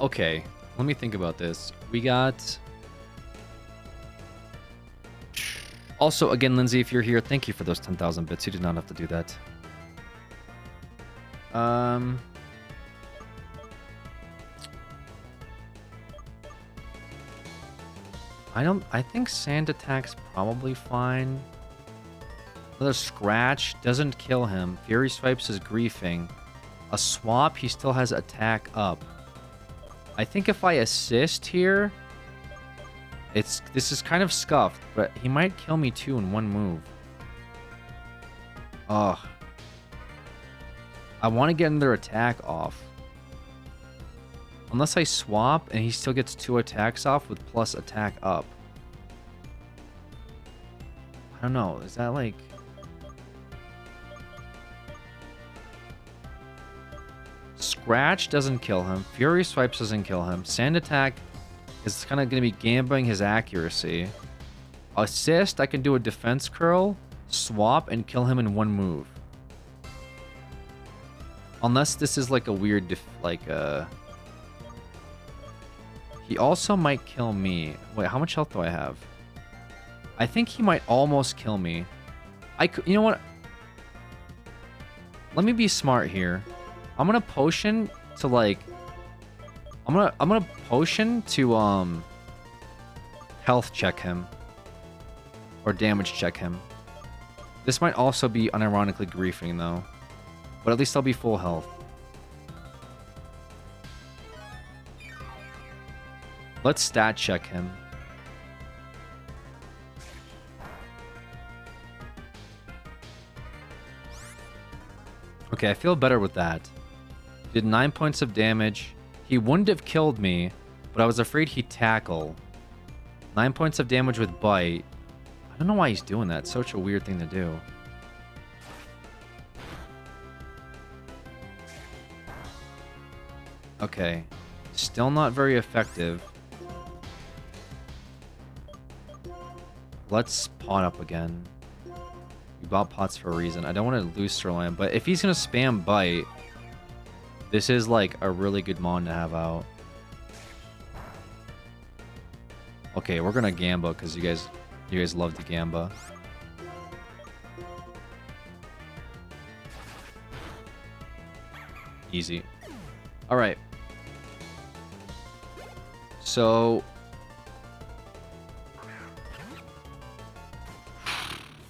Okay. Let me think about this. We got... Also, again, Lindsay, if you're here, thank you for those 10,000 bits. You did not have to do that. I think sand attack's probably fine. Another scratch doesn't kill him. Fury swipes is griefing. A swap, he still has attack up. I think if I assist here, this is kind of scuffed, but he might kill me too in one move. Ugh. I want to get another attack off. Unless I swap and he still gets 2 attacks off with plus attack up. I don't know. Is that like... Scratch doesn't kill him. Fury swipes doesn't kill him. Sand attack is kind of going to be gambling his accuracy. Assist, I can do a defense curl, swap, and kill him in one move. Unless this is like a weird, he also might kill me. Wait, how much health do I have? I think he might almost kill me. You know what? Let me be smart here. I'm gonna potion to like. I'm gonna potion to health check him. Or damage check him. This might also be unironically griefing though. But at least I'll be full health. Let's stat check him. Okay, I feel better with that. Did 9 points of damage. He wouldn't have killed me, but I was afraid he'd tackle. 9 points of damage with bite. I don't know why he's doing that. It's such a weird thing to do. Okay. Still not very effective. Let's pot up again. We bought pots for a reason. I don't want to lose Sirloin, but if he's going to spam bite, this is like a really good mon to have out. Okay, we're going to Gamba because you guys love the Gamba. Easy. All right. So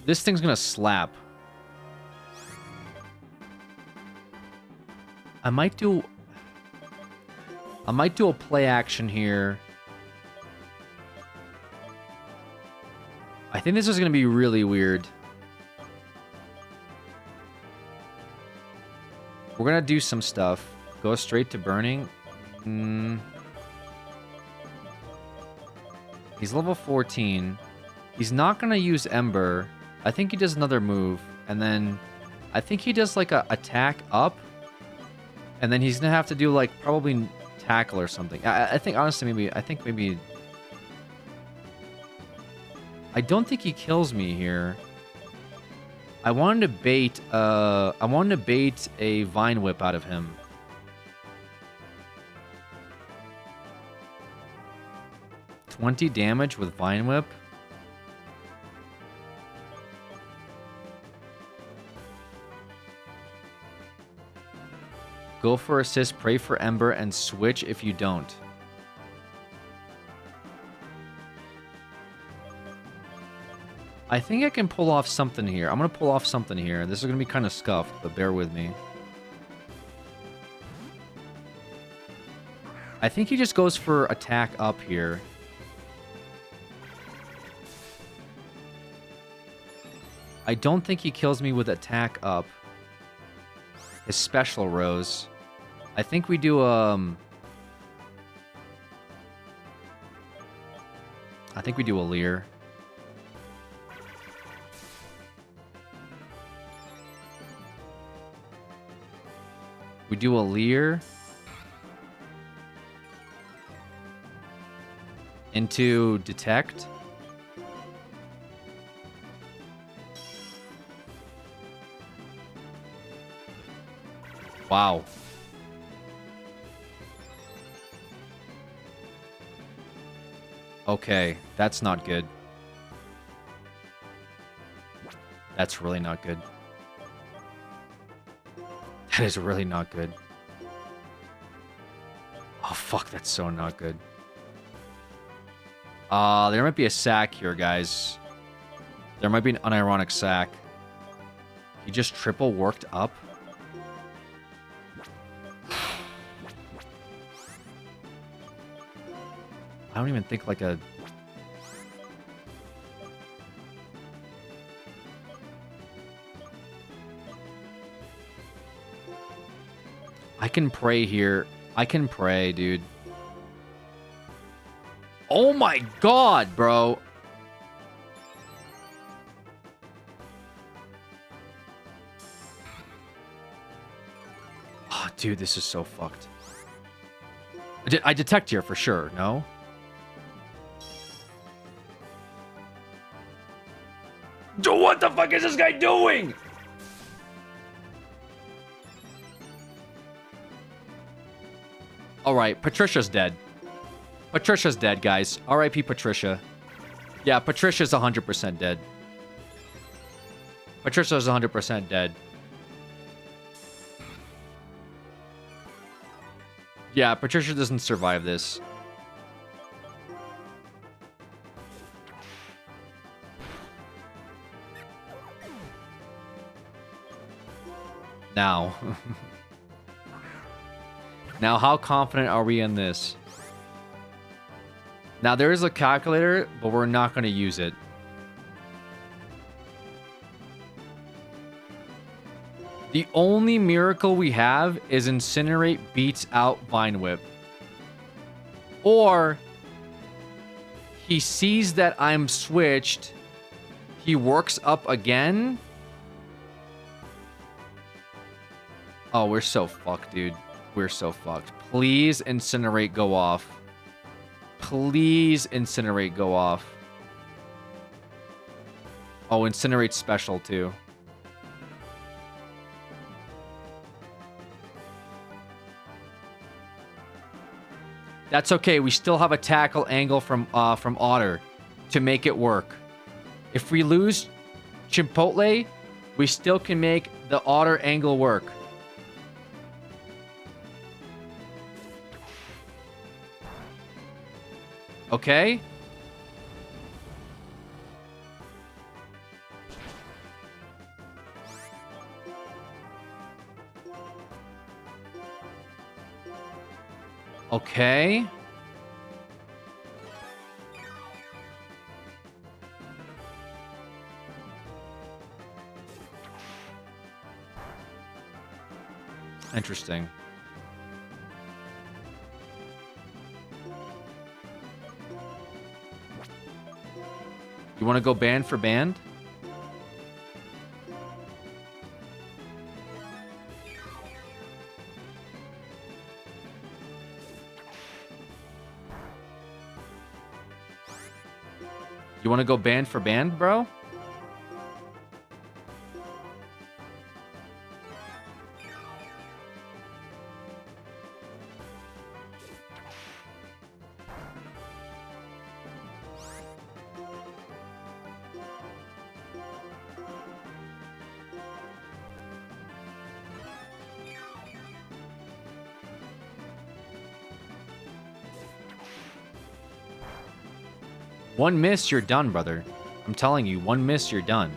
this thing's gonna slap. I might do a play action here. I think this is gonna be really weird. We're gonna do some stuff. Go straight to burning. He's level 14. He's not gonna use Ember. I think he does another move, and then I think he does like a attack up, and then he's gonna have to do like probably tackle or something. I think honestly maybe I don't think he kills me here. I wanted to bait a Vine Whip out of him. $20 damage with Vine Whip. Go for assist, pray for Ember, and switch if you don't. I think I can pull off something here. I'm going to pull off something here. This is going to be kind of scuffed, but bear with me. I think he just goes for attack up here. I don't think he kills me with attack up. His special rose. I think we do I think we do a Leer. We do a Leer into detect. Wow. Okay, that's not good. That's really not good. That is really not good. Oh, fuck, that's so not good. There might be a sack here, guys. There might be an unironic sack. He just triple worked up. I don't even think like a... I can pray here. I can pray, dude. Oh my god, bro. Oh, dude, this is so fucked. I detect here for sure, no? fuck is this guy doing? All right, Patricia's dead. Patricia's dead, guys. R.I.P. Patricia. Yeah, Patricia's 100% dead. Patricia's 100% dead. Yeah, Patricia doesn't survive this. Now. Now, how confident are we in this? Now, there is a calculator, but we're not going to use it. The only miracle we have is Incinerate beats out Vine Whip. Or he sees that I'm switched. He works up again. Oh, we're so fucked, dude. We're so fucked. Please Incinerate go off. Please Incinerate go off. Oh, Incinerate special too. That's okay. We still have a tackle angle from Otter to make it work. If we lose Chipotle, we still can make the Otter angle work. Okay? Okay. Interesting. You want to go band for band? You want to go band for band, bro? One miss, you're done, brother. I'm telling you, one miss, you're done.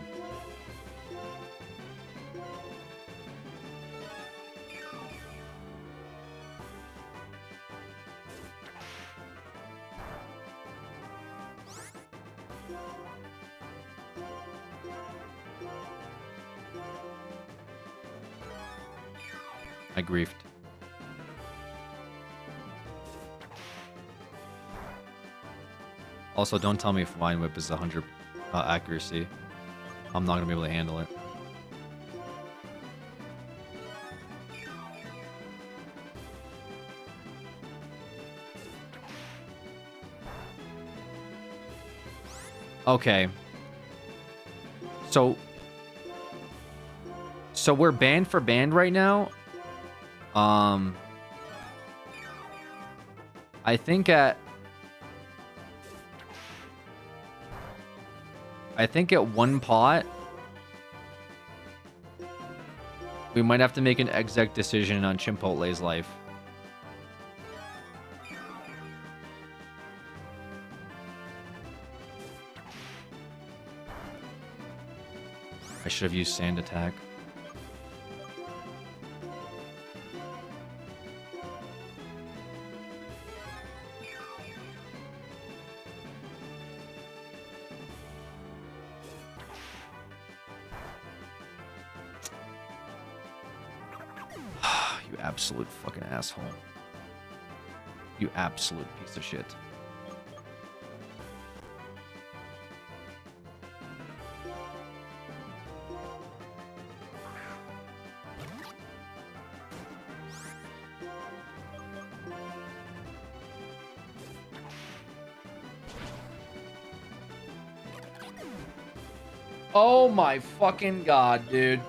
I griefed. Also, don't tell me if Vine Whip is 100 accuracy. I'm not going to be able to handle it. Okay. So we're band for band right now. I think at one pot, we might have to make an exec decision on Chipotle's life. I should have used Sand Attack. You absolute fucking asshole. You absolute piece of shit. Oh my fucking god, dude.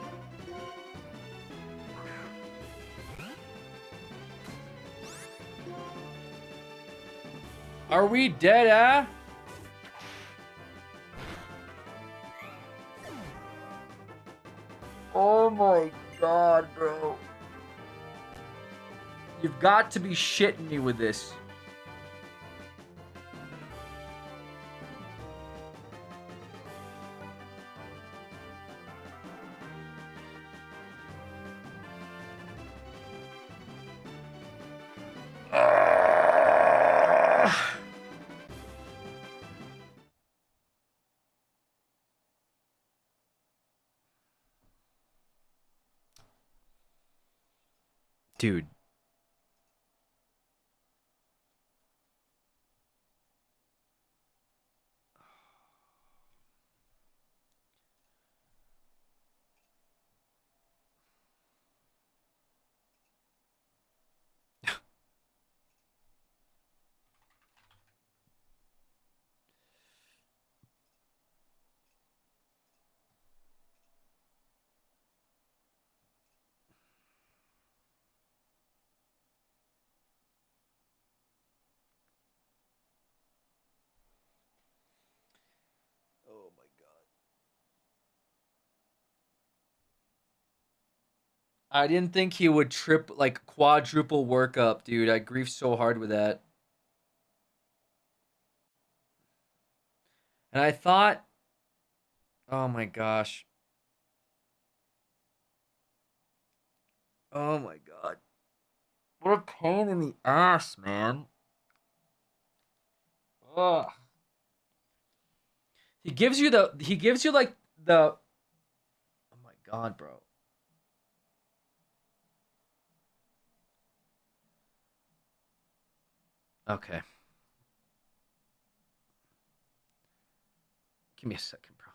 Are we dead, ah? Oh my god, bro. You've got to be shitting me with this. Dude. Oh my god. I didn't think he would like quadruple workup, dude. I grief so hard with that. And I thought, oh my gosh. Oh my god. What a pain in the ass, man. Ugh. He gives you like the, oh my god, bro. Okay. Give me a second, bro.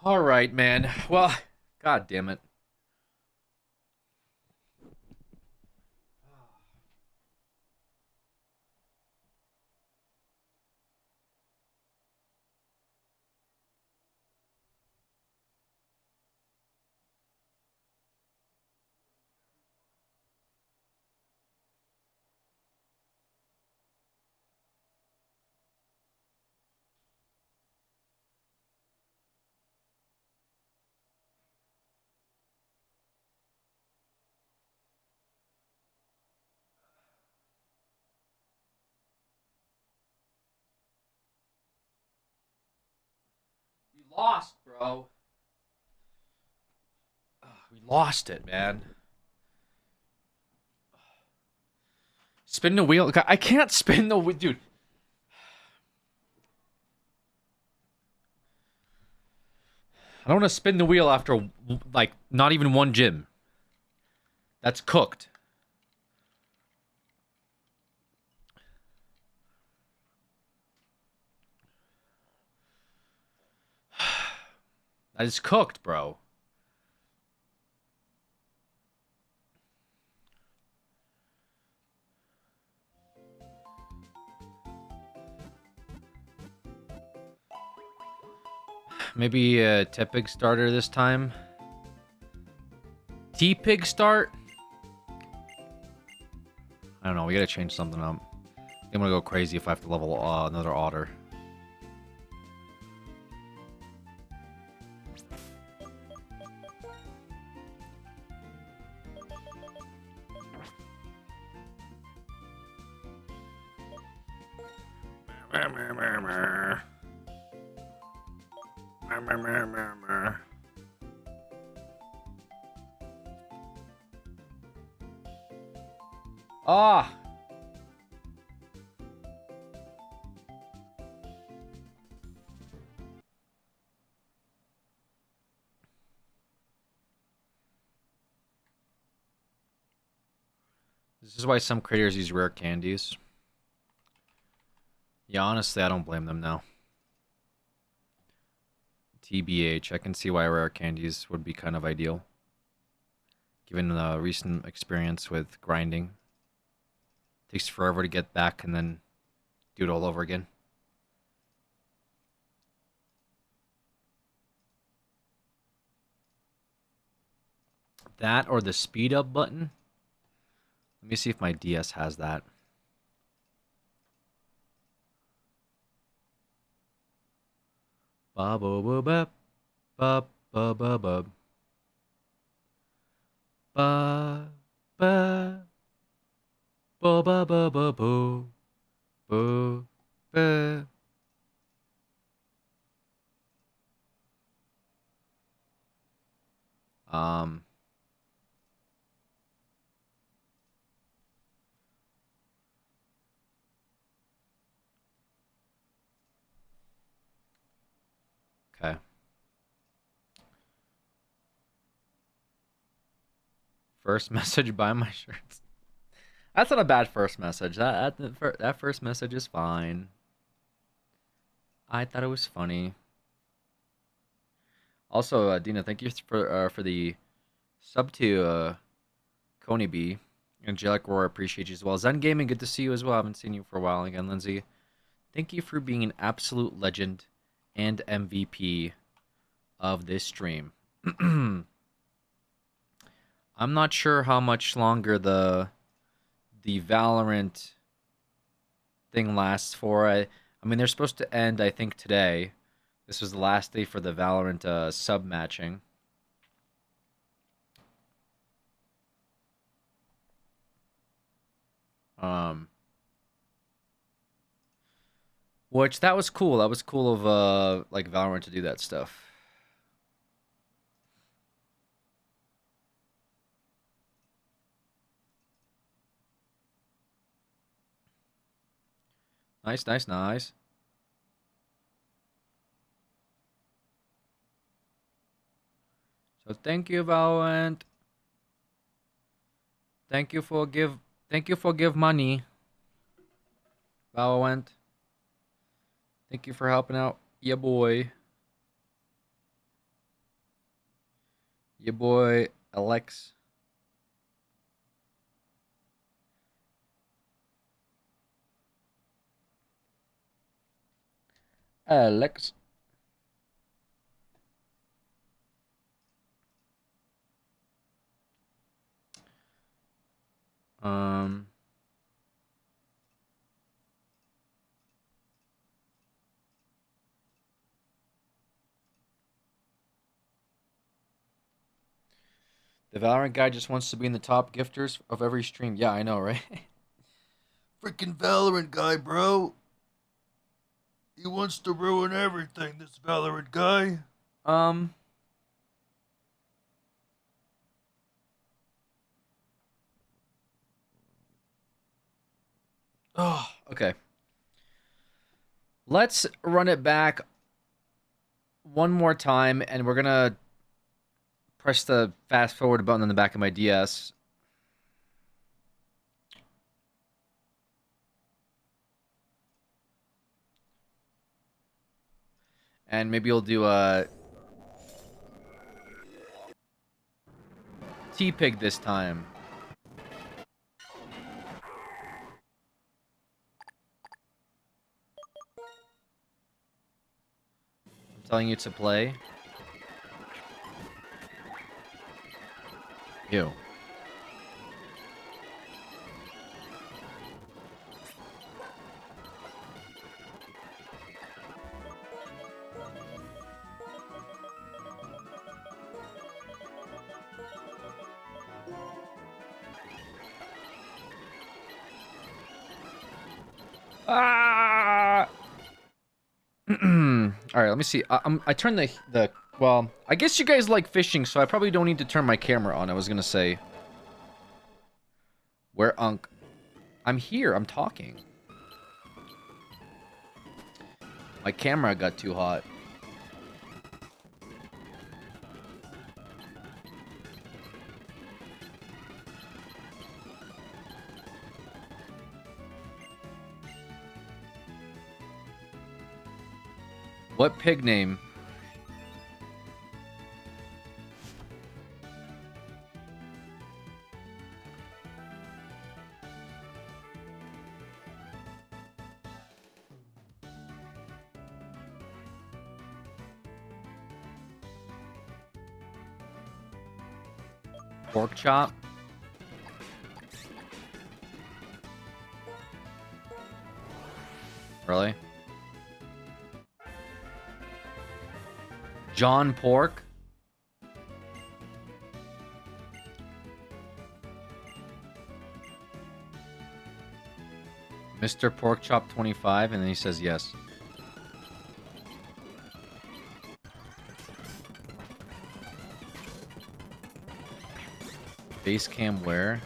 All right, man. Well, god damn it. We lost, bro. We lost it, man. Spin the wheel. I can't spin the wheel, dude. I don't want to spin the wheel after, like, not even one gym. That's cooked. That is cooked, bro. Maybe a Tepig starter this time. T-Pig start? I don't know. We gotta change something up. I'm gonna go crazy if I have to level another otter. Ah! This is why some creators use rare candies. Yeah, honestly, I don't blame them now. TBH, I can see why rare candies would be kind of ideal. Given the recent experience with grinding. Takes forever to get back and then do it all over again. That or the speed up button. Let me see if my DS has that. Ba ba ba ba ba ba ba ba ba ba ba ba ba ba boo boo ba. Um. Okay. First message, buy my shirts. That's not a bad first message. That first message is fine. I thought it was funny. Also, Dina, thank you for the sub to Coney B. Angelic Roar, appreciate you as well. Zen Gaming, good to see you as well. I haven't seen you for a while again, Lindsay. Thank you for being an absolute legend and MVP of this stream. I'm not sure how much longer the Valorant thing lasts for. I mean, they're supposed to end, I think, today. This was the last day for the Valorant sub matching. Which that was cool. That was cool of like Valorant to do that stuff. Nice, nice, nice. So thank you, Valorant. Thank you for give money. Valorant. Thank you for helping out. Yeah, boy. Your boy Alex. Alex. The Valorant guy just wants to be in the top gifters of every stream. Yeah, I know, right? Freaking Valorant guy, bro. He wants to ruin everything, this Valorant guy. Oh, okay. Let's run it back one more time, and we're gonna press the fast forward button on the back of my DS. And maybe we'll do a T-Pig this time. I'm telling you to play. You. Ah! All right, let me see. I turned the well. I guess you guys like fishing, so I probably don't need to turn my camera on. I was gonna say. Where Unc? I'm here. I'm talking. My camera got too hot. What pig name? Pork chop? Really? John Pork? Mr. Pork Chop 25, and then he says yes. Base cam where?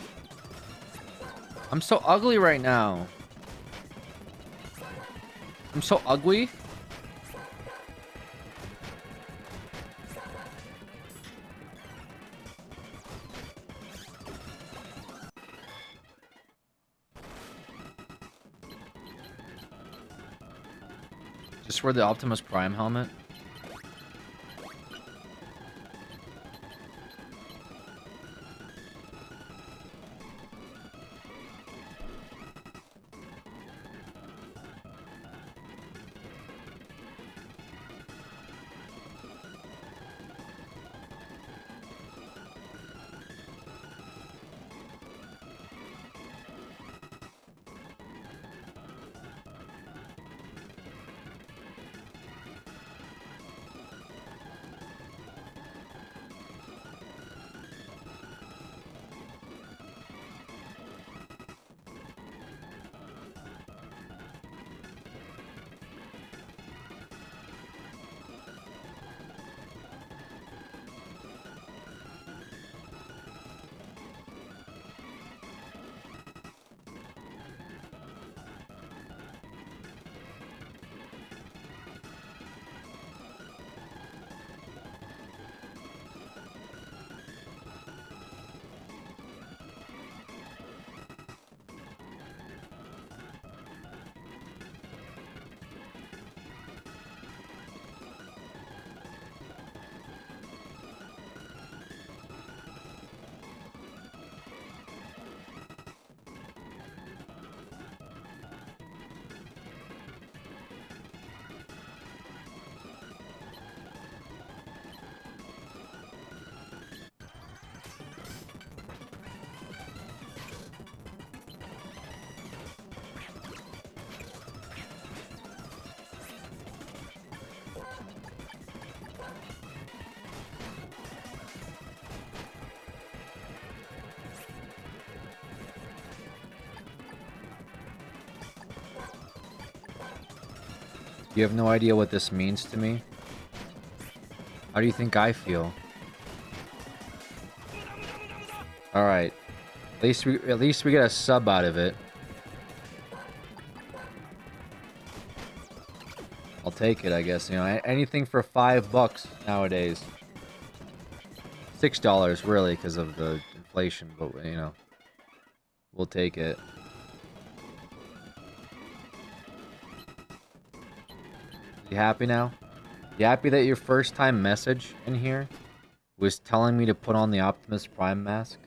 I'm so ugly right now. I'm so ugly. Just wear the Optimus Prime helmet. You have no idea what this means to me? How do you think I feel? Alright. At least we get a sub out of it. I'll take it, I guess. You know, anything for $5 nowadays. $6 really, because of the inflation, but you know, we'll take it. You happy now? You happy that your first time message in here was telling me to put on the Optimus Prime mask?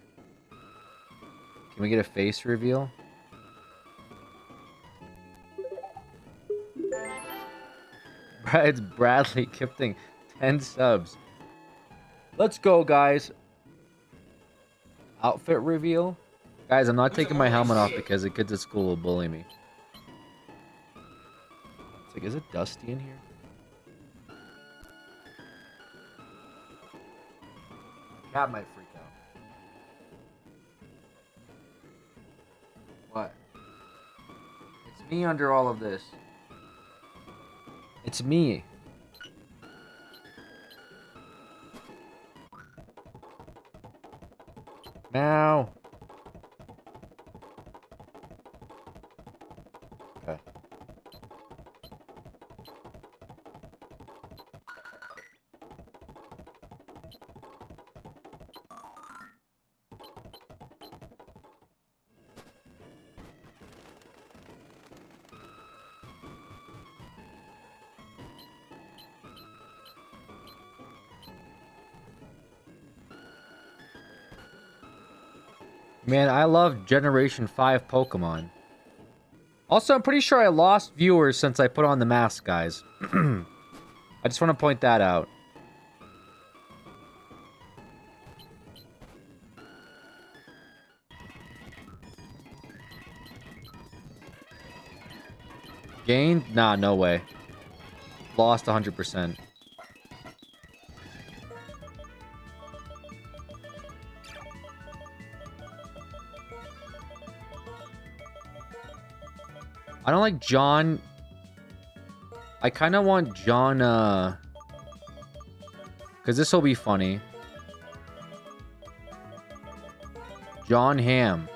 Can we get a face reveal? It's Bradley Kipling, 10 subs. Let's go, guys. Outfit reveal? Guys, I'm not taking my helmet off because the kids at school will bully me. It's like, is it dusty in here? Cat might freak out. What? It's me under all of this. It's me. Now. Okay. Man, I love Generation 5 Pokemon. Also, I'm pretty sure I lost viewers since I put on the mask, guys. I just want to point that out. Gained? Nah, no way. Lost 100%. I don't like John. I kind of want John, because this will be funny. John Hamm.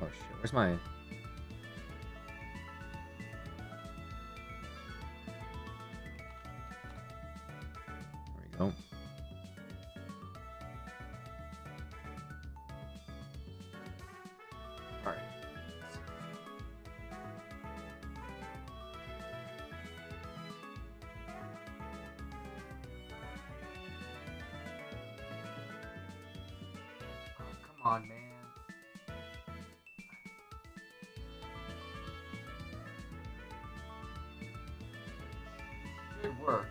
Oh shit, where's my... Oh. Alright. Oh, come on, man. Good work.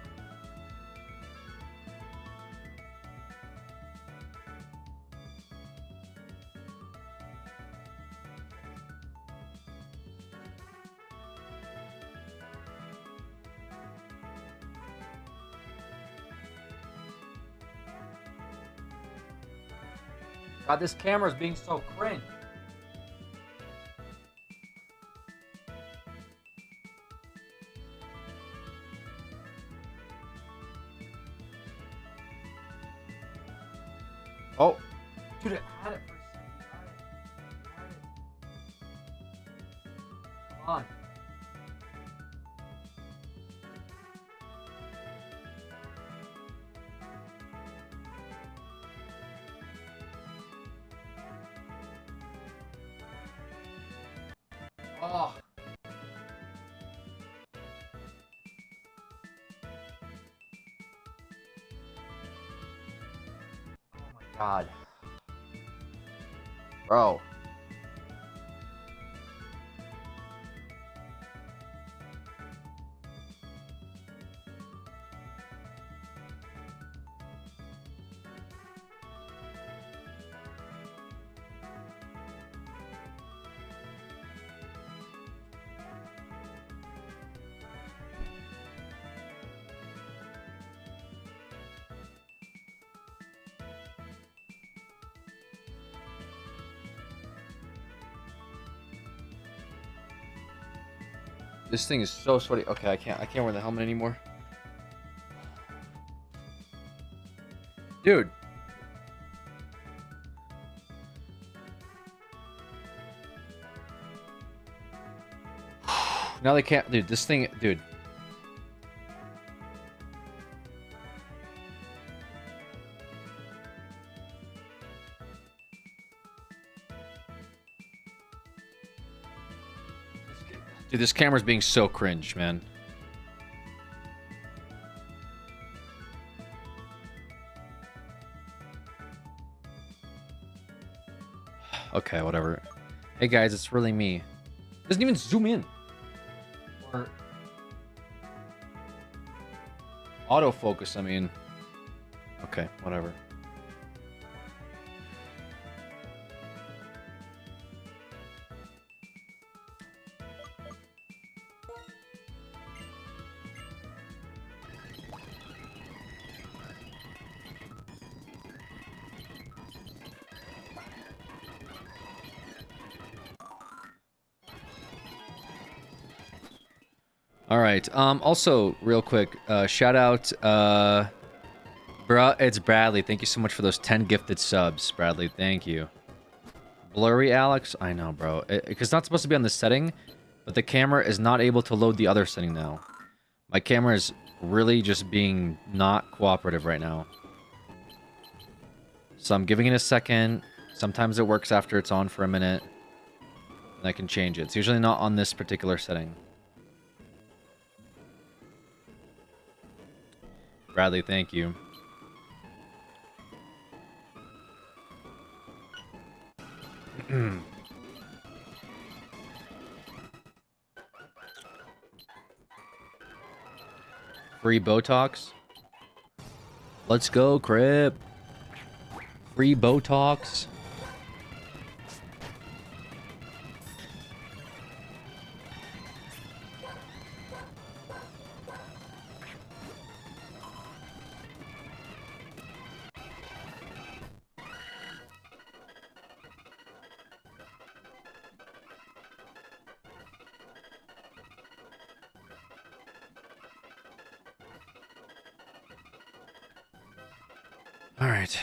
God, this camera's being so cringe. Oh, dude, it had it for a second. It had it. Come on. Oh. Oh my God. Bro. This thing is so sweaty. Okay, I can't wear the helmet anymore. Dude. Now they can't, dude, this thing, dude. Dude, this camera's being so cringe, man. Okay, whatever. Hey guys, it's really me. Doesn't even zoom in. Or autofocus, I mean. Okay, whatever. All right. Also, real quick, shout out, bruh, it's Bradley. Thank you so much for those 10 gifted subs, Bradley. Thank you. Blurry Alex, I know, bro. It's not supposed to be on this setting, but the camera is not able to load the other setting now. My camera is really just being not cooperative right now. So I'm giving it a second. Sometimes it works after it's on for a minute, and I can change it. It's usually not on this particular setting. Bradley, thank you. Free Botox. Let's go, Crip. Free Botox. All right.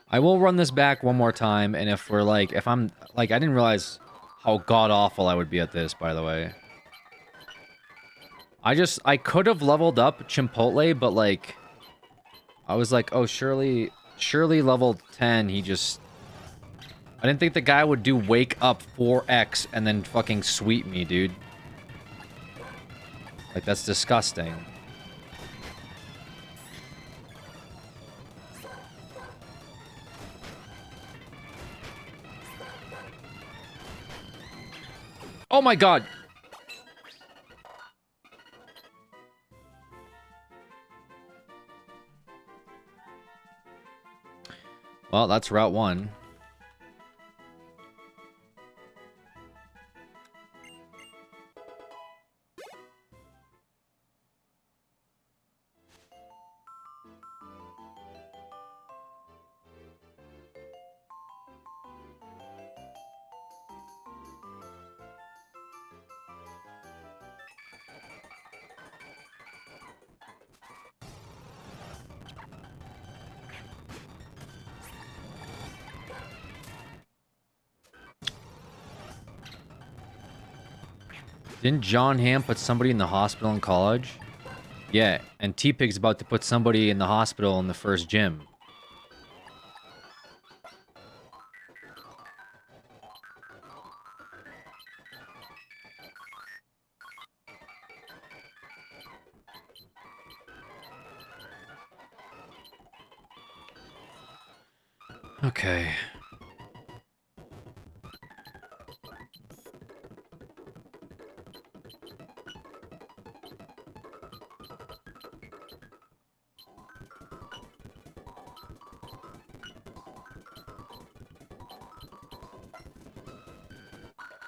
I will run this back one more time, and if we're like, if I'm like, I didn't realize how god awful I would be at this, by the way. I could have leveled up Chipotle, but like, I was like, oh, surely level 10, he just, I didn't think the guy would do wake up 4x and then fucking sweep me, dude. Like, that's disgusting. Oh my god! Well, that's Route 1. Didn't John Hamm put somebody in the hospital in college? Yeah, and T-Pig's about to put somebody in the hospital in the first gym. Okay.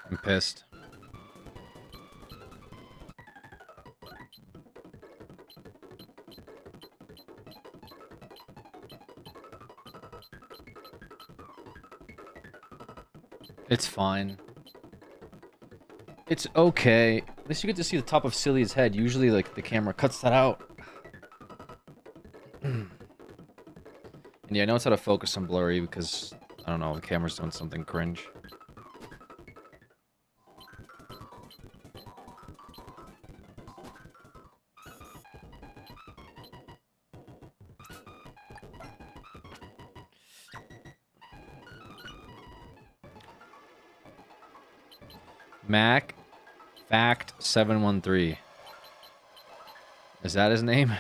I'm pissed. It's fine. It's okay. At least you get to see the top of Cillia's head. Usually, like, the camera cuts that out. And yeah, I know it's out of focus and blurry because, I don't know, the camera's doing something cringe. Mac Fact 713. Is that his name?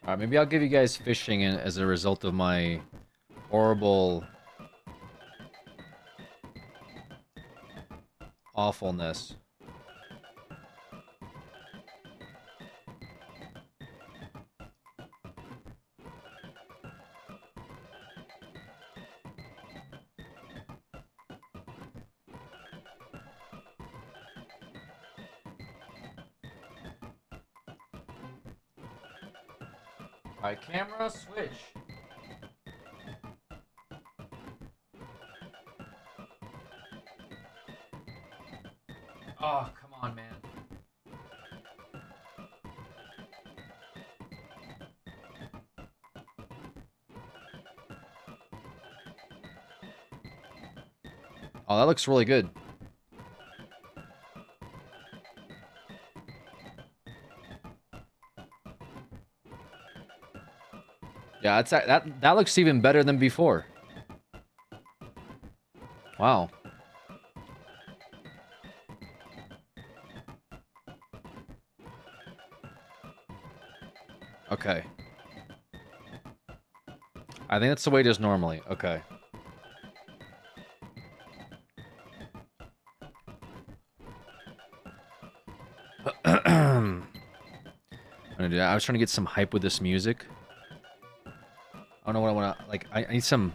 Alright, maybe I'll give you guys fishing as a result of my horrible awfulness. Alright, camera switch. Oh, come on, man. Oh, that looks really good. Yeah, that looks even better than before. Wow. Okay. I think that's the way it is normally. Okay. I'm gonna do that. I was trying to get some hype with this music. I don't know what I want to like. I need some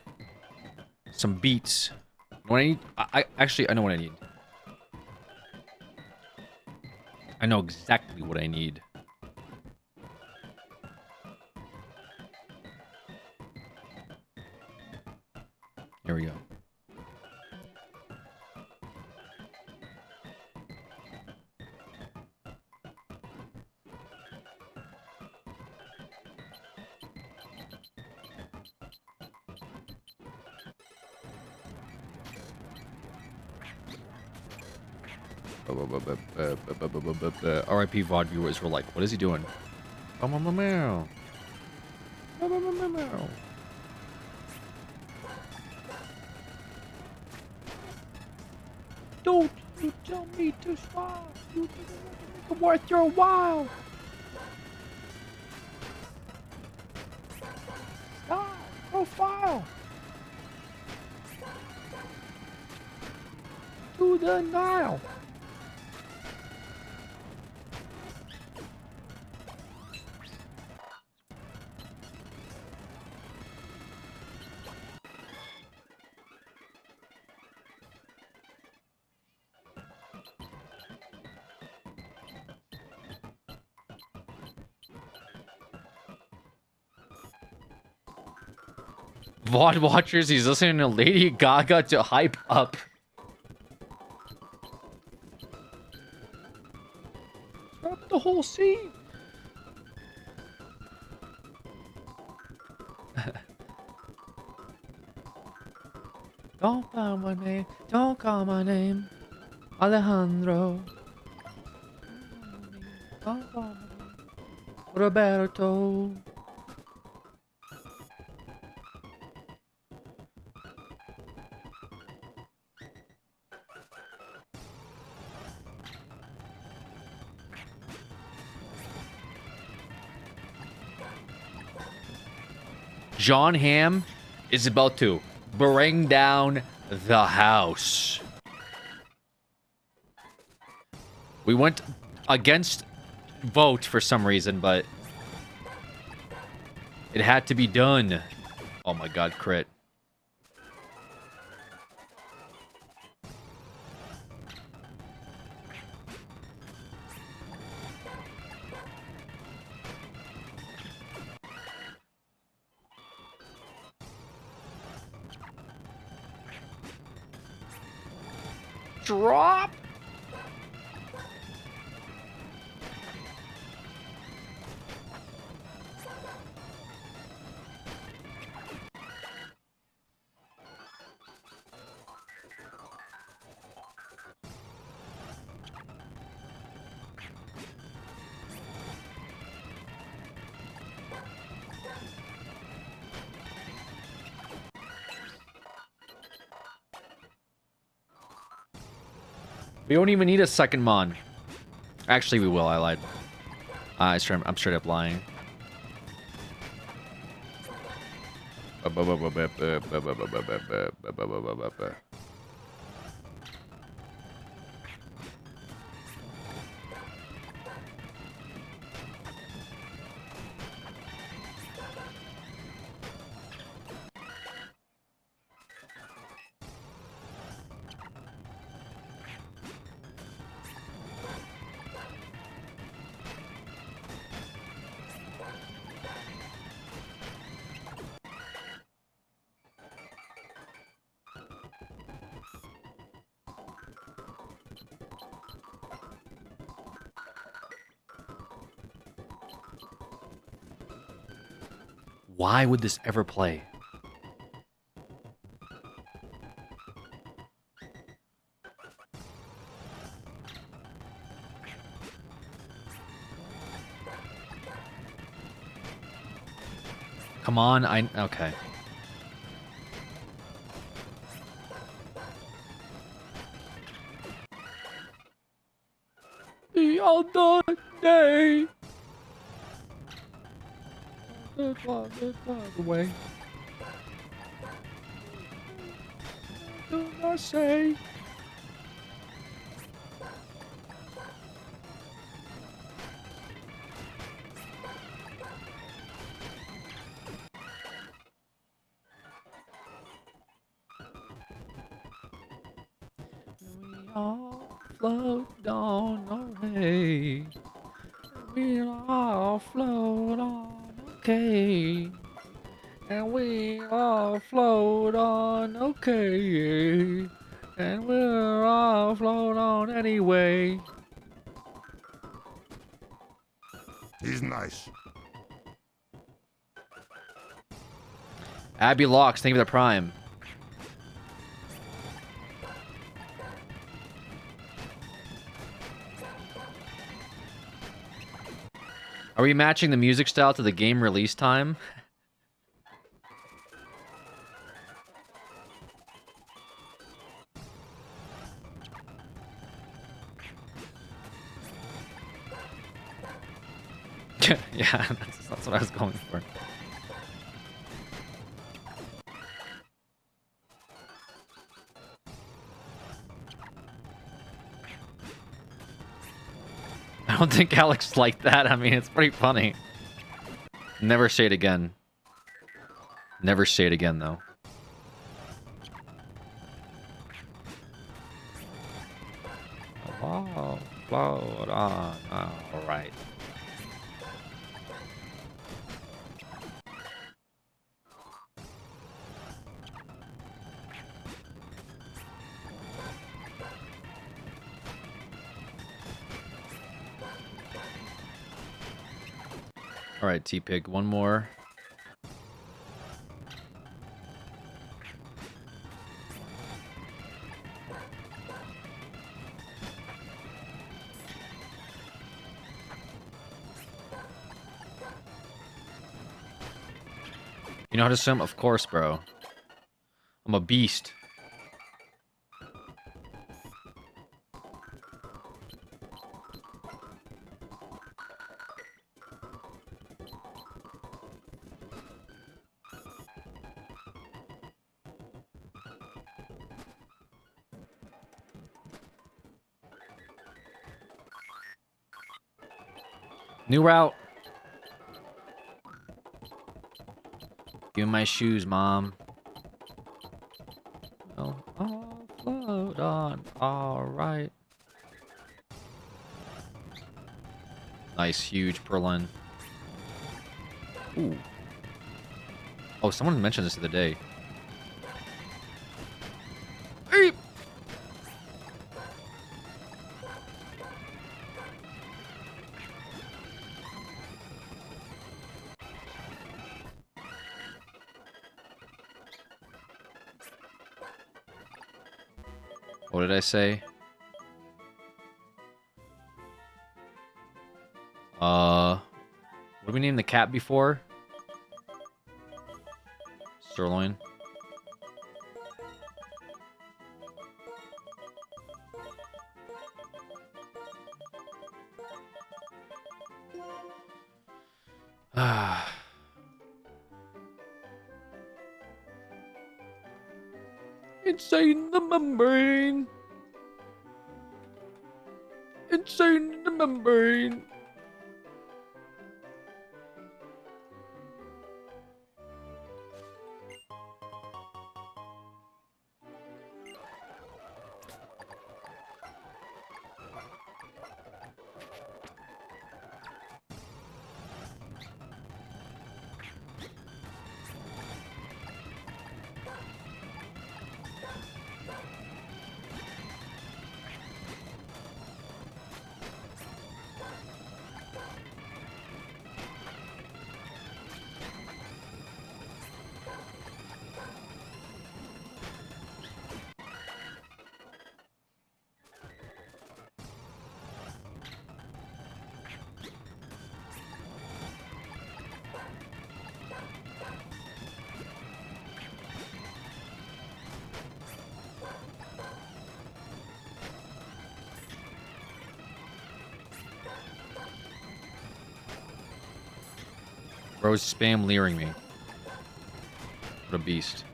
beats. What I need? Actually I know what I need. I know exactly what I need. Here we go. RIP VOD viewers were like, what is he doing? Don't you tell me to stop. You didn't make it worth your while. Stop. Profile. To the Nile. VOD watchers, he's listening to Lady Gaga to hype up. Drop the whole scene. Don't call my name. Don't call my name. Alejandro. Don't call my name. Roberto. John Hamm is about to bring down the house. We went against vote for some reason, but it had to be done. Oh my god, crit. Drop! We don't even need a second mon. Actually, we will. I lied. I'm straight up lying. Why would this ever play? Come on, okay. The other day. Away. Do not say. We all float on away. We all float on, okay. And we all float on, okay. And we're all float on anyway. He's nice. Abby Locks, thank you for the prime. Are we matching the music style to the game release time? Yeah, that's what I was going for. I don't think Alex liked that. I mean, it's pretty funny. Never say it again. Never say it again, though. Oh, float on. All right. All right, T-Pig, one more. You know how to swim? Of course, bro. I'm a beast. New route. Give me my shoes, Mom. Oh, I'll float on. All right. Nice, huge purloin. Ooh. Oh, someone mentioned this the other day. Eep. What did I say? What did we name the cat before? Sirloin. Insane the membrane. Insane the membrane. Bro's spam leering me. What a beast.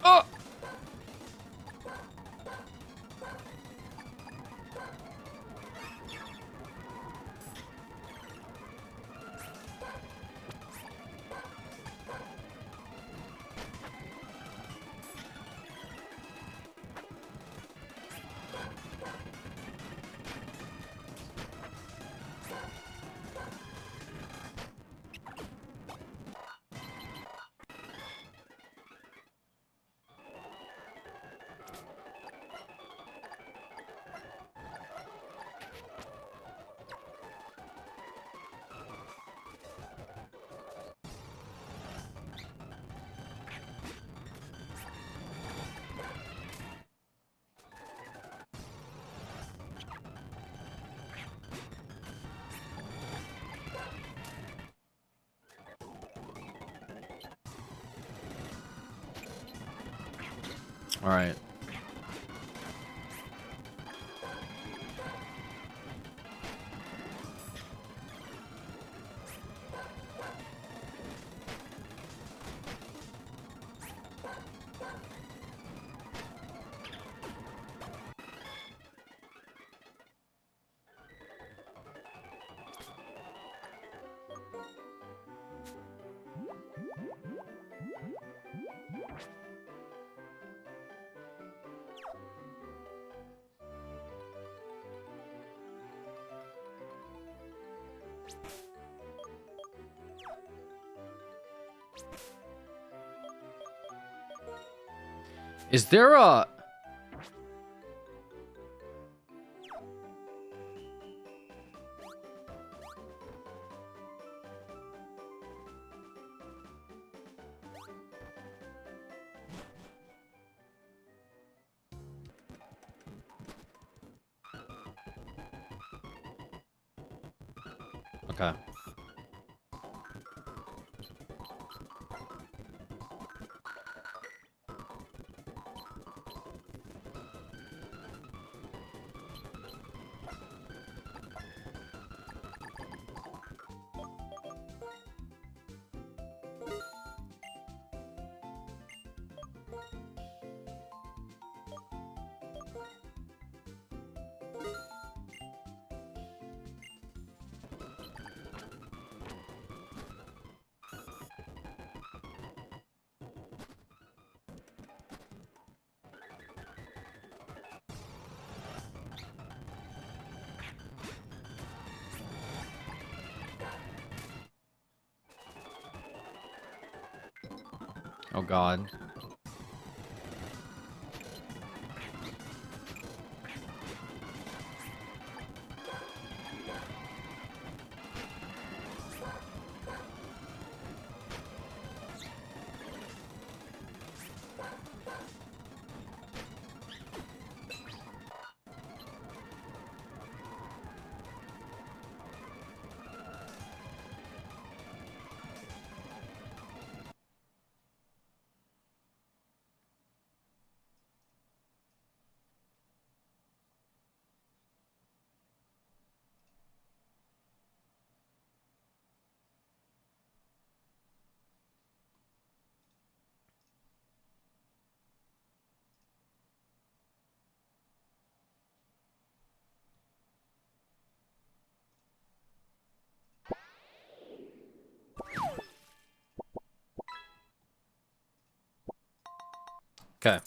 Oh! All right. Is there a... Okay. Oh God. Okay.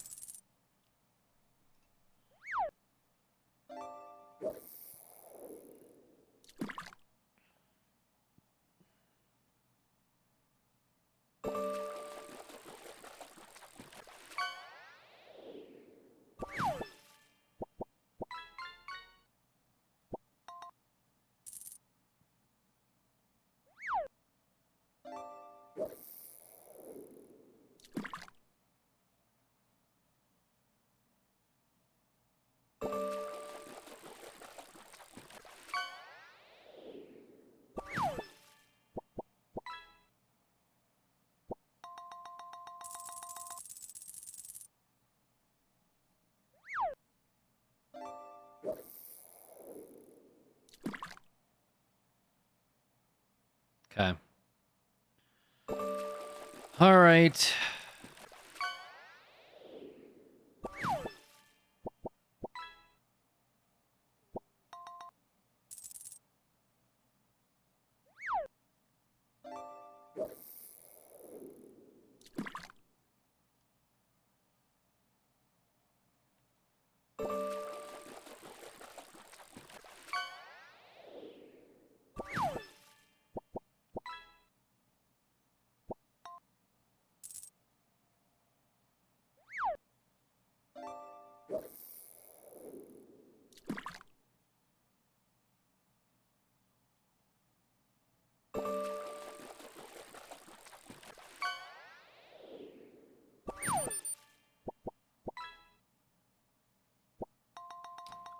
Okay. All right.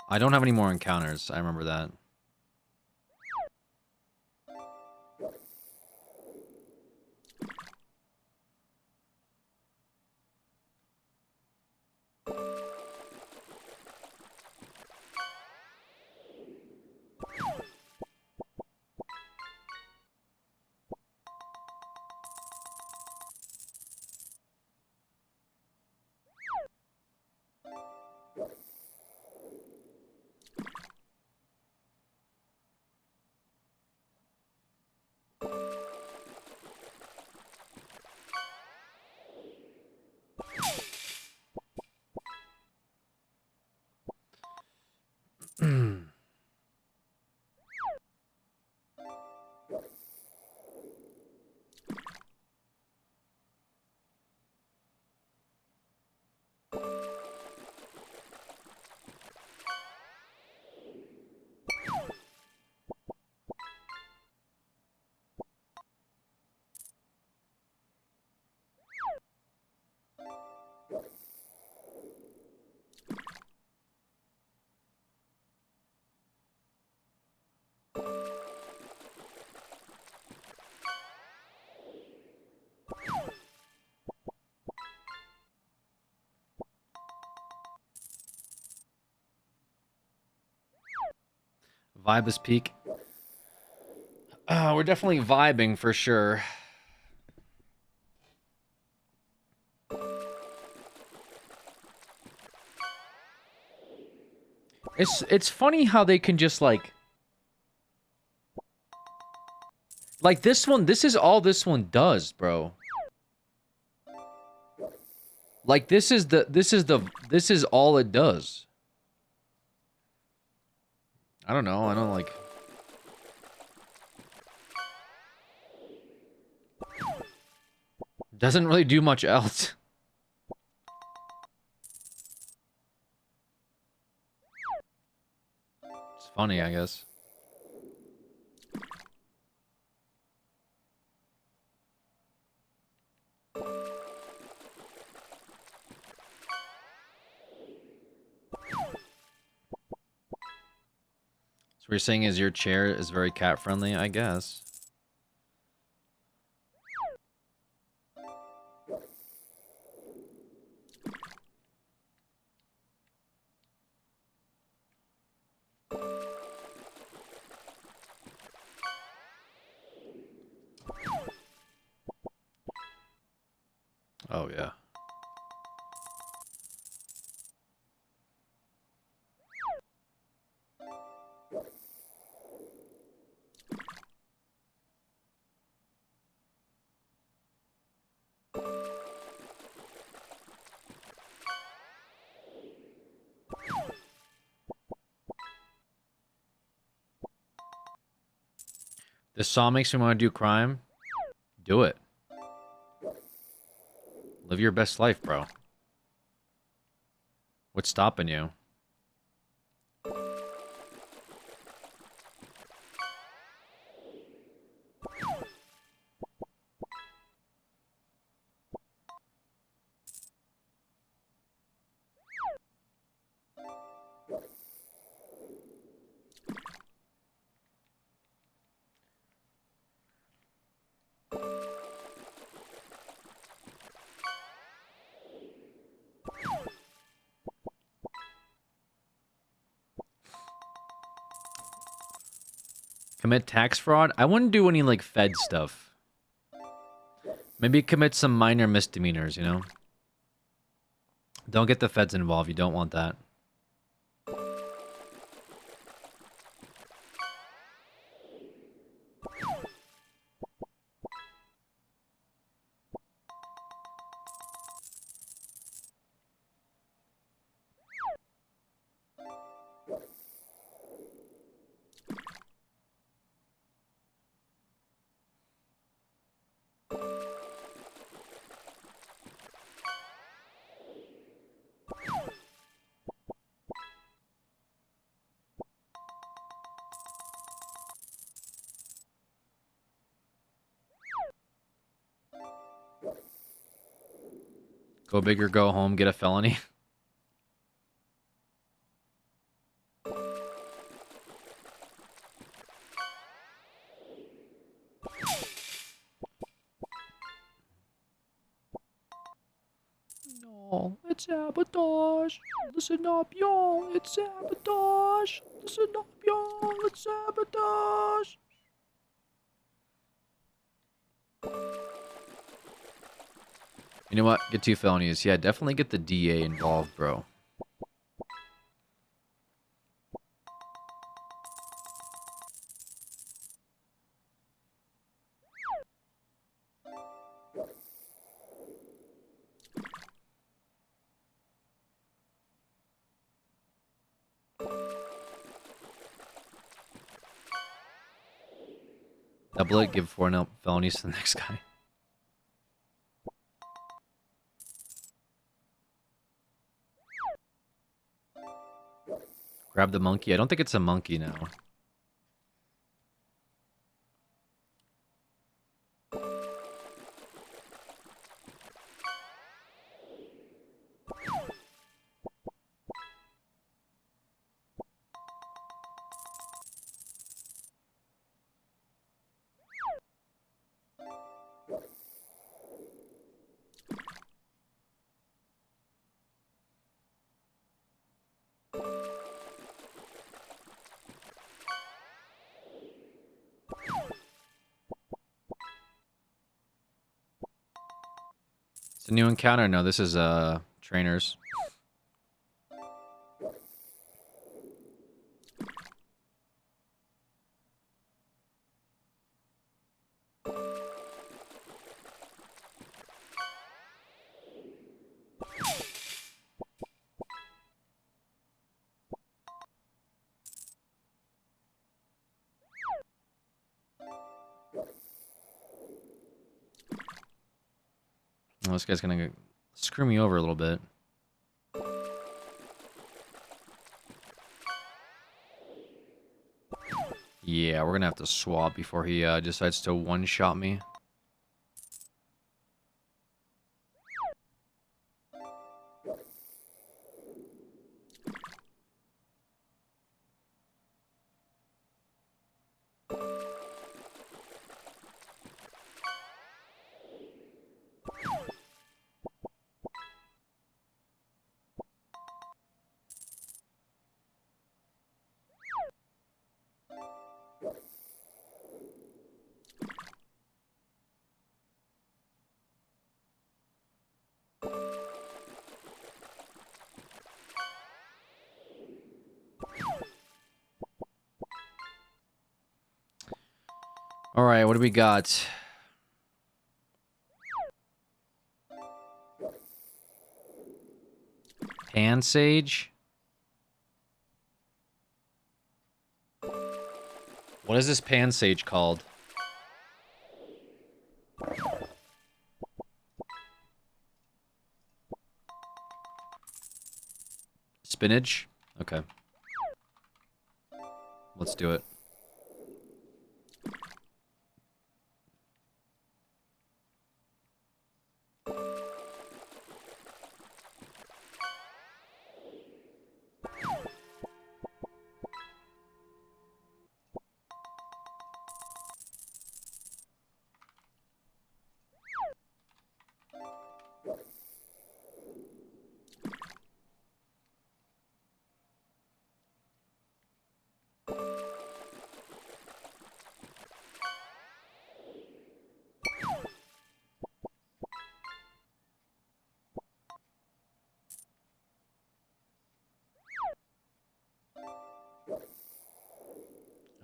I don't have any more encounters. I remember that. Vibe is peak. We're definitely vibing for sure. It's funny how they can just like this one. This is all this one does, bro. Like this is all it does. I don't know. I don't like. Doesn't really do much else. It's funny, I guess. So what you're saying is your chair is very cat friendly, I guess. Oh yeah. This song makes me want to do crime. Do it. Live your best life, bro. What's stopping you? Commit tax fraud? I wouldn't do any, like, Fed stuff. Maybe commit some minor misdemeanors, you know? Don't get the feds involved. You don't want that. Go big or go home, get a felony. No, it's sabotage. Listen up, y'all. It's sabotage. Listen up, y'all. It's sabotage. You know what? Get 2 felonies. Yeah, definitely get the DA involved, bro. Double it, give 4 felonies to the next guy. Grab the monkey. I don't think it's a monkey now. It's a new encounter. No, this is trainers. Oh, this guy's gonna screw me over a little bit. Yeah, we're gonna have to swap before he decides to one-shot me. All right, what do we got? Pan Sage? What is this Pan Sage called? Spinach? Okay. Let's do it.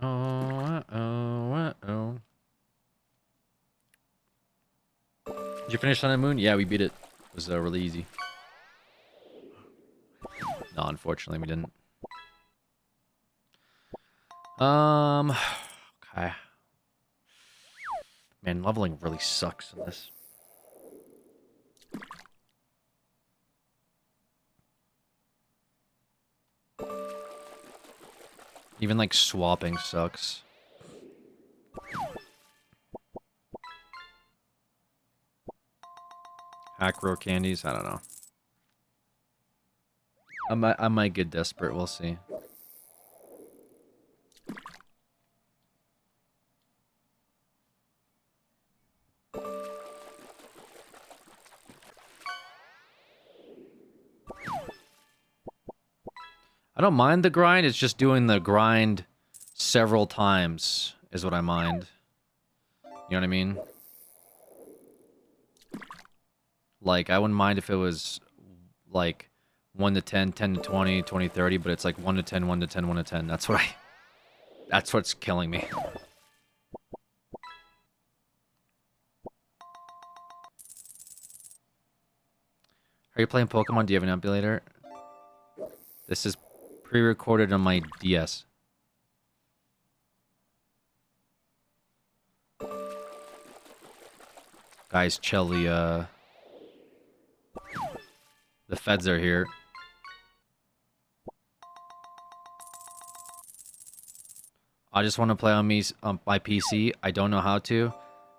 Uh-oh. Did you finish Sun and Moon? Yeah, we beat it. It was really easy. No, unfortunately, we didn't. Okay. Man, leveling really sucks in this. Even like swapping sucks. Acro candies, I don't know. I might get desperate, we'll see. I don't mind the grind, it's just doing the grind several times is what I mind. You know what I mean? Like, I wouldn't mind if it was, like, 1 to 10, 10 to 20, 20 to 30, but it's like 1 to 10, 1 to 10, 1 to 10. That's what that's what's killing me. Are you playing Pokemon? Do you have an emulator? This is pre-recorded on my DS. Guys, chill. The feds are here. I just want to play on my PC. I don't know how to.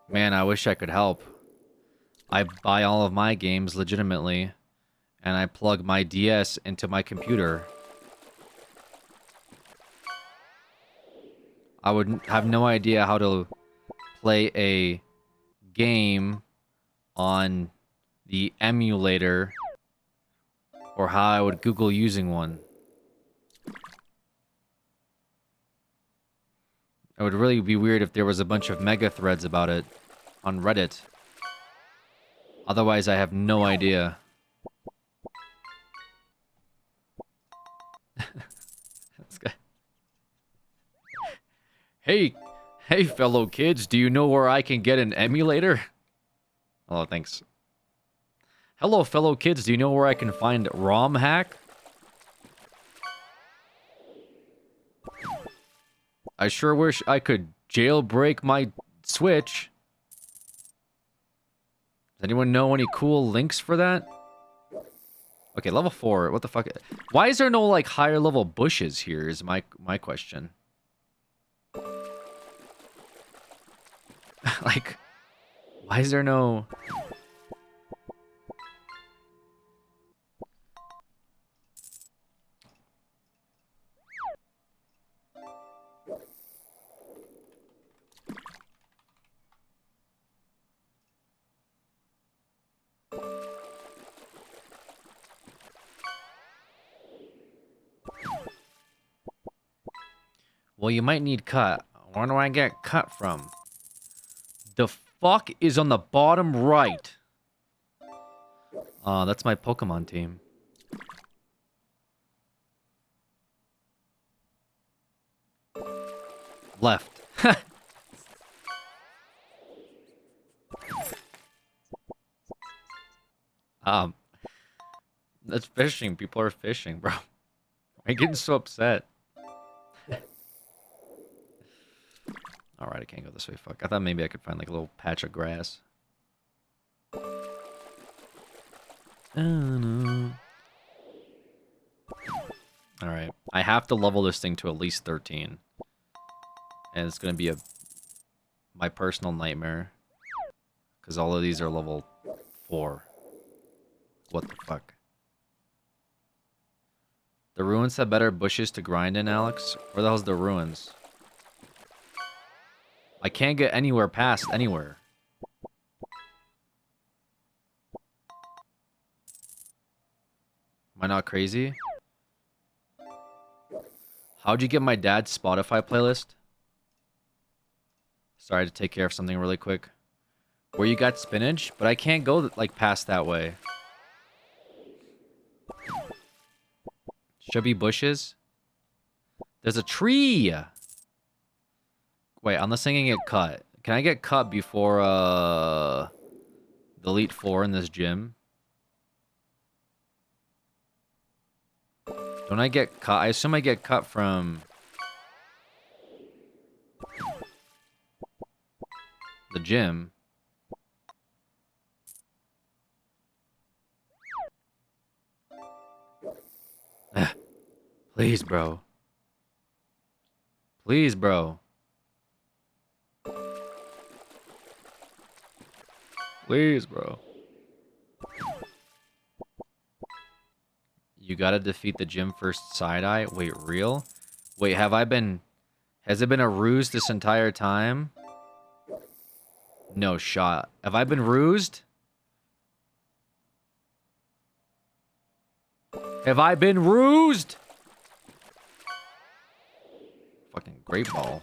Man, I wish I could help. I buy all of my games legitimately, and I plug my DS into my computer. I would have no idea how to play a game on the emulator, or how I would Google using one. It would really be weird if there was a bunch of mega threads about it on Reddit. Otherwise, I have no idea. That's good. Hey, fellow kids, do you know where I can get an emulator? Oh, thanks. Hello, fellow kids, do you know where I can find ROM hack? I sure wish I could jailbreak my Switch. Does anyone know any cool links for that? Okay, level 4. What the fuck? Why is there no, like, higher level bushes here is my question. Like, why is there no... Well, you might need cut. Where do I get cut from? The fuck is on the bottom right? That's my Pokemon team. Left. That's fishing. People are fishing, bro. I'm getting so upset. Alright, I can't go this way. Fuck. I thought maybe I could find like a little patch of grass. Oh, no. Alright. I have to level this thing to at least 13. And it's gonna be my personal nightmare. Because all of these are level 4. What the fuck? The ruins have better bushes to grind in, Alex? Where the hell's the ruins? I can't get anywhere past anywhere. Am I not crazy? How'd you get my dad's Spotify playlist? Sorry to take care of something really quick. Where you got spinach? But I can't go, like, past that way. Should be bushes. There's a tree! Wait, unless I can get cut. Can I get cut before, the Elite Four in this gym? Don't I get cut? I assume I get cut from the gym. Please, bro. Please, bro. Please, bro. You gotta defeat the gym first side-eye? Wait, real? Wait, have I been... Has it been a ruse this entire time? No shot. Have I been rused? Have I been rused? Fucking great ball.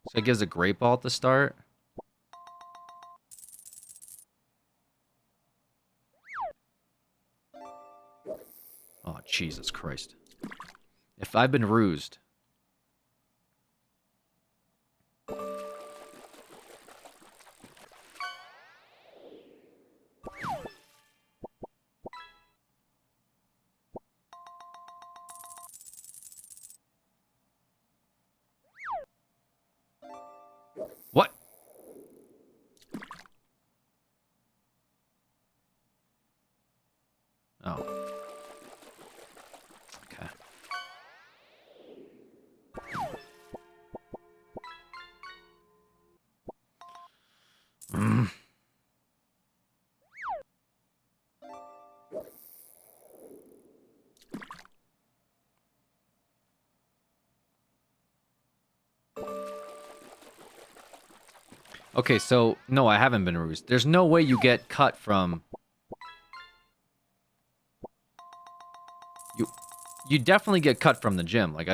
So it gives a great ball at the start? Oh, Jesus Christ. If I've been rused. What? Oh. Okay. Okay, so, no, I haven't been rused. There's no way you get cut from... You definitely get cut from the gym. Like,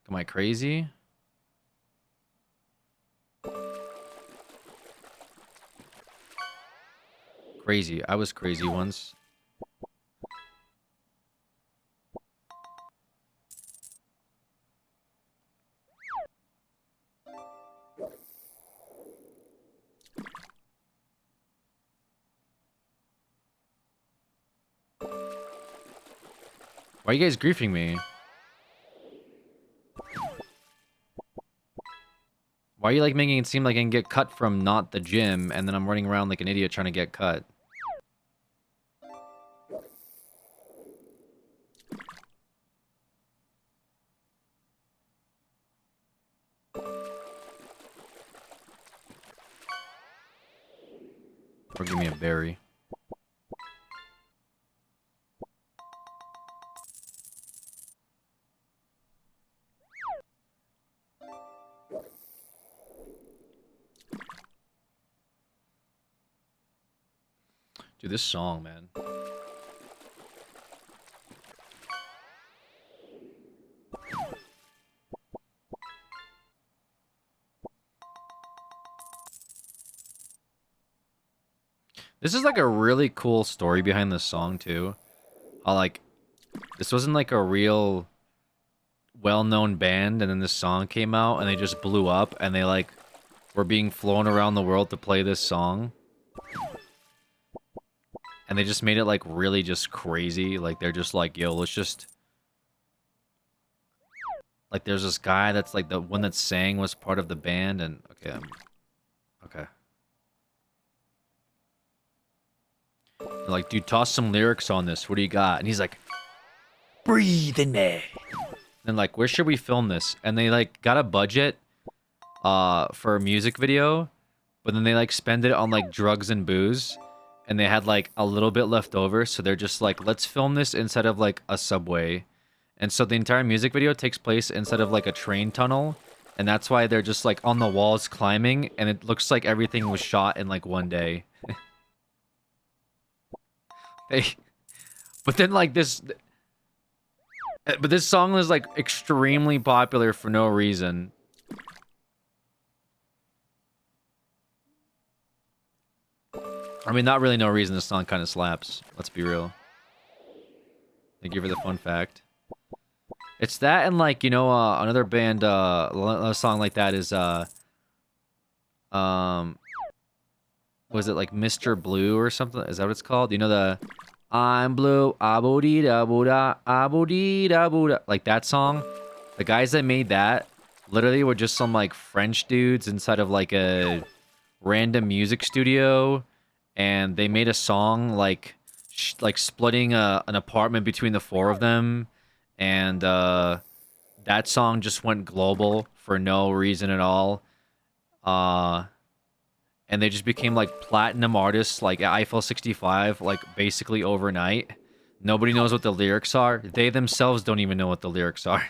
Am I crazy? Crazy. I was crazy once. Why are you guys griefing me? Why are you, like, making it seem like I can get cut from not the gym, and then I'm running around like an idiot trying to get cut? Or give me a berry. Dude, this song, man. This is like a really cool story behind this song too. How like this wasn't like a real well-known band and then this song came out and they just blew up and they like were being flown around the world to play this song. And they just made it like really just crazy. Like they're just like, yo, let's just like there's this guy that's like the one that sang was part of the band and okay. Okay. They're like, dude, toss some lyrics on this. What do you got? And he's like, breathe in there. And like, where should we film this? And they like got a budget for a music video, but then they like spend it on like drugs and booze, and they had like a little bit left over, so they're just like, let's film this inside of like a subway. And so the entire music video takes place inside of like a train tunnel, and that's why they're just like on the walls climbing, and it looks like everything was shot in like one day. But then like this song was like extremely popular for no reason. I mean, not really no reason. This song kind of slaps. Let's be real. Thank you for the fun fact. It's that and like, you know, another band, a song like that is, was it like Mr. Blue or something? Is that what it's called? You know the, I'm blue, abu-dee-da-boo-da, abu-dee-da-boo-da. Like that song? The guys that made that literally were just some like French dudes inside of like a random music studio. And they made a song like splitting an apartment between the four of them, and that song just went global for no reason at all. And they just became like platinum artists, like at Eiffel 65, like basically overnight. Nobody knows what the lyrics are. They themselves don't even know what the lyrics are.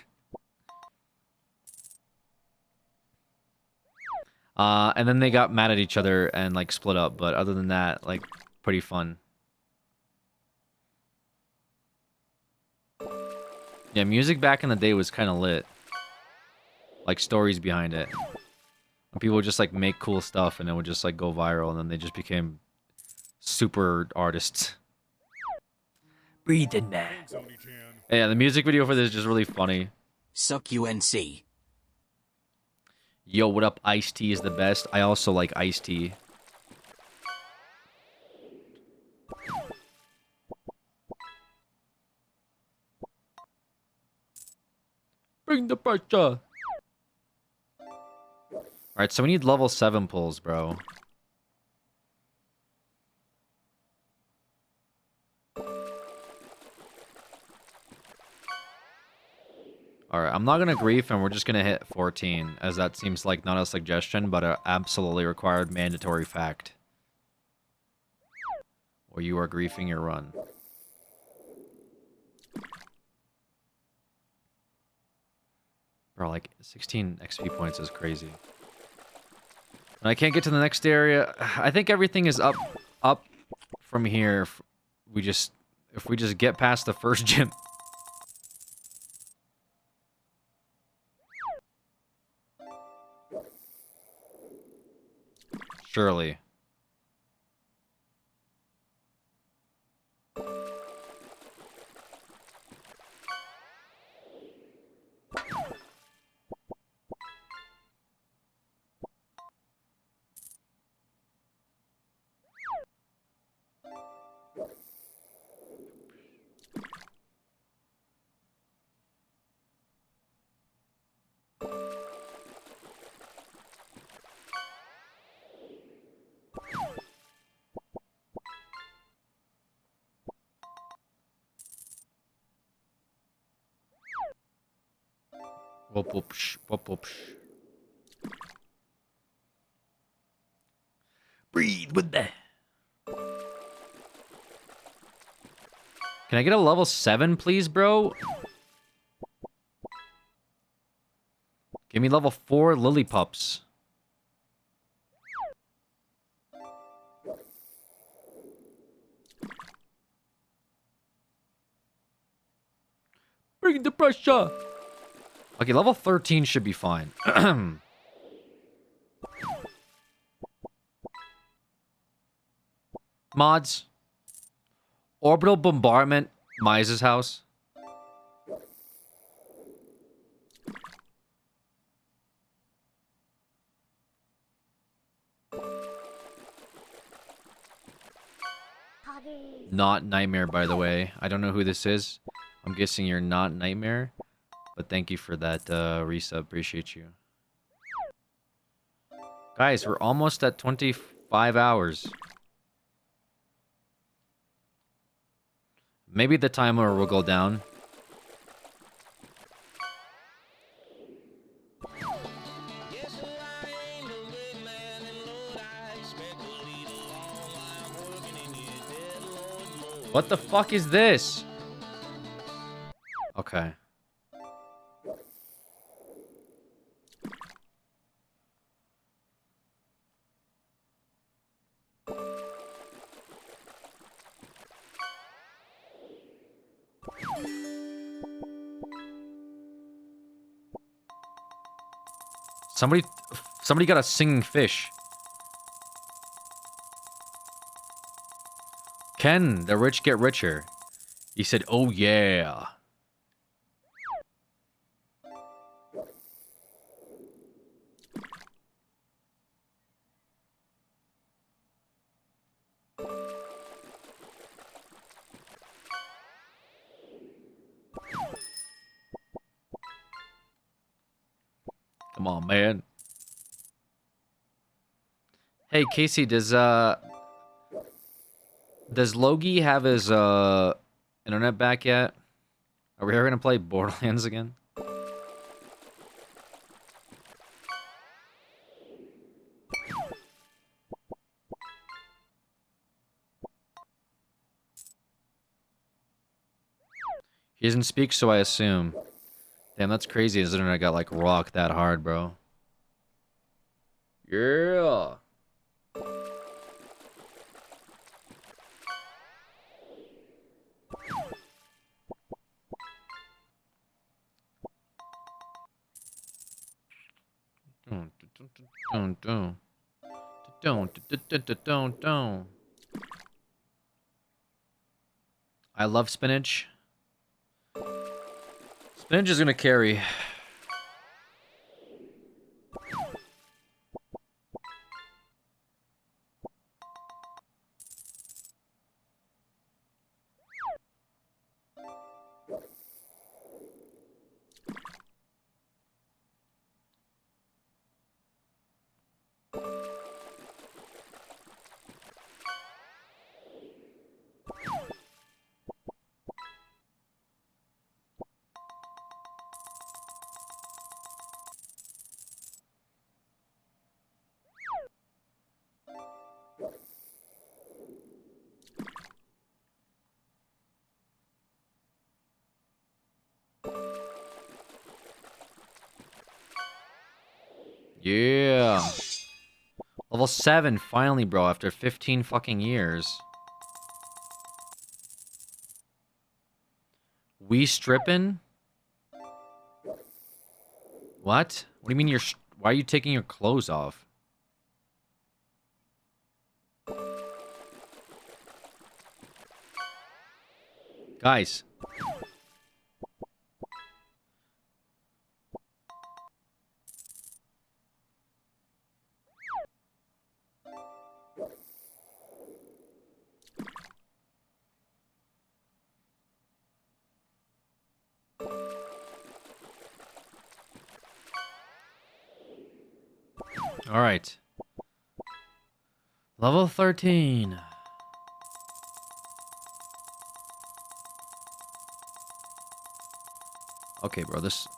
And then they got mad at each other and like split up, but other than that, like pretty fun. Yeah, music back in the day was kind of lit. Like stories behind it. And people would just like make cool stuff and it would just like go viral, and then they just became super artists. Breathe in there. Yeah, the music video for this is just really funny. Suck UNC. Yo, what up? Ice-T is the best. I also like Ice-T. Bring the pressure. Alright, so we need level 7 pulls, bro. Alright, I'm not gonna grief, and we're just gonna hit 14, as that seems like not a suggestion, but an absolutely required mandatory fact. Or you are griefing your run. Bro, like, 16 XP points is crazy. And I can't get to the next area. I think everything is up from here. If we just get past the first gym. Surely. Whoop whoop sh, whoop whoop sh. Breathe with that. Can I get a level 7, please, bro? Give me level 4 lily pups. Bring the pressure. Okay, level 13 should be fine. Mods. Orbital bombardment. Mize's house. Not Nightmare, by the way. I don't know who this is. I'm guessing you're not Nightmare. But thank you for that resub. Appreciate you. Guys, we're almost at 25 hours. Maybe the timer will go down. What the fuck is this? Okay. Somebody got a singing fish. Ken, the rich get richer. He said, "Oh yeah." Come on, man. Hey, Casey, does Logie have his internet back yet? Are we ever gonna play Borderlands again? He doesn't speak, so I assume. Damn, that's crazy. His internet got like rocked that hard, bro. Yeah. Don't. I love spinach. Spinach is gonna carry. Yeah. Level 7, finally, bro, after 15 fucking years. We stripping? What? What do you mean you're... Why are you taking your clothes off? Guys. All right. Level 13. Okay, bro, this...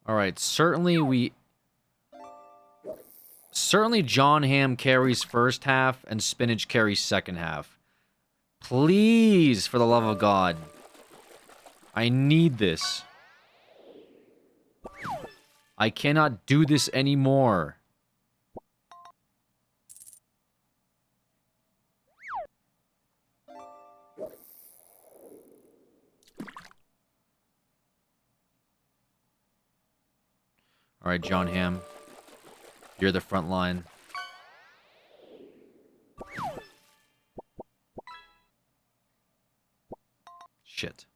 Alright, certainly John Ham carries first half and Spinach carries second half. Please, for the love of God. I need this. I cannot do this anymore. Alright, John Ham. You're the front line. Shit.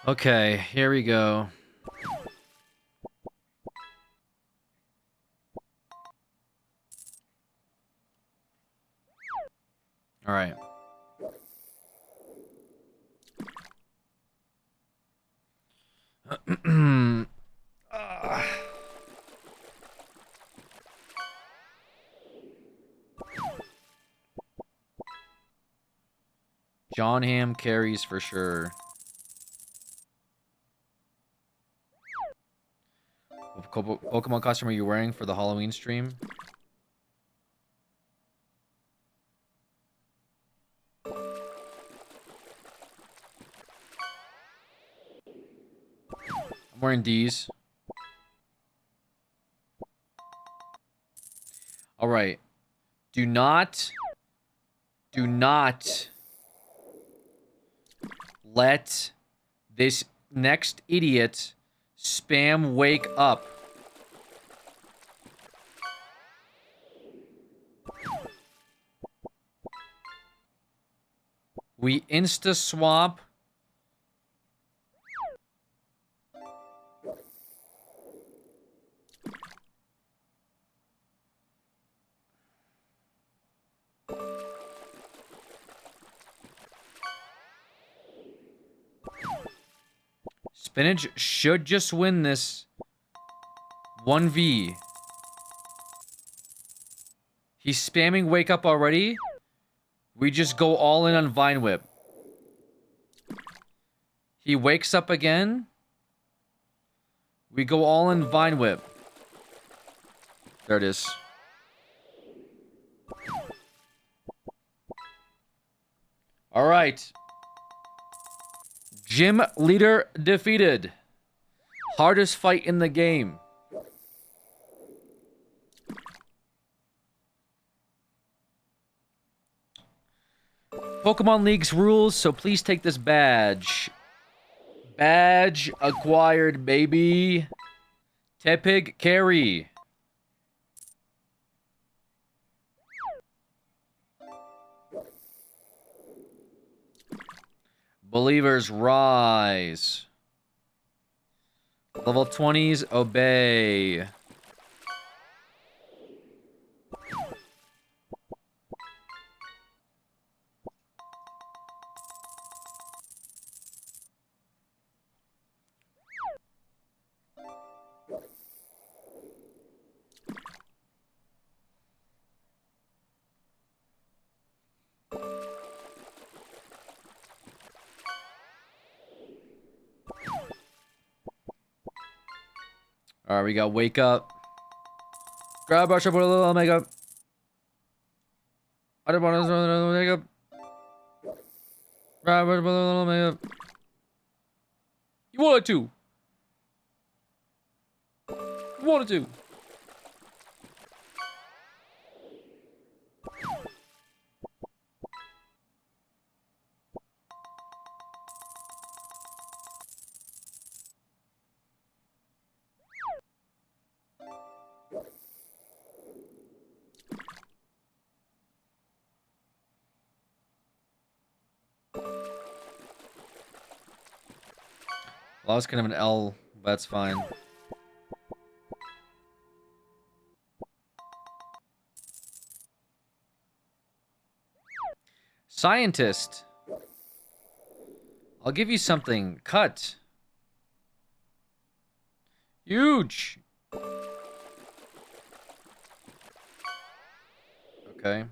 Okay, here we go. All right. John Ham carries for sure. What Pokemon costume are you wearing for the Halloween stream? I'm wearing D's. All right. Do not let this next idiot spam wake up. We insta swap. Spinach should just win this 1v. He's spamming wake up already. We just go all in on Vine Whip. He wakes up again. We go all in Vine Whip. There it is. All right. Gym leader defeated. Hardest fight in the game. Pokemon League's rules, so please take this badge. Badge acquired, baby. Tepig carry. Believers rise. Level 20s obey. All right, we got wake up. Grab brush up with a little makeup. I don't want to makeup. Grab brush up with a little makeup. You wanted to. You wanted to. Well, that was kind of an L, but that's fine. Scientist. I'll give you something. Cut. Huge. Okay.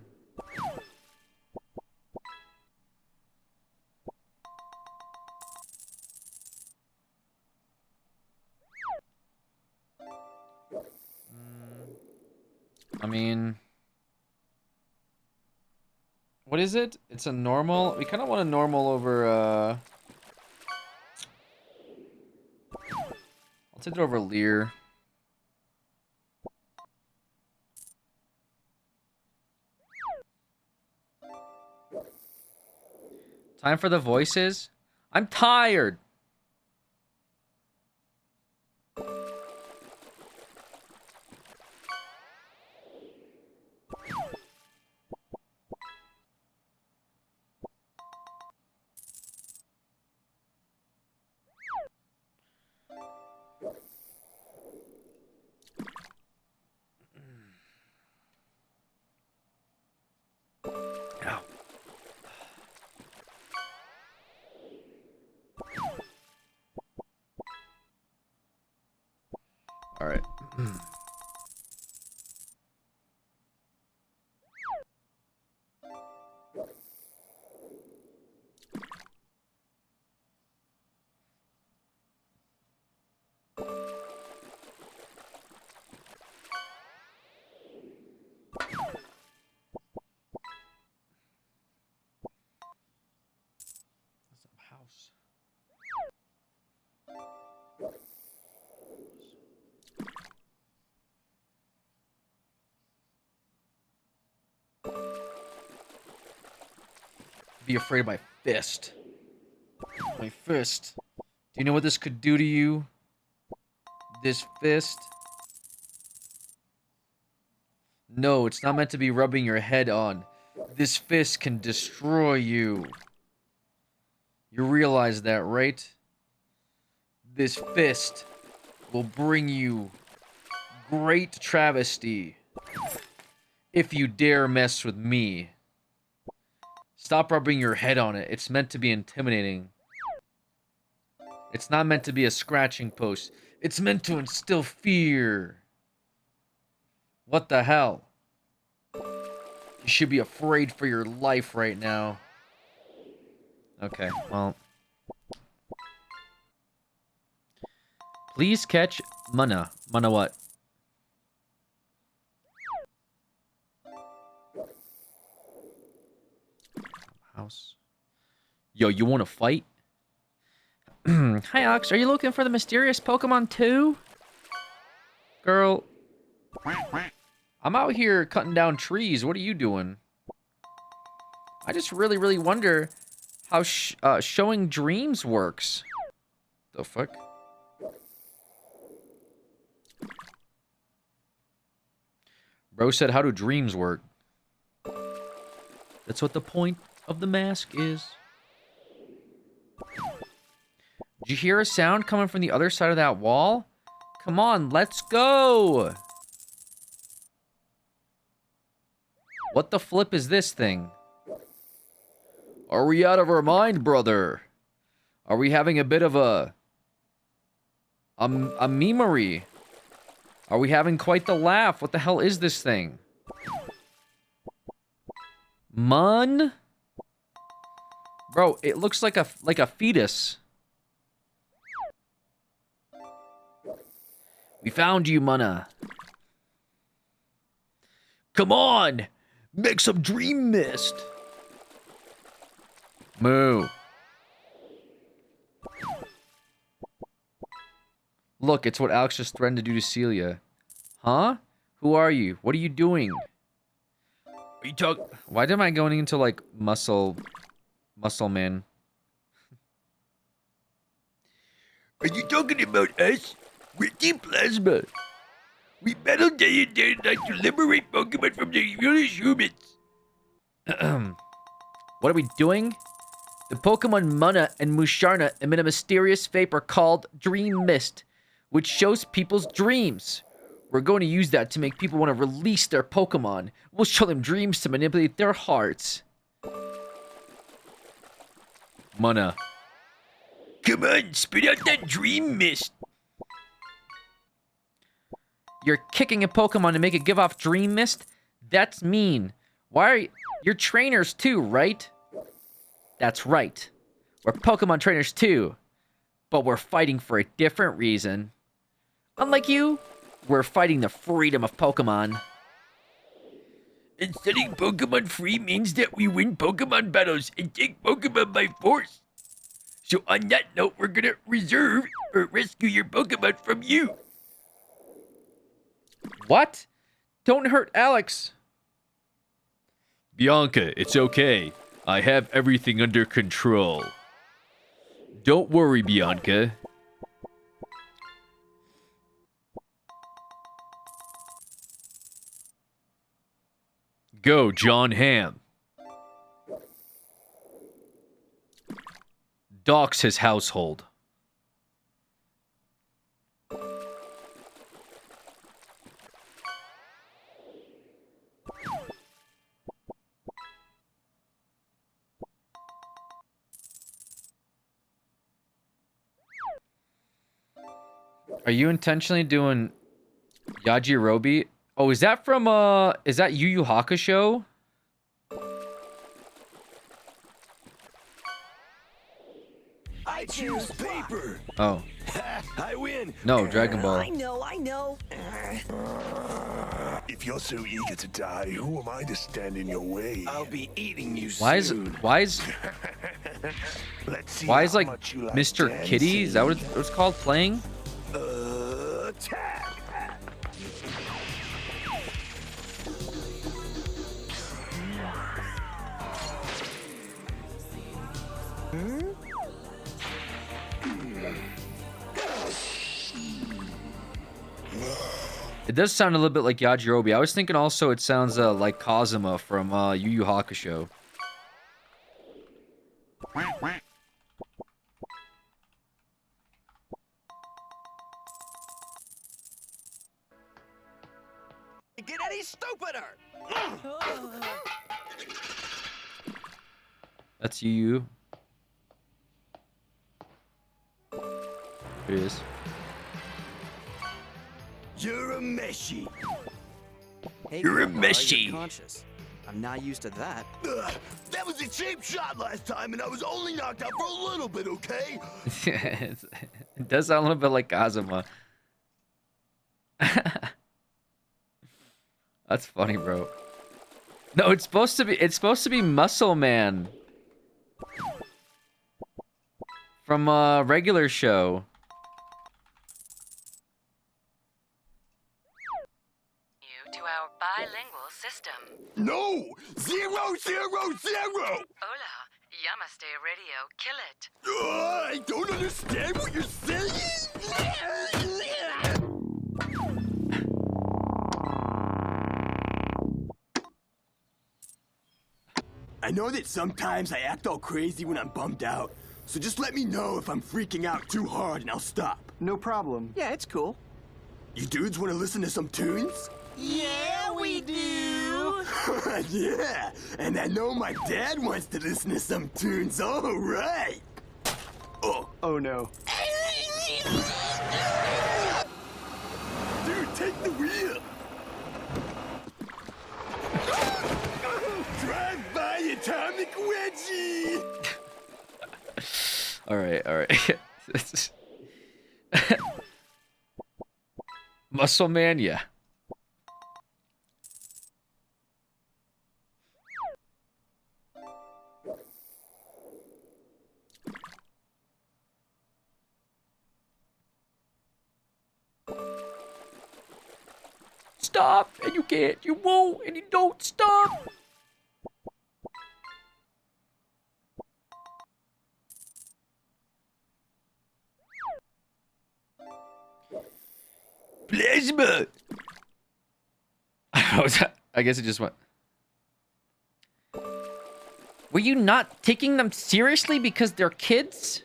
I mean, what is it? It's a normal. We kind of want a normal over, I'll take it over Lear. Time for the voices? I'm tired. House. Be afraid of my fist. My fist. Do you know what this could do to you? This fist? No, it's not meant to be rubbing your head on. This fist can destroy you. You realize that, right? This fist will bring you great travesty if you dare mess with me. Stop rubbing your head on it. It's meant to be intimidating. It's not meant to be a scratching post. It's meant to instill fear. What the hell? You should be afraid for your life right now. Okay, well. Please catch Mana. Mana what? House. Yo, you want to fight? Hi, Ox. Are you looking for the mysterious Pokemon too? Girl. I'm out here cutting down trees. What are you doing? I just really wonder how showing dreams works. The fuck? Bro said, how do dreams work? That's what the point of the mask is. Did you hear a sound coming from the other side of that wall? Come on, let's go! What the flip is this thing? Are we out of our mind, brother? Are we having a bit of a memery? Are we having quite the laugh? What the hell is this thing? Mun? Bro, it looks like a fetus. We found you, Mana. Come on! Make some dream mist! Moo. Look, it's what Alex just threatened to do to Celia. Huh? Who are you? What are you doing? Are you Why am I going into, like, muscle man? Are you talking about us? We're Team Plasma. We battle day and day and night to liberate Pokemon from the foolish humans. What are we doing? The Pokemon Mana and Musharna emit a mysterious vapor called Dream Mist, which shows people's dreams. We're going to use that to make people want to release their Pokemon. We'll show them dreams to manipulate their hearts. Mana. Come on, spit out that Dream Mist. You're kicking a Pokemon to make it give off Dream Mist? That's mean. Why are you're trainers too, right? That's right. We're Pokemon trainers too. But we're fighting for a different reason. Unlike you, we're fighting the freedom of Pokemon. And setting Pokemon free means that we win Pokemon battles and take Pokemon by force. So on that note, we're gonna reserve or rescue your Pokemon from you. What? Don't hurt Alex. Bianca, it's okay. I have everything under control. Don't worry, Bianca. Go, John Hamm. Dox his household. Are you intentionally doing Yajirobe. Oh, is that from is that Yu Yu Hakusho? I choose paper. Oh. I win. No, Dragon Ball. I know. If you're so eager to die, who am I to stand in your way? I'll be eating you Why is soon. Let's see why is how like much you like Mr. dancing. Kitty? Is that what it's called? Playing? Attack! It does sound a little bit like Yajirobe. I was thinking also it sounds like Kazuma from Yu Yu Hakusho. Get any stupider. That's Yu Yu. Here it is. You're a meshy. Hey, You're a Grandpa, meshy. you're conscious. I'm not used to that. That was a cheap shot last time, and I was only knocked out for a little bit, okay? It does sound a little bit like Kazuma. That's funny, bro. No, it's supposed to be Muscle Man from a regular show. To our bilingual system. No! 0, 0, 0! Hola, Yamaste Radio, kill it. I don't understand what you're saying! I know that sometimes I act all crazy when I'm bummed out, so just let me know if I'm freaking out too hard and I'll stop. No problem. Yeah, it's cool. You dudes want to listen to some tunes? Yeah, we do. Yeah, and I know my dad wants to listen to some tunes. All right. Oh no. Dude, take the wheel. Drive by Atomic Wedgie. All right. Muscle Man, yeah. Stop, and you can't, you won't, and you don't stop. Plasma. I guess it just went. Were you not taking them seriously because they're kids?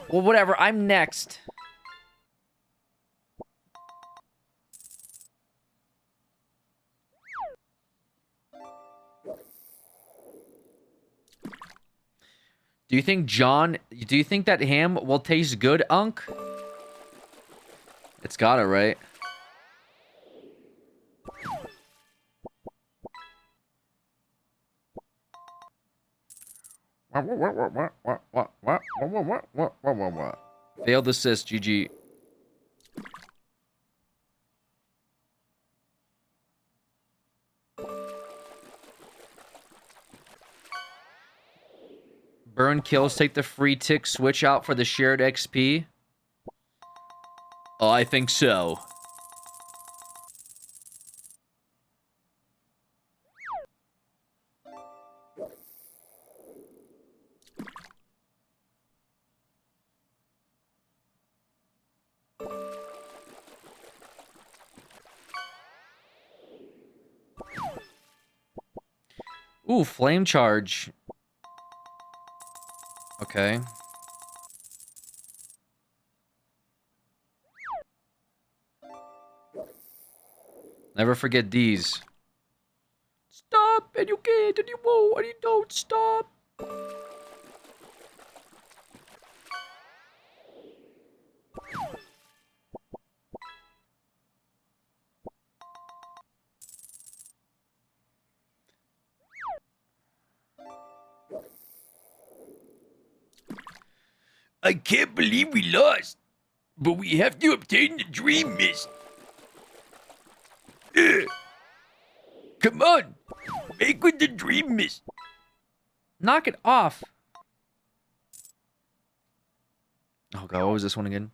Well, whatever, I'm next. Do you think that ham will taste good, Unk? It's got it, right? Failed assist, GG. Burn kills, take the free tick, switch out for the shared XP. Oh, I think so. Ooh, flame charge. Okay. Never forget these. Stop, and you can't, and you won't, and you don't stop. I can't believe we lost. But we have to obtain the dream mist. Come on. Make with the dream mist. Knock it off. Oh god, what was this one again?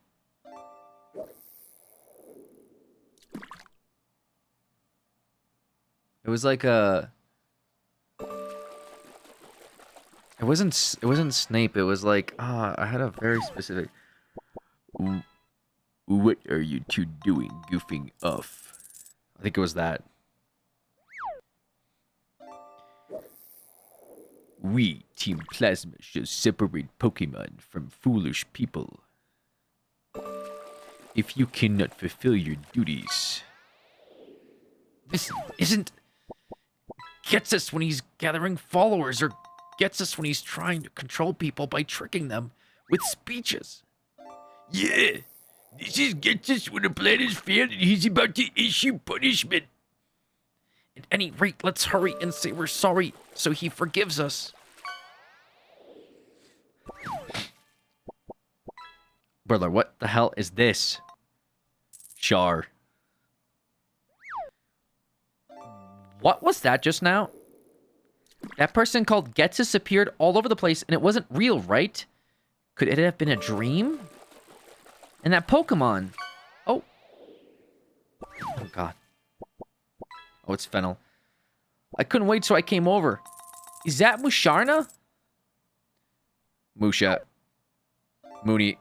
It was like a... It wasn't Snape, it was like... I had a very specific... What are you two doing, goofing off? I think it was that. We, Team Plasma, shall separate Pokemon from foolish people. If you cannot fulfill your duties... This isn't... Gets us when he's gathering followers, or gets us when he's trying to control people by tricking them with speeches. Yeah, this is gets us when a plan is failed and he's about to issue punishment. At any rate, let's hurry and say we're sorry so he forgives us. Brother, what the hell is this? Char. What was that just now? That person called Getsus appeared all over the place and it wasn't real, right? Could it have been a dream? And that Pokemon. Oh. Oh, God. Oh, it's Fennel. I couldn't wait, so I came over. Is that Musharna? Musha. Mooney.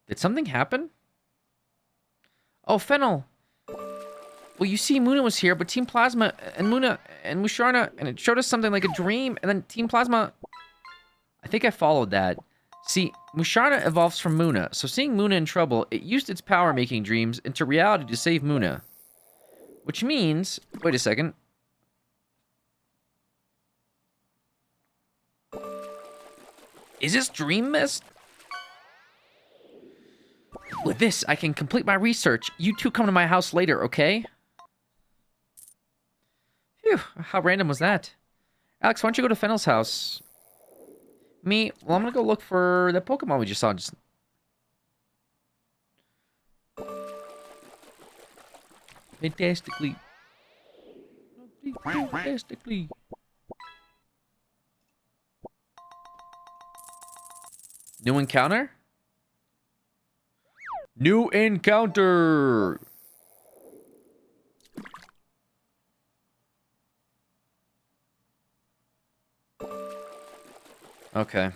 Did something happen? Oh, Fennel. Well, you see, Muna was here, but Team Plasma and Muna and Musharna, and it showed us something like a dream, and then Team Plasma... I think I followed that. See, Musharna evolves from Muna, so seeing Muna in trouble, it used its power making dreams into reality to save Muna. Which means... Wait a second. Is this Dream Mist? With this, I can complete my research. You two come to my house later, okay? Phew, how random was that? Alex, why don't you go to Fennel's house? Me? Well, I'm gonna go look for that Pokemon we just saw. Fantastically. Fantastically. New encounter? New encounter! Okay.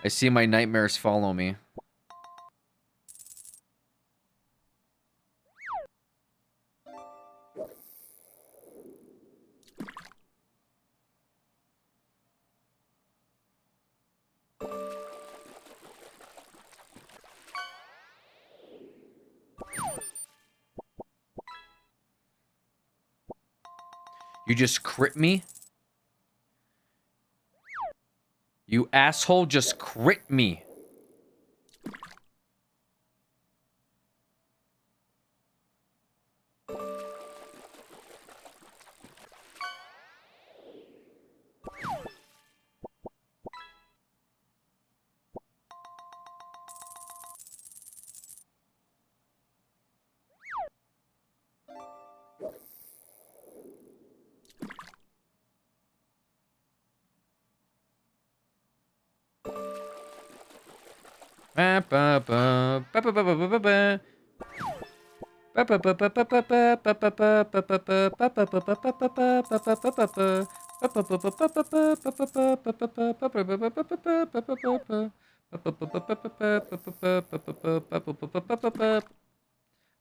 I see my nightmares follow me. You just crit me? You asshole just crit me.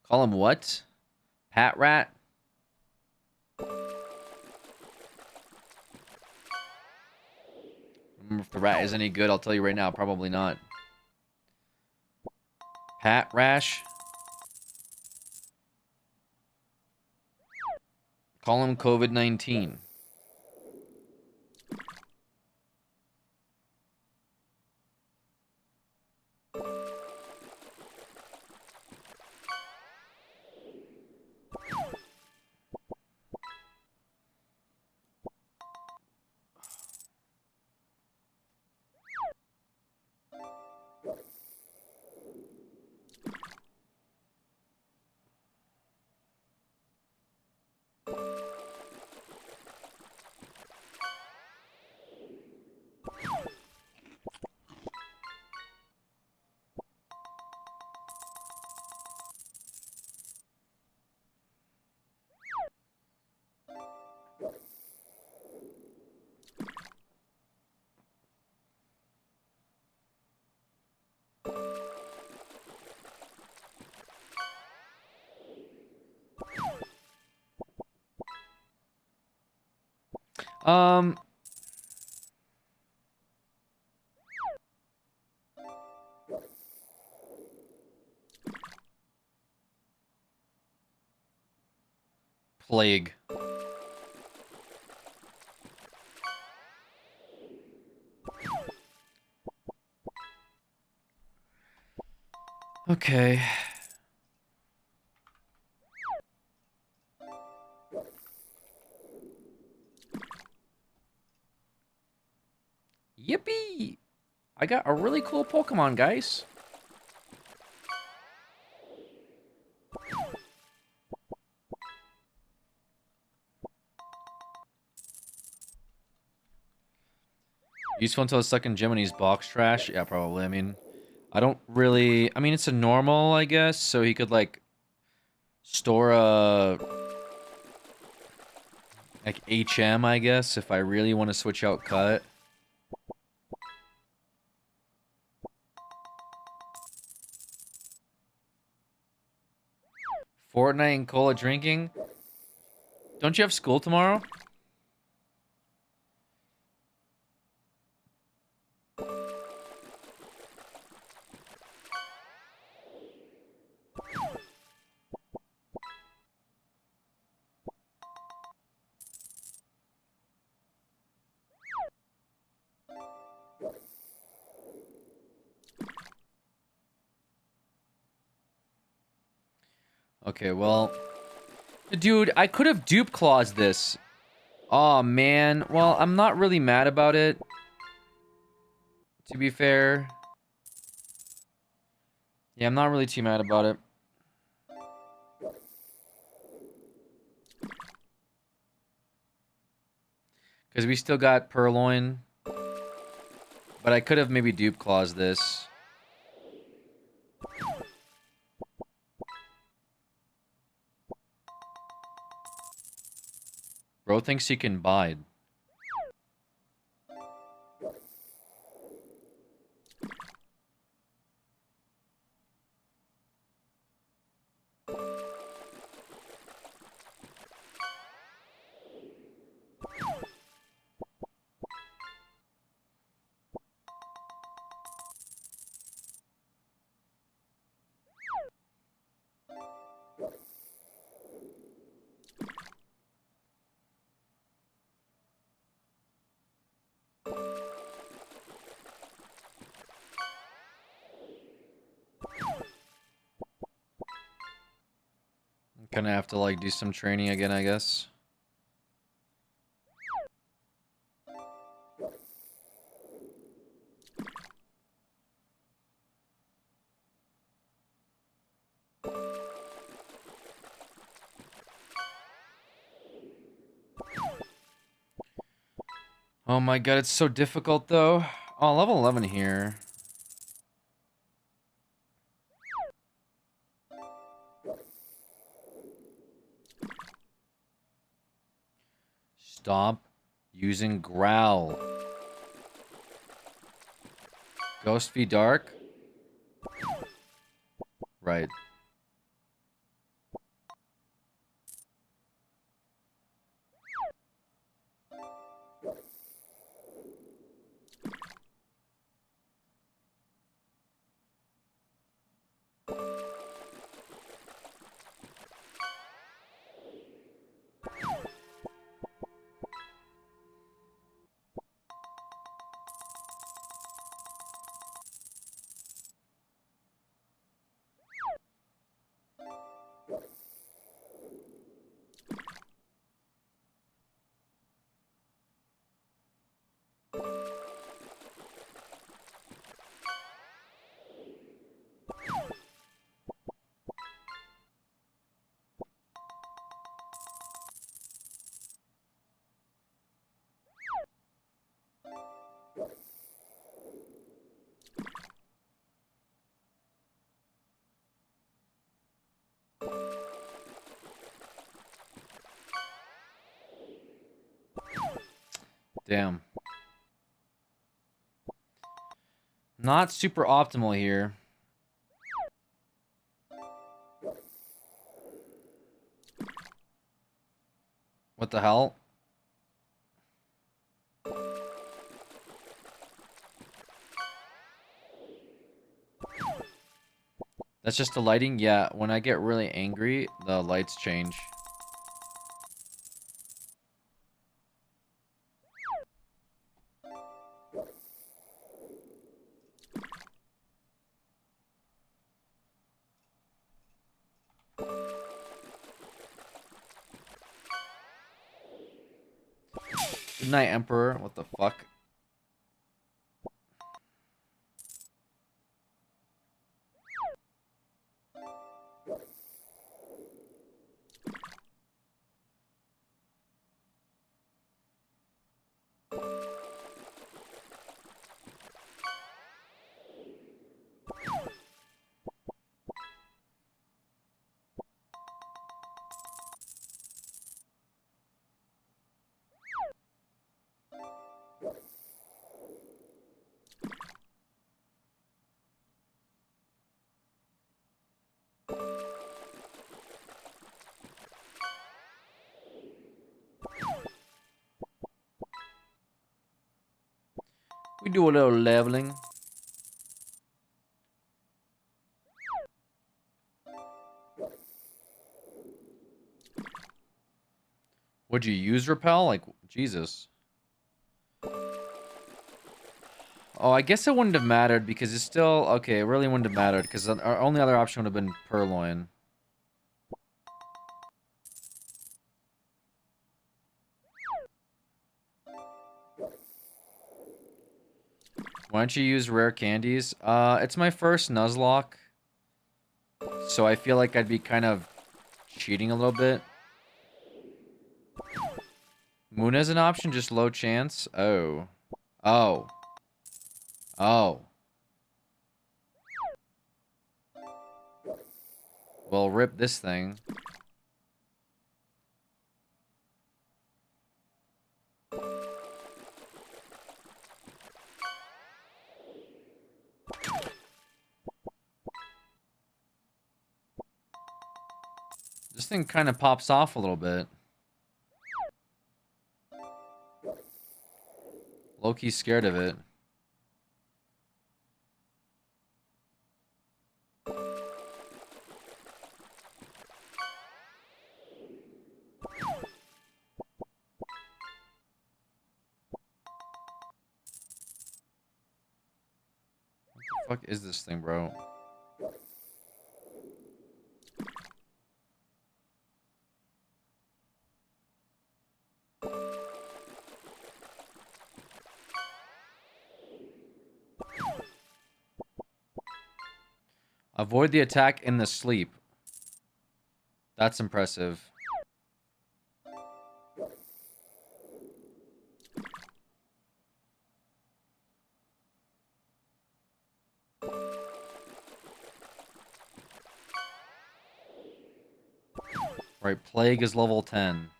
Call him what? Pat Rat? If the rat is any good, I'll tell you right now, probably not. Pat Rash? Call him COVID-19. Um. Plague. Okay. Yippee! I got a really cool Pokemon, guys. Useful until it's stuck in Jiminy's box trash? Yeah, probably. I mean, I don't really... I mean, it's a normal, I guess, so he could, like, store a... like, HM, I guess, if I really want to switch out Cut. Fortnite and cola drinking? Don't you have school tomorrow? Okay, well... Dude, I could have dupe claused this. Oh man. Well, I'm not really mad about it. To be fair. Yeah, I'm not really too mad about it. Because we still got Purloin. But I could have maybe dupe claused this. Bro thinks he can bide. Gonna have to like do some training again, I guess. Oh my god, it's so difficult though. Oh, level 11 here. Stop using growl. Ghost be dark? Right. Damn. Not super optimal here. What the hell? That's just the lighting? Yeah, when I get really angry, the lights change. Good night, Emperor. What the fuck? We do a little leveling. Would you use repel? Like, Jesus. Oh, I guess it wouldn't have mattered because it's still... Okay, it really wouldn't have mattered because our only other option would have been purloin. Why don't you use rare candies? It's my first Nuzlocke. So I feel like I'd be kind of cheating a little bit. Moon is an option, just low chance. Oh. Oh. Oh. Well, rip this thing. This thing kind of pops off a little bit. Low-key scared of it. What the fuck is this thing, bro? Avoid the attack in the sleep. That's impressive. Right, Plague is level 10.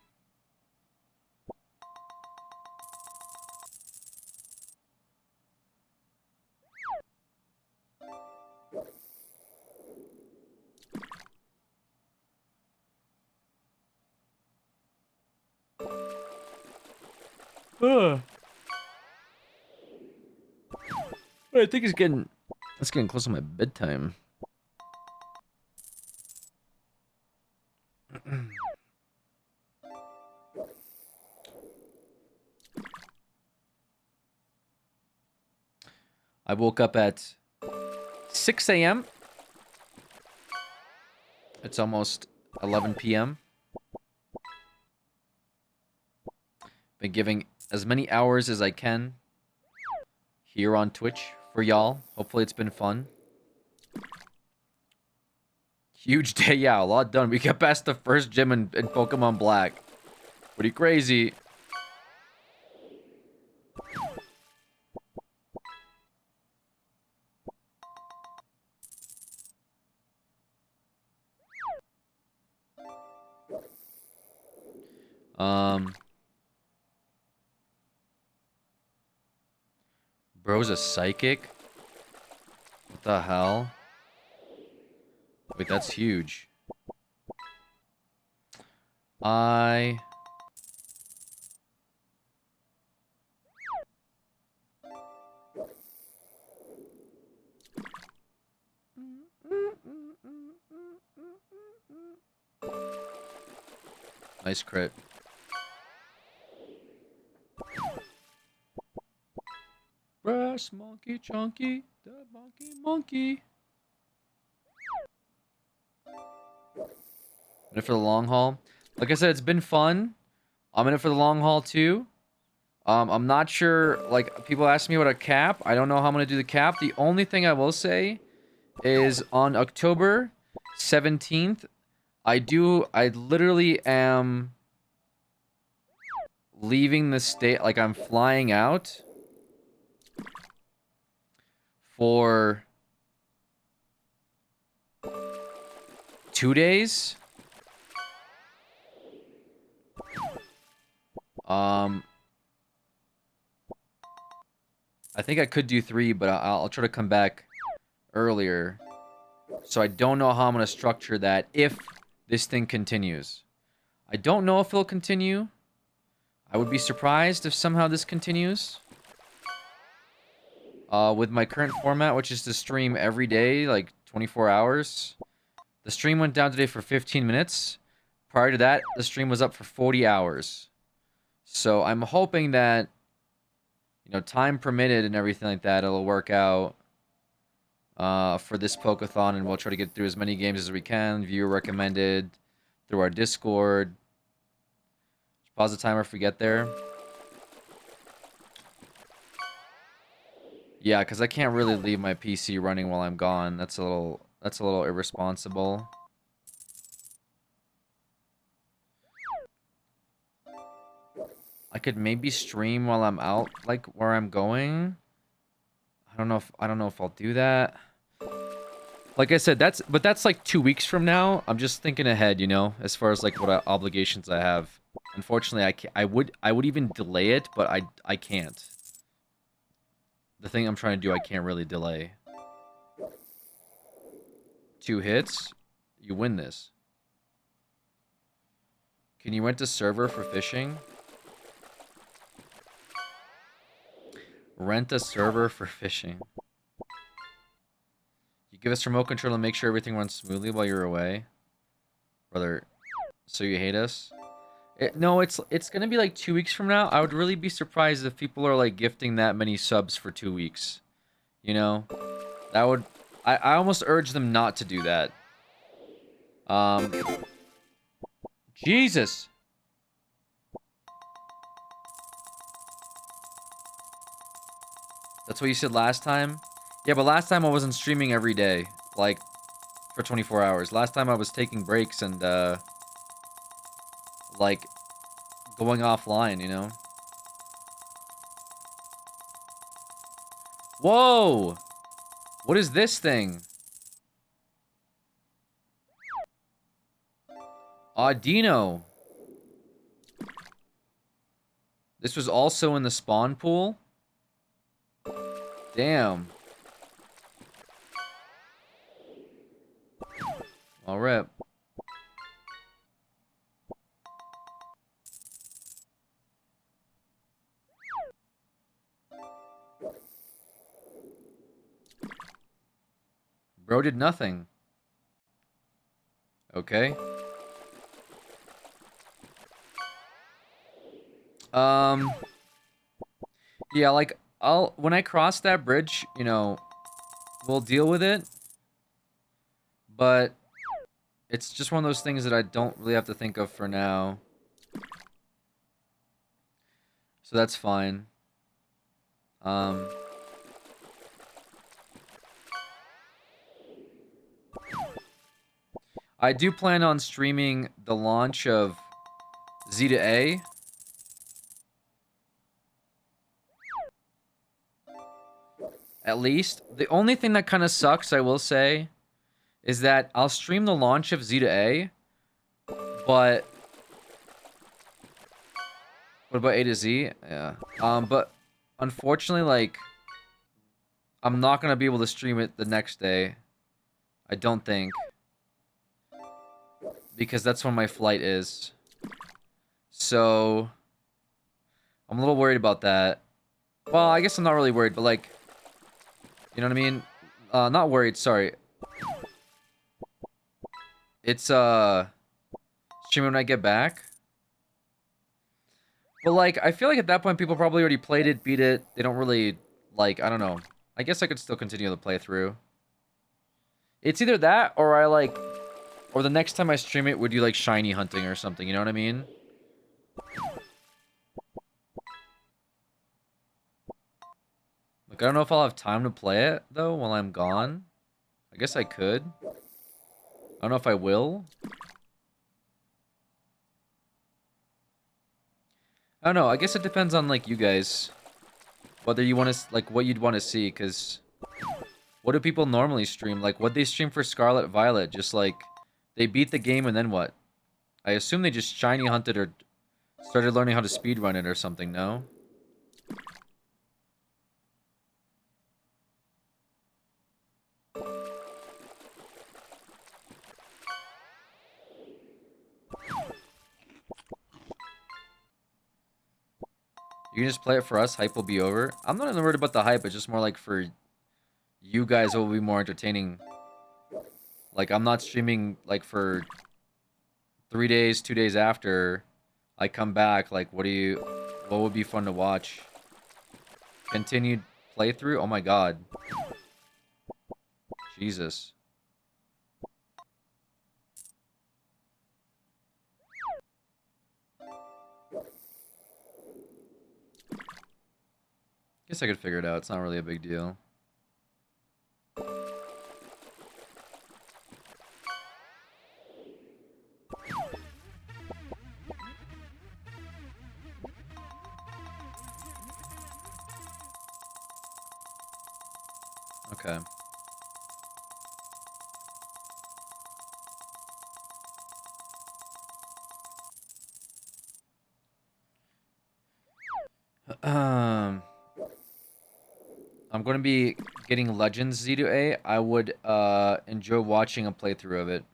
I think it's getting close to my bedtime. I woke up at 6 a.m. It's almost 11 p.m. Been giving as many hours as I can here on Twitch for y'all. Hopefully it's been fun. Huge day, yeah, a lot done. We got past the first gym in Pokemon Black. Pretty crazy. Bro's a psychic? What the hell? Wait, that's huge. Nice crit. Brass monkey chunky, the monkey monkey. In it for the long haul. Like I said, it's been fun. I'm in it for the long haul too. I'm not sure, like, people ask me about a cap. I don't know how I'm gonna do the cap. The only thing I will say is on October 17th, I literally am leaving the state, like I'm flying out for 2 days. I think I could do 3, but I'll try to come back earlier. So I don't know how I'm going to structure that if this thing continues. I don't know if it'll continue. I would be surprised if somehow this continues. With my current format, which is to stream every day, like 24 hours. The stream went down today for 15 minutes. Prior to that, the stream was up for 40 hours. So I'm hoping that, you know, time permitted and everything like that, it'll work out for this Poké-A-Thon, and we'll try to get through as many games as we can. Viewer recommended through our Discord. Pause the timer if we get there. Yeah, because I can't really leave my PC running while I'm gone. That's a little irresponsible. I could maybe stream while I'm out, like where I'm going. I don't know if I'll do that. Like I said, that's like 2 weeks from now. I'm just thinking ahead, you know, as far as like what obligations I have. Unfortunately, I would even delay it, but I can't. The thing I'm trying to do, I can't really delay. 2 hits, you win this. Can you rent a server for fishing? Rent a server for fishing. You give us remote control and make sure everything runs smoothly while you're away. Brother, so you hate us? No, it's gonna be like 2 weeks from now. I would really be surprised if people are like gifting that many subs for 2 weeks. You know? That would... I almost urge them not to do that. Jesus! That's what you said last time? Yeah, but last time I wasn't streaming every day. Like, for 24 hours. Last time I was taking breaks and, like, going offline, you know? Whoa! What is this thing? Audino. This was also in the spawn pool? Damn. All right. Bro did nothing. Okay. Yeah, like, when I cross that bridge, you know, we'll deal with it. But it's just one of those things that I don't really have to think of for now. So that's fine. I do plan on streaming the launch of Z to A. At least. The only thing that kind of sucks, I will say, is that I'll stream the launch of Z to A, but... What about A to Z? Yeah. But unfortunately, like, I'm not going to be able to stream it the next day. I don't think. Because that's when my flight is. So... I'm a little worried about that. Well, I guess I'm not really worried, but like... You know what I mean? Not worried, sorry. It's, streaming when I get back. But like, I feel like at that point people probably already played it, beat it. They don't really like. I don't know. I guess I could still continue the playthrough. It's either that or I like, or the next time I stream it, would do like shiny hunting or something. You know what I mean? Like, I don't know if I'll have time to play it though while I'm gone. I guess I could. I don't know if I will. I don't know. I guess it depends on like you guys, whether you want to like what you'd want to see. Cause what do people normally stream? Like, what they stream for Scarlet Violet? Just like they beat the game and then what? I assume they just shiny hunted or started learning how to speedrun it or something. No. You can just play it for us. Hype will be over. I'm not worried about the hype. It's just more like for you guys, it will be more entertaining. Like, I'm not streaming like for 3 days, 2 days after I come back. Like, what would be fun to watch? Continued playthrough? Oh my god. Jesus. Guess I could figure it out. It's not really a big deal. Okay. I'm going to be getting Legends Z to A. I would enjoy watching a playthrough of it.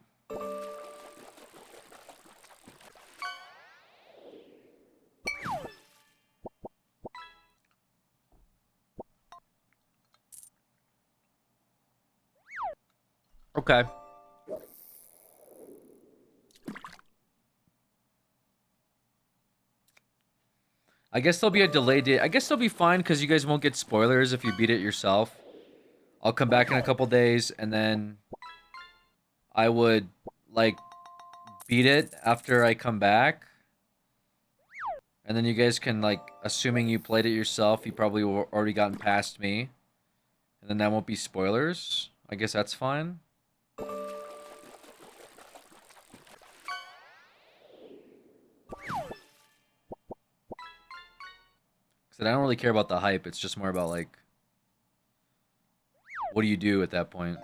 Okay. I guess there'll be a delay date. I guess they'll be fine because you guys won't get spoilers if you beat it yourself. I'll come back in a couple days and then I would like beat it after I come back. And then you guys can like, assuming you played it yourself, you probably already gotten past me. And then that won't be spoilers. I guess that's fine. I don't really care about the hype. It's just more about, like, what do you do at that point?